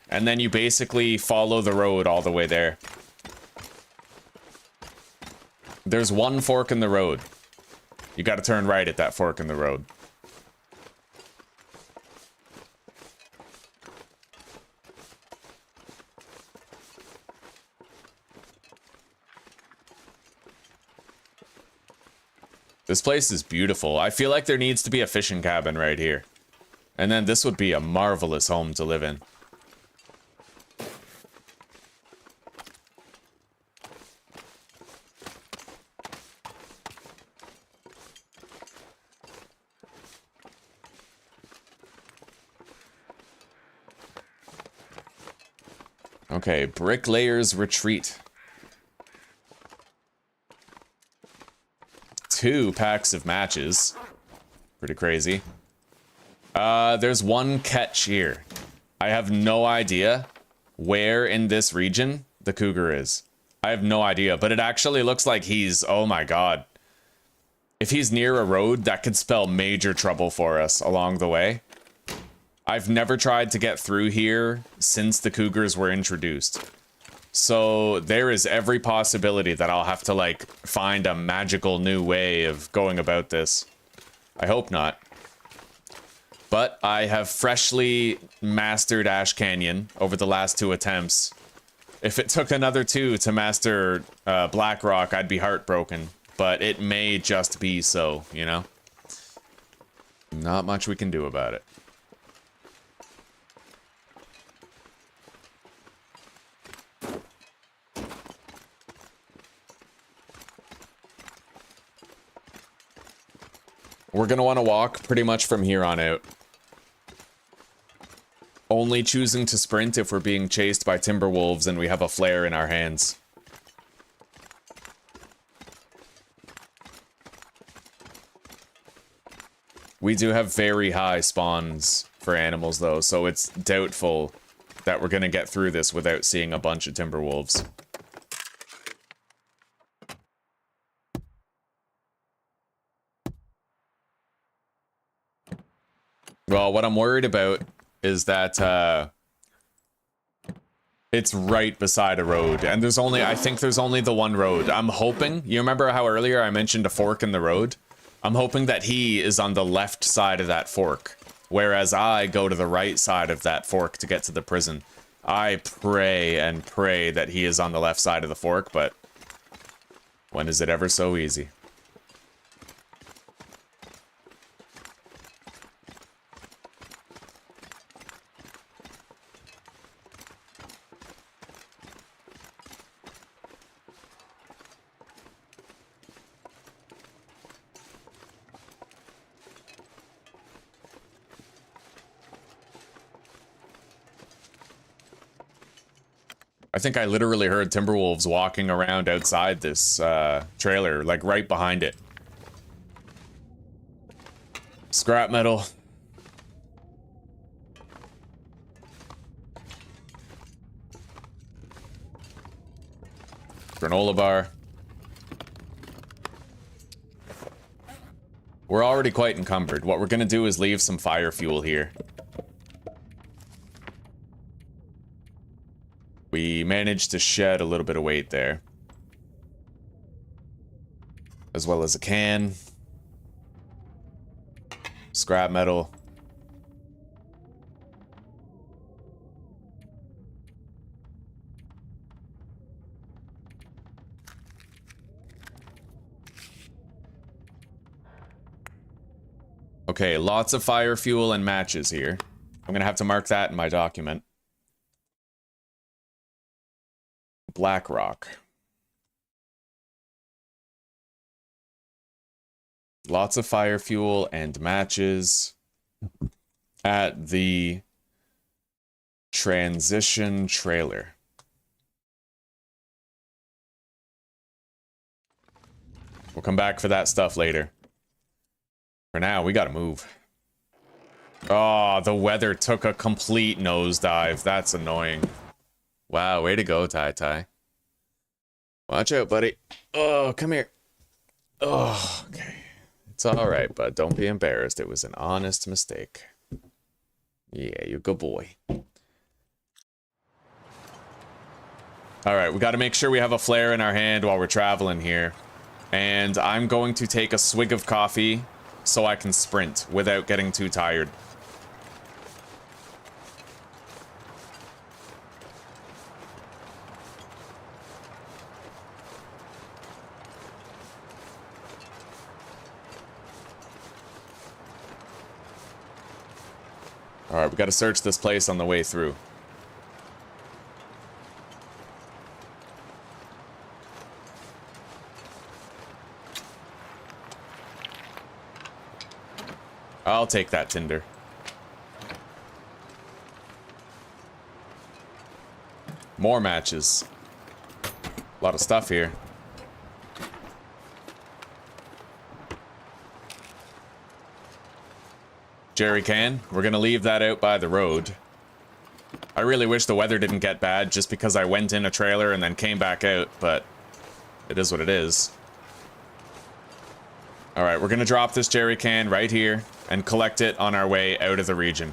S1: And then you basically follow the road all the way there. There's one fork in the road. You gotta turn right at that fork in the road. This place is beautiful. I feel like there needs to be a fishing cabin right here. And then this would be a marvelous home to live in. Okay, Bricklayer's Retreat. 2 packs of matches. Pretty crazy. There's one catch here. I have no idea where in this region the cougar is. I have no idea, but it actually looks like he's, oh my god. If he's near a road, that could spell major trouble for us along the way. I've never tried to get through here since the cougars were introduced. So there is every possibility that I'll have to, like, find a magical new way of going about this. I hope not. But I have freshly mastered Ash Canyon over the last 2 attempts. If it took another 2 to master Blackrock, I'd be heartbroken. But it may just be so, you know? Not much we can do about it. We're gonna want to walk pretty much from here on out. Only choosing to sprint if we're being chased by timber wolves and we have a flare in our hands. We do have very high spawns for animals though, so it's doubtful that we're gonna get through this without seeing a bunch of timber wolves. Well, what I'm worried about is that it's right beside a road, and there's only, I think there's only the one road. I'm hoping, you remember how earlier I mentioned a fork in the road? I'm hoping that he is on the left side of that fork, whereas I go to the right side of that fork to get to the prison. I pray and pray that he is on the left side of the fork, but when is it ever so easy? I think I literally heard Timberwolves walking around outside this trailer, like right behind it. Scrap metal. Granola bar. We're already quite encumbered. What we're gonna do is leave some fire fuel here. We managed to shed a little bit of weight there. As well as a can. Scrap metal. Okay, lots of fire fuel and matches here. I'm gonna have to mark that in my document. Blackrock. Lots of fire fuel and matches at the transition trailer. We'll come back for that stuff later. For now, we gotta move. Oh, the weather took a complete nosedive. That's annoying. Wow, way to go, Tai Tai. Watch out, buddy. Oh, come here. Oh, okay. It's all right, bud. Don't be embarrassed. It was an honest mistake. Yeah, you good boy. All right, we got to make sure we have a flare in our hand while we're traveling here. And I'm going to take a swig of coffee so I can sprint without getting too tired. Alright, we gotta search this place on the way through. I'll take that tinder. More matches. A lot of stuff here. Jerry can. We're gonna leave that out by the road. I really wish the weather didn't get bad just because I went in a trailer and then came back out, but it is what it is. Alright, we're gonna drop this jerry can right here and collect it on our way out of the region.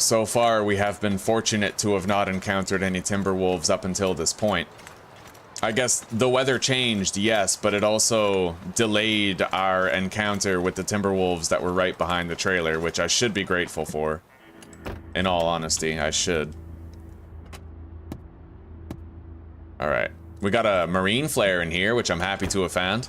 S1: So far, we have been fortunate to have not encountered any timber wolves up until this point. I guess the weather changed, yes, but it also delayed our encounter with the timber wolves that were right behind the trailer, which I should be grateful for. In all honesty, I should. Alright. We got a marine flare in here, which I'm happy to have found.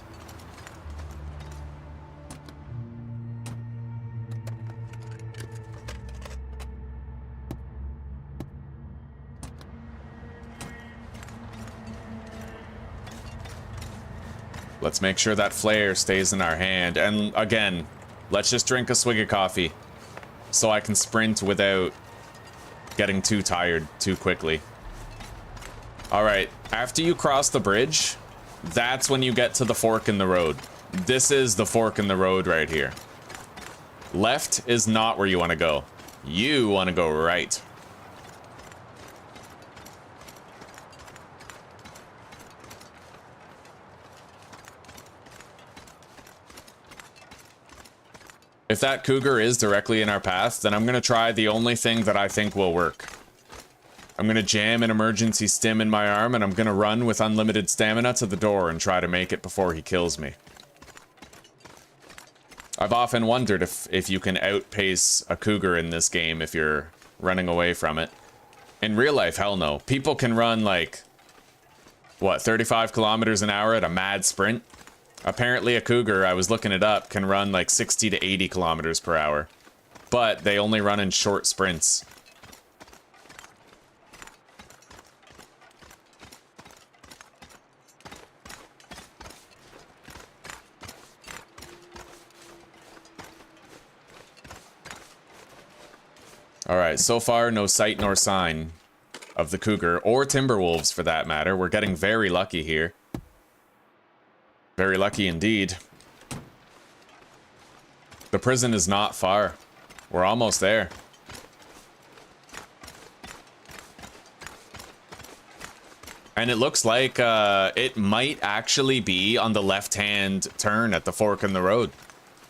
S1: Let's make sure that flare stays in our hand. And again, let's just drink a swig of coffee so I can sprint without getting too tired too quickly. All right, after you cross the bridge, that's when you get to the fork in the road. This is the fork in the road right here. Left is not where you want to go. You want to go right. If that cougar is directly in our path, then I'm going to try the only thing that I think will work. I'm going to jam an emergency stim in my arm, and I'm going to run with unlimited stamina to the door and try to make it before he kills me. I've often wondered if you can outpace a cougar in this game if you're running away from it. In real life, hell no. People can run like, what, 35 kilometers an hour at a mad sprint? Apparently a cougar, I was looking it up, can run like 60 to 80 kilometers per hour. But they only run in short sprints. Alright, so far no sight nor sign of the cougar, or timber wolves for that matter. We're getting very lucky here. Very lucky indeed. The prison is not far. We're almost there. And it looks like it might actually be on the left-hand turn at the fork in the road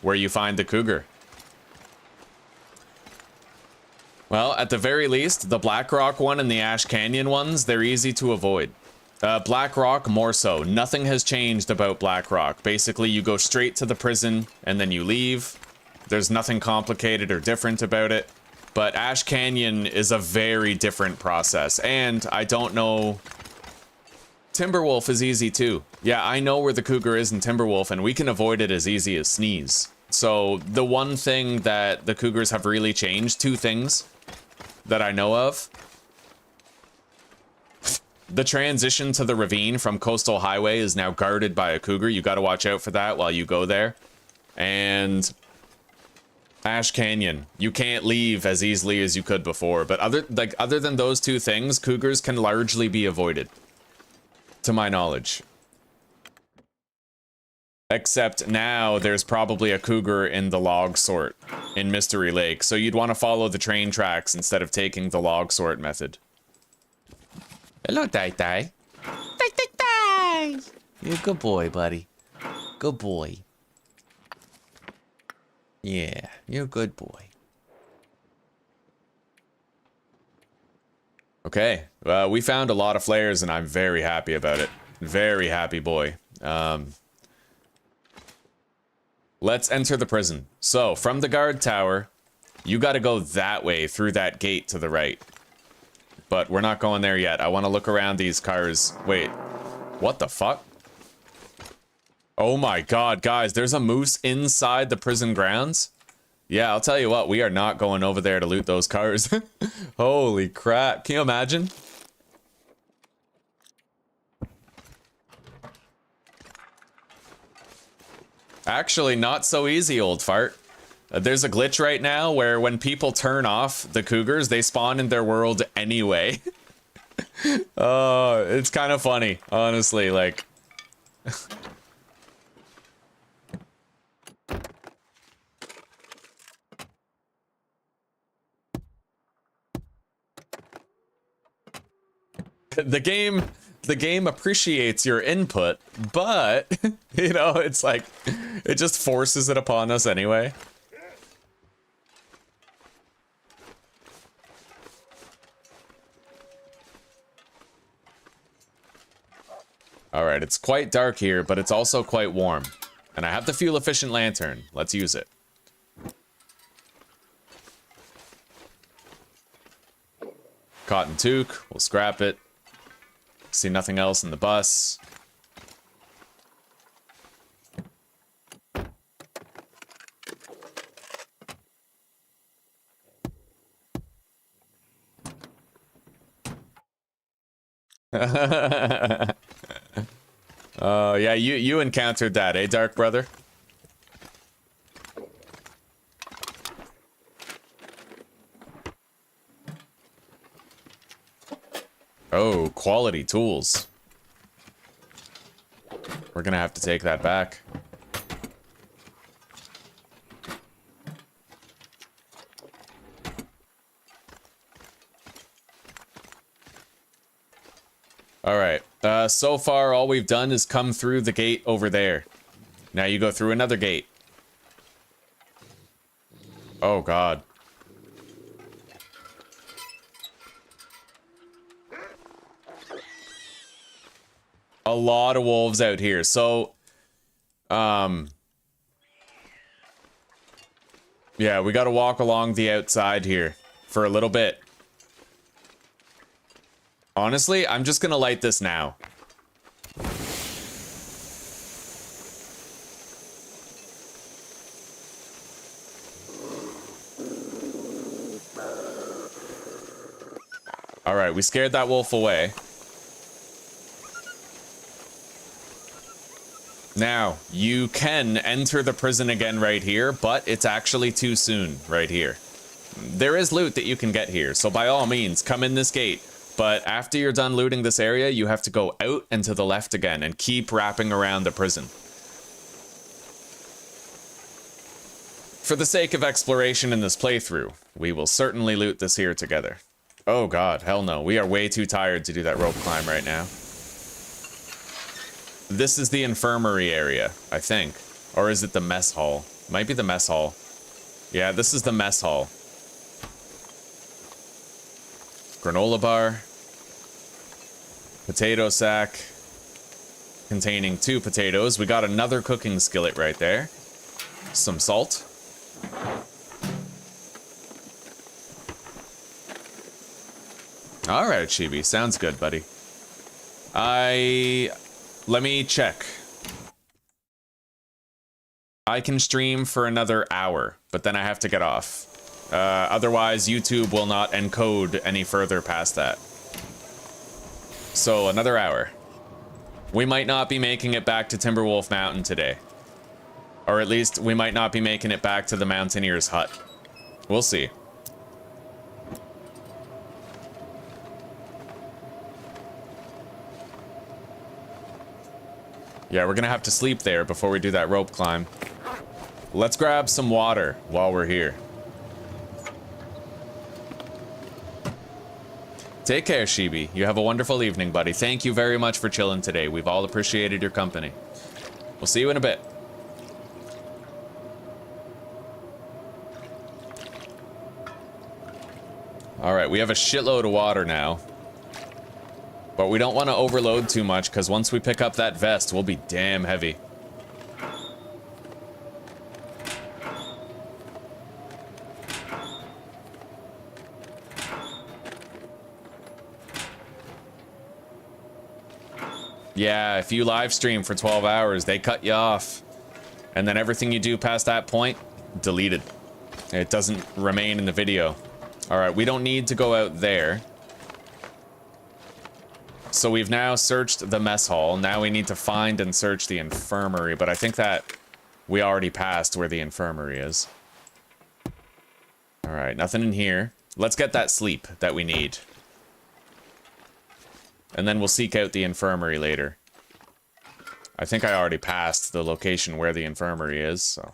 S1: where you find the cougar. Well, at the very least, the Black Rock one and the Ash Canyon ones, they're easy to avoid. Black Rock, more so. Nothing has changed about Black Rock. Basically, you go straight to the prison, and then you leave. There's nothing complicated or different about it. But Ash Canyon is a very different process. And I don't know... Timberwolf is easy, too. Yeah, I know where the cougar is in Timberwolf, and we can avoid it as easy as sneeze. So, the one thing that the cougars have really changed, two things that I know of. The transition to the ravine from Coastal Highway is now guarded by a cougar. You got to watch out for that while you go there. And Ash Canyon, you can't leave as easily as you could before. But other than those two things, cougars can largely be avoided, to my knowledge. Except now there's probably a cougar in the log sort in Mystery Lake, so you'd want to follow the train tracks instead of taking the log sort method.
S2: Hello, Tai Tai. Tai Tai Tai! You're a good boy, buddy. Good boy. Yeah, you're a good boy.
S1: Okay, we found a lot of flares and I'm very happy about it. Very happy boy. Let's enter the prison. So, from the guard tower, you gotta go that way through that gate to the right. But we're not going there yet. I want to look around these cars. Wait, what the fuck? Oh my god, guys, there's a moose inside the prison grounds? Yeah, I'll tell you what, we are not going over there to loot those cars. Holy crap, can you imagine? Actually, not so easy, old fart. There's a glitch right now where when people turn off the cougars, they spawn in their world anyway. Oh, it's kind of funny, honestly, like... The game appreciates your input, but, you know, it's like, it just forces it upon us anyway. Alright, it's quite dark here, but it's also quite warm. And I have the fuel-efficient lantern. Let's use it. Cotton toque. We'll scrap it. See nothing else in the bus. Yeah, you encountered that, eh, Dark Brother? Oh, quality tools. We're gonna have to take that back. Alright, so far all we've done is come through the gate over there. Now you go through another gate. Oh god. A lot of wolves out here, so... yeah, we gotta walk along the outside here for a little bit. Honestly, I'm just gonna light this now. Alright, we scared that wolf away. Now, you can enter the prison again right here, but it's actually too soon right here. There is loot that you can get here, so by all means, come in this gate. But after you're done looting this area, you have to go out and to the left again and keep wrapping around the prison. For the sake of exploration in this playthrough, we will certainly loot this here together. Oh god, hell no. We are way too tired to do that rope climb right now. This is the infirmary area, I think. Or is it the mess hall? Might be the mess hall. Yeah, this is the mess hall. Granola bar. Potato sack. Containing 2 potatoes. We got another cooking skillet right there. Some salt. Alright, Chibi. Sounds good, buddy. Let me check. I can stream for another hour, but then I have to get off. Otherwise, YouTube will not encode any further past that. So, another hour. We might not be making it back to Timberwolf Mountain today. Or at least, we might not be making it back to the Mountaineer's hut. We'll see. Yeah, we're gonna have to sleep there before we do that rope climb. Let's grab some water while we're here. Take care, Shibi. You have a wonderful evening, buddy. Thank you very much for chilling today. We've all appreciated your company. We'll see you in a bit. Alright, we have a shitload of water now. But we don't want to overload too much, because once we pick up that vest, we'll be damn heavy. Yeah, if you live stream for 12 hours, they cut you off. And then everything you do past that point, deleted. It doesn't remain in the video. Alright, we don't need to go out there. So we've now searched the mess hall. Now we need to find and search the infirmary, but I think that we already passed where the infirmary is. Alright, nothing in here. Let's get that sleep that we need. And then we'll seek out the infirmary later. I think I already passed the location where the infirmary is, so...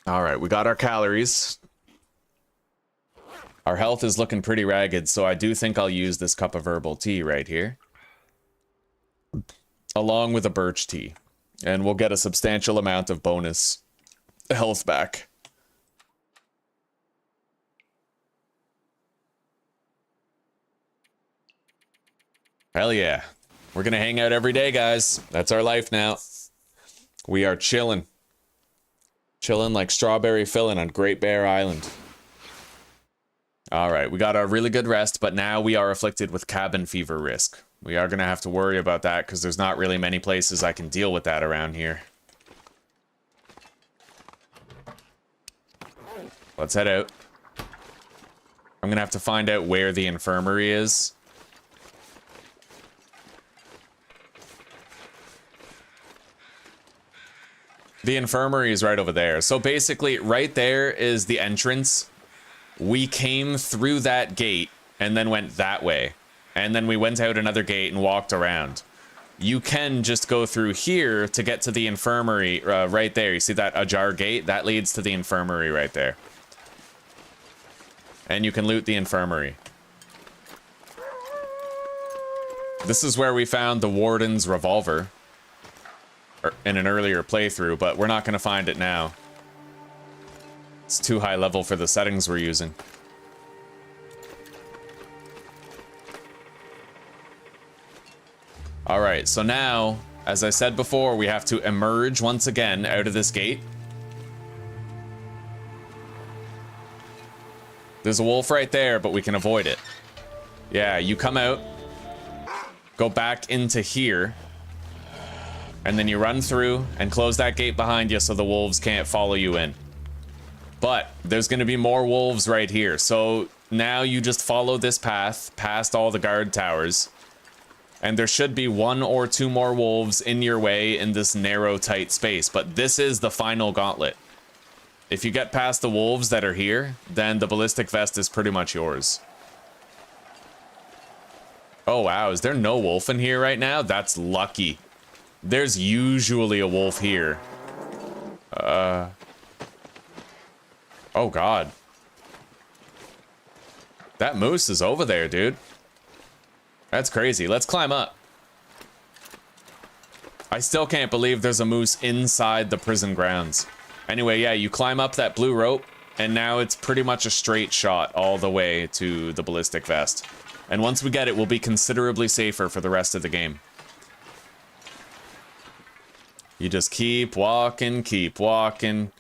S1: Alright, we got our calories. Our health is looking pretty ragged, so I do think I'll use this cup of herbal tea right here. Along with a birch tea. And we'll get a substantial amount of bonus health back. Hell yeah. We're gonna hang out every day, guys. That's our life now. We are chilling. Chilling like strawberry filling on Great Bear Island. Alright, we got a really good rest, but now we are afflicted with cabin fever risk. We are gonna have to worry about that because there's not really many places I can deal with that around here. Let's head out. I'm gonna have to find out where the infirmary is. The infirmary is right over there. So basically, right there is the entrance. We came through that gate and then went that way. And then we went out another gate and walked around. You can just go through here to get to the infirmary right there. You see that ajar gate? That leads to the infirmary right there. And you can loot the infirmary. This is where we found the warden's revolver in an earlier playthrough, but we're not going to find it now. It's too high level for the settings we're using. Alright, so now, as I said before, we have to emerge once again out of this gate. There's a wolf right there, but we can avoid it. Yeah, you come out, go back into here, and then you run through and close that gate behind you so the wolves can't follow you in. But there's going to be more wolves right here. So now you just follow this path past all the guard towers. And there should be 1 or 2 more wolves in your way in this narrow, tight space. But this is the final gauntlet. If you get past the wolves that are here, then the ballistic vest is pretty much yours. Oh wow, is there no wolf in here right now? That's lucky. There's usually a wolf here. Oh god. That moose is over there, dude. That's crazy. Let's climb up. I still can't believe there's a moose inside the prison grounds. Anyway, yeah, you climb up that blue rope, and now it's pretty much a straight shot all the way to the ballistic vest. And once we get it, we'll be considerably safer for the rest of the game. You just keep walking, keep walking.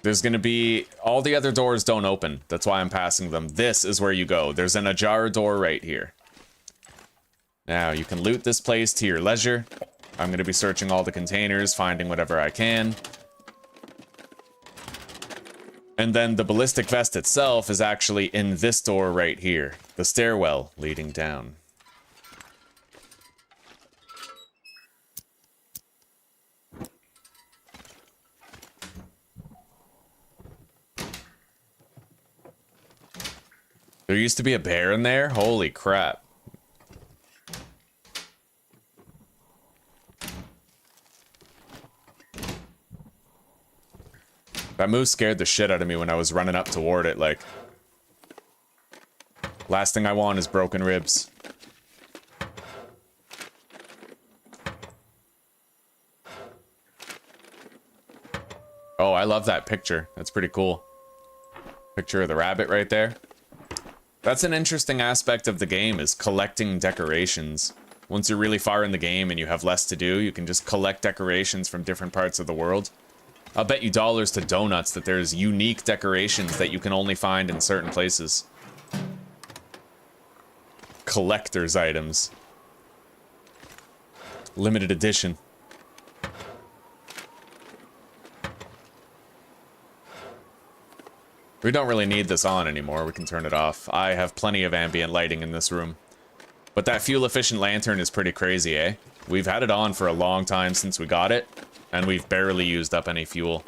S1: There's gonna be... all the other doors don't open. That's why I'm passing them. This is where you go. There's an ajar door right here. Now, you can loot this place to your leisure. I'm gonna be searching all the containers, finding whatever I can. And then the ballistic vest itself is actually in this door right here. The stairwell leading down. There used to be a bear in there? Holy crap. That moose scared the shit out of me when I was running up toward it, like... last thing I want is broken ribs. Oh, I love that picture. That's pretty cool. Picture of the rabbit right there. That's an interesting aspect of the game, is collecting decorations. Once you're really far in the game and you have less to do, you can just collect decorations from different parts of the world. I'll bet you dollars to donuts that there's unique decorations that you can only find in certain places. Collector's items. Limited edition. We don't really need this on anymore, we can turn it off. I have plenty of ambient lighting in this room. But that fuel-efficient lantern is pretty crazy, eh? We've had it on for a long time since we got it, and we've barely used up any fuel.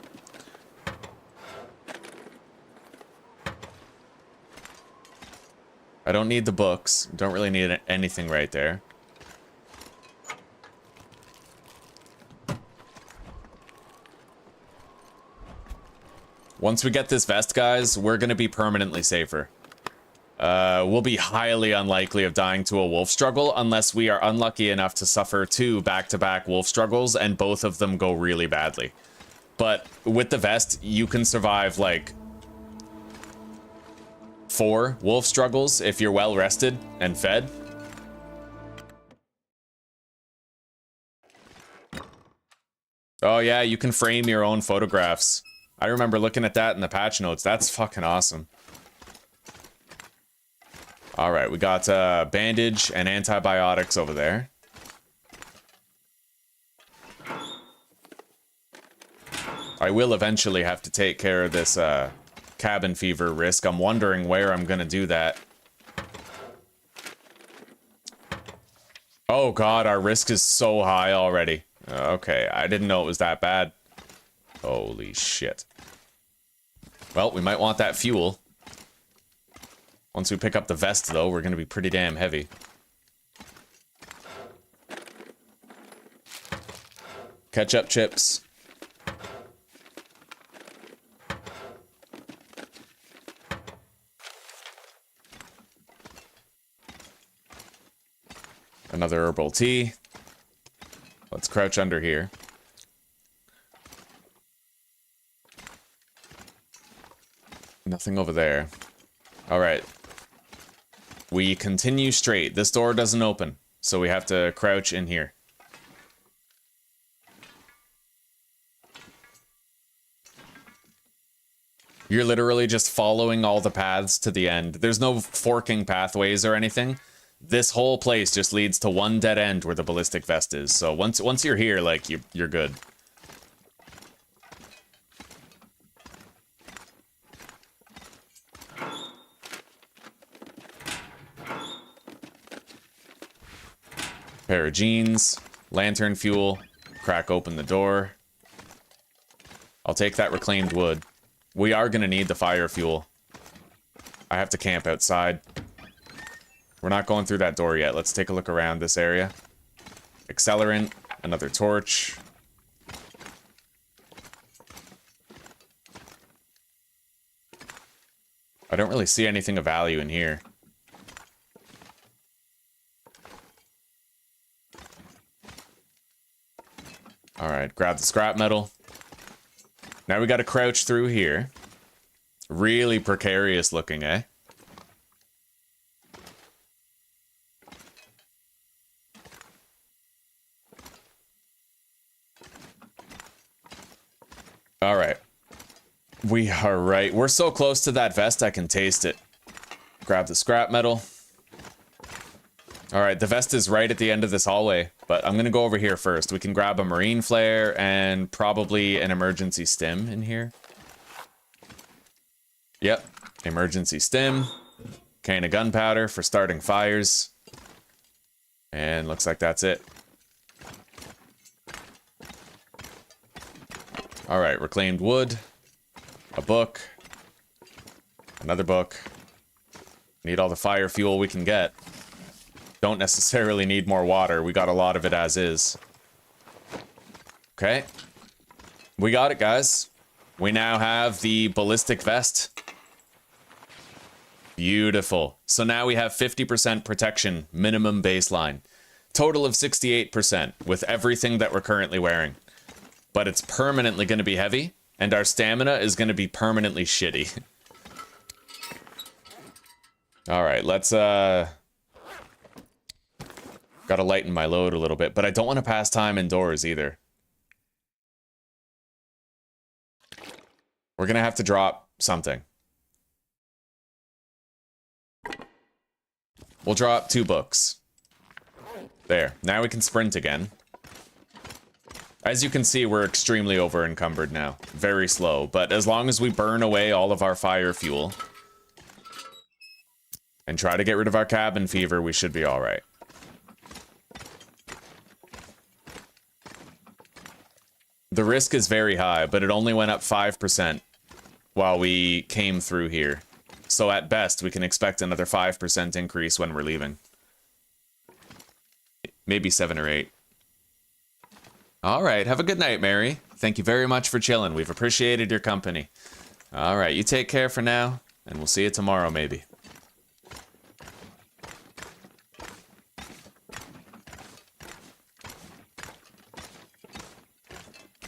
S1: I don't need the books. Don't really need anything right there. Once we get this vest, guys, we're gonna be permanently safer. we'll be highly unlikely of dying to a wolf struggle unless we are unlucky enough to suffer 2 back-to-back wolf struggles and both of them go really badly. But with the vest, you can survive like 4 wolf struggles if you're well rested and fed. Oh yeah, you can frame your own photographs. I remember looking at that in the patch notes. That's fucking awesome. All right, we got bandage and antibiotics over there. I will eventually have to take care of this cabin fever risk. I'm wondering where I'm gonna do that. Oh god, our risk is so high already. Okay, I didn't know it was that bad. Holy shit. Well, we might want that fuel. Once we pick up the vest, though, we're gonna be pretty damn heavy. Ketchup chips. Another herbal tea. Let's crouch under here. Nothing over there. All right. We continue straight. This door doesn't open, so we have to crouch in here. You're literally just following all the paths to the end. There's no forking pathways or anything. This whole place just leads to one dead end where the ballistic vest is. So once you're here, like, you're good. Pair of jeans, lantern fuel, crack open the door. I'll take that reclaimed wood. We are gonna need the fire fuel. I have to camp outside. We're not going through that door yet. Let's take a look around this area. Accelerant, another torch. I don't really see anything of value in here. Alright, grab the scrap metal. Now we gotta crouch through here. Really precarious looking, eh? Alright. We are right. We're so close to that vest, I can taste it. Grab the scrap metal. Alright, the vest is right at the end of this hallway, but I'm gonna go over here first. We can grab a marine flare and probably an emergency stim in here. Yep, emergency stim. Can of gunpowder for starting fires. And looks like that's it. Alright, reclaimed wood. A book. Another book. Need all the fire fuel we can get. Don't necessarily need more water. We got a lot of it as is. Okay. We got it, guys. We now have the ballistic vest. Beautiful. So now we have 50% protection, minimum baseline. Total of 68% with everything that we're currently wearing. But it's permanently going to be heavy, and our stamina is going to be permanently shitty. Alright, let's, gotta lighten my load a little bit, but I don't want to pass time indoors either. We're gonna have to drop something. We'll drop 2 books. There, now we can sprint again. As you can see, we're extremely over-encumbered now. Very slow, but as long as we burn away all of our fire fuel and try to get rid of our cabin fever, we should be alright. The risk is very high, but it only went up 5% while we came through here. So at best, we can expect another 5% increase when we're leaving. Maybe 7 or 8. Alright, have a good night, Mary. Thank you very much for chilling. We've appreciated your company. Alright, you take care for now, and we'll see you tomorrow, maybe.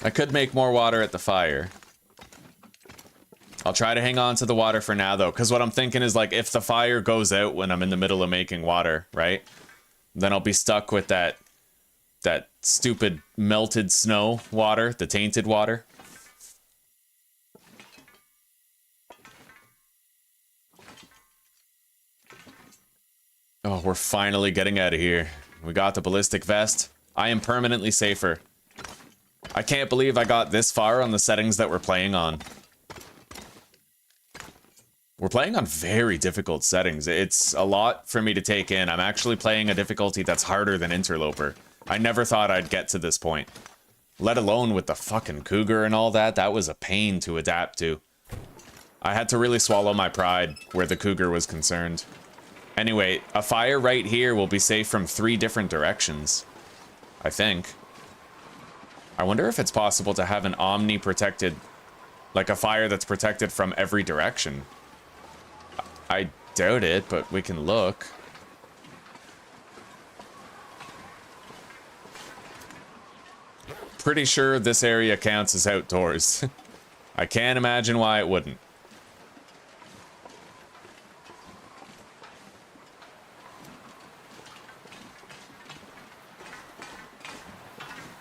S1: I could make more water at the fire. I'll try to hang on to the water for now, though, because what I'm thinking is, like, if the fire goes out when I'm in the middle of making water, right? Then I'll be stuck with that stupid melted snow water, the tainted water. Oh, we're finally getting out of here. We got the ballistic vest. I am permanently safer. I can't believe I got this far on the settings that we're playing on. We're playing on very difficult settings. It's a lot for me to take in. I'm actually playing a difficulty that's harder than Interloper. I never thought I'd get to this point. Let alone with the fucking cougar and all that. That was a pain to adapt to. I had to really swallow my pride where the cougar was concerned. Anyway, a fire right here will be safe from 3 different directions. I think. I wonder if it's possible to have an omni-protected... like a fire that's protected from every direction. I doubt it, but we can look. Pretty sure this area counts as outdoors. I can't imagine why it wouldn't.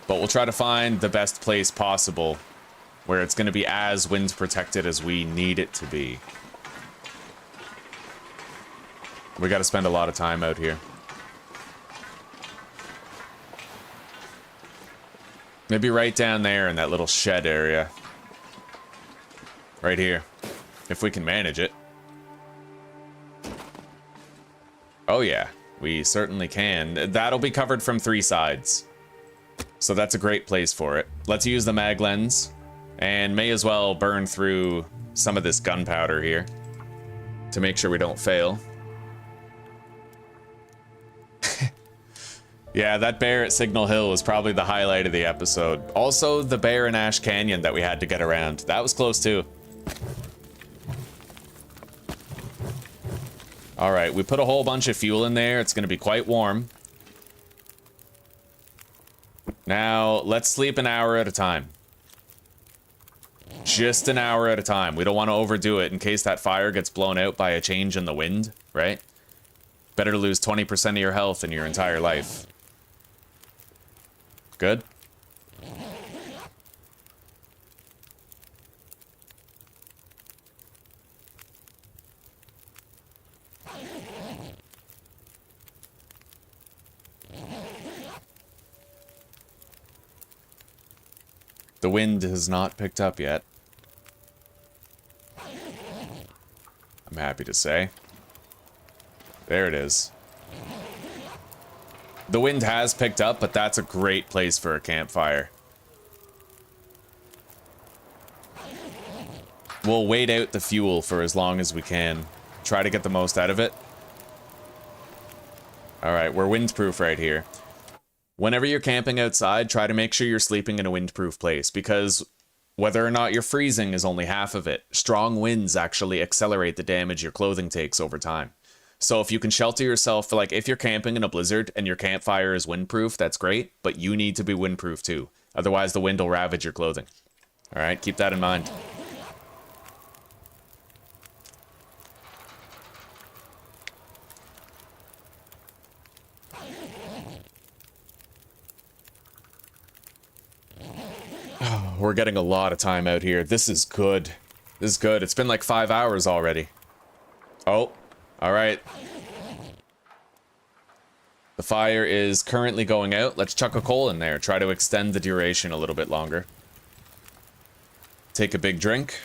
S1: But we'll try to find the best place possible where it's going to be as wind protected as we need it to be. We got to spend a lot of time out here. Maybe right down there in that little shed area. Right here. If we can manage it. Oh yeah, we certainly can. That'll be covered from 3 sides. So that's a great place for it. Let's use the mag lens. And may as well burn through some of this gunpowder here. To make sure we don't fail. Yeah, that bear at Signal Hill was probably the highlight of the episode. Also, the bear in Ash Canyon that we had to get around. That was close too. Alright, we put a whole bunch of fuel in there. It's going to be quite warm. Now, let's sleep an hour at a time. Just an hour at a time. We don't want to overdo it in case that fire gets blown out by a change in the wind, right? Better to lose 20% of your health in your entire life. Good? The wind has not picked up yet. I'm happy to say. There it is. The wind has picked up, but that's a great place for a campfire. We'll wait out the fuel for as long as we can. Try to get the most out of it. Alright, we're windproof right here. Whenever you're camping outside, try to make sure you're sleeping in a windproof place, because whether or not you're freezing is only half of it. Strong winds actually accelerate the damage your clothing takes over time. So if you can shelter yourself, like if you're camping in a blizzard and your campfire is windproof, that's great, but you need to be windproof too. Otherwise the wind will ravage your clothing. Alright, keep that in mind. Oh, we're getting a lot of time out here. This is good. This is good. It's been like 5 hours already. Oh. Alright. The fire is currently going out. Let's chuck a coal in there. Try to extend the duration a little bit longer. Take a big drink.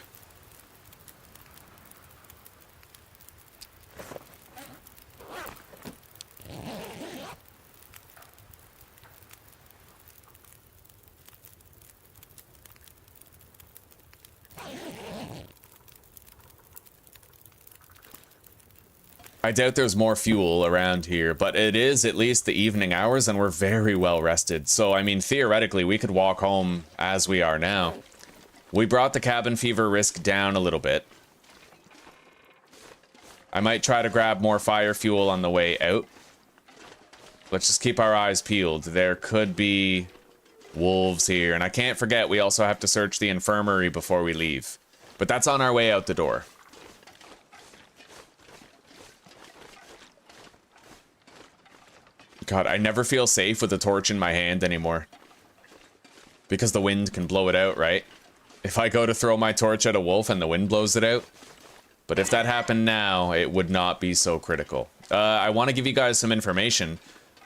S1: I doubt there's more fuel around here, but it is at least the evening hours and we're very well rested. So, I mean, theoretically, we could walk home as we are now. We brought the cabin fever risk down a little bit. I might try to grab more fire fuel on the way out. Let's just keep our eyes peeled. There could be wolves here. And I can't forget, we also have to search the infirmary before we leave. But that's on our way out the door. God, I never feel safe with a torch in my hand anymore. Because the wind can blow it out, right? If I go to throw my torch at a wolf and the wind blows it out. But if that happened now, it would not be so critical. I want to give you guys some information.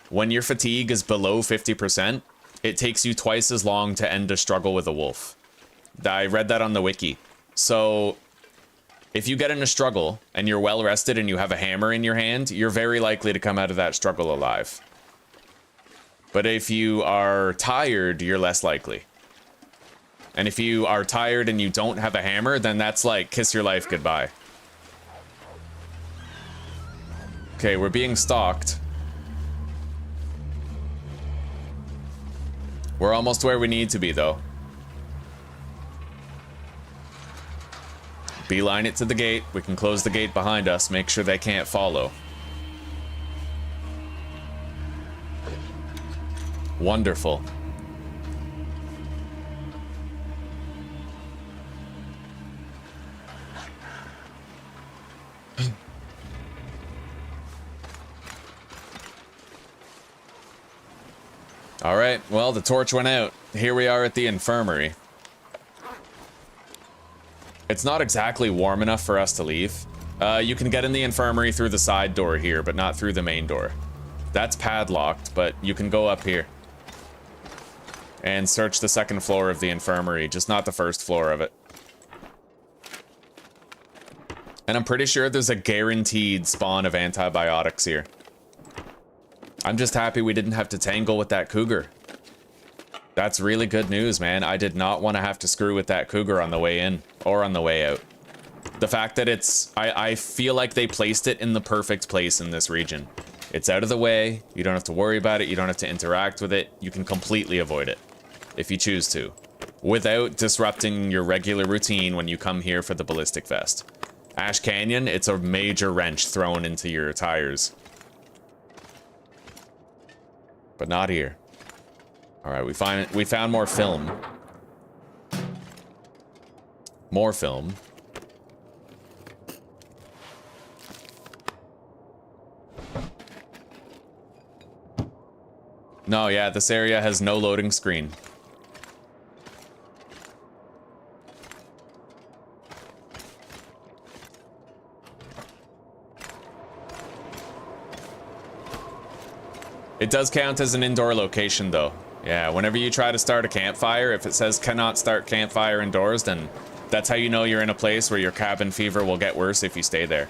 S1: When your fatigue is below 50%, it takes you twice as long to end a struggle with a wolf. I read that on the wiki. So, if you get in a struggle and you're well rested and you have a hammer in your hand, you're very likely to come out of that struggle alive. But if you are tired, you're less likely. And if you are tired and you don't have a hammer, then that's like kiss your life goodbye. Okay, we're being stalked. We're almost where we need to be, though. Beeline it to the gate. We can close the gate behind us, make sure they can't follow. Wonderful. Alright, well, the torch went out. Here we are at the infirmary. It's not exactly warm enough for us to leave. You can get in the infirmary through the side door here, but not through the main door. That's padlocked, but you can go up here. And search the second floor of the infirmary, just not the first floor of it. And I'm pretty sure there's a guaranteed spawn of antibiotics here. I'm just happy we didn't have to tangle with that cougar. That's really good news, man. I did not want to have to screw with that cougar on the way in or on the way out. The fact that it's... I feel like they placed it in the perfect place in this region. It's out of the way. You don't have to worry about it. You don't have to interact with it. You can completely avoid it if you choose to, without disrupting your regular routine when you come here for the ballistic vest. Ash Canyon, it's a major wrench thrown into your tires. But not here. All right, we found more film. More film. No, yeah, this area has no loading screen. It does count as an indoor location, though. Yeah, whenever you try to start a campfire, if it says cannot start campfire indoors, then that's how you know you're in a place where your cabin fever will get worse if you stay there.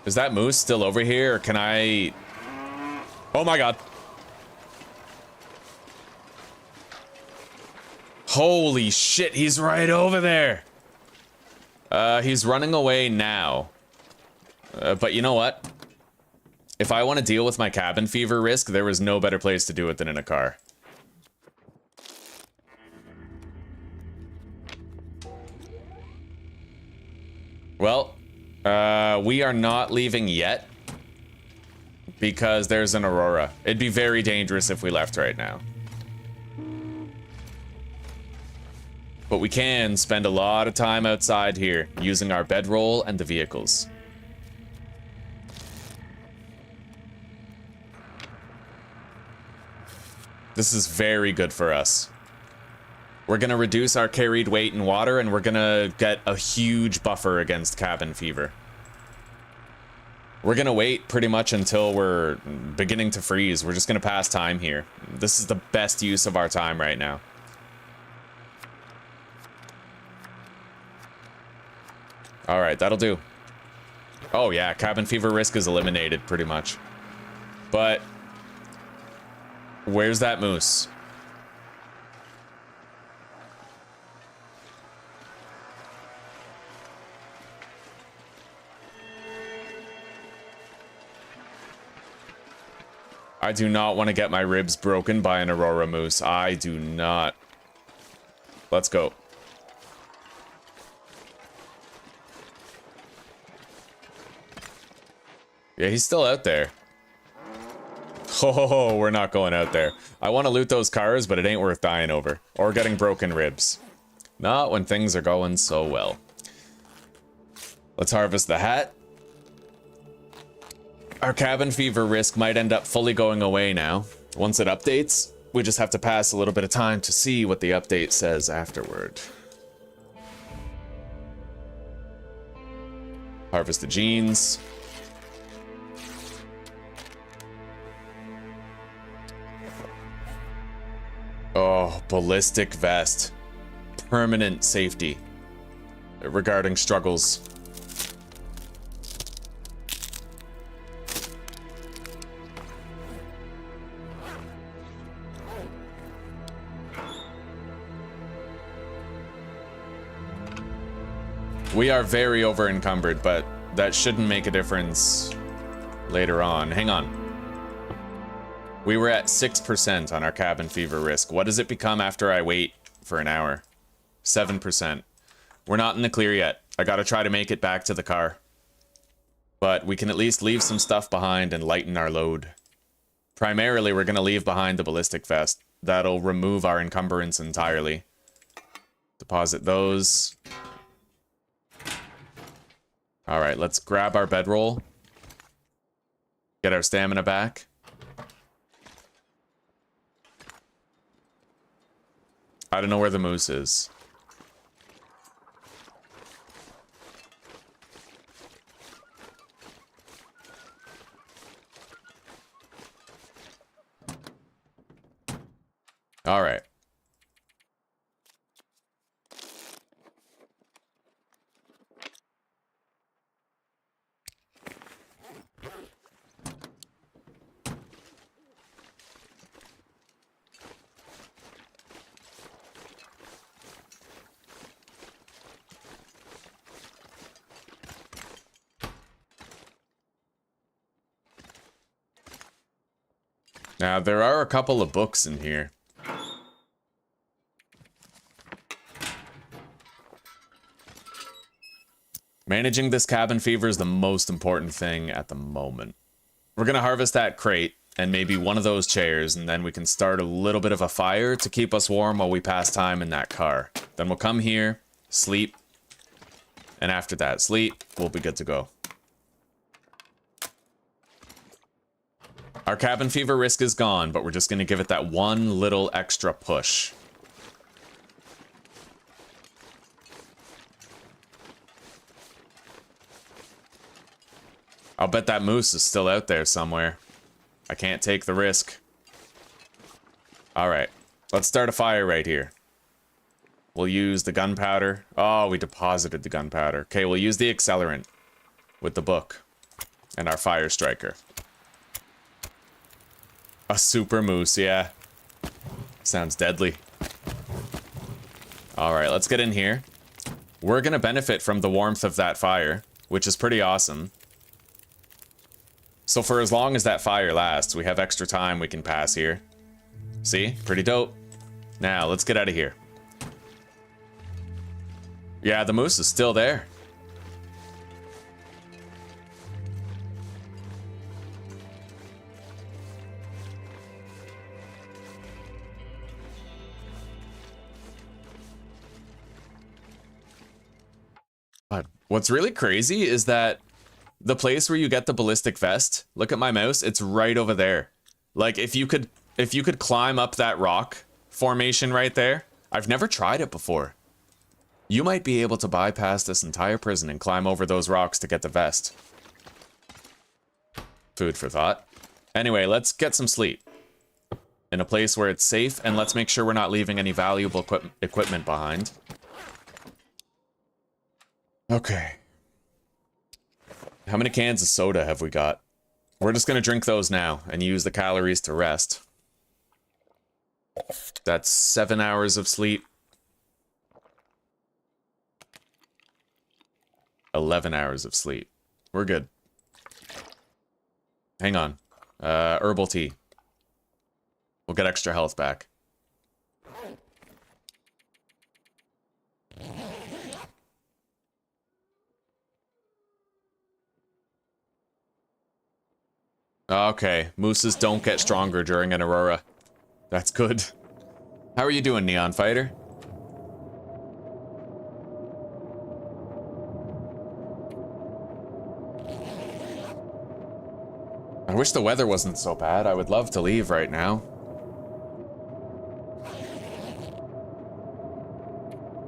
S1: Is that moose still over here, or can I... Oh my god. Holy shit, he's right over there. He's running away now. But you know what? If I want to deal with my cabin fever risk, there was no better place to do it than in a car. Well, we are not leaving yet because there's an aurora. It'd be very dangerous if we left right now. But we can spend a lot of time outside here using our bedroll and the vehicles. This is very good for us. We're gonna reduce our carried weight in water, and we're gonna get a huge buffer against cabin fever. We're gonna wait pretty much until we're beginning to freeze. We're just gonna pass time here. This is the best use of our time right now. Alright, that'll do. Oh yeah, cabin fever risk is eliminated pretty much. But where's that moose? I do not want to get my ribs broken by an Aurora moose. I do not. Let's go. Yeah, he's still out there. Oh, we're not going out there. I want to loot those cars, but it ain't worth dying over. Or getting broken ribs. Not when things are going so well. Let's harvest the hat. Our cabin fever risk might end up fully going away now. Once it updates, we just have to pass a little bit of time to see what the update says afterward. Harvest the jeans. Oh, ballistic vest. Permanent safety. Regarding struggles. We are very over encumbered, but that shouldn't make a difference later on. Hang on. We were at 6% on our cabin fever risk. What does it become after I wait for an hour? 7%. We're not in the clear yet. I gotta try to make it back to the car. But we can at least leave some stuff behind and lighten our load. Primarily, we're gonna leave behind the ballistic vest. That'll remove our encumbrance entirely. Deposit those. Alright, let's grab our bedroll. Get our stamina back. I don't know where the moose is. Alright. Now, there are a couple of books in here. Managing this cabin fever is the most important thing at the moment. We're gonna harvest that crate and maybe one of those chairs, and then we can start a little bit of a fire to keep us warm while we pass time in that car. Then we'll come here, sleep, and after that sleep, we'll be good to go. Our cabin fever risk is gone, but we're just gonna give it that one little extra push. I'll bet that moose is still out there somewhere. I can't take the risk. Alright, let's start a fire right here. We'll use the gunpowder. Oh, we deposited the gunpowder. Okay, we'll use the accelerant with the book and our fire striker. A super moose, yeah. Sounds deadly. Alright, let's get in here. We're gonna benefit from the warmth of that fire, which is pretty awesome. So for as long as that fire lasts, we have extra time we can pass here. See? Pretty dope. Now, let's get out of here. Yeah, the moose is still there. God, what's really crazy is that the place where you get the ballistic vest, look at my mouse, it's right over there. Like, if you could climb up that rock formation right there, I've never tried it before. You might be able to bypass this entire prison and climb over those rocks to get the vest. Food for thought. Anyway, let's get some sleep. In a place where it's safe, and let's make sure we're not leaving any valuable equipment behind. Okay. How many cans of soda have we got? We're just gonna drink those now and use the calories to rest. That's 7 hours of sleep. 11 hours of sleep. We're good. Hang on. Herbal tea. We'll get extra health back. Okay, mooses don't get stronger during an aurora. That's good. How are you doing, Neon Fighter? I wish the weather wasn't so bad. I would love to leave right now.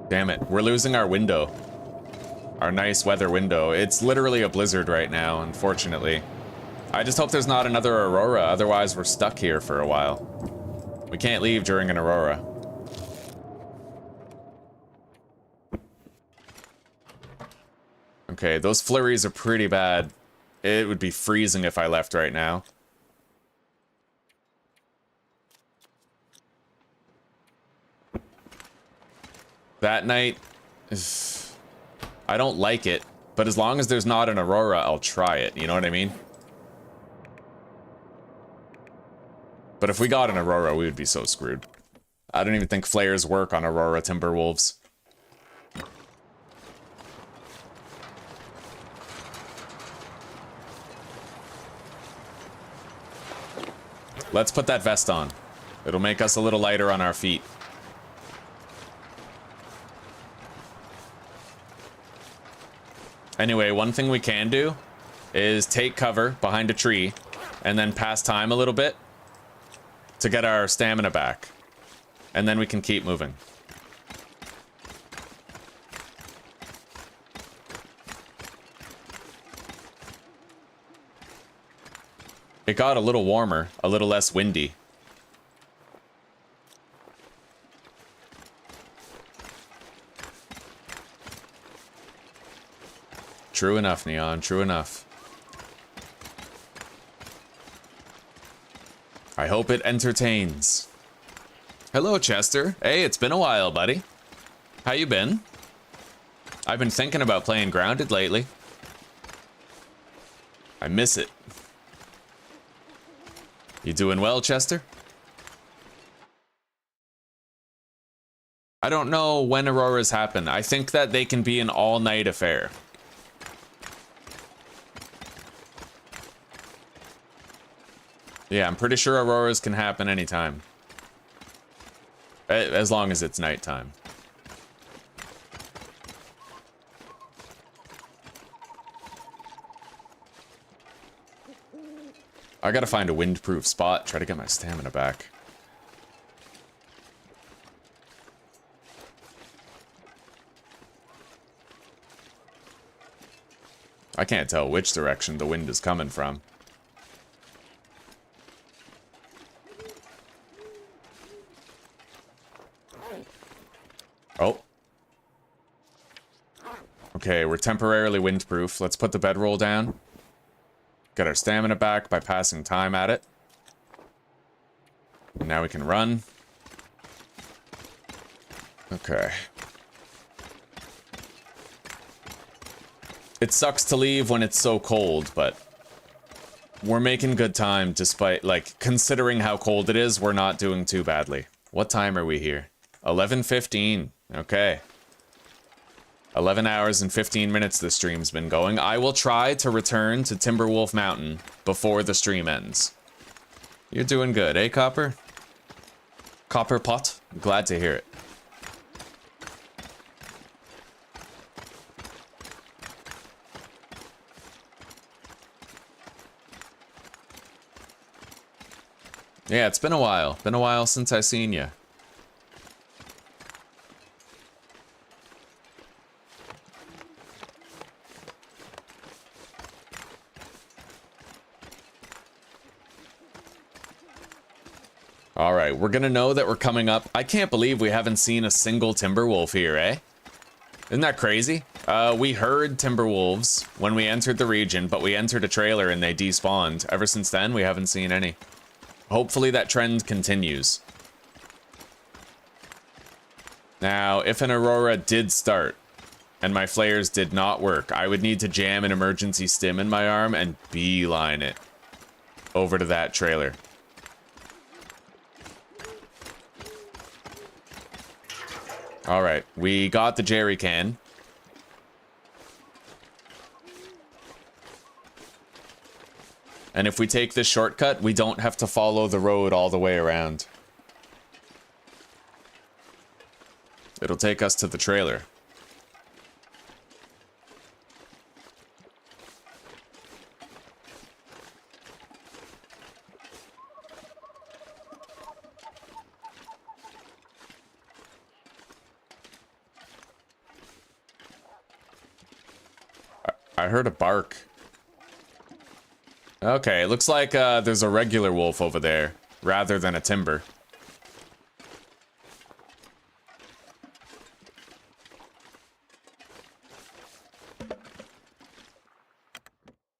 S1: Damn it, we're losing our window. Our nice weather window. It's literally a blizzard right now, unfortunately. I just hope there's not another aurora, otherwise we're stuck here for a while. We can't leave during an aurora. Okay, those flurries are pretty bad. It would be freezing if I left right now. That night, I don't like it, but as long as there's not an aurora, I'll try it, you know what I mean? But if we got an aurora, we would be so screwed. I don't even think flares work on aurora timberwolves. Let's put that vest on. It'll make us a little lighter on our feet. Anyway, one thing we can do is take cover behind a tree and then pass time a little bit to get our stamina back. And then we can keep moving. It got a little warmer, a little less windy. True enough, Neon, true enough. I hope it entertains. Hello, Chester. Hey, it's been a while, buddy. How you been? I've been thinking about playing Grounded lately. I miss it. You doing well, Chester? I don't know when auroras happen. I think that they can be an all-night affair. Yeah, I'm pretty sure auroras can happen anytime. As long as it's nighttime. I gotta find a windproof spot, try to get my stamina back. I can't tell which direction the wind is coming from. Oh. Okay, we're temporarily windproof. Let's put the bedroll down. Get our stamina back by passing time at it. And now we can run. Okay. It sucks to leave when it's so cold, but we're making good time despite, like, considering how cold it is, we're not doing too badly. What time are we here? 11:15. Okay. 11 hours and 15 minutes the stream's been going. I will try to return to Timberwolf Mountain before the stream ends. You're doing good, eh, Copper? Copper Pot? Glad to hear it. Yeah, it's been a while. Been a while since I seen you. All right, we're gonna know that we're coming up. I can't believe we haven't seen a single Timberwolf here, eh? Isn't that crazy? We heard Timberwolves when we entered the region, but we entered a trailer and they despawned. Ever since then, we haven't seen any. Hopefully that trend continues. Now, if an Aurora did start and my flares did not work, I would need to jam an emergency stim in my arm and beeline it over to that trailer. All right, we got the jerry can. And if we take this shortcut, we don't have to follow the road all the way around. It'll take us to the trailer. I heard a bark. Okay, it looks like there's a regular wolf over there, rather than a timber.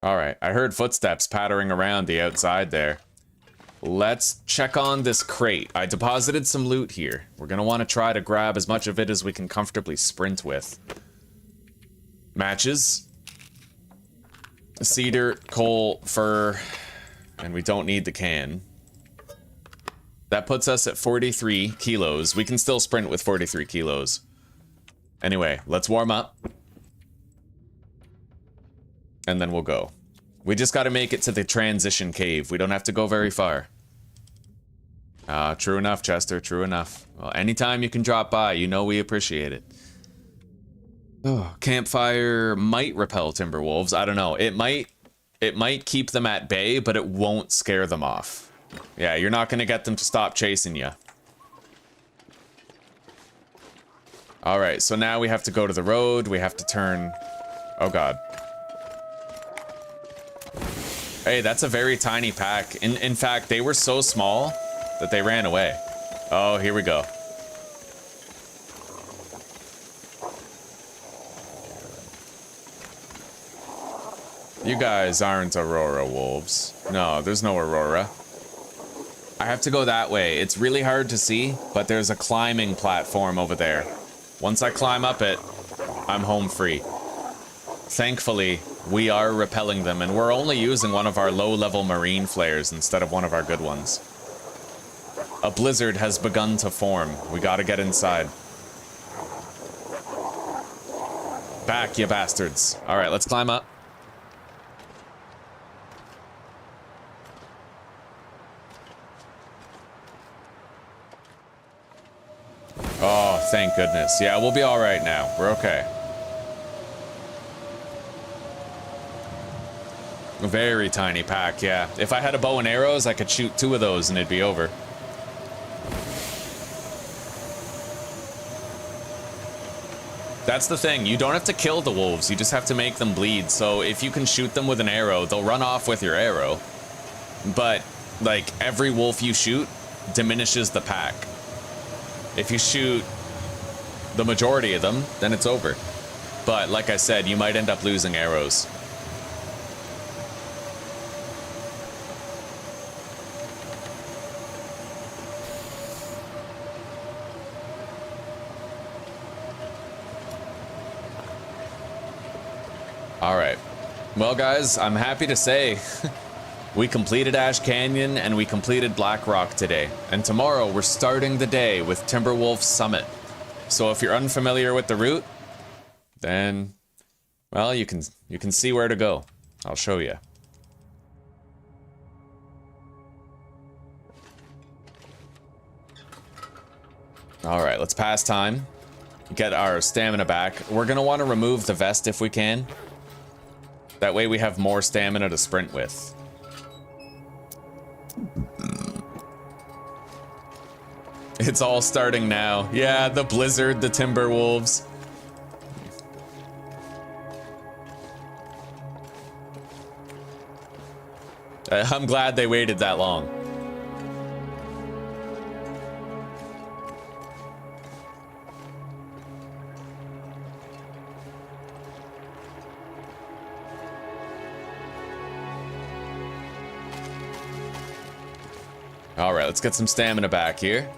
S1: Alright, I heard footsteps pattering around the outside there. Let's check on this crate. I deposited some loot here. We're gonna want to try to grab as much of it as we can comfortably sprint with. Matches. Cedar, coal, fir, and we don't need the can. That puts us at 43 kilos. We can still sprint with 43 kilos. Anyway, let's warm up. And then we'll go. We just gotta make it to the transition cave. We don't have to go very far. True enough, Chester, true enough. Well, anytime you can drop by, you know we appreciate it. Oh, campfire might repel timber wolves. I don't know. It might keep them at bay, but it won't scare them off. Yeah, you're not gonna get them to stop chasing you. Alright, so now we have to go to the road. We have to turn... Oh god. Hey, that's a very tiny pack. In fact, they were so small that they ran away. Oh, here we go. You guys aren't Aurora wolves. No, there's no Aurora. I have to go that way. It's really hard to see, but there's a climbing platform over there. Once I climb up it, I'm home free. Thankfully, we are repelling them, and we're only using one of our low-level marine flares instead of one of our good ones. A blizzard has begun to form. We gotta get inside. Back, you bastards. Alright, let's climb up. Oh, thank goodness. Yeah, we'll be alright now. We're okay. A very tiny pack, yeah. If I had a bow and arrows, I could shoot 2 of those and it'd be over. That's the thing. You don't have to kill the wolves. You just have to make them bleed. So if you can shoot them with an arrow, they'll run off with your arrow. But, like, every wolf you shoot diminishes the pack. If you shoot the majority of them, then it's over. But, like I said, you might end up losing arrows. Alright. Well, guys, I'm happy to say we completed Ash Canyon and we completed Black Rock today. And tomorrow we're starting the day with Timberwolf Summit. So if you're unfamiliar with the route, then, well, you can see where to go. I'll show you. Alright, let's pass time. Get our stamina back. We're gonna want to remove the vest if we can. That way we have more stamina to sprint with. It's all starting now. Yeah, the blizzard, the timber wolves. I'm glad they waited that long. Alright, let's get some stamina back here.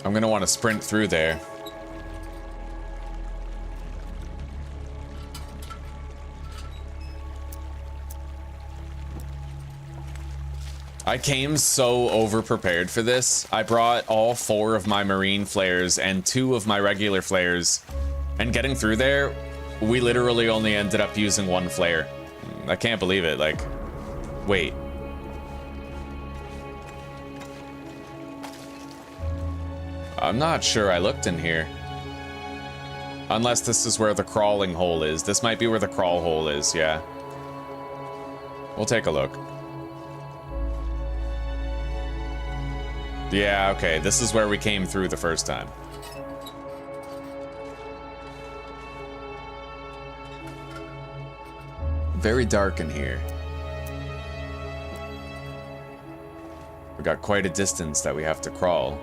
S1: I'm gonna want to sprint through there. I came so over-prepared for this. I brought all 4 of my marine flares and 2 of my regular flares. And getting through there, we literally only ended up using 1 flare. I can't believe it, like... Wait. I'm not sure I looked in here. Unless this is where the crawling hole is. This might be where the crawl hole is, yeah. We'll take a look. Yeah, okay, this is where we came through the first time. Very dark in here. We got quite a distance that we have to crawl.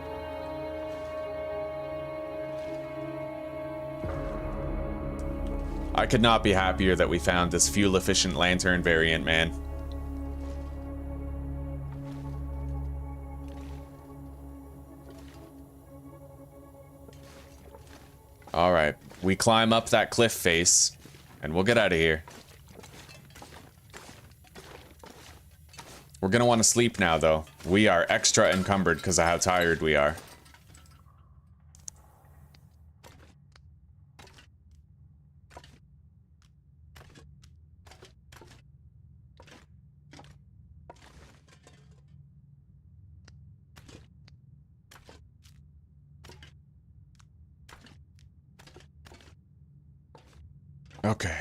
S1: I could not be happier that we found this fuel-efficient lantern variant, man. Alright, we climb up that cliff face, and we'll get out of here. We're gonna want to sleep now, though. We are extra encumbered because of how tired we are. Okay.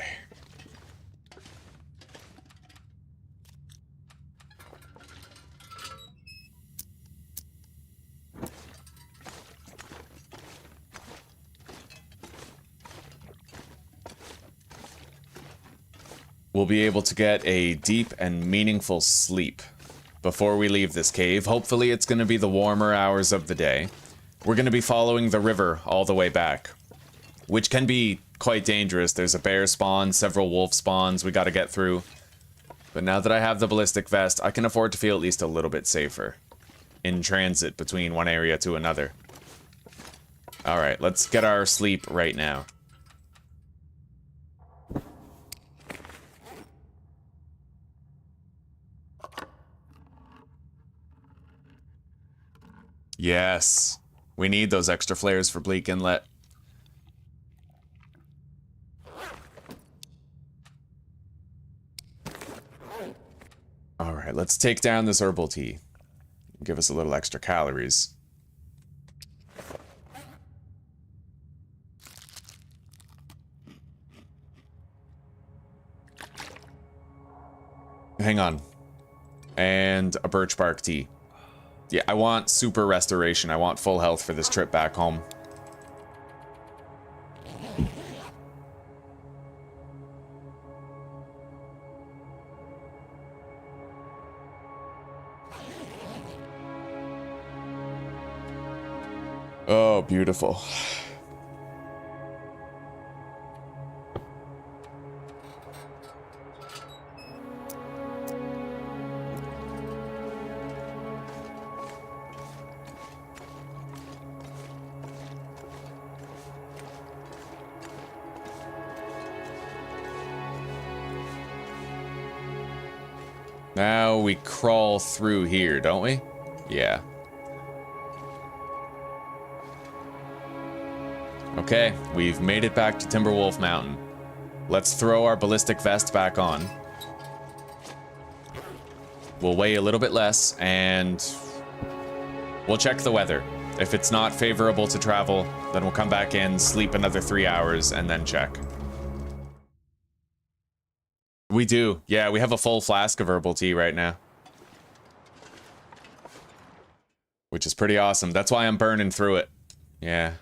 S1: We'll be able to get a deep and meaningful sleep before we leave this cave. Hopefully it's going to be the warmer hours of the day. We're going to be following the river all the way back, which can be quite dangerous. There's a bear spawn, several wolf spawns we got to get through. But now that I have the ballistic vest, I can afford to feel at least a little bit safer in transit between one area to another. Alright, let's get our sleep right now. Yes, we need those extra flares for Bleak Inlet. Alright, let's take down this herbal tea. Give us a little extra calories. Hang on. And a Birch Bark Tea. Yeah, I want super restoration. I want full health for this trip back home. Oh, beautiful. Now we crawl through here, don't we? Yeah. Okay, we've made it back to Timberwolf Mountain. Let's throw our ballistic vest back on. We'll weigh a little bit less, and we'll check the weather. If it's not favorable to travel, then we'll come back in, sleep another 3 hours, and then check. We do. Yeah, we have a full flask of herbal tea right now. Which is pretty awesome. That's why I'm burning through it. Yeah.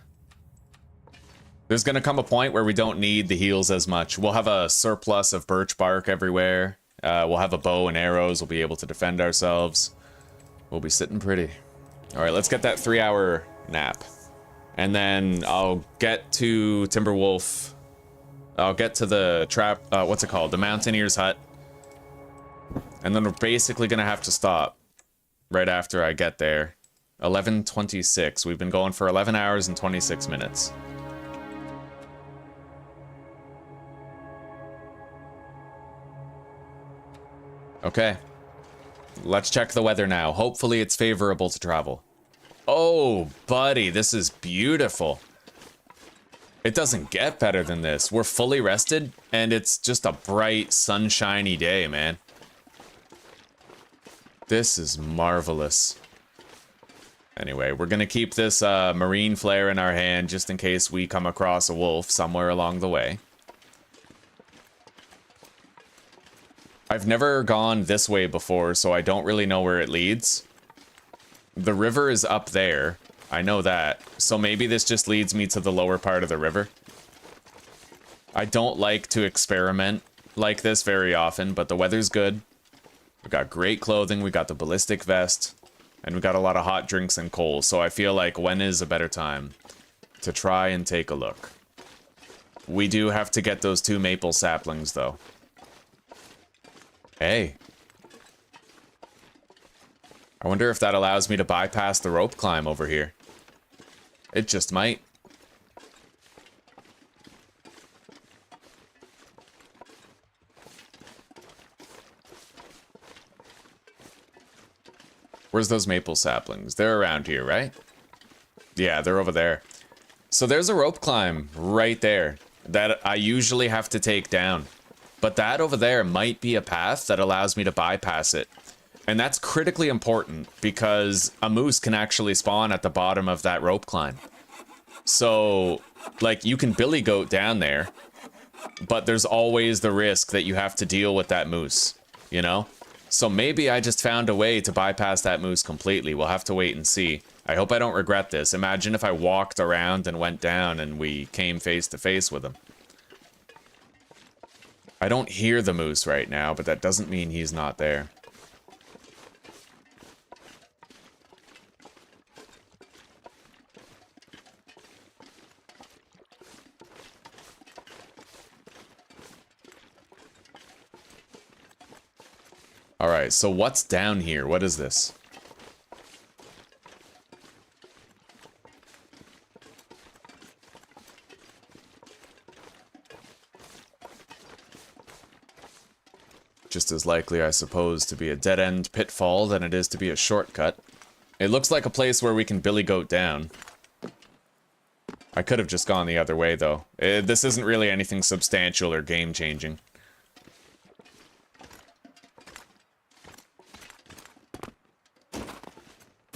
S1: There's gonna come a point where we don't need the heals as much. We'll have a surplus of birch bark everywhere. We'll have a bow and arrows. We'll be able to defend ourselves. We'll be sitting pretty. Alright, let's get that 3-hour nap. And then I'll get to Timberwolf. I'll get to the trap, what's it called? The Mountaineer's Hut. And then we're basically gonna have to stop right after I get there. 11:26. We've been going for 11 hours and 26 minutes. Okay. Let's check the weather now. Hopefully it's favorable to travel. Oh, buddy, this is beautiful. It doesn't get better than this. We're fully rested, and it's just a bright, sunshiny day, man. This is marvelous. Anyway, we're gonna keep this marine flare in our hand just in case we come across a wolf somewhere along the way. I've never gone this way before, so I don't really know where it leads. The river is up there. I know that. So maybe this just leads me to the lower part of the river. I don't like to experiment like this very often, but the weather's good. We got great clothing, we got the ballistic vest, and we got a lot of hot drinks and coal, so I feel like when is a better time to try and take a look. We do have to get those 2 maple saplings, though. Hey. I wonder if that allows me to bypass the rope climb over here. It just might. Where's those maple saplings? They're around here, right? Yeah, they're over there. So there's a rope climb right there that I usually have to take down. But that over there might be a path that allows me to bypass it. And that's critically important because a moose can actually spawn at the bottom of that rope climb. So, like, you can billy goat down there, but there's always the risk that you have to deal with that moose, you know? So maybe I just found a way to bypass that moose completely. We'll have to wait and see. I hope I don't regret this. Imagine if I walked around and went down and we came face to face with him. I don't hear the moose right now, but that doesn't mean he's not there. Alright, so what's down here? What is this? Just as likely, I suppose, to be a dead-end pitfall than it is to be a shortcut. It looks like a place where we can billy goat down. I could have just gone the other way, though. This isn't really anything substantial or game-changing.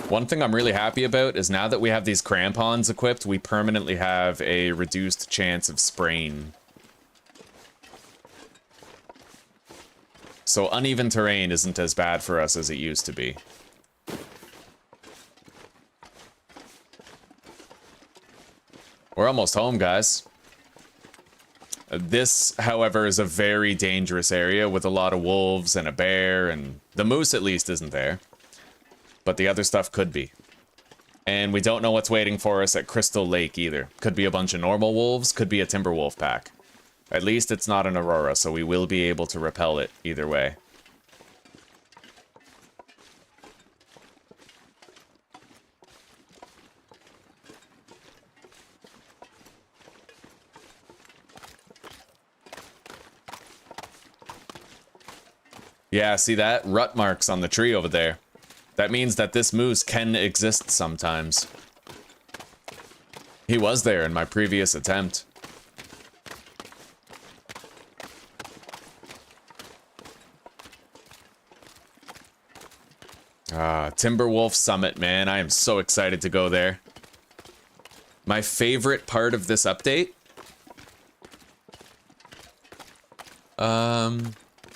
S1: One thing I'm really happy about is now that we have these crampons equipped, we permanently have a reduced chance of sprain. So uneven terrain isn't as bad for us as it used to be. We're almost home, guys. This, however, is a very dangerous area with a lot of wolves and a bear, and the moose at least isn't there. But the other stuff could be. And we don't know what's waiting for us at Crystal Lake either. Could be a bunch of normal wolves, could be a timber wolf pack. At least it's not an Aurora, so we will be able to repel it either way. Yeah, see that? Rut marks on the tree over there. That means that this moose can exist sometimes. He was there in my previous attempt. Timberwolf Summit, man. I am so excited to go there. My favorite part of this update?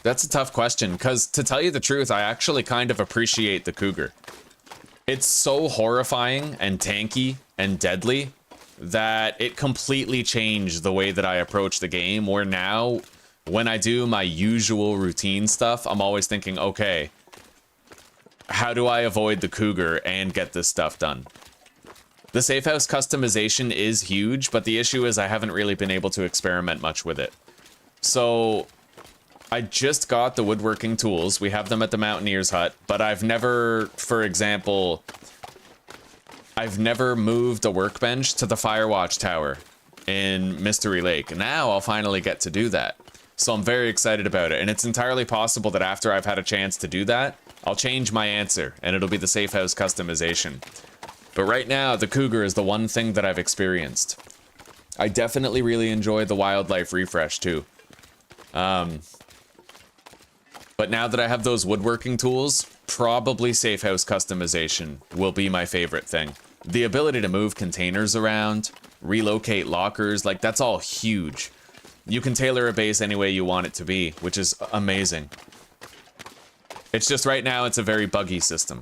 S1: That's a tough question, because to tell you the truth, I actually kind of appreciate the cougar. It's so horrifying and tanky and deadly that it completely changed the way that I approach the game, where now, when I do my usual routine stuff, I'm always thinking, okay, how do I avoid the cougar and get this stuff done? The safe house customization is huge, but the issue is I haven't really been able to experiment much with it. So I just got the woodworking tools. We have them at the Mountaineer's hut, but I've never, for example, I've never moved a workbench to the Firewatch Tower in Mystery Lake. Now I'll finally get to do that. So I'm very excited about it. And it's entirely possible that after I've had a chance to do that, I'll change my answer and it'll be the safe house customization. But right now, the cougar is the one thing that I've experienced. I definitely really enjoy the wildlife refresh too. But now that I have those woodworking tools, probably safe house customization will be my favorite thing. The ability to move containers around, relocate lockers, like that's all huge. You can tailor a base any way you want it to be, which is amazing. It's just right now it's a very buggy system.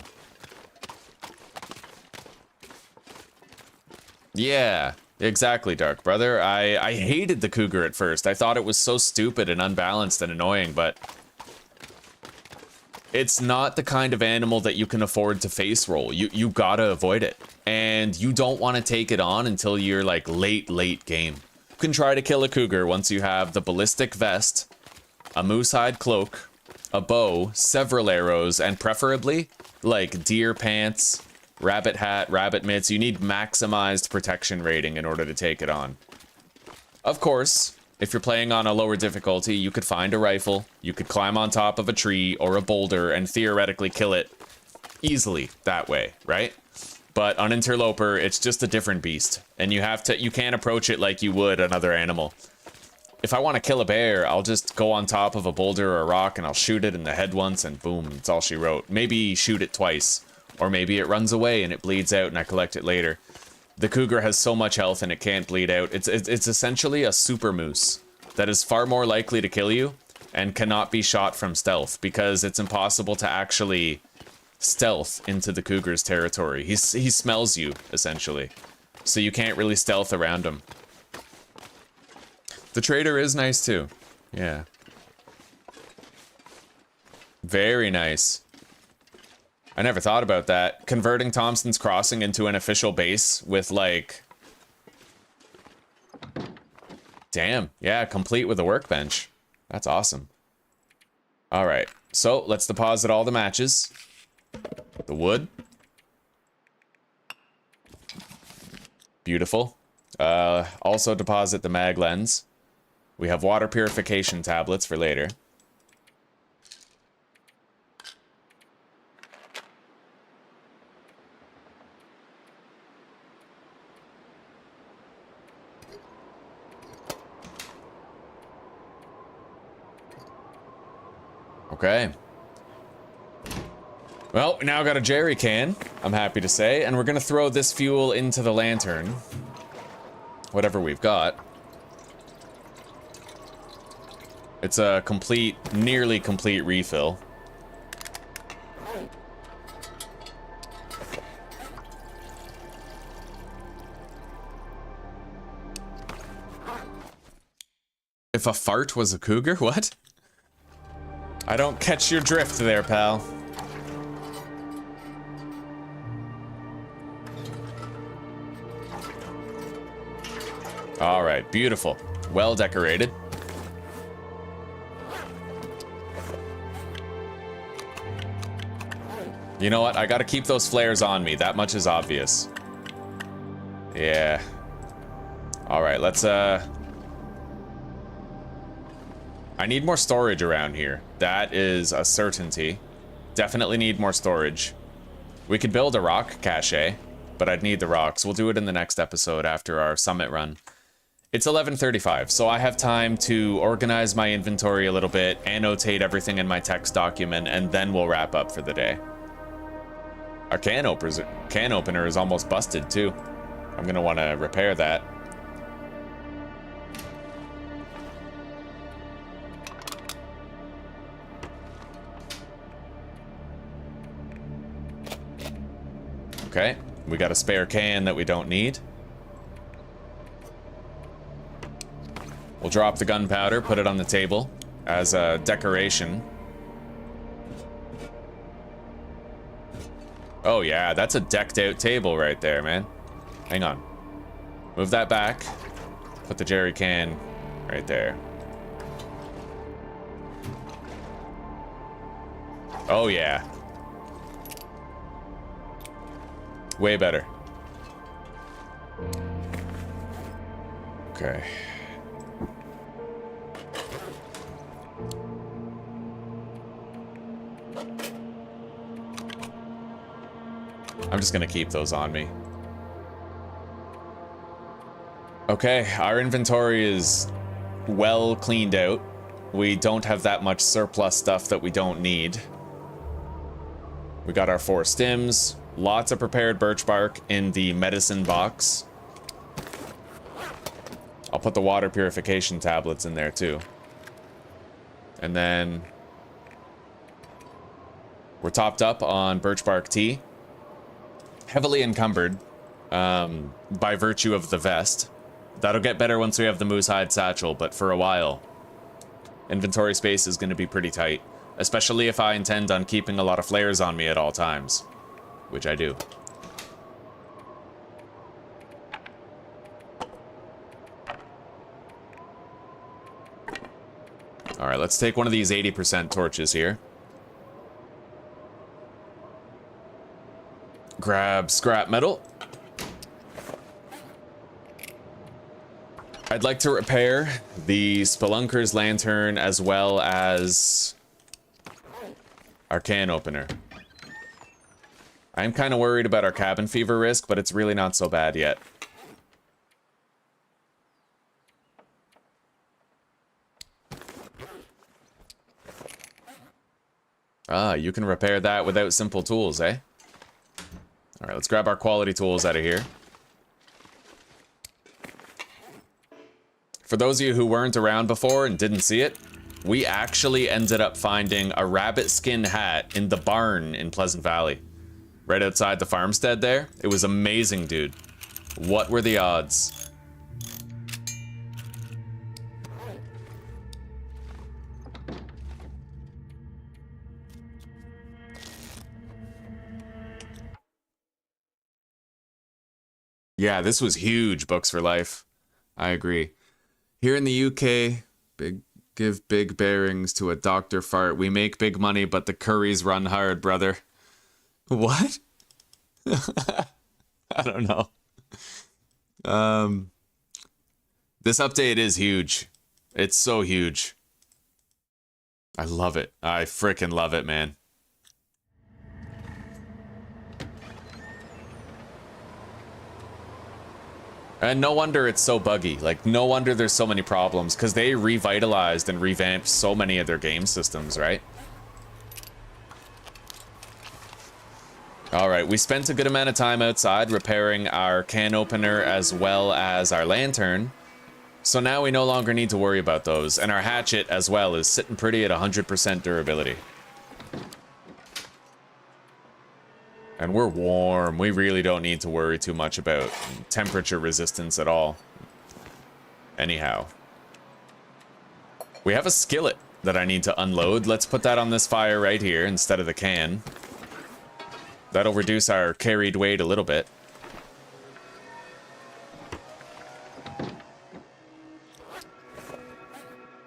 S1: Yeah, exactly, Dark Brother. I hated the cougar at first. I thought it was so stupid and unbalanced and annoying, but it's not the kind of animal that you can afford to face roll. You gotta avoid it. And you don't want to take it on until you're like late game. You can try to kill a cougar once you have the ballistic vest, a moose hide cloak, a bow, several arrows, and preferably like deer pants, rabbit hat, rabbit mitts. You need maximized protection rating in order to take it on. Of course, if you're playing on a lower difficulty, you could find a rifle, you could climb on top of a tree or a boulder and theoretically kill it easily that way, right? But on Interloper, it's just a different beast, and you can't approach it like you would another animal. If I want to kill a bear, I'll just go on top of a boulder or a rock and I'll shoot it in the head once and boom, that's all she wrote. Maybe shoot it twice, or maybe it runs away and it bleeds out and I collect it later. The cougar has so much health and it can't bleed out. It's essentially a super moose that is far more likely to kill you and cannot be shot from stealth because it's impossible to actually stealth into the cougar's territory. He smells you, essentially. So you can't really stealth around him. The trader is nice too. Yeah. Very nice. I never thought about that. Converting Thompson's Crossing into an official base with like... Damn, yeah, complete with a workbench. That's awesome. Alright, so let's deposit all the matches. The wood. Beautiful. Also deposit the mag lens. We have water purification tablets for later. Okay. Well, we now got a jerry can, I'm happy to say, and we're gonna throw this fuel into the lantern. Whatever we've got. It's a complete, nearly complete refill. If a fart was a cougar? What? I don't catch your drift there, pal. All right, beautiful. Well decorated. You know what? I gotta keep those flares on me. That much is obvious. Yeah. All right, let's, I need more storage around here. That is a certainty. Definitely need more storage. We could build a rock cache, but I'd need the rocks. We'll do it in the next episode after our summit run. It's 11:35, so I have time to organize my inventory a little bit, annotate everything in my text document, and then we'll wrap up for the day. Our can opener is almost busted too. I'm gonna want to repair that. Okay, we got a spare can that we don't need. We'll drop the gunpowder, put it on the table as a decoration. Oh yeah, that's a decked out table right there, man. Hang on. Move that back. Put the jerry can right there. Oh yeah. Way better. Okay. I'm just gonna keep those on me. Okay, our inventory is well cleaned out. We don't have that much surplus stuff that we don't need. We got our 4 stims, lots of prepared birch bark in the medicine box. I'll put the water purification tablets in there too. And then we're topped up on Birch Bark Tea. Heavily encumbered by virtue of the vest. That'll get better once we have the moose hide satchel, but for a while, inventory space is going to be pretty tight. Especially if I intend on keeping a lot of flares on me at all times. Which I do. Alright, let's take one of these 80% torches here. Grab scrap metal. I'd like to repair the Spelunker's lantern as well as our can opener. I'm kind of worried about our cabin fever risk, but it's really not so bad yet. Ah, you can repair that without simple tools, eh? Alright, let's grab our quality tools out of here. For those of you who weren't around before and didn't see it, we actually ended up finding a rabbit skin hat in the barn in Pleasant Valley. Right outside the farmstead there. It was amazing, dude. What were the odds? Yeah, this was huge, Books for Life. I agree. Here in the UK, give big bearings to a Dr. Fart. We make big money, but the curries run hard, brother. What? I don't know. This update is huge. It's so huge. I love it. I freaking love it, man. And no wonder it's so buggy. Like, no wonder there's so many problems, because they revitalized and revamped so many of their game systems, right? Alright, we spent a good amount of time outside repairing our can opener as well as our lantern. So now we no longer need to worry about those. And our hatchet as well is sitting pretty at 100% durability. And we're warm. We really don't need to worry too much about temperature resistance at all. Anyhow. We have a skillet that I need to unload. Let's put that on this fire right here instead of the can. That'll reduce our carried weight a little bit.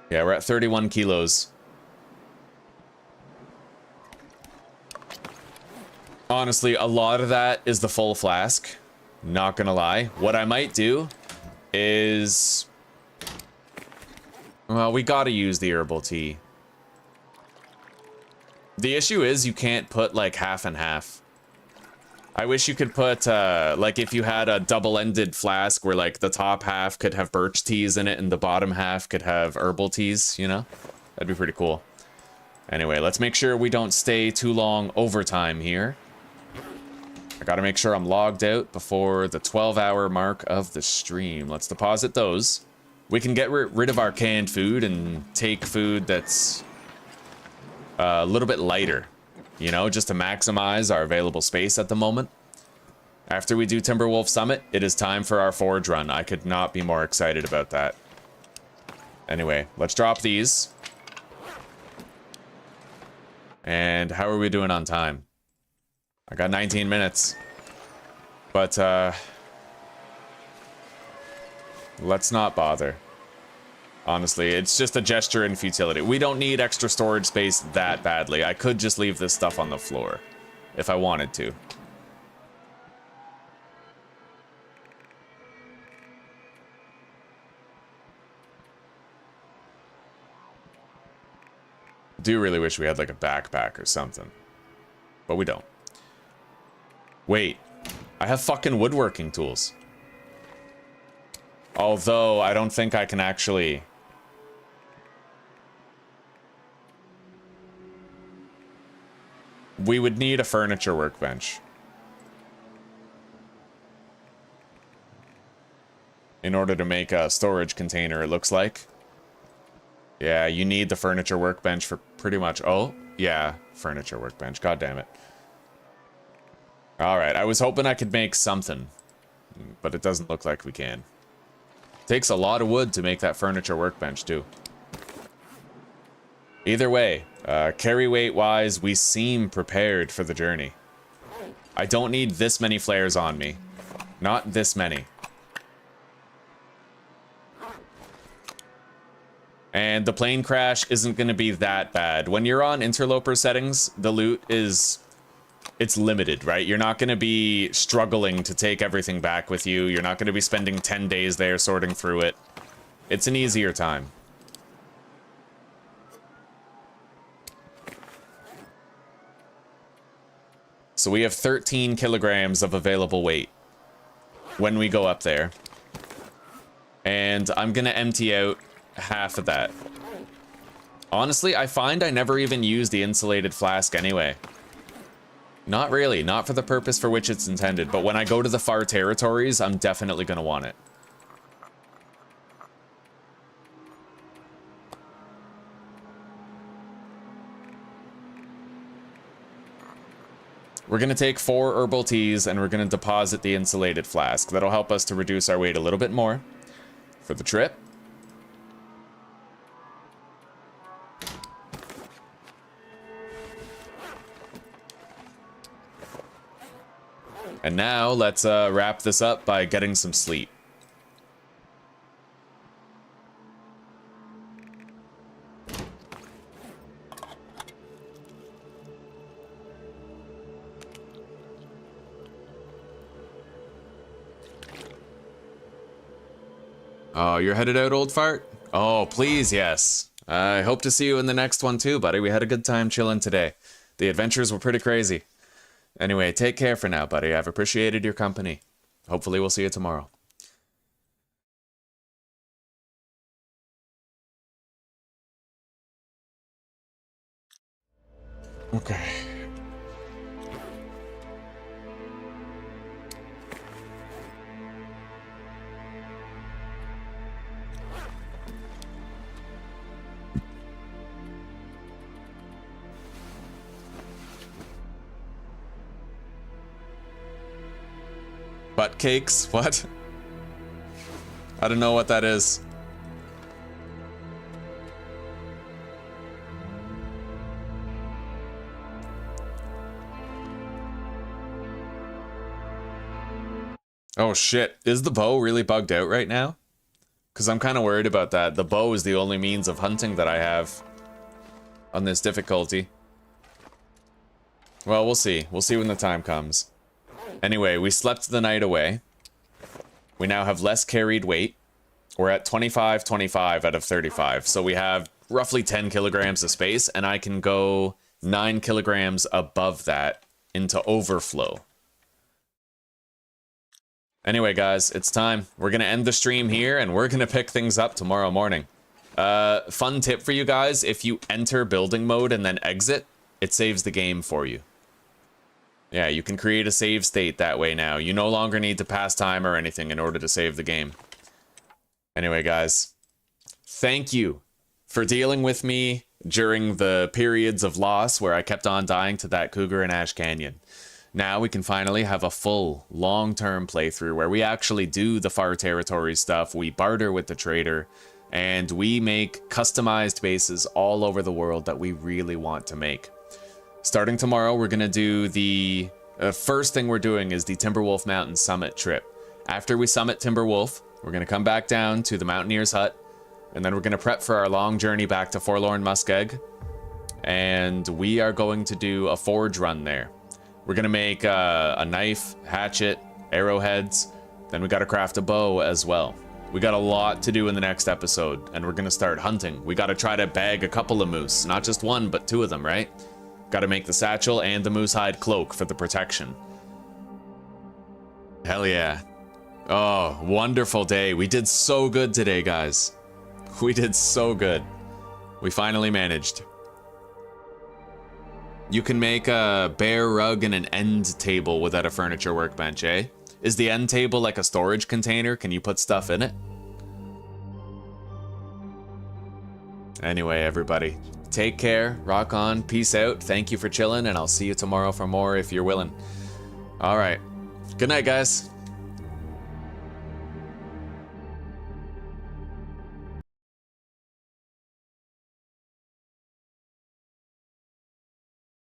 S1: Yeah, we're at 31 kilos. Honestly, a lot of that is the full flask. Not gonna lie. What I might do is... well, we gotta use the herbal tea. The issue is you can't put, like, half and half. I wish you could put, like, if you had a double-ended flask where, like, the top half could have birch teas in it and the bottom half could have herbal teas, you know? That'd be pretty cool. Anyway, let's make sure we don't stay too long overtime here. I gotta make sure I'm logged out before the 12-hour mark of the stream. Let's deposit those. We can get rid of our canned food and take food that's a little bit lighter, you know, just to maximize our available space at the moment. After we do Timberwolf Summit, it is time for our forge run. I could not be more excited about that. Anyway, let's drop these. And how are we doing on time? I got 19 minutes. But, let's not bother. Honestly, it's just a gesture in futility. We don't need extra storage space that badly. I could just leave this stuff on the floor if I wanted to. Do really wish we had like a backpack or something. But we don't. Wait. I have fucking woodworking tools. Although, I don't think I can actually... We would need a furniture workbench. In order to make a storage container, it looks like. Yeah, you need the furniture workbench for pretty much... Oh, yeah, furniture workbench. God damn it. Alright, I was hoping I could make something. But it doesn't look like we can. Takes a lot of wood to make that furniture workbench, too. Either way, carry weight-wise, we seem prepared for the journey. I don't need this many flares on me. Not this many. And the plane crash isn't going to be that bad. When you're on interloper settings, the loot is... It's limited, right? You're not going to be struggling to take everything back with you. You're not going to be spending 10 days there sorting through it. It's an easier time. So we have 13 kilograms of available weight when we go up there. And I'm going to empty out half of that. Honestly, I find I never even use the insulated flask anyway. Not really, not for the purpose for which it's intended, but when I go to the far territories, I'm definitely going to want it. We're going to take 4 herbal teas and we're going to deposit the insulated flask. That'll help us to reduce our weight a little bit more for the trip. And now let's wrap this up by getting some sleep. Oh, you're headed out, old fart? Oh, please, yes. I hope to see you in the next one too, buddy. We had a good time chilling today. The adventures were pretty crazy. Anyway, take care for now, buddy. I've appreciated your company. Hopefully we'll see you tomorrow. Okay. Butt cakes? What? I don't know what that is. Oh shit, is the bow really bugged out right now? Because I'm kind of worried about that. The bow is the only means of hunting that I have on this difficulty. Well, we'll see. We'll see when the time comes. Anyway, we slept the night away. We now have less carried weight. We're at 25 out of 35. So we have roughly 10 kilograms of space, and I can go 9 kilograms above that into overflow. Anyway, guys, it's time. We're going to end the stream here, and we're going to pick things up tomorrow morning. Fun tip for you guys, if you enter building mode and then exit, it saves the game for you. Yeah, you can create a save state that way now. You no longer need to pass time or anything in order to save the game. Anyway, guys, thank you for dealing with me during the periods of loss where I kept on dying to that cougar in Ash Canyon. Now we can finally have a full, long-term playthrough where we actually do the far territory stuff, we barter with the trader, and we make customized bases all over the world that we really want to make. Starting tomorrow, we're going to do the... first thing we're doing is the Timberwolf Mountain Summit trip. After we summit Timberwolf, we're going to come back down to the Mountaineer's Hut, and then we're going to prep for our long journey back to Forlorn Muskeg, and we are going to do a forge run there. We're going to make a knife, hatchet, arrowheads, then we got to craft a bow as well. We got a lot to do in the next episode, and we're gonna start hunting. We gotta try to bag a couple of moose. Not just one, but 2 of them, right? Gotta make the satchel and the moose hide cloak for the protection. Hell yeah. Oh, wonderful day. We did so good today, guys. We did so good. We finally managed. You can make a bare rug and an end table without a furniture workbench, eh? Is the end table like a storage container? Can you put stuff in it? Anyway, everybody, take care, rock on, peace out, thank you for chilling, and I'll see you tomorrow for more if you're willing. All right, good night, guys.